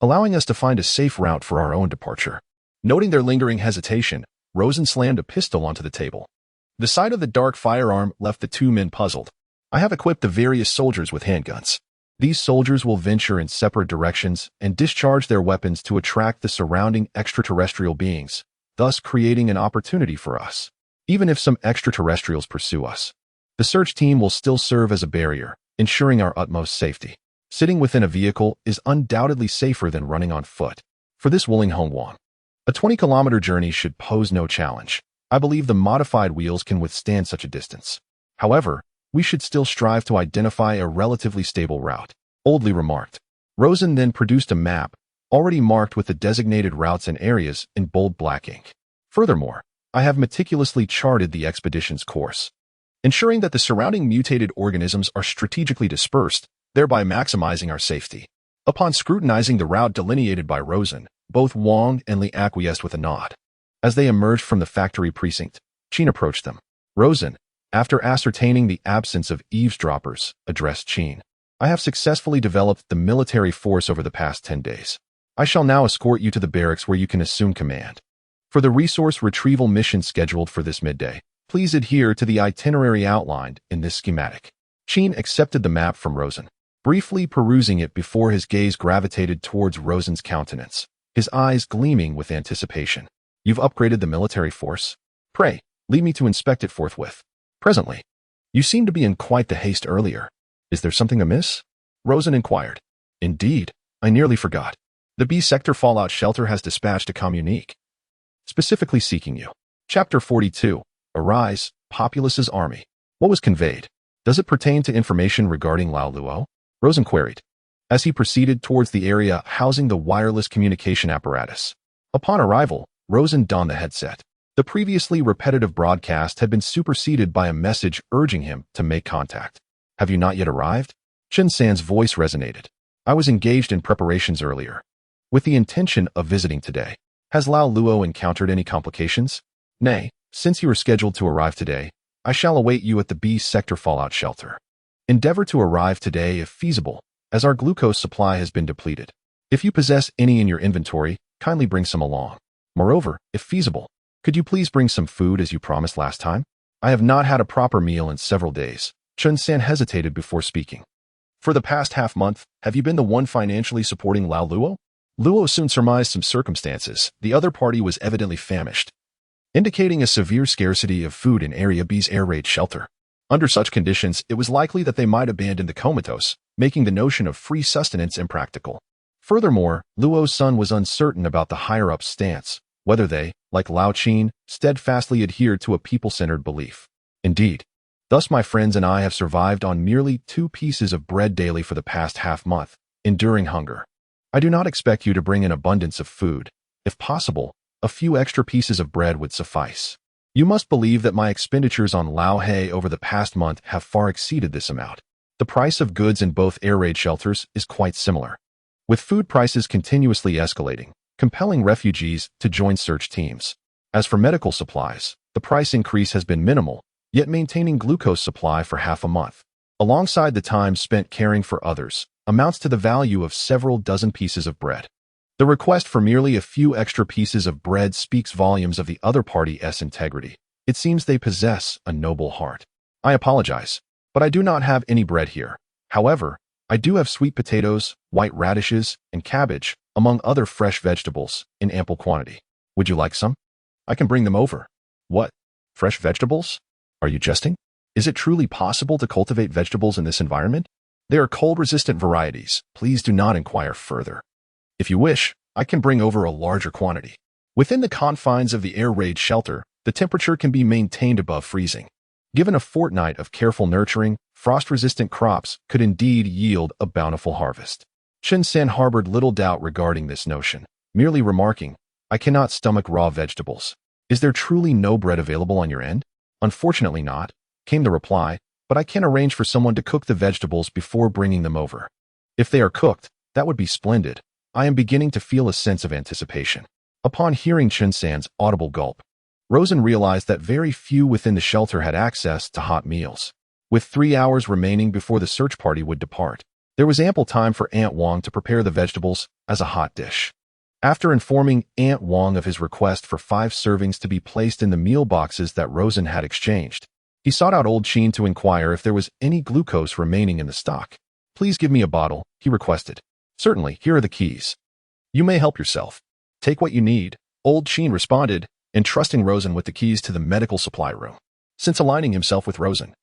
allowing us to find a safe route for our own departure. Noting their lingering hesitation, Rosen slammed a pistol onto the table. The sight of the dark firearm left the two men puzzled. I have equipped the various soldiers with handguns. These soldiers will venture in separate directions and discharge their weapons to attract the surrounding extraterrestrial beings, thus creating an opportunity for us. Even if some extraterrestrials pursue us, the search team will still serve as a barrier, ensuring our utmost safety. Sitting within a vehicle is undoubtedly safer than running on foot. For this Wuling Hongguang, a 20-kilometer journey should pose no challenge. I believe the modified wheels can withstand such a distance. However, we should still strive to identify a relatively stable route, Old Li remarked. Rosen then produced a map, already marked with the designated routes and areas in bold black ink. Furthermore, I have meticulously charted the expedition's course, ensuring that the surrounding mutated organisms are strategically dispersed, thereby maximizing our safety. Upon scrutinizing the route delineated by Rosen, both Wang and Li acquiesced with a nod. As they emerged from the factory precinct, Qin approached them. Rosen, after ascertaining the absence of eavesdroppers, addressed Qin. I have successfully developed the military force over the past 10 days. I shall now escort you to the barracks where you can assume command. For the resource retrieval mission scheduled for this midday, please adhere to the itinerary outlined in this schematic. Qin accepted the map from Rosen, briefly perusing it before his gaze gravitated towards Rosen's countenance, his eyes gleaming with anticipation. You've upgraded the military force? Pray, lead me to inspect it forthwith. Presently. You seemed to be in quite the haste earlier. Is there something amiss? Rosen inquired. Indeed, I nearly forgot. The B sector fallout shelter has dispatched a communique, specifically seeking you. Chapter 42. Arise, Populace's Army. What was conveyed? Does it pertain to information regarding Lao Luo? Rosen queried, as he proceeded towards the area housing the wireless communication apparatus. Upon arrival, Rosen donned the headset. The previously repetitive broadcast had been superseded by a message urging him to make contact. Have you not yet arrived? Chin-san's voice resonated. I was engaged in preparations earlier, with the intention of visiting today. Has Lao Luo encountered any complications? Nay, since you are scheduled to arrive today, I shall await you at the B sector fallout shelter. Endeavor to arrive today if feasible, as our glucose supply has been depleted. If you possess any in your inventory, kindly bring some along. Moreover, if feasible, could you please bring some food as you promised last time? I have not had a proper meal in several days. Chun-san hesitated before speaking. For the past half-month, have you been the one financially supporting Lao Luo? Luo soon surmised some circumstances. The other party was evidently famished, indicating a severe scarcity of food in Area B's air raid shelter. Under such conditions, it was likely that they might abandon the comatose, making the notion of free sustenance impractical. Furthermore, Luo's son was uncertain about the higher-ups' stance, whether they, like Lao Qin, steadfastly adhered to a people-centered belief. Indeed, thus my friends and I have survived on merely 2 pieces of bread daily for the past half-month, enduring hunger. I do not expect you to bring an abundance of food. If possible, a few extra pieces of bread would suffice. You must believe that my expenditures on Lao He over the past month have far exceeded this amount. The price of goods in both air raid shelters is quite similar, with food prices continuously escalating, compelling refugees to join search teams. As for medical supplies, the price increase has been minimal, yet maintaining glucose supply for half a month, alongside the time spent caring for others, amounts to the value of several dozen pieces of bread. The request for merely a few extra pieces of bread speaks volumes of the other party's integrity. It seems they possess a noble heart. I apologize, but I do not have any bread here. However, I do have sweet potatoes, white radishes, and cabbage, among other fresh vegetables, in ample quantity. Would you like some? I can bring them over. What? Fresh vegetables? Are you jesting? Is it truly possible to cultivate vegetables in this environment? They are cold-resistant varieties. Please do not inquire further. If you wish, I can bring over a larger quantity. Within the confines of the air raid shelter, the temperature can be maintained above freezing. Given a fortnight of careful nurturing, frost-resistant crops could indeed yield a bountiful harvest. Chen-san harbored little doubt regarding this notion, merely remarking, "I cannot stomach raw vegetables. Is there truly no bread available on your end?" "Unfortunately not," came the reply, "but I can arrange for someone to cook the vegetables before bringing them over." "If they are cooked, that would be splendid." I am beginning to feel a sense of anticipation. Upon hearing Chen-san's audible gulp, Rosen realized that very few within the shelter had access to hot meals. With 3 hours remaining before the search party would depart, there was ample time for Aunt Wong to prepare the vegetables as a hot dish. After informing Aunt Wong of his request for 5 servings to be placed in the meal boxes that Rosen had exchanged, he sought out Old Sheen to inquire if there was any glucose remaining in the stock. "Please give me a bottle," he requested. "Certainly, here are the keys. You may help yourself. Take what you need," Old Sheen responded, entrusting Rosen with the keys to the medical supply room. Since aligning himself with Rosen,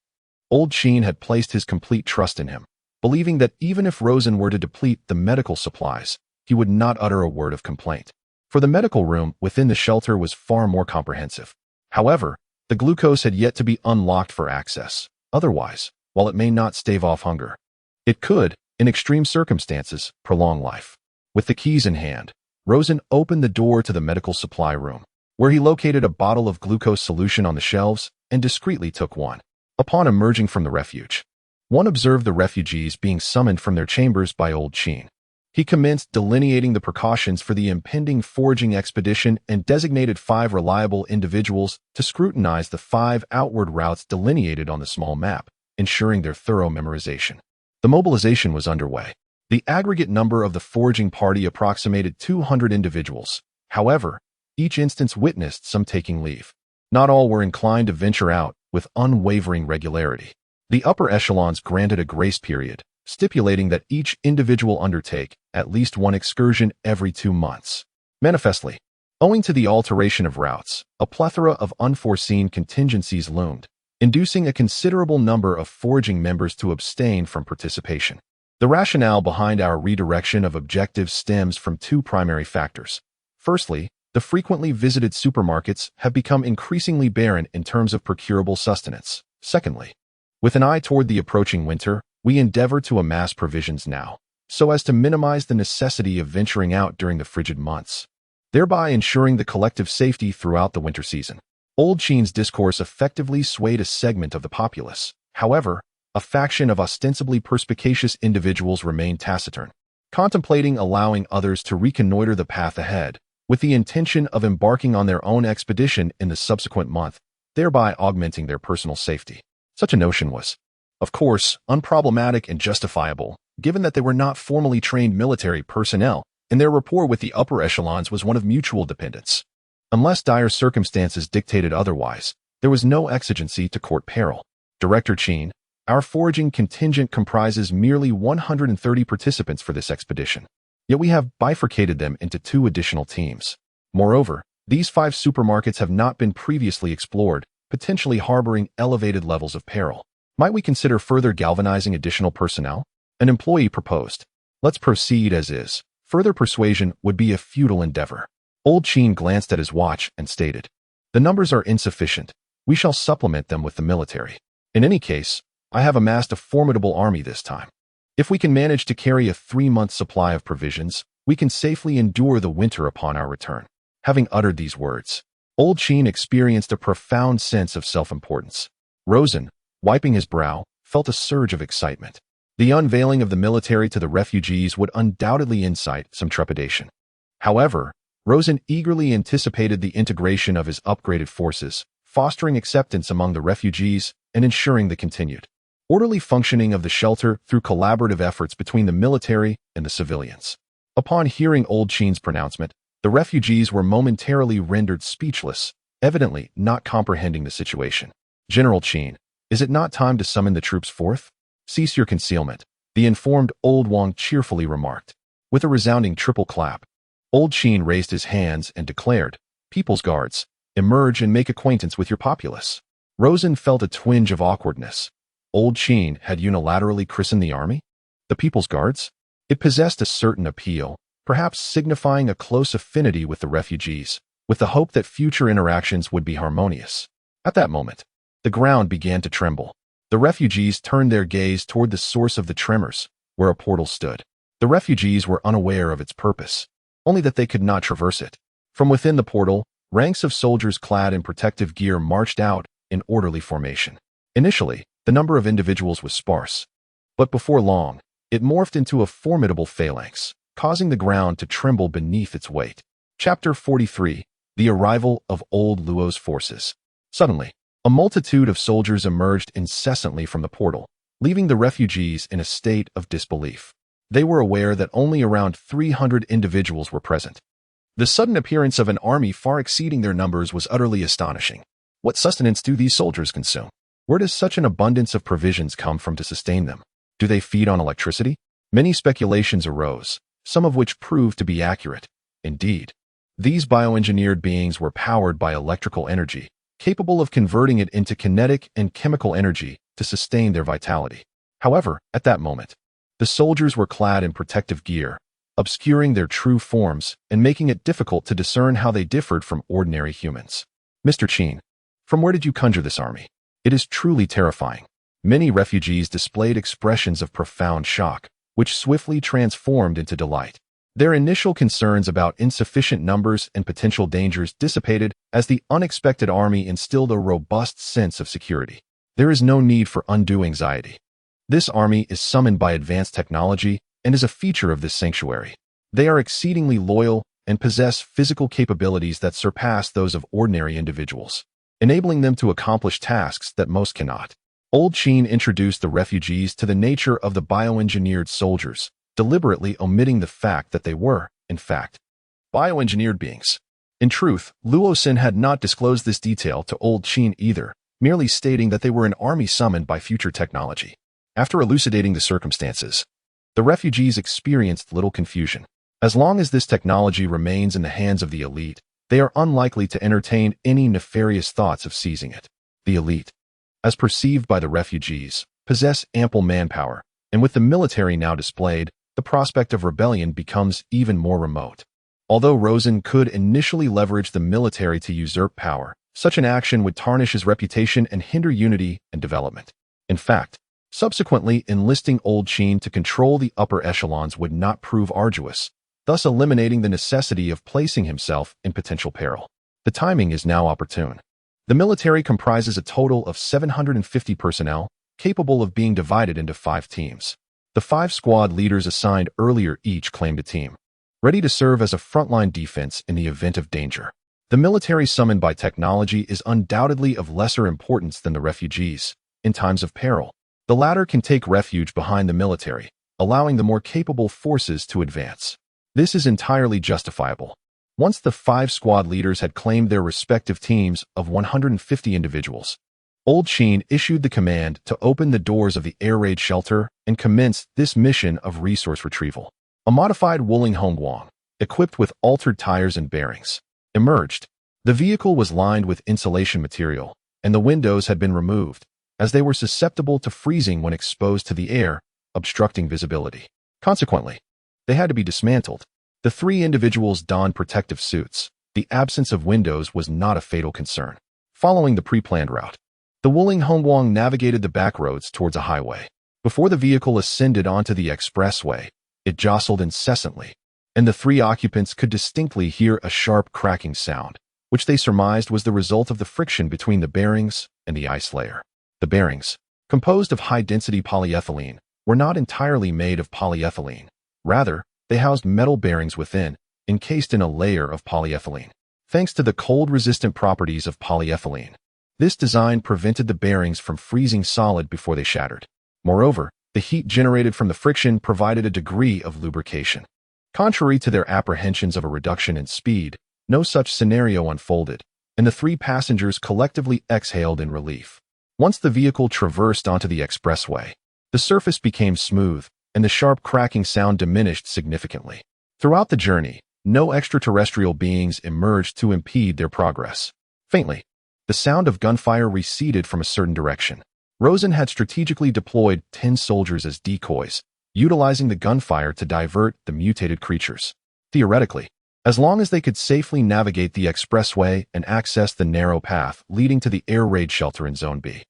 Old Sheen had placed his complete trust in him, believing that even if Rosen were to deplete the medical supplies, he would not utter a word of complaint. For the medical room within the shelter was far more comprehensive. However, the glucose had yet to be unlocked for access. Otherwise, while it may not stave off hunger, it could, in extreme circumstances, prolong life. With the keys in hand, Rosen opened the door to the medical supply room, where he located a bottle of glucose solution on the shelves and discreetly took one. Upon emerging from the refuge, one observed the refugees being summoned from their chambers by Old Sheen. He commenced delineating the precautions for the impending foraging expedition and designated 5 reliable individuals to scrutinize the 5 outward routes delineated on the small map, ensuring their thorough memorization. The mobilization was underway. The aggregate number of the foraging party approximated 200 individuals. However, each instance witnessed some taking leave. Not all were inclined to venture out with unwavering regularity. The upper echelons granted a grace period, stipulating that each individual undertake at least one excursion every 2 months. Manifestly, owing to the alteration of routes, a plethora of unforeseen contingencies loomed, inducing a considerable number of foraging members to abstain from participation. The rationale behind our redirection of objectives stems from 2 primary factors. Firstly, the frequently visited supermarkets have become increasingly barren in terms of procurable sustenance. Secondly, with an eye toward the approaching winter, we endeavor to amass provisions now, so as to minimize the necessity of venturing out during the frigid months, thereby ensuring the collective safety throughout the winter season. Old Sheen's discourse effectively swayed a segment of the populace. However, a faction of ostensibly perspicacious individuals remained taciturn, contemplating allowing others to reconnoiter the path ahead, with the intention of embarking on their own expedition in the subsequent month, thereby augmenting their personal safety. Such a notion was, of course, unproblematic and justifiable, given that they were not formally trained military personnel, and their rapport with the upper echelons was one of mutual dependence. Unless dire circumstances dictated otherwise, there was no exigency to court peril. Director Sheen, our foraging contingent comprises merely 130 participants for this expedition, yet we have bifurcated them into 2 additional teams. Moreover, these 5 supermarkets have not been previously explored, potentially harboring elevated levels of peril. Might we consider further galvanizing additional personnel? An employee proposed. Let's proceed as is. Further persuasion would be a futile endeavor. Old Sheen glanced at his watch and stated, "The numbers are insufficient. We shall supplement them with the military. In any case, I have amassed a formidable army this time. If we can manage to carry a 3-month supply of provisions, we can safely endure the winter upon our return." Having uttered these words, Old Sheen experienced a profound sense of self-importance. Rosen, wiping his brow, felt a surge of excitement. The unveiling of the military to the refugees would undoubtedly incite some trepidation. However, Rosen eagerly anticipated the integration of his upgraded forces, fostering acceptance among the refugees and ensuring the continued orderly functioning of the shelter through collaborative efforts between the military and the civilians. Upon hearing Old Chin's pronouncement, the refugees were momentarily rendered speechless, evidently not comprehending the situation. "General Chin, is it not time to summon the troops forth? Cease your concealment," the informed Old Wang cheerfully remarked. With a resounding triple clap, Old Chin raised his hands and declared, "People's Guards, emerge and make acquaintance with your populace." Rosen felt a twinge of awkwardness. Old Chin had unilaterally christened the army? The People's Guards? It possessed a certain appeal, perhaps signifying a close affinity with the refugees, with the hope that future interactions would be harmonious. At that moment, the ground began to tremble. The refugees turned their gaze toward the source of the tremors, where a portal stood. The refugees were unaware of its purpose, only that they could not traverse it. From within the portal, ranks of soldiers clad in protective gear marched out in orderly formation. Initially, the number of individuals was sparse, but before long, it morphed into a formidable phalanx, causing the ground to tremble beneath its weight. Chapter 43: The Arrival of Old Luo's Forces. Suddenly, a multitude of soldiers emerged incessantly from the portal, leaving the refugees in a state of disbelief. They were aware that only around 300 individuals were present. The sudden appearance of an army far exceeding their numbers was utterly astonishing. What sustenance do these soldiers consume? Where does such an abundance of provisions come from to sustain them? Do they feed on electricity? Many speculations arose, some of which proved to be accurate. Indeed, these bioengineered beings were powered by electrical energy, capable of converting it into kinetic and chemical energy to sustain their vitality. However, at that moment, the soldiers were clad in protective gear, obscuring their true forms and making it difficult to discern how they differed from ordinary humans. "Mr. Chin, from where did you conjure this army? It is truly terrifying." Many refugees displayed expressions of profound shock, which swiftly transformed into delight. Their initial concerns about insufficient numbers and potential dangers dissipated as the unexpected army instilled a robust sense of security. There is no need for undue anxiety. This army is summoned by advanced technology and is a feature of this sanctuary. They are exceedingly loyal and possess physical capabilities that surpass those of ordinary individuals, enabling them to accomplish tasks that most cannot. Old Chin introduced the refugees to the nature of the bioengineered soldiers, deliberately omitting the fact that they were, in fact, bioengineered beings. In truth, Luo Xin had not disclosed this detail to Old Chin either, merely stating that they were an army summoned by future technology. After elucidating the circumstances, the refugees experienced little confusion. As long as this technology remains in the hands of the elite, they are unlikely to entertain any nefarious thoughts of seizing it. The elite, as perceived by the refugees, possess ample manpower, and with the military now displayed, the prospect of rebellion becomes even more remote. Although Rosen could initially leverage the military to usurp power, such an action would tarnish his reputation and hinder unity and development. In fact, subsequently enlisting Old Chin to control the upper echelons would not prove arduous, thus eliminating the necessity of placing himself in potential peril. The timing is now opportune. The military comprises a total of 750 personnel, capable of being divided into 5 teams. The 5 squad leaders assigned earlier each claimed a team, ready to serve as a frontline defense in the event of danger. The military summoned by technology is undoubtedly of lesser importance than the refugees. In times of peril, the latter can take refuge behind the military, allowing the more capable forces to advance. This is entirely justifiable. Once the 5 squad leaders had claimed their respective teams of 150 individuals, Old Chin issued the command to open the doors of the air raid shelter and commence this mission of resource retrieval. A modified Wuling Hongguang, equipped with altered tires and bearings, emerged. The vehicle was lined with insulation material, and the windows had been removed, as they were susceptible to freezing when exposed to the air, obstructing visibility. Consequently, they had to be dismantled. The 3 individuals donned protective suits. The absence of windows was not a fatal concern. Following the pre-planned route, the Wuling Hongguang navigated the back roads towards a highway. Before the vehicle ascended onto the expressway, it jostled incessantly, and the 3 occupants could distinctly hear a sharp cracking sound, which they surmised was the result of the friction between the bearings and the ice layer. The bearings, composed of high-density polyethylene, were not entirely made of polyethylene. Rather, they housed metal bearings within, encased in a layer of polyethylene. Thanks to the cold-resistant properties of polyethylene, this design prevented the bearings from freezing solid before they shattered. Moreover, the heat generated from the friction provided a degree of lubrication. Contrary to their apprehensions of a reduction in speed, no such scenario unfolded, and the three passengers collectively exhaled in relief. Once the vehicle traversed onto the expressway, the surface became smooth, and the sharp cracking sound diminished significantly. Throughout the journey, no extraterrestrial beings emerged to impede their progress. Faintly, the sound of gunfire receded from a certain direction. Rosen had strategically deployed 10 soldiers as decoys, utilizing the gunfire to divert the mutated creatures. Theoretically, as long as they could safely navigate the expressway and access the narrow path leading to the air raid shelter in Zone B,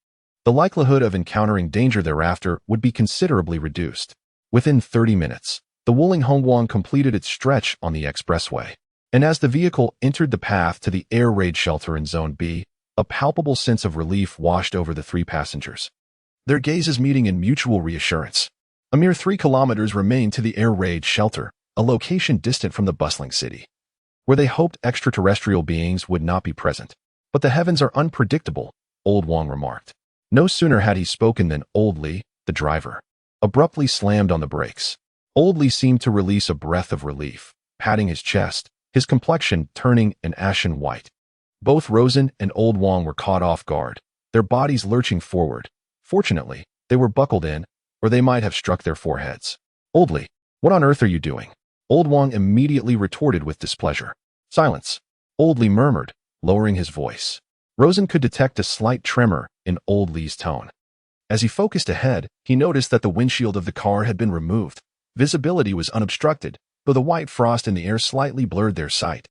the likelihood of encountering danger thereafter would be considerably reduced. Within 30 minutes, the Wuling Hongguang completed its stretch on the expressway, and as the vehicle entered the path to the air raid shelter in Zone B, a palpable sense of relief washed over the three passengers. Their gazes meeting in mutual reassurance. A mere 3 kilometers remained to the air raid shelter, a location distant from the bustling city, where they hoped extraterrestrial beings would not be present. But the heavens are unpredictable, Old Wang remarked. No sooner had he spoken than Old Li, the driver, abruptly slammed on the brakes. Old Li seemed to release a breath of relief, patting his chest, his complexion turning an ashen white. Both Rosen and Old Wang were caught off guard, their bodies lurching forward. Fortunately, they were buckled in, or they might have struck their foreheads. Old Li, what on earth are you doing? Old Wang immediately retorted with displeasure. Silence, Old Li murmured, lowering his voice. Rosen could detect a slight tremor in Old Li's tone. As he focused ahead, he noticed that the windshield of the car had been removed. Visibility was unobstructed, though the white frost in the air slightly blurred their sight.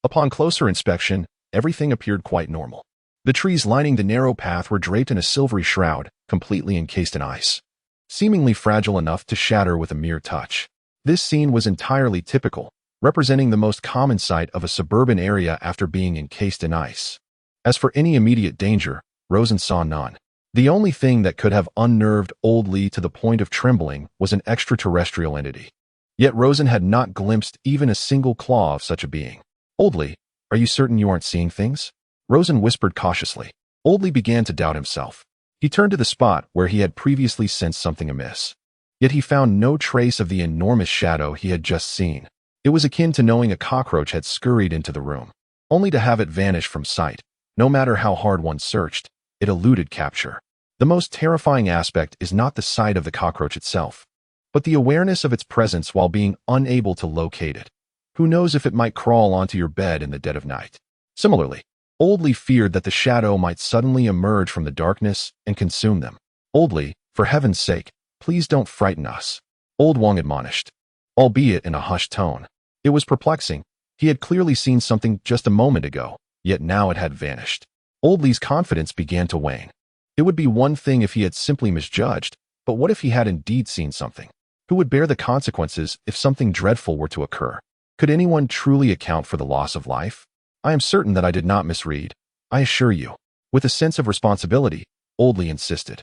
Upon closer inspection, everything appeared quite normal. The trees lining the narrow path were draped in a silvery shroud, completely encased in ice, seemingly fragile enough to shatter with a mere touch. This scene was entirely typical, representing the most common sight of a suburban area after being encased in ice. As for any immediate danger, Rosen saw none. The only thing that could have unnerved Old Li to the point of trembling was an extraterrestrial entity. Yet Rosen had not glimpsed even a single claw of such a being. Old Li, are you certain you aren't seeing things? Rosen whispered cautiously. Old Li began to doubt himself. He turned to the spot where he had previously sensed something amiss. Yet he found no trace of the enormous shadow he had just seen. It was akin to knowing a cockroach had scurried into the room, only to have it vanish from sight. No matter how hard one searched, it eluded capture. The most terrifying aspect is not the sight of the cockroach itself, but the awareness of its presence while being unable to locate it. Who knows if it might crawl onto your bed in the dead of night? Similarly, Old Li feared that the shadow might suddenly emerge from the darkness and consume them. Old Li, for heaven's sake, please don't frighten us, Old Wang admonished, albeit in a hushed tone. It was perplexing. He had clearly seen something just a moment ago, yet now it had vanished. Old Li's confidence began to wane. It would be one thing if he had simply misjudged, but what if he had indeed seen something? Who would bear the consequences if something dreadful were to occur? Could anyone truly account for the loss of life? I am certain that I did not misread. I assure you. With a sense of responsibility, Old Li insisted.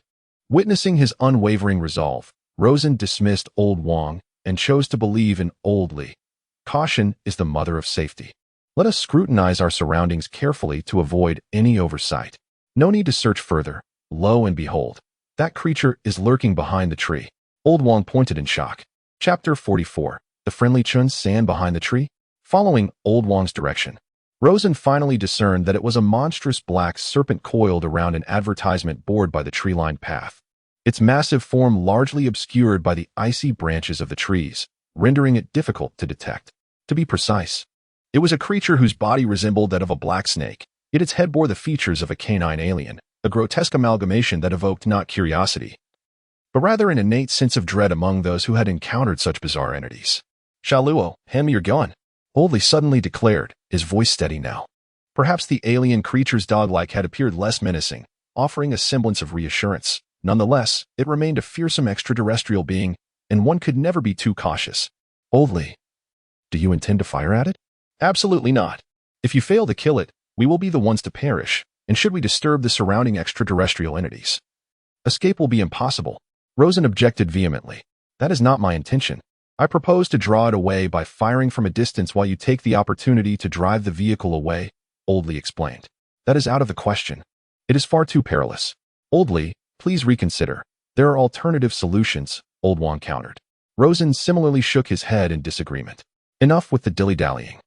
Witnessing his unwavering resolve, Rosen dismissed Old Wang and chose to believe in Old Li. Caution is the mother of safety. Let us scrutinize our surroundings carefully to avoid any oversight. No need to search further. Lo and behold, that creature is lurking behind the tree. Old Wang pointed in shock. Chapter 44. The friendly Chun stand behind the tree? Following Old Wang's direction, Rosen finally discerned that it was a monstrous black serpent coiled around an advertisement board by the tree-lined path, its massive form largely obscured by the icy branches of the trees, rendering it difficult to detect. To be precise, it was a creature whose body resembled that of a black snake, yet its head bore the features of a canine alien, a grotesque amalgamation that evoked not curiosity, but rather an innate sense of dread among those who had encountered such bizarre entities. Shaluo, hand me your gun, Old Li suddenly declared, his voice steady now. Perhaps the alien creature's dog-like had appeared less menacing, offering a semblance of reassurance. Nonetheless, it remained a fearsome extraterrestrial being, and one could never be too cautious. Old Li, do you intend to fire at it? Absolutely not. If you fail to kill it, we will be the ones to perish, and should we disturb the surrounding extraterrestrial entities, Escape will be impossible. Rosen objected vehemently. That is not my intention. I propose to draw it away by firing from a distance while you take the opportunity to drive the vehicle away, Oldley explained. That is out of the question. It is far too perilous. Oldley, please reconsider. There are alternative solutions, Old Wong countered. Rosen similarly shook his head in disagreement. Enough with the dilly-dallying.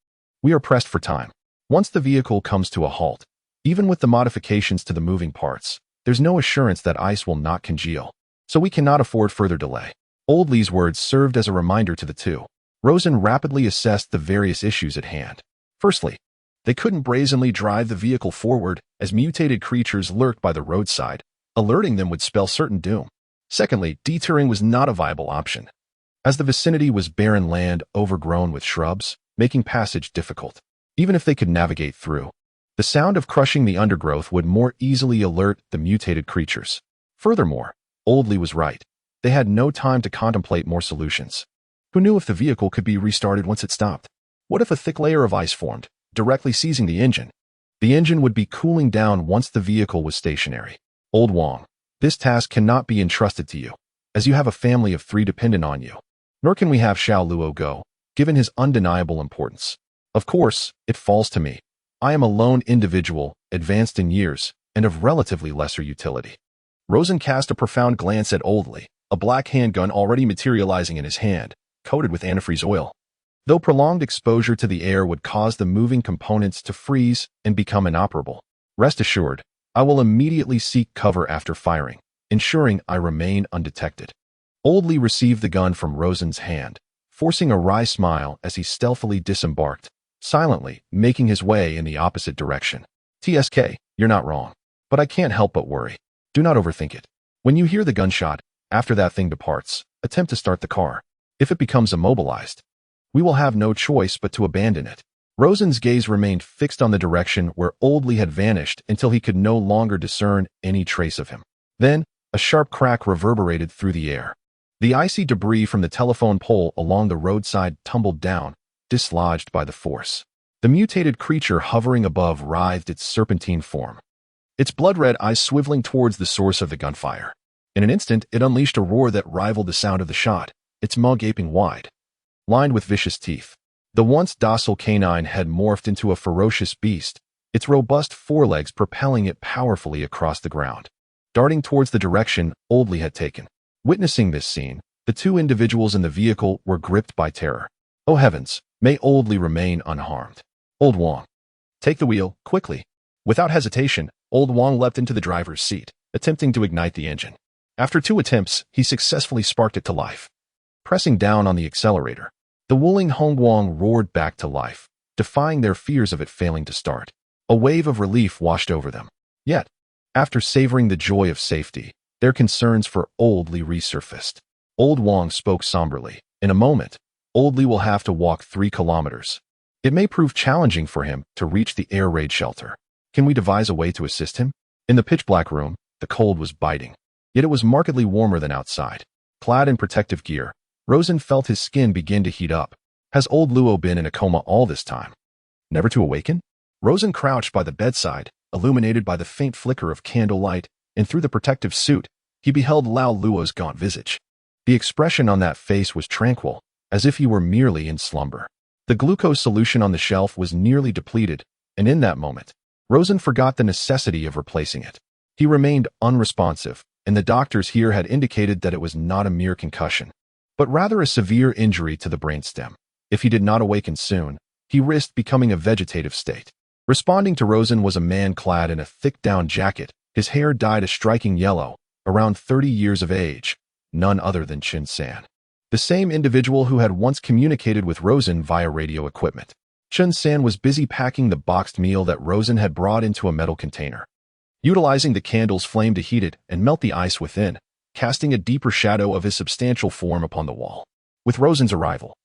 We are pressed for time. Once the vehicle comes to a halt, even with the modifications to the moving parts, there's no assurance that ice will not congeal. So we cannot afford further delay. Oldley's words served as a reminder to the two. Rosen rapidly assessed the various issues at hand. Firstly, they couldn't brazenly drive the vehicle forward as mutated creatures lurked by the roadside. Alerting them would spell certain doom. Secondly, detouring was not a viable option, as the vicinity was barren land overgrown with shrubs, making passage difficult. Even if they could navigate through, the sound of crushing the undergrowth would more easily alert the mutated creatures. Furthermore, Oldley was right. They had no time to contemplate more solutions. Who knew if the vehicle could be restarted once it stopped? What if a thick layer of ice formed, directly seizing the engine? The engine would be cooling down once the vehicle was stationary. Old Wong, this task cannot be entrusted to you, as you have a family of 3 dependent on you. Nor can we have Xiao Luo go, given his undeniable importance. Of course, it falls to me. I am a lone individual, advanced in years, and of relatively lesser utility. Rosen cast a profound glance at Oldley, a black handgun already materializing in his hand, coated with antifreeze oil. Though prolonged exposure to the air would cause the moving components to freeze and become inoperable, rest assured, I will immediately seek cover after firing, ensuring I remain undetected. Oldley received the gun from Rosen's hand, forcing a wry smile as he stealthily disembarked, silently making his way in the opposite direction. TSK, you're not wrong, but I can't help but worry. Do not overthink it. When you hear the gunshot, after that thing departs, attempt to start the car. If it becomes immobilized, we will have no choice but to abandon it. Rosen's gaze remained fixed on the direction where Oldley had vanished until he could no longer discern any trace of him. Then, a sharp crack reverberated through the air. The icy debris from the telephone pole along the roadside tumbled down, dislodged by the force. The mutated creature hovering above writhed its serpentine form, its blood-red eyes swiveling towards the source of the gunfire. In an instant, it unleashed a roar that rivaled the sound of the shot, its maw gaping wide, lined with vicious teeth. The once docile canine had morphed into a ferocious beast, its robust forelegs propelling it powerfully across the ground, darting towards the direction Oldley had taken. Witnessing this scene, the 2 individuals in the vehicle were gripped by terror. Oh heavens, may Oldley remain unharmed. Old Wong, take the wheel, quickly. Without hesitation, Old Wong leapt into the driver's seat, attempting to ignite the engine. After 2 attempts, he successfully sparked it to life. Pressing down on the accelerator, the Wuling Hongguang roared back to life, defying their fears of it failing to start. A wave of relief washed over them. Yet, after savoring the joy of safety, their concerns for Oldley resurfaced. Old Wong spoke somberly. In a moment, Oldley will have to walk 3 kilometers. It may prove challenging for him to reach the air raid shelter. Can we devise a way to assist him? In the pitch-black room, the cold was biting. Yet it was markedly warmer than outside. Clad in protective gear, Rosen felt his skin begin to heat up. Has old Luo been in a coma all this time, never to awaken? Rosen crouched by the bedside, illuminated by the faint flicker of candlelight, and through the protective suit, he beheld Lao Luo's gaunt visage. The expression on that face was tranquil, as if he were merely in slumber. The glucose solution on the shelf was nearly depleted, and in that moment, Rosen forgot the necessity of replacing it. He remained unresponsive, and the doctors here had indicated that it was not a mere concussion, but rather a severe injury to the brainstem. If he did not awaken soon, he risked becoming a vegetative state. Responding to Rosen was a man clad in a thick down jacket, his hair dyed a striking yellow, around 30 years of age, none other than Chin San, the same individual who had once communicated with Rosen via radio equipment. Chin San was busy packing the boxed meal that Rosen had brought into a metal container, utilizing the candle's flame to heat it and melt the ice within, casting a deeper shadow of his substantial form upon the wall. With Rosen's arrival,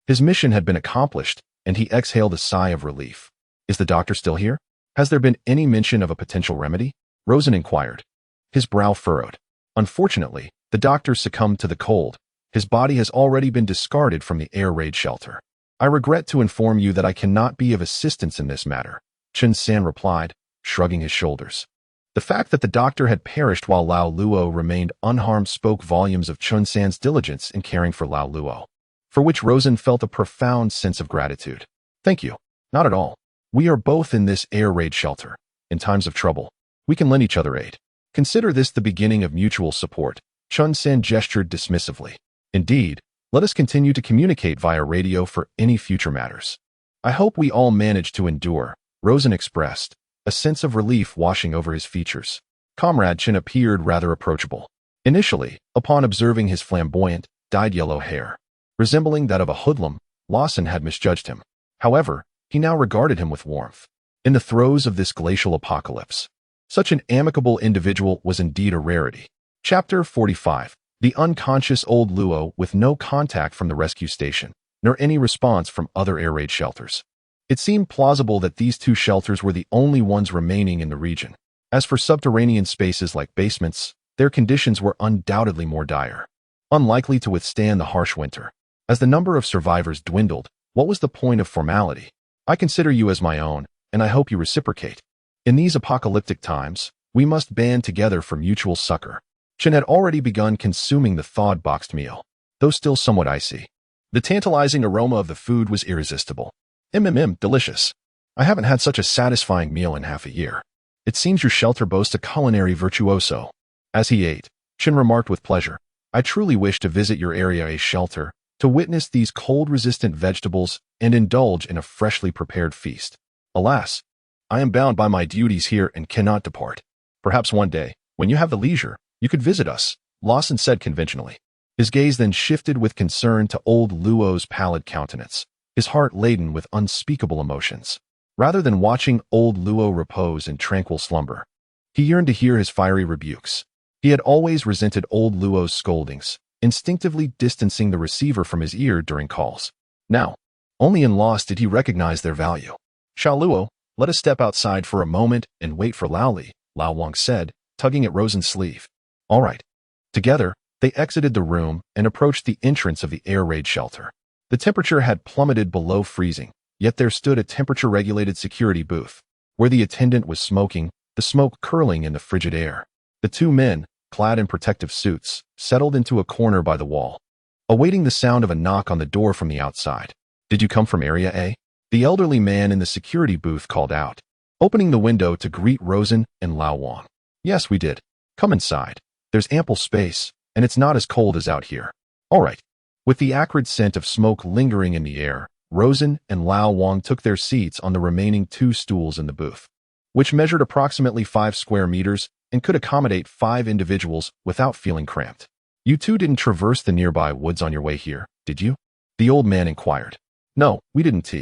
his mission had been accomplished, and he exhaled a sigh of relief. Is the doctor still here? Has there been any mention of a potential remedy? Rosen inquired, his brow furrowed. Unfortunately, the doctor succumbed to the cold. His body has already been discarded from the air raid shelter. I regret to inform you that I cannot be of assistance in this matter, Chen San replied, shrugging his shoulders. The fact that the doctor had perished while Lao Luo remained unharmed spoke volumes of Chun San's diligence in caring for Lao Luo, for which Rosen felt a profound sense of gratitude. Thank you. Not at all. We are both in this air raid shelter. In times of trouble, we can lend each other aid. Consider this the beginning of mutual support. Chun San gestured dismissively. Indeed, let us continue to communicate via radio for any future matters. I hope we all manage to endure, Rosen expressed, a sense of relief washing over his features. Comrade Chen appeared rather approachable. Initially, upon observing his flamboyant, dyed yellow hair, resembling that of a hoodlum, Lawson had misjudged him. However, he now regarded him with warmth. In the throes of this glacial apocalypse, such an amicable individual was indeed a rarity. Chapter 45. The unconscious old Luo with no contact from the rescue station, nor any response from other air raid shelters. It seemed plausible that these two shelters were the only ones remaining in the region. As for subterranean spaces like basements, their conditions were undoubtedly more dire, unlikely to withstand the harsh winter. As the number of survivors dwindled, what was the point of formality? I consider you as my own, and I hope you reciprocate. In these apocalyptic times, we must band together for mutual succor. Chen had already begun consuming the thawed boxed meal, though still somewhat icy. The tantalizing aroma of the food was irresistible. Delicious. I haven't had such a satisfying meal in half a year. It seems your shelter boasts a culinary virtuoso. As he ate, Chen remarked with pleasure, I truly wish to visit your Area A shelter, to witness these cold-resistant vegetables and indulge in a freshly prepared feast. Alas, I am bound by my duties here and cannot depart. Perhaps one day, when you have the leisure, you could visit us, Lawson said conventionally. His gaze then shifted with concern to old Luo's pallid countenance, his heart laden with unspeakable emotions. Rather than watching old Luo repose in tranquil slumber, he yearned to hear his fiery rebukes. He had always resented old Luo's scoldings, instinctively distancing the receiver from his ear during calls. Now, only in loss did he recognize their value. Xiao Luo, let us step outside for a moment and wait for Lao Li, Lao Wang said, tugging at Rosen's sleeve. All right. Together, they exited the room and approached the entrance of the air raid shelter. The temperature had plummeted below freezing, yet there stood a temperature-regulated security booth, where the attendant was smoking, the smoke curling in the frigid air. The two men, clad in protective suits, settled into a corner by the wall, awaiting the sound of a knock on the door from the outside. Did you come from Area A? The elderly man in the security booth called out, opening the window to greet Rosen and Lao Wang. Yes, we did. Come inside. There's ample space, and it's not as cold as out here. All right. With the acrid scent of smoke lingering in the air, Rosen and Lao Wang took their seats on the remaining two stools in the booth, which measured approximately 5 square meters and could accommodate 5 individuals without feeling cramped. You two didn't traverse the nearby woods on your way here, did you? The old man inquired. No, we didn't.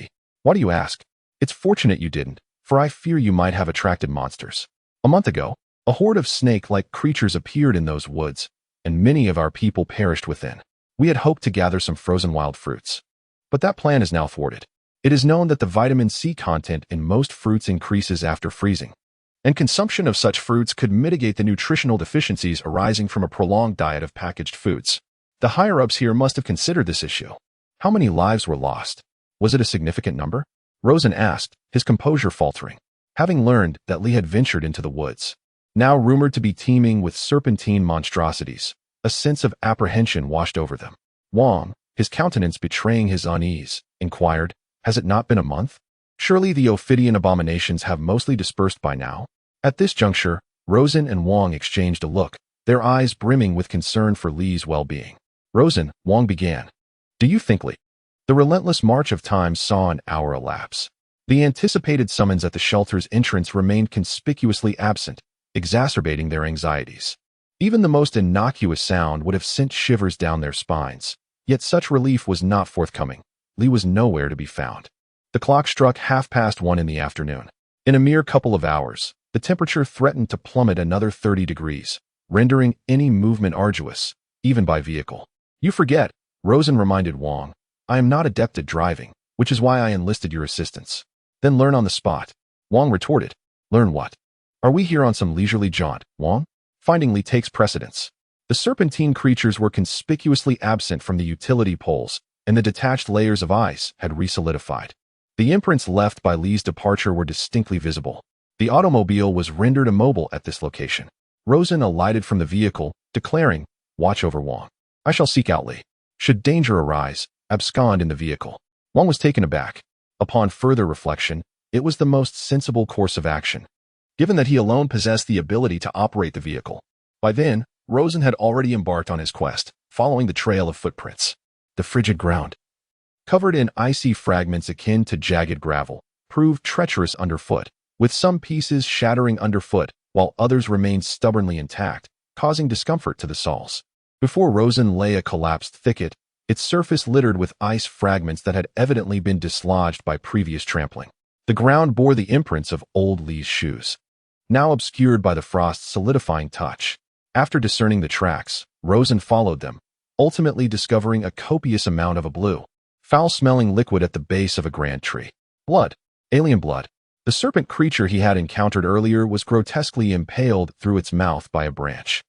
Why do you ask? It's fortunate you didn't, for I fear you might have attracted monsters. A month ago, a horde of snake-like creatures appeared in those woods, and many of our people perished within. We had hoped to gather some frozen wild fruits, but that plan is now thwarted. It is known that the vitamin C content in most fruits increases after freezing, and consumption of such fruits could mitigate the nutritional deficiencies arising from a prolonged diet of packaged foods. The higher-ups here must have considered this issue. How many lives were lost? Was it a significant number? Rosen asked, his composure faltering, having learned that Li had ventured into the woods, now rumored to be teeming with serpentine monstrosities. A sense of apprehension washed over them. Wang, his countenance betraying his unease, inquired, has it not been a month? Surely the Ophidian abominations have mostly dispersed by now? At this juncture, Rosen and Wang exchanged a look, their eyes brimming with concern for Li's well-being. Rosen, Wang began. Do you think, Li? The relentless march of time saw an hour elapse. The anticipated summons at the shelter's entrance remained conspicuously absent, exacerbating their anxieties. Even the most innocuous sound would have sent shivers down their spines, yet such relief was not forthcoming. Li was nowhere to be found. The clock struck 1:30 in the afternoon. In a mere couple of hours, the temperature threatened to plummet another 30 degrees, rendering any movement arduous, even by vehicle. You forget, Rosen reminded Wang. I am not adept at driving, which is why I enlisted your assistance. Then learn on the spot. Wang retorted. Learn what? Are we here on some leisurely jaunt, Wang? Finding Li takes precedence. The serpentine creatures were conspicuously absent from the utility poles, and the detached layers of ice had resolidified. The imprints left by Li's departure were distinctly visible. The automobile was rendered immobile at this location. Rosen alighted from the vehicle, declaring, "Watch over Wong. I shall seek out Li. Should danger arise, abscond in the vehicle." Wong was taken aback. Upon further reflection, it was the most sensible course of action, given that he alone possessed the ability to operate the vehicle. By then, Rosen had already embarked on his quest, following the trail of footprints. The frigid ground, covered in icy fragments akin to jagged gravel, proved treacherous underfoot, with some pieces shattering underfoot while others remained stubbornly intact, causing discomfort to the soles. Before Rosen lay a collapsed thicket, its surface littered with ice fragments that had evidently been dislodged by previous trampling. The ground bore the imprints of old Li's shoes, now obscured by the frost's solidifying touch. After discerning the tracks, Rosen followed them, ultimately discovering a copious amount of a blue, foul-smelling liquid at the base of a grand tree. Blood. Alien blood. The serpent creature he had encountered earlier was grotesquely impaled through its mouth by a branch,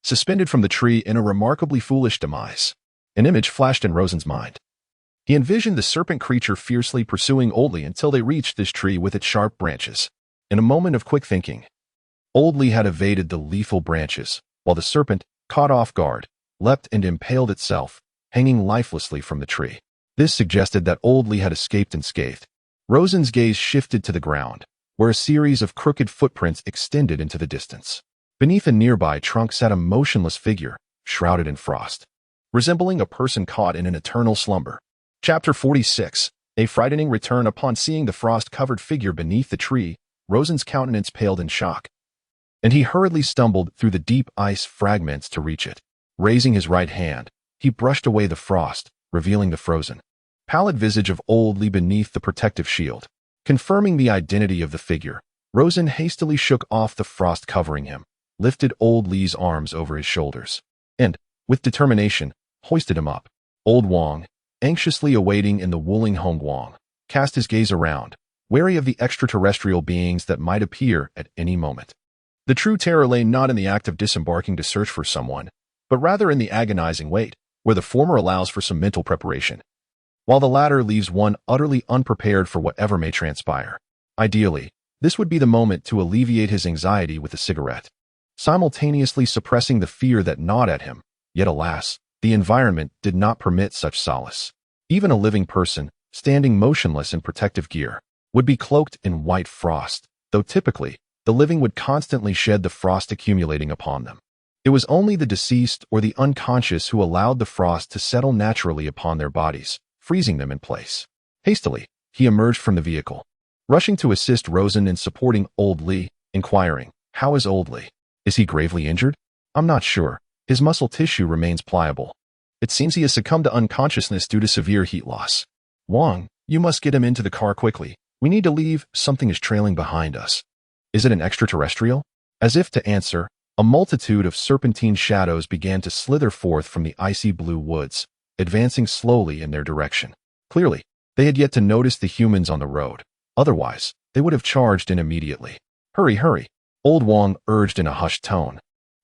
suspended from the tree in a remarkably foolish demise. An image flashed in Rosen's mind. He envisioned the serpent creature fiercely pursuing Old Li until they reached this tree with its sharp branches. In a moment of quick thinking, Old Li had evaded the lethal branches, while the serpent, caught off guard, leapt and impaled itself, hanging lifelessly from the tree. This suggested that Old Li had escaped unscathed. Rosen's gaze shifted to the ground, where a series of crooked footprints extended into the distance. Beneath a nearby trunk sat a motionless figure, shrouded in frost, resembling a person caught in an eternal slumber. Chapter 46. A frightening return. Upon seeing the frost-covered figure beneath the tree, Rosen's countenance paled in shock, and he hurriedly stumbled through the deep ice fragments to reach it. Raising his right hand, he brushed away the frost, revealing the frozen, pallid visage of Old Li beneath the protective shield. Confirming the identity of the figure, Rosen hastily shook off the frost covering him, lifted Old Li's arms over his shoulders, and, with determination, hoisted him up. Old Wong, anxiously awaiting in the Wuling Hong Wong, cast his gaze around, wary of the extraterrestrial beings that might appear at any moment. The true terror lay not in the act of disembarking to search for someone, but rather in the agonizing wait, where the former allows for some mental preparation, while the latter leaves one utterly unprepared for whatever may transpire. Ideally, this would be the moment to alleviate his anxiety with a cigarette, simultaneously suppressing the fear that gnawed at him. Yet alas, the environment did not permit such solace. Even a living person, standing motionless in protective gear, would be cloaked in white frost, though typically, the living would constantly shed the frost accumulating upon them. It was only the deceased or the unconscious who allowed the frost to settle naturally upon their bodies, freezing them in place. Hastily, he emerged from the vehicle, rushing to assist Rosen in supporting Old Li, inquiring, "How is Old Li? Is he gravely injured?" "I'm not sure. His muscle tissue remains pliable. It seems he has succumbed to unconsciousness due to severe heat loss." "Wong, you must get him into the car quickly. We need to leave. Something is trailing behind us." "Is it an extraterrestrial?" As if to answer, a multitude of serpentine shadows began to slither forth from the icy blue woods, advancing slowly in their direction. Clearly, they had yet to notice the humans on the road. Otherwise, they would have charged in immediately. "Hurry, hurry," Old Wong urged in a hushed tone,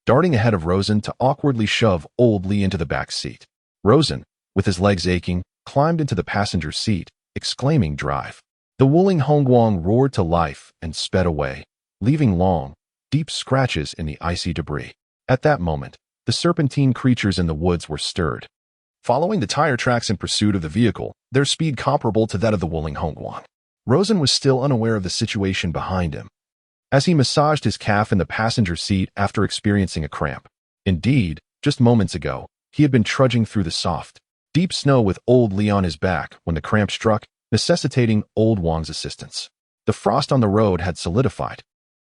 darting ahead of Rosen to awkwardly shove Old Li into the back seat. Rosen, with his legs aching, climbed into the passenger seat, exclaiming, "Drive." The Wuling Hong Wong roared to life and sped away, leaving long, deep scratches in the icy debris. At that moment, the serpentine creatures in the woods were stirred, following the tire tracks in pursuit of the vehicle, their speed comparable to that of the Wuling Hong Wong. Rosen was still unaware of the situation behind him, as he massaged his calf in the passenger seat after experiencing a cramp. Indeed, just moments ago, he had been trudging through the soft, deep snow with Old Li on his back when the cramp struck, necessitating Old Wong's assistance. The frost on the road had solidified,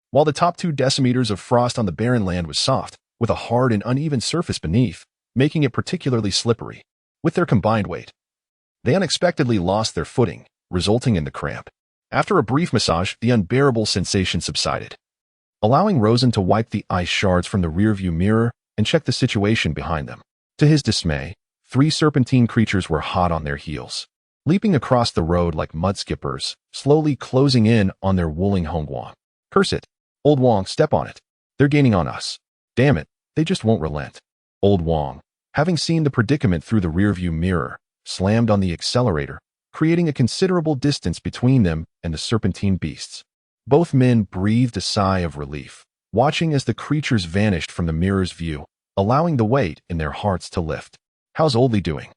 while the top 2 decimeters of frost on the barren land was soft, with a hard and uneven surface beneath, making it particularly slippery. With their combined weight, they unexpectedly lost their footing, resulting in the cramp. After a brief massage, the unbearable sensation subsided, allowing Rosen to wipe the ice shards from the rearview mirror and check the situation behind them. To his dismay, 3 serpentine creatures were hot on their heels, leaping across the road like mud skippers, slowly closing in on their Wuling Hong Wong. "Curse it! Old Wong, step on it. They're gaining on us. Damn it, they just won't relent." Old Wong, having seen the predicament through the rearview mirror, slammed on the accelerator, creating a considerable distance between them and the serpentine beasts. Both men breathed a sigh of relief, watching as the creatures vanished from the mirror's view, allowing the weight in their hearts to lift. "How's Oldly doing?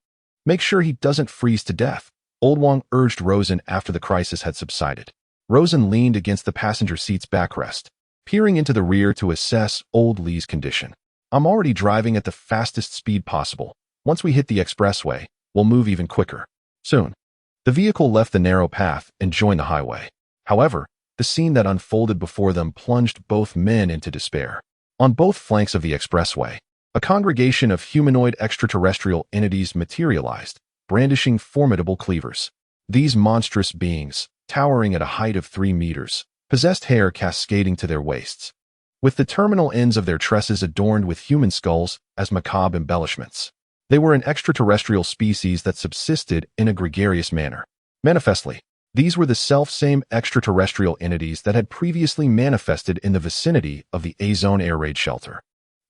Make sure he doesn't freeze to death," Old Wong urged Rosen after the crisis had subsided. Rosen leaned against the passenger seat's backrest, peering into the rear to assess Old Lee's condition. "I'm already driving at the fastest speed possible. Once we hit the expressway, we'll move even quicker." Soon, the vehicle left the narrow path and joined the highway. However, the scene that unfolded before them plunged both men into despair. On both flanks of the expressway, a congregation of humanoid extraterrestrial entities materialized, brandishing formidable cleavers. These monstrous beings, towering at a height of 3 meters, possessed hair cascading to their waists, with the terminal ends of their tresses adorned with human skulls as macabre embellishments. They were an extraterrestrial species that subsisted in a gregarious manner. Manifestly, these were the self-same extraterrestrial entities that had previously manifested in the vicinity of the A-Zone air raid shelter.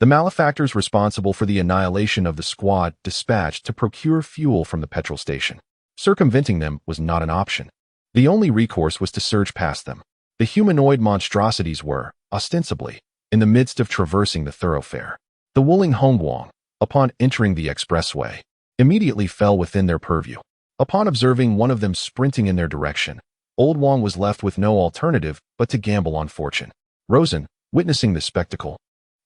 The malefactors responsible for the annihilation of the squad dispatched to procure fuel from the petrol station. Circumventing them was not an option. The only recourse was to surge past them. The humanoid monstrosities were, ostensibly, in the midst of traversing the thoroughfare. The Wuling Hongguang, upon entering the expressway, immediately fell within their purview. Upon observing one of them sprinting in their direction, Old Wong was left with no alternative but to gamble on fortune. Rosen, witnessing this spectacle,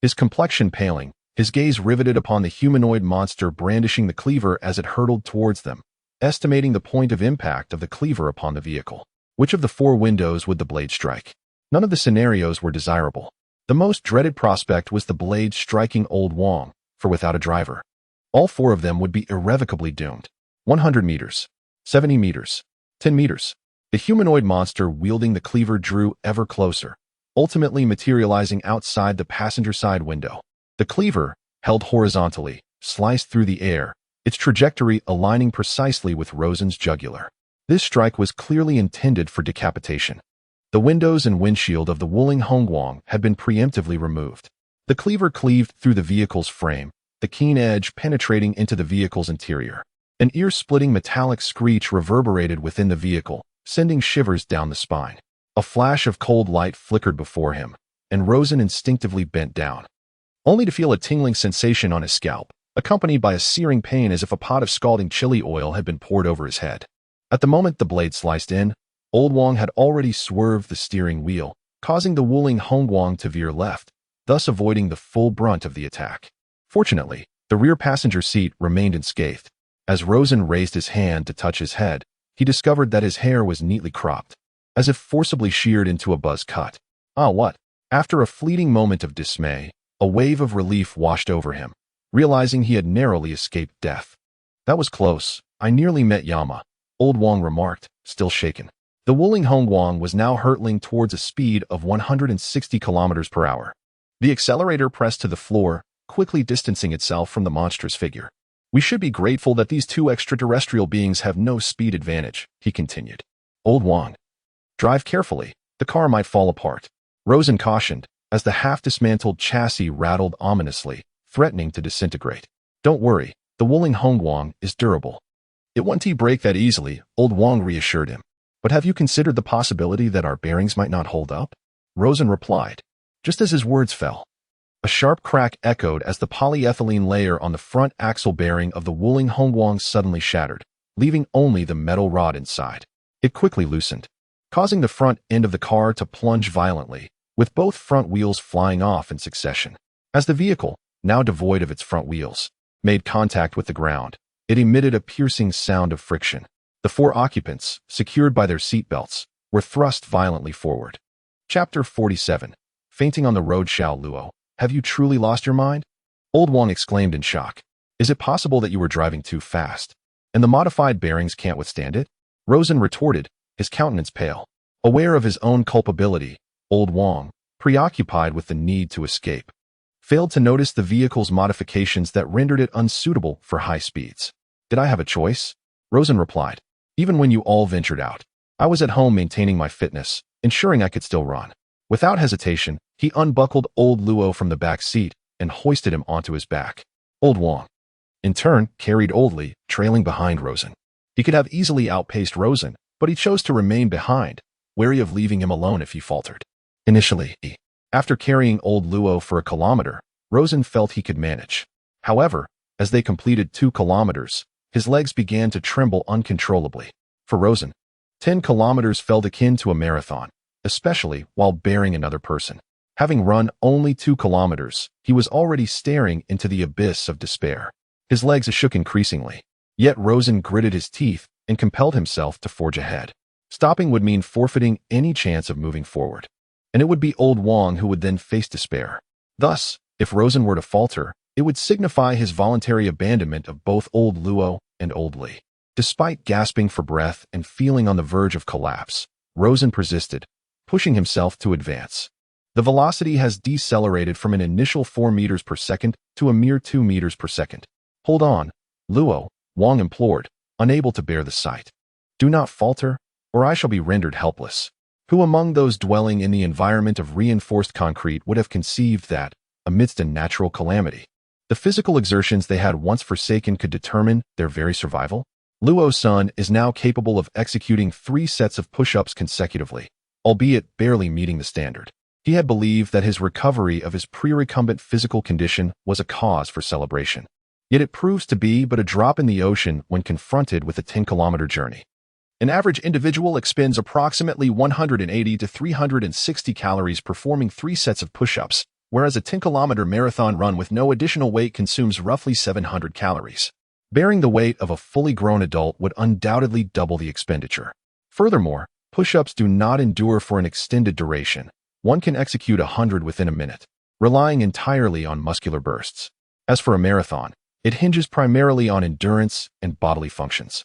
his complexion paling, his gaze riveted upon the humanoid monster brandishing the cleaver as it hurtled towards them, estimating the point of impact of the cleaver upon the vehicle. Which of the 4 windows would the blade strike? None of the scenarios were desirable. The most dreaded prospect was the blade striking Old Wong, for without a driver, all 4 of them would be irrevocably doomed. 100 meters, 70 meters, 10 meters. The humanoid monster wielding the cleaver drew ever closer, ultimately materializing outside the passenger side window. The cleaver, held horizontally, sliced through the air, its trajectory aligning precisely with Rosen's jugular. This strike was clearly intended for decapitation. The windows and windshield of the Wuling Hongguang had been preemptively removed. The cleaver cleaved through the vehicle's frame, the keen edge penetrating into the vehicle's interior. An ear-splitting metallic screech reverberated within the vehicle, sending shivers down the spine. A flash of cold light flickered before him, and Rosen instinctively bent down, only to feel a tingling sensation on his scalp, accompanied by a searing pain as if a pot of scalding chili oil had been poured over his head. At the moment the blade sliced in, Old Wong had already swerved the steering wheel, causing the Wuling Hongguang to veer left, thus avoiding the full brunt of the attack. Fortunately, the rear passenger seat remained unscathed. As Rosen raised his hand to touch his head, he discovered that his hair was neatly cropped, as if forcibly sheared into a buzz cut. Ah, what? After a fleeting moment of dismay, a wave of relief washed over him, realizing he had narrowly escaped death. "That was close. I nearly met Yama," Old Wong remarked, still shaken. The Wuling Hongguang was now hurtling towards a speed of 160 kilometers per hour. The accelerator pressed to the floor, quickly distancing itself from the monstrous figure. "We should be grateful that these 2 extraterrestrial beings have no speed advantage," he continued. "Old Wong, drive carefully. The car might fall apart," Rosen cautioned, as the half-dismantled chassis rattled ominously, threatening to disintegrate. "Don't worry, the Wuling Hongguang is durable. It won't break that easily," Old Wong reassured him. "But have you considered the possibility that our bearings might not hold up?" Rosen replied. Just as his words fell, a sharp crack echoed as the polyethylene layer on the front axle bearing of the Wuling Hongguang suddenly shattered, leaving only the metal rod inside. It quickly loosened, causing the front end of the car to plunge violently, with both front wheels flying off in succession. As the vehicle, now devoid of its front wheels, made contact with the ground, it emitted a piercing sound of friction. The 4 occupants, secured by their seatbelts, were thrust violently forward. Chapter 47. Fainting on the road. Xiao Luo, have you truly lost your mind? Old Wong exclaimed in shock. Is it possible that you were driving too fast, and the modified bearings can't withstand it? Rosen retorted, his countenance pale. Aware of his own culpability, Old Wong, preoccupied with the need to escape, failed to notice the vehicle's modifications that rendered it unsuitable for high speeds. Did I have a choice? Rosen replied. Even when you all ventured out, I was at home maintaining my fitness, ensuring I could still run. Without hesitation, he unbuckled Old Luo from the back seat and hoisted him onto his back. Old Wong, in turn, carried Oldly, trailing behind Rosen. He could have easily outpaced Rosen, but he chose to remain behind, wary of leaving him alone if he faltered. Initially, after carrying old Luo for a kilometer, Rosen felt he could manage. However, as they completed 2 kilometers, his legs began to tremble uncontrollably. For Rosen, 10 kilometers felt akin to a marathon, especially while bearing another person. Having run only 2 kilometers, he was already staring into the abyss of despair. His legs shook increasingly, yet Rosen gritted his teeth and compelled himself to forge ahead. Stopping would mean forfeiting any chance of moving forward, and it would be old Wang who would then face despair. Thus, if Rosen were to falter, it would signify his voluntary abandonment of both old Luo and old Li. Despite gasping for breath and feeling on the verge of collapse, Rosen persisted, pushing himself to advance. The velocity has decelerated from an initial 4 meters per second to a mere 2 meters per second. Hold on, Luo, Wang implored, unable to bear the sight. Do not falter, or I shall be rendered helpless. Who among those dwelling in the environment of reinforced concrete would have conceived that, amidst a natural calamity, the physical exertions they had once forsaken could determine their very survival? Luo's son is now capable of executing 3 sets of push-ups consecutively, albeit barely meeting the standard. He had believed that his recovery of his pre-recumbent physical condition was a cause for celebration. Yet it proves to be but a drop in the ocean when confronted with a 10-kilometer journey. An average individual expends approximately 180 to 360 calories performing 3 sets of push-ups, whereas a 10-kilometer marathon run with no additional weight consumes roughly 700 calories. Bearing the weight of a fully grown adult would undoubtedly double the expenditure. Furthermore, push-ups do not endure for an extended duration. One can execute 100 within a minute, relying entirely on muscular bursts. As for a marathon, it hinges primarily on endurance and bodily functions.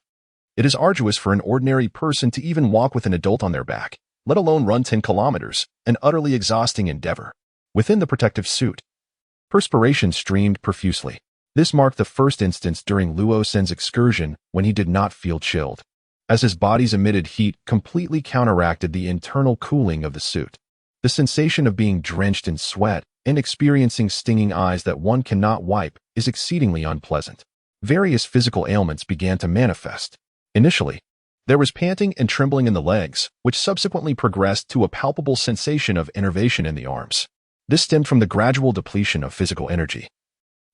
It is arduous for an ordinary person to even walk with an adult on their back, let alone run 10 kilometers, an utterly exhausting endeavor. Within the protective suit, perspiration streamed profusely. This marked the first instance during Luo Sen's excursion when he did not feel chilled, as his body's emitted heat completely counteracted the internal cooling of the suit. The sensation of being drenched in sweat and experiencing stinging eyes that one cannot wipe is exceedingly unpleasant. Various physical ailments began to manifest. Initially, there was panting and trembling in the legs, which subsequently progressed to a palpable sensation of enervation in the arms. This stemmed from the gradual depletion of physical energy,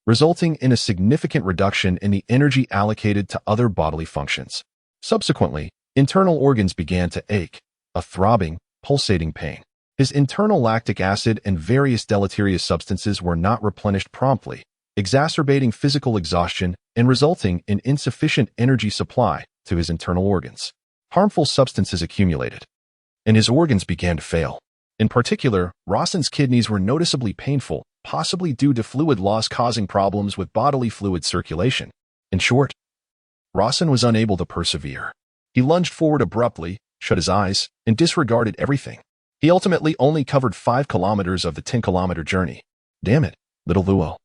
resulting in a significant reduction in the energy allocated to other bodily functions. Subsequently, internal organs began to ache, a throbbing, pulsating pain. His internal lactic acid and various deleterious substances were not replenished promptly, exacerbating physical exhaustion and resulting in insufficient energy supply to his internal organs. Harmful substances accumulated, and his organs began to fail. In particular, Rosen's kidneys were noticeably painful, possibly due to fluid loss causing problems with bodily fluid circulation. In short, Rosen was unable to persevere. He lunged forward abruptly, shut his eyes, and disregarded everything. He ultimately only covered 5 kilometers of the 10-kilometer journey. Damn it, little Luo.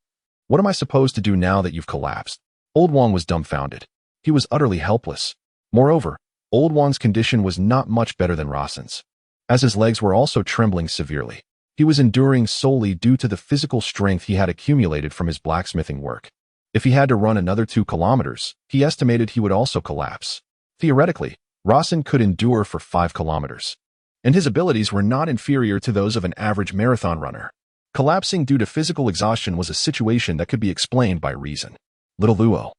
What am I supposed to do now that you've collapsed? Old Wang was dumbfounded. He was utterly helpless. Moreover, Old Wang's condition was not much better than Rosen's, as his legs were also trembling severely. He was enduring solely due to the physical strength he had accumulated from his blacksmithing work. If he had to run another 2 kilometers, he estimated he would also collapse. Theoretically, Rosen could endure for 5 kilometers, and his abilities were not inferior to those of an average marathon runner. Collapsing due to physical exhaustion was a situation that could be explained by reason. Little Luo.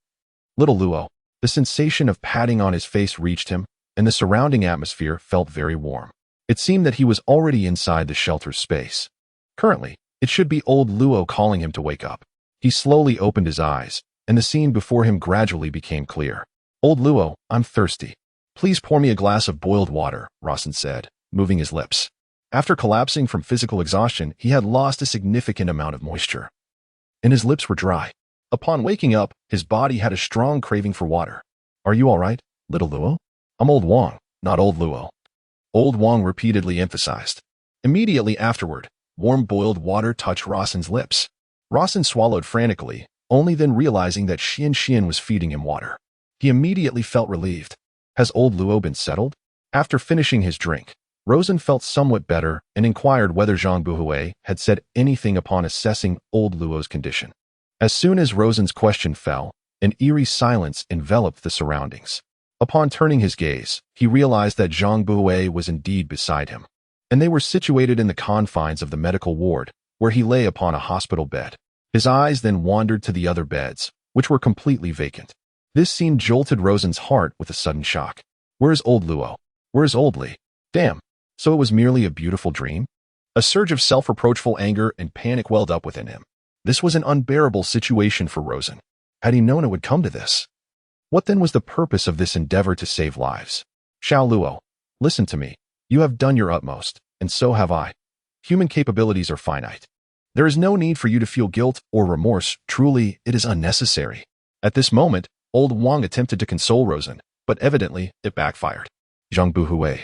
Little Luo. The sensation of padding on his face reached him, and the surrounding atmosphere felt very warm. It seemed that he was already inside the shelter's space. Currently, it should be old Luo calling him to wake up. He slowly opened his eyes, and the scene before him gradually became clear. Old Luo, I'm thirsty. Please pour me a glass of boiled water, Rosen said, moving his lips. After collapsing from physical exhaustion, he had lost a significant amount of moisture, and his lips were dry. Upon waking up, his body had a strong craving for water. Are you all right, little Luo? I'm old Wang, not old Luo. Old Wang repeatedly emphasized. Immediately afterward, warm boiled water touched Rosen's lips. Rosen swallowed frantically, only then realizing that Xian was feeding him water. He immediately felt relieved. Has old Luo been settled? After finishing his drink, Rosen felt somewhat better and inquired whether Zhang Buhui had said anything upon assessing old Luo's condition. As soon as Rosen's question fell, an eerie silence enveloped the surroundings. Upon turning his gaze, he realized that Zhang Buhui was indeed beside him, and they were situated in the confines of the medical ward, where he lay upon a hospital bed. His eyes then wandered to the other beds, which were completely vacant. This scene jolted Rosen's heart with a sudden shock. Where's old Luo? Where's old Li? Damn, so it was merely a beautiful dream? A surge of self-reproachful anger and panic welled up within him. This was an unbearable situation for Rosen. Had he known it would come to this? What then was the purpose of this endeavor to save lives? Xiao Luo, listen to me. You have done your utmost, and so have I. Human capabilities are finite. There is no need for you to feel guilt or remorse. Truly, it is unnecessary. At this moment, old Wang attempted to console Rosen, but evidently, it backfired. Zhang Buhui,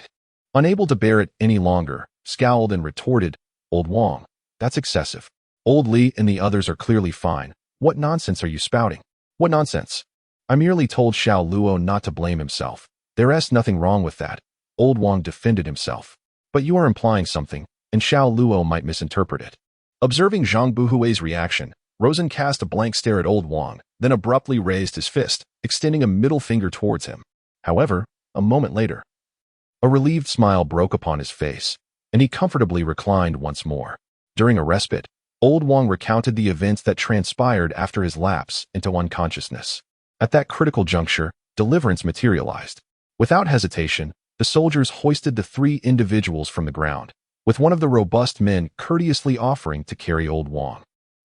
unable to bear it any longer, scowled and retorted, Old Wang, that's excessive. Old Li and the others are clearly fine. What nonsense are you spouting? What nonsense? I merely told Xiao Luo not to blame himself. There's nothing wrong with that. Old Wang defended himself. But you are implying something, and Xiao Luo might misinterpret it. Observing Zhang Buhui's reaction, Rosen cast a blank stare at Old Wang, then abruptly raised his fist, extending a middle finger towards him. However, a moment later, a relieved smile broke upon his face, and he comfortably reclined once more. During a respite, Old Wang recounted the events that transpired after his lapse into unconsciousness. At that critical juncture, deliverance materialized. Without hesitation, the soldiers hoisted the 3 individuals from the ground, with one of the robust men courteously offering to carry Old Wang,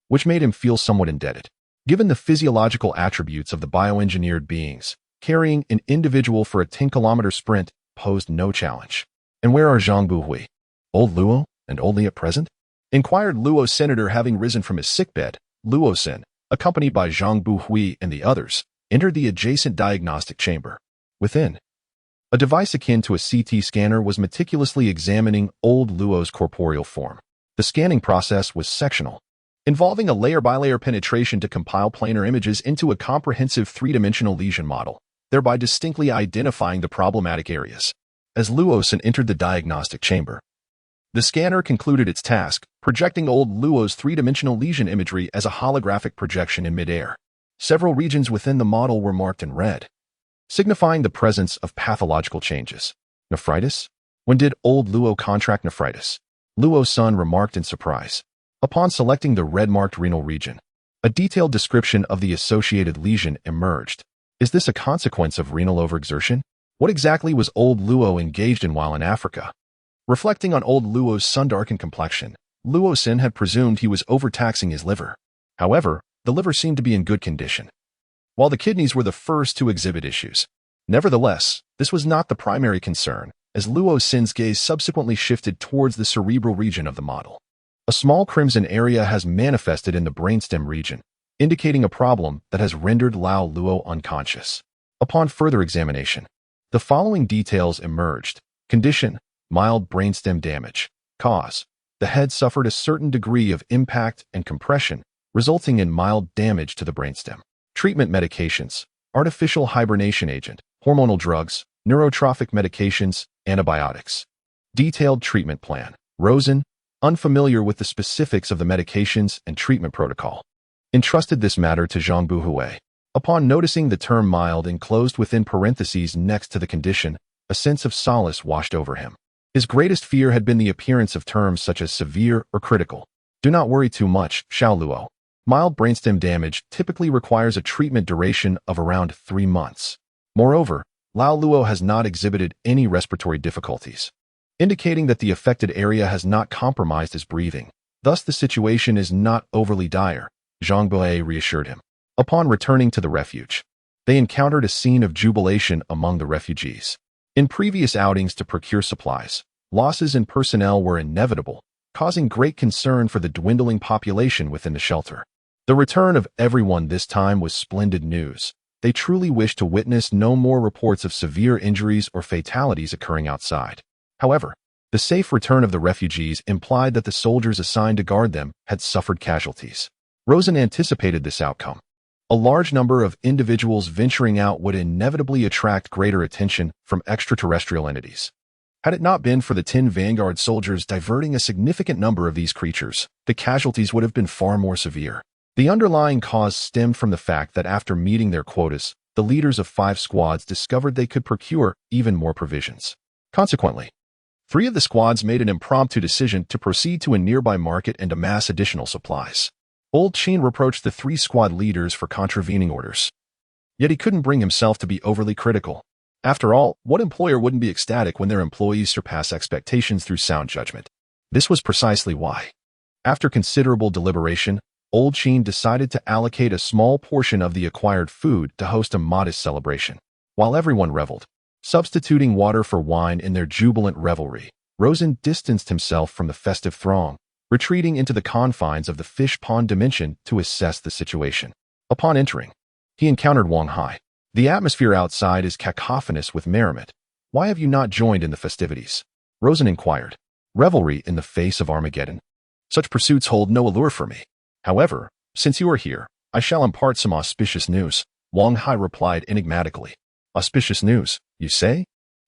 which made him feel somewhat indebted. Given the physiological attributes of the bioengineered beings, carrying an individual for a 10-kilometer sprint posed no challenge. And where are Zhang Buhui, Old Luo, and Old Li at present? Inquired Luo's senator, having risen from his sickbed. Luo Sin, accompanied by Zhang Buhui and the others, entered the adjacent diagnostic chamber. Within, a device akin to a CT scanner was meticulously examining old Luo's corporeal form. The scanning process was sectional, involving a layer-by-layer penetration to compile planar images into a comprehensive 3-dimensional lesion model, thereby distinctly identifying the problematic areas. As Luosin entered the diagnostic chamber, the scanner concluded its task, projecting old Luo's 3-dimensional lesion imagery as a holographic projection in midair. Several regions within the model were marked in red, signifying the presence of pathological changes. Nephritis? When did old Luo contract nephritis? Luo's son remarked in surprise. Upon selecting the red-marked renal region, a detailed description of the associated lesion emerged. Is this a consequence of renal overexertion? What exactly was old Luo engaged in while in Africa? Reflecting on old Luo's sun-darkened complexion, Luo Sin had presumed he was overtaxing his liver. However, the liver seemed to be in good condition, while the kidneys were the first to exhibit issues. Nevertheless, this was not the primary concern, as Luo Sin's gaze subsequently shifted towards the cerebral region of the model. A small crimson area has manifested in the brainstem region, indicating a problem that has rendered Lao Luo unconscious. Upon further examination, the following details emerged. Condition: mild brainstem damage. Cause: the head suffered a certain degree of impact and compression, resulting in mild damage to the brainstem. Treatment medications: artificial hibernation agent, hormonal drugs, neurotrophic medications, antibiotics. Detailed treatment plan. Rosen, unfamiliar with the specifics of the medications and treatment protocol, entrusted this matter to Zhang Buhui. Upon noticing the term mild enclosed within parentheses next to the condition, a sense of solace washed over him. His greatest fear had been the appearance of terms such as severe or critical. Do not worry too much, Xiao Luo. Mild brainstem damage typically requires a treatment duration of around 3 months. Moreover, Lao Luo has not exhibited any respiratory difficulties, indicating that the affected area has not compromised his breathing. Thus, the situation is not overly dire, Zhang Buhui reassured him. Upon returning to the refuge, they encountered a scene of jubilation among the refugees. In previous outings to procure supplies, losses in personnel were inevitable, causing great concern for the dwindling population within the shelter. The return of everyone this time was splendid news. They truly wished to witness no more reports of severe injuries or fatalities occurring outside. However, the safe return of the refugees implied that the soldiers assigned to guard them had suffered casualties. Rosen anticipated this outcome. A large number of individuals venturing out would inevitably attract greater attention from extraterrestrial entities. Had it not been for the 10 Vanguard soldiers diverting a significant number of these creatures, the casualties would have been far more severe. The underlying cause stemmed from the fact that after meeting their quotas, the leaders of 5 squads discovered they could procure even more provisions. Consequently, 3 of the squads made an impromptu decision to proceed to a nearby market and amass additional supplies. Old Chin reproached the 3 squad leaders for contravening orders. Yet he couldn't bring himself to be overly critical. After all, what employer wouldn't be ecstatic when their employees surpass expectations through sound judgment? This was precisely why. After considerable deliberation, Old Chin decided to allocate a small portion of the acquired food to host a modest celebration. While everyone reveled, substituting water for wine in their jubilant revelry, Rosen distanced himself from the festive throng, retreating into the confines of the fish pond dimension to assess the situation. Upon entering, he encountered Wang Hai. The atmosphere outside is cacophonous with merriment. Why have you not joined in the festivities? Rosen inquired. Revelry in the face of Armageddon? Such pursuits hold no allure for me. However, since you are here, I shall impart some auspicious news, Wang Hai replied enigmatically. Auspicious news, you say?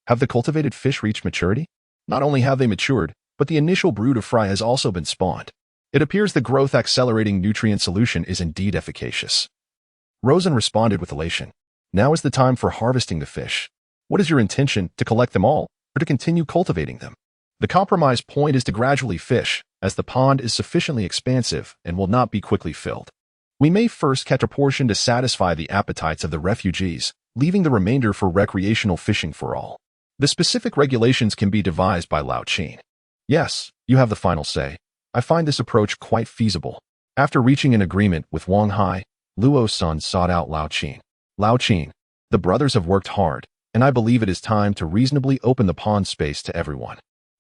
Have the cultivated fish reached maturity? Not only have they matured, but the initial brood of fry has also been spawned. It appears the growth-accelerating nutrient solution is indeed efficacious. Rosen responded with elation. Now is the time for harvesting the fish. What is your intention, to collect them all, or to continue cultivating them? The compromise point is to gradually fish, as the pond is sufficiently expansive and will not be quickly filled. We may first catch a portion to satisfy the appetites of the refugees, leaving the remainder for recreational fishing for all. The specific regulations can be devised by Lao Chin. Yes, you have the final say. I find this approach quite feasible. After reaching an agreement with Wang Hai, Luo's son sought out Lao Chin. Lao Chin, the brothers have worked hard, and I believe it is time to reasonably open the pond space to everyone.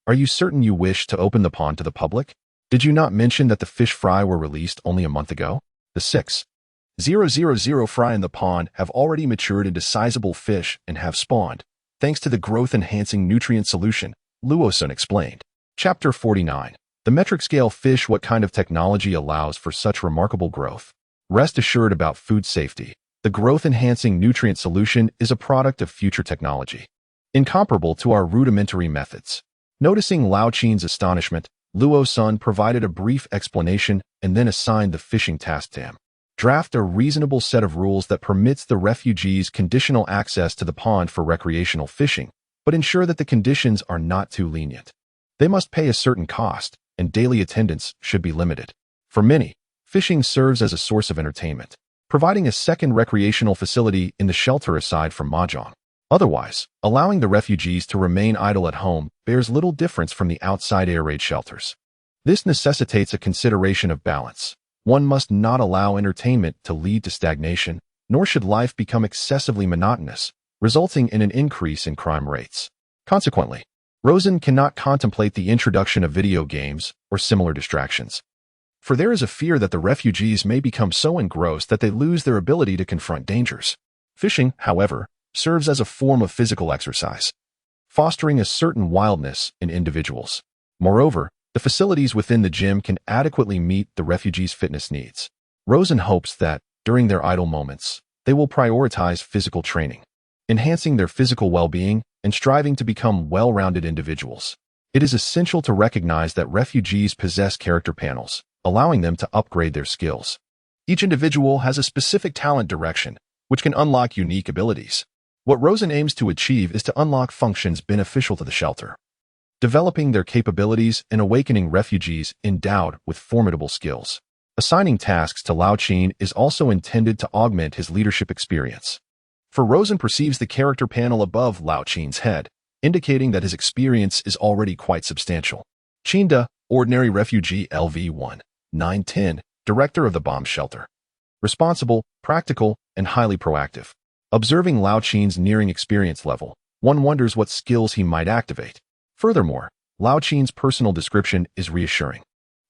Are you certain you wish to open the pond to the public? Did you not mention that the fish fry were released only a month ago? The 6,000 fry in the pond have already matured into sizable fish and have spawned, thanks to the growth-enhancing nutrient solution, Luo-san explained. Chapter 49. The metric scale fish. What kind of technology allows for such remarkable growth? Rest assured about food safety. The growth-enhancing nutrient solution is a product of future technology, incomparable to our rudimentary methods. Noticing Lao Chin's astonishment, Luo-san provided a brief explanation and then assigned the fishing task to him. Draft a reasonable set of rules that permits the refugees conditional access to the pond for recreational fishing, but ensure that the conditions are not too lenient. They must pay a certain cost, and daily attendance should be limited. For many, fishing serves as a source of entertainment, providing a second recreational facility in the shelter aside from mahjong. Otherwise, allowing the refugees to remain idle at home bears little difference from the outside air raid shelters. This necessitates a consideration of balance. One must not allow entertainment to lead to stagnation, nor should life become excessively monotonous, resulting in an increase in crime rates. Consequently, Rosen cannot contemplate the introduction of video games or similar distractions, for there is a fear that the refugees may become so engrossed that they lose their ability to confront dangers. Fishing, however, serves as a form of physical exercise, fostering a certain wildness in individuals. Moreover, the facilities within the gym can adequately meet the refugees' fitness needs. Rosen hopes that, during their idle moments, they will prioritize physical training, enhancing their physical well-being and striving to become well-rounded individuals. It is essential to recognize that refugees possess character panels, allowing them to upgrade their skills. Each individual has a specific talent direction, which can unlock unique abilities. What Rosen aims to achieve is to unlock functions beneficial to the shelter, developing their capabilities and awakening refugees endowed with formidable skills. Assigning tasks to Lao Chin is also intended to augment his leadership experience. For Rosen perceives the character panel above Lao Chin's head, indicating that his experience is already quite substantial. Chinda, ordinary refugee LV1, 910, director of the bomb shelter. Responsible, practical, and highly proactive. Observing Lao Chin's nearing experience level, one wonders what skills he might activate. Furthermore, Lao Chin's personal description is reassuring.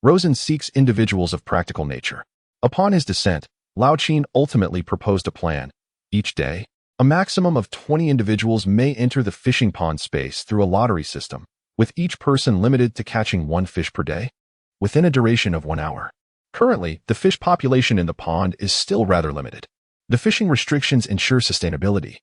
Rosen seeks individuals of practical nature. Upon his descent, Lao Chin ultimately proposed a plan. Each day, a maximum of 20 individuals may enter the fishing pond space through a lottery system, with each person limited to catching 1 fish per day, within a duration of 1 hour. Currently, the fish population in the pond is still rather limited. The fishing restrictions ensure sustainability,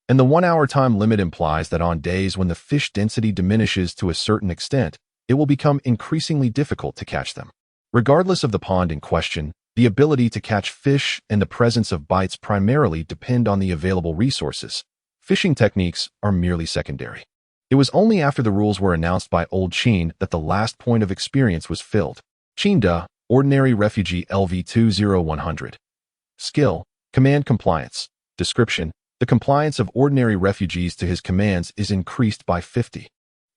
and the 1-hour time limit implies that on days when the fish density diminishes to a certain extent, it will become increasingly difficult to catch them. Regardless of the pond in question, The ability to catch fish and the presence of bites primarily depend on the available resources. Fishing techniques are merely secondary. It was only after the rules were announced by Old Chin that the last point of experience was filled. Chin Da, Ordinary Refugee LV20100. Skill, Command Compliance. Description, the compliance of ordinary refugees to his commands is increased by 50.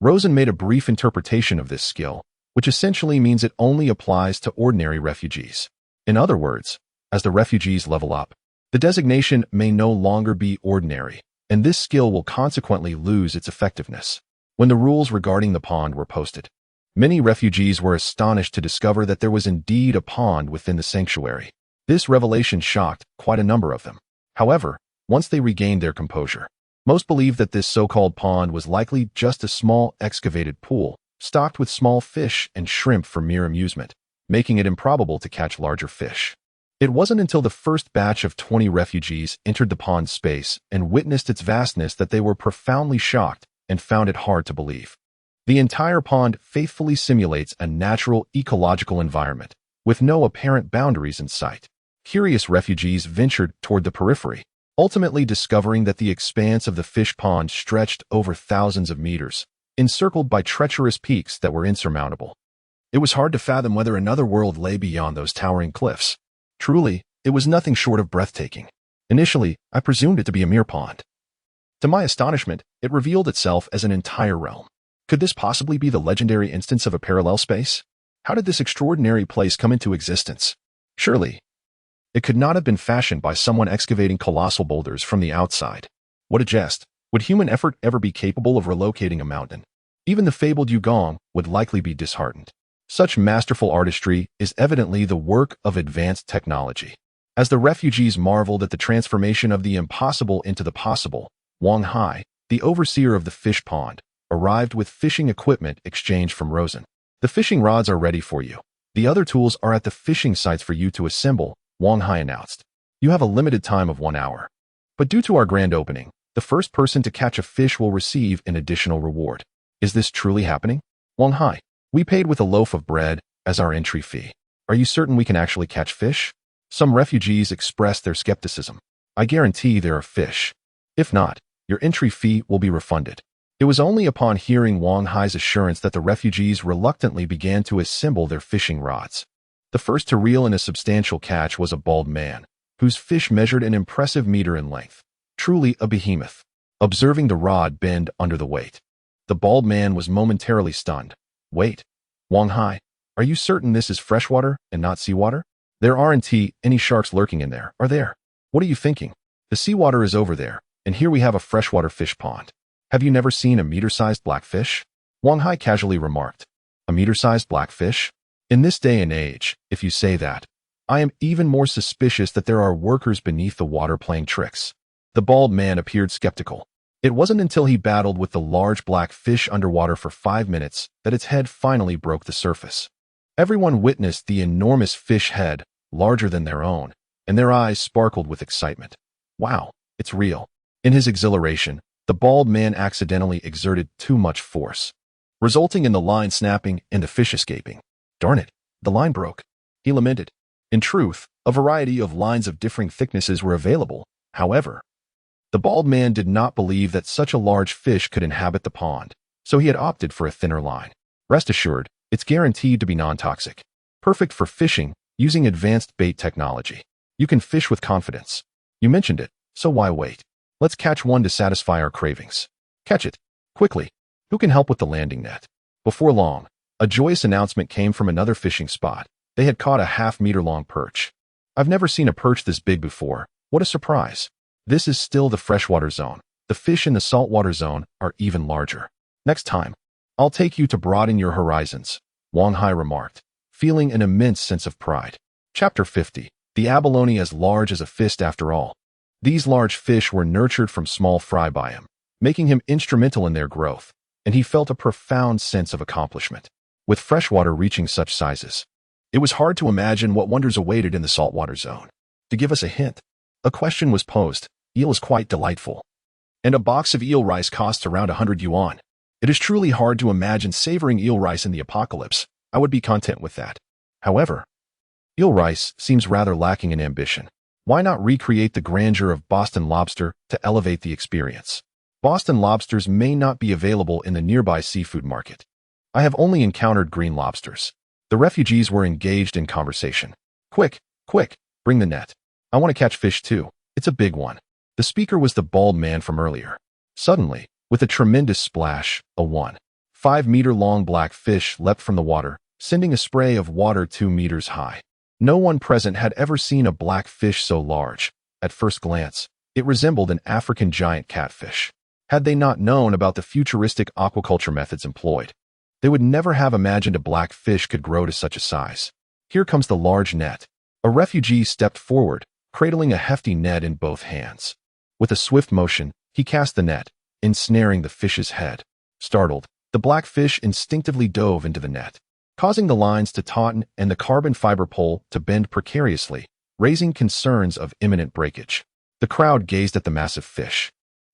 Rosen made a brief interpretation of this skill, which essentially means it only applies to ordinary refugees. In other words, as the refugees level up, the designation may no longer be ordinary, and this skill will consequently lose its effectiveness. When the rules regarding the pond were posted, many refugees were astonished to discover that there was indeed a pond within the sanctuary. This revelation shocked quite a number of them. However, once they regained their composure, most believed that this so-called pond was likely just a small excavated pool, stocked with small fish and shrimp for mere amusement, making it improbable to catch larger fish. It wasn't until the first batch of 20 refugees entered the pond's space and witnessed its vastness that they were profoundly shocked and found it hard to believe. The entire pond faithfully simulates a natural ecological environment, with no apparent boundaries in sight. Curious refugees ventured toward the periphery, ultimately discovering that the expanse of the fish pond stretched over thousands of meters, encircled by treacherous peaks that were insurmountable. It was hard to fathom whether another world lay beyond those towering cliffs. Truly, it was nothing short of breathtaking. Initially, I presumed it to be a mere pond. To my astonishment, it revealed itself as an entire realm. Could this possibly be the legendary instance of a parallel space? How did this extraordinary place come into existence? Surely, it could not have been fashioned by someone excavating colossal boulders from the outside. What a jest! Would human effort ever be capable of relocating a mountain? Even the fabled Yugong would likely be disheartened. Such masterful artistry is evidently the work of advanced technology. As the refugees marveled at the transformation of the impossible into the possible, Wang Hai, the overseer of the fish pond, arrived with fishing equipment exchanged from Rosen. The fishing rods are ready for you. The other tools are at the fishing sites for you to assemble, Wang Hai announced. You have a limited time of 1 hour. But due to our grand opening, the first person to catch a fish will receive an additional reward. Is this truly happening? Wang Hai, we paid with a loaf of bread as our entry fee. Are you certain we can actually catch fish? Some refugees expressed their skepticism. I guarantee there are fish. If not, your entry fee will be refunded. It was only upon hearing Wang Hai's assurance that the refugees reluctantly began to assemble their fishing rods. The first to reel in a substantial catch was a bald man, whose fish measured an impressive meter in length. Truly a behemoth. Observing the rod bend under the weight, the bald man was momentarily stunned. Wait, Wang Hai, are you certain this is freshwater and not seawater? There aren't any sharks lurking in there, are there? What are you thinking? The seawater is over there, and here we have a freshwater fish pond. Have you never seen a meter-sized blackfish? Wang Hai casually remarked. A meter-sized blackfish? In this day and age, if you say that, I am even more suspicious that there are workers beneath the water playing tricks. The bald man appeared skeptical. It wasn't until he battled with the large black fish underwater for 5 minutes that its head finally broke the surface. Everyone witnessed the enormous fish head, larger than their own, and their eyes sparkled with excitement. Wow, it's real. In his exhilaration, the bald man accidentally exerted too much force, resulting in the line snapping and the fish escaping. Darn it, the line broke, he lamented. In truth, a variety of lines of differing thicknesses were available. However, the bald man did not believe that such a large fish could inhabit the pond, so he had opted for a thinner line. Rest assured, it's guaranteed to be non-toxic. Perfect for fishing using advanced bait technology. You can fish with confidence. You mentioned it, so why wait? Let's catch one to satisfy our cravings. Catch it. Quickly. Who can help with the landing net? Before long, a joyous announcement came from another fishing spot. They had caught a half-meter-long perch. I've never seen a perch this big before. What a surprise. This is still the freshwater zone. The fish in the saltwater zone are even larger. Next time, I'll take you to broaden your horizons, Wang Hai remarked, feeling an immense sense of pride. Chapter 50. The abalone as large as a fist after all. These large fish were nurtured from small fry by him, making him instrumental in their growth, and he felt a profound sense of accomplishment. With freshwater reaching such sizes, it was hard to imagine what wonders awaited in the saltwater zone. To give us a hint, a question was posed. Eel is quite delightful, and a box of eel rice costs around 100 yuan. It is truly hard to imagine savoring eel rice in the apocalypse. I would be content with that. However, Eel rice seems rather lacking in ambition. Why not recreate the grandeur of Boston lobster to elevate the experience? Boston lobsters may not be available in the nearby seafood market. I have only encountered green lobsters. The refugees were engaged in conversation. Quick, quick, bring the net. I want to catch fish too. It's a big one. The speaker was the bald man from earlier. Suddenly, with a tremendous splash, a 1.5-meter-long black fish leapt from the water, sending a spray of water 2 meters high. No one present had ever seen a black fish so large. At first glance, it resembled an African giant catfish. Had they not known about the futuristic aquaculture methods employed, they would never have imagined a black fish could grow to such a size. Here comes the large net. A refugee stepped forward, cradling a hefty net in both hands. With a swift motion, he cast the net, ensnaring the fish's head. Startled, the black fish instinctively dove into the net, causing the lines to tauten and the carbon fiber pole to bend precariously, raising concerns of imminent breakage. The crowd gazed at the massive fish,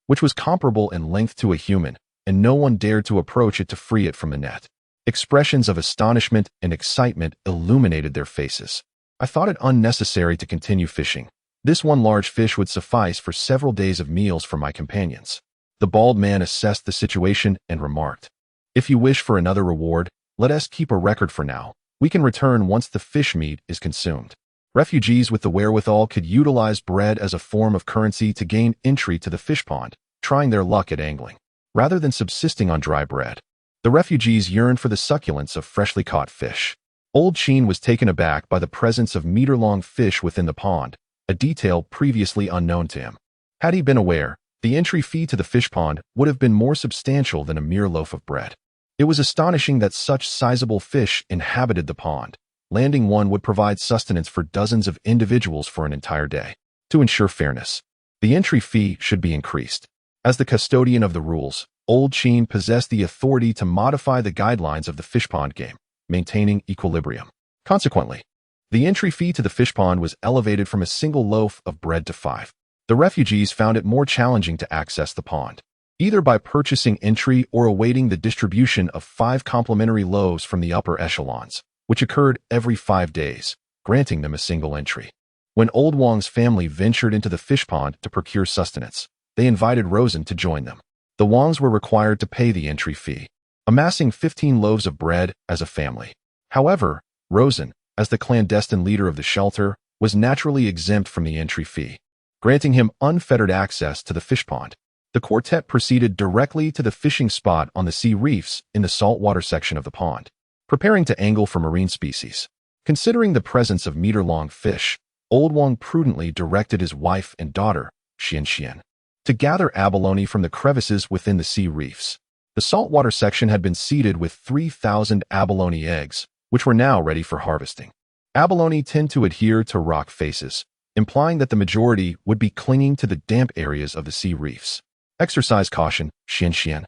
which was comparable in length to a human, and no one dared to approach it to free it from the net. Expressions of astonishment and excitement illuminated their faces. I thought it unnecessary to continue fishing. This one large fish would suffice for several days of meals for my companions. The bald man assessed the situation and remarked, "If you wish for another reward, let us keep a record for now. We can return once the fish meat is consumed." Refugees with the wherewithal could utilize bread as a form of currency to gain entry to the fish pond, trying their luck at angling, rather than subsisting on dry bread. The refugees yearned for the succulence of freshly caught fish. Old Sheen was taken aback by the presence of meter-long fish within the pond, a detail previously unknown to him. Had he been aware, the entry fee to the fish pond would have been more substantial than a mere loaf of bread. It was astonishing that such sizable fish inhabited the pond. Landing one would provide sustenance for dozens of individuals for an entire day. To ensure fairness, the entry fee should be increased. As the custodian of the rules, Old Sheen possessed the authority to modify the guidelines of the fish pond game, maintaining equilibrium. Consequently, the entry fee to the fish pond was elevated from a single loaf of bread to 5. The refugees found it more challenging to access the pond, either by purchasing entry or awaiting the distribution of 5 complimentary loaves from the upper echelons, which occurred every 5 days, granting them a single entry. When Old Wong's family ventured into the fish pond to procure sustenance, they invited Rosen to join them. The Wongs were required to pay the entry fee, amassing 15 loaves of bread as a family. However, Rosen, as the clandestine leader of the shelter, was naturally exempt from the entry fee, granting him unfettered access to the fish pond. The quartet proceeded directly to the fishing spot on the sea reefs in the saltwater section of the pond, preparing to angle for marine species. Considering the presence of meter-long fish, Old Wong prudently directed his wife and daughter, Xian, to gather abalone from the crevices within the sea reefs. The saltwater section had been seeded with 3,000 abalone eggs, which were now ready for harvesting. Abalone tend to adhere to rock faces, implying that the majority would be clinging to the damp areas of the sea reefs. Exercise caution, Xian,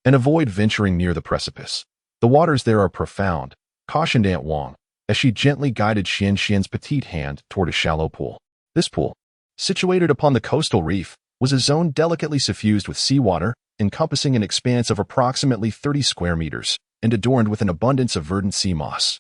and avoid venturing near the precipice. The waters there are profound, cautioned Aunt Wong, as she gently guided Xian's petite hand toward a shallow pool. This pool, situated upon the coastal reef, was a zone delicately suffused with seawater, encompassing an expanse of approximately 30 square meters, and adorned with an abundance of verdant sea moss,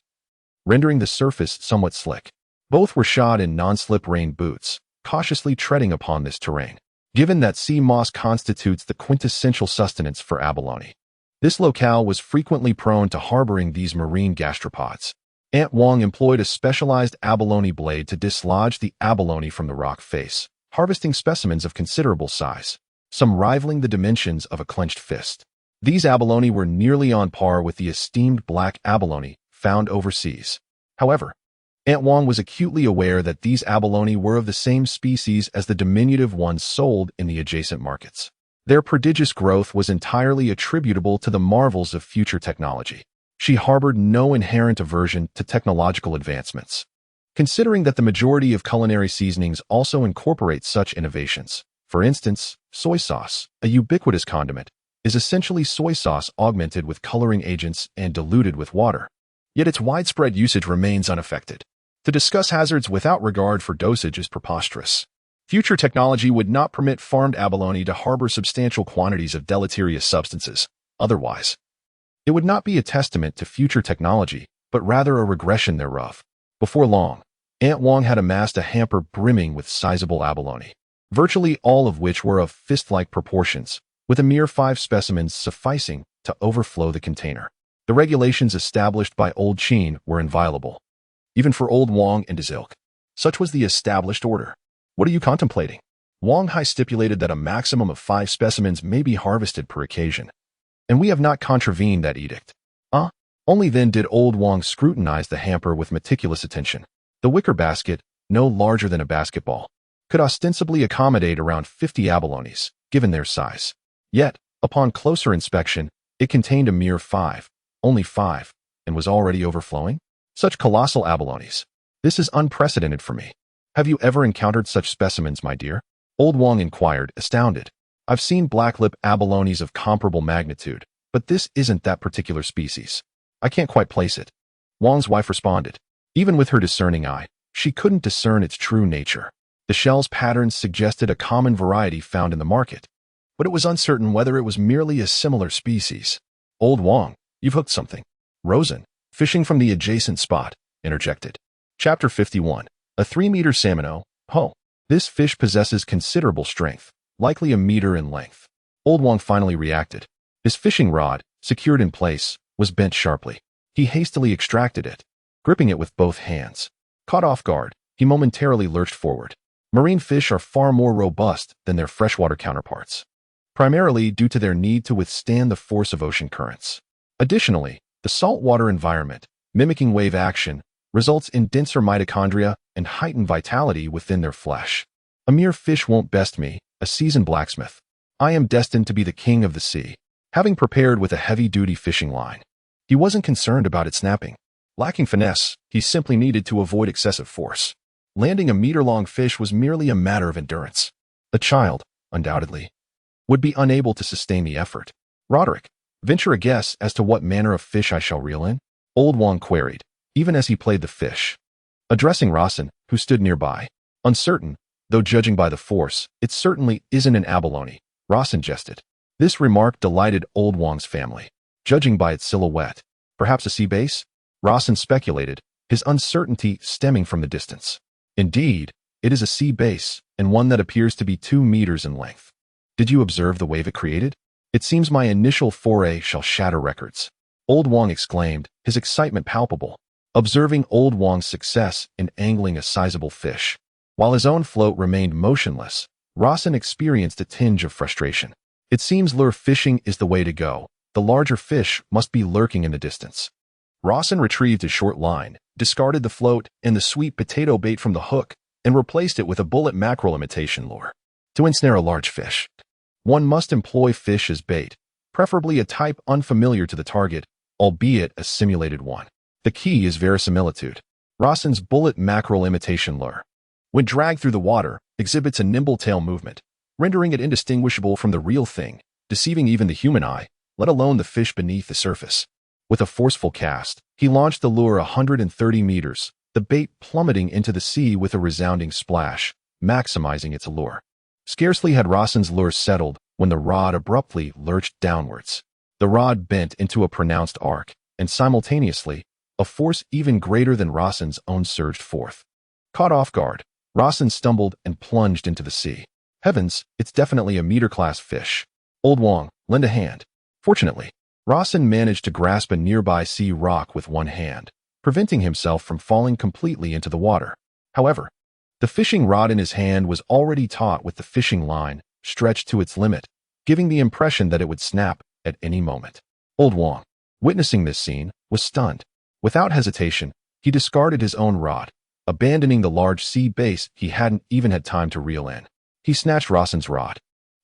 rendering the surface somewhat slick. Both were shod in non-slip rain boots, cautiously treading upon this terrain, given that sea moss constitutes the quintessential sustenance for abalone. This locale was frequently prone to harboring these marine gastropods. Aunt Wong employed a specialized abalone blade to dislodge the abalone from the rock face, harvesting specimens of considerable size, some rivaling the dimensions of a clenched fist. These abalone were nearly on par with the esteemed black abalone found overseas. However, Aunt Wong was acutely aware that these abalone were of the same species as the diminutive ones sold in the adjacent markets. Their prodigious growth was entirely attributable to the marvels of future technology. She harbored no inherent aversion to technological advancements, considering that the majority of culinary seasonings also incorporate such innovations. For instance, soy sauce, a ubiquitous condiment, is essentially soy sauce augmented with coloring agents and diluted with water. Yet its widespread usage remains unaffected. To discuss hazards without regard for dosage is preposterous. Future technology would not permit farmed abalone to harbor substantial quantities of deleterious substances. Otherwise, it would not be a testament to future technology, but rather a regression thereof. Before long, Aunt Wong had amassed a hamper brimming with sizable abalone, virtually all of which were of fist-like proportions, with a mere 5 specimens sufficing to overflow the container. The regulations established by Old Qin were inviolable, even for Old Wong and his ilk. Such was the established order. What are you contemplating? Wong Hai stipulated that a maximum of 5 specimens may be harvested per occasion, and we have not contravened that edict. Only then did Old Wong scrutinize the hamper with meticulous attention. The wicker basket, no larger than a basketball, could ostensibly accommodate around 50 abalones, given their size. Yet, upon closer inspection, it contained a mere 5, only 5, and was already overflowing? Such colossal abalones. This is unprecedented for me. Have you ever encountered such specimens, my dear? Old Wong inquired, astounded. I've seen blacklip abalones of comparable magnitude, but this isn't that particular species. I can't quite place it. Wong's wife responded. Even with her discerning eye, she couldn't discern its true nature. The shell's patterns suggested a common variety found in the market, but it was uncertain whether it was merely a similar species. Old Wong, you've hooked something. Rosen, fishing from the adjacent spot, interjected. Chapter 51. A 3-meter salmon. This fish possesses considerable strength, likely a meter in length. Old Wong finally reacted. His fishing rod, secured in place, was bent sharply. He hastily extracted it, gripping it with both hands. Caught off guard, he momentarily lurched forward. Marine fish are far more robust than their freshwater counterparts, primarily due to their need to withstand the force of ocean currents. Additionally, the saltwater environment, mimicking wave action, results in denser mitochondria and heightened vitality within their flesh. A mere fish won't best me, a seasoned blacksmith. I am destined to be the king of the sea. Having prepared with a heavy-duty fishing line, he wasn't concerned about it snapping. Lacking finesse, he simply needed to avoid excessive force. Landing a meter-long fish was merely a matter of endurance. A child, undoubtedly, would be unable to sustain the effort. Roderick, venture a guess as to what manner of fish I shall reel in? Old Wong queried, even as he played the fish, addressing Rosen, who stood nearby. Uncertain, though judging by the force, it certainly isn't an abalone, Rosen jested. This remark delighted Old Wong's family. Judging by its silhouette, perhaps a sea bass? Rosen speculated, his uncertainty stemming from the distance. Indeed, it is a sea bass, and one that appears to be 2 meters in length. Did you observe the wave it created? It seems my initial foray shall shatter records. Old Wong exclaimed, his excitement palpable, observing Old Wong's success in angling a sizable fish. While his own float remained motionless, Rosen experienced a tinge of frustration. It seems lure fishing is the way to go. The larger fish must be lurking in the distance. Rosen retrieved his short line, discarded the float and the sweet potato bait from the hook, and replaced it with a bullet mackerel imitation lure. To ensnare a large fish, one must employ fish as bait, preferably a type unfamiliar to the target, albeit a simulated one. The key is verisimilitude. Rosen's bullet mackerel imitation lure, when dragged through the water, exhibits a nimble tail movement, rendering it indistinguishable from the real thing, deceiving even the human eye, let alone the fish beneath the surface. With a forceful cast, he launched the lure 130 meters, the bait plummeting into the sea with a resounding splash, maximizing its allure. Scarcely had Rosen's lure settled when the rod abruptly lurched downwards. The rod bent into a pronounced arc, and simultaneously, a force even greater than Rosen's own surged forth. Caught off guard, Rosen stumbled and plunged into the sea. Heavens, it's definitely a meter-class fish. Old Wong, lend a hand. Fortunately, Rosen managed to grasp a nearby sea rock with one hand, preventing himself from falling completely into the water. However, the fishing rod in his hand was already taut with the fishing line stretched to its limit, giving the impression that it would snap at any moment. Old Wong, witnessing this scene, was stunned. Without hesitation, he discarded his own rod, abandoning the large sea bass he hadn't even had time to reel in. He snatched Rosen's rod,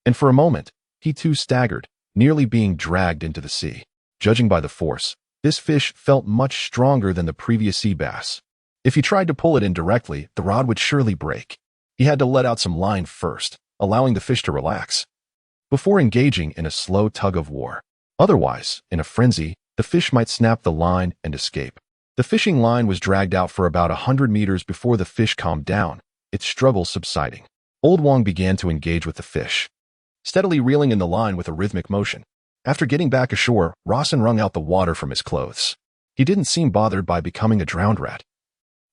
and for a moment, he too staggered, nearly being dragged into the sea. Judging by the force, this fish felt much stronger than the previous sea bass. If he tried to pull it in directly, the rod would surely break. He had to let out some line first, allowing the fish to relax, before engaging in a slow tug-of-war. Otherwise, in a frenzy, the fish might snap the line and escape. The fishing line was dragged out for about 100 meters before the fish calmed down, its struggle subsiding. Old Wong began to engage with the fish, steadily reeling in the line with a rhythmic motion. After getting back ashore, Rosen wrung out the water from his clothes. He didn't seem bothered by becoming a drowned rat.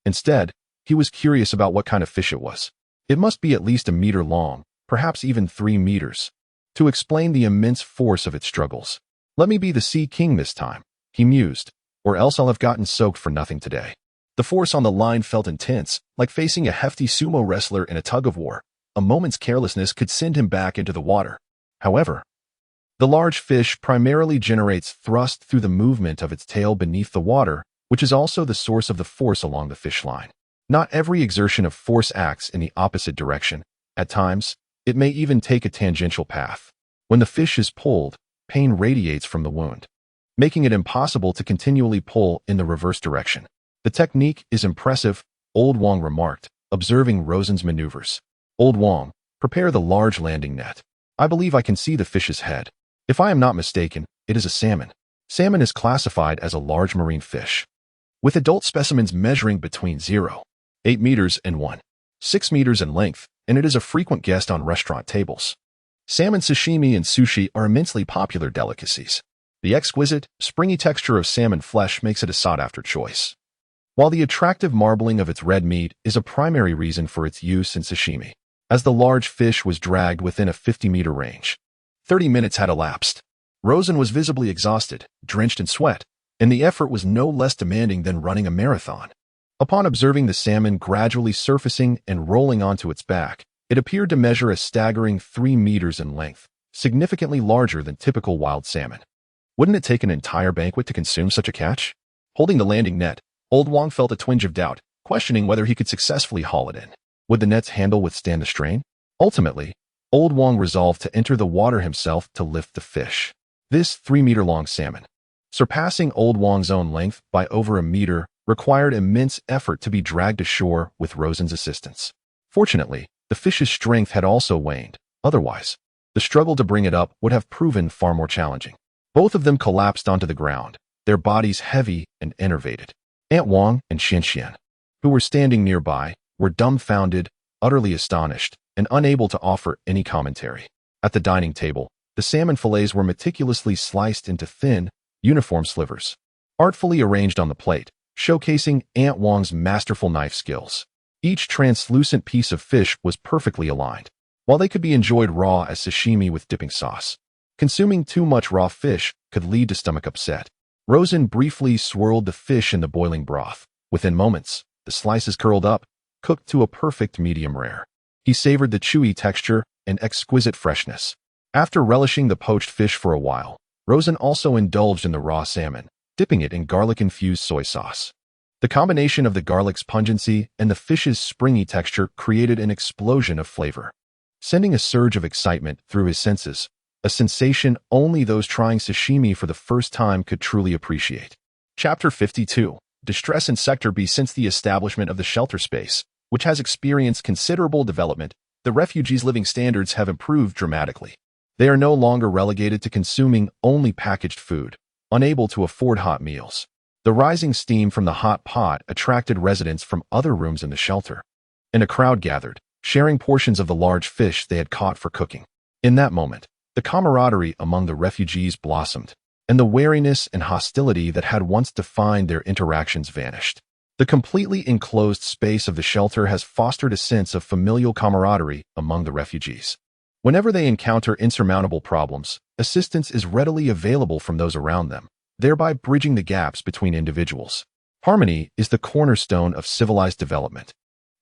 Instead, He was curious about what kind of fish it was. It must be at least a meter long, perhaps even 3 meters. To explain the immense force of its struggles. Let me be the sea king this time, he mused, or else I'll have gotten soaked for nothing today. The force on the line felt intense, like facing a hefty sumo wrestler in a tug-of-war. A moment's carelessness could send him back into the water. However, the large fish primarily generates thrust through the movement of its tail beneath the water, which is also the source of the force along the fish line. Not every exertion of force acts in the opposite direction. At times, it may even take a tangential path. When the fish is pulled, pain radiates from the wound, making it impossible to continually pull in the reverse direction. The technique is impressive, Old Wong remarked, observing Rosen's maneuvers. Old Wong, prepare the large landing net. I believe I can see the fish's head. If I am not mistaken, it is a salmon. Salmon is classified as a large marine fish, with adult specimens measuring between 0.8 meters and 1.6 meters in length, and it is a frequent guest on restaurant tables. Salmon sashimi and sushi are immensely popular delicacies. The exquisite, springy texture of salmon flesh makes it a sought-after choice, while the attractive marbling of its red meat is a primary reason for its use in sashimi. As the large fish was dragged within a 50-meter range, 30 minutes had elapsed. Rosen was visibly exhausted, drenched in sweat, and the effort was no less demanding than running a marathon. Upon observing the salmon gradually surfacing and rolling onto its back, it appeared to measure a staggering 3 meters in length, significantly larger than typical wild salmon. Wouldn't it take an entire banquet to consume such a catch? Holding the landing net, Old Wong felt a twinge of doubt, questioning whether he could successfully haul it in. Would the net's handle withstand the strain? Ultimately, Old Wong resolved to enter the water himself to lift the fish. This 3-meter-long salmon, surpassing Old Wong's own length by over a meter, required immense effort to be dragged ashore with Rosen's assistance. Fortunately, the fish's strength had also waned. Otherwise, the struggle to bring it up would have proven far more challenging. Both of them collapsed onto the ground, their bodies heavy and enervated. Aunt Wong and Xian, who were standing nearby, were dumbfounded, utterly astonished, and unable to offer any commentary. At the dining table, the salmon fillets were meticulously sliced into thin, uniform slivers, artfully arranged on the plate, showcasing Aunt Wong's masterful knife skills. Each translucent piece of fish was perfectly aligned, while they could be enjoyed raw as sashimi with dipping sauce. Consuming too much raw fish could lead to stomach upset. Rosen briefly swirled the fish in the boiling broth. Within moments, the slices curled up, cooked to a perfect medium rare. He savored the chewy texture and exquisite freshness. After relishing the poached fish for a while, Rosen also indulged in the raw salmon, dipping it in garlic-infused soy sauce. The combination of the garlic's pungency and the fish's springy texture created an explosion of flavor, sending a surge of excitement through his senses, a sensation only those trying sashimi for the first time could truly appreciate. Chapter 52. Distress in Sector B. Since the establishment of the shelter space, which has experienced considerable development, the refugees' living standards have improved dramatically. They are no longer relegated to consuming only packaged food, unable to afford hot meals. The rising steam from the hot pot attracted residents from other rooms in the shelter, and a crowd gathered, sharing portions of the large fish they had caught for cooking. In that moment, the camaraderie among the refugees blossomed, and the wariness and hostility that had once defined their interactions vanished. The completely enclosed space of the shelter has fostered a sense of familial camaraderie among the refugees. Whenever they encounter insurmountable problems, assistance is readily available from those around them, thereby bridging the gaps between individuals. Harmony is the cornerstone of civilized development,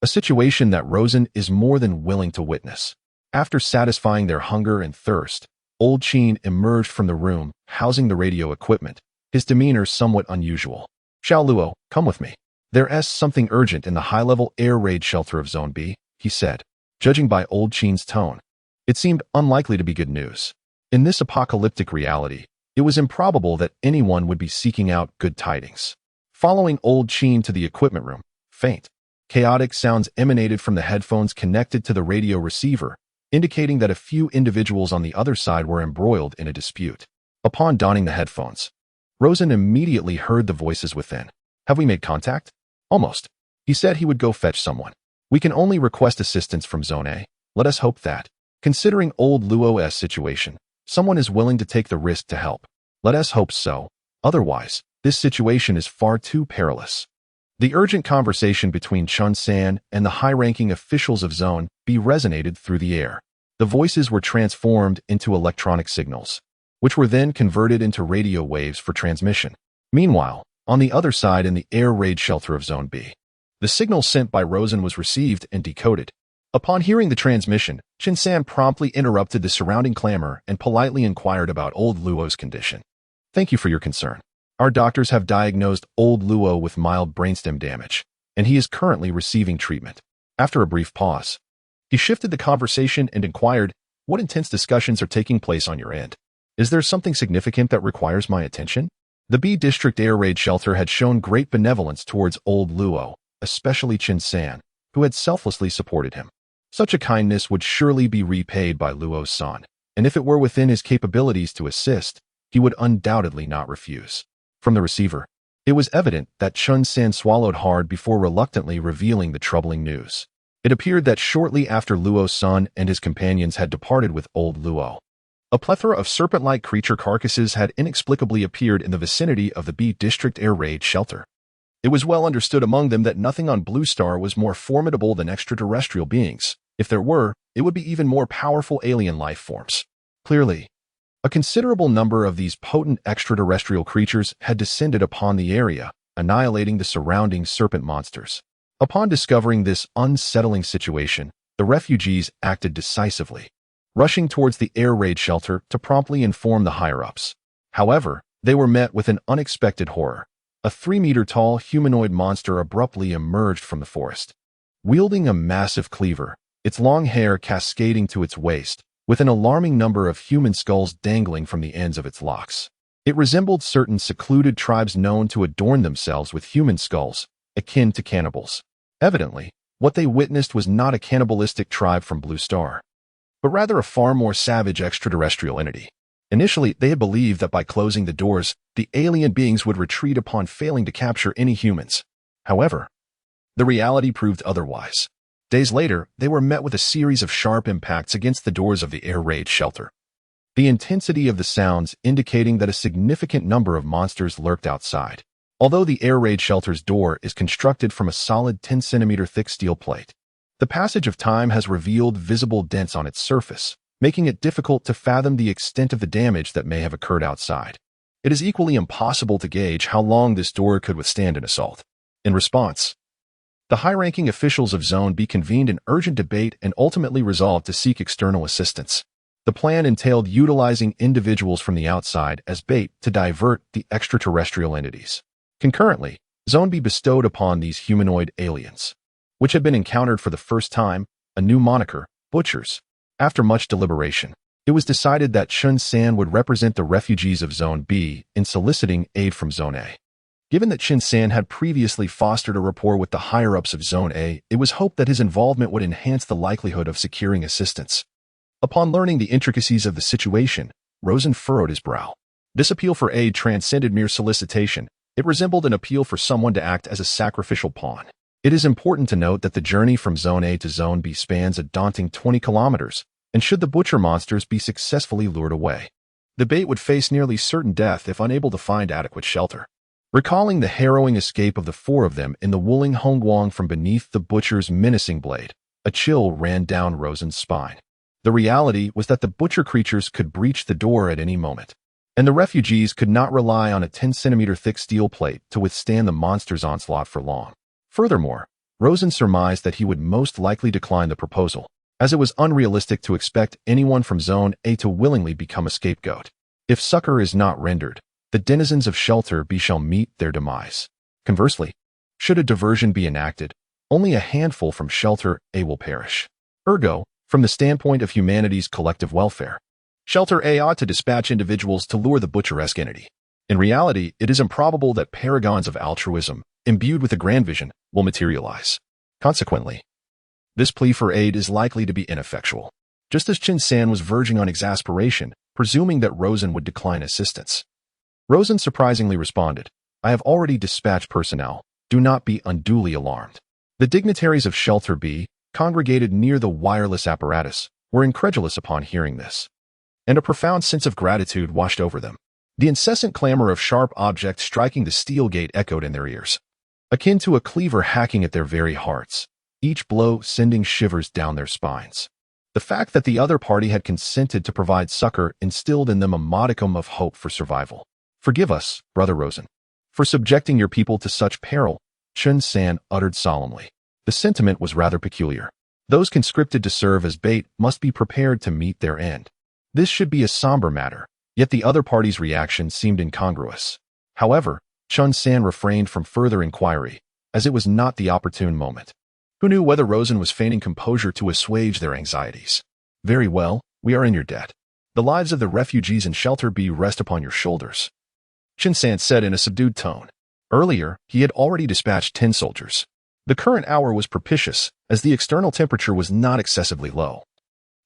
a situation that Rosen is more than willing to witness. After satisfying their hunger and thirst, Old Chin emerged from the room, housing the radio equipment, his demeanor somewhat unusual. Xiao Luo, come with me. There's something urgent in the high-level air raid shelter of Zone B, he said. Judging by Old Chin's tone, it seemed unlikely to be good news. In this apocalyptic reality, it was improbable that anyone would be seeking out good tidings. Following Old Chin to the equipment room, faint, chaotic sounds emanated from the headphones connected to the radio receiver, indicating that a few individuals on the other side were embroiled in a dispute. Upon donning the headphones, Rosen immediately heard the voices within. Have we made contact? Almost. He said he would go fetch someone. We can only request assistance from Zone A. Let us hope that, considering Old Luo's situation, someone is willing to take the risk to help. Let us hope so. Otherwise, this situation is far too perilous. The urgent conversation between Chun San and the high-ranking officials of Zone B resonated through the air. The voices were transformed into electronic signals, which were then converted into radio waves for transmission. Meanwhile, on the other side in the air raid shelter of Zone B, the signal sent by Rosen was received and decoded. Upon hearing the transmission, Chun San promptly interrupted the surrounding clamor and politely inquired about old Luo's condition. "Thank you for your concern. Our doctors have diagnosed old Luo with mild brainstem damage, and he is currently receiving treatment." After a brief pause, he shifted the conversation and inquired, "What intense discussions are taking place on your end? Is there something significant that requires my attention?" The B District Air Raid Shelter had shown great benevolence towards old Luo, especially Chun San, who had selflessly supported him. Such a kindness would surely be repaid by Luo's son, and if it were within his capabilities to assist, he would undoubtedly not refuse. From the receiver, it was evident that Chun San swallowed hard before reluctantly revealing the troubling news. It appeared that shortly after Luo's son and his companions had departed with old Luo, a plethora of serpent-like creature carcasses had inexplicably appeared in the vicinity of the B District Air Raid Shelter. It was well understood among them that nothing on Blue Star was more formidable than extraterrestrial beings. If there were, it would be even more powerful alien life forms. Clearly, a considerable number of these potent extraterrestrial creatures had descended upon the area, annihilating the surrounding serpent monsters. Upon discovering this unsettling situation, the refugees acted decisively, rushing towards the air raid shelter to promptly inform the higher-ups. However, they were met with an unexpected horror. A 3-meter-tall humanoid monster abruptly emerged from the forest. Wielding a massive cleaver, its long hair cascading to its waist, with an alarming number of human skulls dangling from the ends of its locks. It resembled certain secluded tribes known to adorn themselves with human skulls, akin to cannibals. Evidently, what they witnessed was not a cannibalistic tribe from Blue Star, but rather a far more savage extraterrestrial entity. Initially, they had believed that by closing the doors, the alien beings would retreat upon failing to capture any humans. However, the reality proved otherwise. Days later, they were met with a series of sharp impacts against the doors of the air raid shelter. The intensity of the sounds indicating that a significant number of monsters lurked outside. Although the air raid shelter's door is constructed from a solid 10-centimeter thick steel plate, the passage of time has revealed visible dents on its surface, making it difficult to fathom the extent of the damage that may have occurred outside. It is equally impossible to gauge how long this door could withstand an assault. In response, the high-ranking officials of Zone B convened an urgent debate and ultimately resolved to seek external assistance. The plan entailed utilizing individuals from the outside as bait to divert the extraterrestrial entities. Concurrently, Zone B bestowed upon these humanoid aliens, which had been encountered for the first time, a new moniker, Butchers. After much deliberation, it was decided that Chun San would represent the refugees of Zone B in soliciting aid from Zone A. Given that Chun San had previously fostered a rapport with the higher-ups of Zone A, it was hoped that his involvement would enhance the likelihood of securing assistance. Upon learning the intricacies of the situation, Rosen furrowed his brow. This appeal for aid transcended mere solicitation. It resembled an appeal for someone to act as a sacrificial pawn. It is important to note that the journey from Zone A to Zone B spans a daunting 20 kilometers, and should the butcher monsters be successfully lured away, the bait would face nearly certain death if unable to find adequate shelter. Recalling the harrowing escape of the 4 of them in the Wuling Hongguang from beneath the butcher's menacing blade, a chill ran down Rosen's spine. The reality was that the butcher creatures could breach the door at any moment, and the refugees could not rely on a 10-centimeter thick steel plate to withstand the monster's onslaught for long. Furthermore, Rosen surmised that he would most likely decline the proposal, as it was unrealistic to expect anyone from Zone A to willingly become a scapegoat. If succor is not rendered, the denizens of Shelter B shall meet their demise. Conversely, should a diversion be enacted, only a handful from Shelter A will perish. Ergo, from the standpoint of humanity's collective welfare, Shelter A ought to dispatch individuals to lure the butcheresque entity. In reality, it is improbable that paragons of altruism, imbued with a grand vision, will materialize. Consequently, this plea for aid is likely to be ineffectual. Just as Chun San was verging on exasperation, presuming that Rosen would decline assistance, Rosen surprisingly responded, "I have already dispatched personnel. Do not be unduly alarmed." The dignitaries of Shelter B, congregated near the wireless apparatus, were incredulous upon hearing this, and a profound sense of gratitude washed over them. The incessant clamor of sharp objects striking the steel gate echoed in their ears. akin to a cleaver hacking at their very hearts, each blow sending shivers down their spines. The fact that the other party had consented to provide succor instilled in them a modicum of hope for survival. "Forgive us, Brother Rosen, for subjecting your people to such peril," Chun San uttered solemnly. The sentiment was rather peculiar. Those conscripted to serve as bait must be prepared to meet their end. This should be a somber matter, yet the other party's reaction seemed incongruous. However, Chun San refrained from further inquiry, as it was not the opportune moment. Who knew whether Rosen was feigning composure to assuage their anxieties? "Very well, we are in your debt. The lives of the refugees in Shelter B rest upon your shoulders," Chun San said in a subdued tone. Earlier, he had already dispatched 10 soldiers. The current hour was propitious, as the external temperature was not excessively low,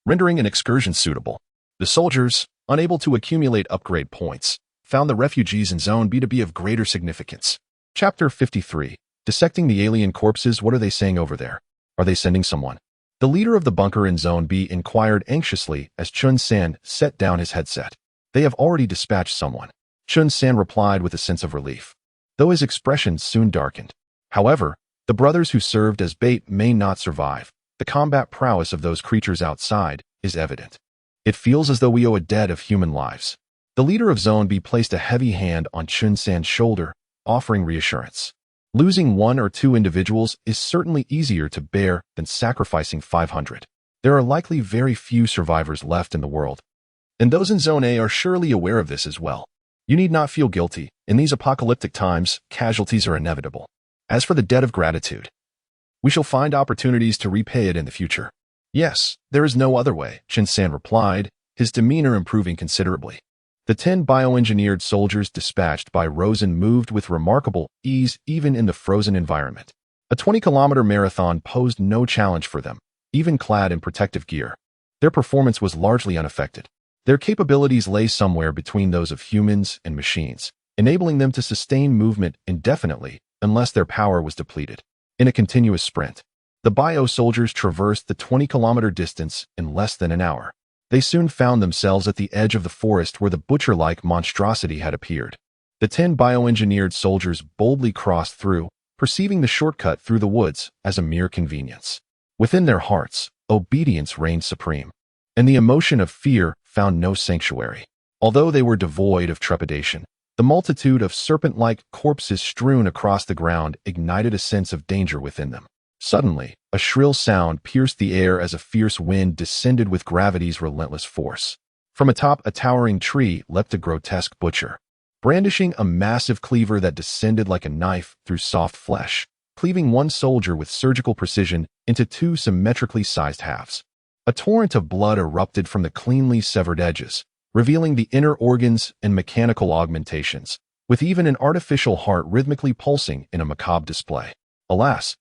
rendering an excursion suitable. The soldiers, unable to accumulate upgrade points, found the refugees in Zone B to be of greater significance. Chapter 53. Dissecting the alien corpses. What are they saying over there? Are they sending someone? The leader of the bunker in Zone B inquired anxiously as Chun San set down his headset. "They have already dispatched someone," Chun San replied with a sense of relief, though his expression soon darkened. However, the brothers who served as bait may not survive. The combat prowess of those creatures outside is evident. "It feels as though we owe a debt of human lives." The leader of Zone B placed a heavy hand on Chun San's shoulder, offering reassurance. Losing 1 or 2 individuals is certainly easier to bear than sacrificing 500. There are likely very few survivors left in the world, and those in Zone A are surely aware of this as well. You need not feel guilty. In these apocalyptic times, casualties are inevitable. As for the debt of gratitude, we shall find opportunities to repay it in the future. "Yes, there is no other way," Chun San replied, his demeanor improving considerably. The 10 bioengineered soldiers dispatched by Rosen moved with remarkable ease even in the frozen environment. A 20-kilometer marathon posed no challenge for them, even clad in protective gear. Their performance was largely unaffected. Their capabilities lay somewhere between those of humans and machines, enabling them to sustain movement indefinitely unless their power was depleted. In a continuous sprint, the bio-soldiers traversed the 20-kilometer distance in less than an hour. They soon found themselves at the edge of the forest where the butcher-like monstrosity had appeared. The 10 bioengineered soldiers boldly crossed through, perceiving the shortcut through the woods as a mere convenience. Within their hearts, obedience reigned supreme, and the emotion of fear found no sanctuary. Although they were devoid of trepidation, the multitude of serpent-like corpses strewn across the ground ignited a sense of danger within them. Suddenly, a shrill sound pierced the air as a fierce wind descended with gravity's relentless force. From atop a towering tree leapt a grotesque butcher, brandishing a massive cleaver that descended like a knife through soft flesh, cleaving one soldier with surgical precision into 2 symmetrically sized halves. A torrent of blood erupted from the cleanly severed edges, revealing the inner organs and mechanical augmentations, with even an artificial heart rhythmically pulsing in a macabre display. Alas,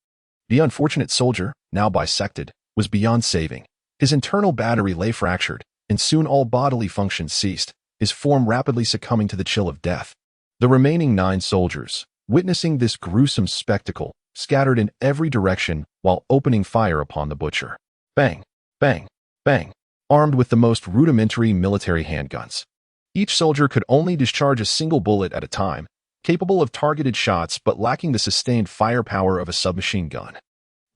the unfortunate soldier, now bisected, was beyond saving. His internal battery lay fractured, and soon all bodily functions ceased, his form rapidly succumbing to the chill of death. The remaining 9 soldiers, witnessing this gruesome spectacle, scattered in every direction while opening fire upon the butcher. Bang, bang, bang, armed with the most rudimentary military handguns. Each soldier could only discharge a single bullet at a time, capable of targeted shots but lacking the sustained firepower of a submachine gun.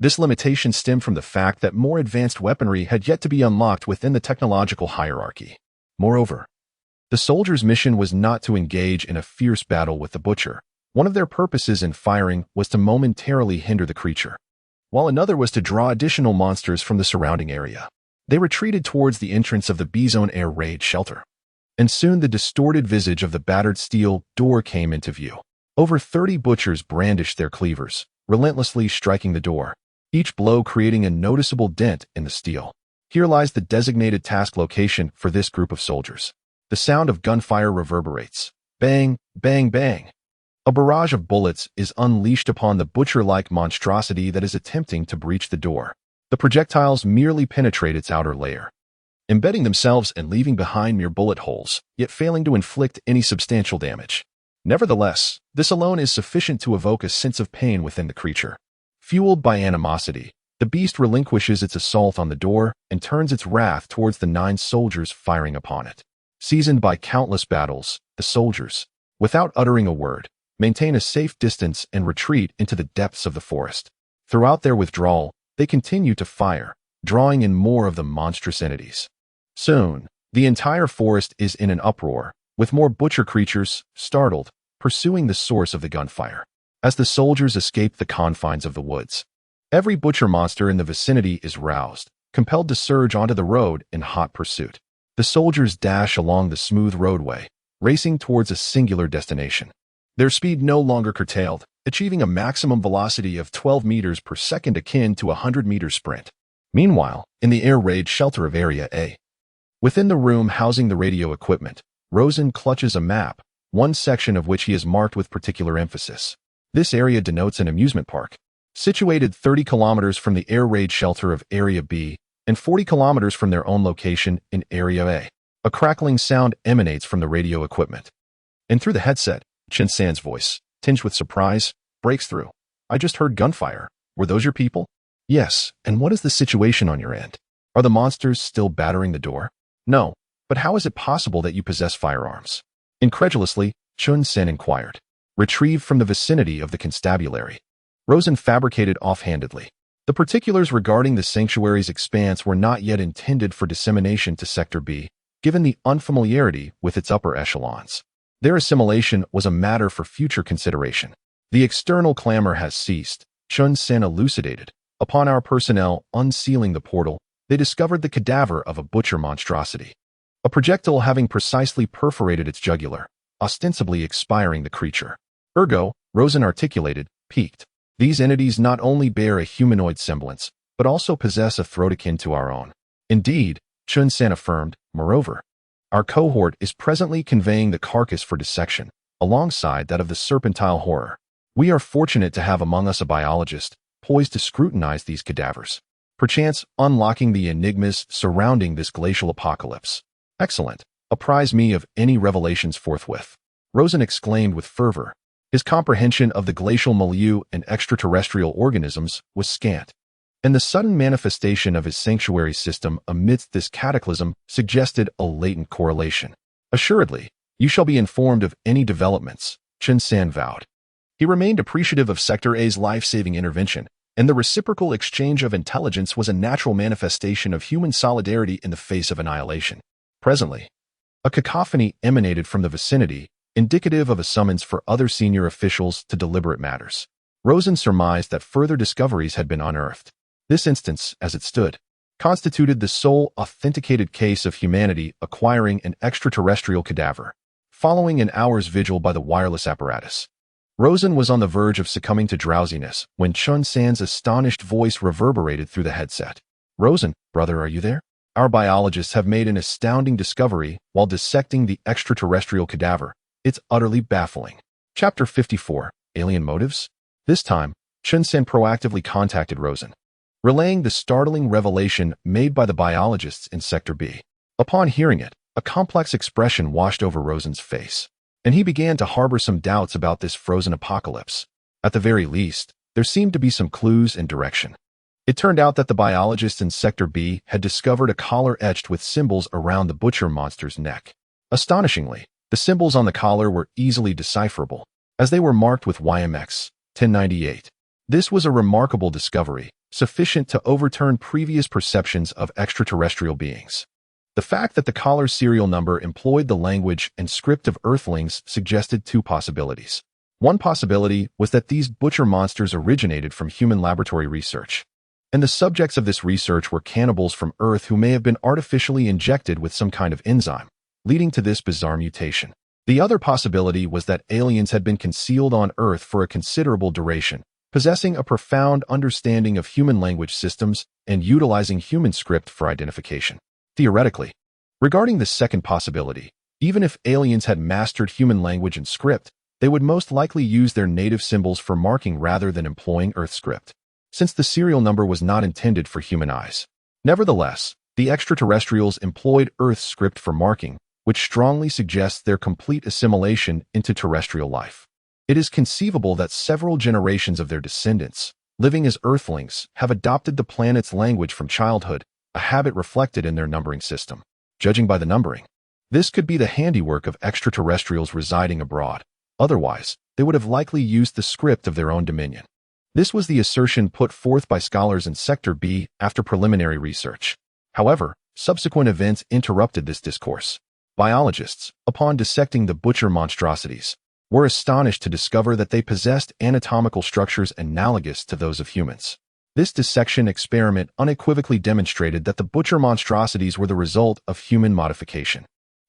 This limitation stemmed from the fact that more advanced weaponry had yet to be unlocked within the technological hierarchy. Moreover, the soldiers' mission was not to engage in a fierce battle with the butcher. One of their purposes in firing was to momentarily hinder the creature, while another was to draw additional monsters from the surrounding area. They retreated towards the entrance of the B-Zone air raid shelter, and soon the distorted visage of the battered steel door came into view. Over 30 butchers brandished their cleavers, relentlessly striking the door, each blow creating a noticeable dent in the steel. Here lies the designated task location for this group of soldiers. The sound of gunfire reverberates. Bang, bang, bang. A barrage of bullets is unleashed upon the butcher-like monstrosity that is attempting to breach the door. The projectiles merely penetrate its outer layer, embedding themselves and leaving behind mere bullet holes, yet failing to inflict any substantial damage. Nevertheless, this alone is sufficient to evoke a sense of pain within the creature. Fueled by animosity, the beast relinquishes its assault on the door and turns its wrath towards the 9 soldiers firing upon it. Seasoned by countless battles, the soldiers, without uttering a word, maintain a safe distance and retreat into the depths of the forest. Throughout their withdrawal, they continue to fire, drawing in more of the monstrous entities. Soon, the entire forest is in an uproar, with more butcher creatures, startled, pursuing the source of the gunfire. As the soldiers escape the confines of the woods, every butcher monster in the vicinity is roused, compelled to surge onto the road in hot pursuit. The soldiers dash along the smooth roadway, racing towards a singular destination. Their speed no longer curtailed, achieving a maximum velocity of 12 meters per second akin to a 100-meter sprint. Meanwhile, in the air raid shelter of Area A, within the room housing the radio equipment, Rosen clutches a map, one section of which he has marked with particular emphasis. This area denotes an amusement park, situated 30 kilometers from the air raid shelter of Area B and 40 kilometers from their own location in Area A. A crackling sound emanates from the radio equipment. And through the headset, Chen San's voice, tinged with surprise, breaks through. "I just heard gunfire. Were those your people?" "Yes, and what is the situation on your end? Are the monsters still battering the door?" "No, but how is it possible that you possess firearms?" Incredulously, Chun Sen inquired. "Retrieved from the vicinity of the constabulary," Rosen fabricated offhandedly. The particulars regarding the sanctuary's expanse were not yet intended for dissemination to Sector B, given the unfamiliarity with its upper echelons. Their assimilation was a matter for future consideration. "The external clamor has ceased," Chun Sen elucidated. "Upon our personnel unsealing the portal, they discovered the cadaver of a butcher monstrosity, a projectile having precisely perforated its jugular, ostensibly expiring the creature. Ergo," Rosen articulated, piqued, "these entities not only bear a humanoid semblance, but also possess a throat akin to our own." "Indeed," Chun Sen affirmed, "moreover, our cohort is presently conveying the carcass for dissection, alongside that of the serpentile horror. We are fortunate to have among us a biologist, poised to scrutinize these cadavers, perchance unlocking the enigmas surrounding this glacial apocalypse." "Excellent. Apprise me of any revelations forthwith," Rosen exclaimed with fervor. His comprehension of the glacial milieu and extraterrestrial organisms was scant, and the sudden manifestation of his sanctuary system amidst this cataclysm suggested a latent correlation. "Assuredly, you shall be informed of any developments," Chen San vowed. He remained appreciative of Sector A's life-saving intervention, and the reciprocal exchange of intelligence was a natural manifestation of human solidarity in the face of annihilation. Presently, a cacophony emanated from the vicinity, indicative of a summons for other senior officials to deliberate matters. Rosen surmised that further discoveries had been unearthed. This instance, as it stood, constituted the sole authenticated case of humanity acquiring an extraterrestrial cadaver. Following an hour's vigil by the wireless apparatus, Rosen was on the verge of succumbing to drowsiness when Chun San's astonished voice reverberated through the headset. "Rosen, brother, are you there? Our biologists have made an astounding discovery while dissecting the extraterrestrial cadaver. It's utterly baffling." Chapter 54, Alien Motives? This time, Chun San proactively contacted Rosen, relaying the startling revelation made by the biologists in Sector B. Upon hearing it, a complex expression washed over Rosen's face, and he began to harbor some doubts about this frozen apocalypse. At the very least, there seemed to be some clues and direction. It turned out that the biologists in Sector B had discovered a collar etched with symbols around the butcher monster's neck. Astonishingly, the symbols on the collar were easily decipherable, as they were marked with YMX 1098. This was a remarkable discovery, sufficient to overturn previous perceptions of extraterrestrial beings. The fact that the collar's serial number employed the language and script of Earthlings suggested two possibilities. One possibility was that these butcher monsters originated from human laboratory research, and the subjects of this research were cannibals from Earth who may have been artificially injected with some kind of enzyme, leading to this bizarre mutation. The other possibility was that aliens had been concealed on Earth for a considerable duration, possessing a profound understanding of human language systems and utilizing human script for identification. Theoretically, regarding the second possibility, even if aliens had mastered human language and script, they would most likely use their native symbols for marking rather than employing Earth script, since the serial number was not intended for human eyes. Nevertheless, the extraterrestrials employed Earth script for marking, which strongly suggests their complete assimilation into terrestrial life. It is conceivable that several generations of their descendants, living as Earthlings, have adopted the planet's language from childhood, a habit reflected in their numbering system. Judging by the numbering, this could be the handiwork of extraterrestrials residing abroad. Otherwise, they would have likely used the script of their own dominion. This was the assertion put forth by scholars in Sector B after preliminary research. However, subsequent events interrupted this discourse. Biologists, upon dissecting the butcher monstrosities, were astonished to discover that they possessed anatomical structures analogous to those of humans. This dissection experiment unequivocally demonstrated that the butcher monstrosities were the result of human modification.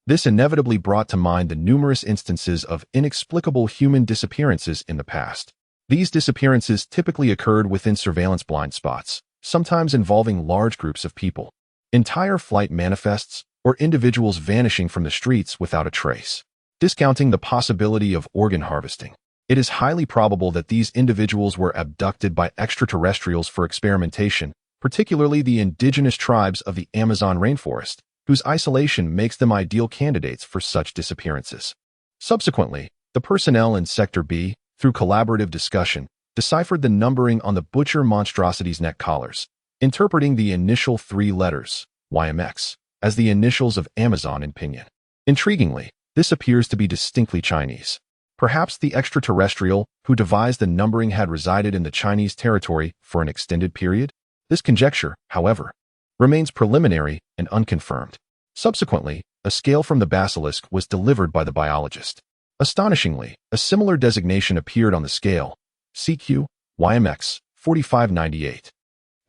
This inevitably brought to mind the numerous instances of inexplicable human disappearances in the past. These disappearances typically occurred within surveillance blind spots, sometimes involving large groups of people. Entire flight manifests, or individuals vanishing from the streets without a trace. Discounting the possibility of organ harvesting, it is highly probable that these individuals were abducted by extraterrestrials for experimentation, particularly the indigenous tribes of the Amazon rainforest, whose isolation makes them ideal candidates for such disappearances. Subsequently, the personnel in Sector B, through collaborative discussion, deciphered the numbering on the butcher monstrosity's neck collars, interpreting the initial 3 letters, YMX, as the initials of Amazon in Pinyin. Intriguingly, this appears to be distinctly Chinese. Perhaps the extraterrestrial who devised the numbering had resided in the Chinese territory for an extended period? This conjecture, however, remains preliminary and unconfirmed. Subsequently, a scale from the basilisk was delivered by the biologist. Astonishingly, a similar designation appeared on the scale, CQ, YMX, 4598.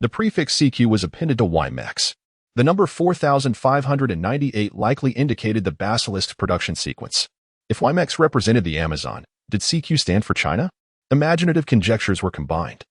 The prefix CQ was appended to YMX. The number 4598 likely indicated the basilisk's production sequence. If YMX represented the Amazon, did CQ stand for China? Imaginative conjectures were combined,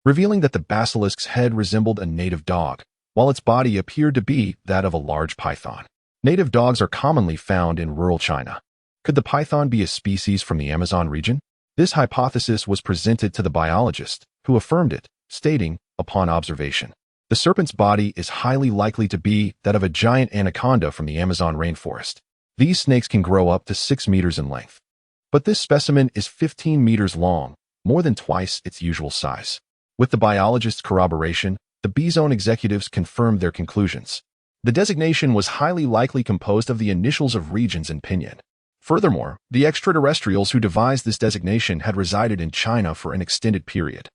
revealing that the basilisk's head resembled a native dog, while its body appeared to be that of a large python. Native dogs are commonly found in rural China. Could the python be a species from the Amazon region? This hypothesis was presented to the biologist, who affirmed it, stating, upon observation, the serpent's body is highly likely to be that of a giant anaconda from the Amazon rainforest. These snakes can grow up to 6 meters in length. But this specimen is 15 meters long, more than twice its usual size. With the biologist's corroboration, the B-Zone executives confirmed their conclusions. The designation was highly likely composed of the initials of regions in Pinyin. Furthermore, the extraterrestrials who devised this designation had resided in China for an extended period,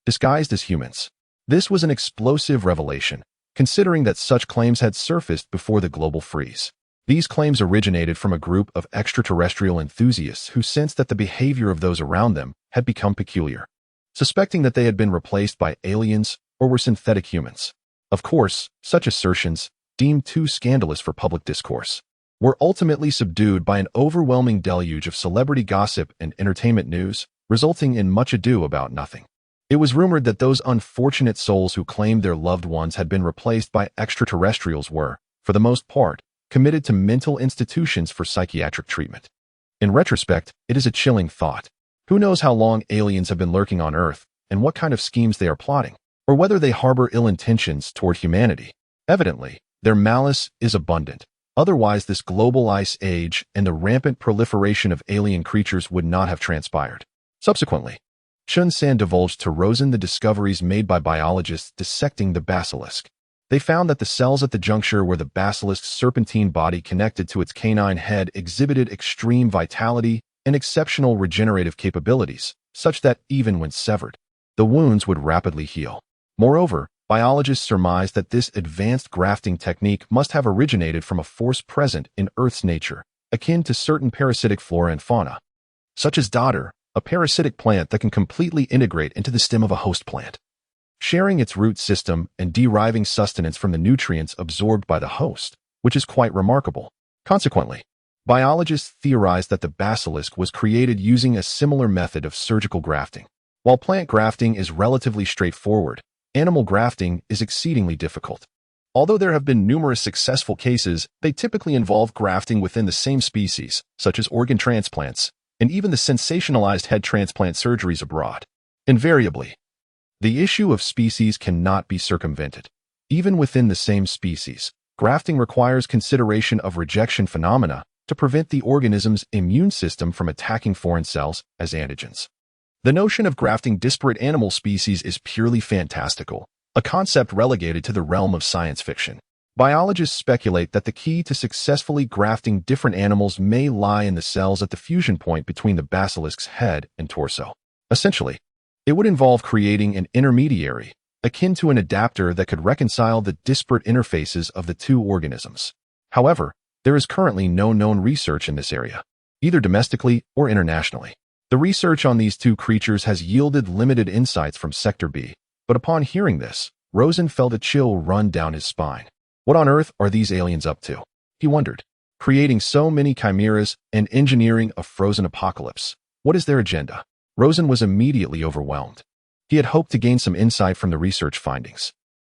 disguised as humans. This was an explosive revelation, considering that such claims had surfaced before the global freeze. These claims originated from a group of extraterrestrial enthusiasts who sensed that the behavior of those around them had become peculiar, suspecting that they had been replaced by aliens or were synthetic humans. Of course, such assertions, deemed too scandalous for public discourse, were ultimately subdued by an overwhelming deluge of celebrity gossip and entertainment news, resulting in much ado about nothing. It was rumored that those unfortunate souls who claimed their loved ones had been replaced by extraterrestrials were, for the most part, committed to mental institutions for psychiatric treatment. In retrospect, it is a chilling thought. Who knows how long aliens have been lurking on Earth, and what kind of schemes they are plotting, or whether they harbor ill intentions toward humanity. Evidently, their malice is abundant. Otherwise, this global ice age and the rampant proliferation of alien creatures would not have transpired. Subsequently, Chun San divulged to Rosen the discoveries made by biologists dissecting the basilisk. They found that the cells at the juncture where the basilisk's serpentine body connected to its canine head exhibited extreme vitality and exceptional regenerative capabilities, such that even when severed, the wounds would rapidly heal. Moreover, biologists surmised that this advanced grafting technique must have originated from a force present in Earth's nature, akin to certain parasitic flora and fauna, such as dodder, a parasitic plant that can completely integrate into the stem of a host plant, sharing its root system and deriving sustenance from the nutrients absorbed by the host, which is quite remarkable. Consequently, biologists theorized that the basilisk was created using a similar method of surgical grafting. While plant grafting is relatively straightforward, animal grafting is exceedingly difficult. Although there have been numerous successful cases, they typically involve grafting within the same species, such as organ transplants, and even the sensationalized head transplant surgeries abroad. Invariably, the issue of species cannot be circumvented. Even within the same species, grafting requires consideration of rejection phenomena to prevent the organism's immune system from attacking foreign cells as antigens. The notion of grafting disparate animal species is purely fantastical, a concept relegated to the realm of science fiction. Biologists speculate that the key to successfully grafting different animals may lie in the cells at the fusion point between the basilisk's head and torso. Essentially, it would involve creating an intermediary, akin to an adapter that could reconcile the disparate interfaces of the two organisms. However, there is currently no known research in this area, either domestically or internationally. The research on these two creatures has yielded limited insights from Sector B, but upon hearing this, Rosen felt a chill run down his spine. What on earth are these aliens up to? He wondered. Creating so many chimeras and engineering a frozen apocalypse. What is their agenda? Rosen was immediately overwhelmed. He had hoped to gain some insight from the research findings,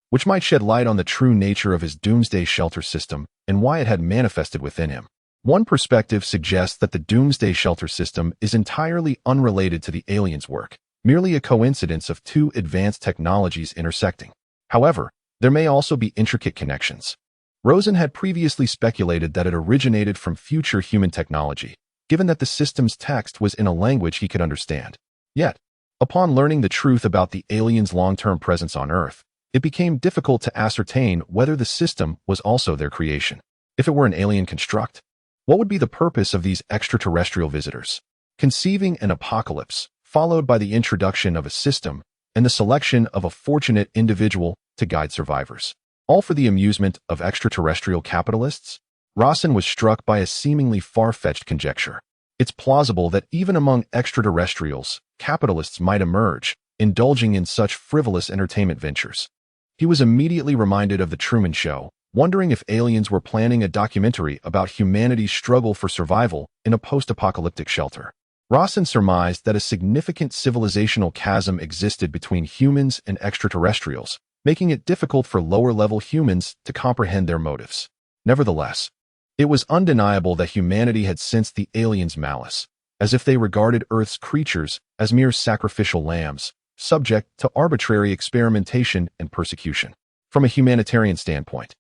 which might shed light on the true nature of his doomsday shelter system and why it had manifested within him. One perspective suggests that the doomsday shelter system is entirely unrelated to the aliens' work, merely a coincidence of two advanced technologies intersecting. However, there may also be intricate connections. Rosen had previously speculated that it originated from future human technology, given that the system's text was in a language he could understand. Yet, upon learning the truth about the aliens' long-term presence on Earth, it became difficult to ascertain whether the system was also their creation. If it were an alien construct, what would be the purpose of these extraterrestrial visitors? Conceiving an apocalypse, followed by the introduction of a system and the selection of a fortunate individual to guide survivors, all for the amusement of extraterrestrial capitalists? Rosen was struck by a seemingly far-fetched conjecture. It's plausible that even among extraterrestrials, capitalists might emerge, indulging in such frivolous entertainment ventures. He was immediately reminded of The Truman Show, wondering if aliens were planning a documentary about humanity's struggle for survival in a post-apocalyptic shelter. Rosen surmised that a significant civilizational chasm existed between humans and extraterrestrials, making it difficult for lower-level humans to comprehend their motives. Nevertheless, it was undeniable that humanity had sensed the aliens' malice, as if they regarded Earth's creatures as mere sacrificial lambs, subject to arbitrary experimentation and persecution. From a humanitarian standpoint,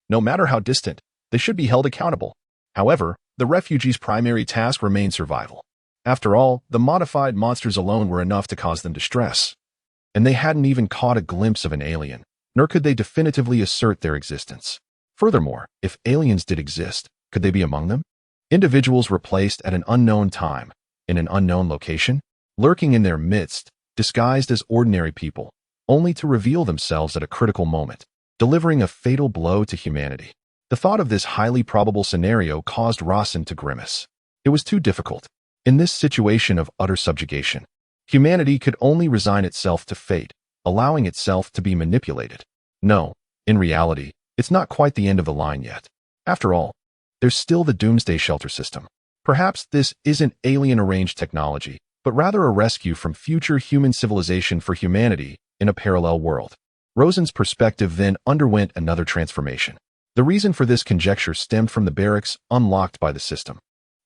no matter how distant, they should be held accountable. However, the refugees' primary task remained survival. After all, the modified monsters alone were enough to cause them distress, and they hadn't even caught a glimpse of an alien, nor could they definitively assert their existence. Furthermore, if aliens did exist, could they be among them? Individuals were placed at an unknown time, in an unknown location, lurking in their midst, disguised as ordinary people, only to reveal themselves at a critical moment, delivering a fatal blow to humanity. The thought of this highly probable scenario caused Rosen to grimace. It was too difficult. In this situation of utter subjugation, humanity could only resign itself to fate, allowing itself to be manipulated. No, in reality, it's not quite the end of the line yet. After all, there's still the doomsday shelter system. Perhaps this isn't alien-arranged technology, but rather a rescue from future human civilization for humanity in a parallel world. Rosen's perspective then underwent another transformation. The reason for this conjecture stemmed from the barracks unlocked by the system.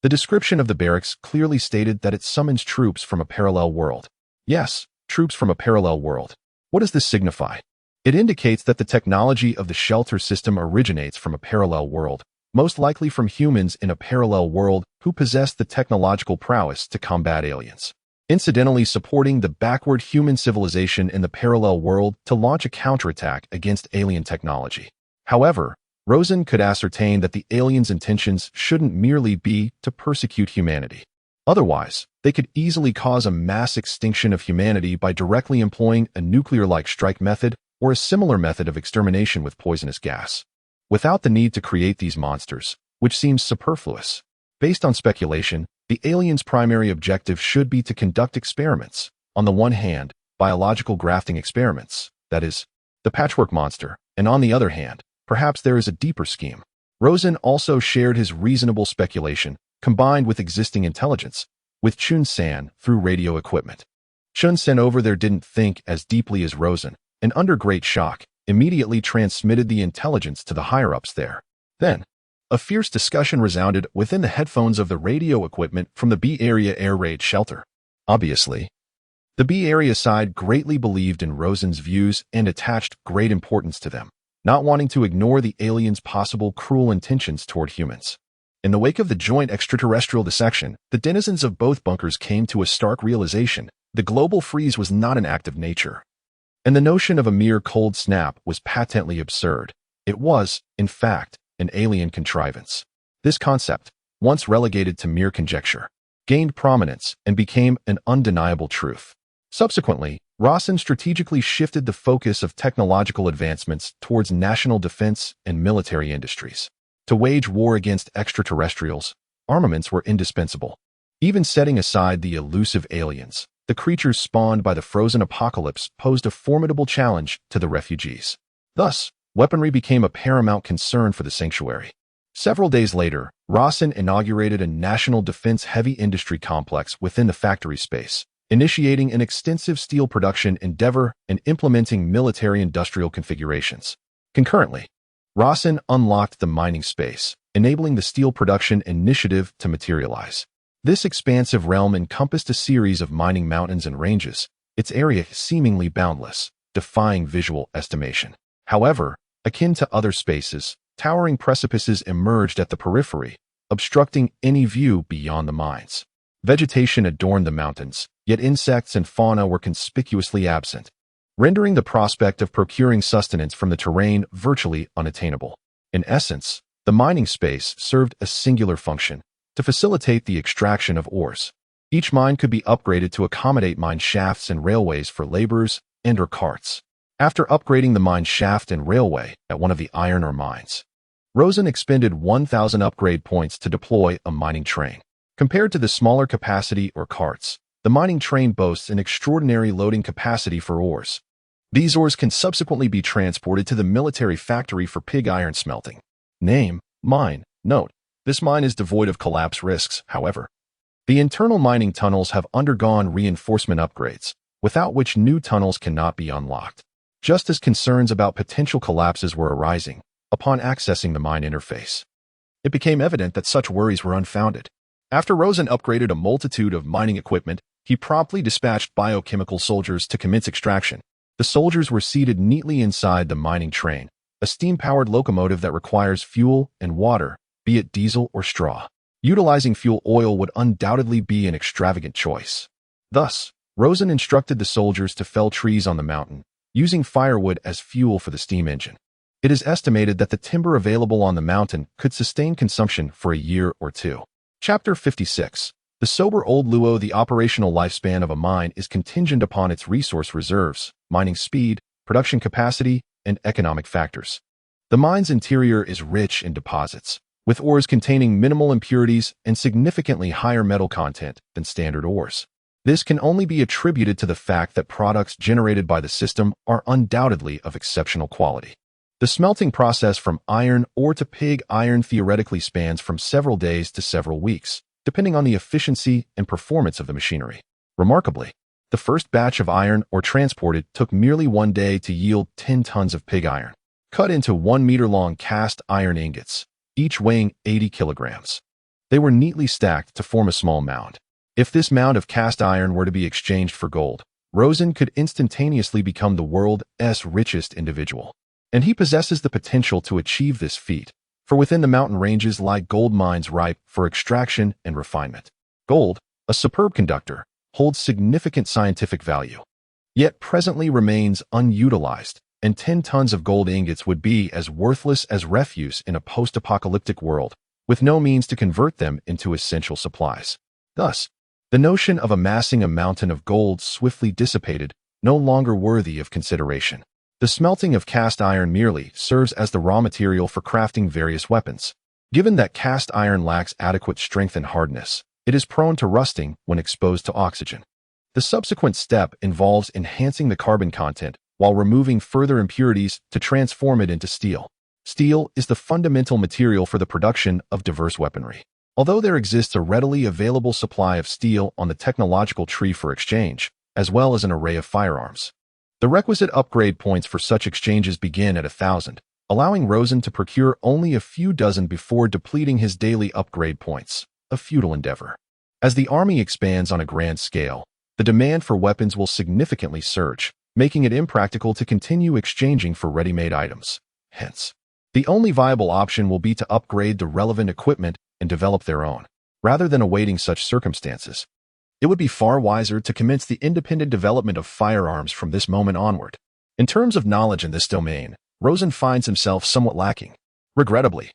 The description of the barracks clearly stated that it summons troops from a parallel world. Yes, troops from a parallel world. What does this signify? It indicates that the technology of the shelter system originates from a parallel world, most likely from humans in a parallel world who possess the technological prowess to combat aliens, incidentally supporting the backward human civilization in the parallel world to launch a counterattack against alien technology. However, Rosen could ascertain that the aliens' intentions shouldn't merely be to persecute humanity. Otherwise, they could easily cause a mass extinction of humanity by directly employing a nuclear-like strike method or a similar method of extermination with poisonous gas, without the need to create these monsters, which seems superfluous. Based on speculation, the aliens' primary objective should be to conduct experiments. On the one hand, biological grafting experiments, that is, the patchwork monster, and on the other hand, perhaps there is a deeper scheme. Rosen also shared his reasonable speculation, combined with existing intelligence, with Chun-san through radio equipment. Chun-san over there didn't think as deeply as Rosen, and under great shock, immediately transmitted the intelligence to the higher-ups there. Then, a fierce discussion resounded within the headphones of the radio equipment from the B Area air raid shelter. Obviously, the B Area side greatly believed in Rosen's views and attached great importance to them, not wanting to ignore the aliens' possible cruel intentions toward humans. In the wake of the joint extraterrestrial dissection, the denizens of both bunkers came to a stark realization: the global freeze was not an act of nature, and the notion of a mere cold snap was patently absurd. It was, in fact, an alien contrivance. This concept, once relegated to mere conjecture, gained prominence and became an undeniable truth. Subsequently, Rosen strategically shifted the focus of technological advancements towards national defense and military industries. To wage war against extraterrestrials, armaments were indispensable. Even setting aside the elusive aliens, the creatures spawned by the frozen apocalypse posed a formidable challenge to the refugees. Thus, weaponry became a paramount concern for the sanctuary. Several days later, Rosen inaugurated a national defense heavy industry complex within the factory space, initiating an extensive steel production endeavor and implementing military-industrial configurations. Concurrently, Rosen unlocked the mining space, enabling the steel production initiative to materialize. This expansive realm encompassed a series of mining mountains and ranges, its area seemingly boundless, defying visual estimation. However, akin to other spaces, towering precipices emerged at the periphery, obstructing any view beyond the mines. Vegetation adorned the mountains, yet insects and fauna were conspicuously absent, rendering the prospect of procuring sustenance from the terrain virtually unattainable. In essence, the mining space served a singular function: to facilitate the extraction of ores. Each mine could be upgraded to accommodate mine shafts and railways for laborers and/or carts. After upgrading the mine shaft and railway at one of the iron ore mines, Rosen expended 1,000 upgrade points to deploy a mining train. Compared to the smaller capacity or carts, the mining train boasts an extraordinary loading capacity for ores. These ores can subsequently be transported to the military factory for pig iron smelting. Name: mine. Note: this mine is devoid of collapse risks, however. The internal mining tunnels have undergone reinforcement upgrades, without which new tunnels cannot be unlocked. Just as concerns about potential collapses were arising upon accessing the mine interface, it became evident that such worries were unfounded. After Rosen upgraded a multitude of mining equipment, he promptly dispatched biochemical soldiers to commence extraction. The soldiers were seated neatly inside the mining train, a steam-powered locomotive that requires fuel and water, be it diesel or straw. Utilizing fuel oil would undoubtedly be an extravagant choice. Thus, Rosen instructed the soldiers to fell trees on the mountain, using firewood as fuel for the steam engine. It is estimated that the timber available on the mountain could sustain consumption for a year or two. Chapter 56. The sober old Luo. The operational lifespan of a mine is contingent upon its resource reserves, mining speed, production capacity, and economic factors. The mine's interior is rich in deposits, with ores containing minimal impurities and significantly higher metal content than standard ores. This can only be attributed to the fact that products generated by the system are undoubtedly of exceptional quality. The smelting process from iron ore to pig iron theoretically spans from several days to several weeks, depending on the efficiency and performance of the machinery. Remarkably, the first batch of iron ore transported took merely 1 day to yield 10 tons of pig iron, cut into 1-meter-long cast iron ingots, each weighing 80 kilograms. They were neatly stacked to form a small mound. If this mound of cast iron were to be exchanged for gold, Rosen could instantaneously become the world's richest individual. And he possesses the potential to achieve this feat, for within the mountain ranges lie gold mines ripe for extraction and refinement. Gold, a superb conductor, holds significant scientific value, yet presently remains unutilized, and 10 tons of gold ingots would be as worthless as refuse in a post-apocalyptic world, with no means to convert them into essential supplies. Thus, the notion of amassing a mountain of gold swiftly dissipated, no longer worthy of consideration. The smelting of cast iron merely serves as the raw material for crafting various weapons. Given that cast iron lacks adequate strength and hardness, it is prone to rusting when exposed to oxygen. The subsequent step involves enhancing the carbon content while removing further impurities to transform it into steel. Steel is the fundamental material for the production of diverse weaponry. Although there exists a readily available supply of steel on the technological tree for exchange, as well as an array of firearms, the requisite upgrade points for such exchanges begin at 1,000, allowing Rosen to procure only a few dozen before depleting his daily upgrade points, a futile endeavor. As the army expands on a grand scale, the demand for weapons will significantly surge, making it impractical to continue exchanging for ready-made items. Hence, the only viable option will be to upgrade the relevant equipment and develop their own, rather than awaiting such circumstances. It would be far wiser to commence the independent development of firearms from this moment onward. In terms of knowledge in this domain, Rosen finds himself somewhat lacking. Regrettably,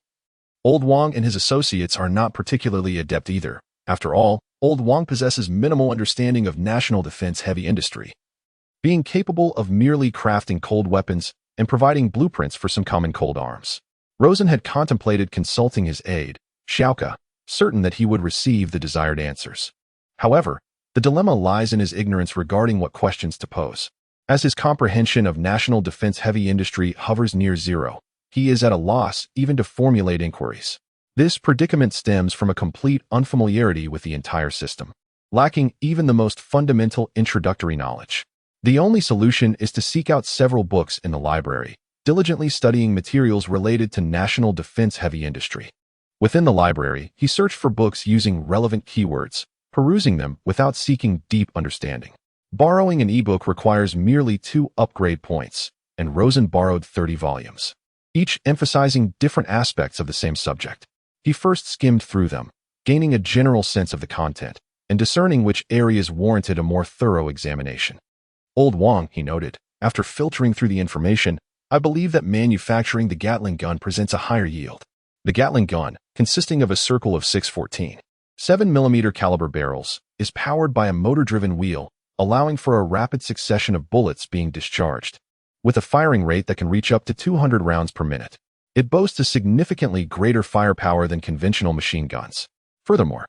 Old Wang and his associates are not particularly adept either. After all, Old Wang possesses minimal understanding of national defense heavy industry, being capable of merely crafting cold weapons and providing blueprints for some common cold arms. Rosen had contemplated consulting his aide, Xiaoka, certain that he would receive the desired answers. However, the dilemma lies in his ignorance regarding what questions to pose. As his comprehension of national defense heavy industry hovers near zero, he is at a loss even to formulate inquiries. This predicament stems from a complete unfamiliarity with the entire system, lacking even the most fundamental introductory knowledge. The only solution is to seek out several books in the library, diligently studying materials related to national defense heavy industry. Within the library, he searched for books using relevant keywords, perusing them without seeking deep understanding. Borrowing an ebook requires merely 2 upgrade points, and Rosen borrowed 30 volumes, each emphasizing different aspects of the same subject. He first skimmed through them, gaining a general sense of the content, and discerning which areas warranted a more thorough examination. Old Wang, he noted, after filtering through the information, I believe that manufacturing the Gatling gun presents a higher yield. The Gatling gun, consisting of a circle of 614, 7mm caliber barrels, is powered by a motor-driven wheel, allowing for a rapid succession of bullets being discharged, with a firing rate that can reach up to 200 rounds per minute. It boasts a significantly greater firepower than conventional machine guns. Furthermore,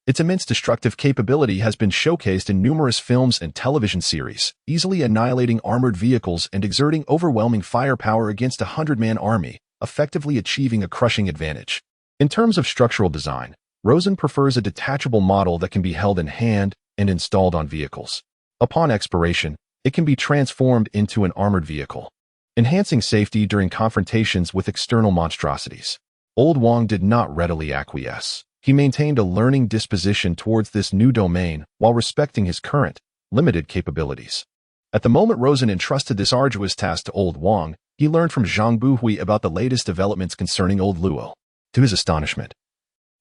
its immense destructive capability has been showcased in numerous films and television series, easily annihilating armored vehicles and exerting overwhelming firepower against a 100-man army, effectively achieving a crushing advantage. In terms of structural design, Rosen prefers a detachable model that can be held in hand and installed on vehicles. Upon expiration, it can be transformed into an armored vehicle, enhancing safety during confrontations with external monstrosities. Old Wang did not readily acquiesce. He maintained a learning disposition towards this new domain while respecting his current, limited capabilities. At the moment Rosen entrusted this arduous task to Old Wang, he learned from Zhang Buhui about the latest developments concerning Old Luo. To his astonishment,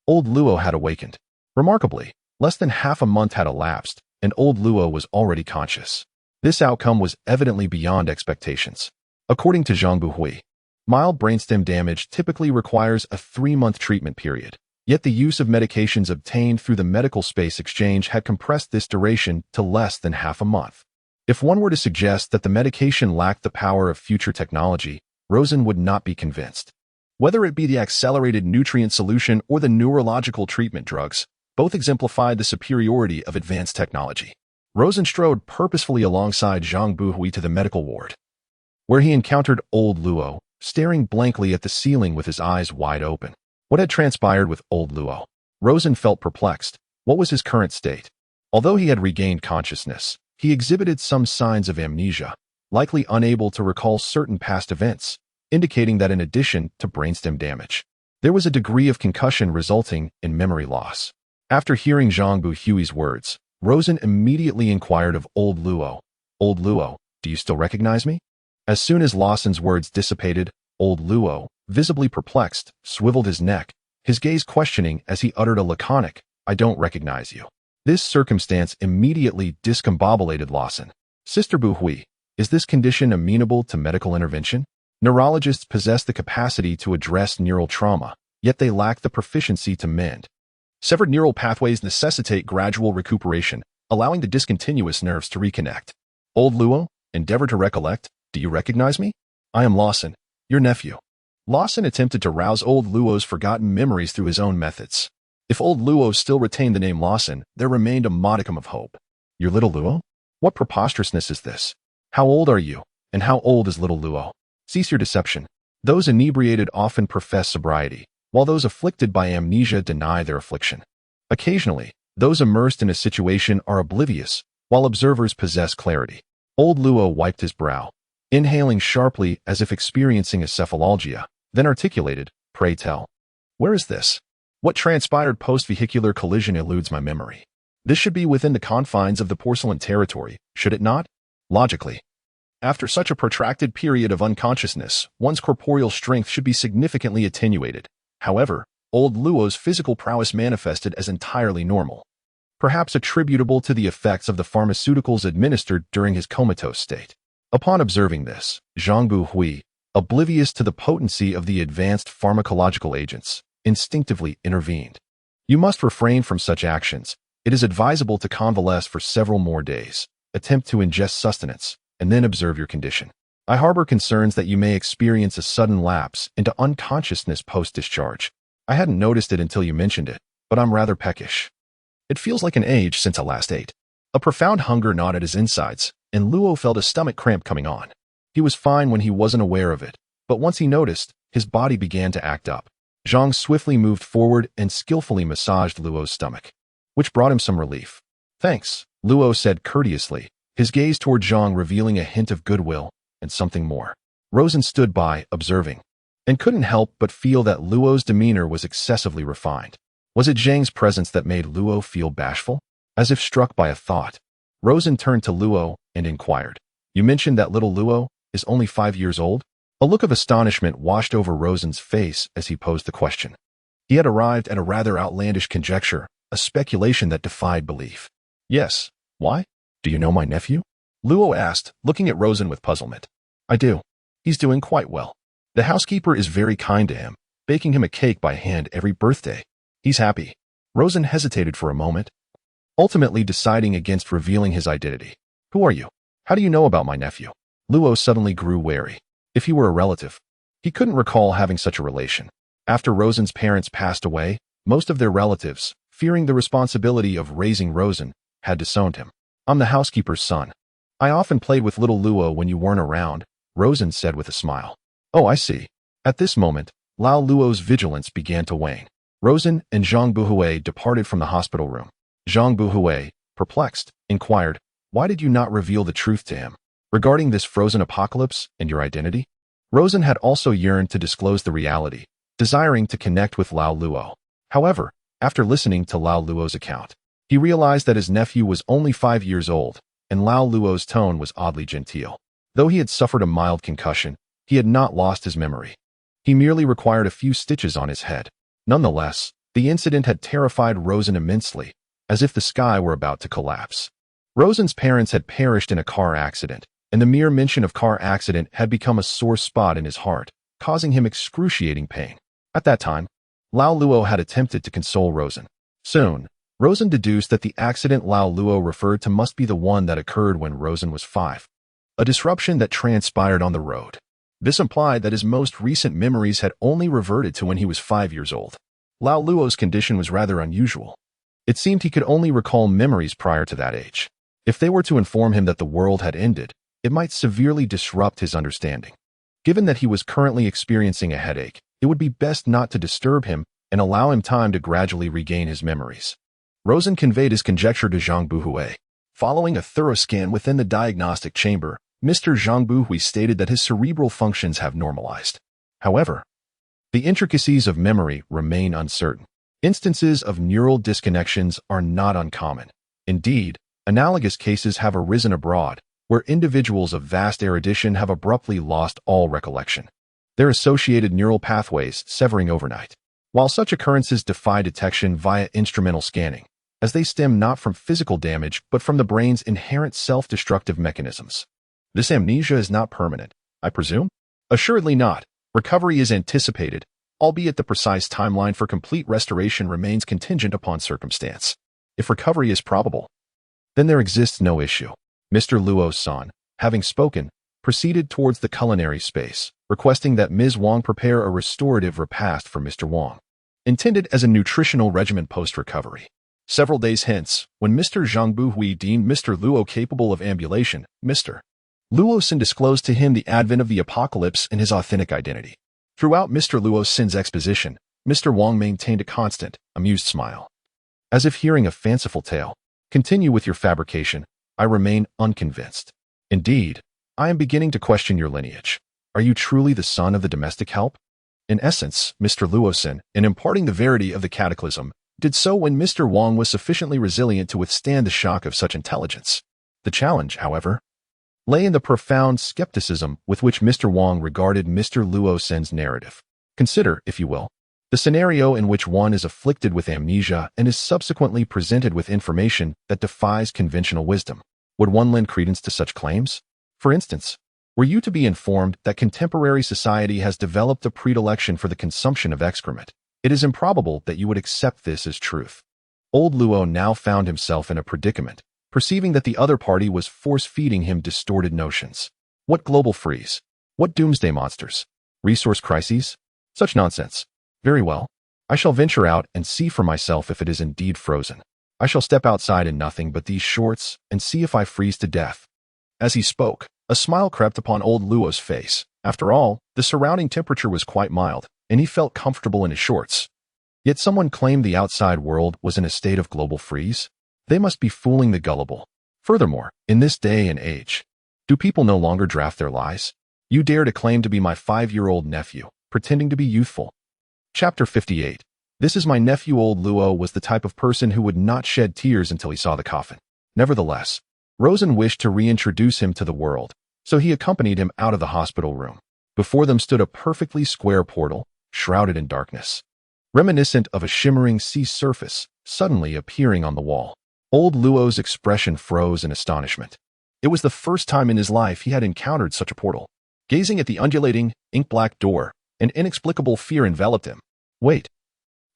Old Luo had awakened. Remarkably, less than half a month had elapsed, and Old Luo was already conscious. This outcome was evidently beyond expectations. According to Zhang Buhui, mild brainstem damage typically requires a 3-month treatment period. Yet the use of medications obtained through the medical space exchange had compressed this duration to less than half a month. If one were to suggest that the medication lacked the power of future technology, Rosen would not be convinced. Whether it be the accelerated nutrient solution or the neurological treatment drugs, both exemplified the superiority of advanced technology. Rosen strode purposefully alongside Zhang Buhui to the medical ward, where he encountered Old Luo, staring blankly at the ceiling with his eyes wide open. What had transpired with Old Luo? Rosen felt perplexed. What was his current state? Although he had regained consciousness, he exhibited some signs of amnesia, likely unable to recall certain past events, indicating that in addition to brainstem damage, there was a degree of concussion resulting in memory loss. After hearing Zhang Buhui's words, Rosen immediately inquired of Old Luo. Old Luo, do you still recognize me? As soon as Lawson's words dissipated, Old Luo, visibly perplexed, swiveled his neck, his gaze questioning as he uttered a laconic, I don't recognize you. This circumstance immediately discombobulated Lawson. Sister Buhui, is this condition amenable to medical intervention? Neurologists possess the capacity to address neural trauma, yet they lack the proficiency to mend. Severed neural pathways necessitate gradual recuperation, allowing the discontinuous nerves to reconnect. Old Luo, endeavor to recollect. Do you recognize me? I am Lawson, your nephew. Lawson attempted to rouse Old Luo's forgotten memories through his own methods. If Old Luo still retained the name Lawson, there remained a modicum of hope. Your little Luo? What preposterousness is this? How old are you? And how old is little Luo? Cease your deception. Those inebriated often profess sobriety, while those afflicted by amnesia deny their affliction. Occasionally, those immersed in a situation are oblivious, while observers possess clarity. Old Luo wiped his brow, inhaling sharply as if experiencing a cephalalgia, then articulated, pray tell. Where is this? What transpired post-vehicular collision eludes my memory. This should be within the confines of the porcelain territory, should it not? Logically. After such a protracted period of unconsciousness, one's corporeal strength should be significantly attenuated. However, Old Luo's physical prowess manifested as entirely normal, perhaps attributable to the effects of the pharmaceuticals administered during his comatose state. Upon observing this, Zhang Buhui, oblivious to the potency of the advanced pharmacological agents, instinctively intervened. You must refrain from such actions. It is advisable to convalesce for several more days, attempt to ingest sustenance, and then observe your condition. I harbor concerns that you may experience a sudden lapse into unconsciousness post-discharge. I hadn't noticed it until you mentioned it, but I'm rather peckish. It feels like an age since I last ate. A profound hunger gnawed at his insides, and Luo felt a stomach cramp coming on. He was fine when he wasn't aware of it, but once he noticed, his body began to act up. Zhang swiftly moved forward and skillfully massaged Luo's stomach, which brought him some relief. Thanks, Luo said courteously, his gaze toward Zhang revealing a hint of goodwill and something more. Rosen stood by, observing, and couldn't help but feel that Luo's demeanor was excessively refined. Was it Zhang's presence that made Luo feel bashful? As if struck by a thought, Rosen turned to Luo and inquired, "You mentioned that little Luo is only 5 years old?" A look of astonishment washed over Rosen's face as he posed the question. He had arrived at a rather outlandish conjecture, a speculation that defied belief. "Yes. Why? Do you know my nephew?" Luo asked, looking at Rosen with puzzlement. "I do. He's doing quite well. The housekeeper is very kind to him, baking him a cake by hand every birthday. He's happy." Rosen hesitated for a moment, ultimately deciding against revealing his identity. "Who are you? How do you know about my nephew?" Luo suddenly grew wary. If he were a relative, he couldn't recall having such a relation. After Rosen's parents passed away, most of their relatives, fearing the responsibility of raising Rosen, had disowned him. "I'm the housekeeper's son. I often played with little Luo when you weren't around," Rosen said with a smile. "Oh, I see." At this moment, Lao Luo's vigilance began to wane. Rosen and Zhang Buhui departed from the hospital room. Zhang Buhui, perplexed, inquired, "Why did you not reveal the truth to him regarding this frozen apocalypse and your identity?" Rosen had also yearned to disclose the reality, desiring to connect with Lao Luo. However, after listening to Lao Luo's account, he realized that his nephew was only 5 years old, and Lao Luo's tone was oddly genteel. Though he had suffered a mild concussion, he had not lost his memory. He merely required a few stitches on his head. Nonetheless, the incident had terrified Rosen immensely, as if the sky were about to collapse. Rosen's parents had perished in a car accident, and the mere mention of car accident had become a sore spot in his heart, causing him excruciating pain. At that time, Lao Luo had attempted to console Rosen. Soon, Rosen deduced that the accident Lao Luo referred to must be the one that occurred when Rosen was 5. A disruption that transpired on the road. This implied that his most recent memories had only reverted to when he was 5 years old. Lao Luo's condition was rather unusual. It seemed he could only recall memories prior to that age. If they were to inform him that the world had ended, it might severely disrupt his understanding. Given that he was currently experiencing a headache, it would be best not to disturb him and allow him time to gradually regain his memories. Rosen conveyed his conjecture to Zhang Buhui. Following a thorough scan within the diagnostic chamber, Mr. Zhang Buhui stated that his cerebral functions have normalized. However, the intricacies of memory remain uncertain. Instances of neural disconnections are not uncommon. Indeed, analogous cases have arisen abroad, where individuals of vast erudition have abruptly lost all recollection, their associated neural pathways severing overnight. While such occurrences defy detection via instrumental scanning, as they stem not from physical damage but from the brain's inherent self-destructive mechanisms. This amnesia is not permanent, I presume? Assuredly not. Recovery is anticipated, albeit the precise timeline for complete restoration remains contingent upon circumstance. If recovery is probable, then there exists no issue. Mr. Luo's son, having spoken, proceeded towards the culinary space, requesting that Ms. Wang prepare a restorative repast for Mr. Wang, intended as a nutritional regimen post-recovery. Several days hence, when Mr. Zhang Buhui deemed Mr. Luo capable of ambulation, Mr. Luosin disclosed to him the advent of the apocalypse and his authentic identity. Throughout Mr. Luosin's exposition, Mr. Wang maintained a constant, amused smile. As if hearing a fanciful tale. "Continue with your fabrication. I remain unconvinced. Indeed, I am beginning to question your lineage. Are you truly the son of the domestic help?" In essence, Mr. Luosin, in imparting the verity of the cataclysm, did so when Mr. Wang was sufficiently resilient to withstand the shock of such intelligence. The challenge, however, lay in the profound skepticism with which Mr. Wang regarded Mr. Luosin's narrative. Consider, if you will, the scenario in which one is afflicted with amnesia and is subsequently presented with information that defies conventional wisdom. Would one lend credence to such claims? For instance, Were you to be informed that contemporary society has developed a predilection for the consumption of excrement, it is improbable that you would accept this as truth. Old Luo now found himself in a predicament, perceiving that the other party was force-feeding him distorted notions. What global freeze? What doomsday monsters? Resource crises? Such nonsense. Very well. I shall venture out and see for myself if it is indeed frozen. I shall step outside in nothing but these shorts and see if I freeze to death. As he spoke, a smile crept upon old Luo's face. After all, the surrounding temperature was quite mild, and he felt comfortable in his shorts. Yet someone claimed the outside world was in a state of global freeze? They must be fooling the gullible. Furthermore, in this day and age, do people no longer draft their lies? You dare to claim to be my 5-year-old nephew, pretending to be youthful. Chapter 58. This is my nephew. Old Luo was the type of person who would not shed tears until he saw the coffin. Nevertheless, Rosen wished to reintroduce him to the world, so he accompanied him out of the hospital room. Before them stood a perfectly square portal, shrouded in darkness, reminiscent of a shimmering sea surface suddenly appearing on the wall. Old Luo's expression froze in astonishment. It was the first time in his life he had encountered such a portal. Gazing at the undulating, ink-black door, an inexplicable fear enveloped him. Wait.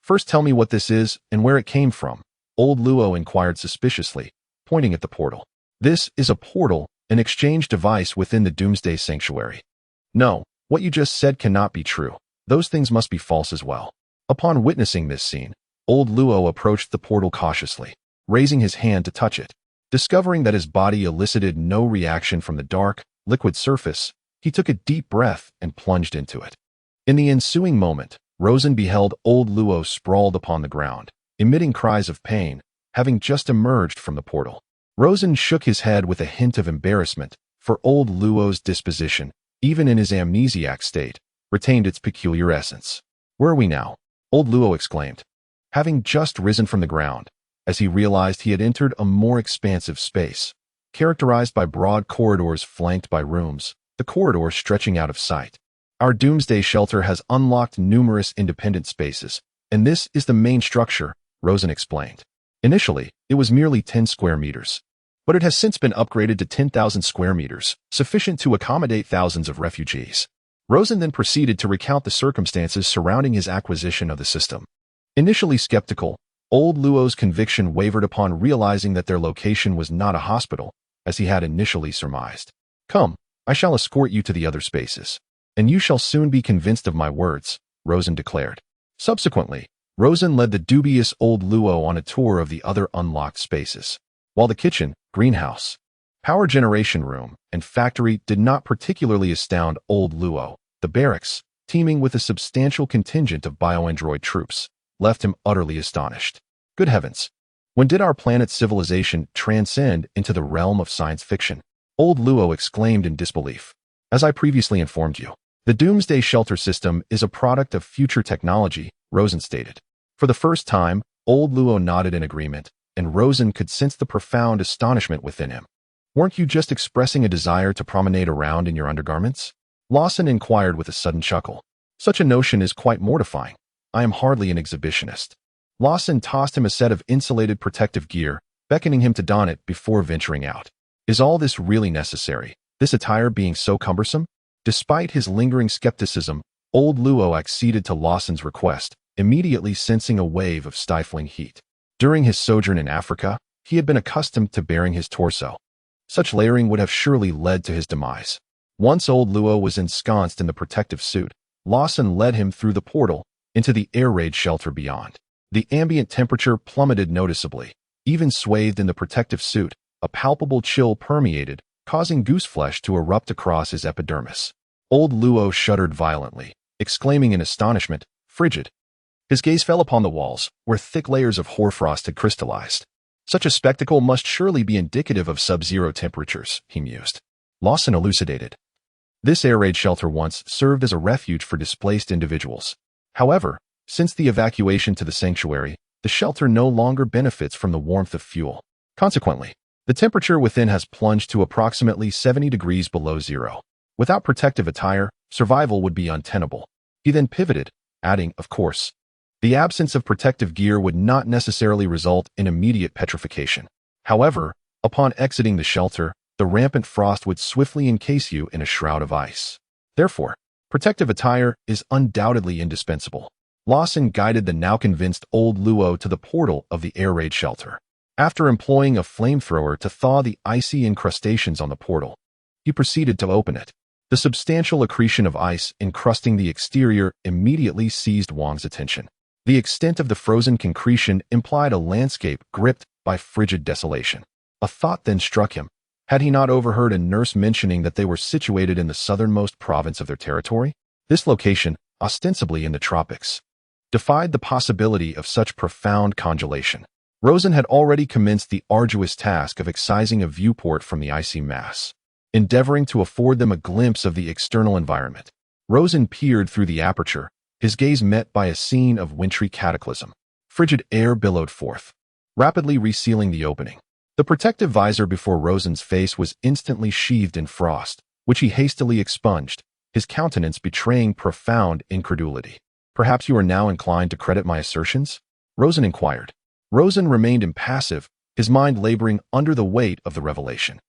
First tell me what this is and where it came from, Old Luo inquired suspiciously, pointing at the portal. This is a portal, an exchange device within the Doomsday Sanctuary. No, what you just said cannot be true. Those things must be false as well. Upon witnessing this scene, Old Luo approached the portal cautiously, raising his hand to touch it. Discovering that his body elicited no reaction from the dark, liquid surface, he took a deep breath and plunged into it. In the ensuing moment, Rosen beheld Old Luo sprawled upon the ground, emitting cries of pain, having just emerged from the portal. Rosen shook his head with a hint of embarrassment, for Old Luo's disposition, even in his amnesiac state, retained its peculiar essence. Where are we now? Old Luo exclaimed, having just risen from the ground, as he realized he had entered a more expansive space, characterized by broad corridors flanked by rooms, the corridor stretching out of sight. Our Doomsday Shelter has unlocked numerous independent spaces, and this is the main structure, Rosen explained. Initially, it was merely 10 square meters, but it has since been upgraded to 10,000 square meters, sufficient to accommodate thousands of refugees. Rosen then proceeded to recount the circumstances surrounding his acquisition of the system. Initially skeptical, Old Luo's conviction wavered upon realizing that their location was not a hospital, as he had initially surmised. Come, I shall escort you to the other spaces, and you shall soon be convinced of my words, Rosen declared. Subsequently, Rosen led the dubious Old Luo on a tour of the other unlocked spaces. While the kitchen, greenhouse, power generation room, and factory did not particularly astound Old Luo, the barracks, teeming with a substantial contingent of bioandroid troops, left him utterly astonished. Good heavens! When did our planet's civilization transcend into the realm of science fiction? Old Luo exclaimed in disbelief. As I previously informed you, the Doomsday Shelter System is a product of future technology, Rosen stated. For the first time, Old Luo nodded in agreement, and Rosen could sense the profound astonishment within him. Weren't you just expressing a desire to promenade around in your undergarments? Lawson inquired with a sudden chuckle. Such a notion is quite mortifying. I am hardly an exhibitionist. Lawson tossed him a set of insulated protective gear, beckoning him to don it before venturing out. Is all this really necessary, this attire being so cumbersome? Despite his lingering skepticism, Old Luo acceded to Lawson's request, immediately sensing a wave of stifling heat. During his sojourn in Africa, he had been accustomed to bearing his torso. Such layering would have surely led to his demise. Once Old Luo was ensconced in the protective suit, Lawson led him through the portal into the air raid shelter beyond. The ambient temperature plummeted noticeably. Even swathed in the protective suit, a palpable chill permeated, causing gooseflesh to erupt across his epidermis. Old Luo shuddered violently, exclaiming in astonishment, "Frigid!" His gaze fell upon the walls, where thick layers of hoarfrost had crystallized. Such a spectacle must surely be indicative of sub-zero temperatures, he mused. Lawson elucidated. This air raid shelter once served as a refuge for displaced individuals. However, since the evacuation to the sanctuary, the shelter no longer benefits from the warmth of fuel. Consequently, the temperature within has plunged to approximately 70 degrees below zero. Without protective attire, survival would be untenable. He then pivoted, adding, of course, the absence of protective gear would not necessarily result in immediate petrification. However, upon exiting the shelter, the rampant frost would swiftly encase you in a shroud of ice. Therefore, protective attire is undoubtedly indispensable. Lawson guided the now convinced old Luo to the portal of the air raid shelter. After employing a flamethrower to thaw the icy incrustations on the portal, he proceeded to open it. The substantial accretion of ice encrusting the exterior immediately seized Wang's attention. The extent of the frozen concretion implied a landscape gripped by frigid desolation. A thought then struck him. Had he not overheard a nurse mentioning that they were situated in the southernmost province of their territory? This location, ostensibly in the tropics, defied the possibility of such profound congelation. Rosen had already commenced the arduous task of excising a viewport from the icy mass, endeavoring to afford them a glimpse of the external environment. Rosen peered through the aperture, his gaze met by a scene of wintry cataclysm. Frigid air billowed forth, rapidly resealing the opening. The protective visor before Rosen's face was instantly sheathed in frost, which he hastily expunged, his countenance betraying profound incredulity. "Perhaps you are now inclined to credit my assertions?" Rosen inquired. Rosen remained impassive, his mind laboring under the weight of the revelation.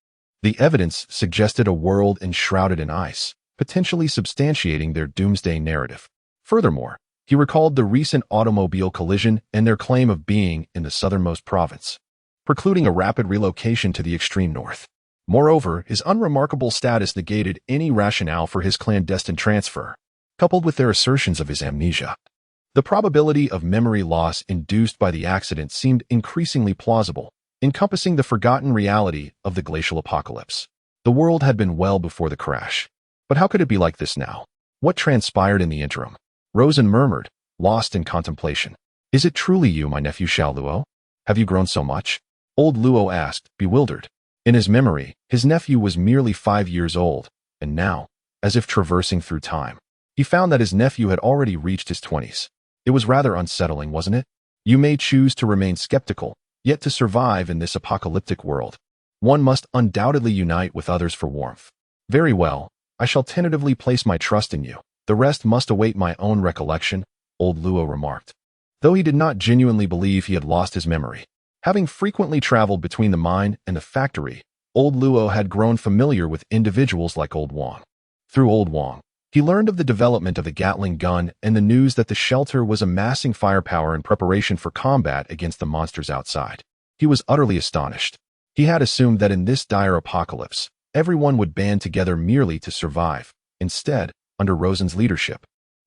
The evidence suggested a world enshrouded in ice, potentially substantiating their doomsday narrative. Furthermore, he recalled the recent automobile collision and their claim of being in the southernmost province, precluding a rapid relocation to the extreme north. Moreover, his unremarkable status negated any rationale for his clandestine transfer, coupled with their assertions of his amnesia. The probability of memory loss induced by the accident seemed increasingly plausible, encompassing the forgotten reality of the glacial apocalypse. The world had been well before the crash. But how could it be like this now? What transpired in the interim? Rosen murmured, lost in contemplation. "Is it truly you, my nephew Xiao Luo? Have you grown so much?" Old Luo asked, bewildered. In his memory, his nephew was merely 5 years old, and now, as if traversing through time, he found that his nephew had already reached his 20s. It was rather unsettling, wasn't it? You may choose to remain skeptical, yet to survive in this apocalyptic world, one must undoubtedly unite with others for warmth. Very well, I shall tentatively place my trust in you. The rest must await my own recollection, old Luo remarked. Though he did not genuinely believe he had lost his memory, having frequently traveled between the mine and the factory, old Luo had grown familiar with individuals like old Wang. Through old Wang, he learned of the development of the Gatling gun and the news that the shelter was amassing firepower in preparation for combat against the monsters outside. He was utterly astonished. He had assumed that in this dire apocalypse, everyone would band together merely to survive. Instead, under Rosen's leadership,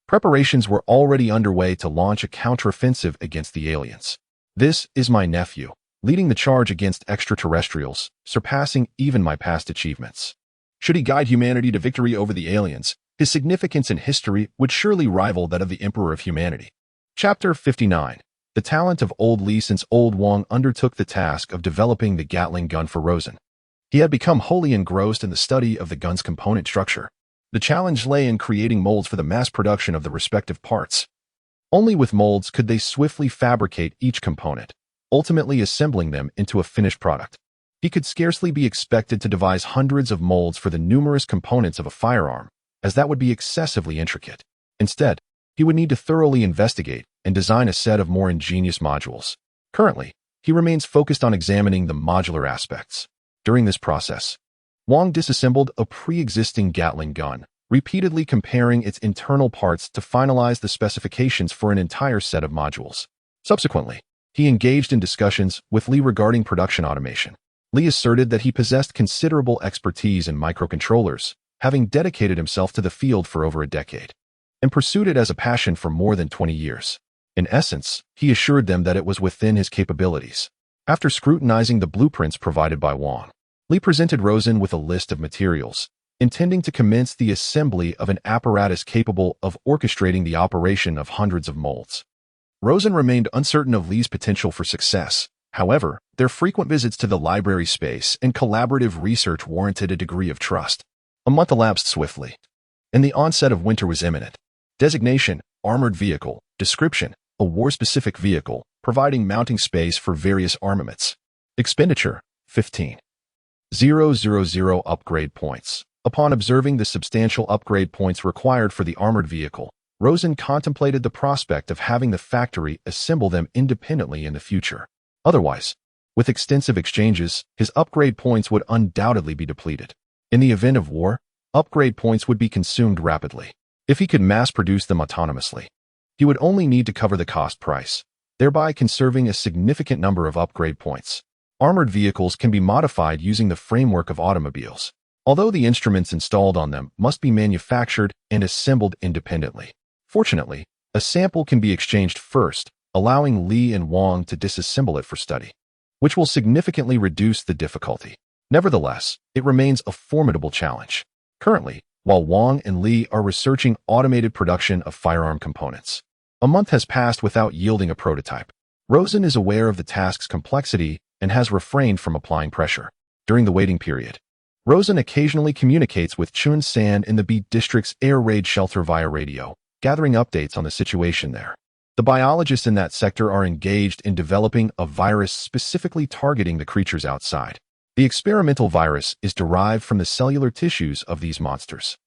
preparations were already underway to launch a counteroffensive against the aliens. This is my nephew, leading the charge against extraterrestrials, surpassing even my past achievements. Should he guide humanity to victory over the aliens, his significance in history would surely rival that of the Emperor of Humanity. Chapter 59. The talent of old Li. Since old Wang undertook the task of developing the Gatling gun for Rosen, he had become wholly engrossed in the study of the gun's component structure. The challenge lay in creating molds for the mass production of the respective parts. Only with molds could they swiftly fabricate each component, ultimately assembling them into a finished product. He could scarcely be expected to devise hundreds of molds for the numerous components of a firearm, as that would be excessively intricate. Instead, he would need to thoroughly investigate and design a set of more ingenious modules. Currently, he remains focused on examining the modular aspects. During this process, Wang disassembled a pre-existing Gatling gun, repeatedly comparing its internal parts to finalize the specifications for an entire set of modules. Subsequently, he engaged in discussions with Li regarding production automation. Li asserted that he possessed considerable expertise in microcontrollers, having dedicated himself to the field for over a decade, and pursued it as a passion for more than 20 years. In essence, he assured them that it was within his capabilities. After scrutinizing the blueprints provided by Wang, Li presented Rosen with a list of materials, intending to commence the assembly of an apparatus capable of orchestrating the operation of hundreds of molds. Rosen remained uncertain of Li's potential for success. However, their frequent visits to the library space and collaborative research warranted a degree of trust. A month elapsed swiftly, and the onset of winter was imminent. Designation: armored vehicle. Description: a war-specific vehicle, providing mounting space for various armaments. Expenditure: 15,000 upgrade points. Upon observing the substantial upgrade points required for the armored vehicle, Rosen contemplated the prospect of having the factory assemble them independently in the future. Otherwise, With extensive exchanges, his upgrade points would undoubtedly be depleted. In the event of war, upgrade points would be consumed rapidly. If he could mass-produce them autonomously, he would only need to cover the cost price, thereby conserving a significant number of upgrade points. Armored vehicles can be modified using the framework of automobiles, although the instruments installed on them must be manufactured and assembled independently. Fortunately, a sample can be exchanged first, allowing Li and Wang to disassemble it for study, which will significantly reduce the difficulty. Nevertheless, it remains a formidable challenge. Currently, while Wang and Li are researching automated production of firearm components, a month has passed without yielding a prototype. Rosen is aware of the task's complexity and has refrained from applying pressure. During the waiting period, Rosen occasionally communicates with Chun San in the B District's air raid shelter via radio, gathering updates on the situation there. The biologists in that sector are engaged in developing a virus specifically targeting the creatures outside. The experimental virus is derived from the cellular tissues of these monsters.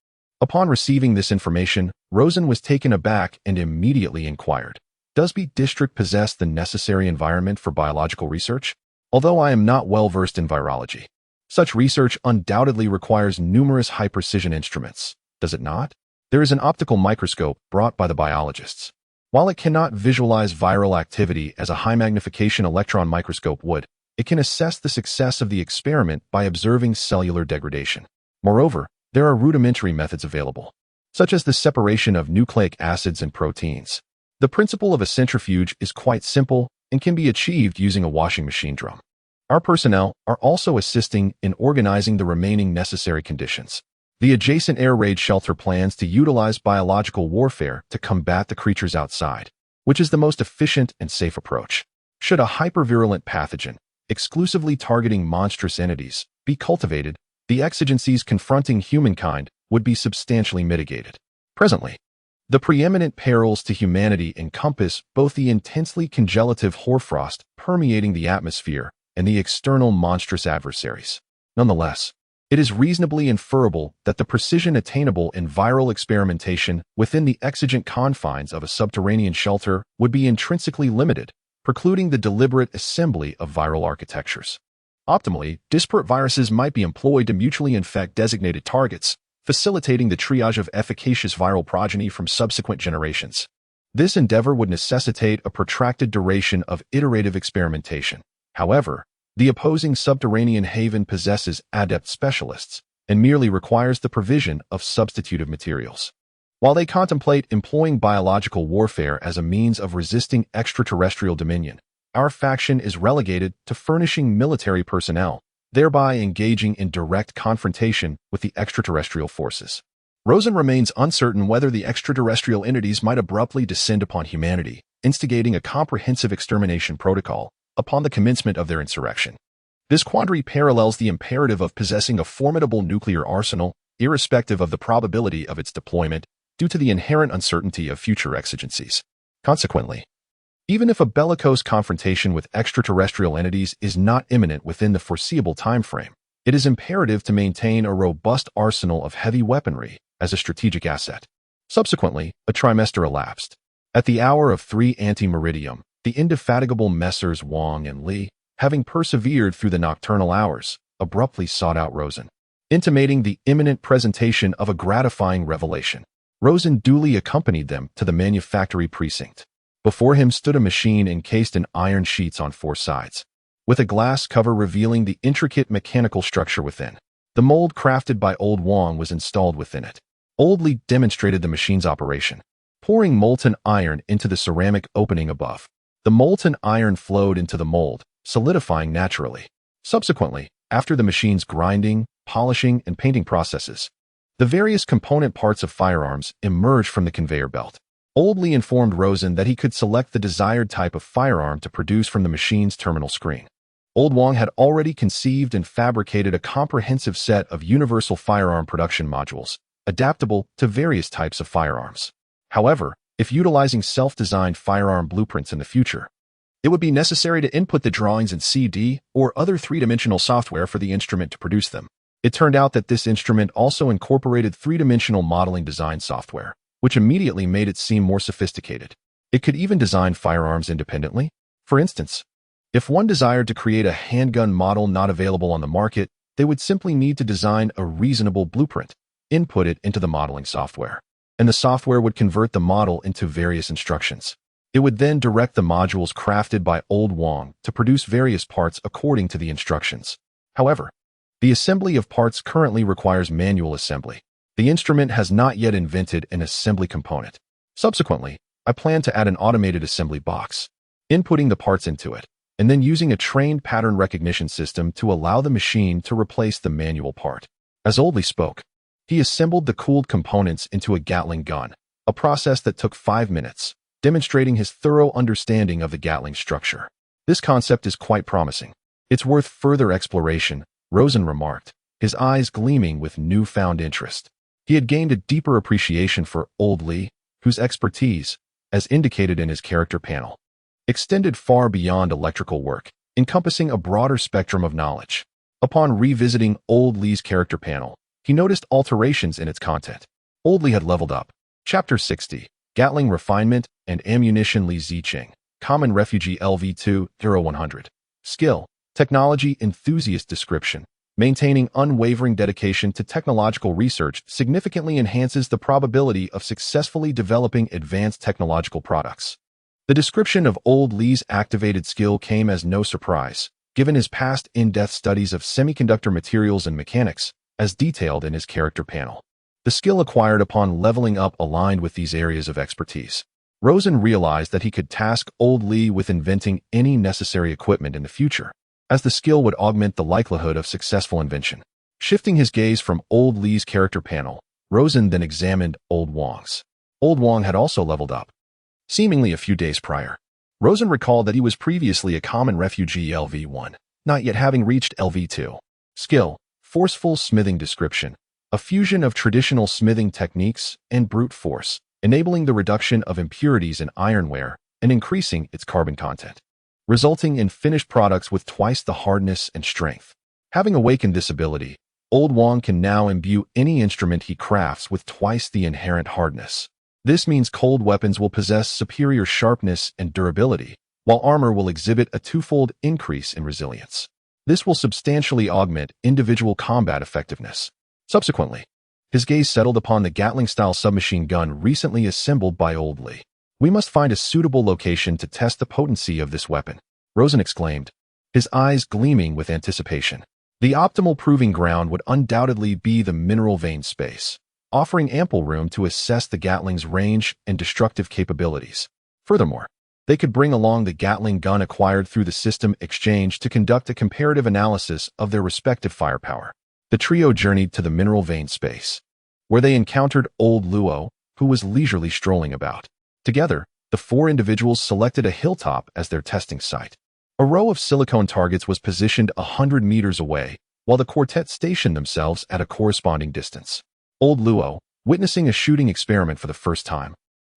Upon receiving this information, Rosen was taken aback and immediately inquired, "Does B District possess the necessary environment for biological research? Although I am not well versed in virology, such research undoubtedly requires numerous high-precision instruments, does it not?" There is an optical microscope brought by the biologists. While it cannot visualize viral activity as a high-magnification electron microscope would, it can assess the success of the experiment by observing cellular degradation. Moreover, there are rudimentary methods available, such as the separation of nucleic acids and proteins. The principle of a centrifuge is quite simple and can be achieved using a washing machine drum. Our personnel are also assisting in organizing the remaining necessary conditions. The adjacent air raid shelter plans to utilize biological warfare to combat the creatures outside, which is the most efficient and safe approach. Should a hypervirulent pathogen, exclusively targeting monstrous entities, be cultivated, the exigencies confronting humankind would be substantially mitigated. Presently, the preeminent perils to humanity encompass both the intensely congelative hoarfrost permeating the atmosphere and the external monstrous adversaries. Nonetheless, it is reasonably inferable that the precision attainable in viral experimentation within the exigent confines of a subterranean shelter would be intrinsically limited, precluding the deliberate assembly of viral architectures. Optimally, disparate viruses might be employed to mutually infect designated targets, facilitating the triage of efficacious viral progeny from subsequent generations. This endeavor would necessitate a protracted duration of iterative experimentation. However, the opposing subterranean haven possesses adept specialists and merely requires the provision of substitutive materials. While they contemplate employing biological warfare as a means of resisting extraterrestrial dominion, our faction is relegated to furnishing military personnel, thereby engaging in direct confrontation with the extraterrestrial forces. Rosen remains uncertain whether the extraterrestrial entities might abruptly descend upon humanity, instigating a comprehensive extermination protocol upon the commencement of their insurrection. This quandary parallels the imperative of possessing a formidable nuclear arsenal, irrespective of the probability of its deployment, due to the inherent uncertainty of future exigencies. Consequently, even if a bellicose confrontation with extraterrestrial entities is not imminent within the foreseeable time frame, it is imperative to maintain a robust arsenal of heavy weaponry as a strategic asset. Subsequently, a trimester elapsed. At the hour of 3 ante-meridium, the indefatigable Messrs. Wang and Li, having persevered through the nocturnal hours, abruptly sought out Rosen, intimating the imminent presentation of a gratifying revelation. Rosen duly accompanied them to the manufactory precinct. Before him stood a machine encased in iron sheets on 4 sides, with a glass cover revealing the intricate mechanical structure within. The mold crafted by Old Wang was installed within it. Old Li demonstrated the machine's operation, pouring molten iron into the ceramic opening above. The molten iron flowed into the mold, solidifying naturally. Subsequently, after the machine's grinding, polishing, and painting processes, the various component parts of firearms emerged from the conveyor belt. Old Li informed Rosen that he could select the desired type of firearm to produce from the machine's terminal screen. Old Wang had already conceived and fabricated a comprehensive set of universal firearm production modules, adaptable to various types of firearms. However, if utilizing self-designed firearm blueprints in the future, it would be necessary to input the drawings in CD or other three-dimensional software for the instrument to produce them. It turned out that this instrument also incorporated three-dimensional modeling design software, which immediately made it seem more sophisticated. It could even design firearms independently. For instance, If one desired to create a handgun model not available on the market, they would simply need to design a reasonable blueprint, input it into the modeling software, and the software would convert the model into various instructions. It would then direct the modules crafted by Old Wong to produce various parts according to the instructions. However, the assembly of parts currently requires manual assembly. The instrument has not yet invented an assembly component. Subsequently, I plan to add an automated assembly box, inputting the parts into it, and then using a trained pattern recognition system to allow the machine to replace the manual part. As Oldley spoke, he assembled the cooled components into a Gatling gun, a process that took 5 minutes, demonstrating his thorough understanding of the Gatling structure. This concept is quite promising. It's worth further exploration, Rosen remarked, his eyes gleaming with newfound interest. He had gained a deeper appreciation for Oldley, whose expertise, as indicated in his character panel, extended far beyond electrical work, encompassing a broader spectrum of knowledge. Upon revisiting Oldley's character panel, he noticed alterations in its content. Oldley had leveled up. Chapter 60, Gatling Refinement and Ammunition Li Ziqing, Common Refugee LV2, Hero 100. Skill, Technology Enthusiast Description. Maintaining unwavering dedication to technological research significantly enhances the probability of successfully developing advanced technological products. The description of Oldley's activated skill came as no surprise, given his past in-depth studies of semiconductor materials and mechanics, as detailed in his character panel. The skill acquired upon leveling up aligned with these areas of expertise. Rosen realized that he could task Oldley with inventing any necessary equipment in the future, as the skill would augment the likelihood of successful invention. Shifting his gaze from Oldley's character panel, Rosen then examined Old Wong's. Old Wong had also leveled up, seemingly a few days prior. Rosen recalled that he was previously a common refugee LV1, not yet having reached LV2. Skill, Forceful Smithing Description. A fusion of traditional smithing techniques and brute force, enabling the reduction of impurities in ironware and increasing its carbon content, resulting in finished products with twice the hardness and strength. Having awakened this ability, Old Wong can now imbue any instrument he crafts with twice the inherent hardness. This means cold weapons will possess superior sharpness and durability, while armor will exhibit a twofold increase in resilience. This will substantially augment individual combat effectiveness. Subsequently, his gaze settled upon the Gatling-style submachine gun recently assembled by Oldley. We must find a suitable location to test the potency of this weapon, Rosen exclaimed, his eyes gleaming with anticipation. The optimal proving ground would undoubtedly be the mineral vein space, offering ample room to assess the Gatling's range and destructive capabilities. Furthermore, they could bring along the Gatling gun acquired through the system exchange to conduct a comparative analysis of their respective firepower. The trio journeyed to the mineral vein space, where they encountered Old Luo, who was leisurely strolling about. Together, the 4 individuals selected a hilltop as their testing site. A row of silicone targets was positioned 100 meters away, while the quartet stationed themselves at a corresponding distance. Old Luo, witnessing a shooting experiment for the first time,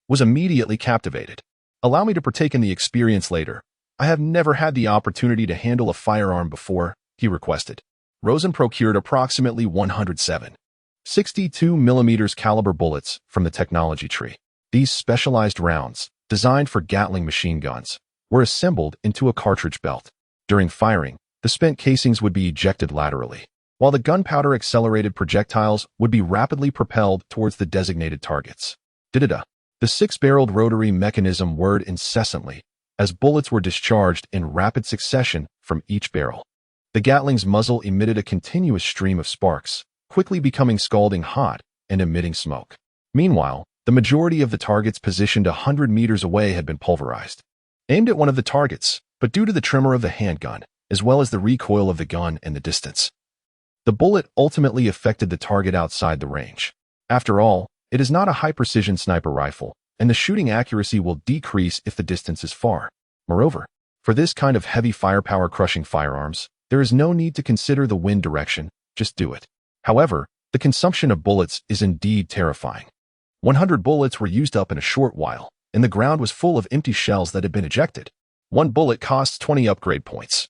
was immediately captivated. "Allow me to partake in the experience later. I have never had the opportunity to handle a firearm before," he requested. Rosen procured approximately 107.62 mm caliber bullets from the technology tree. These specialized rounds, designed for Gatling machine guns, were assembled into a cartridge belt. During firing, the spent casings would be ejected laterally, while the gunpowder-accelerated projectiles would be rapidly propelled towards the designated targets. Da-da-da. The 6-barreled rotary mechanism whirred incessantly as bullets were discharged in rapid succession from each barrel. The Gatling's muzzle emitted a continuous stream of sparks, quickly becoming scalding hot and emitting smoke. Meanwhile, the majority of the targets positioned 100 meters away had been pulverized. Aimed at one of the targets, but due to the tremor of the handgun, as well as the recoil of the gun and the distance, the bullet ultimately affected the target outside the range. After all, it is not a high-precision sniper rifle, and the shooting accuracy will decrease if the distance is far. Moreover, for this kind of heavy firepower crushing firearms, there is no need to consider the wind direction, just do it. However, the consumption of bullets is indeed terrifying. 100 bullets were used up in a short while, and the ground was full of empty shells that had been ejected. 1 bullet costs 20 upgrade points,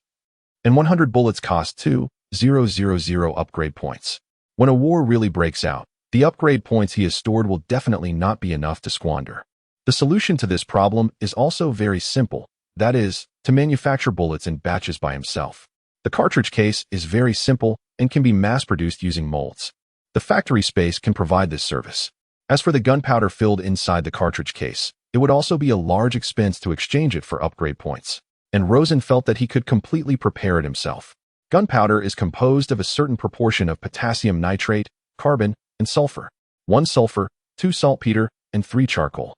and 100 bullets cost 2,000 upgrade points. When a war really breaks out, the upgrade points he has stored will definitely not be enough to squander. The solution to this problem is also very simple. that is, to manufacture bullets in batches by himself. The cartridge case is very simple and can be mass-produced using molds. The factory space can provide this service. As for the gunpowder filled inside the cartridge case, it would also be a large expense to exchange it for upgrade points. And Rosen felt that he could completely prepare it himself. Gunpowder is composed of a certain proportion of potassium nitrate, carbon, and sulfur. 1 sulfur, 2 saltpeter, and 3 charcoal.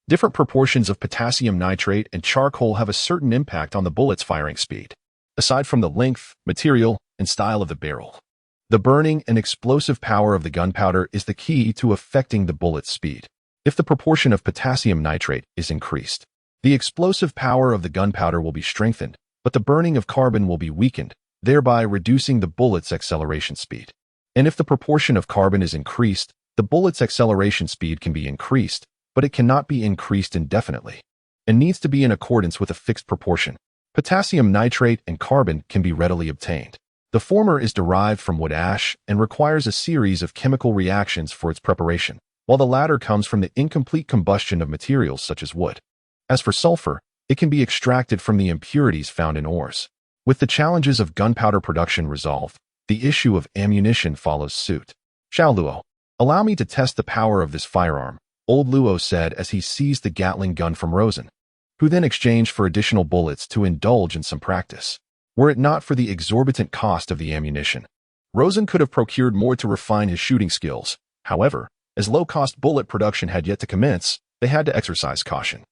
Different proportions of potassium nitrate and charcoal have a certain impact on the bullet's firing speed, aside from the length, material, and style of the barrel. The burning and explosive power of the gunpowder is the key to affecting the bullet's speed. If the proportion of potassium nitrate is increased, the explosive power of the gunpowder will be strengthened, but the burning of carbon will be weakened, thereby reducing the bullet's acceleration speed. And if the proportion of carbon is increased, the bullet's acceleration speed can be increased, but it cannot be increased indefinitely, and needs to be in accordance with a fixed proportion. Potassium nitrate and carbon can be readily obtained. The former is derived from wood ash and requires a series of chemical reactions for its preparation, while the latter comes from the incomplete combustion of materials such as wood. As for sulfur, it can be extracted from the impurities found in ores. With the challenges of gunpowder production resolved, the issue of ammunition follows suit. Xiao Luo, allow me to test the power of this firearm, old Luo said as he seized the Gatling gun from Rosen, who then exchanged for additional bullets to indulge in some practice. Were it not for the exorbitant cost of the ammunition, Rosen could have procured more to refine his shooting skills. However, as low-cost bullet production had yet to commence, they had to exercise caution.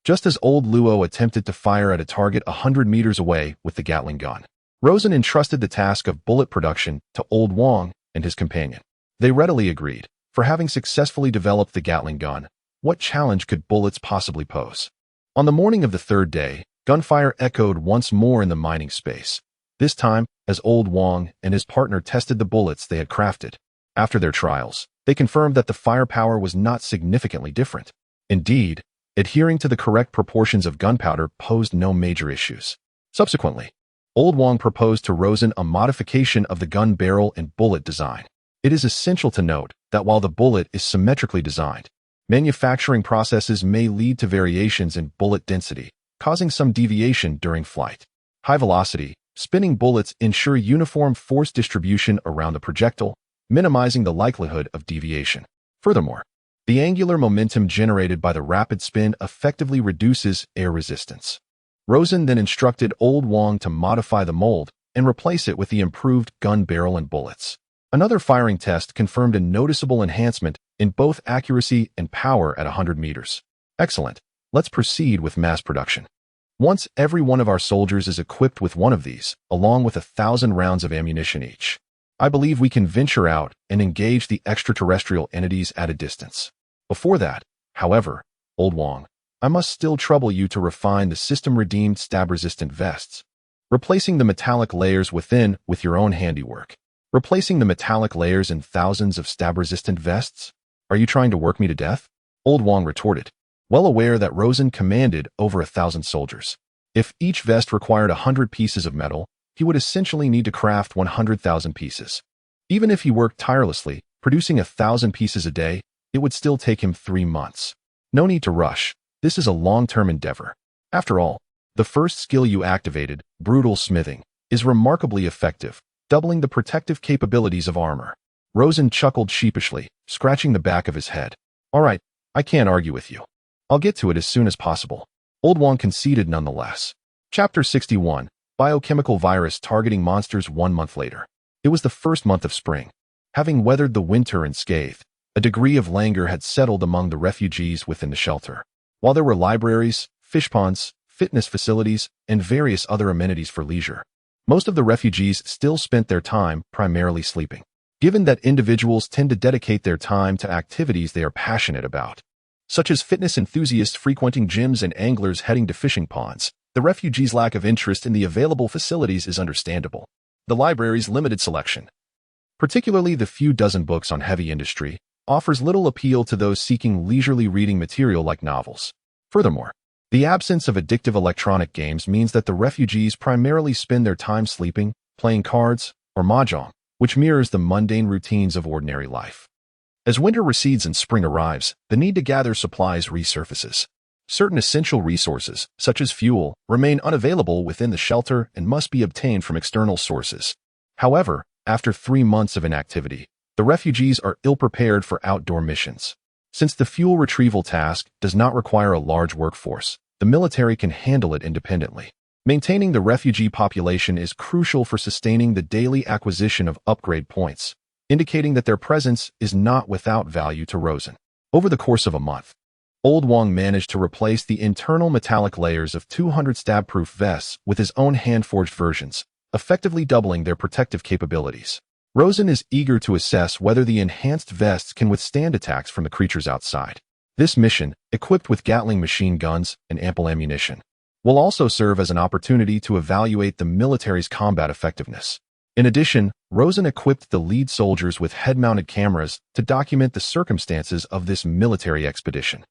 Just as old Luo attempted to fire at a target 100 meters away with the Gatling gun, Rosen entrusted the task of bullet production to old Wang and his companion. They readily agreed. For having successfully developed the Gatling gun, what challenge could bullets possibly pose? On the morning of the third day, gunfire echoed once more in the mining space, this time as old Wang and his partner tested the bullets they had crafted. After their trials, they confirmed that the firepower was not significantly different. Indeed, adhering to the correct proportions of gunpowder posed no major issues. Subsequently, old Wang proposed to Rosen a modification of the gun barrel and bullet design. It is essential to note that while the bullet is symmetrically designed, manufacturing processes may lead to variations in bullet density, causing some deviation during flight. High-velocity, spinning bullets ensure uniform force distribution around the projectile, minimizing the likelihood of deviation. Furthermore, the angular momentum generated by the rapid spin effectively reduces air resistance. Rosen then instructed old Wang to modify the mold and replace it with the improved gun barrel and bullets. Another firing test confirmed a noticeable enhancement in both accuracy and power at 100 meters. Excellent. Let's proceed with mass production. Once every one of our soldiers is equipped with one of these, along with 1,000 rounds of ammunition each, I believe we can venture out and engage the extraterrestrial entities at a distance. Before that, however, old Wang, I must still trouble you to refine the system-redeemed stab-resistant vests, replacing the metallic layers within with your own handiwork. Replacing the metallic layers in thousands of stab-resistant vests? Are you trying to work me to death? Old Wang retorted, well aware that Rosen commanded over 1,000 soldiers. If each vest required 100 pieces of metal, he would essentially need to craft 100,000 pieces. Even if he worked tirelessly, producing 1,000 pieces a day, it would still take him 3 months. No need to rush. This is a long-term endeavor. After all, the first skill you activated, brutal smithing, is remarkably effective, doubling the protective capabilities of armor. Rosen chuckled sheepishly, scratching the back of his head. All right, I can't argue with you. I'll get to it as soon as possible. Old Wang conceded nonetheless. Chapter 61, Biochemical Virus Targeting Monsters 1 month later. It was the first month of spring. Having weathered the winter unscathed, a degree of languor had settled among the refugees within the shelter. While there were libraries, fish ponds, fitness facilities, and various other amenities for leisure, most of the refugees still spent their time primarily sleeping. Given that individuals tend to dedicate their time to activities they are passionate about, such as fitness enthusiasts frequenting gyms and anglers heading to fishing ponds, the refugees' lack of interest in the available facilities is understandable. The library's limited selection, particularly the few dozen books on heavy industry, offers little appeal to those seeking leisurely reading material like novels. Furthermore, the absence of addictive electronic games means that the refugees primarily spend their time sleeping, playing cards, or mahjong, which mirrors the mundane routines of ordinary life. As winter recedes and spring arrives, the need to gather supplies resurfaces. Certain essential resources, such as fuel, remain unavailable within the shelter and must be obtained from external sources. However, after 3 months of inactivity, the refugees are ill-prepared for outdoor missions. Since the fuel retrieval task does not require a large workforce, the military can handle it independently. Maintaining the refugee population is crucial for sustaining the daily acquisition of upgrade points, indicating that their presence is not without value to Rosen. Over the course of a month, Old Wong managed to replace the internal metallic layers of 200 stab-proof vests with his own hand-forged versions, effectively doubling their protective capabilities. Rosen is eager to assess whether the enhanced vests can withstand attacks from the creatures outside. This mission, equipped with Gatling machine guns and ample ammunition, will also serve as an opportunity to evaluate the military's combat effectiveness. In addition, Rosen equipped the lead soldiers with head-mounted cameras to document the circumstances of this military expedition.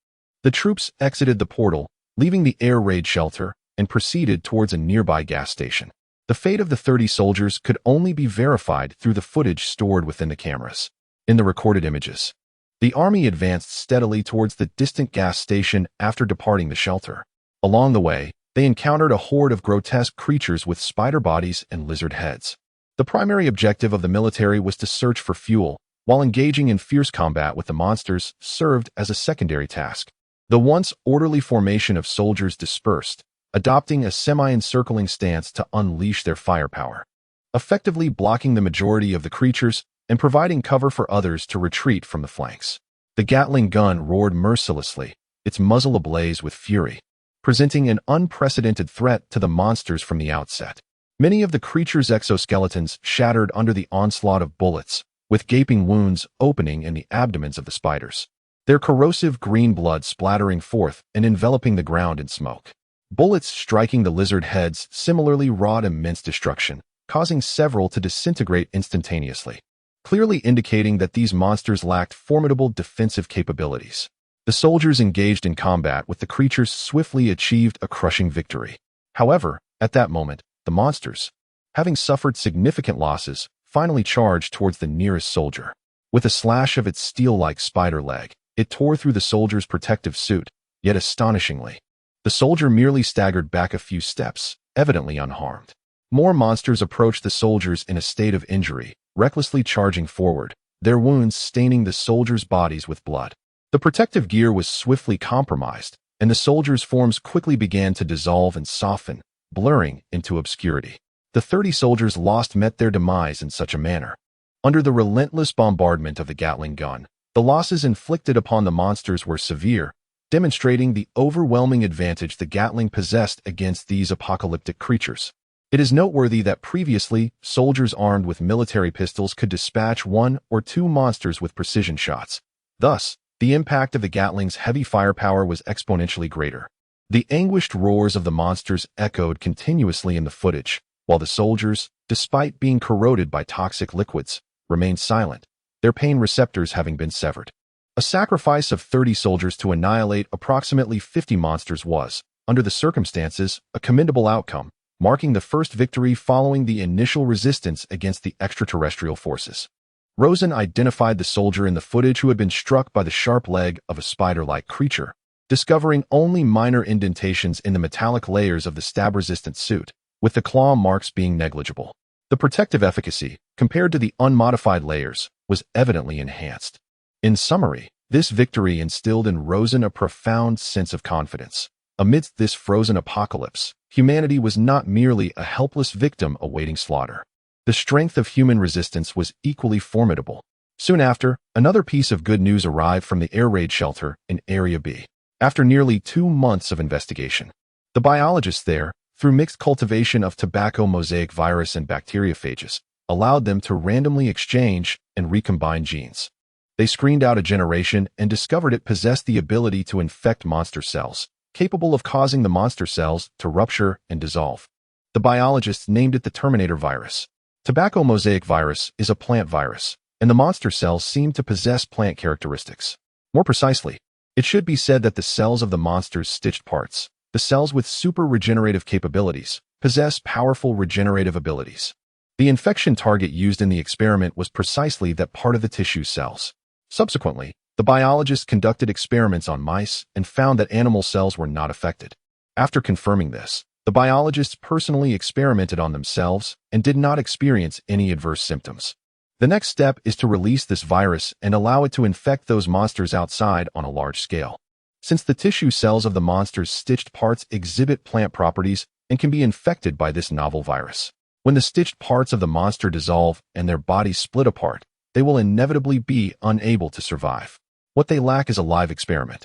The troops exited the portal, leaving the air raid shelter, and proceeded towards a nearby gas station. The fate of the 30 soldiers could only be verified through the footage stored within the cameras. In the recorded images, the army advanced steadily towards the distant gas station after departing the shelter. Along the way, they encountered a horde of grotesque creatures with spider bodies and lizard heads. The primary objective of the military was to search for fuel, while engaging in fierce combat with the monsters served as a secondary task. The once orderly formation of soldiers dispersed, adopting a semi-encircling stance to unleash their firepower, effectively blocking the majority of the creatures and providing cover for others to retreat from the flanks. The Gatling gun roared mercilessly, its muzzle ablaze with fury, presenting an unprecedented threat to the monsters from the outset. Many of the creatures' exoskeletons shattered under the onslaught of bullets, with gaping wounds opening in the abdomens of the spiders, their corrosive green blood splattering forth and enveloping the ground in smoke. Bullets striking the lizard heads similarly wrought immense destruction, causing several to disintegrate instantaneously, clearly indicating that these monsters lacked formidable defensive capabilities. The soldiers engaged in combat with the creatures swiftly achieved a crushing victory. However, at that moment, the monsters, having suffered significant losses, finally charged towards the nearest soldier. With a slash of its steel-like spider leg, it tore through the soldier's protective suit, yet astonishingly, the soldier merely staggered back a few steps, evidently unharmed. More monsters approached the soldiers in a state of injury, recklessly charging forward, their wounds staining the soldiers' bodies with blood. The protective gear was swiftly compromised, and the soldiers' forms quickly began to dissolve and soften, blurring into obscurity. The 30 soldiers lost met their demise in such a manner. Under the relentless bombardment of the Gatling gun, the losses inflicted upon the monsters were severe, demonstrating the overwhelming advantage the Gatling possessed against these apocalyptic creatures. It is noteworthy that previously, soldiers armed with military pistols could dispatch 1 or 2 monsters with precision shots. Thus, the impact of the Gatling's heavy firepower was exponentially greater. The anguished roars of the monsters echoed continuously in the footage, while the soldiers, despite being corroded by toxic liquids, remained silent, their pain receptors having been severed. A sacrifice of 30 soldiers to annihilate approximately 50 monsters was, under the circumstances, a commendable outcome, marking the first victory following the initial resistance against the extraterrestrial forces. Rosen identified the soldier in the footage who had been struck by the sharp leg of a spider-like creature, discovering only minor indentations in the metallic layers of the stab-resistant suit, with the claw marks being negligible. The protective efficacy, compared to the unmodified layers, was evidently enhanced. In summary, this victory instilled in Rosen a profound sense of confidence. Amidst this frozen apocalypse, humanity was not merely a helpless victim awaiting slaughter. The strength of human resistance was equally formidable. Soon after, another piece of good news arrived from the air raid shelter in Area B. After nearly 2 months of investigation, the biologists there, through mixed cultivation of tobacco mosaic virus and bacteriophages, allowed them to randomly exchange and recombine genes. They screened out a generation and discovered it possessed the ability to infect monster cells, capable of causing the monster cells to rupture and dissolve. The biologists named it the Terminator virus. Tobacco mosaic virus is a plant virus, and the monster cells seem to possess plant characteristics. More precisely, it should be said that the cells of the monster's stitched parts, the cells with super regenerative capabilities, possess powerful regenerative abilities. The infection target used in the experiment was precisely that part of the tissue cells. Subsequently, The biologists conducted experiments on mice and found that animal cells were not affected. After confirming this, the biologists personally experimented on themselves and did not experience any adverse symptoms. The next step is to release this virus and allow it to infect those monsters outside on a large scale. Since the tissue cells of the monster's stitched parts exhibit plant properties and can be infected by this novel virus, when the stitched parts of the monster dissolve and their bodies split apart, they will inevitably be unable to survive. What they lack is a live experiment.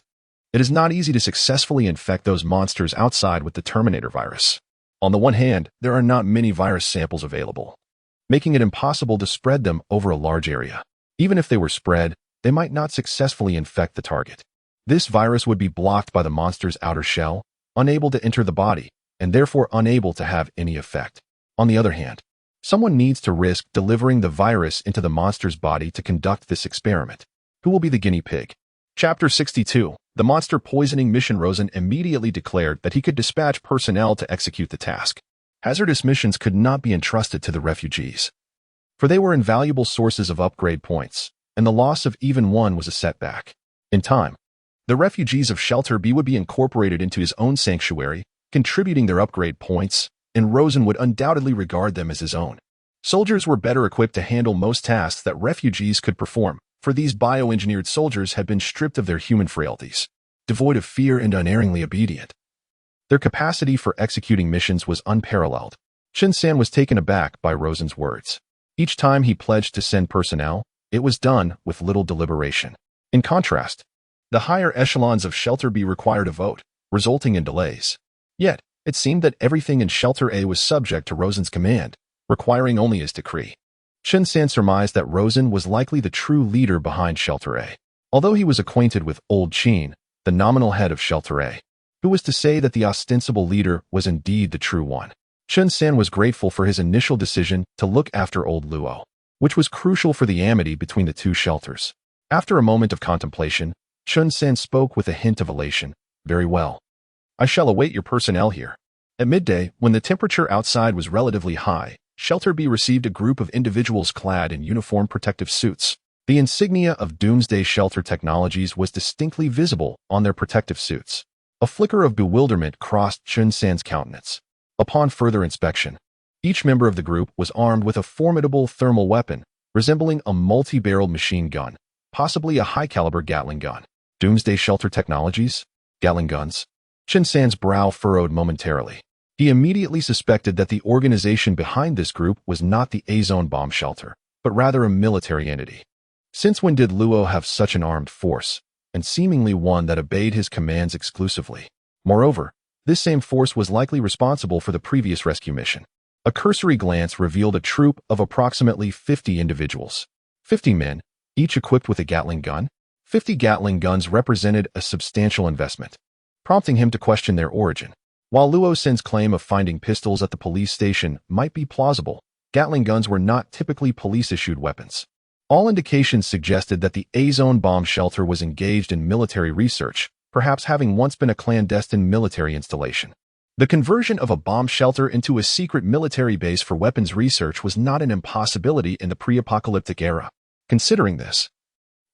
It is not easy to successfully infect those monsters outside with the Terminator virus. On the one hand, there are not many virus samples available, making it impossible to spread them over a large area. Even if they were spread, they might not successfully infect the target. This virus would be blocked by the monster's outer shell, unable to enter the body, and therefore unable to have any effect. On the other hand, someone needs to risk delivering the virus into the monster's body to conduct this experiment. Who will be the guinea pig? Chapter 62. The monster poisoning mission. Rosen immediately declared that he could dispatch personnel to execute the task. Hazardous missions could not be entrusted to the refugees, for they were invaluable sources of upgrade points, and the loss of even one was a setback. In time, the refugees of Shelter B would be incorporated into his own sanctuary, contributing their upgrade points, and Rosen would undoubtedly regard them as his own. Soldiers were better equipped to handle most tasks that refugees could perform, for these bioengineered soldiers had been stripped of their human frailties, devoid of fear and unerringly obedient. Their capacity for executing missions was unparalleled. Shin-san was taken aback by Rosen's words. Each time he pledged to send personnel, it was done with little deliberation. In contrast, the higher echelons of Shelter B required a vote, resulting in delays. Yet, it seemed that everything in Shelter A was subject to Rosen's command, requiring only his decree. Shin-san surmised that Rosen was likely the true leader behind Shelter A. Although he was acquainted with Old Chin, the nominal head of Shelter A, who was to say that the ostensible leader was indeed the true one? Shin-san was grateful for his initial decision to look after Old Luo, which was crucial for the amity between the two shelters. After a moment of contemplation, Shin-san spoke with a hint of elation. Very well. I shall await your personnel here. At midday, when the temperature outside was relatively high, Shelter B received a group of individuals clad in uniform protective suits. The insignia of Doomsday Shelter Technologies was distinctly visible on their protective suits. A flicker of bewilderment crossed Shin-san's countenance. Upon further inspection, each member of the group was armed with a formidable thermal weapon, resembling a multi-barreled machine gun, possibly a high-caliber Gatling gun. Doomsday Shelter Technologies? Gatling guns? Shin-san's brow furrowed momentarily. He immediately suspected that the organization behind this group was not the A-Zone bomb shelter, but rather a military entity. Since when did Luo have such an armed force, and seemingly one that obeyed his commands exclusively? Moreover, this same force was likely responsible for the previous rescue mission. A cursory glance revealed a troop of approximately 50 individuals. 50 men, each equipped with a Gatling gun. 50 Gatling guns represented a substantial investment, prompting him to question their origin. While Luo Sen's claim of finding pistols at the police station might be plausible, Gatling guns were not typically police-issued weapons. All indications suggested that the A-Zone bomb shelter was engaged in military research, perhaps having once been a clandestine military installation. The conversion of a bomb shelter into a secret military base for weapons research was not an impossibility in the pre-apocalyptic era. Considering this,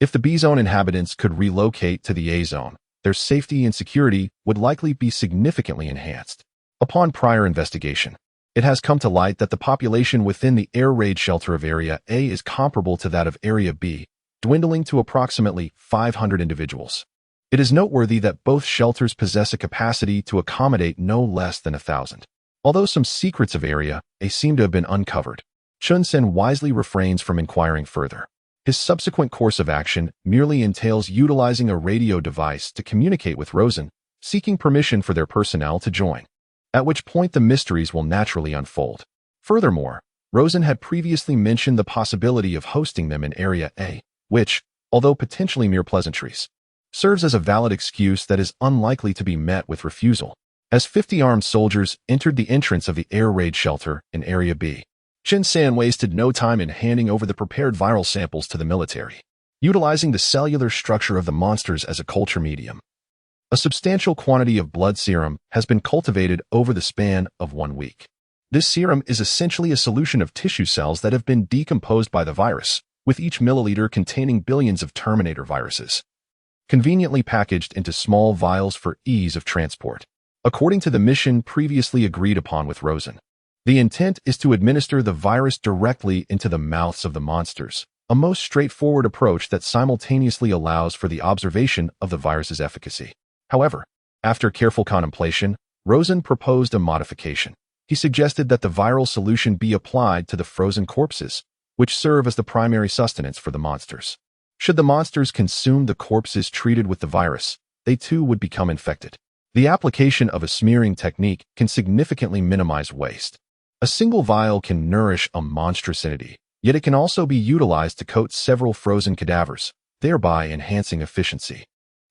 if the B-Zone inhabitants could relocate to the A-Zone, their safety and security would likely be significantly enhanced. Upon prior investigation, it has come to light that the population within the air raid shelter of Area A is comparable to that of Area B, dwindling to approximately 500 individuals. It is noteworthy that both shelters possess a capacity to accommodate no less than 1,000. Although some secrets of Area A seem to have been uncovered, Chun-sen wisely refrains from inquiring further. His subsequent course of action merely entails utilizing a radio device to communicate with Rosen, seeking permission for their personnel to join, at which point the mysteries will naturally unfold. Furthermore, Rosen had previously mentioned the possibility of hosting them in Area A, which, although potentially mere pleasantries, serves as a valid excuse that is unlikely to be met with refusal. As 50 armed soldiers entered the entrance of the air raid shelter in Area B, Shin-san wasted no time in handing over the prepared viral samples to the military, utilizing the cellular structure of the monsters as a culture medium. A substantial quantity of blood serum has been cultivated over the span of 1 week. This serum is essentially a solution of tissue cells that have been decomposed by the virus, with each milliliter containing billions of Terminator viruses. conveniently packaged into small vials for ease of transport. According to the mission previously agreed upon with Rosen, the intent is to administer the virus directly into the mouths of the monsters, a most straightforward approach that simultaneously allows for the observation of the virus's efficacy. However, after careful contemplation, Rosen proposed a modification. He suggested that the viral solution be applied to the frozen corpses, which serve as the primary sustenance for the monsters. Should the monsters consume the corpses treated with the virus, they too would become infected. The application of a smearing technique can significantly minimize waste. A single vial can nourish a monstrous entity, yet it can also be utilized to coat several frozen cadavers, thereby enhancing efficiency.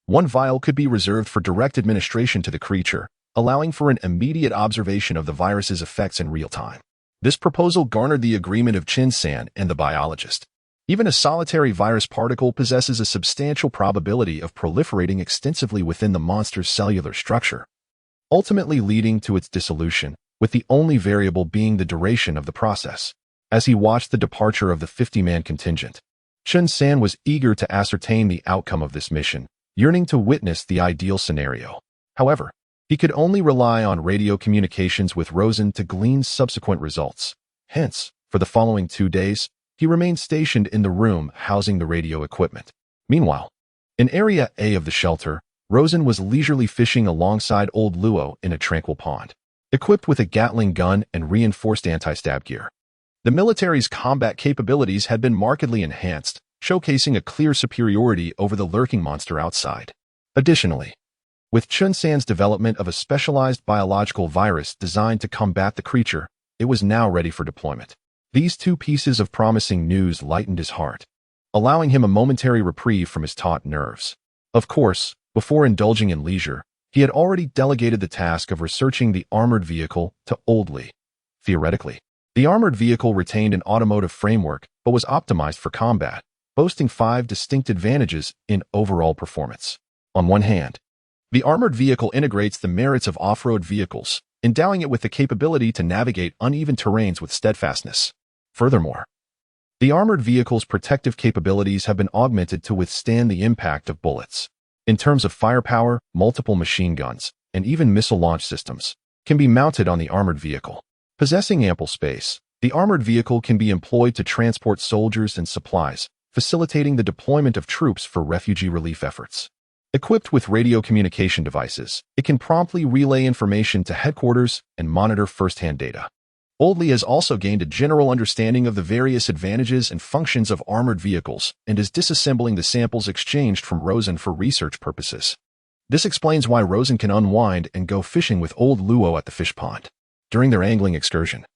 One vial could be reserved for direct administration to the creature, allowing for an immediate observation of the virus's effects in real time. This proposal garnered the agreement of Chin-san and the biologist. Even a solitary virus particle possesses a substantial probability of proliferating extensively within the monster's cellular structure, ultimately leading to its dissolution, with the only variable being the duration of the process. As he watched the departure of the 50-man contingent, Chun-san was eager to ascertain the outcome of this mission, yearning to witness the ideal scenario. However, he could only rely on radio communications with Rosen to glean subsequent results. Hence, for the following 2 days, he remained stationed in the room housing the radio equipment. Meanwhile, in Area A of the shelter, Rosen was leisurely fishing alongside Old Luo in a tranquil pond, equipped with a Gatling gun and reinforced anti-stab gear. The military's combat capabilities had been markedly enhanced, showcasing a clear superiority over the lurking monster outside. Additionally, with Chun-san's development of a specialized biological virus designed to combat the creature, it was now ready for deployment. These 2 pieces of promising news lightened his heart, allowing him a momentary reprieve from his taut nerves. Of course, before indulging in leisure, he had already delegated the task of researching the armored vehicle to Old Lee. Theoretically, the armored vehicle retained an automotive framework but was optimized for combat, boasting 5 distinct advantages in overall performance. On one hand, the armored vehicle integrates the merits of off-road vehicles, endowing it with the capability to navigate uneven terrains with steadfastness. Furthermore, the armored vehicle's protective capabilities have been augmented to withstand the impact of bullets. In terms of firepower, multiple machine guns, and even missile launch systems can be mounted on the armored vehicle. Possessing ample space, the armored vehicle can be employed to transport soldiers and supplies, facilitating the deployment of troops for refugee relief efforts. Equipped with radio communication devices, it can promptly relay information to headquarters and monitor first-hand data. Old Lee has also gained a general understanding of the various advantages and functions of armored vehicles and is disassembling the samples exchanged from Rosen for research purposes. This explains why Rosen can unwind and go fishing with Old Luo at the fish pond. During their angling excursion,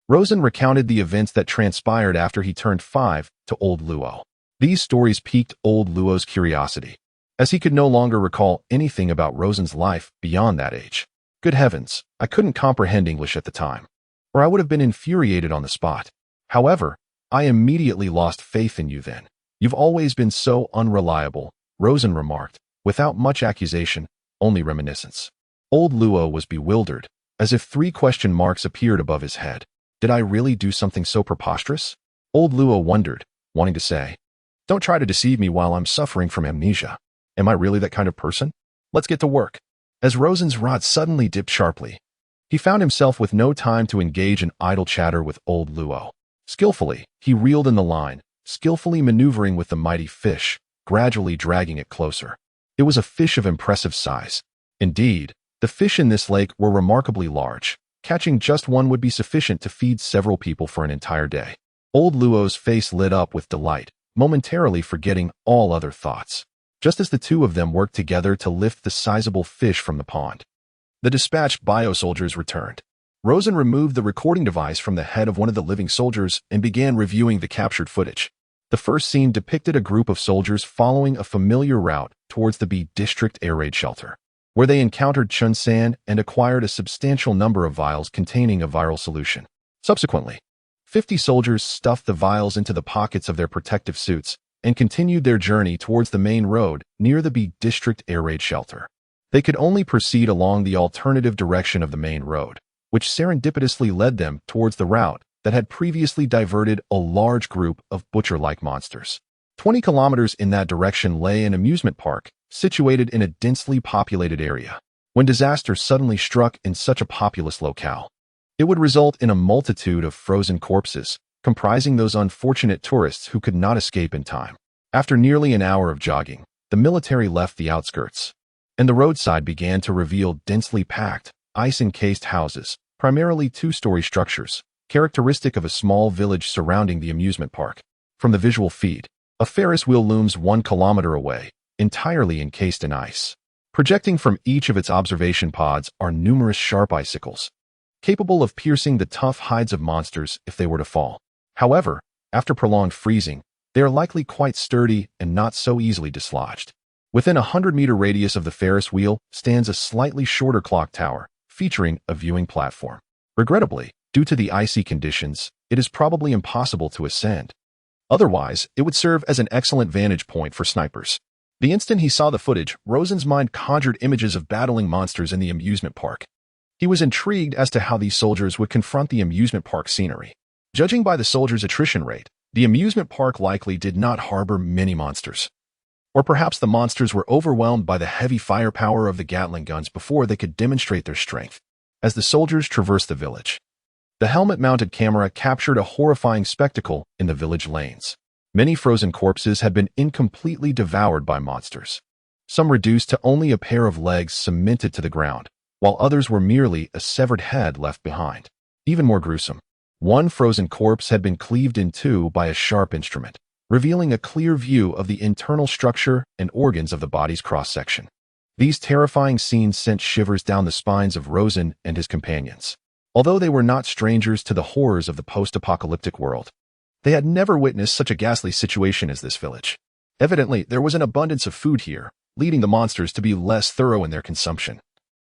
Rosen recounted the events that transpired after he turned 5 to Old Luo. These stories piqued Old Luo's curiosity, as he could no longer recall anything about Rosen's life beyond that age. Good heavens, I couldn't comprehend English at the time, or I would have been infuriated on the spot. However, I immediately lost faith in you then. You've always been so unreliable, Rosen remarked, without much accusation, only reminiscence. Old Luo was bewildered, as if 3 question marks appeared above his head. Did I really do something so preposterous? Old Luo wondered, wanting to say, don't try to deceive me while I'm suffering from amnesia. Am I really that kind of person? Let's get to work. As Rosen's rod suddenly dipped sharply, he found himself with no time to engage in idle chatter with Old Luo. Skillfully, he reeled in the line, skillfully maneuvering with the mighty fish, gradually dragging it closer. It was a fish of impressive size. Indeed, the fish in this lake were remarkably large. Catching just one would be sufficient to feed several people for an entire day. Old Luo's face lit up with delight, momentarily forgetting all other thoughts, just as the 2 of them worked together to lift the sizable fish from the pond. The dispatched bio-soldiers returned. Rosen removed the recording device from the head of one of the living soldiers and began reviewing the captured footage. The first scene depicted a group of soldiers following a familiar route towards the B District air raid shelter, where they encountered Chun-san and acquired a substantial number of vials containing a viral solution. Subsequently, 50 soldiers stuffed the vials into the pockets of their protective suits and continued their journey towards the main road near the B District air raid shelter. They could only proceed along the alternative direction of the main road, which serendipitously led them towards the route that had previously diverted a large group of butcher-like monsters. 20 kilometers in that direction lay an amusement park situated in a densely populated area. When disaster suddenly struck in such a populous locale, it would result in a multitude of frozen corpses, comprising those unfortunate tourists who could not escape in time. After nearly an hour of jogging, the military left the outskirts, and the roadside began to reveal densely packed, ice-encased houses, primarily two-story structures, characteristic of a small village surrounding the amusement park. From the visual feed, a Ferris wheel looms 1 kilometer away, entirely encased in ice. Projecting from each of its observation pods are numerous sharp icicles, capable of piercing the tough hides of monsters if they were to fall. However, after prolonged freezing, they are likely quite sturdy and not so easily dislodged. Within a 100-meter radius of the Ferris wheel stands a slightly shorter clock tower, featuring a viewing platform. Regrettably, due to the icy conditions, it is probably impossible to ascend. Otherwise, it would serve as an excellent vantage point for snipers. The instant he saw the footage, Rosen's mind conjured images of battling monsters in the amusement park. He was intrigued as to how these soldiers would confront the amusement park scenery. Judging by the soldiers' attrition rate, the amusement park likely did not harbor many monsters. Or perhaps the monsters were overwhelmed by the heavy firepower of the Gatling guns before they could demonstrate their strength. As the soldiers traversed the village, the helmet-mounted camera captured a horrifying spectacle in the village lanes. Many frozen corpses had been incompletely devoured by monsters, some reduced to only a pair of legs cemented to the ground, while others were merely a severed head left behind. Even more gruesome, one frozen corpse had been cleaved in two by a sharp instrument, revealing a clear view of the internal structure and organs of the body's cross-section. These terrifying scenes sent shivers down the spines of Rosen and his companions. Although they were not strangers to the horrors of the post-apocalyptic world, they had never witnessed such a ghastly situation as this village. Evidently, there was an abundance of food here, leading the monsters to be less thorough in their consumption,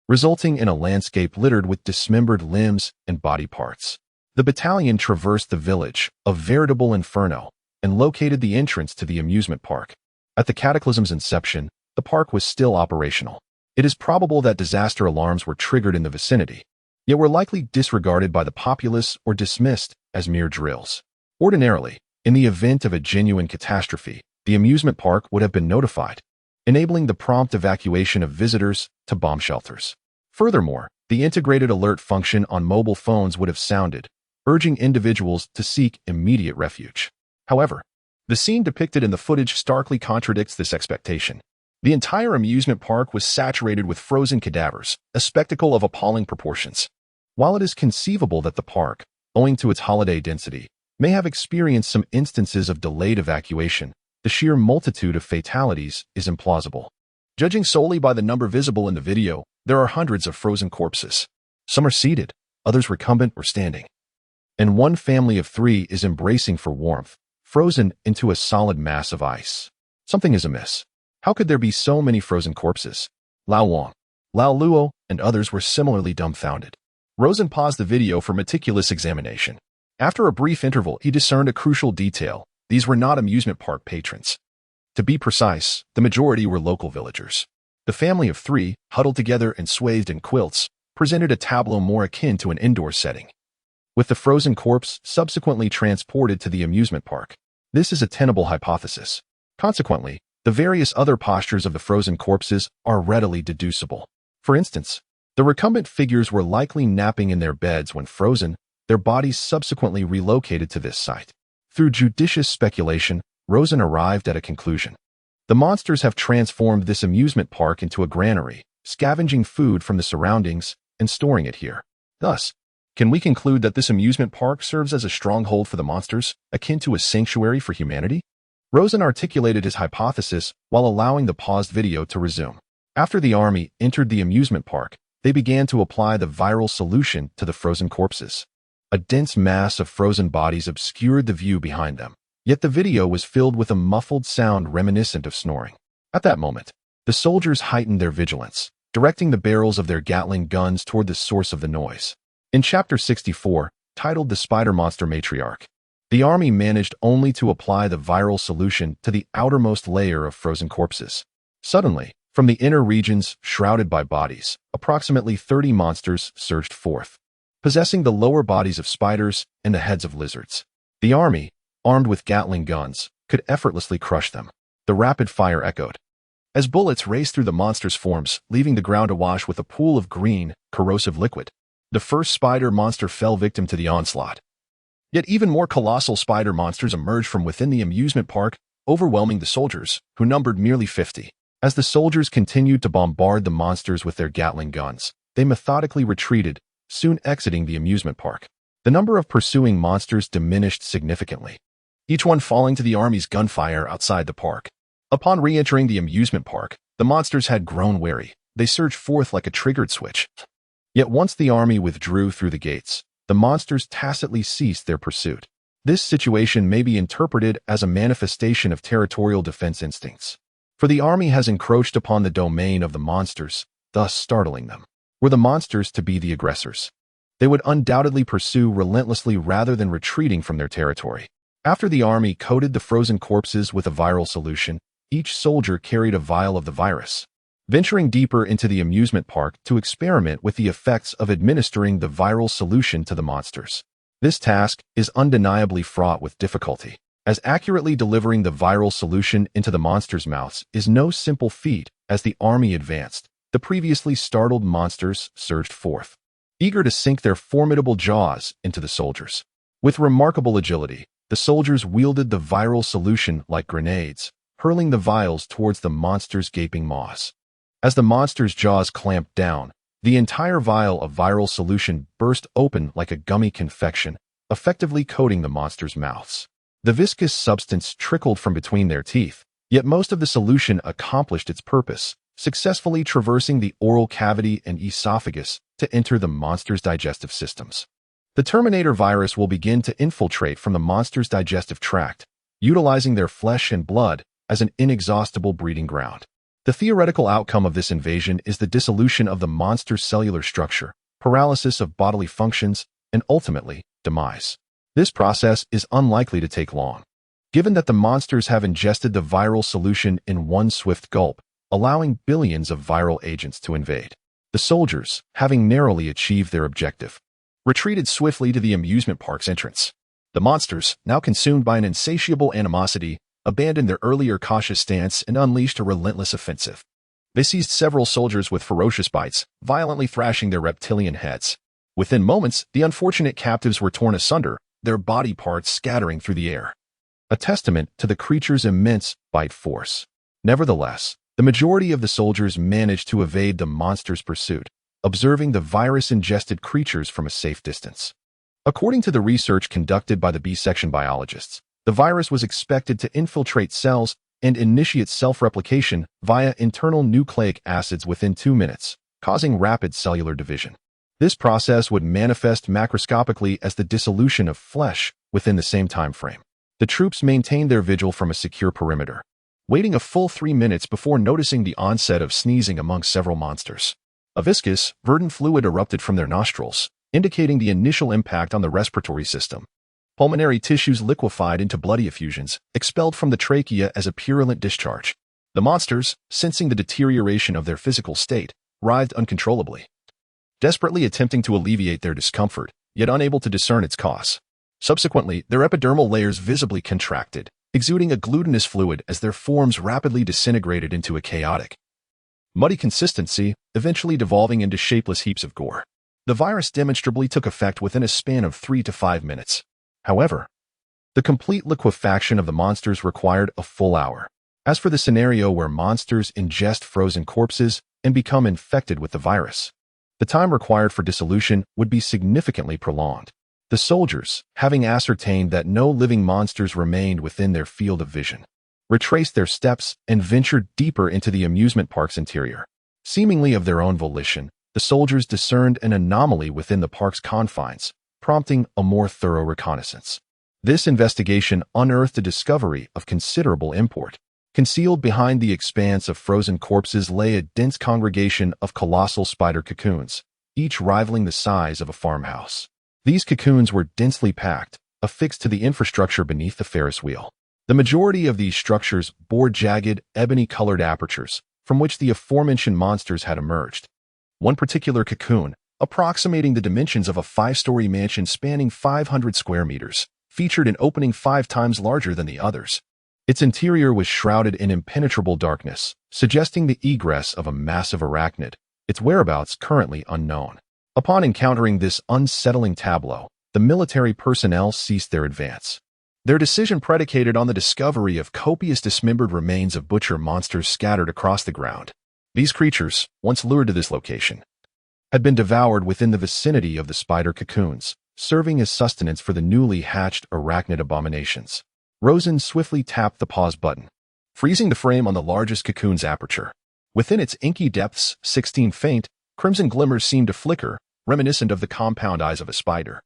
resulting in a landscape littered with dismembered limbs and body parts. The battalion traversed the village, a veritable inferno, and located the entrance to the amusement park. At the Cataclysm's inception, the park was still operational. It is probable that disaster alarms were triggered in the vicinity, yet were likely disregarded by the populace or dismissed as mere drills. Ordinarily, in the event of a genuine catastrophe, the amusement park would have been notified, enabling the prompt evacuation of visitors to bomb shelters. Furthermore, the integrated alert function on mobile phones would have sounded, urging individuals to seek immediate refuge. However, the scene depicted in the footage starkly contradicts this expectation. The entire amusement park was saturated with frozen cadavers, a spectacle of appalling proportions. While it is conceivable that the park, owing to its holiday density, may have experienced some instances of delayed evacuation, the sheer multitude of fatalities is implausible. Judging solely by the number visible in the video, there are hundreds of frozen corpses. Some are seated, others recumbent or standing. And one family of 3 is embracing for warmth, frozen into a solid mass of ice. Something is amiss. How could there be so many frozen corpses? Lao Wang, Lao Luo, and others were similarly dumbfounded. Rosen paused the video for meticulous examination. After a brief interval, he discerned a crucial detail. These were not amusement park patrons. To be precise, the majority were local villagers. The family of 3, huddled together and swathed in quilts, presented a tableau more akin to an indoor setting, with the frozen corpse subsequently transported to the amusement park. This is a tenable hypothesis. Consequently, the various other postures of the frozen corpses are readily deducible. For instance, the recumbent figures were likely napping in their beds when frozen, their bodies subsequently relocated to this site. Through judicious speculation, Rosen arrived at a conclusion. The monsters have transformed this amusement park into a granary, scavenging food from the surroundings and storing it here. Thus, can we conclude that this amusement park serves as a stronghold for the monsters, akin to a sanctuary for humanity? Rosen articulated his hypothesis while allowing the paused video to resume. After the army entered the amusement park, they began to apply the viral solution to the frozen corpses. A dense mass of frozen bodies obscured the view behind them, yet the video was filled with a muffled sound reminiscent of snoring. At that moment, the soldiers heightened their vigilance, directing the barrels of their Gatling guns toward the source of the noise. In Chapter 64, titled The Spider Monster Matriarch, the army managed only to apply the viral solution to the outermost layer of frozen corpses. Suddenly, from the inner regions shrouded by bodies, approximately 30 monsters surged forth, possessing the lower bodies of spiders and the heads of lizards. The army, armed with Gatling guns, could effortlessly crush them. The rapid fire echoed, as bullets raced through the monster's forms, leaving the ground awash with a pool of green, corrosive liquid. The first spider monster fell victim to the onslaught. Yet even more colossal spider monsters emerged from within the amusement park, overwhelming the soldiers, who numbered merely 50. As the soldiers continued to bombard the monsters with their Gatling guns, they methodically retreated, soon exiting the amusement park. The number of pursuing monsters diminished significantly, each one falling to the army's gunfire outside the park. Upon re-entering the amusement park, the monsters had grown wary. They surged forth like a triggered switch. Yet once the army withdrew through the gates, the monsters tacitly ceased their pursuit. This situation may be interpreted as a manifestation of territorial defense instincts, for the army has encroached upon the domain of the monsters, thus startling them. Were the monsters to be the aggressors, they would undoubtedly pursue relentlessly rather than retreating from their territory. After the army coated the frozen corpses with a viral solution, each soldier carried a vial of the virus, venturing deeper into the amusement park to experiment with the effects of administering the viral solution to the monsters. This task is undeniably fraught with difficulty, as accurately delivering the viral solution into the monsters' mouths is no simple feat. As the army advanced, the previously startled monsters surged forth, eager to sink their formidable jaws into the soldiers. With remarkable agility, the soldiers wielded the viral solution like grenades, hurling the vials towards the monsters' gaping maws. As the monster's jaws clamped down, the entire vial of viral solution burst open like a gummy confection, effectively coating the monster's mouths. The viscous substance trickled from between their teeth, yet most of the solution accomplished its purpose, successfully traversing the oral cavity and esophagus to enter the monster's digestive systems. The Terminator virus will begin to infiltrate from the monster's digestive tract, utilizing their flesh and blood as an inexhaustible breeding ground. The theoretical outcome of this invasion is the dissolution of the monster's cellular structure, paralysis of bodily functions, and ultimately, demise. This process is unlikely to take long, given that the monsters have ingested the viral solution in one swift gulp, allowing billions of viral agents to invade. The soldiers, having narrowly achieved their objective, retreated swiftly to the amusement park's entrance. The monsters, now consumed by an insatiable animosity, abandoned their earlier cautious stance and unleashed a relentless offensive. They seized several soldiers with ferocious bites, violently thrashing their reptilian heads. Within moments, the unfortunate captives were torn asunder, their body parts scattering through the air, a testament to the creature's immense bite force. Nevertheless, the majority of the soldiers managed to evade the monster's pursuit, observing the virus-ingested creatures from a safe distance. According to the research conducted by the B-section biologists, the virus was expected to infiltrate cells and initiate self-replication via internal nucleic acids within 2 minutes, causing rapid cellular division. This process would manifest macroscopically as the dissolution of flesh within the same time frame. The troops maintained their vigil from a secure perimeter, waiting a full 3 minutes before noticing the onset of sneezing among several monsters. A viscous, verdant fluid erupted from their nostrils, indicating the initial impact on the respiratory system. Pulmonary tissues liquefied into bloody effusions, expelled from the trachea as a purulent discharge. The monsters, sensing the deterioration of their physical state, writhed uncontrollably, desperately attempting to alleviate their discomfort, yet unable to discern its cause. Subsequently, their epidermal layers visibly contracted, exuding a glutinous fluid as their forms rapidly disintegrated into a chaotic, muddy consistency, eventually devolving into shapeless heaps of gore. The virus demonstrably took effect within a span of 3 to 5 minutes. However, the complete liquefaction of the monsters required a full hour. As for the scenario where monsters ingest frozen corpses and become infected with the virus, the time required for dissolution would be significantly prolonged. The soldiers, having ascertained that no living monsters remained within their field of vision, retraced their steps and ventured deeper into the amusement park's interior. Seemingly of their own volition, the soldiers discerned an anomaly within the park's confines, prompting a more thorough reconnaissance. This investigation unearthed a discovery of considerable import. Concealed behind the expanse of frozen corpses lay a dense congregation of colossal spider cocoons, each rivaling the size of a farmhouse. These cocoons were densely packed, affixed to the infrastructure beneath the Ferris wheel. The majority of these structures bore jagged, ebony-colored apertures, from which the aforementioned monsters had emerged. One particular cocoon, approximating the dimensions of a 5-story mansion spanning 500 square meters, featured an opening 5 times larger than the others. Its interior was shrouded in impenetrable darkness, suggesting the egress of a massive arachnid, its whereabouts currently unknown. Upon encountering this unsettling tableau, the military personnel ceased their advance. Their decision predicated on the discovery of copious dismembered remains of butcher monsters scattered across the ground. These creatures, once lured to this location, had been devoured within the vicinity of the spider cocoons, serving as sustenance for the newly hatched arachnid abominations. Rosen swiftly tapped the pause button, freezing the frame on the largest cocoon's aperture. Within its inky depths, 16 faint, crimson glimmers seemed to flicker, reminiscent of the compound eyes of a spider.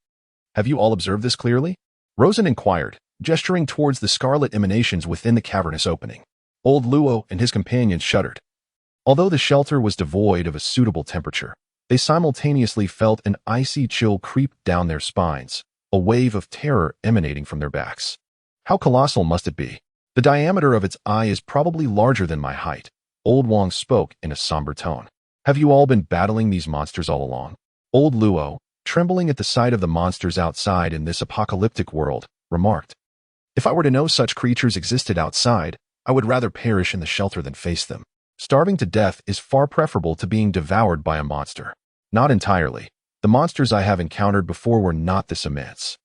"Have you all observed this clearly?" Rosen inquired, gesturing towards the scarlet emanations within the cavernous opening. Old Luo and his companions shuddered. Although the shelter was devoid of a suitable temperature, they simultaneously felt an icy chill creep down their spines, a wave of terror emanating from their backs. "How colossal must it be? The diameter of its eye is probably larger than my height," Old Wang spoke in a somber tone. "Have you all been battling these monsters all along?" Old Luo, trembling at the sight of the monsters outside in this apocalyptic world, remarked, "If I were to know such creatures existed outside, I would rather perish in the shelter than face them. Starving to death is far preferable to being devoured by a monster." "Not entirely. The monsters I have encountered before were not this immense.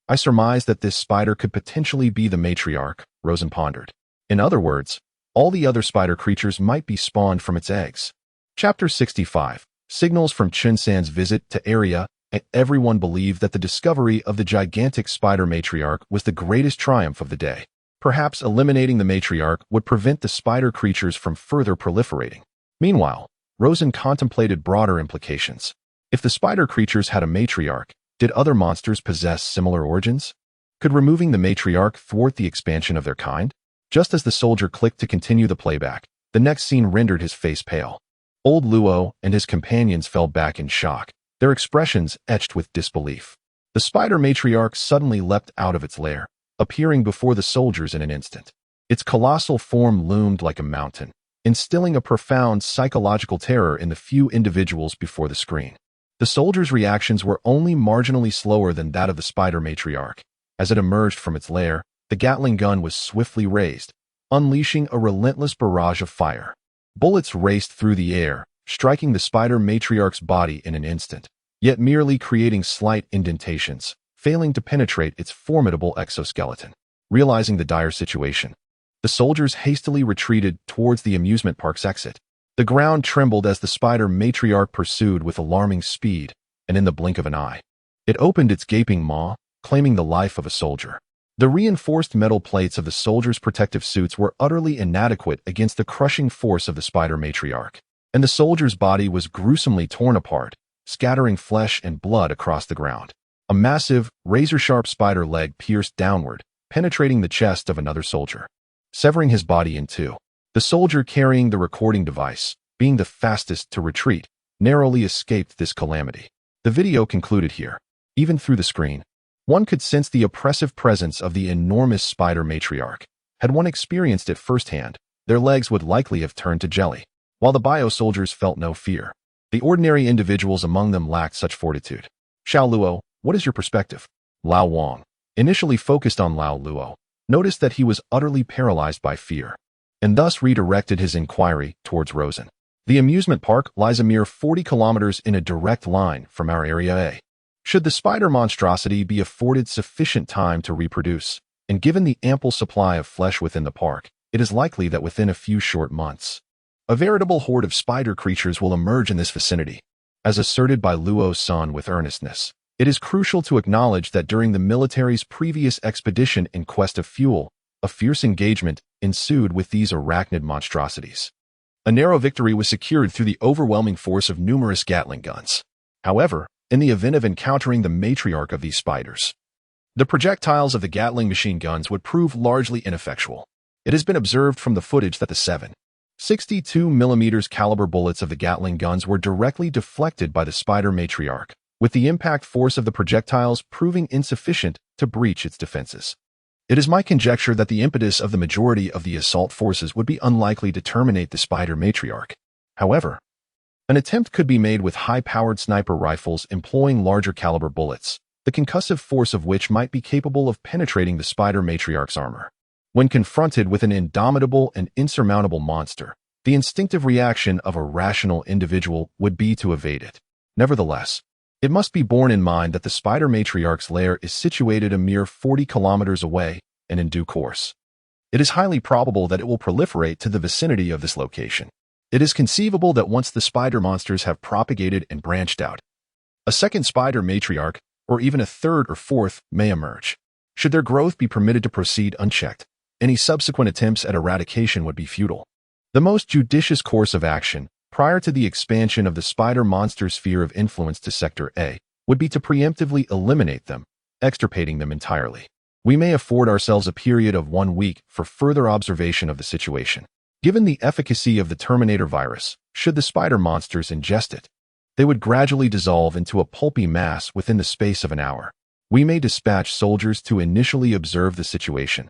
I surmise that this spider could potentially be the matriarch," Rosen pondered. "In other words, all the other spider creatures might be spawned from its eggs." Chapter 65. Signals from Chun-san's visit to area. Everyone believed that the discovery of the gigantic spider matriarch was the greatest triumph of the day. Perhaps eliminating the matriarch would prevent the spider creatures from further proliferating. Meanwhile, Rosen contemplated broader implications. If the spider creatures had a matriarch, did other monsters possess similar origins? Could removing the matriarch thwart the expansion of their kind? Just as the soldier clicked to continue the playback, the next scene rendered his face pale. Old Luo and his companions fell back in shock, their expressions etched with disbelief. The spider matriarch suddenly leapt out of its lair, appearing before the soldiers in an instant. Its colossal form loomed like a mountain, instilling a profound psychological terror in the few individuals before the screen. The soldiers' reactions were only marginally slower than that of the spider matriarch. As it emerged from its lair, the Gatling gun was swiftly raised, unleashing a relentless barrage of fire. Bullets raced through the air, striking the spider matriarch's body in an instant, yet merely creating slight indentations, failing to penetrate its formidable exoskeleton. Realizing the dire situation, the soldiers hastily retreated towards the amusement park's exit. The ground trembled as the spider matriarch pursued with alarming speed, and in the blink of an eye, it opened its gaping maw, claiming the life of a soldier. The reinforced metal plates of the soldiers' protective suits were utterly inadequate against the crushing force of the spider matriarch, and the soldier's body was gruesomely torn apart, scattering flesh and blood across the ground. A massive, razor-sharp spider leg pierced downward, penetrating the chest of another soldier, severing his body in two. The soldier carrying the recording device, being the fastest to retreat, narrowly escaped this calamity. The video concluded here. Even through the screen, one could sense the oppressive presence of the enormous spider matriarch. Had one experienced it firsthand, their legs would likely have turned to jelly. While the bio-soldiers felt no fear, the ordinary individuals among them lacked such fortitude. Xiao Luo, what is your perspective? Lao Wang, initially focused on Lao Luo, noticed that he was utterly paralyzed by fear, and thus redirected his inquiry towards Rosen. The amusement park lies a mere 40 kilometers in a direct line from our Area A. Should the spider monstrosity be afforded sufficient time to reproduce, and given the ample supply of flesh within the park, it is likely that within a few short months, a veritable horde of spider creatures will emerge in this vicinity. As asserted by Luo's son with earnestness, it is crucial to acknowledge that during the military's previous expedition in quest of fuel, a fierce engagement ensued with these arachnid monstrosities. A narrow victory was secured through the overwhelming force of numerous Gatling guns. However, in the event of encountering the matriarch of these spiders, the projectiles of the Gatling machine guns would prove largely ineffectual. It has been observed from the footage that the 7.62mm caliber bullets of the Gatling guns were directly deflected by the spider matriarch, with the impact force of the projectiles proving insufficient to breach its defenses. It is my conjecture that the impetus of the majority of the assault forces would be unlikely to terminate the spider matriarch. However, an attempt could be made with high-powered sniper rifles employing larger caliber bullets, the concussive force of which might be capable of penetrating the spider matriarch's armor. When confronted with an indomitable and insurmountable monster, the instinctive reaction of a rational individual would be to evade it. Nevertheless, it must be borne in mind that the spider matriarch's lair is situated a mere 40 kilometers away, and in due course, it is highly probable that it will proliferate to the vicinity of this location. It is conceivable that once the spider monsters have propagated and branched out, a second spider matriarch, or even a third or fourth, may emerge. Should their growth be permitted to proceed unchecked, any subsequent attempts at eradication would be futile. The most judicious course of action, prior to the expansion of the spider monster's sphere of influence to Sector A, would be to preemptively eliminate them, extirpating them entirely. We may afford ourselves a period of 1 week for further observation of the situation. Given the efficacy of the Terminator virus, should the spider monsters ingest it, they would gradually dissolve into a pulpy mass within the space of an hour. We may dispatch soldiers to initially observe the situation.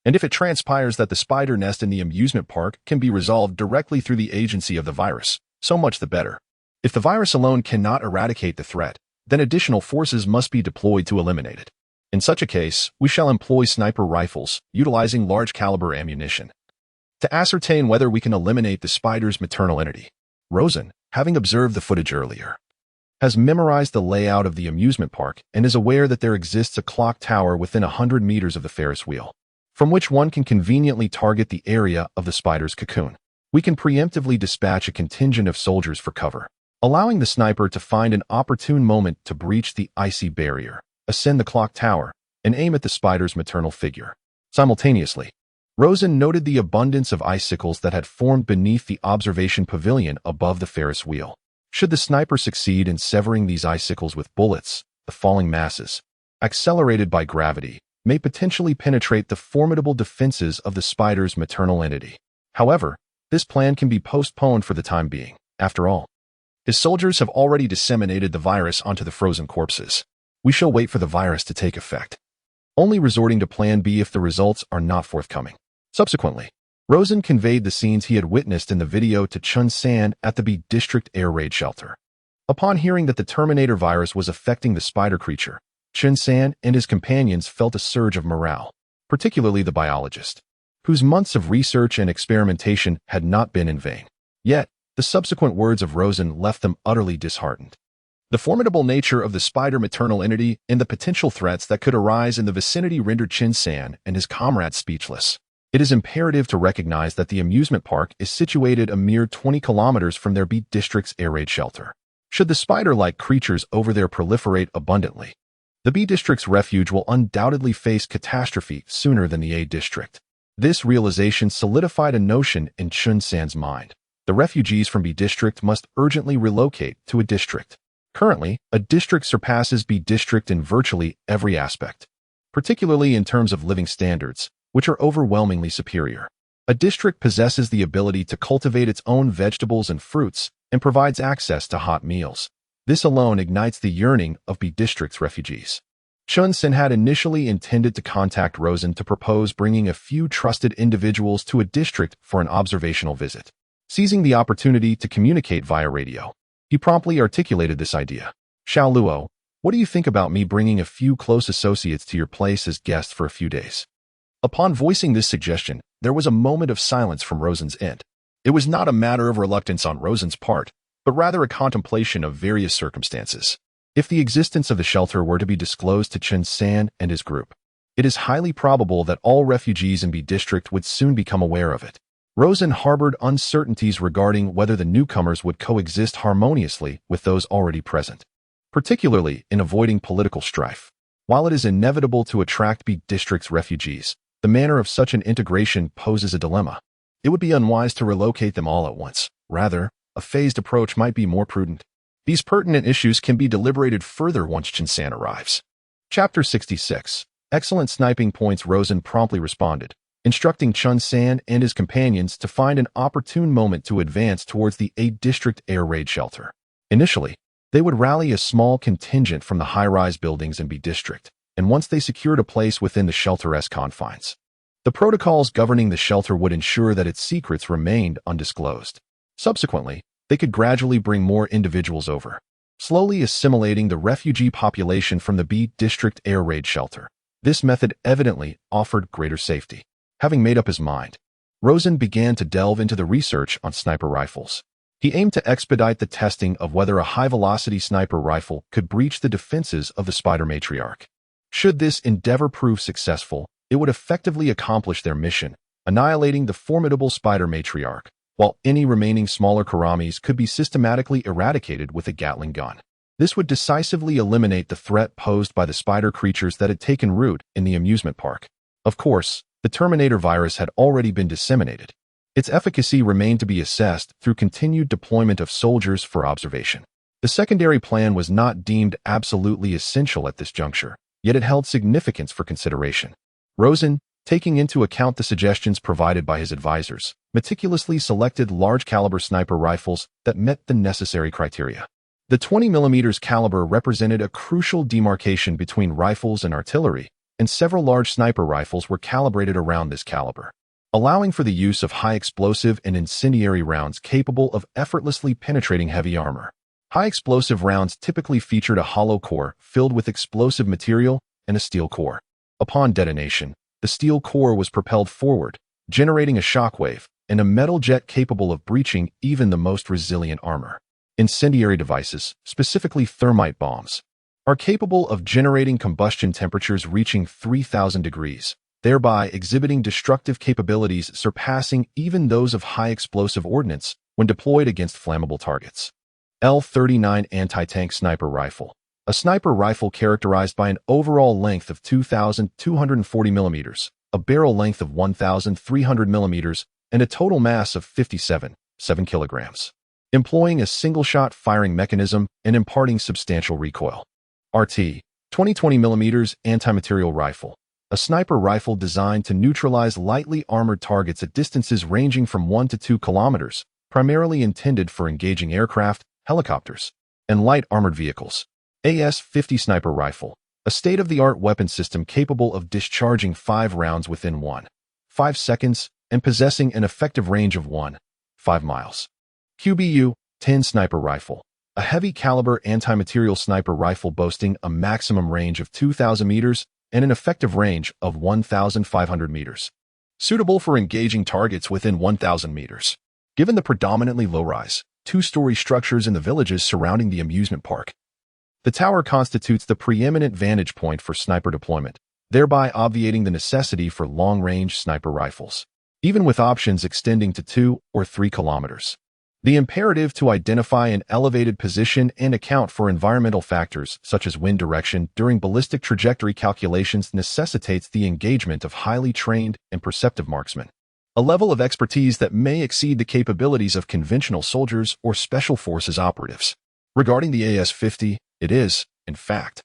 And if it transpires that the spider nest in the amusement park can be resolved directly through the agency of the virus, so much the better. If the virus alone cannot eradicate the threat, then additional forces must be deployed to eliminate it. In such a case, we shall employ sniper rifles, utilizing large-caliber ammunition, to ascertain whether we can eliminate the spider's maternal entity. Rosen, having observed the footage earlier, has memorized the layout of the amusement park and is aware that there exists a clock tower within 100 meters of the Ferris wheel, from which one can conveniently target the area of the spider's cocoon. We can preemptively dispatch a contingent of soldiers for cover, allowing the sniper to find an opportune moment to breach the icy barrier, ascend the clock tower, and aim at the spider's maternal figure. Simultaneously, Rosen noted the abundance of icicles that had formed beneath the observation pavilion above the Ferris wheel. Should the sniper succeed in severing these icicles with bullets, the falling masses, accelerated by gravity, may potentially penetrate the formidable defenses of the spider's maternal entity. However, this plan can be postponed for the time being. After all, his soldiers have already disseminated the virus onto the frozen corpses. We shall wait for the virus to take effect, only resorting to Plan B if the results are not forthcoming. Subsequently, Rosen conveyed the scenes he had witnessed in the video to Chun San at the B District Air Raid Shelter. Upon hearing that the Terminator virus was affecting the spider creature, Chun San and his companions felt a surge of morale, particularly the biologist, whose months of research and experimentation had not been in vain. Yet, the subsequent words of Rosen left them utterly disheartened. The formidable nature of the spider maternal entity and the potential threats that could arise in the vicinity rendered Chun San and his comrades speechless. It is imperative to recognize that the amusement park is situated a mere 20 kilometers from their B District's air raid shelter. Should the spider-like creatures over there proliferate abundantly, the B District's refuge will undoubtedly face catastrophe sooner than the A District. This realization solidified a notion in Chun San's mind. The refugees from B District must urgently relocate to A District. Currently, A District surpasses B District in virtually every aspect, particularly in terms of living standards, which are overwhelmingly superior. A district possesses the ability to cultivate its own vegetables and fruits and provides access to hot meals. This alone ignites the yearning of B District's refugees. Chun San had initially intended to contact Rosen to propose bringing a few trusted individuals to A District for an observational visit. Seizing the opportunity to communicate via radio, he promptly articulated this idea. Xiao Luo, what do you think about me bringing a few close associates to your place as guests for a few days? Upon voicing this suggestion, there was a moment of silence from Rosen's end. It was not a matter of reluctance on Rosen's part, but rather a contemplation of various circumstances. If the existence of the shelter were to be disclosed to Chun San and his group, it is highly probable that all refugees in B District would soon become aware of it. Rosen harbored uncertainties regarding whether the newcomers would coexist harmoniously with those already present, particularly in avoiding political strife. While it is inevitable to attract B District's refugees, the manner of such an integration poses a dilemma. It would be unwise to relocate them all at once. Rather, a phased approach might be more prudent. These pertinent issues can be deliberated further once Chun San arrives. Chapter 66. Excellent sniping points. Rosen promptly responded, instructing Chun San and his companions to find an opportune moment to advance towards the A District air raid shelter. Initially, they would rally a small contingent from the high-rise buildings in B District, and once they secured a place within the shelter's confines, the protocols governing the shelter would ensure that its secrets remained undisclosed. Subsequently, they could gradually bring more individuals over, slowly assimilating the refugee population from the B District air raid shelter. This method evidently offered greater safety. Having made up his mind, Rosen began to delve into the research on sniper rifles. He aimed to expedite the testing of whether a high-velocity sniper rifle could breach the defenses of the Spider Matriarch. Should this endeavor prove successful, it would effectively accomplish their mission, annihilating the formidable Spider Matriarch, while any remaining smaller Karamis could be systematically eradicated with a Gatling gun. This would decisively eliminate the threat posed by the spider creatures that had taken root in the amusement park. Of course, the Terminator virus had already been disseminated. Its efficacy remained to be assessed through continued deployment of soldiers for observation. The secondary plan was not deemed absolutely essential at this juncture, yet it held significance for consideration. Rosen, taking into account the suggestions provided by his advisors, meticulously selected large-caliber sniper rifles that met the necessary criteria. The 20mm caliber represented a crucial demarcation between rifles and artillery, and several large sniper rifles were calibrated around this caliber, allowing for the use of high-explosive and incendiary rounds capable of effortlessly penetrating heavy armor. High-explosive rounds typically featured a hollow core filled with explosive material and a steel core. Upon detonation, the steel core was propelled forward, generating a shockwave and a metal jet capable of breaching even the most resilient armor. Incendiary devices, specifically thermite bombs, are capable of generating combustion temperatures reaching 3,000 degrees, thereby exhibiting destructive capabilities surpassing even those of high-explosive ordnance when deployed against flammable targets. L-39 Anti-Tank Sniper Rifle, a sniper rifle characterized by an overall length of 2,240 millimeters, a barrel length of 1,300 millimeters, and a total mass of 57.7 kilograms, employing a single-shot firing mechanism and imparting substantial recoil. RT, 20 millimeters Anti-Material Rifle, a sniper rifle designed to neutralize lightly armored targets at distances ranging from 1 to 2 kilometers, primarily intended for engaging aircraft, helicopters, and light armored vehicles. AS-50 Sniper Rifle, a state-of-the-art weapon system capable of discharging 5 rounds within 1.5 seconds and possessing an effective range of 1.5 miles. QBU-10 Sniper Rifle, a heavy-caliber anti-material sniper rifle boasting a maximum range of 2,000 meters and an effective range of 1,500 meters, suitable for engaging targets within 1,000 meters. Given the predominantly low-rise, two-story structures in the villages surrounding the amusement park, the tower constitutes the preeminent vantage point for sniper deployment, thereby obviating the necessity for long-range sniper rifles, even with options extending to 2 or 3 kilometers. The imperative to identify an elevated position and account for environmental factors such as wind direction during ballistic trajectory calculations necessitates the engagement of highly trained and perceptive marksmen, a level of expertise that may exceed the capabilities of conventional soldiers or special forces operatives. Regarding the AS-50, it is, in fact,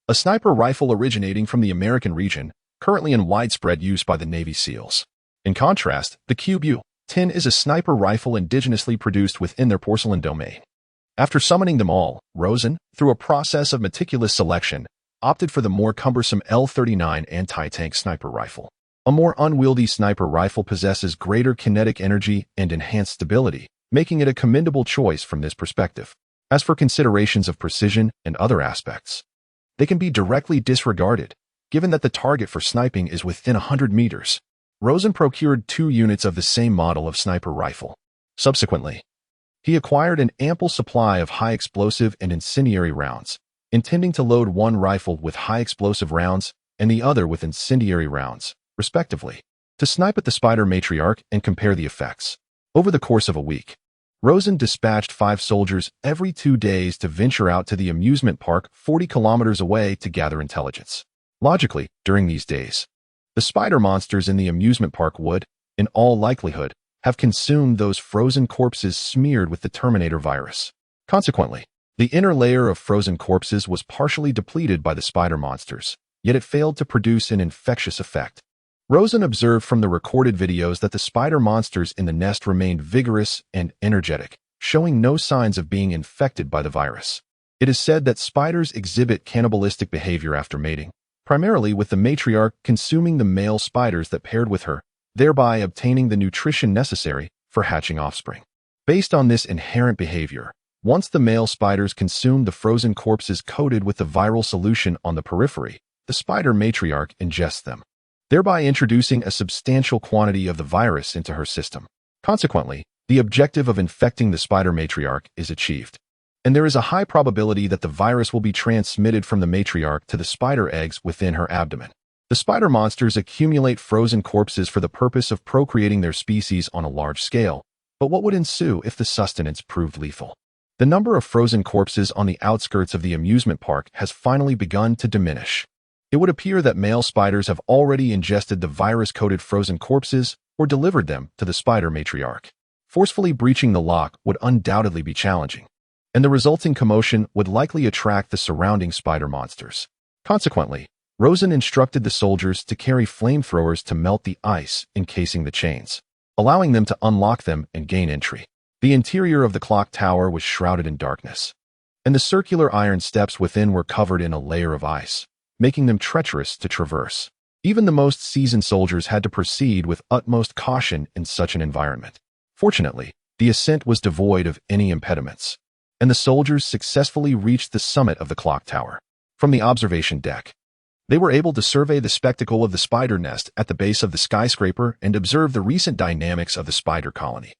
a sniper rifle originating from the American region, currently in widespread use by the Navy SEALs. In contrast, the QBU-10 is a sniper rifle indigenously produced within their porcelain domain. After summoning them all, Rosen, through a process of meticulous selection, opted for the more cumbersome L-39 anti-tank sniper rifle. A more unwieldy sniper rifle possesses greater kinetic energy and enhanced stability, making it a commendable choice from this perspective. As for considerations of precision and other aspects, they can be directly disregarded, given that the target for sniping is within 100 meters. Rosen procured 2 units of the same model of sniper rifle. Subsequently, he acquired an ample supply of high-explosive and incendiary rounds, intending to load one rifle with high-explosive rounds and the other with incendiary rounds, respectively, to snipe at the Spider Matriarch and compare the effects. Over the course of a week, Rosen dispatched 5 soldiers every 2 days to venture out to the amusement park 40 kilometers away to gather intelligence. Logically, during these days, the spider monsters in the amusement park would, in all likelihood, have consumed those frozen corpses smeared with the Terminator virus. Consequently, the inner layer of frozen corpses was partially depleted by the spider monsters, yet it failed to produce an infectious effect. Rosen observed from the recorded videos that the spider monsters in the nest remained vigorous and energetic, showing no signs of being infected by the virus. It is said that spiders exhibit cannibalistic behavior after mating, primarily with the matriarch consuming the male spiders that paired with her, thereby obtaining the nutrition necessary for hatching offspring. Based on this inherent behavior, once the male spiders consume the frozen corpses coated with the viral solution on the periphery, the spider matriarch ingests them. thereby introducing a substantial quantity of the virus into her system. Consequently, the objective of infecting the spider matriarch is achieved, and there is a high probability that the virus will be transmitted from the matriarch to the spider eggs within her abdomen. The spider monsters accumulate frozen corpses for the purpose of procreating their species on a large scale, but what would ensue if the sustenance proved lethal? The number of frozen corpses on the outskirts of the amusement park has finally begun to diminish. It would appear that male spiders have already ingested the virus-coated frozen corpses or delivered them to the spider matriarch. Forcefully breaching the lock would undoubtedly be challenging, and the resulting commotion would likely attract the surrounding spider monsters. Consequently, Rosen instructed the soldiers to carry flamethrowers to melt the ice encasing the chains, allowing them to unlock them and gain entry. The interior of the clock tower was shrouded in darkness, and the circular iron steps within were covered in a layer of ice, making them treacherous to traverse. Even the most seasoned soldiers had to proceed with utmost caution in such an environment. Fortunately, the ascent was devoid of any impediments, and the soldiers successfully reached the summit of the clock tower. From the observation deck, they were able to survey the spectacle of the spider nest at the base of the skyscraper and observe the recent dynamics of the spider colony.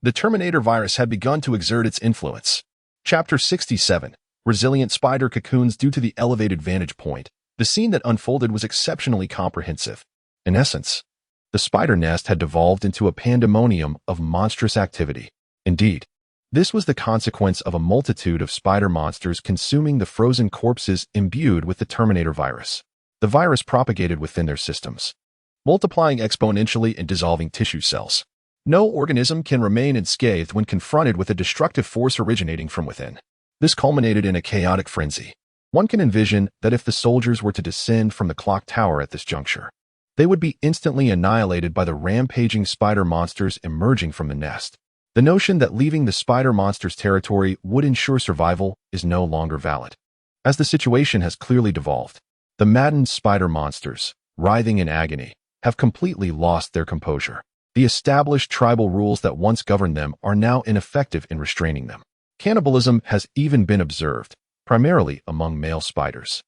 The Terminator virus had begun to exert its influence. Chapter 67. Resilient spider cocoons due to the elevated vantage point. The scene that unfolded was exceptionally comprehensive. In essence, the spider nest had devolved into a pandemonium of monstrous activity. Indeed, this was the consequence of a multitude of spider monsters consuming the frozen corpses imbued with the Terminator virus. The virus propagated within their systems, multiplying exponentially and dissolving tissue cells. No organism can remain unscathed when confronted with a destructive force originating from within. This culminated in a chaotic frenzy. One can envision that if the soldiers were to descend from the clock tower at this juncture, they would be instantly annihilated by the rampaging spider monsters emerging from the nest. The notion that leaving the spider monster's territory would ensure survival is no longer valid, as the situation has clearly devolved. The maddened spider monsters, writhing in agony, have completely lost their composure. The established tribal rules that once governed them are now ineffective in restraining them. Cannibalism has even been observed, primarily among male spiders,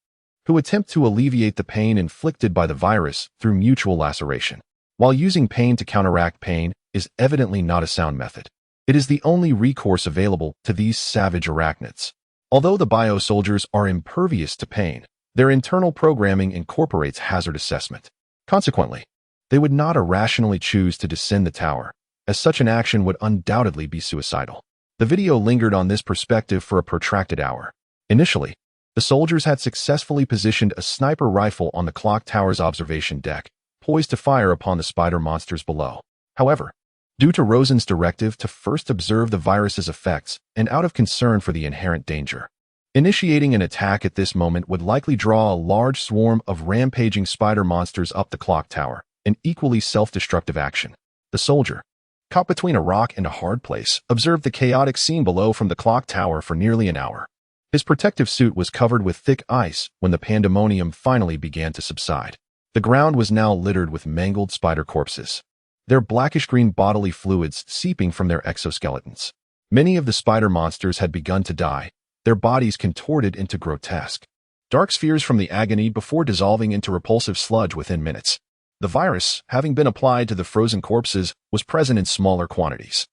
who attempt to alleviate the pain inflicted by the virus through mutual laceration. While using pain to counteract pain is evidently not a sound method, it is the only recourse available to these savage arachnids. Although the bio-soldiers are impervious to pain, their internal programming incorporates hazard assessment. Consequently, they would not irrationally choose to descend the tower, as such an action would undoubtedly be suicidal. The video lingered on this perspective for a protracted hour. Initially, the soldiers had successfully positioned a sniper rifle on the clock tower's observation deck, poised to fire upon the spider monsters below. However, due to Rosen's directive to first observe the virus's effects and out of concern for the inherent danger, initiating an attack at this moment would likely draw a large swarm of rampaging spider monsters up the clock tower, an equally self-destructive action. The soldier, caught between a rock and a hard place, observed the chaotic scene below from the clock tower for nearly an hour. His protective suit was covered with thick ice when the pandemonium finally began to subside. The ground was now littered with mangled spider corpses, their blackish-green bodily fluids seeping from their exoskeletons. Many of the spider monsters had begun to die, their bodies contorted into grotesque, dark spheres from the agony before dissolving into repulsive sludge within minutes. The virus, having been applied to the frozen corpses, was present in smaller quantities,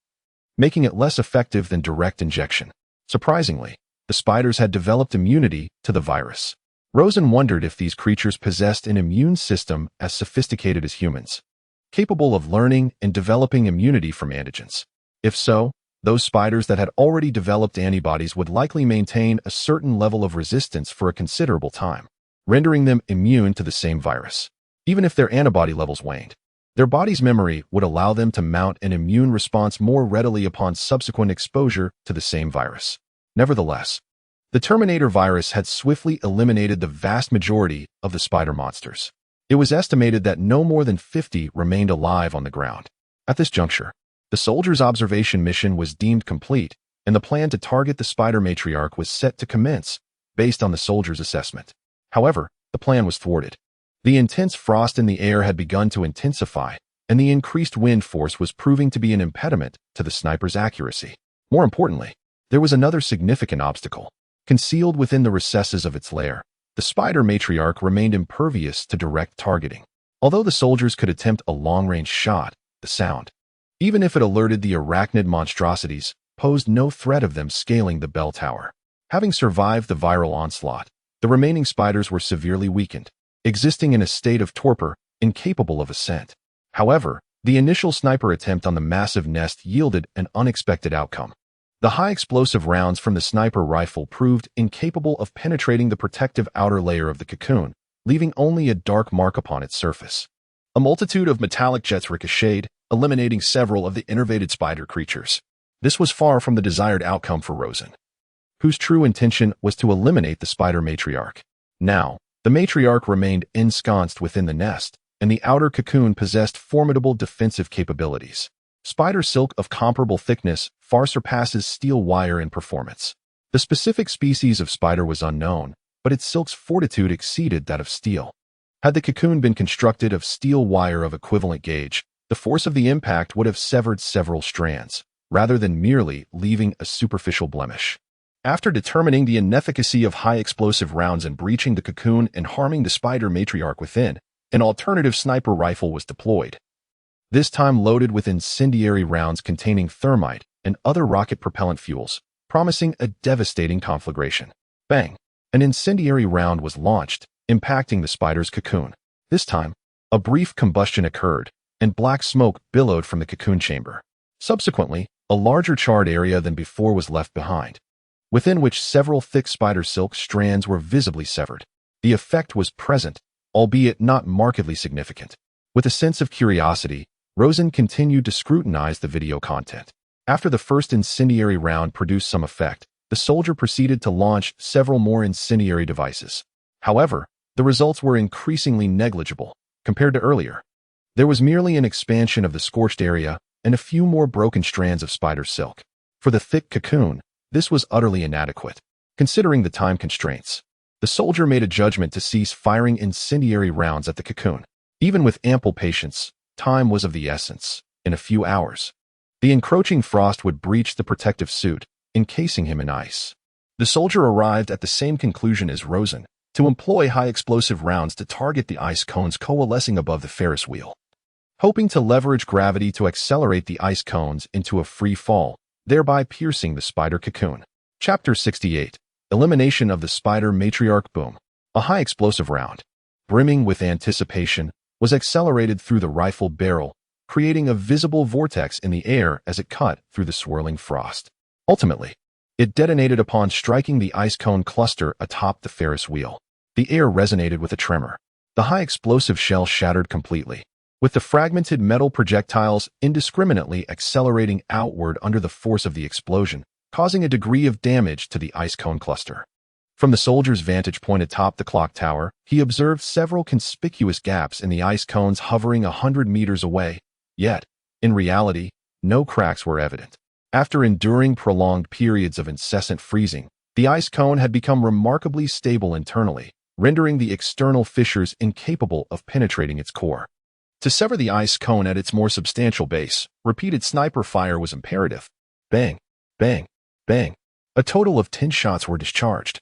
making it less effective than direct injection. Surprisingly, the spiders had developed immunity to the virus. Rosen wondered if these creatures possessed an immune system as sophisticated as humans, capable of learning and developing immunity from antigens. If so, those spiders that had already developed antibodies would likely maintain a certain level of resistance for a considerable time, rendering them immune to the same virus. Even if their antibody levels waned, their body's memory would allow them to mount an immune response more readily upon subsequent exposure to the same virus. Nevertheless, the Terminator virus had swiftly eliminated the vast majority of the spider monsters. It was estimated that no more than 50 remained alive on the ground. At this juncture, the soldiers' observation mission was deemed complete, and the plan to target the spider matriarch was set to commence based on the soldiers' assessment. However, the plan was thwarted. The intense frost in the air had begun to intensify, and the increased wind force was proving to be an impediment to the sniper's accuracy. More importantly, there was another significant obstacle. Concealed within the recesses of its lair, the spider matriarch remained impervious to direct targeting. Although the soldiers could attempt a long-range shot, the sound, even if it alerted the arachnid monstrosities, posed no threat of them scaling the bell tower. Having survived the viral onslaught, the remaining spiders were severely weakened, existing in a state of torpor, incapable of ascent. However, the initial sniper attempt on the massive nest yielded an unexpected outcome. The high-explosive rounds from the sniper rifle proved incapable of penetrating the protective outer layer of the cocoon, leaving only a dark mark upon its surface. A multitude of metallic jets ricocheted, eliminating several of the innervated spider creatures. This was far from the desired outcome for Rosen, whose true intention was to eliminate the spider matriarch. Now, the matriarch remained ensconced within the nest, and the outer cocoon possessed formidable defensive capabilities. Spider silk of comparable thickness far surpasses steel wire in performance. The specific species of spider was unknown, but its silk's fortitude exceeded that of steel. Had the cocoon been constructed of steel wire of equivalent gauge, the force of the impact would have severed several strands, rather than merely leaving a superficial blemish. After determining the inefficacy of high-explosive rounds in breaching the cocoon and harming the spider matriarch within, an alternative sniper rifle was deployed, this time loaded with incendiary rounds containing thermite and other rocket propellant fuels, promising a devastating conflagration. Bang! An incendiary round was launched, impacting the spider's cocoon. This time, a brief combustion occurred, and black smoke billowed from the cocoon chamber. Subsequently, a larger charred area than before was left behind, within which several thick spider silk strands were visibly severed. The effect was present, albeit not markedly significant. With a sense of curiosity, Rosen continued to scrutinize the video content. After the first incendiary round produced some effect, the soldier proceeded to launch several more incendiary devices. However, the results were increasingly negligible compared to earlier. There was merely an expansion of the scorched area and a few more broken strands of spider silk. For the thick cocoon, this was utterly inadequate. Considering the time constraints, the soldier made a judgment to cease firing incendiary rounds at the cocoon. Even with ample patience, time was of the essence. In a few hours, the encroaching frost would breach the protective suit, encasing him in ice. The soldier arrived at the same conclusion as Rosen, to employ high-explosive rounds to target the ice cones coalescing above the Ferris wheel. Hoping to leverage gravity to accelerate the ice cones into a free fall, thereby piercing the spider cocoon. Chapter 68. Elimination of the spider matriarch. Boom. A high-explosive round, brimming with anticipation, was accelerated through the rifle barrel, creating a visible vortex in the air as it cut through the swirling frost. Ultimately, it detonated upon striking the ice cone cluster atop the Ferris wheel. The air resonated with a tremor. The high-explosive shell shattered completely, with the fragmented metal projectiles indiscriminately accelerating outward under the force of the explosion, causing a degree of damage to the ice cone cluster. From the soldier's vantage point atop the clock tower, he observed several conspicuous gaps in the ice cones hovering 100 meters away, yet, in reality, no cracks were evident. After enduring prolonged periods of incessant freezing, the ice cone had become remarkably stable internally, rendering the external fissures incapable of penetrating its core. To sever the ice cone at its more substantial base, repeated sniper fire was imperative. Bang, bang, bang. A total of 10 shots were discharged,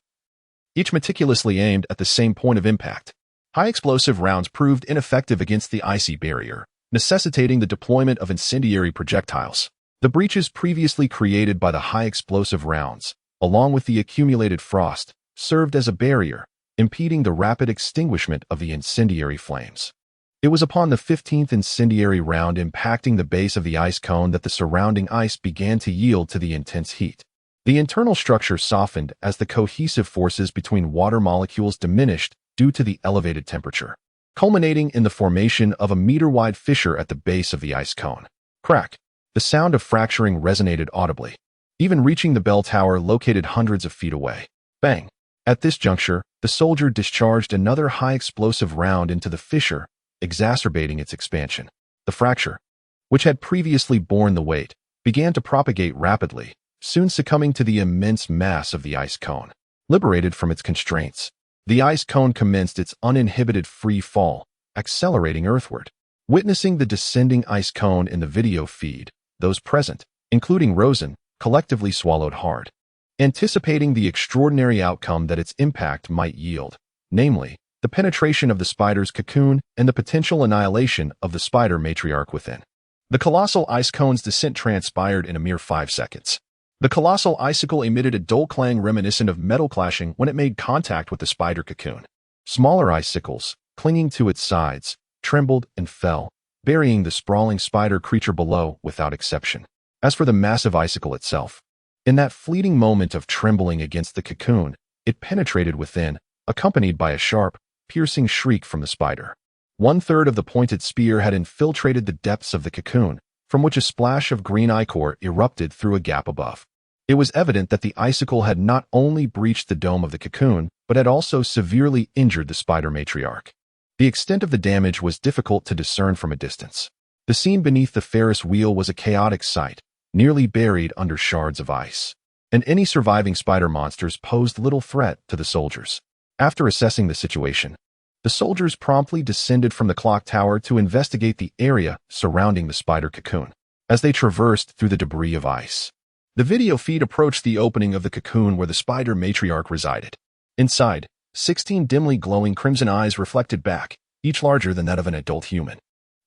each meticulously aimed at the same point of impact. High-explosive rounds proved ineffective against the icy barrier, necessitating the deployment of incendiary projectiles. The breaches previously created by the high-explosive rounds, along with the accumulated frost, served as a barrier, impeding the rapid extinguishment of the incendiary flames. It was upon the 15th incendiary round impacting the base of the ice cone that the surrounding ice began to yield to the intense heat. The internal structure softened as the cohesive forces between water molecules diminished due to the elevated temperature, culminating in the formation of a meter-wide fissure at the base of the ice cone. Crack! The sound of fracturing resonated audibly, even reaching the bell tower located hundreds of feet away. Bang! At this juncture, the soldier discharged another high-explosive round into the fissure, exacerbating its expansion. The fracture, which had previously borne the weight, began to propagate rapidly, soon succumbing to the immense mass of the ice cone. Liberated from its constraints, the ice cone commenced its uninhibited free fall, accelerating earthward. Witnessing the descending ice cone in the video feed, those present, including Rosen, collectively swallowed hard, anticipating the extraordinary outcome that its impact might yield, namely, the penetration of the spider's cocoon, and the potential annihilation of the spider matriarch within. The colossal ice cone's descent transpired in a mere 5 seconds. The colossal icicle emitted a dull clang reminiscent of metal clashing when it made contact with the spider cocoon. Smaller icicles, clinging to its sides, trembled and fell, burying the sprawling spider creature below without exception. As for the massive icicle itself, in that fleeting moment of trembling against the cocoon, it penetrated within, accompanied by a sharp, piercing shriek from the spider. 1/3 of the pointed spear had infiltrated the depths of the cocoon, from which a splash of green ichor erupted through a gap above. It was evident that the icicle had not only breached the dome of the cocoon, but had also severely injured the spider matriarch. The extent of the damage was difficult to discern from a distance. The scene beneath the Ferris wheel was a chaotic sight, nearly buried under shards of ice, and any surviving spider monsters posed little threat to the soldiers. After assessing the situation, the soldiers promptly descended from the clock tower to investigate the area surrounding the spider cocoon. As they traversed through the debris of ice, the video feed approached the opening of the cocoon where the spider matriarch resided. Inside, 16 dimly glowing crimson eyes reflected back, each larger than that of an adult human.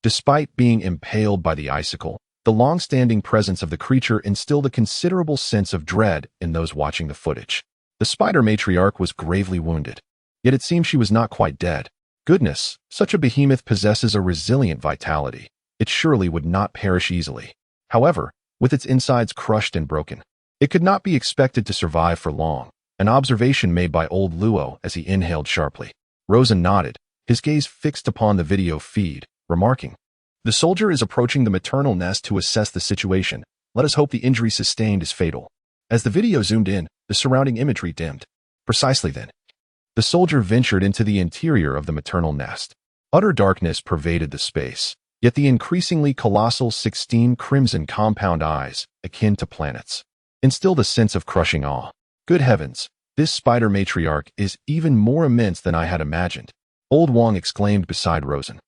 Despite being impaled by the icicle, the long-standing presence of the creature instilled a considerable sense of dread in those watching the footage. The spider matriarch was gravely wounded, yet it seemed she was not quite dead. Goodness, such a behemoth possesses a resilient vitality. It surely would not perish easily. However, with its insides crushed and broken, it could not be expected to survive for long, an observation made by old Luo as he inhaled sharply. Rosen nodded, his gaze fixed upon the video feed, remarking, "The soldier is approaching the maternal nest to assess the situation. Let us hope the injury sustained is fatal." As the video zoomed in, the surrounding imagery dimmed. Precisely then, the soldier ventured into the interior of the maternal nest. Utter darkness pervaded the space, yet the increasingly colossal 16 crimson compound eyes, akin to planets, instilled a sense of crushing awe. Good heavens, this spider matriarch is even more immense than I had imagined, old Wang exclaimed beside Rosen,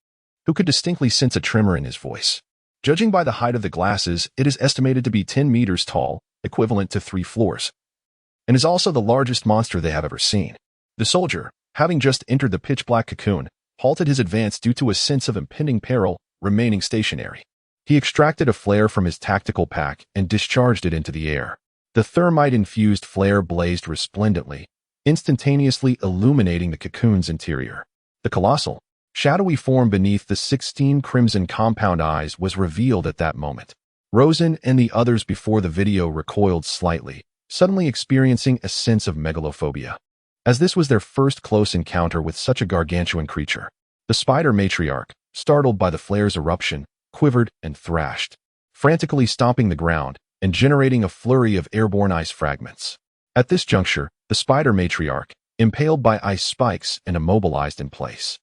who could distinctly sense a tremor in his voice. Judging by the height of the glasses, it is estimated to be 10 meters tall, equivalent to 3 floors, and is also the largest monster they have ever seen. The soldier, having just entered the pitch-black cocoon, halted his advance due to a sense of impending peril, remaining stationary. He extracted a flare from his tactical pack and discharged it into the air. The thermite-infused flare blazed resplendently, instantaneously illuminating the cocoon's interior. The colossal, shadowy form beneath the 16 crimson compound eyes was revealed at that moment. Rosen and the others before the video recoiled slightly, suddenly experiencing a sense of megalophobia, as this was their first close encounter with such a gargantuan creature. The spider matriarch, startled by the flare's eruption, quivered and thrashed, frantically stomping the ground and generating a flurry of airborne ice fragments. At this juncture, the spider matriarch, impaled by ice spikes and immobilized in place,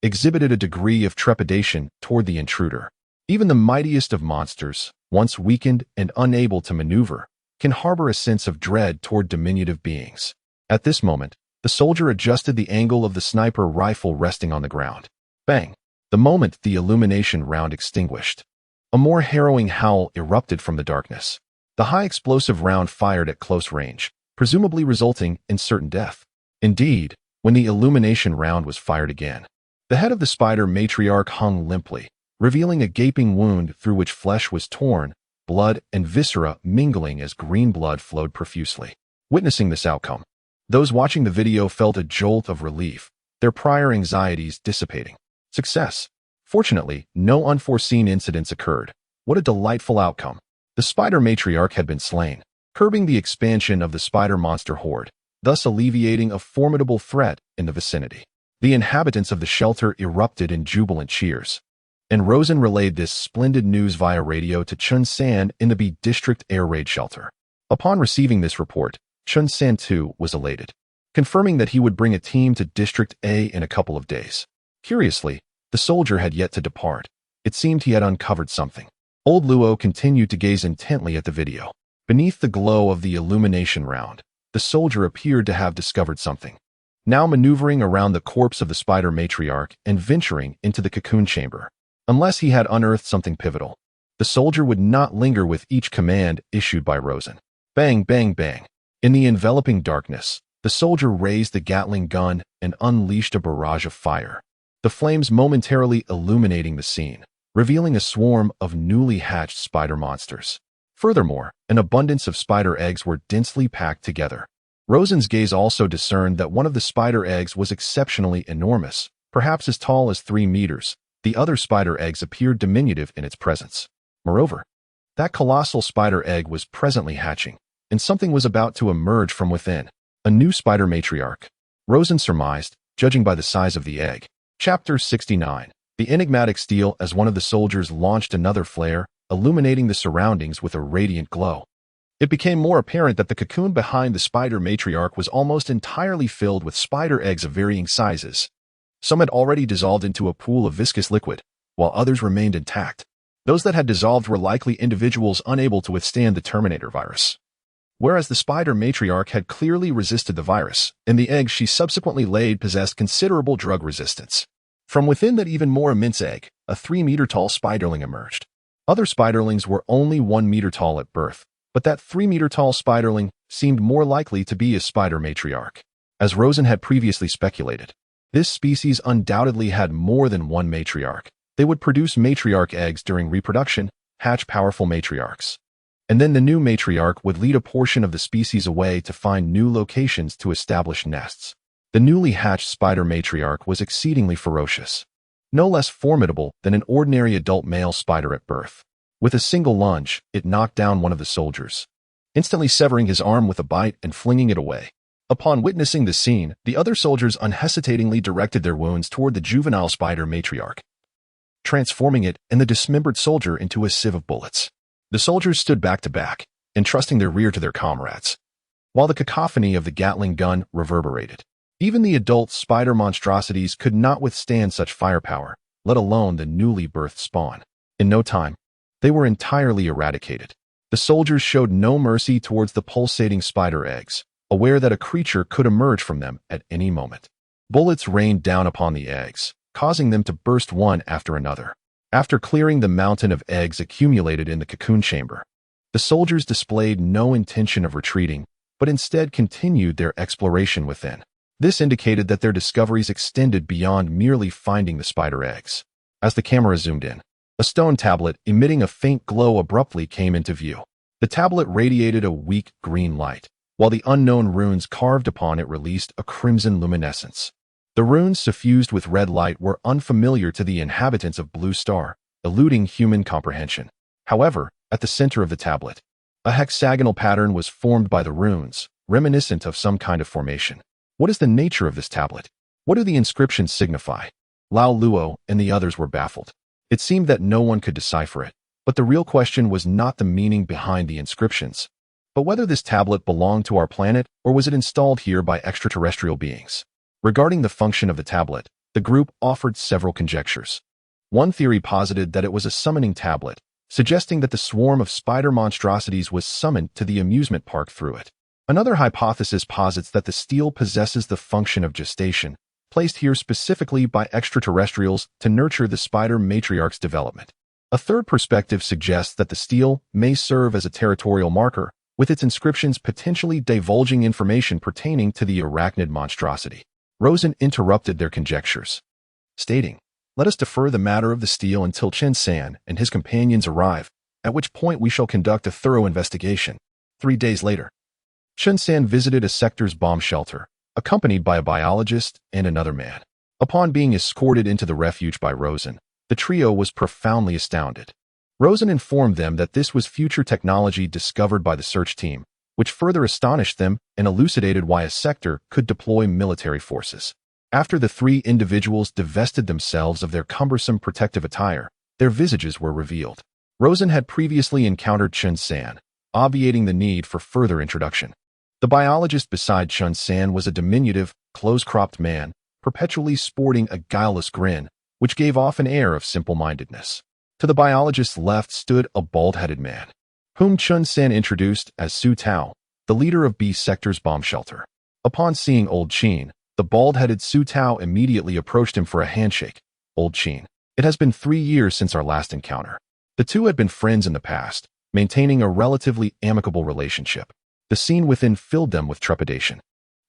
exhibited a degree of trepidation toward the intruder. Even the mightiest of monsters, once weakened and unable to maneuver, can harbor a sense of dread toward diminutive beings. At this moment, the soldier adjusted the angle of the sniper rifle resting on the ground. Bang! The moment the illumination round extinguished, a more harrowing howl erupted from the darkness. The high explosive round fired at close range, presumably resulting in certain death. Indeed, when the illumination round was fired again, the head of the spider matriarch hung limply, revealing a gaping wound through which flesh was torn, blood and viscera mingling as green blood flowed profusely. Witnessing this outcome, those watching the video felt a jolt of relief, their prior anxieties dissipating. Success. Fortunately, no unforeseen incidents occurred. What a delightful outcome. The spider matriarch had been slain, curbing the expansion of the spider monster horde, thus alleviating a formidable threat in the vicinity. The inhabitants of the shelter erupted in jubilant cheers, and Rosen relayed this splendid news via radio to Chun San in the B District Air Raid Shelter. Upon receiving this report, Chun San too was elated, confirming that he would bring a team to District A in a couple of days. Curiously, the soldier had yet to depart. It seemed he had uncovered something. Old Luo continued to gaze intently at the video. Beneath the glow of the illumination round, the soldier appeared to have discovered something. Now maneuvering around the corpse of the spider matriarch and venturing into the cocoon chamber. Unless he had unearthed something pivotal, the soldier would not linger with each command issued by Rosen. Bang, bang, bang. In the enveloping darkness, The soldier raised the Gatling gun and unleashed a barrage of fire, the flames momentarily illuminating the scene, revealing a swarm of newly hatched spider monsters. Furthermore, an abundance of spider eggs were densely packed together. Rosen's gaze also discerned that one of the spider eggs was exceptionally enormous, perhaps as tall as 3 meters. The other spider eggs appeared diminutive in its presence. Moreover, that colossal spider egg was presently hatching, and something was about to emerge from within. A new spider matriarch, Rosen surmised, judging by the size of the egg. Chapter 69. The enigmatic steel. As one of the soldiers launched another flare, illuminating the surroundings with a radiant glow, it became more apparent that the cocoon behind the spider matriarch was almost entirely filled with spider eggs of varying sizes. Some had already dissolved into a pool of viscous liquid, while others remained intact. Those that had dissolved were likely individuals unable to withstand the Terminator virus. Whereas the spider matriarch had clearly resisted the virus, and the eggs she subsequently laid possessed considerable drug resistance. From within that even more immense egg, a 3-meter-tall spiderling emerged. Other spiderlings were only 1 meter tall at birth, but that 3-meter-tall spiderling seemed more likely to be a spider matriarch. As Rosen had previously speculated, this species undoubtedly had more than one matriarch. They would produce matriarch eggs during reproduction, hatch powerful matriarchs. And then the new matriarch would lead a portion of the species away to find new locations to establish nests. The newly hatched spider matriarch was exceedingly ferocious, no less formidable than an ordinary adult male spider at birth. With a single lunge, it knocked down one of the soldiers, instantly severing his arm with a bite and flinging it away. Upon witnessing the scene, the other soldiers unhesitatingly directed their wounds toward the juvenile spider matriarch, transforming it and the dismembered soldier into a sieve of bullets. The soldiers stood back to back, entrusting their rear to their comrades, while the cacophony of the Gatling gun reverberated. Even the adult spider monstrosities could not withstand such firepower, let alone the newly birthed spawn. In no time, they were entirely eradicated. The soldiers showed no mercy towards the pulsating spider eggs, aware that a creature could emerge from them at any moment. Bullets rained down upon the eggs, causing them to burst one after another. After clearing the mountain of eggs accumulated in the cocoon chamber, the soldiers displayed no intention of retreating, but instead continued their exploration within. This indicated that their discoveries extended beyond merely finding the spider eggs. As the camera zoomed in, a stone tablet emitting a faint glow abruptly came into view. The tablet radiated a weak green light, while the unknown runes carved upon it released a crimson luminescence. The runes suffused with red light were unfamiliar to the inhabitants of Blue Star, eluding human comprehension. However, at the center of the tablet, a hexagonal pattern was formed by the runes, reminiscent of some kind of formation. What is the nature of this tablet? What do the inscriptions signify? Lao Luo and the others were baffled. It seemed that no one could decipher it, but the real question was not the meaning behind the inscriptions, but whether this tablet belonged to our planet or was it installed here by extraterrestrial beings. Regarding the function of the tablet, the group offered several conjectures. One theory posited that it was a summoning tablet, suggesting that the swarm of spider monstrosities was summoned to the amusement park through it. Another hypothesis posits that the steel possesses the function of gestation, placed here specifically by extraterrestrials to nurture the spider matriarch's development. A third perspective suggests that the steel may serve as a territorial marker, with its inscriptions potentially divulging information pertaining to the arachnid monstrosity. Rosen interrupted their conjectures, stating, "Let us defer the matter of the steel until Chen San and his companions arrive, at which point we shall conduct a thorough investigation." 3 days later, Chen San visited a sector's bomb shelter, accompanied by a biologist and another man. Upon being escorted into the refuge by Rosen, the trio was profoundly astounded. Rosen informed them that this was future technology discovered by the search team, which further astonished them and elucidated why a sector could deploy military forces. After the 3 individuals divested themselves of their cumbersome protective attire, their visages were revealed. Rosen had previously encountered Chun San, obviating the need for further introduction. The biologist beside Chun San was a diminutive, close-cropped man, perpetually sporting a guileless grin, which gave off an air of simple-mindedness. To the biologist's left stood a bald-headed man, whom Chun San introduced as Su Tao, the leader of B Sector's bomb shelter. Upon seeing Old Chin, the bald-headed Su Tao immediately approached him for a handshake. "Old Chin, it has been 3 years since our last encounter." The two had been friends in the past, maintaining a relatively amicable relationship. The scene within filled them with trepidation.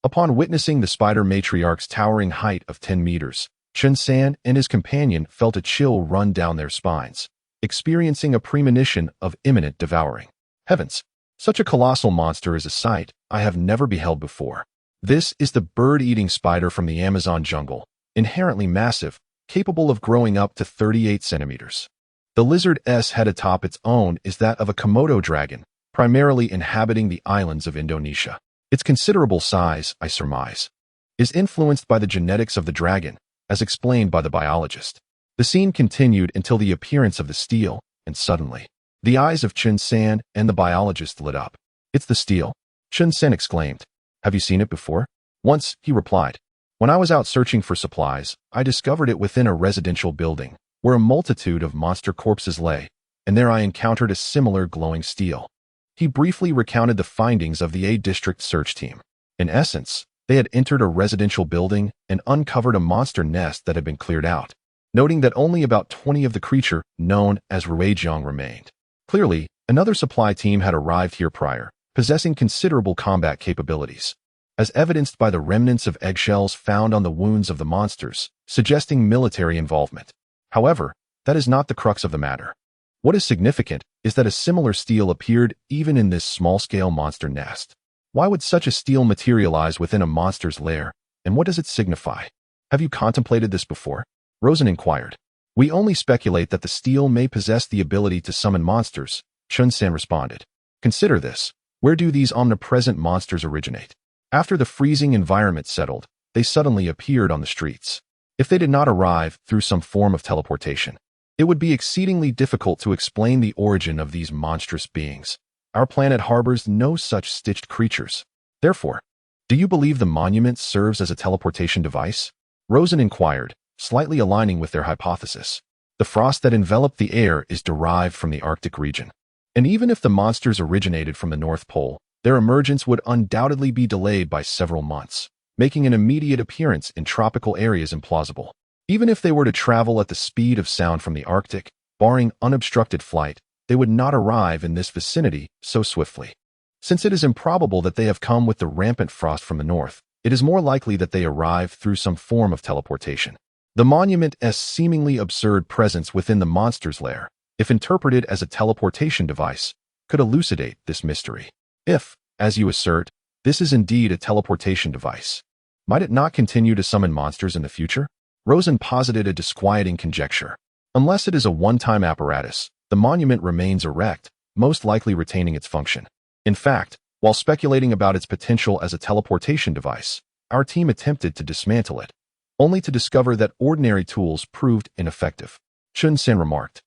Upon witnessing the spider matriarch's towering height of 10 meters, Chun San and his companion felt a chill run down their spines, experiencing a premonition of imminent devouring. Heavens! Such a colossal monster is a sight I have never beheld before. This is the bird-eating spider from the Amazon jungle, inherently massive, capable of growing up to 38 centimeters. The lizard's head atop its own is that of a Komodo dragon, primarily inhabiting the islands of Indonesia. Its considerable size, I surmise, is influenced by the genetics of the dragon, as explained by the biologist. The scene continued until the appearance of the steel, and suddenly, the eyes of Chun San and the biologist lit up. "It's the steel," Chun San exclaimed. "Have you seen it before?" "Once," he replied. "When I was out searching for supplies, I discovered it within a residential building, where a multitude of monster corpses lay, and there I encountered a similar glowing steel." He briefly recounted the findings of the A District search team. In essence, they had entered a residential building and uncovered a monster nest that had been cleared out, noting that only about 20 of the creature, known as Ruejiang, remained. Clearly, another supply team had arrived here prior, possessing considerable combat capabilities, as evidenced by the remnants of eggshells found on the wounds of the monsters, suggesting military involvement. However, that is not the crux of the matter. What is significant is that a similar steel appeared even in this small-scale monster nest. Why would such a steel materialize within a monster's lair, and what does it signify? "Have you contemplated this before?" Rosen inquired. "We only speculate that the steel may possess the ability to summon monsters," Chun San responded. "Consider this. Where do these omnipresent monsters originate? After the freezing environment settled, they suddenly appeared on the streets. If they did not arrive through some form of teleportation, it would be exceedingly difficult to explain the origin of these monstrous beings. Our planet harbors no such stitched creatures. Therefore, do you believe the monument serves as a teleportation device?" Rosen inquired, slightly aligning with their hypothesis. The frost that enveloped the air is derived from the Arctic region. And even if the monsters originated from the North Pole, their emergence would undoubtedly be delayed by several months, making an immediate appearance in tropical areas implausible. Even if they were to travel at the speed of sound from the Arctic, barring unobstructed flight, they would not arrive in this vicinity so swiftly. Since it is improbable that they have come with the rampant frost from the north, it is more likely that they arrived through some form of teleportation. The monument's seemingly absurd presence within the monster's lair, if interpreted as a teleportation device, could elucidate this mystery. If, as you assert, this is indeed a teleportation device, might it not continue to summon monsters in the future? Rosen posited a disquieting conjecture. Unless it is a one-time apparatus, the monument remains erect, most likely retaining its function. In fact, while speculating about its potential as a teleportation device, our team attempted to dismantle it, only to discover that ordinary tools proved ineffective. Chun Sen remarked.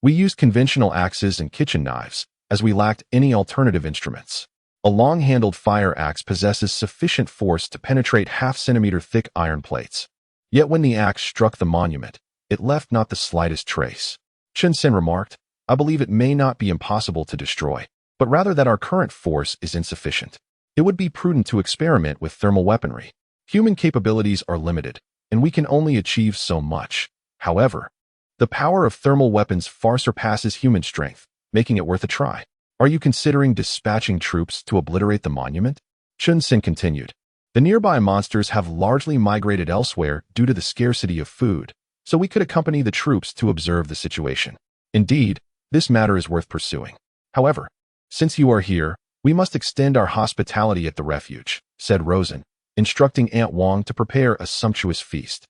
"We used conventional axes and kitchen knives, as we lacked any alternative instruments. A long-handled fire axe possesses sufficient force to penetrate half-centimeter thick iron plates. Yet when the axe struck the monument, it left not the slightest trace." Chun Sen remarked, "I believe it may not be impossible to destroy, but rather that our current force is insufficient. It would be prudent to experiment with thermal weaponry. Human capabilities are limited, and we can only achieve so much. However, the power of thermal weapons far surpasses human strength, making it worth a try. Are you considering dispatching troops to obliterate the monument?" Chun Sen continued. "The nearby monsters have largely migrated elsewhere due to the scarcity of food, so we could accompany the troops to observe the situation. Indeed, this matter is worth pursuing. However, since you are here, we must extend our hospitality at the refuge," said Rosen, instructing Aunt Wong to prepare a sumptuous feast.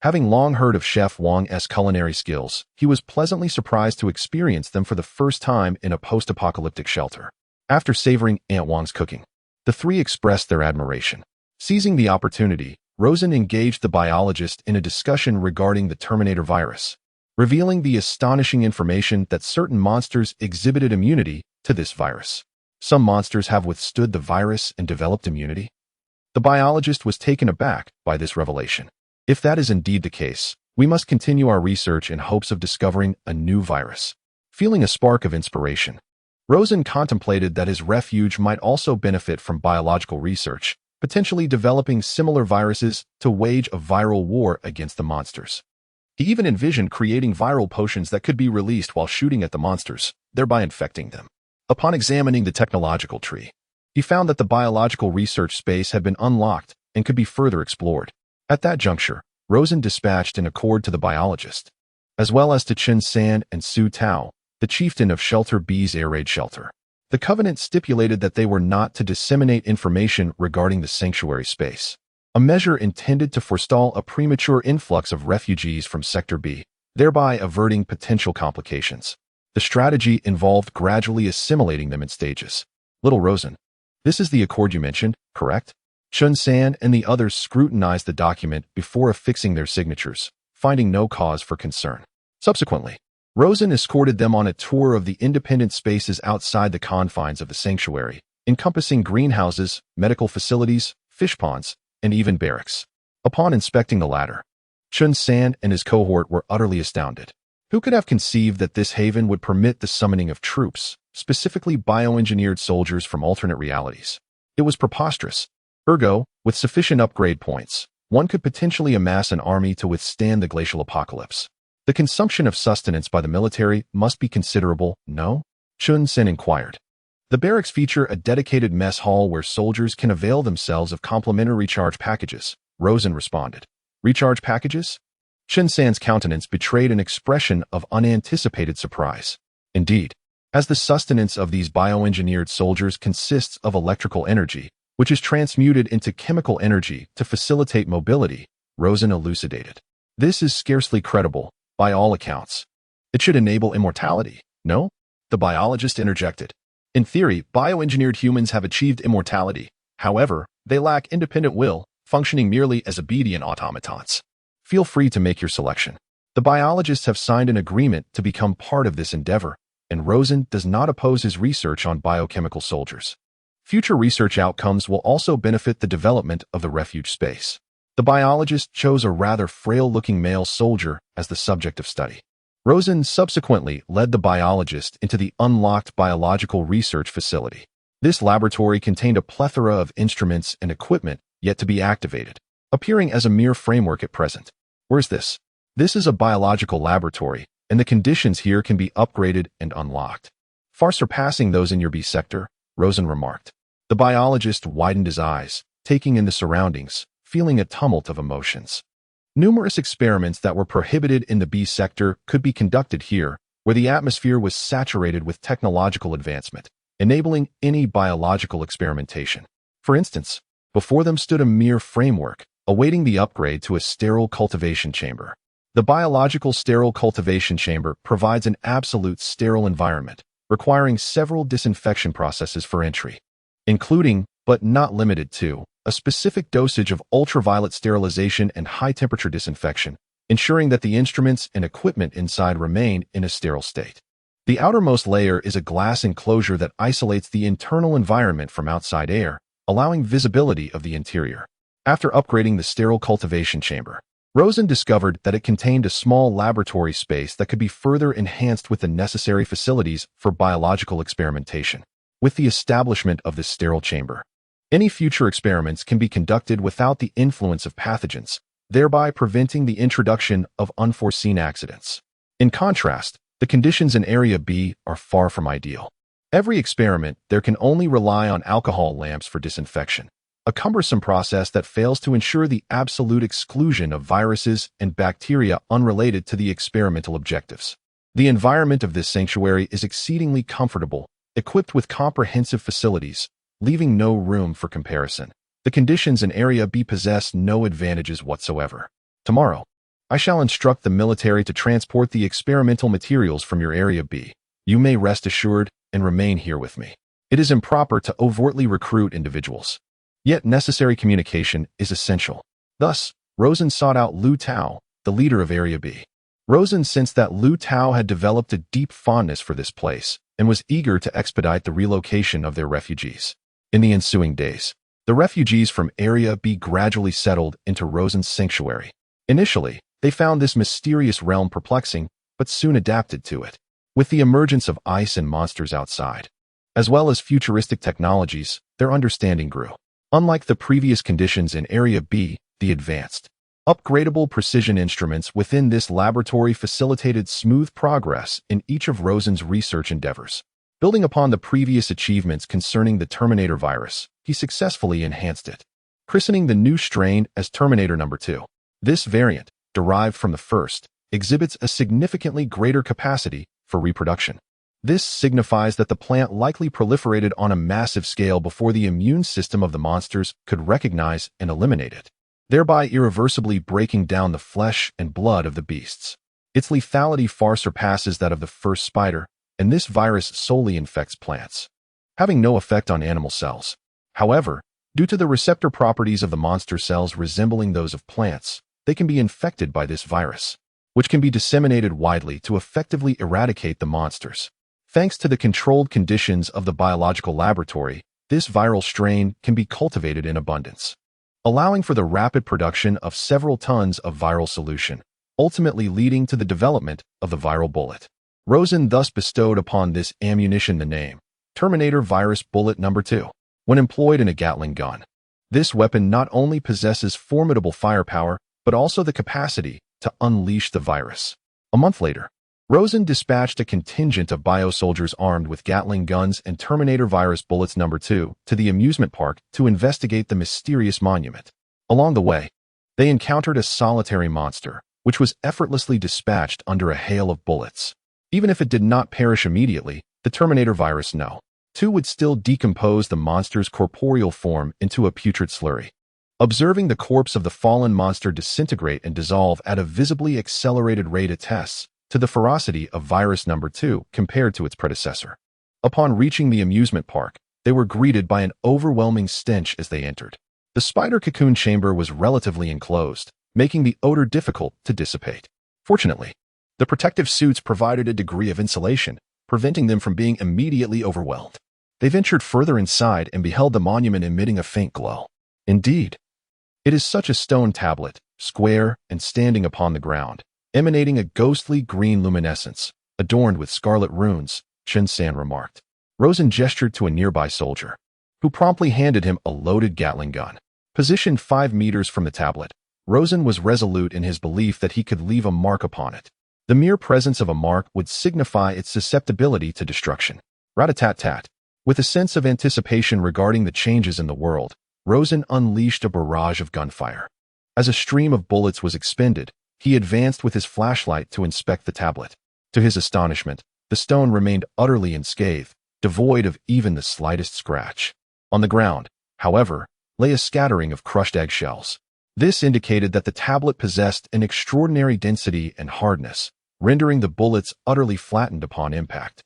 Having long heard of Chef Wong's culinary skills, he was pleasantly surprised to experience them for the first time in a post-apocalyptic shelter. After savoring Aunt Wong's cooking, the three expressed their admiration. Seizing the opportunity, Rosen engaged the biologist in a discussion regarding the Terminator virus, revealing the astonishing information that certain monsters exhibited immunity to this virus. Some monsters have withstood the virus and developed immunity. The biologist was taken aback by this revelation. If that is indeed the case, we must continue our research in hopes of discovering a new virus. Feeling a spark of inspiration, Rosen contemplated that his refuge might also benefit from biological research, potentially developing similar viruses to wage a viral war against the monsters. He even envisioned creating viral potions that could be released while shooting at the monsters, thereby infecting them. Upon examining the technological tree, He found that the biological research space had been unlocked and could be further explored. At that juncture, Rosen dispatched an accord to the biologist, as well as to Chen San and Su Tao, the chieftain of Shelter B's air raid shelter. The covenant stipulated that they were not to disseminate information regarding the sanctuary space, a measure intended to forestall a premature influx of refugees from Sector B, thereby averting potential complications. The strategy involved gradually assimilating them in stages. Little Rosen, this is the accord you mentioned, correct? Chun San and the others scrutinized the document before affixing their signatures, finding no cause for concern. Subsequently, Rosen escorted them on a tour of the independent spaces outside the confines of the sanctuary, encompassing greenhouses, medical facilities, fish ponds, and even barracks. Upon inspecting the latter, Chun San and his cohort were utterly astounded. Who could have conceived that this haven would permit the summoning of troops, specifically bioengineered soldiers from alternate realities? It was preposterous. Ergo, with sufficient upgrade points, one could potentially amass an army to withstand the glacial apocalypse. The consumption of sustenance by the military must be considerable, no? Chun Sen inquired. The barracks feature a dedicated mess hall where soldiers can avail themselves of complimentary recharge packages, Rosen responded. Recharge packages? Chun San's countenance betrayed an expression of unanticipated surprise. Indeed, as the sustenance of these bioengineered soldiers consists of electrical energy, which is transmuted into chemical energy to facilitate mobility, Rosen elucidated. This is scarcely credible, by all accounts. It should enable immortality, no? The biologist interjected. In theory, bioengineered humans have achieved immortality. However, they lack independent will, functioning merely as obedient automatons. Feel free to make your selection. The biologists have signed an agreement to become part of this endeavor, and Rosen does not oppose his research on biochemical soldiers. Future research outcomes will also benefit the development of the refuge space. The biologist chose a rather frail-looking male soldier as the subject of study. Rosen subsequently led the biologist into the unlocked biological research facility. This laboratory contained a plethora of instruments and equipment yet to be activated, appearing as a mere framework at present. Where's this? This is a biological laboratory, and the conditions here can be upgraded and unlocked, far surpassing those in your B sector, Rosen remarked. The biologist widened his eyes, taking in the surroundings, feeling a tumult of emotions. Numerous experiments that were prohibited in the B sector could be conducted here, where the atmosphere was saturated with technological advancement, enabling any biological experimentation. For instance, before them stood a mere framework, awaiting the upgrade to a sterile cultivation chamber. The biological sterile cultivation chamber provides an absolute sterile environment, requiring several disinfection processes for entry, including, but not limited to, a specific dosage of ultraviolet sterilization and high-temperature disinfection, ensuring that the instruments and equipment inside remain in a sterile state. The outermost layer is a glass enclosure that isolates the internal environment from outside air, allowing visibility of the interior. After upgrading the sterile cultivation chamber, Rosen discovered that it contained a small laboratory space that could be further enhanced with the necessary facilities for biological experimentation. With the establishment of this sterile chamber, any future experiments can be conducted without the influence of pathogens, thereby preventing the introduction of unforeseen accidents. In contrast, the conditions in Area B are far from ideal. Every experiment there can only rely on alcohol lamps for disinfection, a cumbersome process that fails to ensure the absolute exclusion of viruses and bacteria unrelated to the experimental objectives. The environment of this sanctuary is exceedingly comfortable, equipped with comprehensive facilities, leaving no room for comparison. The conditions in Area B possess no advantages whatsoever. Tomorrow, I shall instruct the military to transport the experimental materials from your Area B. You may rest assured and remain here with me. It is improper to overtly recruit individuals. Yet necessary communication is essential. Thus, Rosen sought out Lu Tao, the leader of Area B. Rosen sensed that Lu Tao had developed a deep fondness for this place and was eager to expedite the relocation of their refugees. In the ensuing days, the refugees from Area B gradually settled into Rosen's sanctuary. Initially, they found this mysterious realm perplexing, but soon adapted to it. With the emergence of ice and monsters outside, as well as futuristic technologies, their understanding grew. Unlike the previous conditions in Area B, the advanced, upgradable precision instruments within this laboratory facilitated smooth progress in each of Rosen's research endeavors. Building upon the previous achievements concerning the Terminator virus, he successfully enhanced it, christening the new strain as Terminator number 2. This variant, derived from the first, exhibits a significantly greater capacity for reproduction. This signifies that the plant likely proliferated on a massive scale before the immune system of the monsters could recognize and eliminate it, thereby irreversibly breaking down the flesh and blood of the beasts. Its lethality far surpasses that of the first spider, and this virus solely infects plants, having no effect on animal cells. However, due to the receptor properties of the monster cells resembling those of plants, they can be infected by this virus, which can be disseminated widely to effectively eradicate the monsters. Thanks to the controlled conditions of the biological laboratory, this viral strain can be cultivated in abundance, allowing for the rapid production of several tons of viral solution, ultimately leading to the development of the viral bullet. Rosen thus bestowed upon this ammunition the name Terminator Virus Bullet No. 2. When employed in a Gatling gun, this weapon not only possesses formidable firepower, but also the capacity to unleash the virus. A month later, Rosen dispatched a contingent of biosoldiers armed with Gatling guns and Terminator Virus Bullets No. 2 to the amusement park to investigate the mysterious monument. Along the way, they encountered a solitary monster, which was effortlessly dispatched under a hail of bullets. Even if it did not perish immediately, the Terminator Virus No. 2 would still decompose the monster's corporeal form into a putrid slurry. Observing the corpse of the fallen monster disintegrate and dissolve at a visibly accelerated rate attests to the ferocity of Virus No. 2 compared to its predecessor. Upon reaching the amusement park, they were greeted by an overwhelming stench as they entered. The spider cocoon chamber was relatively enclosed, making the odor difficult to dissipate. Fortunately, the protective suits provided a degree of insulation, preventing them from being immediately overwhelmed. They ventured further inside and beheld the monument emitting a faint glow. Indeed, it is such a stone tablet, square and standing upon the ground, emanating a ghostly green luminescence, adorned with scarlet runes, Chun-san remarked. Rosen gestured to a nearby soldier, who promptly handed him a loaded Gatling gun. Positioned 5 meters from the tablet, Rosen was resolute in his belief that he could leave a mark upon it. The mere presence of a mark would signify its susceptibility to destruction. Rat-a-tat-tat. With a sense of anticipation regarding the changes in the world, Rosen unleashed a barrage of gunfire. As a stream of bullets was expended, he advanced with his flashlight to inspect the tablet. To his astonishment, the stone remained utterly unscathed, devoid of even the slightest scratch. On the ground, however, lay a scattering of crushed eggshells. This indicated that the tablet possessed an extraordinary density and hardness, rendering the bullets utterly flattened upon impact.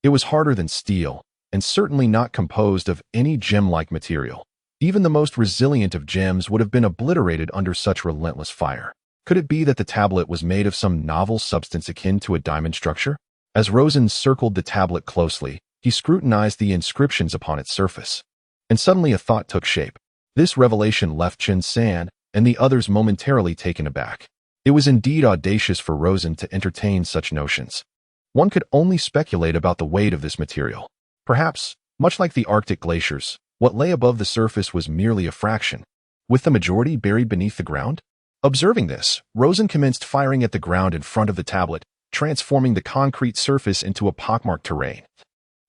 It was harder than steel, and certainly not composed of any gem-like material. Even the most resilient of gems would have been obliterated under such relentless fire. Could it be that the tablet was made of some novel substance akin to a diamond structure? As Rosen circled the tablet closely, he scrutinized the inscriptions upon its surface. And suddenly a thought took shape. This revelation left Chun-san and the others momentarily taken aback. It was indeed audacious for Rosen to entertain such notions. One could only speculate about the weight of this material. Perhaps, much like the Arctic glaciers, what lay above the surface was merely a fraction, with the majority buried beneath the ground. Observing this, Rosen commenced firing at the ground in front of the tablet, transforming the concrete surface into a pockmarked terrain.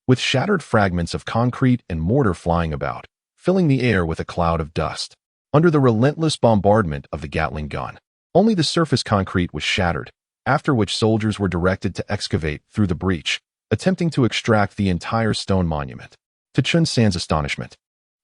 With shattered fragments of concrete and mortar flying about, filling the air with a cloud of dust. Under the relentless bombardment of the Gatling gun, only the surface concrete was shattered, after which soldiers were directed to excavate through the breach, attempting to extract the entire stone monument. To Chun-san's astonishment,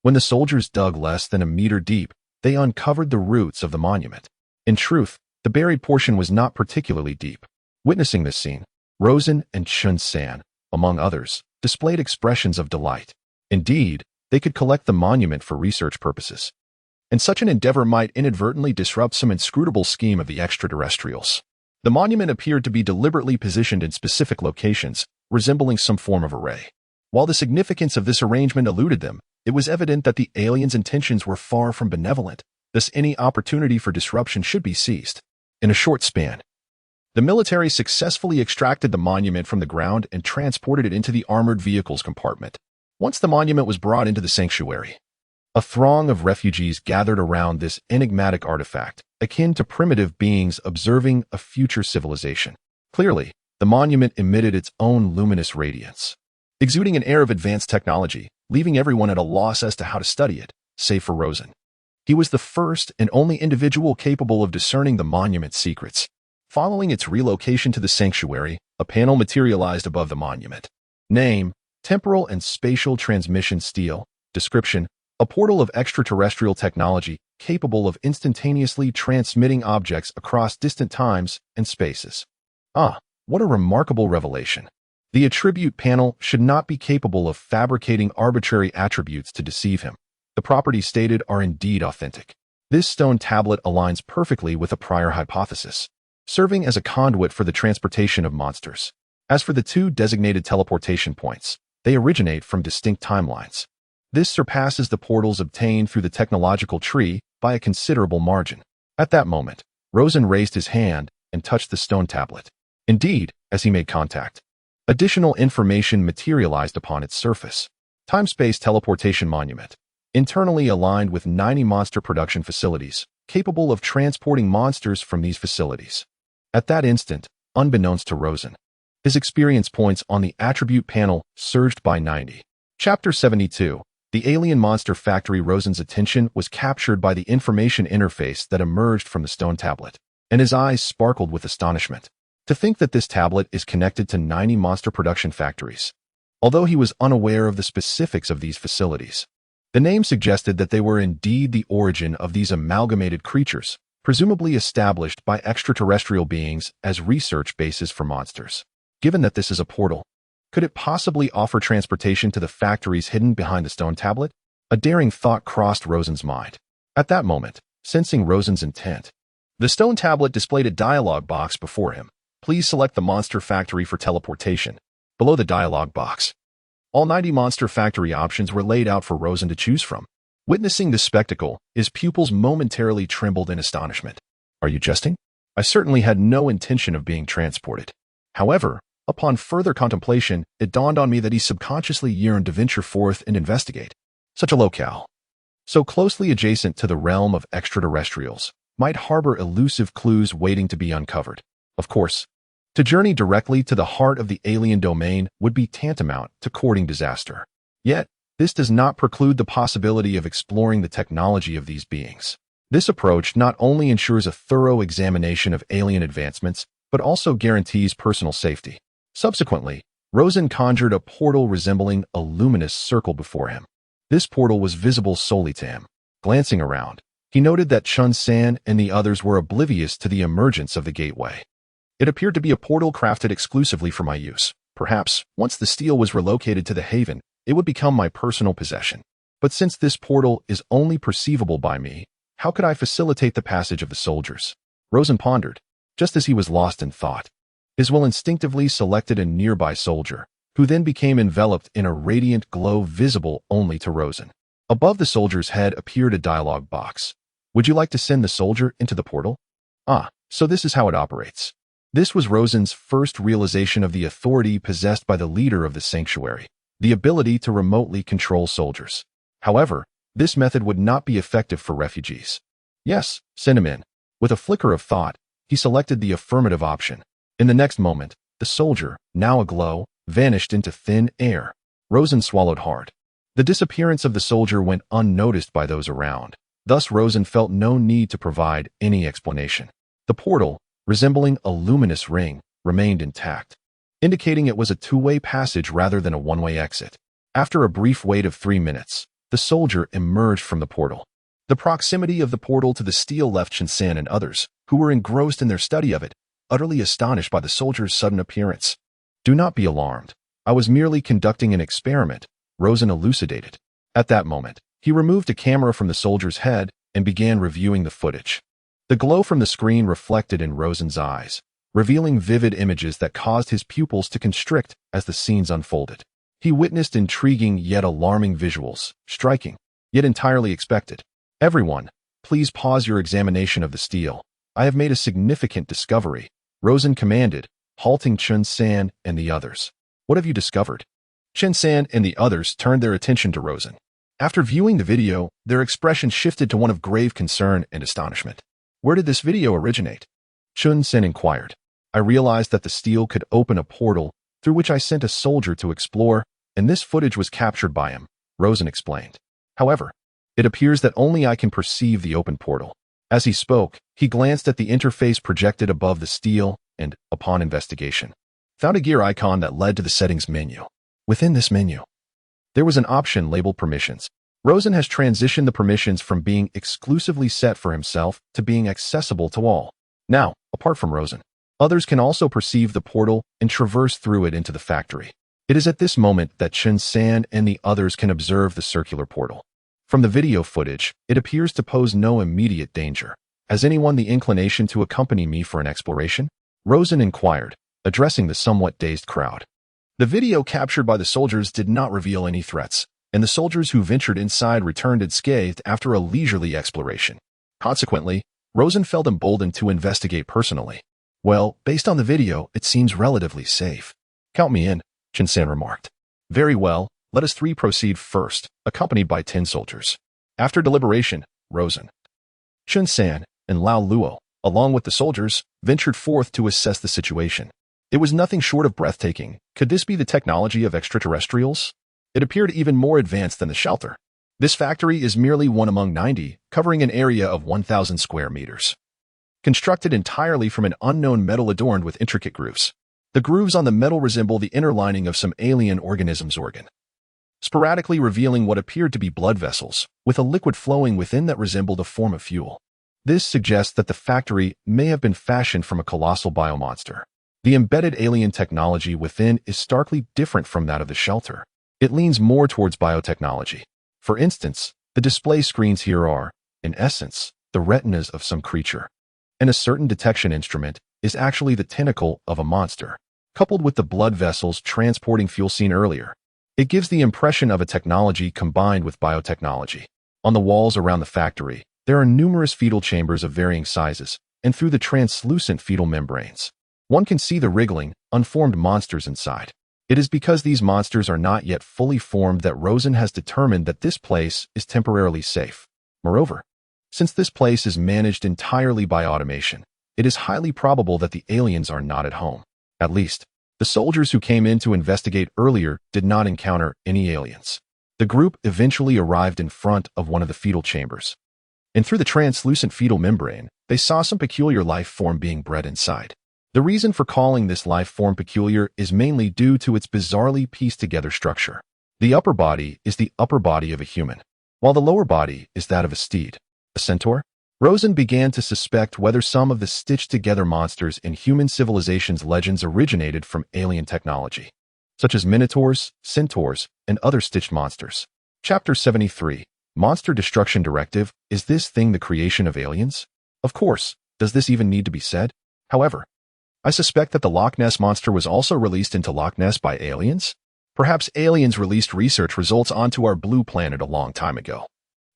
when the soldiers dug less than a meter deep, they uncovered the roots of the monument. In truth, the buried portion was not particularly deep. Witnessing this scene, Rosen and Chun-san, among others, displayed expressions of delight. Indeed, they could collect the monument for research purposes. And such an endeavor might inadvertently disrupt some inscrutable scheme of the extraterrestrials. The monument appeared to be deliberately positioned in specific locations, resembling some form of array. While the significance of this arrangement eluded them, it was evident that the aliens' intentions were far from benevolent, thus any opportunity for disruption should be seized. In a short span, the military successfully extracted the monument from the ground and transported it into the armored vehicles compartment. Once the monument was brought into the sanctuary, a throng of refugees gathered around this enigmatic artifact, akin to primitive beings observing a future civilization. Clearly, the monument emitted its own luminous radiance. exuding an air of advanced technology, leaving everyone at a loss as to how to study it, save for Rosen. He was the first and only individual capable of discerning the monument's secrets. Following its relocation to the sanctuary, a panel materialized above the monument. Name: Temporal and Spatial Transmission Stele. Description: a portal of extraterrestrial technology capable of instantaneously transmitting objects across distant times and spaces. Ah, what a remarkable revelation. The attribute panel should not be capable of fabricating arbitrary attributes to deceive him. The properties stated are indeed authentic. This stone tablet aligns perfectly with a prior hypothesis, serving as a conduit for the transportation of monsters. As for the two designated teleportation points, they originate from distinct timelines. This surpasses the portals obtained through the technological tree by a considerable margin. At that moment, Rosen raised his hand and touched the stone tablet. Indeed, as he made contact, additional information materialized upon its surface. Time-space teleportation monument, internally aligned with 90 monster production facilities, capable of transporting monsters from these facilities. At that instant, unbeknownst to Rosen, his experience points on the attribute panel surged by 90. Chapter 72. The Alien Monster Factory. Rosen's attention was captured by the information interface that emerged from the stone tablet, and his eyes sparkled with astonishment. To think that this tablet is connected to 90 monster production factories. Although he was unaware of the specifics of these facilities, the name suggested that they were indeed the origin of these amalgamated creatures, presumably established by extraterrestrial beings as research bases for monsters. Given that this is a portal, could it possibly offer transportation to the factories hidden behind the stone tablet? A daring thought crossed Rosen's mind. At that moment, sensing Rosen's intent, the stone tablet displayed a dialog box before him. Please select the monster factory for teleportation. Below the dialog box, all 90 monster factory options were laid out for Rosen to choose from. Witnessing this spectacle, his pupils momentarily trembled in astonishment. Are you jesting? I certainly had no intention of being transported. However, upon further contemplation, it dawned on me that he subconsciously yearned to venture forth and investigate. Such a locale, so closely adjacent to the realm of extraterrestrials, might harbor elusive clues waiting to be uncovered. Of course, to journey directly to the heart of the alien domain would be tantamount to courting disaster. Yet, this does not preclude the possibility of exploring the technology of these beings. This approach not only ensures a thorough examination of alien advancements, but also guarantees personal safety. Subsequently, Rosen conjured a portal resembling a luminous circle before him. This portal was visible solely to him. Glancing around, he noted that Chun-San and the others were oblivious to the emergence of the gateway. It appeared to be a portal crafted exclusively for my use. Perhaps, once the stele was relocated to the haven, it would become my personal possession. But since this portal is only perceivable by me, how could I facilitate the passage of the soldiers? Rosen pondered, just as he was lost in thought. His will instinctively selected a nearby soldier, who then became enveloped in a radiant glow visible only to Rosen. Above the soldier's head appeared a dialog box. Would you like to send the soldier into the portal? Ah, so this is how it operates. This was Rosen's first realization of the authority possessed by the leader of the sanctuary, the ability to remotely control soldiers. However, this method would not be effective for refugees. Yes, send him in. With a flicker of thought, he selected the affirmative option. In the next moment, the soldier, now aglow, vanished into thin air. Rosen swallowed hard. The disappearance of the soldier went unnoticed by those around. Thus Rosen felt no need to provide any explanation. The portal, resembling a luminous ring, remained intact, indicating it was a two-way passage rather than a one-way exit. After a brief wait of 3 minutes, the soldier emerged from the portal. The proximity of the portal to the stele left Chun-San and others, who were engrossed in their study of it, utterly astonished by the soldier's sudden appearance. Do not be alarmed. I was merely conducting an experiment, Rosen elucidated. At that moment, he removed a camera from the soldier's head and began reviewing the footage. The glow from the screen reflected in Rosen's eyes, revealing vivid images that caused his pupils to constrict as the scenes unfolded. He witnessed intriguing yet alarming visuals, striking, yet entirely expected. Everyone, please pause your examination of the stele. I have made a significant discovery, Rosen commanded, halting Chun-San and the others. What have you discovered? Chun-San and the others turned their attention to Rosen. After viewing the video, their expression shifted to one of grave concern and astonishment. Where did this video originate? Chun-San inquired. I realized that the stele could open a portal through which I sent a soldier to explore, and this footage was captured by him, Rosen explained. However, it appears that only I can perceive the open portal. As he spoke, he glanced at the interface projected above the steel and, upon investigation, found a gear icon that led to the settings menu. Within this menu, there was an option labeled Permissions. Rosen has transitioned the permissions from being exclusively set for himself to being accessible to all. Now, apart from Rosen, others can also perceive the portal and traverse through it into the factory. It is at this moment that Chen-san and the others can observe the circular portal. From the video footage, it appears to pose no immediate danger. Has anyone the inclination to accompany me for an exploration? Rosen inquired, addressing the somewhat dazed crowd. The video captured by the soldiers did not reveal any threats, and the soldiers who ventured inside returned unscathed after a leisurely exploration. Consequently, Rosen felt emboldened to investigate personally. Well, based on the video, it seems relatively safe. Count me in, Chen-san remarked. Very well, let us three proceed first, accompanied by 10 soldiers. After deliberation, Rosen, Chen-san, and Lao Luo, along with the soldiers, ventured forth to assess the situation. It was nothing short of breathtaking. Could this be the technology of extraterrestrials? It appeared even more advanced than the shelter. This factory is merely one among 90, covering an area of 1,000 square meters. Constructed entirely from an unknown metal adorned with intricate grooves. The grooves on the metal resemble the inner lining of some alien organism's organ, sporadically revealing what appeared to be blood vessels, with a liquid flowing within that resembled a form of fuel. This suggests that the factory may have been fashioned from a colossal biomonster. The embedded alien technology within is starkly different from that of the shelter. It leans more towards biotechnology. For instance, the display screens here are, in essence, the retinas of some creature. And a certain detection instrument is actually the tentacle of a monster, coupled with the blood vessels transporting fuel seen earlier. It gives the impression of a technology combined with biotechnology. On the walls around the factory, there are numerous fetal chambers of varying sizes, and through the translucent fetal membranes, one can see the wriggling, unformed monsters inside. It is because these monsters are not yet fully formed that Rosen has determined that this place is temporarily safe. Moreover, since this place is managed entirely by automation, it is highly probable that the aliens are not at home. At least, the soldiers who came in to investigate earlier did not encounter any aliens. The group eventually arrived in front of one of the fetal chambers, and through the translucent fetal membrane, they saw some peculiar life form being bred inside. The reason for calling this life form peculiar is mainly due to its bizarrely pieced-together structure. The upper body is the upper body of a human, while the lower body is that of a steed. A centaur? Rosen began to suspect whether some of the stitched-together monsters in human civilization's legends originated from alien technology, such as minotaurs, centaurs, and other stitched monsters. Chapter 73. Monster Destruction Directive. Is this thing the creation of aliens? Of course. Does this even need to be said? However, I suspect that the Loch Ness Monster was also released into Loch Ness by aliens? Perhaps aliens released research results onto our blue planet a long time ago.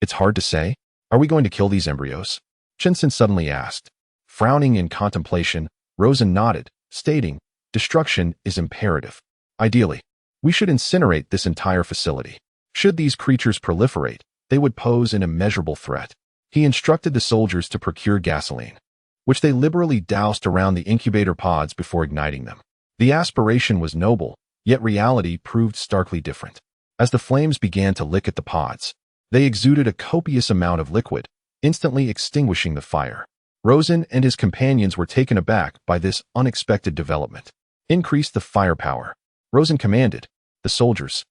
It's hard to say. Are we going to kill these embryos? Chen-san suddenly asked. Frowning in contemplation, Rosen nodded, stating, destruction is imperative. Ideally, we should incinerate this entire facility. Should these creatures proliferate, they would pose an immeasurable threat. He instructed the soldiers to procure gasoline, which they liberally doused around the incubator pods before igniting them. The aspiration was noble, yet reality proved starkly different. As the flames began to lick at the pods, they exuded a copious amount of liquid, instantly extinguishing the fire. Rosen and his companions were taken aback by this unexpected development. Increase the firepower, Rosen commanded. The soldiers,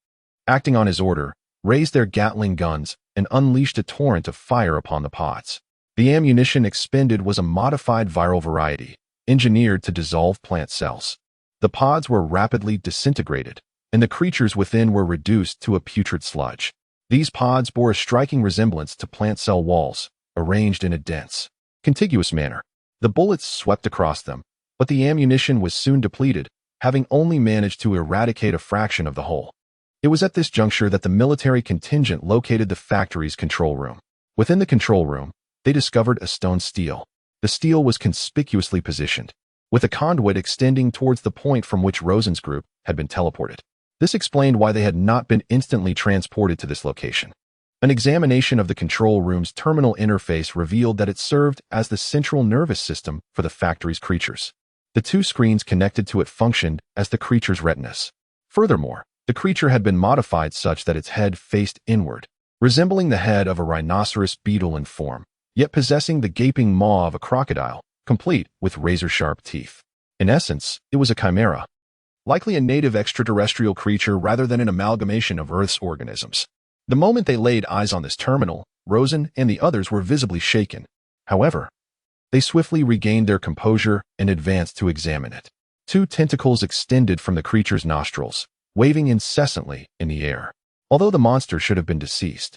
acting on his order, raised their Gatling guns and unleashed a torrent of fire upon the pods. The ammunition expended was a modified viral variety, engineered to dissolve plant cells. The pods were rapidly disintegrated, and the creatures within were reduced to a putrid sludge. These pods bore a striking resemblance to plant cell walls, arranged in a dense, contiguous manner. The bullets swept across them, but the ammunition was soon depleted, having only managed to eradicate a fraction of the whole. It was at this juncture that the military contingent located the factory's control room. Within the control room, they discovered a stone stele. The stele was conspicuously positioned, with a conduit extending towards the point from which Rosen's group had been teleported. This explained why they had not been instantly transported to this location. An examination of the control room's terminal interface revealed that it served as the central nervous system for the factory's creatures. The two screens connected to it functioned as the creatures' retinas. Furthermore, The creature had been modified such that its head faced inward, resembling the head of a rhinoceros beetle in form, yet possessing the gaping maw of a crocodile, complete with razor-sharp teeth. In essence, it was a chimera, likely a native extraterrestrial creature rather than an amalgamation of Earth's organisms. The moment they laid eyes on this terminal, Rosen and the others were visibly shaken. However, they swiftly regained their composure and advanced to examine it. Two tentacles extended from the creature's nostrils, waving incessantly in the air. Although the monster should have been deceased,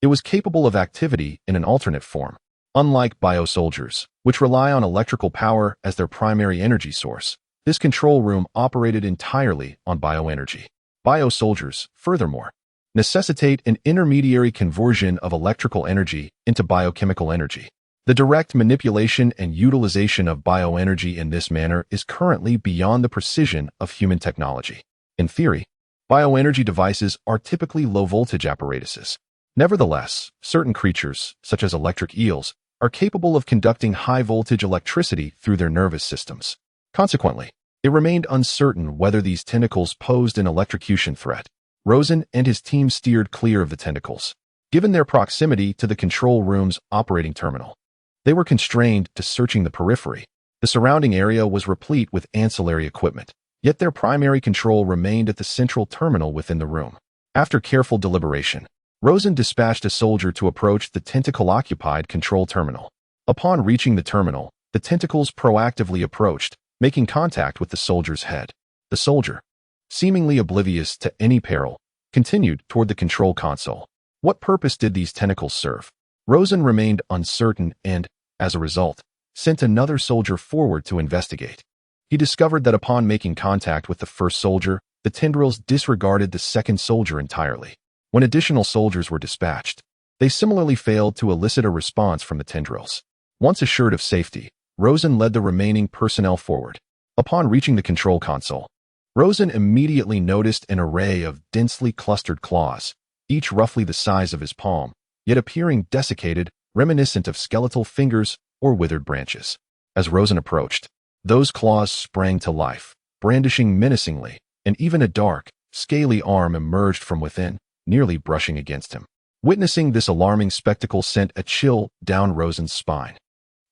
it was capable of activity in an alternate form. Unlike biosoldiers, which rely on electrical power as their primary energy source, this control room operated entirely on bioenergy. Biosoldiers, furthermore, necessitate an intermediary conversion of electrical energy into biochemical energy. The direct manipulation and utilization of bioenergy in this manner is currently beyond the precision of human technology. In theory, bioenergy devices are typically low-voltage apparatuses. Nevertheless, certain creatures, such as electric eels, are capable of conducting high-voltage electricity through their nervous systems. Consequently, it remained uncertain whether these tentacles posed an electrocution threat. Rosen and his team steered clear of the tentacles. Given their proximity to the control room's operating terminal, they were constrained to searching the periphery. The surrounding area was replete with ancillary equipment, yet their primary control remained at the central terminal within the room. After careful deliberation, Rosen dispatched a soldier to approach the tentacle-occupied control terminal. Upon reaching the terminal, the tentacles proactively approached, making contact with the soldier's head. The soldier, seemingly oblivious to any peril, continued toward the control console. What purpose did these tentacles serve? Rosen remained uncertain and, as a result, sent another soldier forward to investigate. He discovered that upon making contact with the first soldier, the tendrils disregarded the second soldier entirely. When additional soldiers were dispatched, they similarly failed to elicit a response from the tendrils. Once assured of safety, Rosen led the remaining personnel forward. Upon reaching the control console, Rosen immediately noticed an array of densely clustered claws, each roughly the size of his palm, yet appearing desiccated, reminiscent of skeletal fingers or withered branches. As Rosen approached, those claws sprang to life, brandishing menacingly, and even a dark, scaly arm emerged from within, nearly brushing against him. Witnessing this alarming spectacle sent a chill down Rosen's spine.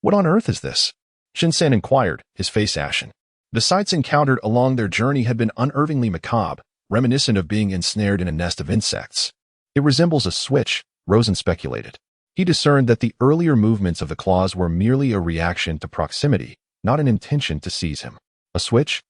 "What on earth is this?" Shinsan inquired, his face ashen. The sights encountered along their journey had been unnervingly macabre, reminiscent of being ensnared in a nest of insects. "It resembles a switch," Rosen speculated. He discerned that the earlier movements of the claws were merely a reaction to proximity, not an intention to seize him. "A switch?"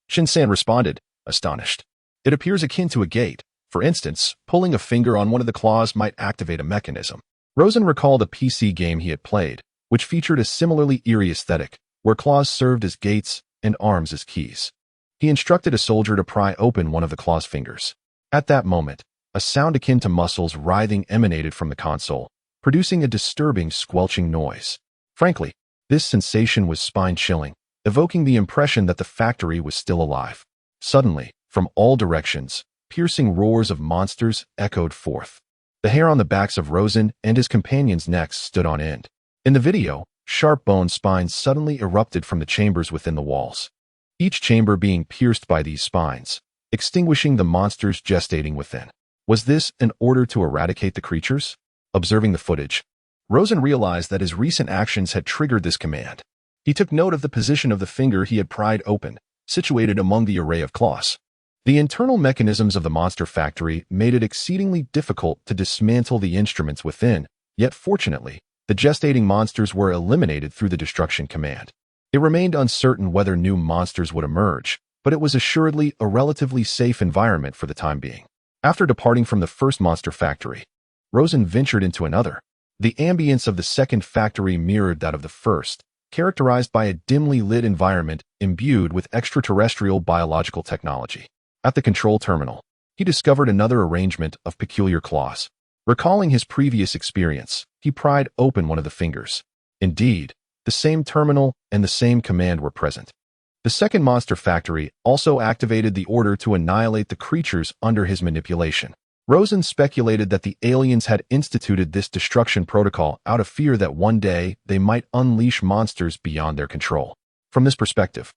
Shinsan responded, astonished. "It appears akin to a gate. For instance, pulling a finger on one of the claws might activate a mechanism." Rosen recalled a PC game he had played, which featured a similarly eerie aesthetic, where claws served as gates and arms as keys. He instructed a soldier to pry open one of the claw's fingers. At that moment, a sound akin to muscles writhing emanated from the console, producing a disturbing squelching noise. Frankly, this sensation was spine-chilling, evoking the impression that the factory was still alive. Suddenly, from all directions, piercing roars of monsters echoed forth. The hair on the backs of Rosen and his companions' necks stood on end. In the video, sharp bone spines suddenly erupted from the chambers within the walls, each chamber being pierced by these spines, extinguishing the monsters gestating within. Was this an order to eradicate the creatures? Observing the footage, Rosen realized that his recent actions had triggered this command. He took note of the position of the finger he had pried open, situated among the array of claws. The internal mechanisms of the monster factory made it exceedingly difficult to dismantle the instruments within, yet fortunately, the gestating monsters were eliminated through the destruction command. It remained uncertain whether new monsters would emerge, but it was assuredly a relatively safe environment for the time being. After departing from the first monster factory, Rosen ventured into another. The ambience of the second factory mirrored that of the first, characterized by a dimly lit environment imbued with extraterrestrial biological technology. At the control terminal, he discovered another arrangement of peculiar claws. Recalling his previous experience, he pried open one of the fingers. Indeed, the same terminal and the same command were present. The second monster factory also activated the order to annihilate the creatures under his manipulation. Rosen speculated that the aliens had instituted this destruction protocol out of fear that one day they might unleash monsters beyond their control. From this perspective,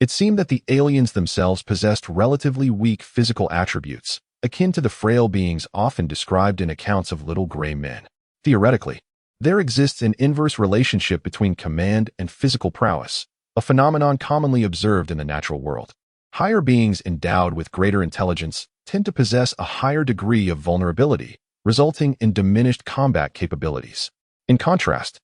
It seemed that the aliens themselves possessed relatively weak physical attributes, akin to the frail beings often described in accounts of little gray men. Theoretically, there exists an inverse relationship between command and physical prowess, a phenomenon commonly observed in the natural world. Higher beings endowed with greater intelligence tend to possess a higher degree of vulnerability, resulting in diminished combat capabilities. In contrast,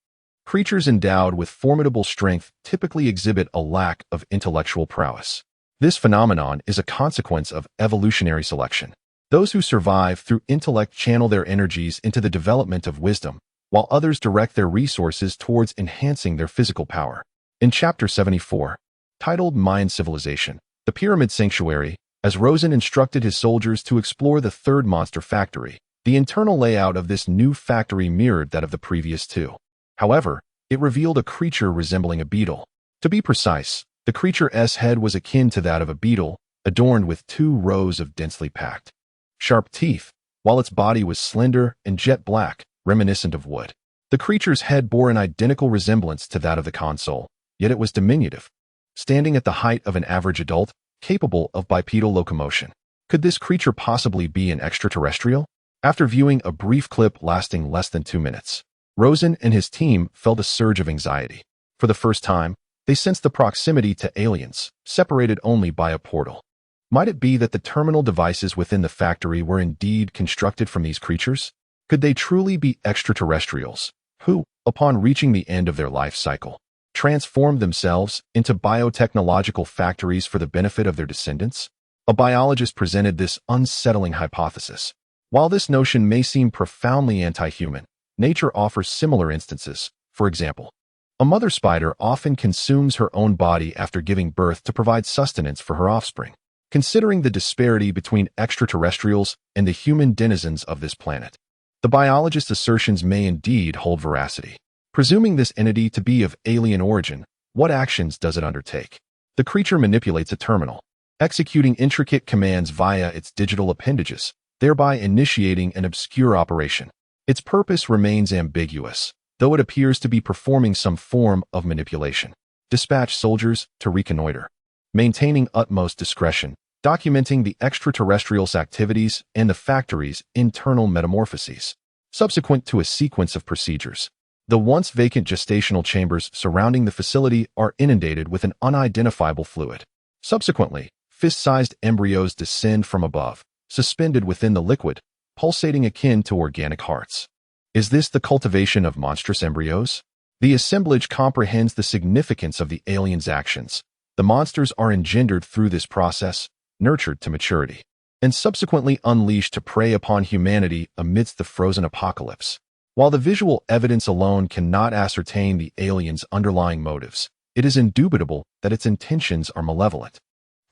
creatures endowed with formidable strength typically exhibit a lack of intellectual prowess. This phenomenon is a consequence of evolutionary selection. Those who survive through intellect channel their energies into the development of wisdom, while others direct their resources towards enhancing their physical power. In Chapter 74, titled Mayan Civilization, the Pyramid Sanctuary, as Rosen instructed his soldiers to explore the third monster factory, the internal layout of this new factory mirrored that of the previous two. However, it revealed a creature resembling a beetle. To be precise, the creature's head was akin to that of a beetle, adorned with 2 rows of densely packed, sharp teeth, while its body was slender and jet black, reminiscent of wood. The creature's head bore an identical resemblance to that of the console, yet it was diminutive, standing at the height of an average adult, capable of bipedal locomotion. Could this creature possibly be an extraterrestrial? After viewing a brief clip lasting less than 2 minutes, Rosen and his team felt a surge of anxiety. For the first time, they sensed the proximity to aliens, separated only by a portal. Might it be that the terminal devices within the factory were indeed constructed from these creatures? Could they truly be extraterrestrials, who, upon reaching the end of their life cycle, transformed themselves into biotechnological factories for the benefit of their descendants? A biologist presented this unsettling hypothesis. While this notion may seem profoundly anti-human, nature offers similar instances. For example, a mother spider often consumes her own body after giving birth to provide sustenance for her offspring. Considering the disparity between extraterrestrials and the human denizens of this planet, the biologist's assertions may indeed hold veracity. Presuming this entity to be of alien origin, what actions does it undertake? The creature manipulates a terminal, executing intricate commands via its digital appendages, thereby initiating an obscure operation. Its purpose remains ambiguous, though it appears to be performing some form of manipulation. Dispatch soldiers to reconnoiter, maintaining utmost discretion, documenting the extraterrestrial's activities and the factory's internal metamorphoses. Subsequent to a sequence of procedures, the once vacant gestational chambers surrounding the facility are inundated with an unidentifiable fluid. Subsequently, fist-sized embryos descend from above, suspended within the liquid, pulsating akin to organic hearts. Is this the cultivation of monstrous embryos? The assemblage comprehends the significance of the aliens' actions. The monsters are engendered through this process, nurtured to maturity, and subsequently unleashed to prey upon humanity amidst the frozen apocalypse. While the visual evidence alone cannot ascertain the aliens' underlying motives, it is indubitable that its intentions are malevolent,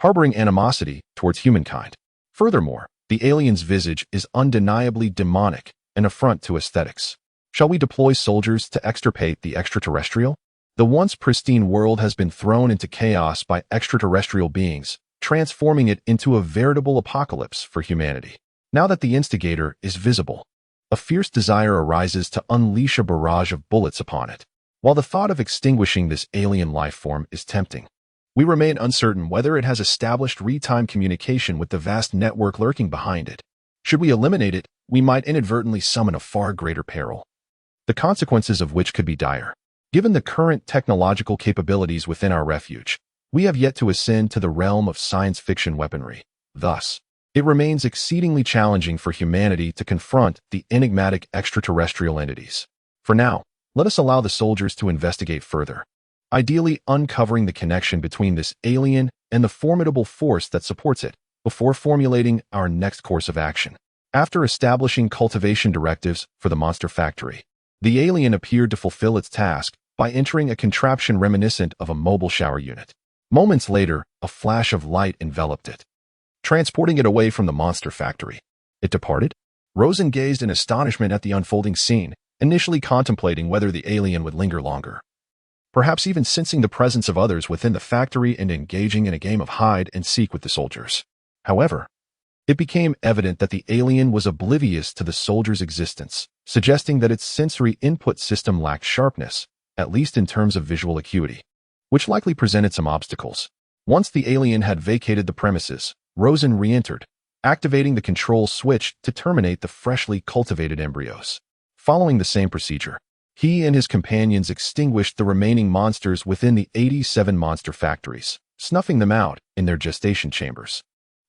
harboring animosity towards humankind. Furthermore, the alien's visage is undeniably demonic, an affront to aesthetics. Shall we deploy soldiers to extirpate the extraterrestrial? The once pristine world has been thrown into chaos by extraterrestrial beings, transforming it into a veritable apocalypse for humanity. Now that the instigator is visible, a fierce desire arises to unleash a barrage of bullets upon it. While the thought of extinguishing this alien life form is tempting, we remain uncertain whether it has established real-time communication with the vast network lurking behind it. Should we eliminate it, we might inadvertently summon a far greater peril, the consequences of which could be dire. Given the current technological capabilities within our refuge, we have yet to ascend to the realm of science fiction weaponry. Thus, it remains exceedingly challenging for humanity to confront the enigmatic extraterrestrial entities. For now, let us allow the soldiers to investigate further, ideally uncovering the connection between this alien and the formidable force that supports it, before formulating our next course of action. After establishing cultivation directives for the monster factory, the alien appeared to fulfill its task by entering a contraption reminiscent of a mobile shower unit. Moments later, a flash of light enveloped it, transporting it away from the monster factory. It departed? Rosen gazed in astonishment at the unfolding scene, initially contemplating whether the alien would linger longer, perhaps even sensing the presence of others within the factory and engaging in a game of hide and seek with the soldiers. However, it became evident that the alien was oblivious to the soldiers' existence, suggesting that its sensory input system lacked sharpness, at least in terms of visual acuity, which likely presented some obstacles. Once the alien had vacated the premises, Rosen re-entered, activating the control switch to terminate the freshly cultivated embryos. Following the same procedure, he and his companions extinguished the remaining monsters within the 87 monster factories, snuffing them out in their gestation chambers.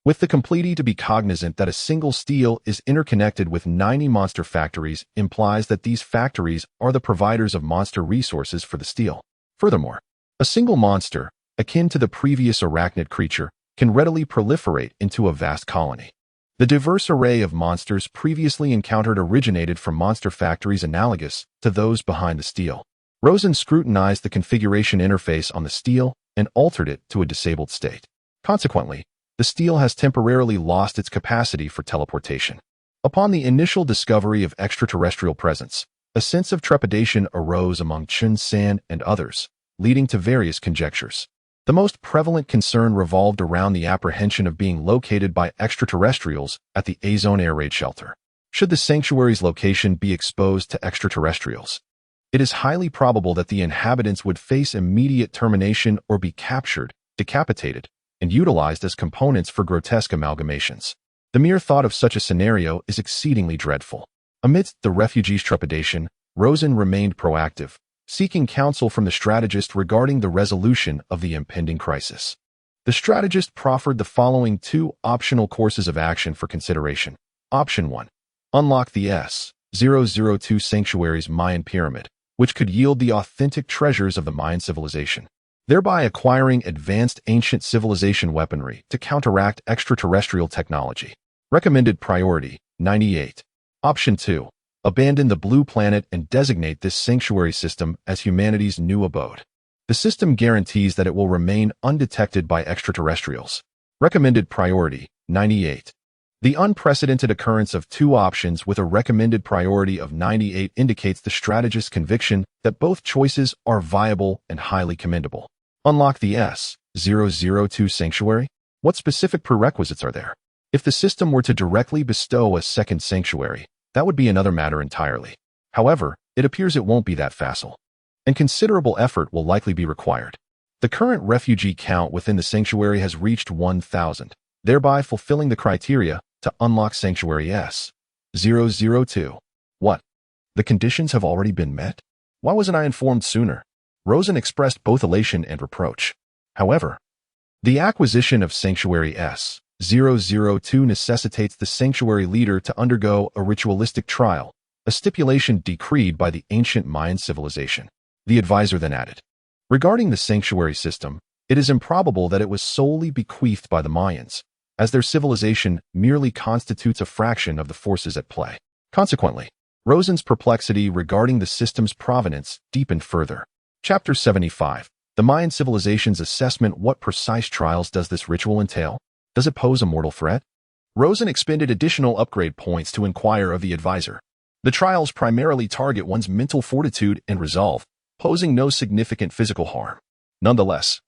With the completity to be cognizant that a single stele is interconnected with 90 monster factories implies that these factories are the providers of monster resources for the stele. Furthermore, a single monster, akin to the previous arachnid creature, can readily proliferate into a vast colony. The diverse array of monsters previously encountered originated from monster factories analogous to those behind the stele. Rosen scrutinized the configuration interface on the stele and altered it to a disabled state. Consequently, the stele has temporarily lost its capacity for teleportation. Upon the initial discovery of extraterrestrial presence, a sense of trepidation arose among Chun San and others, leading to various conjectures. The most prevalent concern revolved around the apprehension of being located by extraterrestrials at the A-Zone air raid shelter. Should the sanctuary's location be exposed to extraterrestrials, it is highly probable that the inhabitants would face immediate termination or be captured, decapitated, and utilized as components for grotesque amalgamations. The mere thought of such a scenario is exceedingly dreadful. Amidst the refugees' trepidation, Rosen remained proactive, seeking counsel from the strategist regarding the resolution of the impending crisis. The strategist proffered the following two optional courses of action for consideration. Option 1. Unlock the S-002 Sanctuary's Mayan pyramid, which could yield the authentic treasures of the Mayan civilization, thereby acquiring advanced ancient civilization weaponry to counteract extraterrestrial technology. Recommended priority, 98. Option 2. Abandon the blue planet and designate this sanctuary system as humanity's new abode. The system guarantees that it will remain undetected by extraterrestrials. Recommended priority, 98. The unprecedented occurrence of two options with a recommended priority of 98 indicates the strategist's conviction that both choices are viable and highly commendable. Unlock the S-002 Sanctuary? What specific prerequisites are there? If the system were to directly bestow a second sanctuary, that would be another matter entirely. However, it appears it won't be that facile, and considerable effort will likely be required. The current refugee count within the sanctuary has reached 1,000, thereby fulfilling the criteria to unlock Sanctuary S-002. What? The conditions have already been met? Why wasn't I informed sooner? Rosen expressed both elation and reproach. However, the acquisition of Sanctuary S-002 necessitates the sanctuary leader to undergo a ritualistic trial, a stipulation decreed by the ancient Mayan civilization. The advisor then added, regarding the sanctuary system, it is improbable that it was solely bequeathed by the Mayans, as their civilization merely constitutes a fraction of the forces at play. Consequently, Rosen's perplexity regarding the system's provenance deepened further. Chapter 75. The Mayan civilization's assessment. What precise trials does this ritual entail? Does it pose a mortal threat? Rosen expended additional upgrade points to inquire of the advisor. The trials primarily target one's mental fortitude and resolve, posing no significant physical harm. Nonetheless,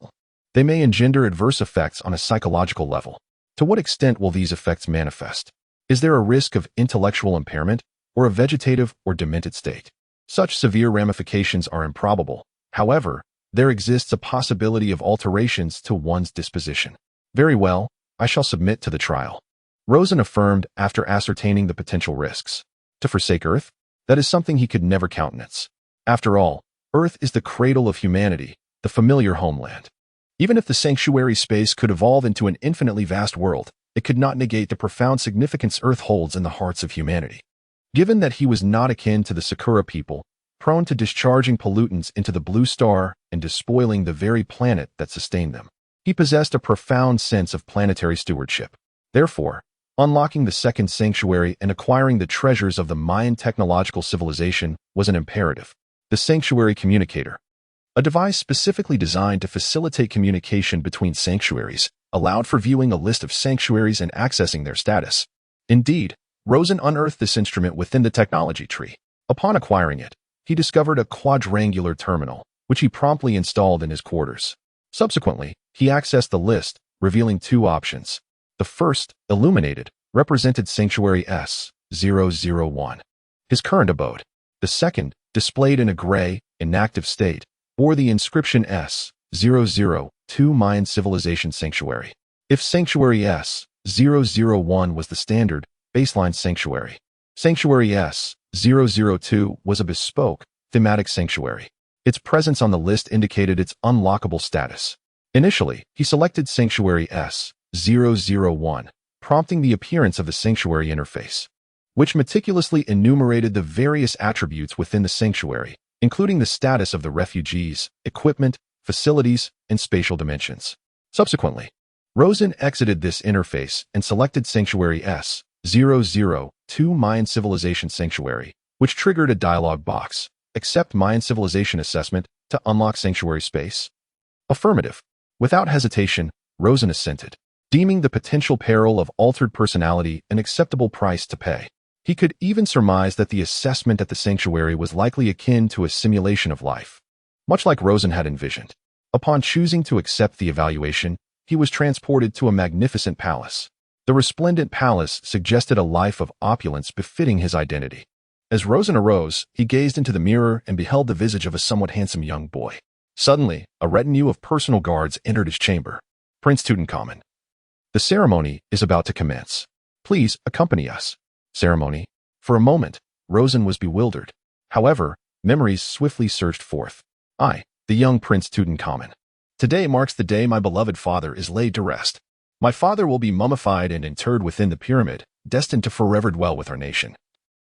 they may engender adverse effects on a psychological level. To what extent will these effects manifest? Is there a risk of intellectual impairment or a vegetative or demented state? Such severe ramifications are improbable. However, there exists a possibility of alterations to one's disposition. Very well, I shall submit to the trial. Rosen affirmed after ascertaining the potential risks. To forsake Earth? That is something he could never countenance. After all, Earth is the cradle of humanity, the familiar homeland. Even if the sanctuary space could evolve into an infinitely vast world, it could not negate the profound significance Earth holds in the hearts of humanity. Given that he was not akin to the Sakura people, prone to discharging pollutants into the blue star and despoiling the very planet that sustained them, he possessed a profound sense of planetary stewardship. Therefore, unlocking the second sanctuary and acquiring the treasures of the Mayan technological civilization was an imperative. The Sanctuary Communicator, a device specifically designed to facilitate communication between sanctuaries, allowed for viewing a list of sanctuaries and accessing their status. Indeed, Rosen unearthed this instrument within the technology tree. Upon acquiring it, he discovered a quadrangular terminal, which he promptly installed in his quarters. Subsequently, he accessed the list, revealing two options. The first, illuminated, represented Sanctuary S-001, his current abode. The second, displayed in a gray, inactive state, bore the inscription S-00 002 Mayan Civilization Sanctuary. If Sanctuary S-001 was the standard, baseline sanctuary, Sanctuary S-002 was a bespoke, thematic sanctuary. Its presence on the list indicated its unlockable status. Initially, he selected Sanctuary S-001, prompting the appearance of the sanctuary interface, which meticulously enumerated the various attributes within the sanctuary, including the status of the refugees, equipment, facilities, and spatial dimensions. Subsequently, Rosen exited this interface and selected Sanctuary S-002 Mayan Civilization Sanctuary, which triggered a dialog box. Accept Mayan Civilization Assessment to unlock sanctuary space? Affirmative. Without hesitation, Rosen assented, deeming the potential peril of altered personality an acceptable price to pay. He could even surmise that the assessment at the sanctuary was likely akin to a simulation of life, much like Rosen had envisioned. Upon choosing to accept the evaluation, he was transported to a magnificent palace. The resplendent palace suggested a life of opulence befitting his identity. As Rosen arose, he gazed into the mirror and beheld the visage of a somewhat handsome young boy. Suddenly, a retinue of personal guards entered his chamber. Prince Tutankhamun. The ceremony is about to commence. Please accompany us. Ceremony. For a moment, Rosen was bewildered. However, memories swiftly surged forth. I, the young Prince Tutankhamun. Today marks the day my beloved father is laid to rest. My father will be mummified and interred within the pyramid, destined to forever dwell with our nation,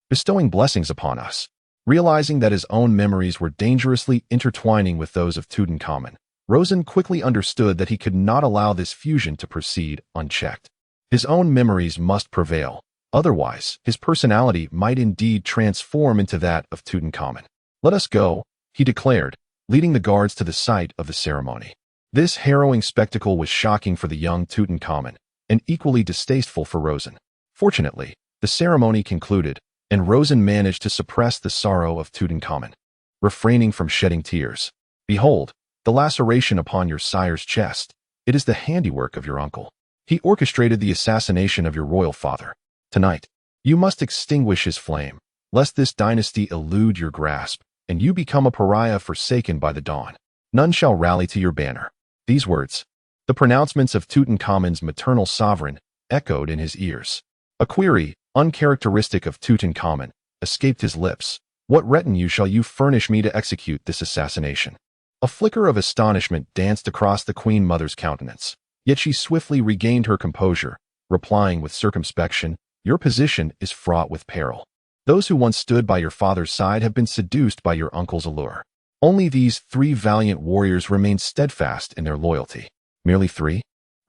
bestowing blessings upon us. Realizing that his own memories were dangerously intertwining with those of Tutankhamun, Rosen quickly understood that he could not allow this fusion to proceed unchecked. His own memories must prevail. Otherwise, his personality might indeed transform into that of Tutankhamun. Let us go, he declared, leading the guards to the site of the ceremony. This harrowing spectacle was shocking for the young Tutankhamun, and equally distasteful for Rosen. Fortunately, the ceremony concluded, and Rosen managed to suppress the sorrow of Tutankhamun, refraining from shedding tears. Behold, the laceration upon your sire's chest. It is the handiwork of your uncle. He orchestrated the assassination of your royal father. Tonight, you must extinguish his flame, lest this dynasty elude your grasp, and you become a pariah forsaken by the dawn. None shall rally to your banner. These words, the pronouncements of Tutankhamun's maternal sovereign, echoed in his ears. A query, uncharacteristic of Tutankhamun, escaped his lips. What retinue shall you furnish me to execute this assassination? A flicker of astonishment danced across the Queen Mother's countenance, yet she swiftly regained her composure, replying with circumspection, your position is fraught with peril. Those who once stood by your father's side have been seduced by your uncle's allure. Only these 3 valiant warriors remain steadfast in their loyalty. Merely 3?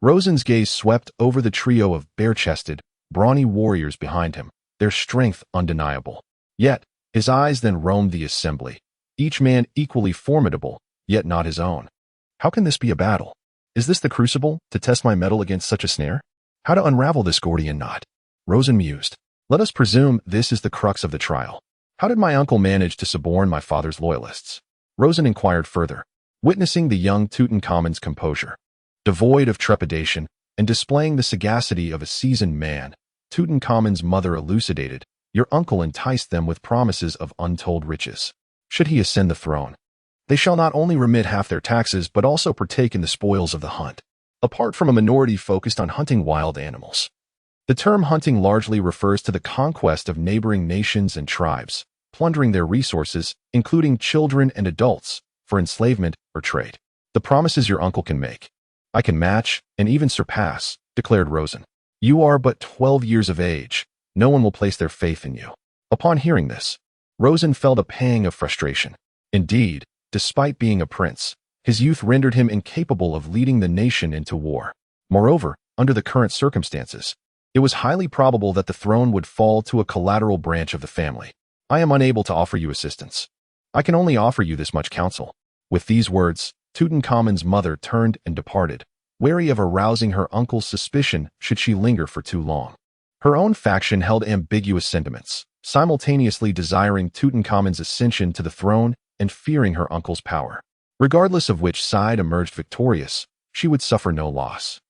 Rosen's gaze swept over the trio of bare-chested, brawny warriors behind him, their strength undeniable. Yet, his eyes then roamed the assembly, each man equally formidable, yet not his own. How can this be a battle? Is this the crucible, to test my mettle against such a snare? How to unravel this Gordian knot? Rosen mused. Let us presume this is the crux of the trial. How did my uncle manage to suborn my father's loyalists? Rosen inquired further, witnessing the young Tutankhamun's composure. Devoid of trepidation, and displaying the sagacity of a seasoned man, Tutankhamun's mother elucidated, your uncle enticed them with promises of untold riches. Should he ascend the throne, they shall not only remit half their taxes but also partake in the spoils of the hunt, apart from a minority focused on hunting wild animals. The term hunting largely refers to the conquest of neighboring nations and tribes, plundering their resources, including children and adults, for enslavement or trade. The promises your uncle can make, I can match and even surpass, declared Rosen. You are but 12 years of age. No one will place their faith in you. Upon hearing this, Rosen felt a pang of frustration. Indeed, despite being a prince, his youth rendered him incapable of leading the nation into war. Moreover, under the current circumstances, it was highly probable that the throne would fall to a collateral branch of the family. I am unable to offer you assistance. I can only offer you this much counsel. With these words, Tutankhamun's mother turned and departed, wary of arousing her uncle's suspicion should she linger for too long. Her own faction held ambiguous sentiments, simultaneously desiring Tutankhamun's ascension to the throne and fearing her uncle's power. Regardless of which side emerged victorious, she would suffer no loss.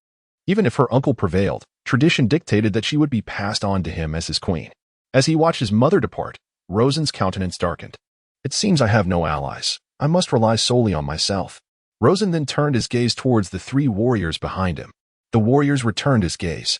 Even if her uncle prevailed, tradition dictated that she would be passed on to him as his queen. As he watched his mother depart, Rosen's countenance darkened. It seems I have no allies. I must rely solely on myself. Rosen then turned his gaze towards the three warriors behind him. The warriors returned his gaze,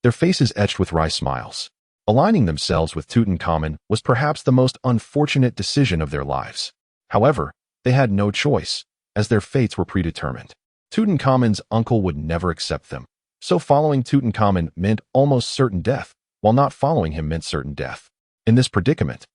their faces etched with wry smiles. Aligning themselves with Tutankhamun was perhaps the most unfortunate decision of their lives. However, they had no choice, as their fates were predetermined. Tutankhamun's uncle would never accept them, so following Tutankhamun meant almost certain death, while not following him meant certain death. In this predicament,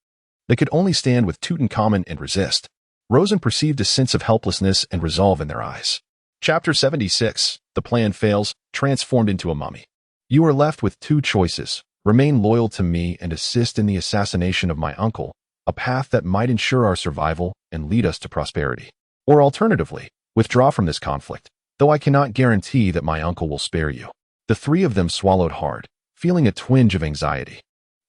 they could only stand with Tutankhamun and resist. Rosen perceived a sense of helplessness and resolve in their eyes. Chapter 76. The plan fails, transformed into a mummy. You are left with two choices: remain loyal to me and assist in the assassination of my uncle, a path that might ensure our survival and lead us to prosperity. Or alternatively, withdraw from this conflict, though I cannot guarantee that my uncle will spare you. The three of them swallowed hard, feeling a twinge of anxiety.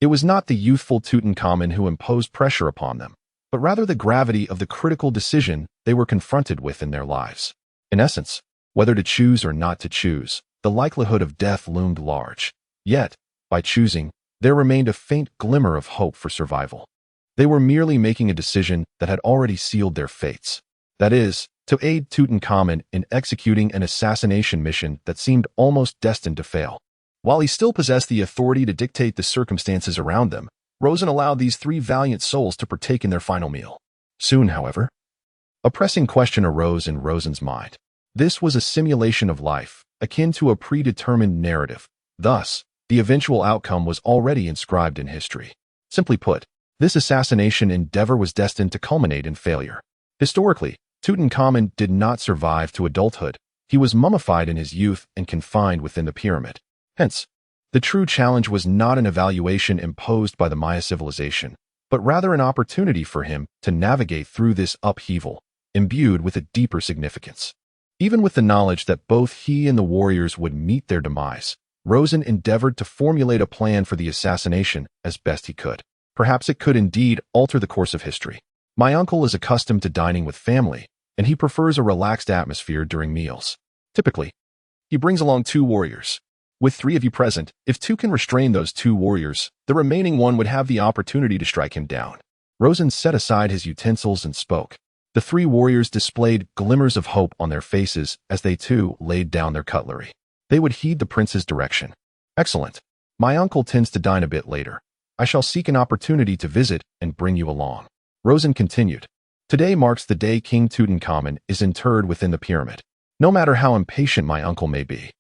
It was not the youthful Tutankhamun who imposed pressure upon them, but rather the gravity of the critical decision they were confronted with in their lives. In essence, whether to choose or not to choose, the likelihood of death loomed large. Yet, by choosing, there remained a faint glimmer of hope for survival. They were merely making a decision that had already sealed their fates. That is, to aid Tutankhamun in executing an assassination mission that seemed almost destined to fail. While he still possessed the authority to dictate the circumstances around them, Rosen allowed these three valiant souls to partake in their final meal. Soon, however, a pressing question arose in Rosen's mind. This was a simulation of life, akin to a predetermined narrative. Thus, the eventual outcome was already inscribed in history. Simply put, this assassination endeavor was destined to culminate in failure. Historically, Tutankhamun did not survive to adulthood. He was mummified in his youth and confined within the pyramid. Hence, the true challenge was not an evaluation imposed by the Maya civilization, but rather an opportunity for him to navigate through this upheaval, imbued with a deeper significance. Even with the knowledge that both he and the warriors would meet their demise, Rosen endeavored to formulate a plan for the assassination as best he could. Perhaps it could indeed alter the course of history. My uncle is accustomed to dining with family, and he prefers a relaxed atmosphere during meals. Typically, he brings along two warriors. With three of you present, if two can restrain those two warriors, the remaining one would have the opportunity to strike him down. Rosen set aside his utensils and spoke. The three warriors displayed glimmers of hope on their faces as they too laid down their cutlery. They would heed the prince's direction. Excellent. My uncle tends to dine a bit later. I shall seek an opportunity to visit and bring you along. Rosen continued. Today marks the day King Tutankhamun is interred within the pyramid. No matter how impatient my uncle may be,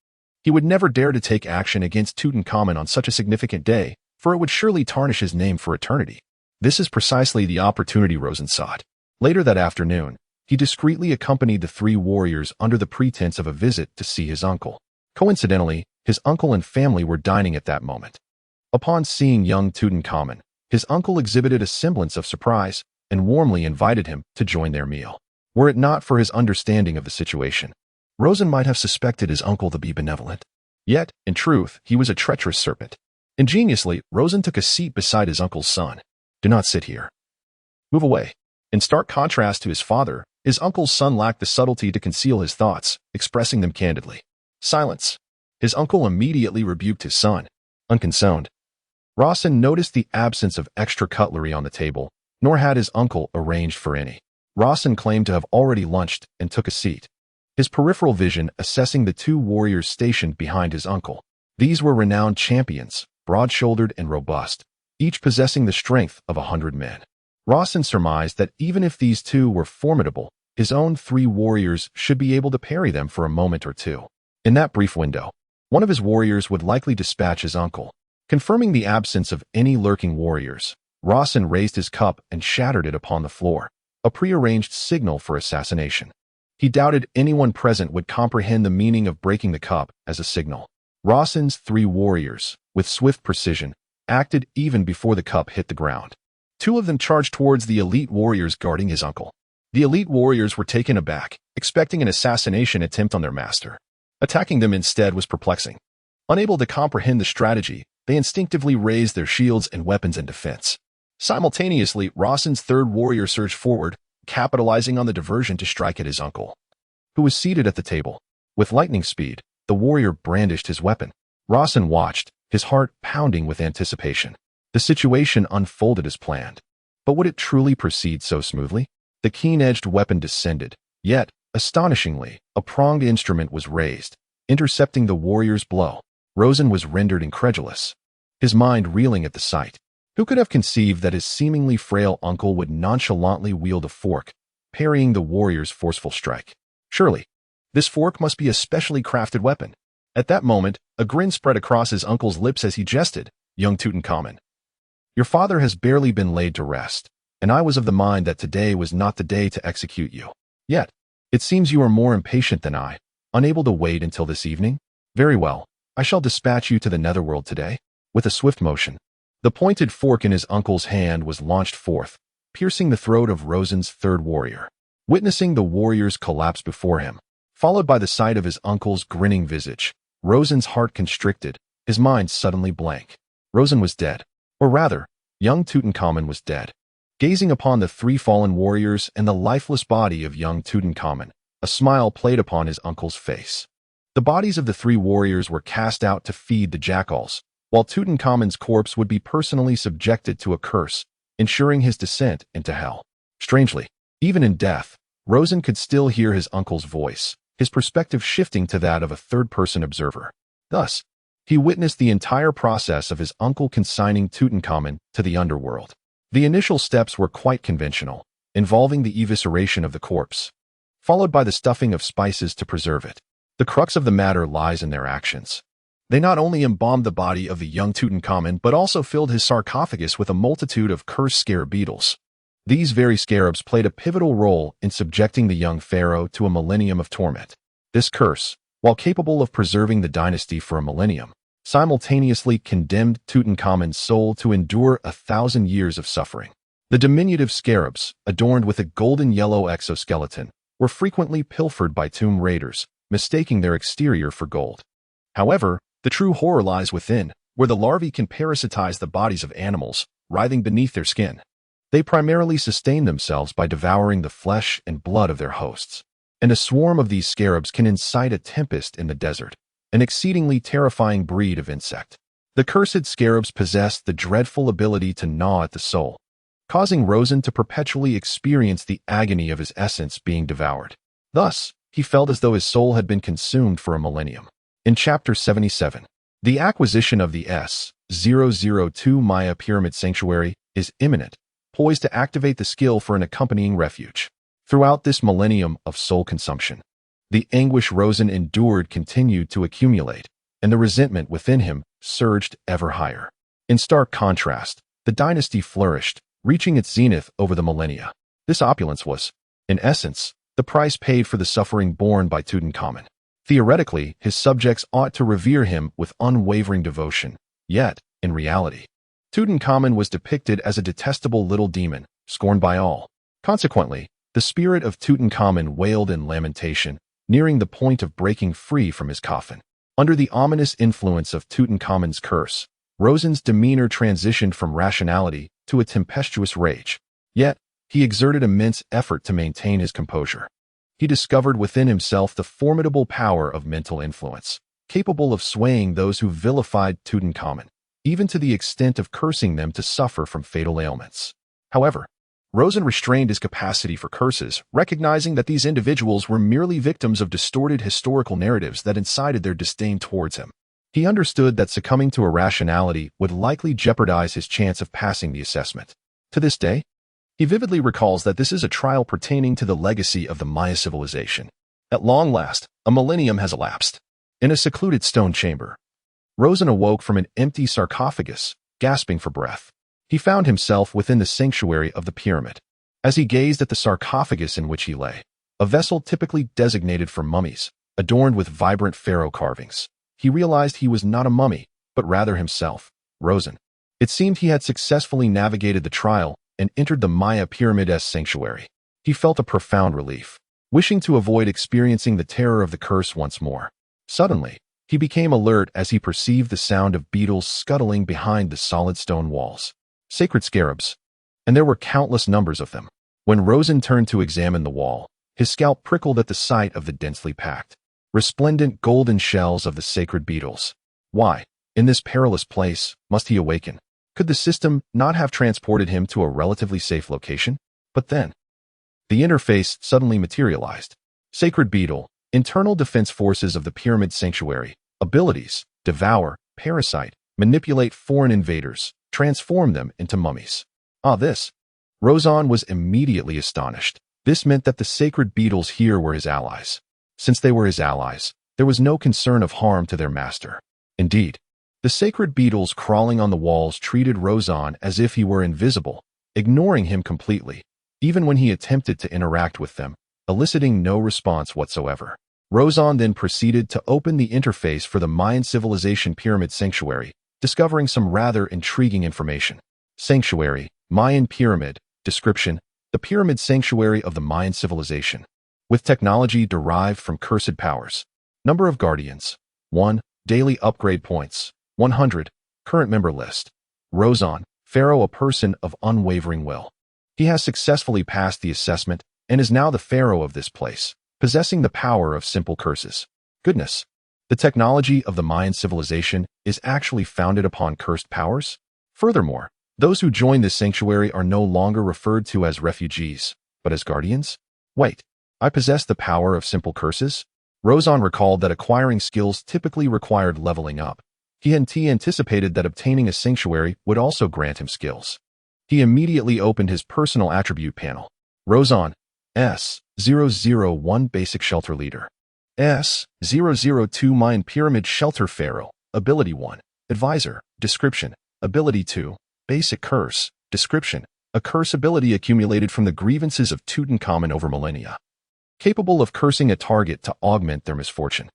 he would never dare to take action against Tutankhamun on such a significant day, for it would surely tarnish his name for eternity. This is precisely the opportunity Rosen sought. Later that afternoon, he discreetly accompanied the three warriors under the pretense of a visit to see his uncle. Coincidentally, his uncle and family were dining at that moment. Upon seeing young Tutankhamun, his uncle exhibited a semblance of surprise and warmly invited him to join their meal. Were it not for his understanding of the situation, Rosen might have suspected his uncle to be benevolent. Yet, in truth, he was a treacherous serpent. Ingeniously, Rosen took a seat beside his uncle's son. Do not sit here. Move away. In stark contrast to his father, his uncle's son lacked the subtlety to conceal his thoughts, expressing them candidly. Silence. His uncle immediately rebuked his son. Unconcerned, Rosen noticed the absence of extra cutlery on the table, nor had his uncle arranged for any. Rosen claimed to have already lunched and took a seat, his peripheral vision assessing the two warriors stationed behind his uncle. These were renowned champions, broad-shouldered and robust, each possessing the strength of 100 men. Rosen surmised that even if these two were formidable, his own three warriors should be able to parry them for a moment or two. In that brief window, one of his warriors would likely dispatch his uncle. Confirming the absence of any lurking warriors, Rosen raised his cup and shattered it upon the floor, a prearranged signal for assassination. He doubted anyone present would comprehend the meaning of breaking the cup as a signal. Rosen's three warriors, with swift precision, acted even before the cup hit the ground. Two of them charged towards the elite warriors guarding his uncle. The elite warriors were taken aback, expecting an assassination attempt on their master. Attacking them instead was perplexing. Unable to comprehend the strategy, they instinctively raised their shields and weapons in defense. Simultaneously, Rosen's third warrior surged forward, capitalizing on the diversion to strike at his uncle, who was seated at the table. With lightning speed, the warrior brandished his weapon. Rosen watched, his heart pounding with anticipation. The situation unfolded as planned. But would it truly proceed so smoothly? The keen-edged weapon descended, yet, Astonishingly, a pronged instrument was raised, intercepting the warrior's blow. Rosen was rendered incredulous, his mind reeling at the sight. Who could have conceived that his seemingly frail uncle would nonchalantly wield a fork, parrying the warrior's forceful strike? Surely, this fork must be a specially crafted weapon. At that moment, a grin spread across his uncle's lips as he jested. "Young Tutankhamun, your father has barely been laid to rest, and I was of the mind that today was not the day to execute you. Yet, it seems you are more impatient than I, unable to wait until this evening? Very well, I shall dispatch you to the netherworld today." With a swift motion, the pointed fork in his uncle's hand was launched forth, piercing the throat of Rosen's third warrior. Witnessing the warrior's collapse before him, followed by the sight of his uncle's grinning visage, Rosen's heart constricted, his mind suddenly blank. Rosen was dead. Or rather, young Tutankhamun was dead. Gazing upon the three fallen warriors and the lifeless body of young Tutankhamun, a smile played upon his uncle's face. The bodies of the three warriors were cast out to feed the jackals, while Tutankhamun's corpse would be personally subjected to a curse, ensuring his descent into hell. Strangely, even in death, Rosen could still hear his uncle's voice, his perspective shifting to that of a third-person observer. Thus, he witnessed the entire process of his uncle consigning Tutankhamun to the underworld. The initial steps were quite conventional, involving the evisceration of the corpse, followed by the stuffing of spices to preserve it. The crux of the matter lies in their actions. They not only embalmed the body of the young Tutankhamun, but also filled his sarcophagus with a multitude of cursed scarab beetles. These very scarabs played a pivotal role in subjecting the young pharaoh to a millennium of torment. This curse, while capable of preserving the dynasty for a millennium, simultaneously condemned Tutankhamun's soul to endure 1,000 years of suffering. The diminutive scarabs, adorned with a golden yellow exoskeleton, were frequently pilfered by tomb raiders, mistaking their exterior for gold. However, the true horror lies within, where the larvae can parasitize the bodies of animals, writhing beneath their skin. They primarily sustain themselves by devouring the flesh and blood of their hosts. And a swarm of these scarabs can incite a tempest in the desert, an exceedingly terrifying breed of insect. The cursed scarabs possessed the dreadful ability to gnaw at the soul, causing Rosen to perpetually experience the agony of his essence being devoured. Thus, he felt as though his soul had been consumed for a millennium. In Chapter 77, the acquisition of the S-002 Maya Pyramid Sanctuary is imminent, poised to activate the skill for an accompanying refuge. Throughout this millennium of soul consumption, the anguish Rosen endured continued to accumulate, and the resentment within him surged ever higher. In stark contrast, the dynasty flourished, reaching its zenith over the millennia. This opulence was, in essence, the price paid for the suffering borne by Tutankhamun. Theoretically, his subjects ought to revere him with unwavering devotion, yet, in reality, Tutankhamun was depicted as a detestable little demon, scorned by all. Consequently, the spirit of Tutankhamun wailed in lamentation, nearing the point of breaking free from his coffin. Under the ominous influence of Tutankhamun's curse, Rosen's demeanor transitioned from rationality to a tempestuous rage. Yet, he exerted immense effort to maintain his composure. He discovered within himself the formidable power of mental influence, capable of swaying those who vilified Tutankhamun, even to the extent of cursing them to suffer from fatal ailments. However, Rosen restrained his capacity for curses, recognizing that these individuals were merely victims of distorted historical narratives that incited their disdain towards him. He understood that succumbing to irrationality would likely jeopardize his chance of passing the assessment. To this day, he vividly recalls that this is a trial pertaining to the legacy of the Maya civilization. At long last, a millennium has elapsed. In a secluded stone chamber, Rosen awoke from an empty sarcophagus, gasping for breath. He found himself within the sanctuary of the pyramid. As he gazed at the sarcophagus in which he lay, a vessel typically designated for mummies, adorned with vibrant pharaoh carvings, he realized he was not a mummy, but rather himself, Rosen. It seemed he had successfully navigated the trial and entered the Maya Pyramid's sanctuary. He felt a profound relief, wishing to avoid experiencing the terror of the curse once more. Suddenly, he became alert as he perceived the sound of beetles scuttling behind the solid stone walls. Sacred scarabs, and there were countless numbers of them. When Rosen turned to examine the wall, his scalp prickled at the sight of the densely packed, resplendent golden shells of the sacred beetles. Why, in this perilous place, must he awaken? Could the system not have transported him to a relatively safe location? But then, the interface suddenly materialized. Sacred Beetle. Internal defense forces of the Pyramid Sanctuary. Abilities: devour, parasite, manipulate foreign invaders, transform them into mummies. This. Rozon was immediately astonished. This meant that the sacred beetles here were his allies. Since they were his allies, there was no concern of harm to their master. Indeed, the sacred beetles crawling on the walls treated Rozon as if he were invisible, ignoring him completely, even when he attempted to interact with them, eliciting no response whatsoever. Rozon then proceeded to open the interface for the Mayan civilization Pyramid Sanctuary, discovering some rather intriguing information. Sanctuary, Mayan Pyramid, description: the Pyramid Sanctuary of the Mayan civilization, with technology derived from cursed powers. Number of guardians: 1. Daily upgrade points: 100. Current member list: Rozon, Pharaoh, a person of unwavering will. He has successfully passed the assessment and is now the Pharaoh of this place, possessing the power of simple curses. Goodness! The technology of the Mayan civilization is actually founded upon cursed powers? Furthermore, those who join this sanctuary are no longer referred to as refugees, but as guardians? Wait, I possess the power of simple curses? Rozon recalled that acquiring skills typically required leveling up. He anticipated that obtaining a sanctuary would also grant him skills. He immediately opened his personal attribute panel. Rozon, S-001 Basic Shelter Leader. S-002 Mayan Pyramid Shelter Pharaoh. Ability 1. Advisor. Description: Ability 2. Basic Curse. Description: a curse ability accumulated from the grievances of Tutankhamun over millennia. Capable of cursing a target to augment their misfortune.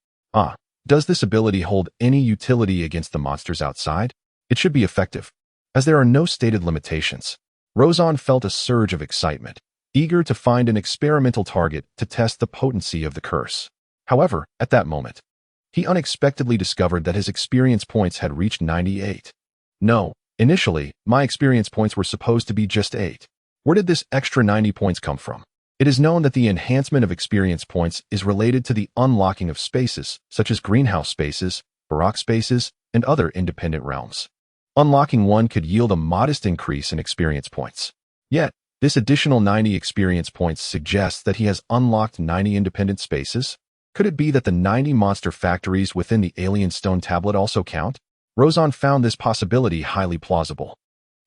Does this ability hold any utility against the monsters outside? It should be effective, as there are no stated limitations. Rozon felt a surge of excitement, eager to find an experimental target to test the potency of the curse. However, at that moment, he unexpectedly discovered that his experience points had reached 98. No, initially, my experience points were supposed to be just 8. Where did this extra 90 points come from? It is known that the enhancement of experience points is related to the unlocking of spaces, such as greenhouse spaces, Baroque spaces, and other independent realms. Unlocking one could yield a modest increase in experience points. Yet, this additional 90 experience points suggests that he has unlocked 90 independent spaces. Could it be that the 90 monster factories within the alien stone tablet also count? Rozon found this possibility highly plausible.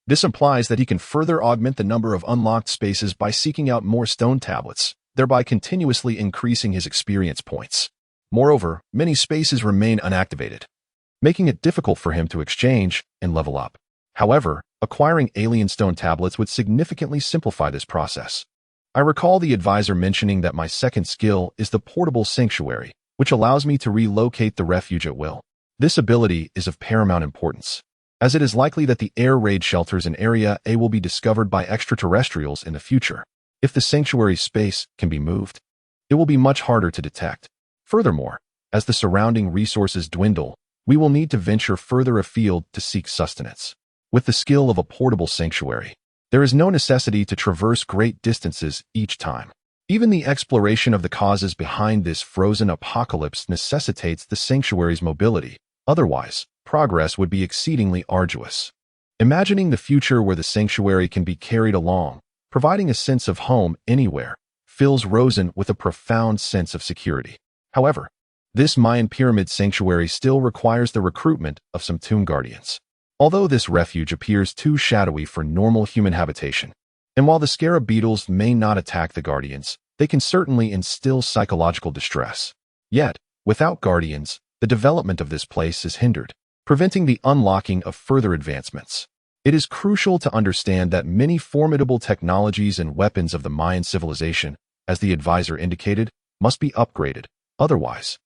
This implies that he can further augment the number of unlocked spaces by seeking out more stone tablets, thereby continuously increasing his experience points. Moreover, many spaces remain unactivated, making it difficult for him to exchange and level up. However, acquiring alien stone tablets would significantly simplify this process. I recall the advisor mentioning that my second skill is the Portable Sanctuary, which allows me to relocate the refuge at will. This ability is of paramount importance, as it is likely that the air raid shelters in Area A will be discovered by extraterrestrials in the future. If the sanctuary space can be moved, it will be much harder to detect. Furthermore, as the surrounding resources dwindle, we will need to venture further afield to seek sustenance. With the skill of a portable sanctuary, there is no necessity to traverse great distances each time. Even the exploration of the causes behind this frozen apocalypse necessitates the sanctuary's mobility. Otherwise, progress would be exceedingly arduous. Imagining the future where the sanctuary can be carried along, providing a sense of home anywhere, fills Rozon with a profound sense of security. However, this Mayan pyramid sanctuary still requires the recruitment of some tomb guardians. Although this refuge appears too shadowy for normal human habitation, and while the scarab beetles may not attack the guardians, they can certainly instill psychological distress. Yet, without guardians, the development of this place is hindered, preventing the unlocking of further advancements. It is crucial to understand that many formidable technologies and weapons of the Mayan civilization, as the advisor indicated, must be upgraded. Otherwise,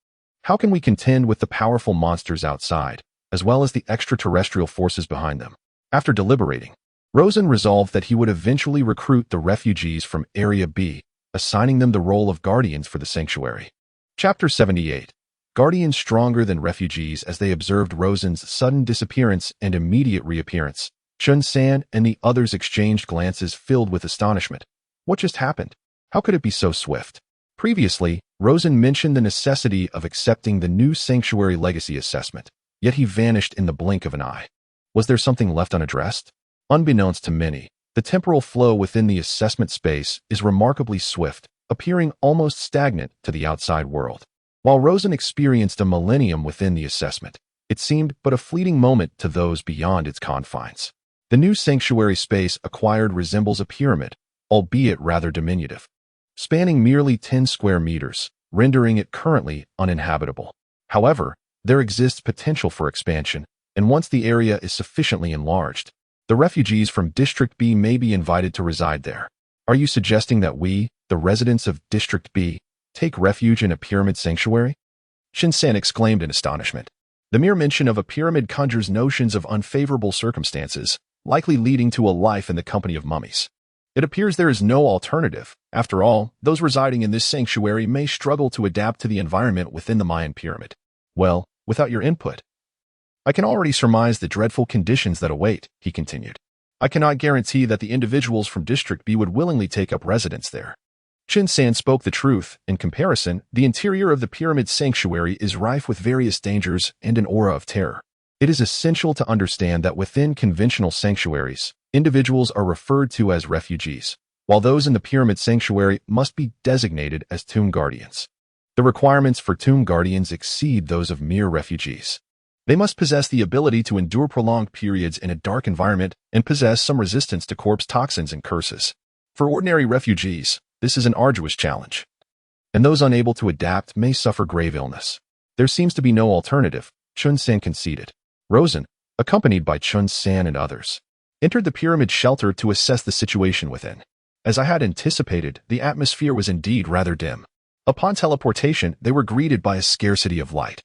how can we contend with the powerful monsters outside, as well as the extraterrestrial forces behind them? After deliberating, Rozon resolved that he would eventually recruit the refugees from Area B, assigning them the role of guardians for the sanctuary. Chapter 78. Guardians stronger than refugees. As they observed Rozon's sudden disappearance and immediate reappearance, Chun-san and the others exchanged glances filled with astonishment. What just happened? How could it be so swift? Previously, Rozon mentioned the necessity of accepting the new Sanctuary Legacy Assessment, yet he vanished in the blink of an eye. Was there something left unaddressed? Unbeknownst to many, the temporal flow within the assessment space is remarkably swift, appearing almost stagnant to the outside world. While Rosen experienced a millennium within the assessment, it seemed but a fleeting moment to those beyond its confines. The new sanctuary space acquired resembles a pyramid, albeit rather diminutive, spanning merely 10 square meters, rendering it currently uninhabitable. However, there exists potential for expansion, and once the area is sufficiently enlarged, the refugees from District B may be invited to reside there. Are you suggesting that we, the residents of District B, take refuge in a pyramid sanctuary? Shin-san exclaimed in astonishment. The mere mention of a pyramid conjures notions of unfavorable circumstances, likely leading to a life in the company of mummies. It appears there is no alternative. After all, those residing in this sanctuary may struggle to adapt to the environment within the Mayan pyramid. Well, without your input, I can already surmise the dreadful conditions that await, he continued. I cannot guarantee that the individuals from District B would willingly take up residence there. Shin-san spoke the truth. In comparison, the interior of the pyramid sanctuary is rife with various dangers and an aura of terror. It is essential to understand that within conventional sanctuaries, individuals are referred to as refugees, while those in the pyramid sanctuary must be designated as tomb guardians. The requirements for tomb guardians exceed those of mere refugees. They must possess the ability to endure prolonged periods in a dark environment and possess some resistance to corpse toxins and curses. For ordinary refugees, this is an arduous challenge, and those unable to adapt may suffer grave illness. There seems to be no alternative, Chun-san conceded. Rosen, accompanied by Chun-san and others, entered the pyramid shelter to assess the situation within. As I had anticipated, the atmosphere was indeed rather dim. Upon teleportation, they were greeted by a scarcity of light,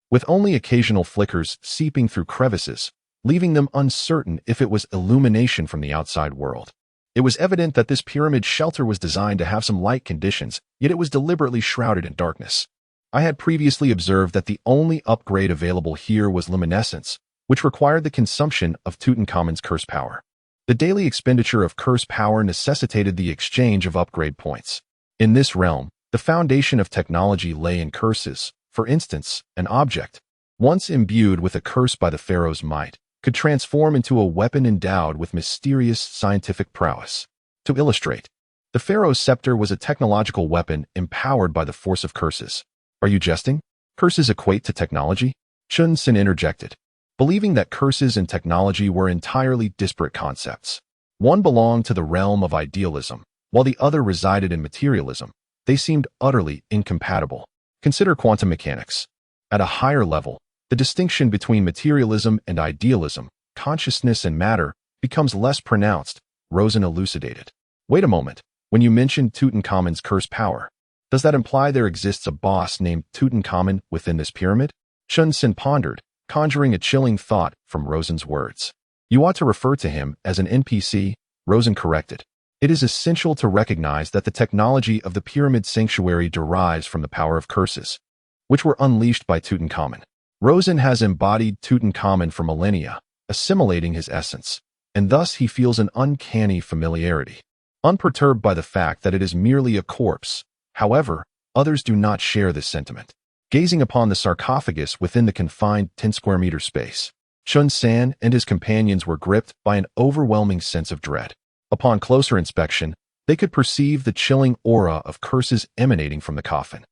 with only occasional flickers seeping through crevices, leaving them uncertain if it was illumination from the outside world. It was evident that this pyramid shelter was designed to have some light conditions, yet it was deliberately shrouded in darkness. I had previously observed that the only upgrade available here was luminescence, which required the consumption of Tutankhamun's curse power. The daily expenditure of curse power necessitated the exchange of upgrade points. In this realm, the foundation of technology lay in curses. For instance, an object, once imbued with a curse by the pharaoh's might, could transform into a weapon endowed with mysterious scientific prowess. To illustrate, the pharaoh's scepter was a technological weapon empowered by the force of curses. Are you jesting? Curses equate to technology? Chun-san interjected, believing that curses and technology were entirely disparate concepts. One belonged to the realm of idealism, while the other resided in materialism. They seemed utterly incompatible. Consider quantum mechanics. At a higher level, the distinction between materialism and idealism, consciousness and matter, becomes less pronounced, Rosen elucidated. Wait a moment. When you mentioned Tutankhamun's curse power, does that imply there exists a boss named Tutankhamun within this pyramid? Chun-san pondered, conjuring a chilling thought from Rosen's words. You ought to refer to him as an NPC, Rosen corrected. It is essential to recognize that the technology of the pyramid sanctuary derives from the power of curses, which were unleashed by Tutankhamun. Rosen has embodied Tutankhamun for millennia, assimilating his essence, and thus he feels an uncanny familiarity, unperturbed by the fact that it is merely a corpse. However, others do not share this sentiment. Gazing upon the sarcophagus within the confined 10 square meter space, Chun-san and his companions were gripped by an overwhelming sense of dread. Upon closer inspection, they could perceive the chilling aura of curses emanating from the coffin.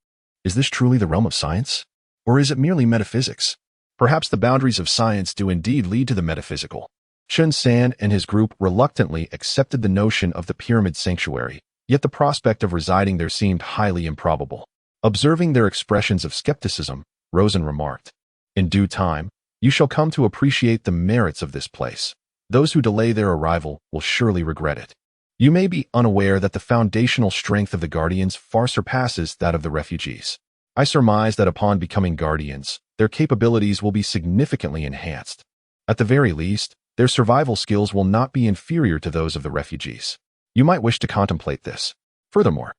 Is this truly the realm of science? Or is it merely metaphysics? Perhaps the boundaries of science do indeed lead to the metaphysical. Chun-san and his group reluctantly accepted the notion of the pyramid sanctuary, yet the prospect of residing there seemed highly improbable. Observing their expressions of skepticism, Rosen remarked, "In due time, you shall come to appreciate the merits of this place. Those who delay their arrival will surely regret it. You may be unaware that the foundational strength of the Guardians far surpasses that of the refugees. I surmise that upon becoming Guardians, their capabilities will be significantly enhanced. At the very least, their survival skills will not be inferior to those of the refugees. You might wish to contemplate this. Furthermore,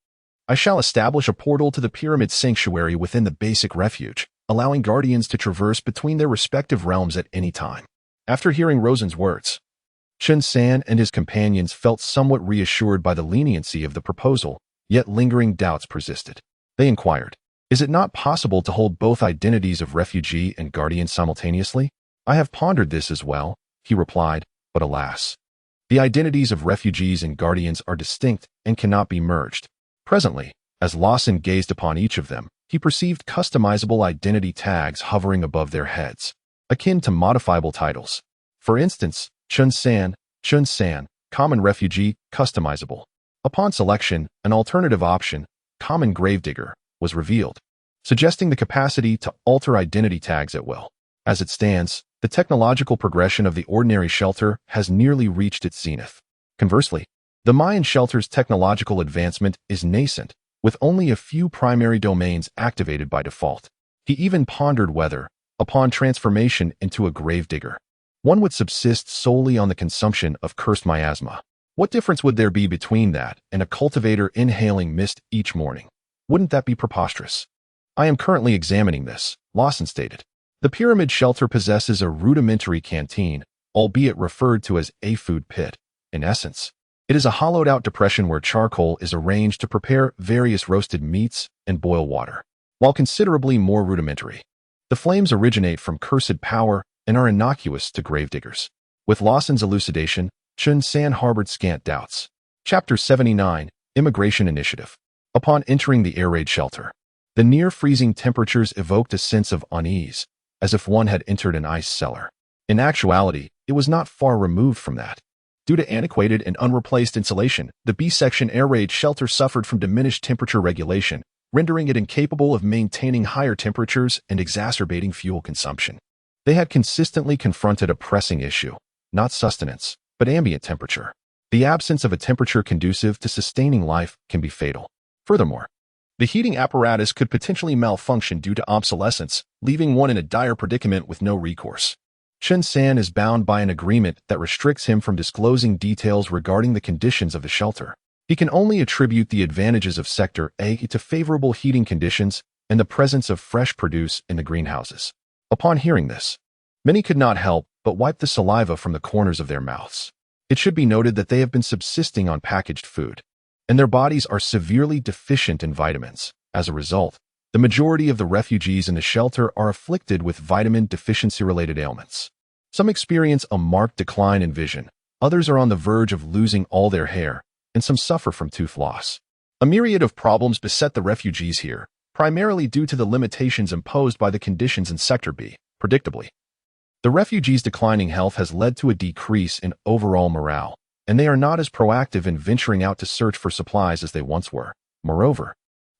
I shall establish a portal to the pyramid sanctuary within the basic refuge, allowing Guardians to traverse between their respective realms at any time." After hearing Rosen's words, Chun-san and his companions felt somewhat reassured by the leniency of the proposal, yet lingering doubts persisted. They inquired, "Is it not possible to hold both identities of refugee and guardian simultaneously?" "I have pondered this as well," he replied, "but alas, the identities of refugees and guardians are distinct and cannot be merged. Presently, as Lawson gazed upon each of them, he perceived customizable identity tags hovering above their heads, akin to modifiable titles. For instance, Chun San, common refugee, customizable. Upon selection, an alternative option, common gravedigger, was revealed, suggesting the capacity to alter identity tags at will. As it stands, the technological progression of the ordinary shelter has nearly reached its zenith. Conversely, the Mayan shelter's technological advancement is nascent, with only a few primary domains activated by default. He even pondered whether, upon transformation into a gravedigger, one would subsist solely on the consumption of cursed miasma. What difference would there be between that and a cultivator inhaling mist each morning? Wouldn't that be preposterous? I am currently examining this, Lawson stated. The pyramid shelter possesses a rudimentary canteen, albeit referred to as a food pit. In essence, it is a hollowed-out depression where charcoal is arranged to prepare various roasted meats and boil water. While considerably more rudimentary, the flames originate from cursed power and are innocuous to gravediggers. With Lawson's elucidation, Chun San harbored scant doubts. Chapter 79, Immigration Initiative. Upon entering the air raid shelter, the near-freezing temperatures evoked a sense of unease, as if one had entered an ice cellar. In actuality, it was not far removed from that. Due to antiquated and unreplaced insulation, the B-section air raid shelter suffered from diminished temperature regulation, rendering it incapable of maintaining higher temperatures and exacerbating fuel consumption. They had consistently confronted a pressing issue, not sustenance, but ambient temperature. The absence of a temperature conducive to sustaining life can be fatal. Furthermore, the heating apparatus could potentially malfunction due to obsolescence, leaving one in a dire predicament with no recourse. Chun San is bound by an agreement that restricts him from disclosing details regarding the conditions of the shelter. He can only attribute the advantages of Sector A to favorable heating conditions and the presence of fresh produce in the greenhouses. Upon hearing this, many could not help but wipe the saliva from the corners of their mouths. It should be noted that they have been subsisting on packaged food, and their bodies are severely deficient in vitamins. As a result, the majority of the refugees in the shelter are afflicted with vitamin deficiency-related ailments. Some experience a marked decline in vision, others are on the verge of losing all their hair, and some suffer from tooth loss. A myriad of problems beset the refugees here, primarily due to the limitations imposed by the conditions in Sector B. Predictably, the refugees' declining health has led to a decrease in overall morale, and they are not as proactive in venturing out to search for supplies as they once were. Moreover,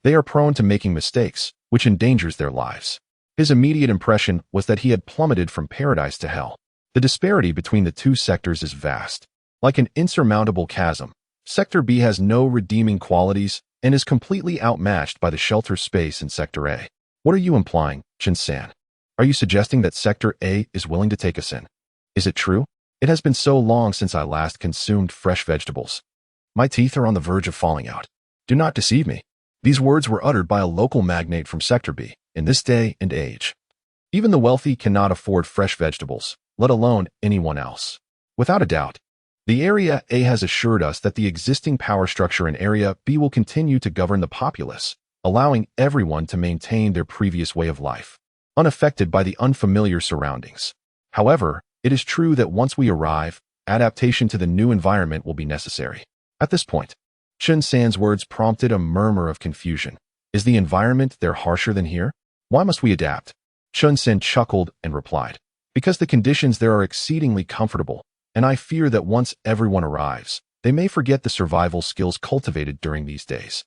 they are prone to making mistakes, which endangers their lives. His immediate impression was that he had plummeted from paradise to hell. The disparity between the two sectors is vast. Like an insurmountable chasm, Sector B has no redeeming qualities and is completely outmatched by the shelter space in Sector A. What are you implying, Chun San? Are you suggesting that Sector A is willing to take us in? Is it true? It has been so long since I last consumed fresh vegetables. My teeth are on the verge of falling out. Do not deceive me. These words were uttered by a local magnate from Sector B in this day and age. Even the wealthy cannot afford fresh vegetables, let alone anyone else. Without a doubt, the Area A has assured us that the existing power structure in Area B will continue to govern the populace, allowing everyone to maintain their previous way of life, unaffected by the unfamiliar surroundings. However, it is true that once we arrive, adaptation to the new environment will be necessary. At this point, Chun San's words prompted a murmur of confusion. Is the environment there harsher than here? Why must we adapt? Chun San chuckled and replied, because the conditions there are exceedingly comfortable, and I fear that once everyone arrives, they may forget the survival skills cultivated during these days,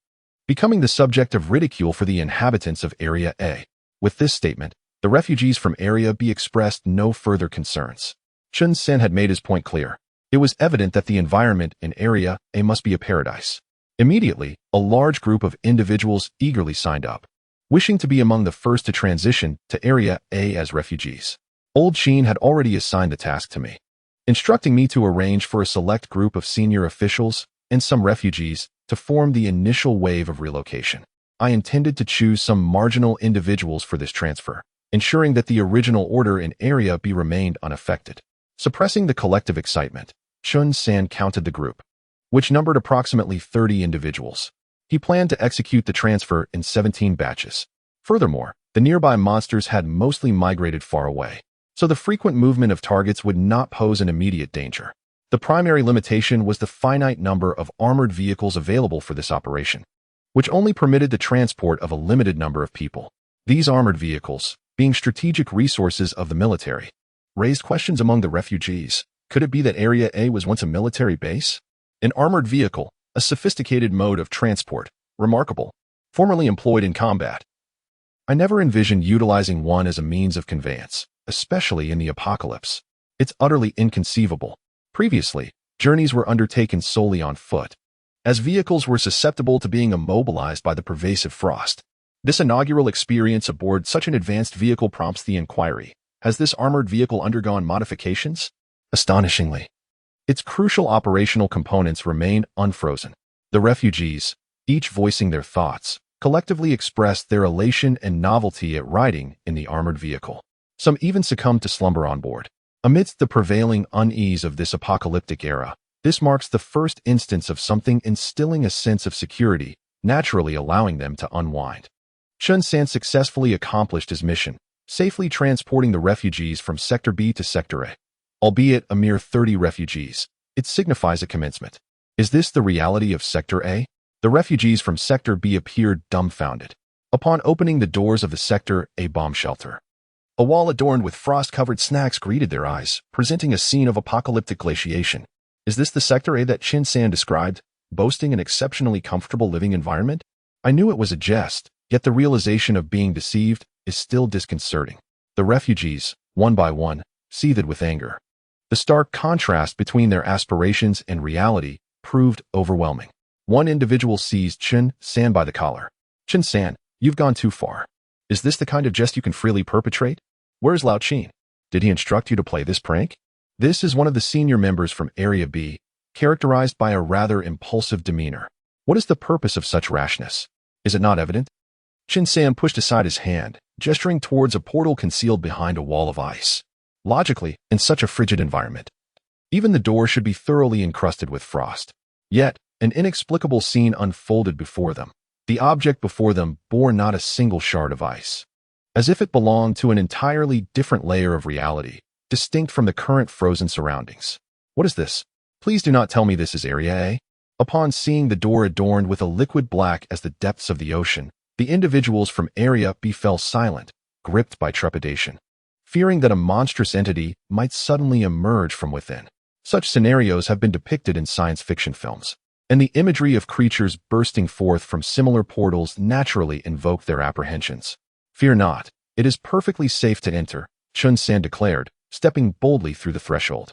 becoming the subject of ridicule for the inhabitants of Area A. With this statement, the refugees from Area B expressed no further concerns. Chun San had made his point clear. It was evident that the environment in Area A must be a paradise. Immediately, a large group of individuals eagerly signed up, wishing to be among the first to transition to Area A as refugees. Old Sheen had already assigned the task to me, instructing me to arrange for a select group of senior officials and some refugees to form the initial wave of relocation. I intended to choose some marginal individuals for this transfer, ensuring that the original order in Area B remained unaffected. Suppressing the collective excitement, Chun San counted the group, which numbered approximately 30 individuals. He planned to execute the transfer in 17 batches. Furthermore, the nearby monsters had mostly migrated far away, so the frequent movement of targets would not pose an immediate danger. The primary limitation was the finite number of armored vehicles available for this operation. which only permitted the transport of a limited number of people. These armored vehicles, being strategic resources of the military, raised questions among the refugees. Could it be that Area A was once a military base? An armored vehicle, a sophisticated mode of transport, remarkable, formerly employed in combat. I never envisioned utilizing one as a means of conveyance, especially in the apocalypse. It's utterly inconceivable. Previously, journeys were undertaken solely on foot, as vehicles were susceptible to being immobilized by the pervasive frost. This inaugural experience aboard such an advanced vehicle prompts the inquiry: has this armored vehicle undergone modifications? Astonishingly, its crucial operational components remain unfrozen. The refugees, each voicing their thoughts, collectively expressed their elation and novelty at riding in the armored vehicle. Some even succumbed to slumber on board. Amidst the prevailing unease of this apocalyptic era, this marks the first instance of something instilling a sense of security, naturally allowing them to unwind. Chun San successfully accomplished his mission, safely transporting the refugees from Sector B to Sector A. Albeit a mere 30 refugees, it signifies a commencement. Is this the reality of Sector A? The refugees from Sector B appeared dumbfounded upon opening the doors of the Sector A bomb shelter. A wall adorned with frost-covered snacks greeted their eyes, presenting a scene of apocalyptic glaciation. Is this the Sector A that Chin San described, boasting an exceptionally comfortable living environment? I knew it was a jest, yet the realization of being deceived is still disconcerting. The refugees, one by one, seethed with anger. The stark contrast between their aspirations and reality proved overwhelming. One individual seized Chin San by the collar. Chin San, you've gone too far. Is this the kind of jest you can freely perpetrate? Where's Lao Chin? Did he instruct you to play this prank? This is one of the senior members from Area B, characterized by a rather impulsive demeanor. What is the purpose of such rashness? Is it not evident? Chin San pushed aside his hand, gesturing towards a portal concealed behind a wall of ice. Logically, in such a frigid environment, even the door should be thoroughly encrusted with frost. Yet, an inexplicable scene unfolded before them. The object before them bore not a single shard of ice, as if it belonged to an entirely different layer of reality, distinct from the current frozen surroundings. What is this? Please do not tell me this is Area A. Upon seeing the door adorned with a liquid black as the depths of the ocean, the individuals from Area B fell silent, gripped by trepidation, fearing that a monstrous entity might suddenly emerge from within. Such scenarios have been depicted in science fiction films, and the imagery of creatures bursting forth from similar portals naturally invoked their apprehensions. Fear not, it is perfectly safe to enter, Chun San declared, stepping boldly through the threshold.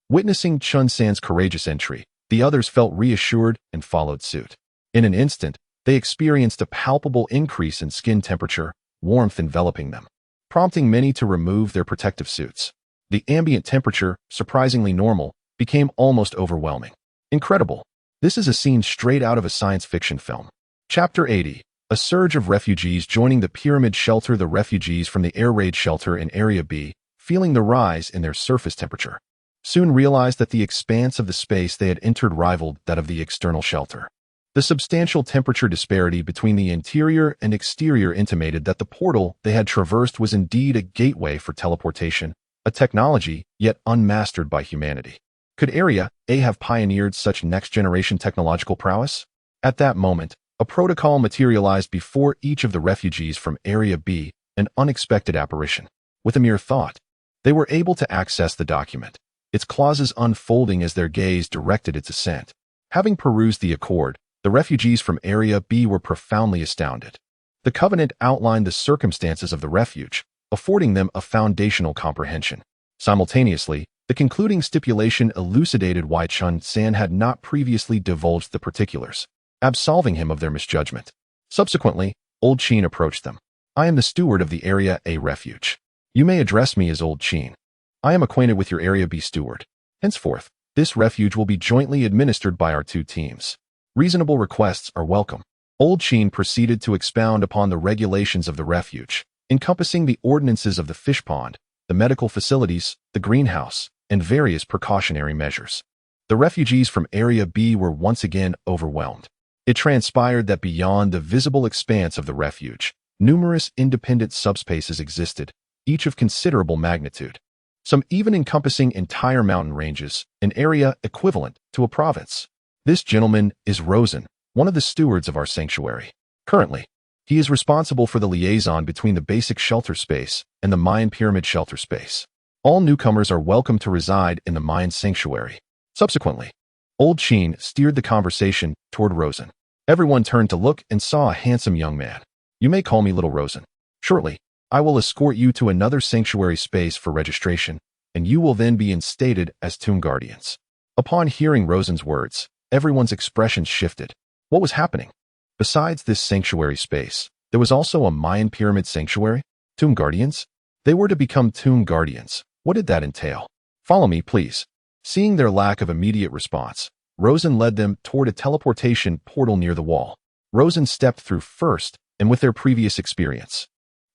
Witnessing Chun San's courageous entry, the others felt reassured and followed suit. In an instant, they experienced a palpable increase in skin temperature, warmth enveloping them, prompting many to remove their protective suits. The ambient temperature, surprisingly normal, became almost overwhelming. Incredible. This is a scene straight out of a science fiction film. Chapter 80. A surge of refugees joining the pyramid shelter. The refugees from the air raid shelter in Area B, feeling the rise in their surface temperature, soon realized that the expanse of the space they had entered rivaled that of the external shelter. The substantial temperature disparity between the interior and exterior intimated that the portal they had traversed was indeed a gateway for teleportation, a technology yet unmastered by humanity. Could Area A have pioneered such next-generation technological prowess? At that moment, a protocol materialized before each of the refugees from Area B, an unexpected apparition. With a mere thought, they were able to access the document, its clauses unfolding as their gaze directed its ascent. Having perused the accord, the refugees from Area B were profoundly astounded. The covenant outlined the circumstances of the refuge, affording them a foundational comprehension. Simultaneously, the concluding stipulation elucidated why Chun San had not previously divulged the particulars, absolving him of their misjudgment. Subsequently, Old Chin approached them. I am the steward of the Area A refuge. You may address me as Old Chin. I am acquainted with your Area B steward. Henceforth, this refuge will be jointly administered by our two teams. Reasonable requests are welcome. Old Chin proceeded to expound upon the regulations of the refuge, encompassing the ordinances of the fish pond, the medical facilities, the greenhouse, and various precautionary measures. The refugees from Area B were once again overwhelmed. It transpired that beyond the visible expanse of the refuge, numerous independent subspaces existed, each of considerable magnitude, some even encompassing entire mountain ranges, an area equivalent to a province. This gentleman is Rosen, one of the stewards of our sanctuary. Currently, he is responsible for the liaison between the basic shelter space and the Mayan pyramid shelter space. All newcomers are welcome to reside in the Mayan sanctuary. Subsequently, Old Sheen steered the conversation toward Rosen. Everyone turned to look and saw a handsome young man. You may call me Little Rosen. Shortly, I will escort you to another sanctuary space for registration, and you will then be instated as tomb guardians. Upon hearing Rosen's words, everyone's expressions shifted. What was happening? Besides this sanctuary space, there was also a Mayan pyramid sanctuary? Tomb guardians? They were to become tomb guardians. What did that entail? Follow me, please. Seeing their lack of immediate response, Rosen led them toward a teleportation portal near the wall. Rosen stepped through first, and with their previous experience,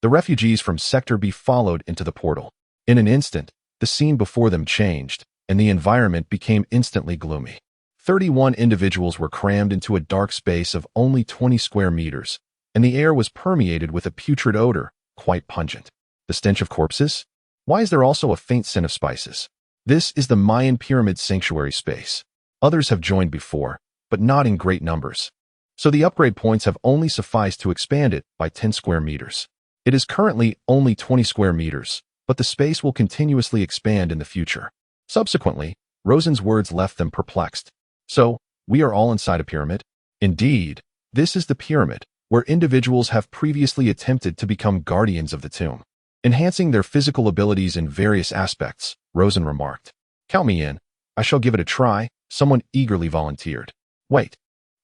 the refugees from Sector B followed into the portal. In an instant, the scene before them changed, and the environment became instantly gloomy. 31 individuals were crammed into a dark space of only 20 square meters, and the air was permeated with a putrid odor, quite pungent. The stench of corpses? Why is there also a faint scent of spices? This is the Mayan pyramid sanctuary space. Others have joined before, but not in great numbers. So the upgrade points have only sufficed to expand it by 10 square meters. It is currently only 20 square meters, but the space will continuously expand in the future. Subsequently, Rosen's words left them perplexed. So, we are all inside a pyramid? Indeed, this is the pyramid, where individuals have previously attempted to become guardians of the tomb, enhancing their physical abilities in various aspects, Rosen remarked. Count me in. I shall give it a try, someone eagerly volunteered. Wait,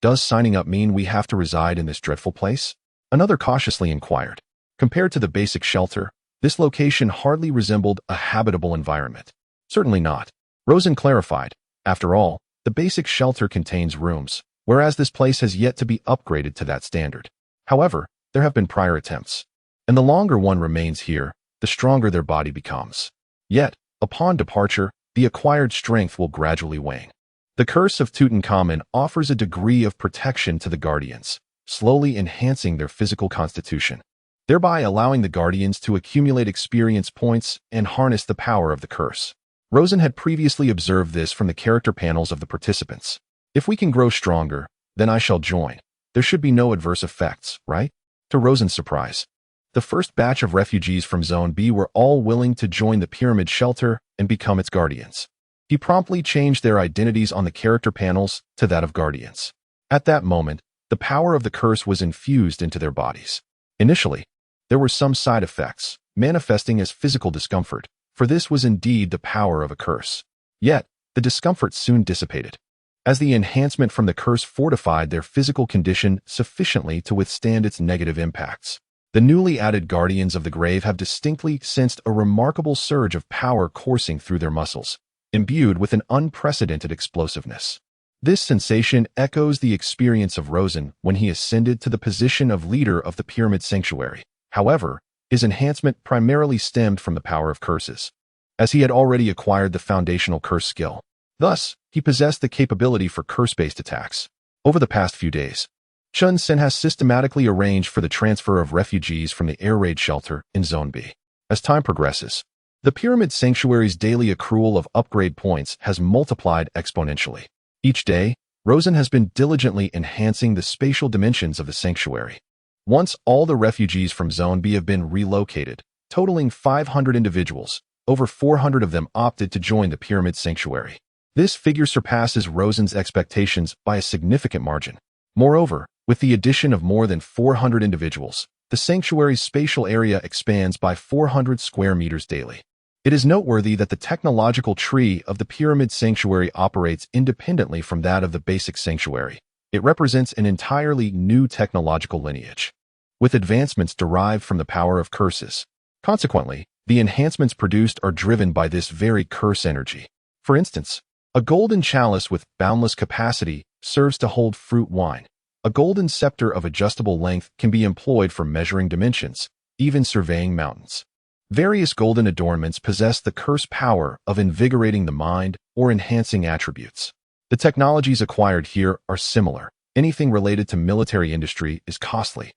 does signing up mean we have to reside in this dreadful place? Another cautiously inquired. Compared to the basic shelter, this location hardly resembled a habitable environment. Certainly not. Rosen clarified. After all, the basic shelter contains rooms, whereas this place has yet to be upgraded to that standard. However, there have been prior attempts, and the longer one remains here, the stronger their body becomes. Yet, upon departure, the acquired strength will gradually wane. The curse of Tutankhamun offers a degree of protection to the guardians, slowly enhancing their physical constitution, thereby allowing the guardians to accumulate experience points and harness the power of the curse. Rosen had previously observed this from the character panels of the participants. If we can grow stronger, then I shall join. There should be no adverse effects, right? To Rosen's surprise, the first batch of refugees from Zone B were all willing to join the pyramid shelter and become its guardians. He promptly changed their identities on the character panels to that of guardians. At that moment, the power of the curse was infused into their bodies. Initially, there were some side effects, manifesting as physical discomfort, for this was indeed the power of a curse. Yet, the discomfort soon dissipated, as the enhancement from the curse fortified their physical condition sufficiently to withstand its negative impacts. The newly added guardians of the grave have distinctly sensed a remarkable surge of power coursing through their muscles, imbued with an unprecedented explosiveness. This sensation echoes the experience of Rosen when he ascended to the position of leader of the pyramid sanctuary. However, his enhancement primarily stemmed from the power of curses, as he had already acquired the foundational curse skill. Thus, he possessed the capability for curse-based attacks. Over the past few days, Chun Sen has systematically arranged for the transfer of refugees from the air raid shelter in Zone B. As time progresses, the pyramid sanctuary's daily accrual of upgrade points has multiplied exponentially. Each day, Rosen has been diligently enhancing the spatial dimensions of the sanctuary. Once all the refugees from Zone B have been relocated, totaling 500 individuals, over 400 of them opted to join the pyramid sanctuary. This figure surpasses Rosen's expectations by a significant margin. Moreover, with the addition of more than 400 individuals, the sanctuary's spatial area expands by 400 square meters daily. It is noteworthy that the technological tree of the pyramid sanctuary operates independently from that of the basic sanctuary. It represents an entirely new technological lineage, with advancements derived from the power of curses. Consequently, the enhancements produced are driven by this very curse energy. For instance, a golden chalice with boundless capacity serves to hold fruit wine. A golden scepter of adjustable length can be employed for measuring dimensions, even surveying mountains. Various golden adornments possess the curse power of invigorating the mind or enhancing attributes. The technologies acquired here are similar. Anything related to military industry is costly,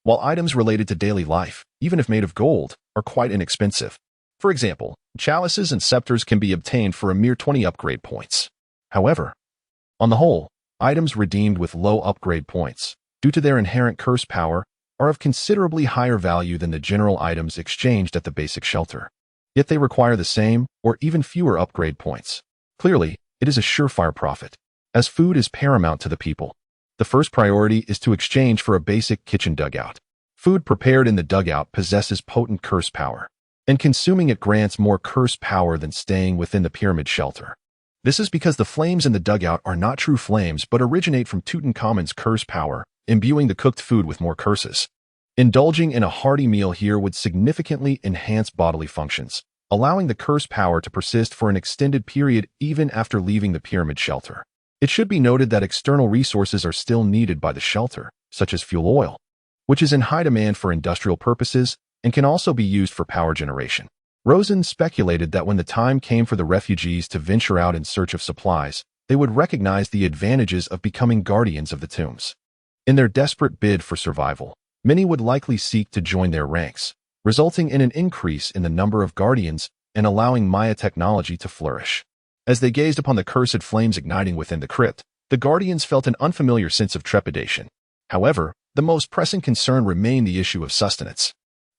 while items related to daily life, even if made of gold, are quite inexpensive. For example, chalices and scepters can be obtained for a mere 20 upgrade points. However, on the whole, Items redeemed with low upgrade points, due to their inherent curse power, are of considerably higher value than the general items exchanged at the basic shelter. Yet they require the same, or even fewer upgrade points. Clearly, it is a surefire profit, as food is paramount to the people. The first priority is to exchange for a basic kitchen dugout. Food prepared in the dugout possesses potent curse power, and consuming it grants more curse power than staying within the pyramid shelter. This is because the flames in the dugout are not true flames but originate from Tutankhamun's curse power, imbuing the cooked food with more curses. Indulging in a hearty meal here would significantly enhance bodily functions, allowing the curse power to persist for an extended period even after leaving the pyramid shelter. It should be noted that external resources are still needed by the shelter, such as fuel oil, which is in high demand for industrial purposes and can also be used for power generation. Rosen speculated that when the time came for the refugees to venture out in search of supplies, they would recognize the advantages of becoming guardians of the tombs. In their desperate bid for survival, many would likely seek to join their ranks, resulting in an increase in the number of guardians and allowing Maya technology to flourish. As they gazed upon the cursed flames igniting within the crypt, the guardians felt an unfamiliar sense of trepidation. However, the most pressing concern remained the issue of sustenance.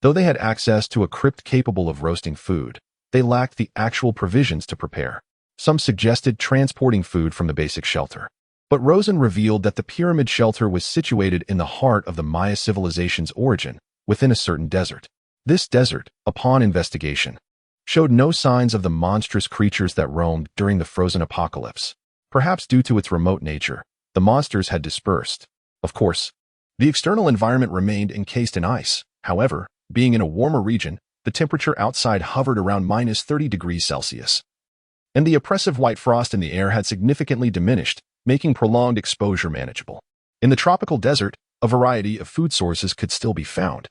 Though they had access to a crypt capable of roasting food, they lacked the actual provisions to prepare. Some suggested transporting food from the basic shelter. But Rosen revealed that the pyramid shelter was situated in the heart of the Maya civilization's origin, within a certain desert. This desert, upon investigation, showed no signs of the monstrous creatures that roamed during the frozen apocalypse. Perhaps due to its remote nature, the monsters had dispersed. Of course, the external environment remained encased in ice. However, being in a warmer region, the temperature outside hovered around -30 degrees Celsius. And the oppressive white frost in the air had significantly diminished, making prolonged exposure manageable. In the tropical desert, a variety of food sources could still be found,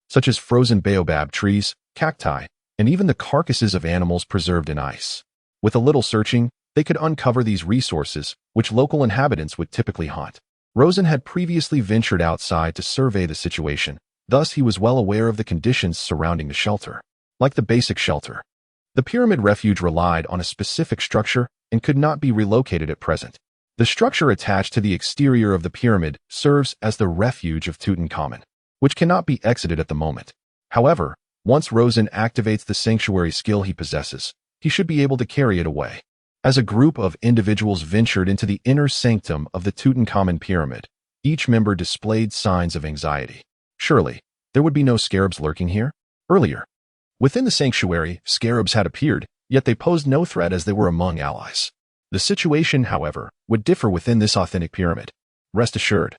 such as frozen baobab trees, cacti, and even the carcasses of animals preserved in ice. With a little searching, they could uncover these resources, which local inhabitants would typically haunt. Rosen had previously ventured outside to survey the situation, thus he was well aware of the conditions surrounding the shelter. Like the basic shelter, the pyramid refuge relied on a specific structure and could not be relocated at present. The structure attached to the exterior of the pyramid serves as the refuge of Tutankhamun, which cannot be exited at the moment. However, once Rosen activates the sanctuary skill he possesses, he should be able to carry it away. As a group of individuals ventured into the inner sanctum of the Tutankhamun pyramid, each member displayed signs of anxiety. Surely, there would be no scarabs lurking here? Earlier, within the sanctuary, scarabs had appeared, yet they posed no threat as they were among allies. The situation, however, would differ within this authentic pyramid. Rest assured,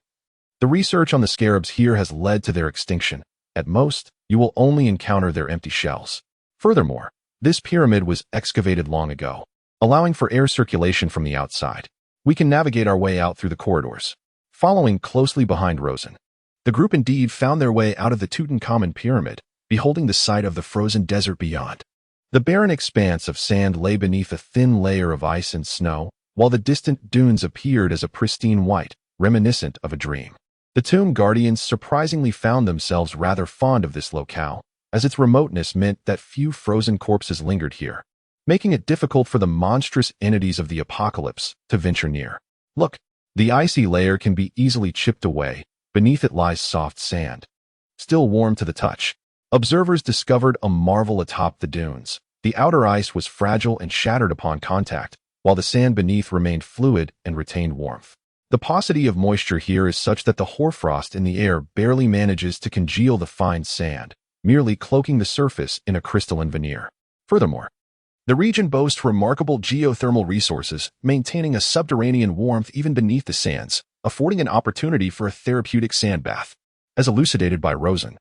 the research on the scarabs here has led to their extinction. At most, you will only encounter their empty shells. Furthermore, this pyramid was excavated long ago, allowing for air circulation from the outside. We can navigate our way out through the corridors, following closely behind Rosen. The group indeed found their way out of the Tutankhamun pyramid, beholding the sight of the frozen desert beyond. The barren expanse of sand lay beneath a thin layer of ice and snow, while the distant dunes appeared as a pristine white, reminiscent of a dream. The tomb guardians surprisingly found themselves rather fond of this locale, as its remoteness meant that few frozen corpses lingered here, making it difficult for the monstrous entities of the apocalypse to venture near. Look, the icy layer can be easily chipped away. Beneath it lies soft sand, still warm to the touch. Observers discovered a marvel atop the dunes. The outer ice was fragile and shattered upon contact, while the sand beneath remained fluid and retained warmth. The paucity of moisture here is such that the hoarfrost in the air barely manages to congeal the fine sand, merely cloaking the surface in a crystalline veneer. Furthermore, the region boasts remarkable geothermal resources, maintaining a subterranean warmth even beneath the sands, affording an opportunity for a therapeutic sand bath. As elucidated by Rosen,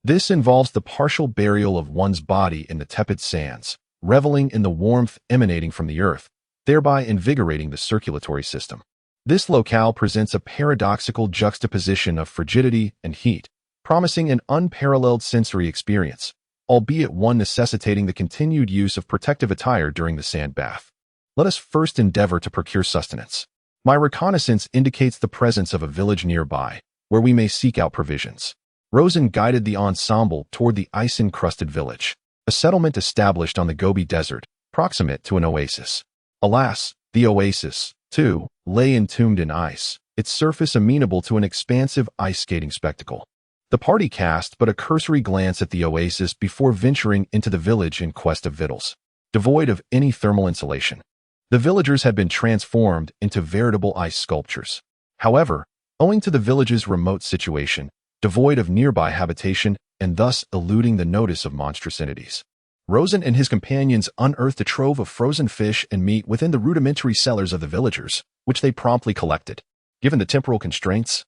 this involves the partial burial of one's body in the tepid sands, reveling in the warmth emanating from the earth, thereby invigorating the circulatory system. This locale presents a paradoxical juxtaposition of frigidity and heat, promising an unparalleled sensory experience, albeit one necessitating the continued use of protective attire during the sand bath. Let us first endeavor to procure sustenance. My reconnaissance indicates the presence of a village nearby, where we may seek out provisions. Rosen guided the ensemble toward the ice-encrusted village, a settlement established on the Gobi Desert, proximate to an oasis. Alas, the oasis, 2. Lay entombed in ice, its surface amenable to an expansive ice skating spectacle. The party cast but a cursory glance at the oasis before venturing into the village in quest of victuals. Devoid of any thermal insulation, the villagers had been transformed into veritable ice sculptures. However, owing to the village's remote situation, devoid of nearby habitation and thus eluding the notice of monstrous entities, Rosen and his companions unearthed a trove of frozen fish and meat within the rudimentary cellars of the villagers, which they promptly collected. Given the temporal constraints,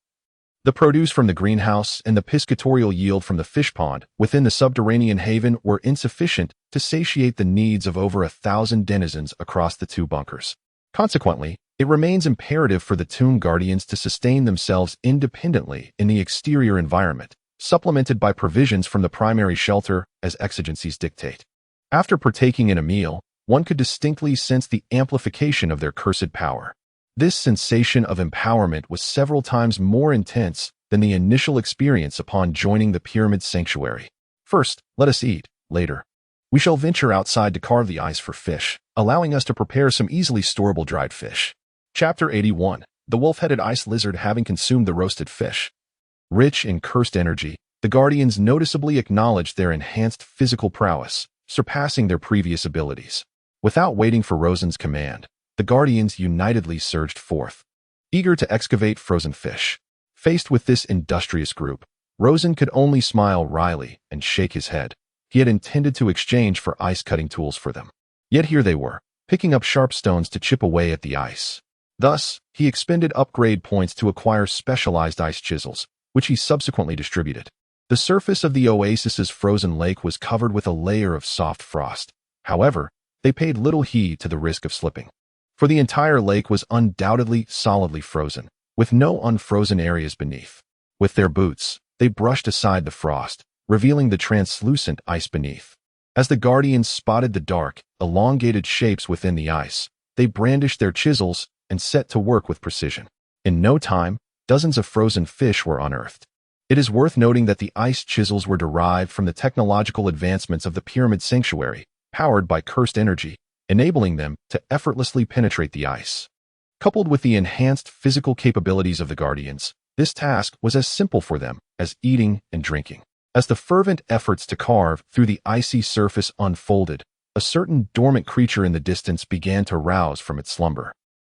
the produce from the greenhouse and the piscatorial yield from the fish pond within the subterranean haven were insufficient to satiate the needs of over 1,000 denizens across the two bunkers. Consequently, it remains imperative for the tomb guardians to sustain themselves independently in the exterior environment, supplemented by provisions from the primary shelter as exigencies dictate. After partaking in a meal, one could distinctly sense the amplification of their cursed power. This sensation of empowerment was several times more intense than the initial experience upon joining the pyramid sanctuary. First, let us eat. Later, we shall venture outside to carve the ice for fish, allowing us to prepare some easily storable dried fish. Chapter 81. The wolf-headed ice lizard having consumed the roasted fish. Rich in cursed energy, the Guardians noticeably acknowledged their enhanced physical prowess, surpassing their previous abilities. Without waiting for Rosen's command, the Guardians unitedly surged forth, eager to excavate frozen fish. Faced with this industrious group, Rosen could only smile wryly and shake his head. He had intended to exchange for ice-cutting tools for them. Yet here they were, picking up sharp stones to chip away at the ice. Thus, he expended upgrade points to acquire specialized ice chisels, which he subsequently distributed. The surface of the oasis's frozen lake was covered with a layer of soft frost. However, they paid little heed to the risk of slipping, for the entire lake was undoubtedly solidly frozen, with no unfrozen areas beneath. With their boots, they brushed aside the frost, revealing the translucent ice beneath. As the Guardians spotted the dark, elongated shapes within the ice, they brandished their chisels and set to work with precision. In no time, dozens of frozen fish were unearthed. It is worth noting that the ice chisels were derived from the technological advancements of the Pyramid Sanctuary, powered by cursed energy, enabling them to effortlessly penetrate the ice. Coupled with the enhanced physical capabilities of the Guardians, this task was as simple for them as eating and drinking. As the fervent efforts to carve through the icy surface unfolded, a certain dormant creature in the distance began to rouse from its slumber.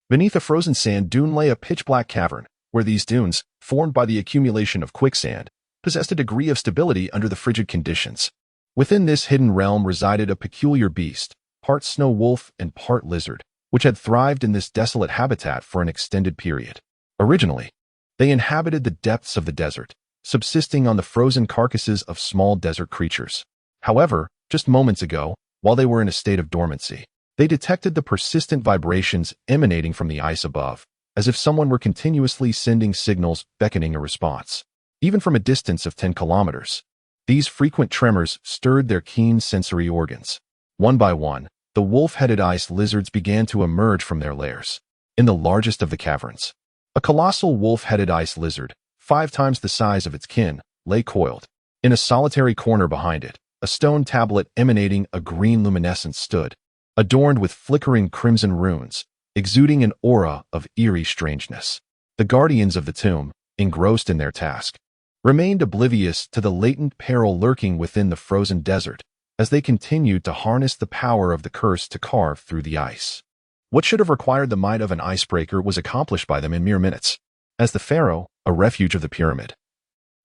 Beneath a frozen sand dune lay a pitch-black cavern, where these dunes, formed by the accumulation of quicksand, possessed a degree of stability under the frigid conditions. Within this hidden realm resided a peculiar beast, part snow wolf and part lizard, which had thrived in this desolate habitat for an extended period. Originally, they inhabited the depths of the desert, subsisting on the frozen carcasses of small desert creatures. However, just moments ago, while they were in a state of dormancy, they detected the persistent vibrations emanating from the ice above, as if someone were continuously sending signals beckoning a response. Even from a distance of 10 kilometers, these frequent tremors stirred their keen sensory organs. One by one, the wolf-headed ice lizards began to emerge from their lairs. In the largest of the caverns, a colossal wolf-headed ice lizard, 5 times the size of its kin, lay coiled. In a solitary corner behind it, a stone tablet emanating a green luminescence stood, adorned with flickering crimson runes, exuding an aura of eerie strangeness. The Guardians of the tomb, engrossed in their task, remained oblivious to the latent peril lurking within the frozen desert, as they continued to harness the power of the curse to carve through the ice. What should have required the might of an icebreaker was accomplished by them in mere minutes, as the pharaoh, a refuge of the pyramid,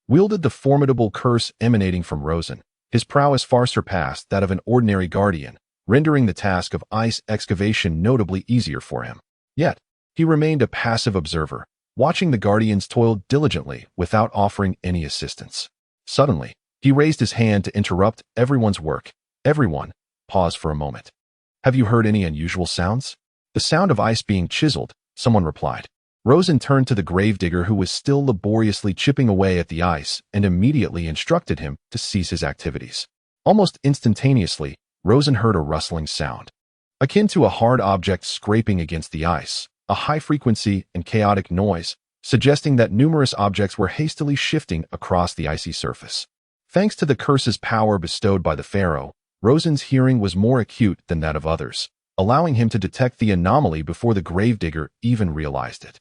wielded the formidable curse emanating from Rosen. His prowess far surpassed that of an ordinary guardian, rendering the task of ice excavation notably easier for him. Yet, he remained a passive observer, watching the Guardians toil diligently without offering any assistance. Suddenly, he raised his hand to interrupt everyone's work. Everyone, pause for a moment. Have you heard any unusual sounds? The sound of ice being chiseled, someone replied. Rosen turned to the gravedigger who was still laboriously chipping away at the ice and immediately instructed him to cease his activities. Almost instantaneously, Rosen heard a rustling sound, akin to a hard object scraping against the ice, a high-frequency and chaotic noise, suggesting that numerous objects were hastily shifting across the icy surface. Thanks to the curse's power bestowed by the pharaoh, Rosen's hearing was more acute than that of others, allowing him to detect the anomaly before the gravedigger even realized it.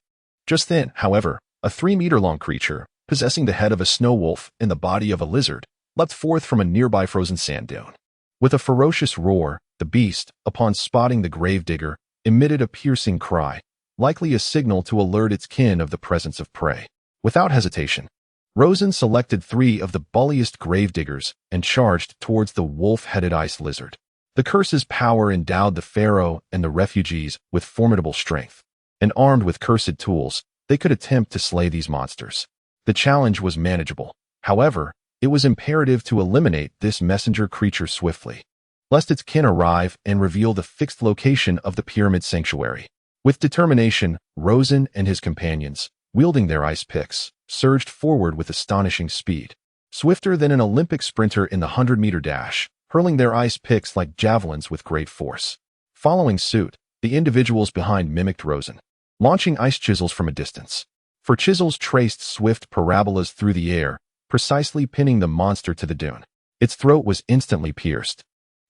Just then, however, a 3-meter-long creature, possessing the head of a snow wolf and the body of a lizard, leapt forth from a nearby frozen sand dune. With a ferocious roar, the beast, upon spotting the gravedigger, emitted a piercing cry, likely a signal to alert its kin of the presence of prey. Without hesitation, Rosen selected 3 of the bulliest gravediggers and charged towards the wolf-headed ice lizard. The curse's power endowed the pharaoh and the refugees with formidable strength, and armed with cursed tools, they could attempt to slay these monsters. The challenge was manageable. However, it was imperative to eliminate this messenger creature swiftly, lest its kin arrive and reveal the fixed location of the pyramid sanctuary. With determination, Rosen and his companions, wielding their ice picks, surged forward with astonishing speed, swifter than an Olympic sprinter in the 100-meter dash, hurling their ice picks like javelins with great force. Following suit, the individuals behind mimicked Rosen, launching ice chisels from a distance. For chisels traced swift parabolas through the air, precisely pinning the monster to the dune. Its throat was instantly pierced,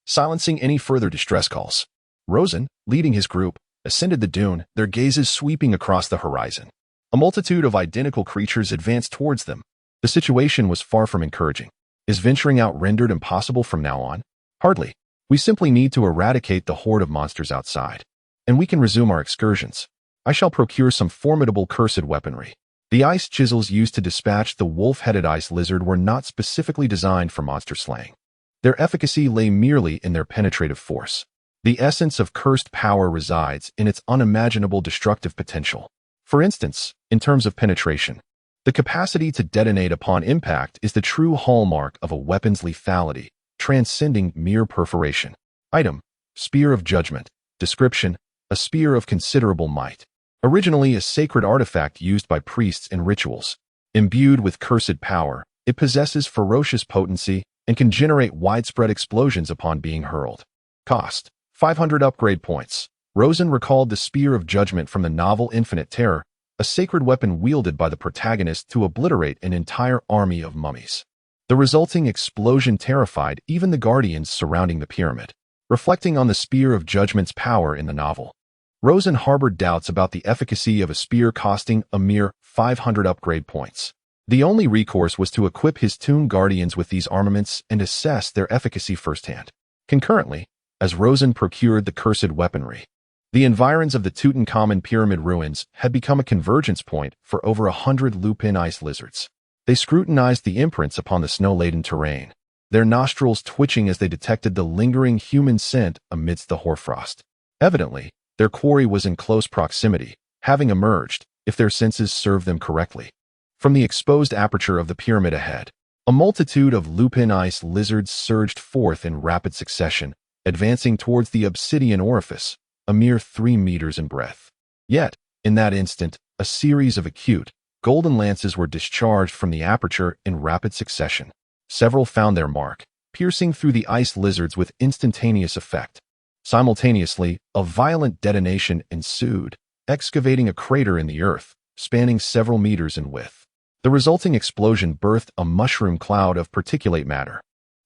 silencing any further distress calls. Rosen, leading his group, ascended the dune, their gazes sweeping across the horizon. A multitude of identical creatures advanced towards them. The situation was far from encouraging. Is venturing out rendered impossible from now on? Hardly. We simply need to eradicate the horde of monsters outside, and we can resume our excursions. I shall procure some formidable cursed weaponry. The ice chisels used to dispatch the wolf-headed ice lizard were not specifically designed for monster slaying. Their efficacy lay merely in their penetrative force. The essence of cursed power resides in its unimaginable destructive potential. For instance, in terms of penetration, the capacity to detonate upon impact is the true hallmark of a weapon's lethality, transcending mere perforation. Item: Spear of Judgment. Description: a spear of considerable might. Originally a sacred artifact used by priests in rituals. Imbued with cursed power, it possesses ferocious potency and can generate widespread explosions upon being hurled. Cost: 500 upgrade points. Rosen recalled the Spear of Judgment from the novel Infinite Terror, a sacred weapon wielded by the protagonist to obliterate an entire army of mummies. The resulting explosion terrified even the guardians surrounding the pyramid. Reflecting on the Spear of Judgment's power in the novel, Rosen harbored doubts about the efficacy of a spear costing a mere 500 upgrade points. The only recourse was to equip his tomb guardians with these armaments and assess their efficacy firsthand. Concurrently, as Rosen procured the cursed weaponry, the environs of the Tutankhamun pyramid ruins had become a convergence point for over 100 lupin ice lizards. They scrutinized the imprints upon the snow-laden terrain, their nostrils twitching as they detected the lingering human scent amidst the hoarfrost. Evidently, their quarry was in close proximity, having emerged, if their senses served them correctly, from the exposed aperture of the pyramid ahead. A multitude of lupin ice lizards surged forth in rapid succession, advancing towards the obsidian orifice, a mere 3 meters in breadth. Yet, in that instant, a series of acute, golden lances were discharged from the aperture in rapid succession. Several found their mark, piercing through the ice lizards with instantaneous effect. Simultaneously, a violent detonation ensued, excavating a crater in the earth, spanning several meters in width. The resulting explosion birthed a mushroom cloud of particulate matter,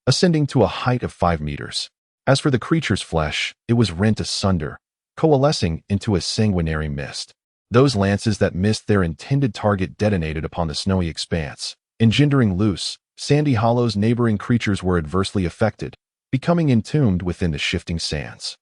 ascending to a height of 5 meters. As for the creature's flesh, it was rent asunder, coalescing into a sanguinary mist. Those lances that missed their intended target detonated upon the snowy expanse, engendering loose, sandy hollows. Neighboring creatures were adversely affected, becoming entombed within the shifting sands.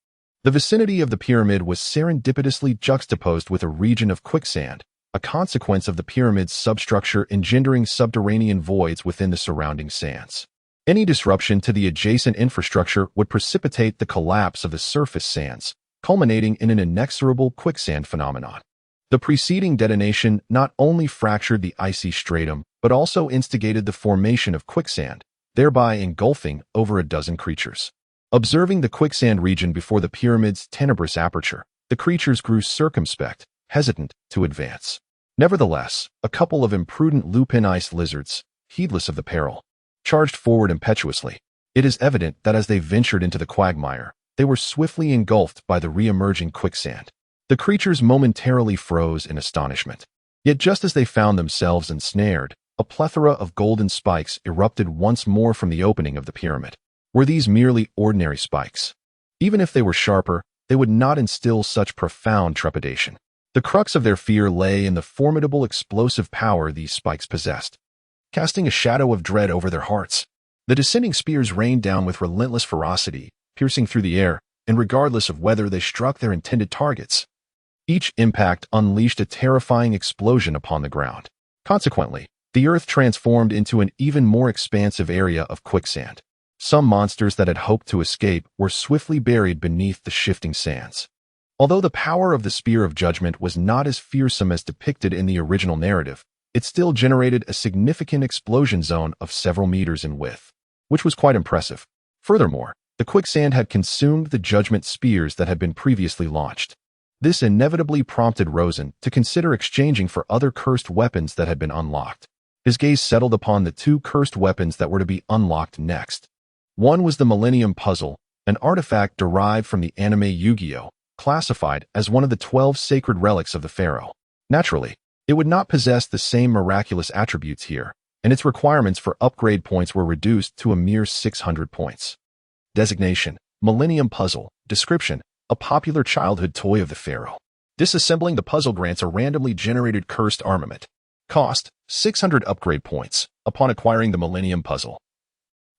The vicinity of the pyramid was serendipitously juxtaposed with a region of quicksand, a consequence of the pyramid's substructure engendering subterranean voids within the surrounding sands. Any disruption to the adjacent infrastructure would precipitate the collapse of the surface sands, culminating in an inexorable quicksand phenomenon. The preceding detonation not only fractured the icy stratum, but also instigated the formation of quicksand, thereby engulfing over a dozen creatures. Observing the quicksand region before the pyramid's tenebrous aperture, the creatures grew circumspect, hesitant to advance. Nevertheless, a couple of imprudent lupin ice lizards, heedless of the peril, charged forward impetuously. It is evident that as they ventured into the quagmire, they were swiftly engulfed by the re-emerging quicksand. The creatures momentarily froze in astonishment. Yet just as they found themselves ensnared, a plethora of golden spikes erupted once more from the opening of the pyramid. Were these merely ordinary spikes? Even if they were sharper, they would not instill such profound trepidation. The crux of their fear lay in the formidable explosive power these spikes possessed, casting a shadow of dread over their hearts. The descending spears rained down with relentless ferocity, piercing through the air, and regardless of whether they struck their intended targets. Each impact unleashed a terrifying explosion upon the ground. Consequently, the earth transformed into an even more expansive area of quicksand. Some monsters that had hoped to escape were swiftly buried beneath the shifting sands. Although the power of the Spear of Judgment was not as fearsome as depicted in the original narrative, it still generated a significant explosion zone of several meters in width, which was quite impressive. Furthermore, the quicksand had consumed the Judgment spears that had been previously launched. This inevitably prompted Rosen to consider exchanging for other cursed weapons that had been unlocked. His gaze settled upon the two cursed weapons that were to be unlocked next. One was the Millennium Puzzle, an artifact derived from the anime Yu-Gi-Oh!, classified as one of the 12 sacred relics of the Pharaoh. Naturally, it would not possess the same miraculous attributes here, and its requirements for upgrade points were reduced to a mere 600 points. Designation: Millennium Puzzle. Description: a popular childhood toy of the Pharaoh. Disassembling the puzzle grants a randomly generated cursed armament. Cost: 600 upgrade points upon acquiring the Millennium Puzzle.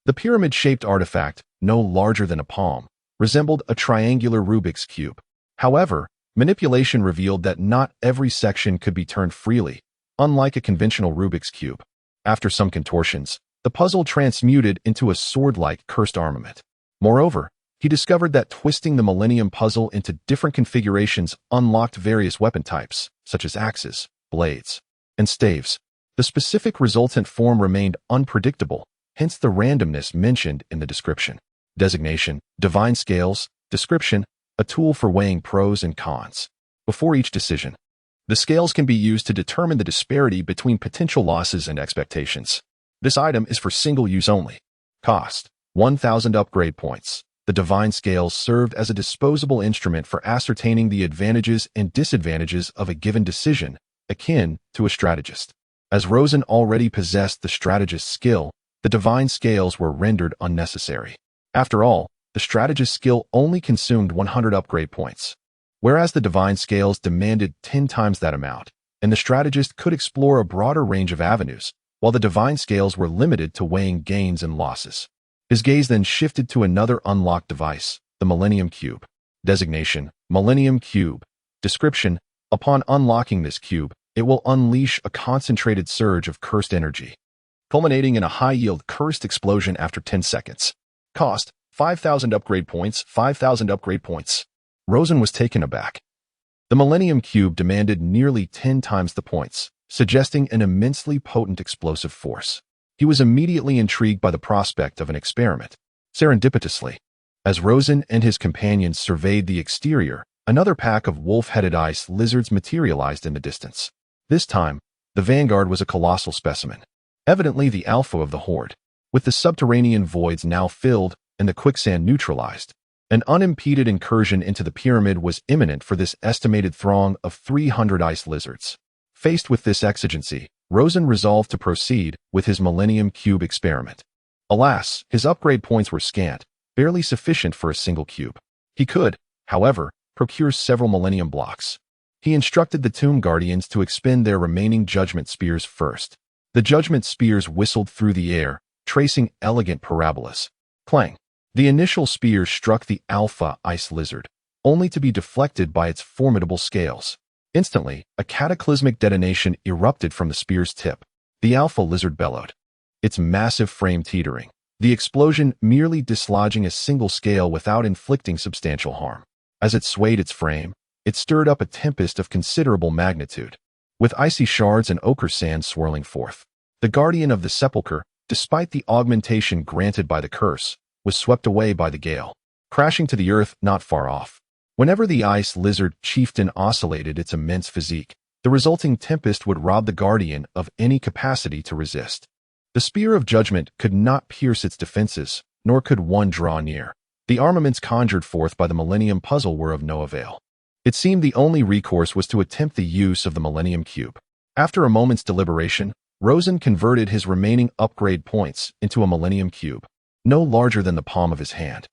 The pyramid-shaped artifact, no larger than a palm, resembled a triangular Rubik's Cube. However, manipulation revealed that not every section could be turned freely, unlike a conventional Rubik's Cube. After some contortions, the puzzle transmuted into a sword-like cursed armament. Moreover, he discovered that twisting the Millennium Puzzle into different configurations unlocked various weapon types, such as axes, blades, and staves. The specific resultant form remained unpredictable, hence the randomness mentioned in the description. Designation: Divine Scales. Description: a tool for weighing pros and cons. Before each decision, the scales can be used to determine the disparity between potential losses and expectations. This item is for single use only. Cost: 1,000 upgrade points. The Divine Scales served as a disposable instrument for ascertaining the advantages and disadvantages of a given decision, akin to a strategist. As Rosen already possessed the strategist's skill, the Divine Scales were rendered unnecessary. After all, the strategist's skill only consumed 100 upgrade points, whereas the Divine Scales demanded 10 times that amount, and the strategist could explore a broader range of avenues, while the Divine Scales were limited to weighing gains and losses. His gaze then shifted to another unlocked device, the Millennium Cube. Designation: Millennium Cube. Description: upon unlocking this cube, it will unleash a concentrated surge of cursed energy, culminating in a high-yield cursed explosion after 10 seconds. Cost: 5,000 upgrade points. 5,000 upgrade points. Rosen was taken aback. The Millennium Cube demanded nearly 10 times the points, suggesting an immensely potent explosive force. He was immediately intrigued by the prospect of an experiment. Serendipitously, as Rosen and his companions surveyed the exterior, another pack of wolf-headed ice lizards materialized in the distance. This time, the vanguard was a colossal specimen, evidently the alpha of the horde. With the subterranean voids now filled and the quicksand neutralized, an unimpeded incursion into the pyramid was imminent for this estimated throng of 300 ice lizards. Faced with this exigency, Rosen resolved to proceed with his Millennium Cube experiment. Alas, his upgrade points were scant, barely sufficient for a single cube. He could, however, procure several Millennium blocks. He instructed the Tomb Guardians to expend their remaining Judgment Spears first. The Judgment Spears whistled through the air, tracing elegant parabolas. Clang! The initial spear struck the Alpha Ice Lizard, only to be deflected by its formidable scales. Instantly, a cataclysmic detonation erupted from the spear's tip. The Alpha Lizard bellowed, its massive frame teetering, the explosion merely dislodging a single scale without inflicting substantial harm. As it swayed its frame, it stirred up a tempest of considerable magnitude, with icy shards and ochre sand swirling forth. The Guardian of the Sepulchre, despite the augmentation granted by the curse, was swept away by the gale, crashing to the earth not far off. Whenever the ice lizard chieftain oscillated its immense physique, the resulting tempest would rob the Guardian of any capacity to resist. The Spear of Judgment could not pierce its defenses, nor could one draw near. The armaments conjured forth by the Millennium Puzzle were of no avail. It seemed the only recourse was to attempt the use of the Millennium Cube. After a moment's deliberation, Rosen converted his remaining upgrade points into a Millennium Cube, no larger than the palm of his hand.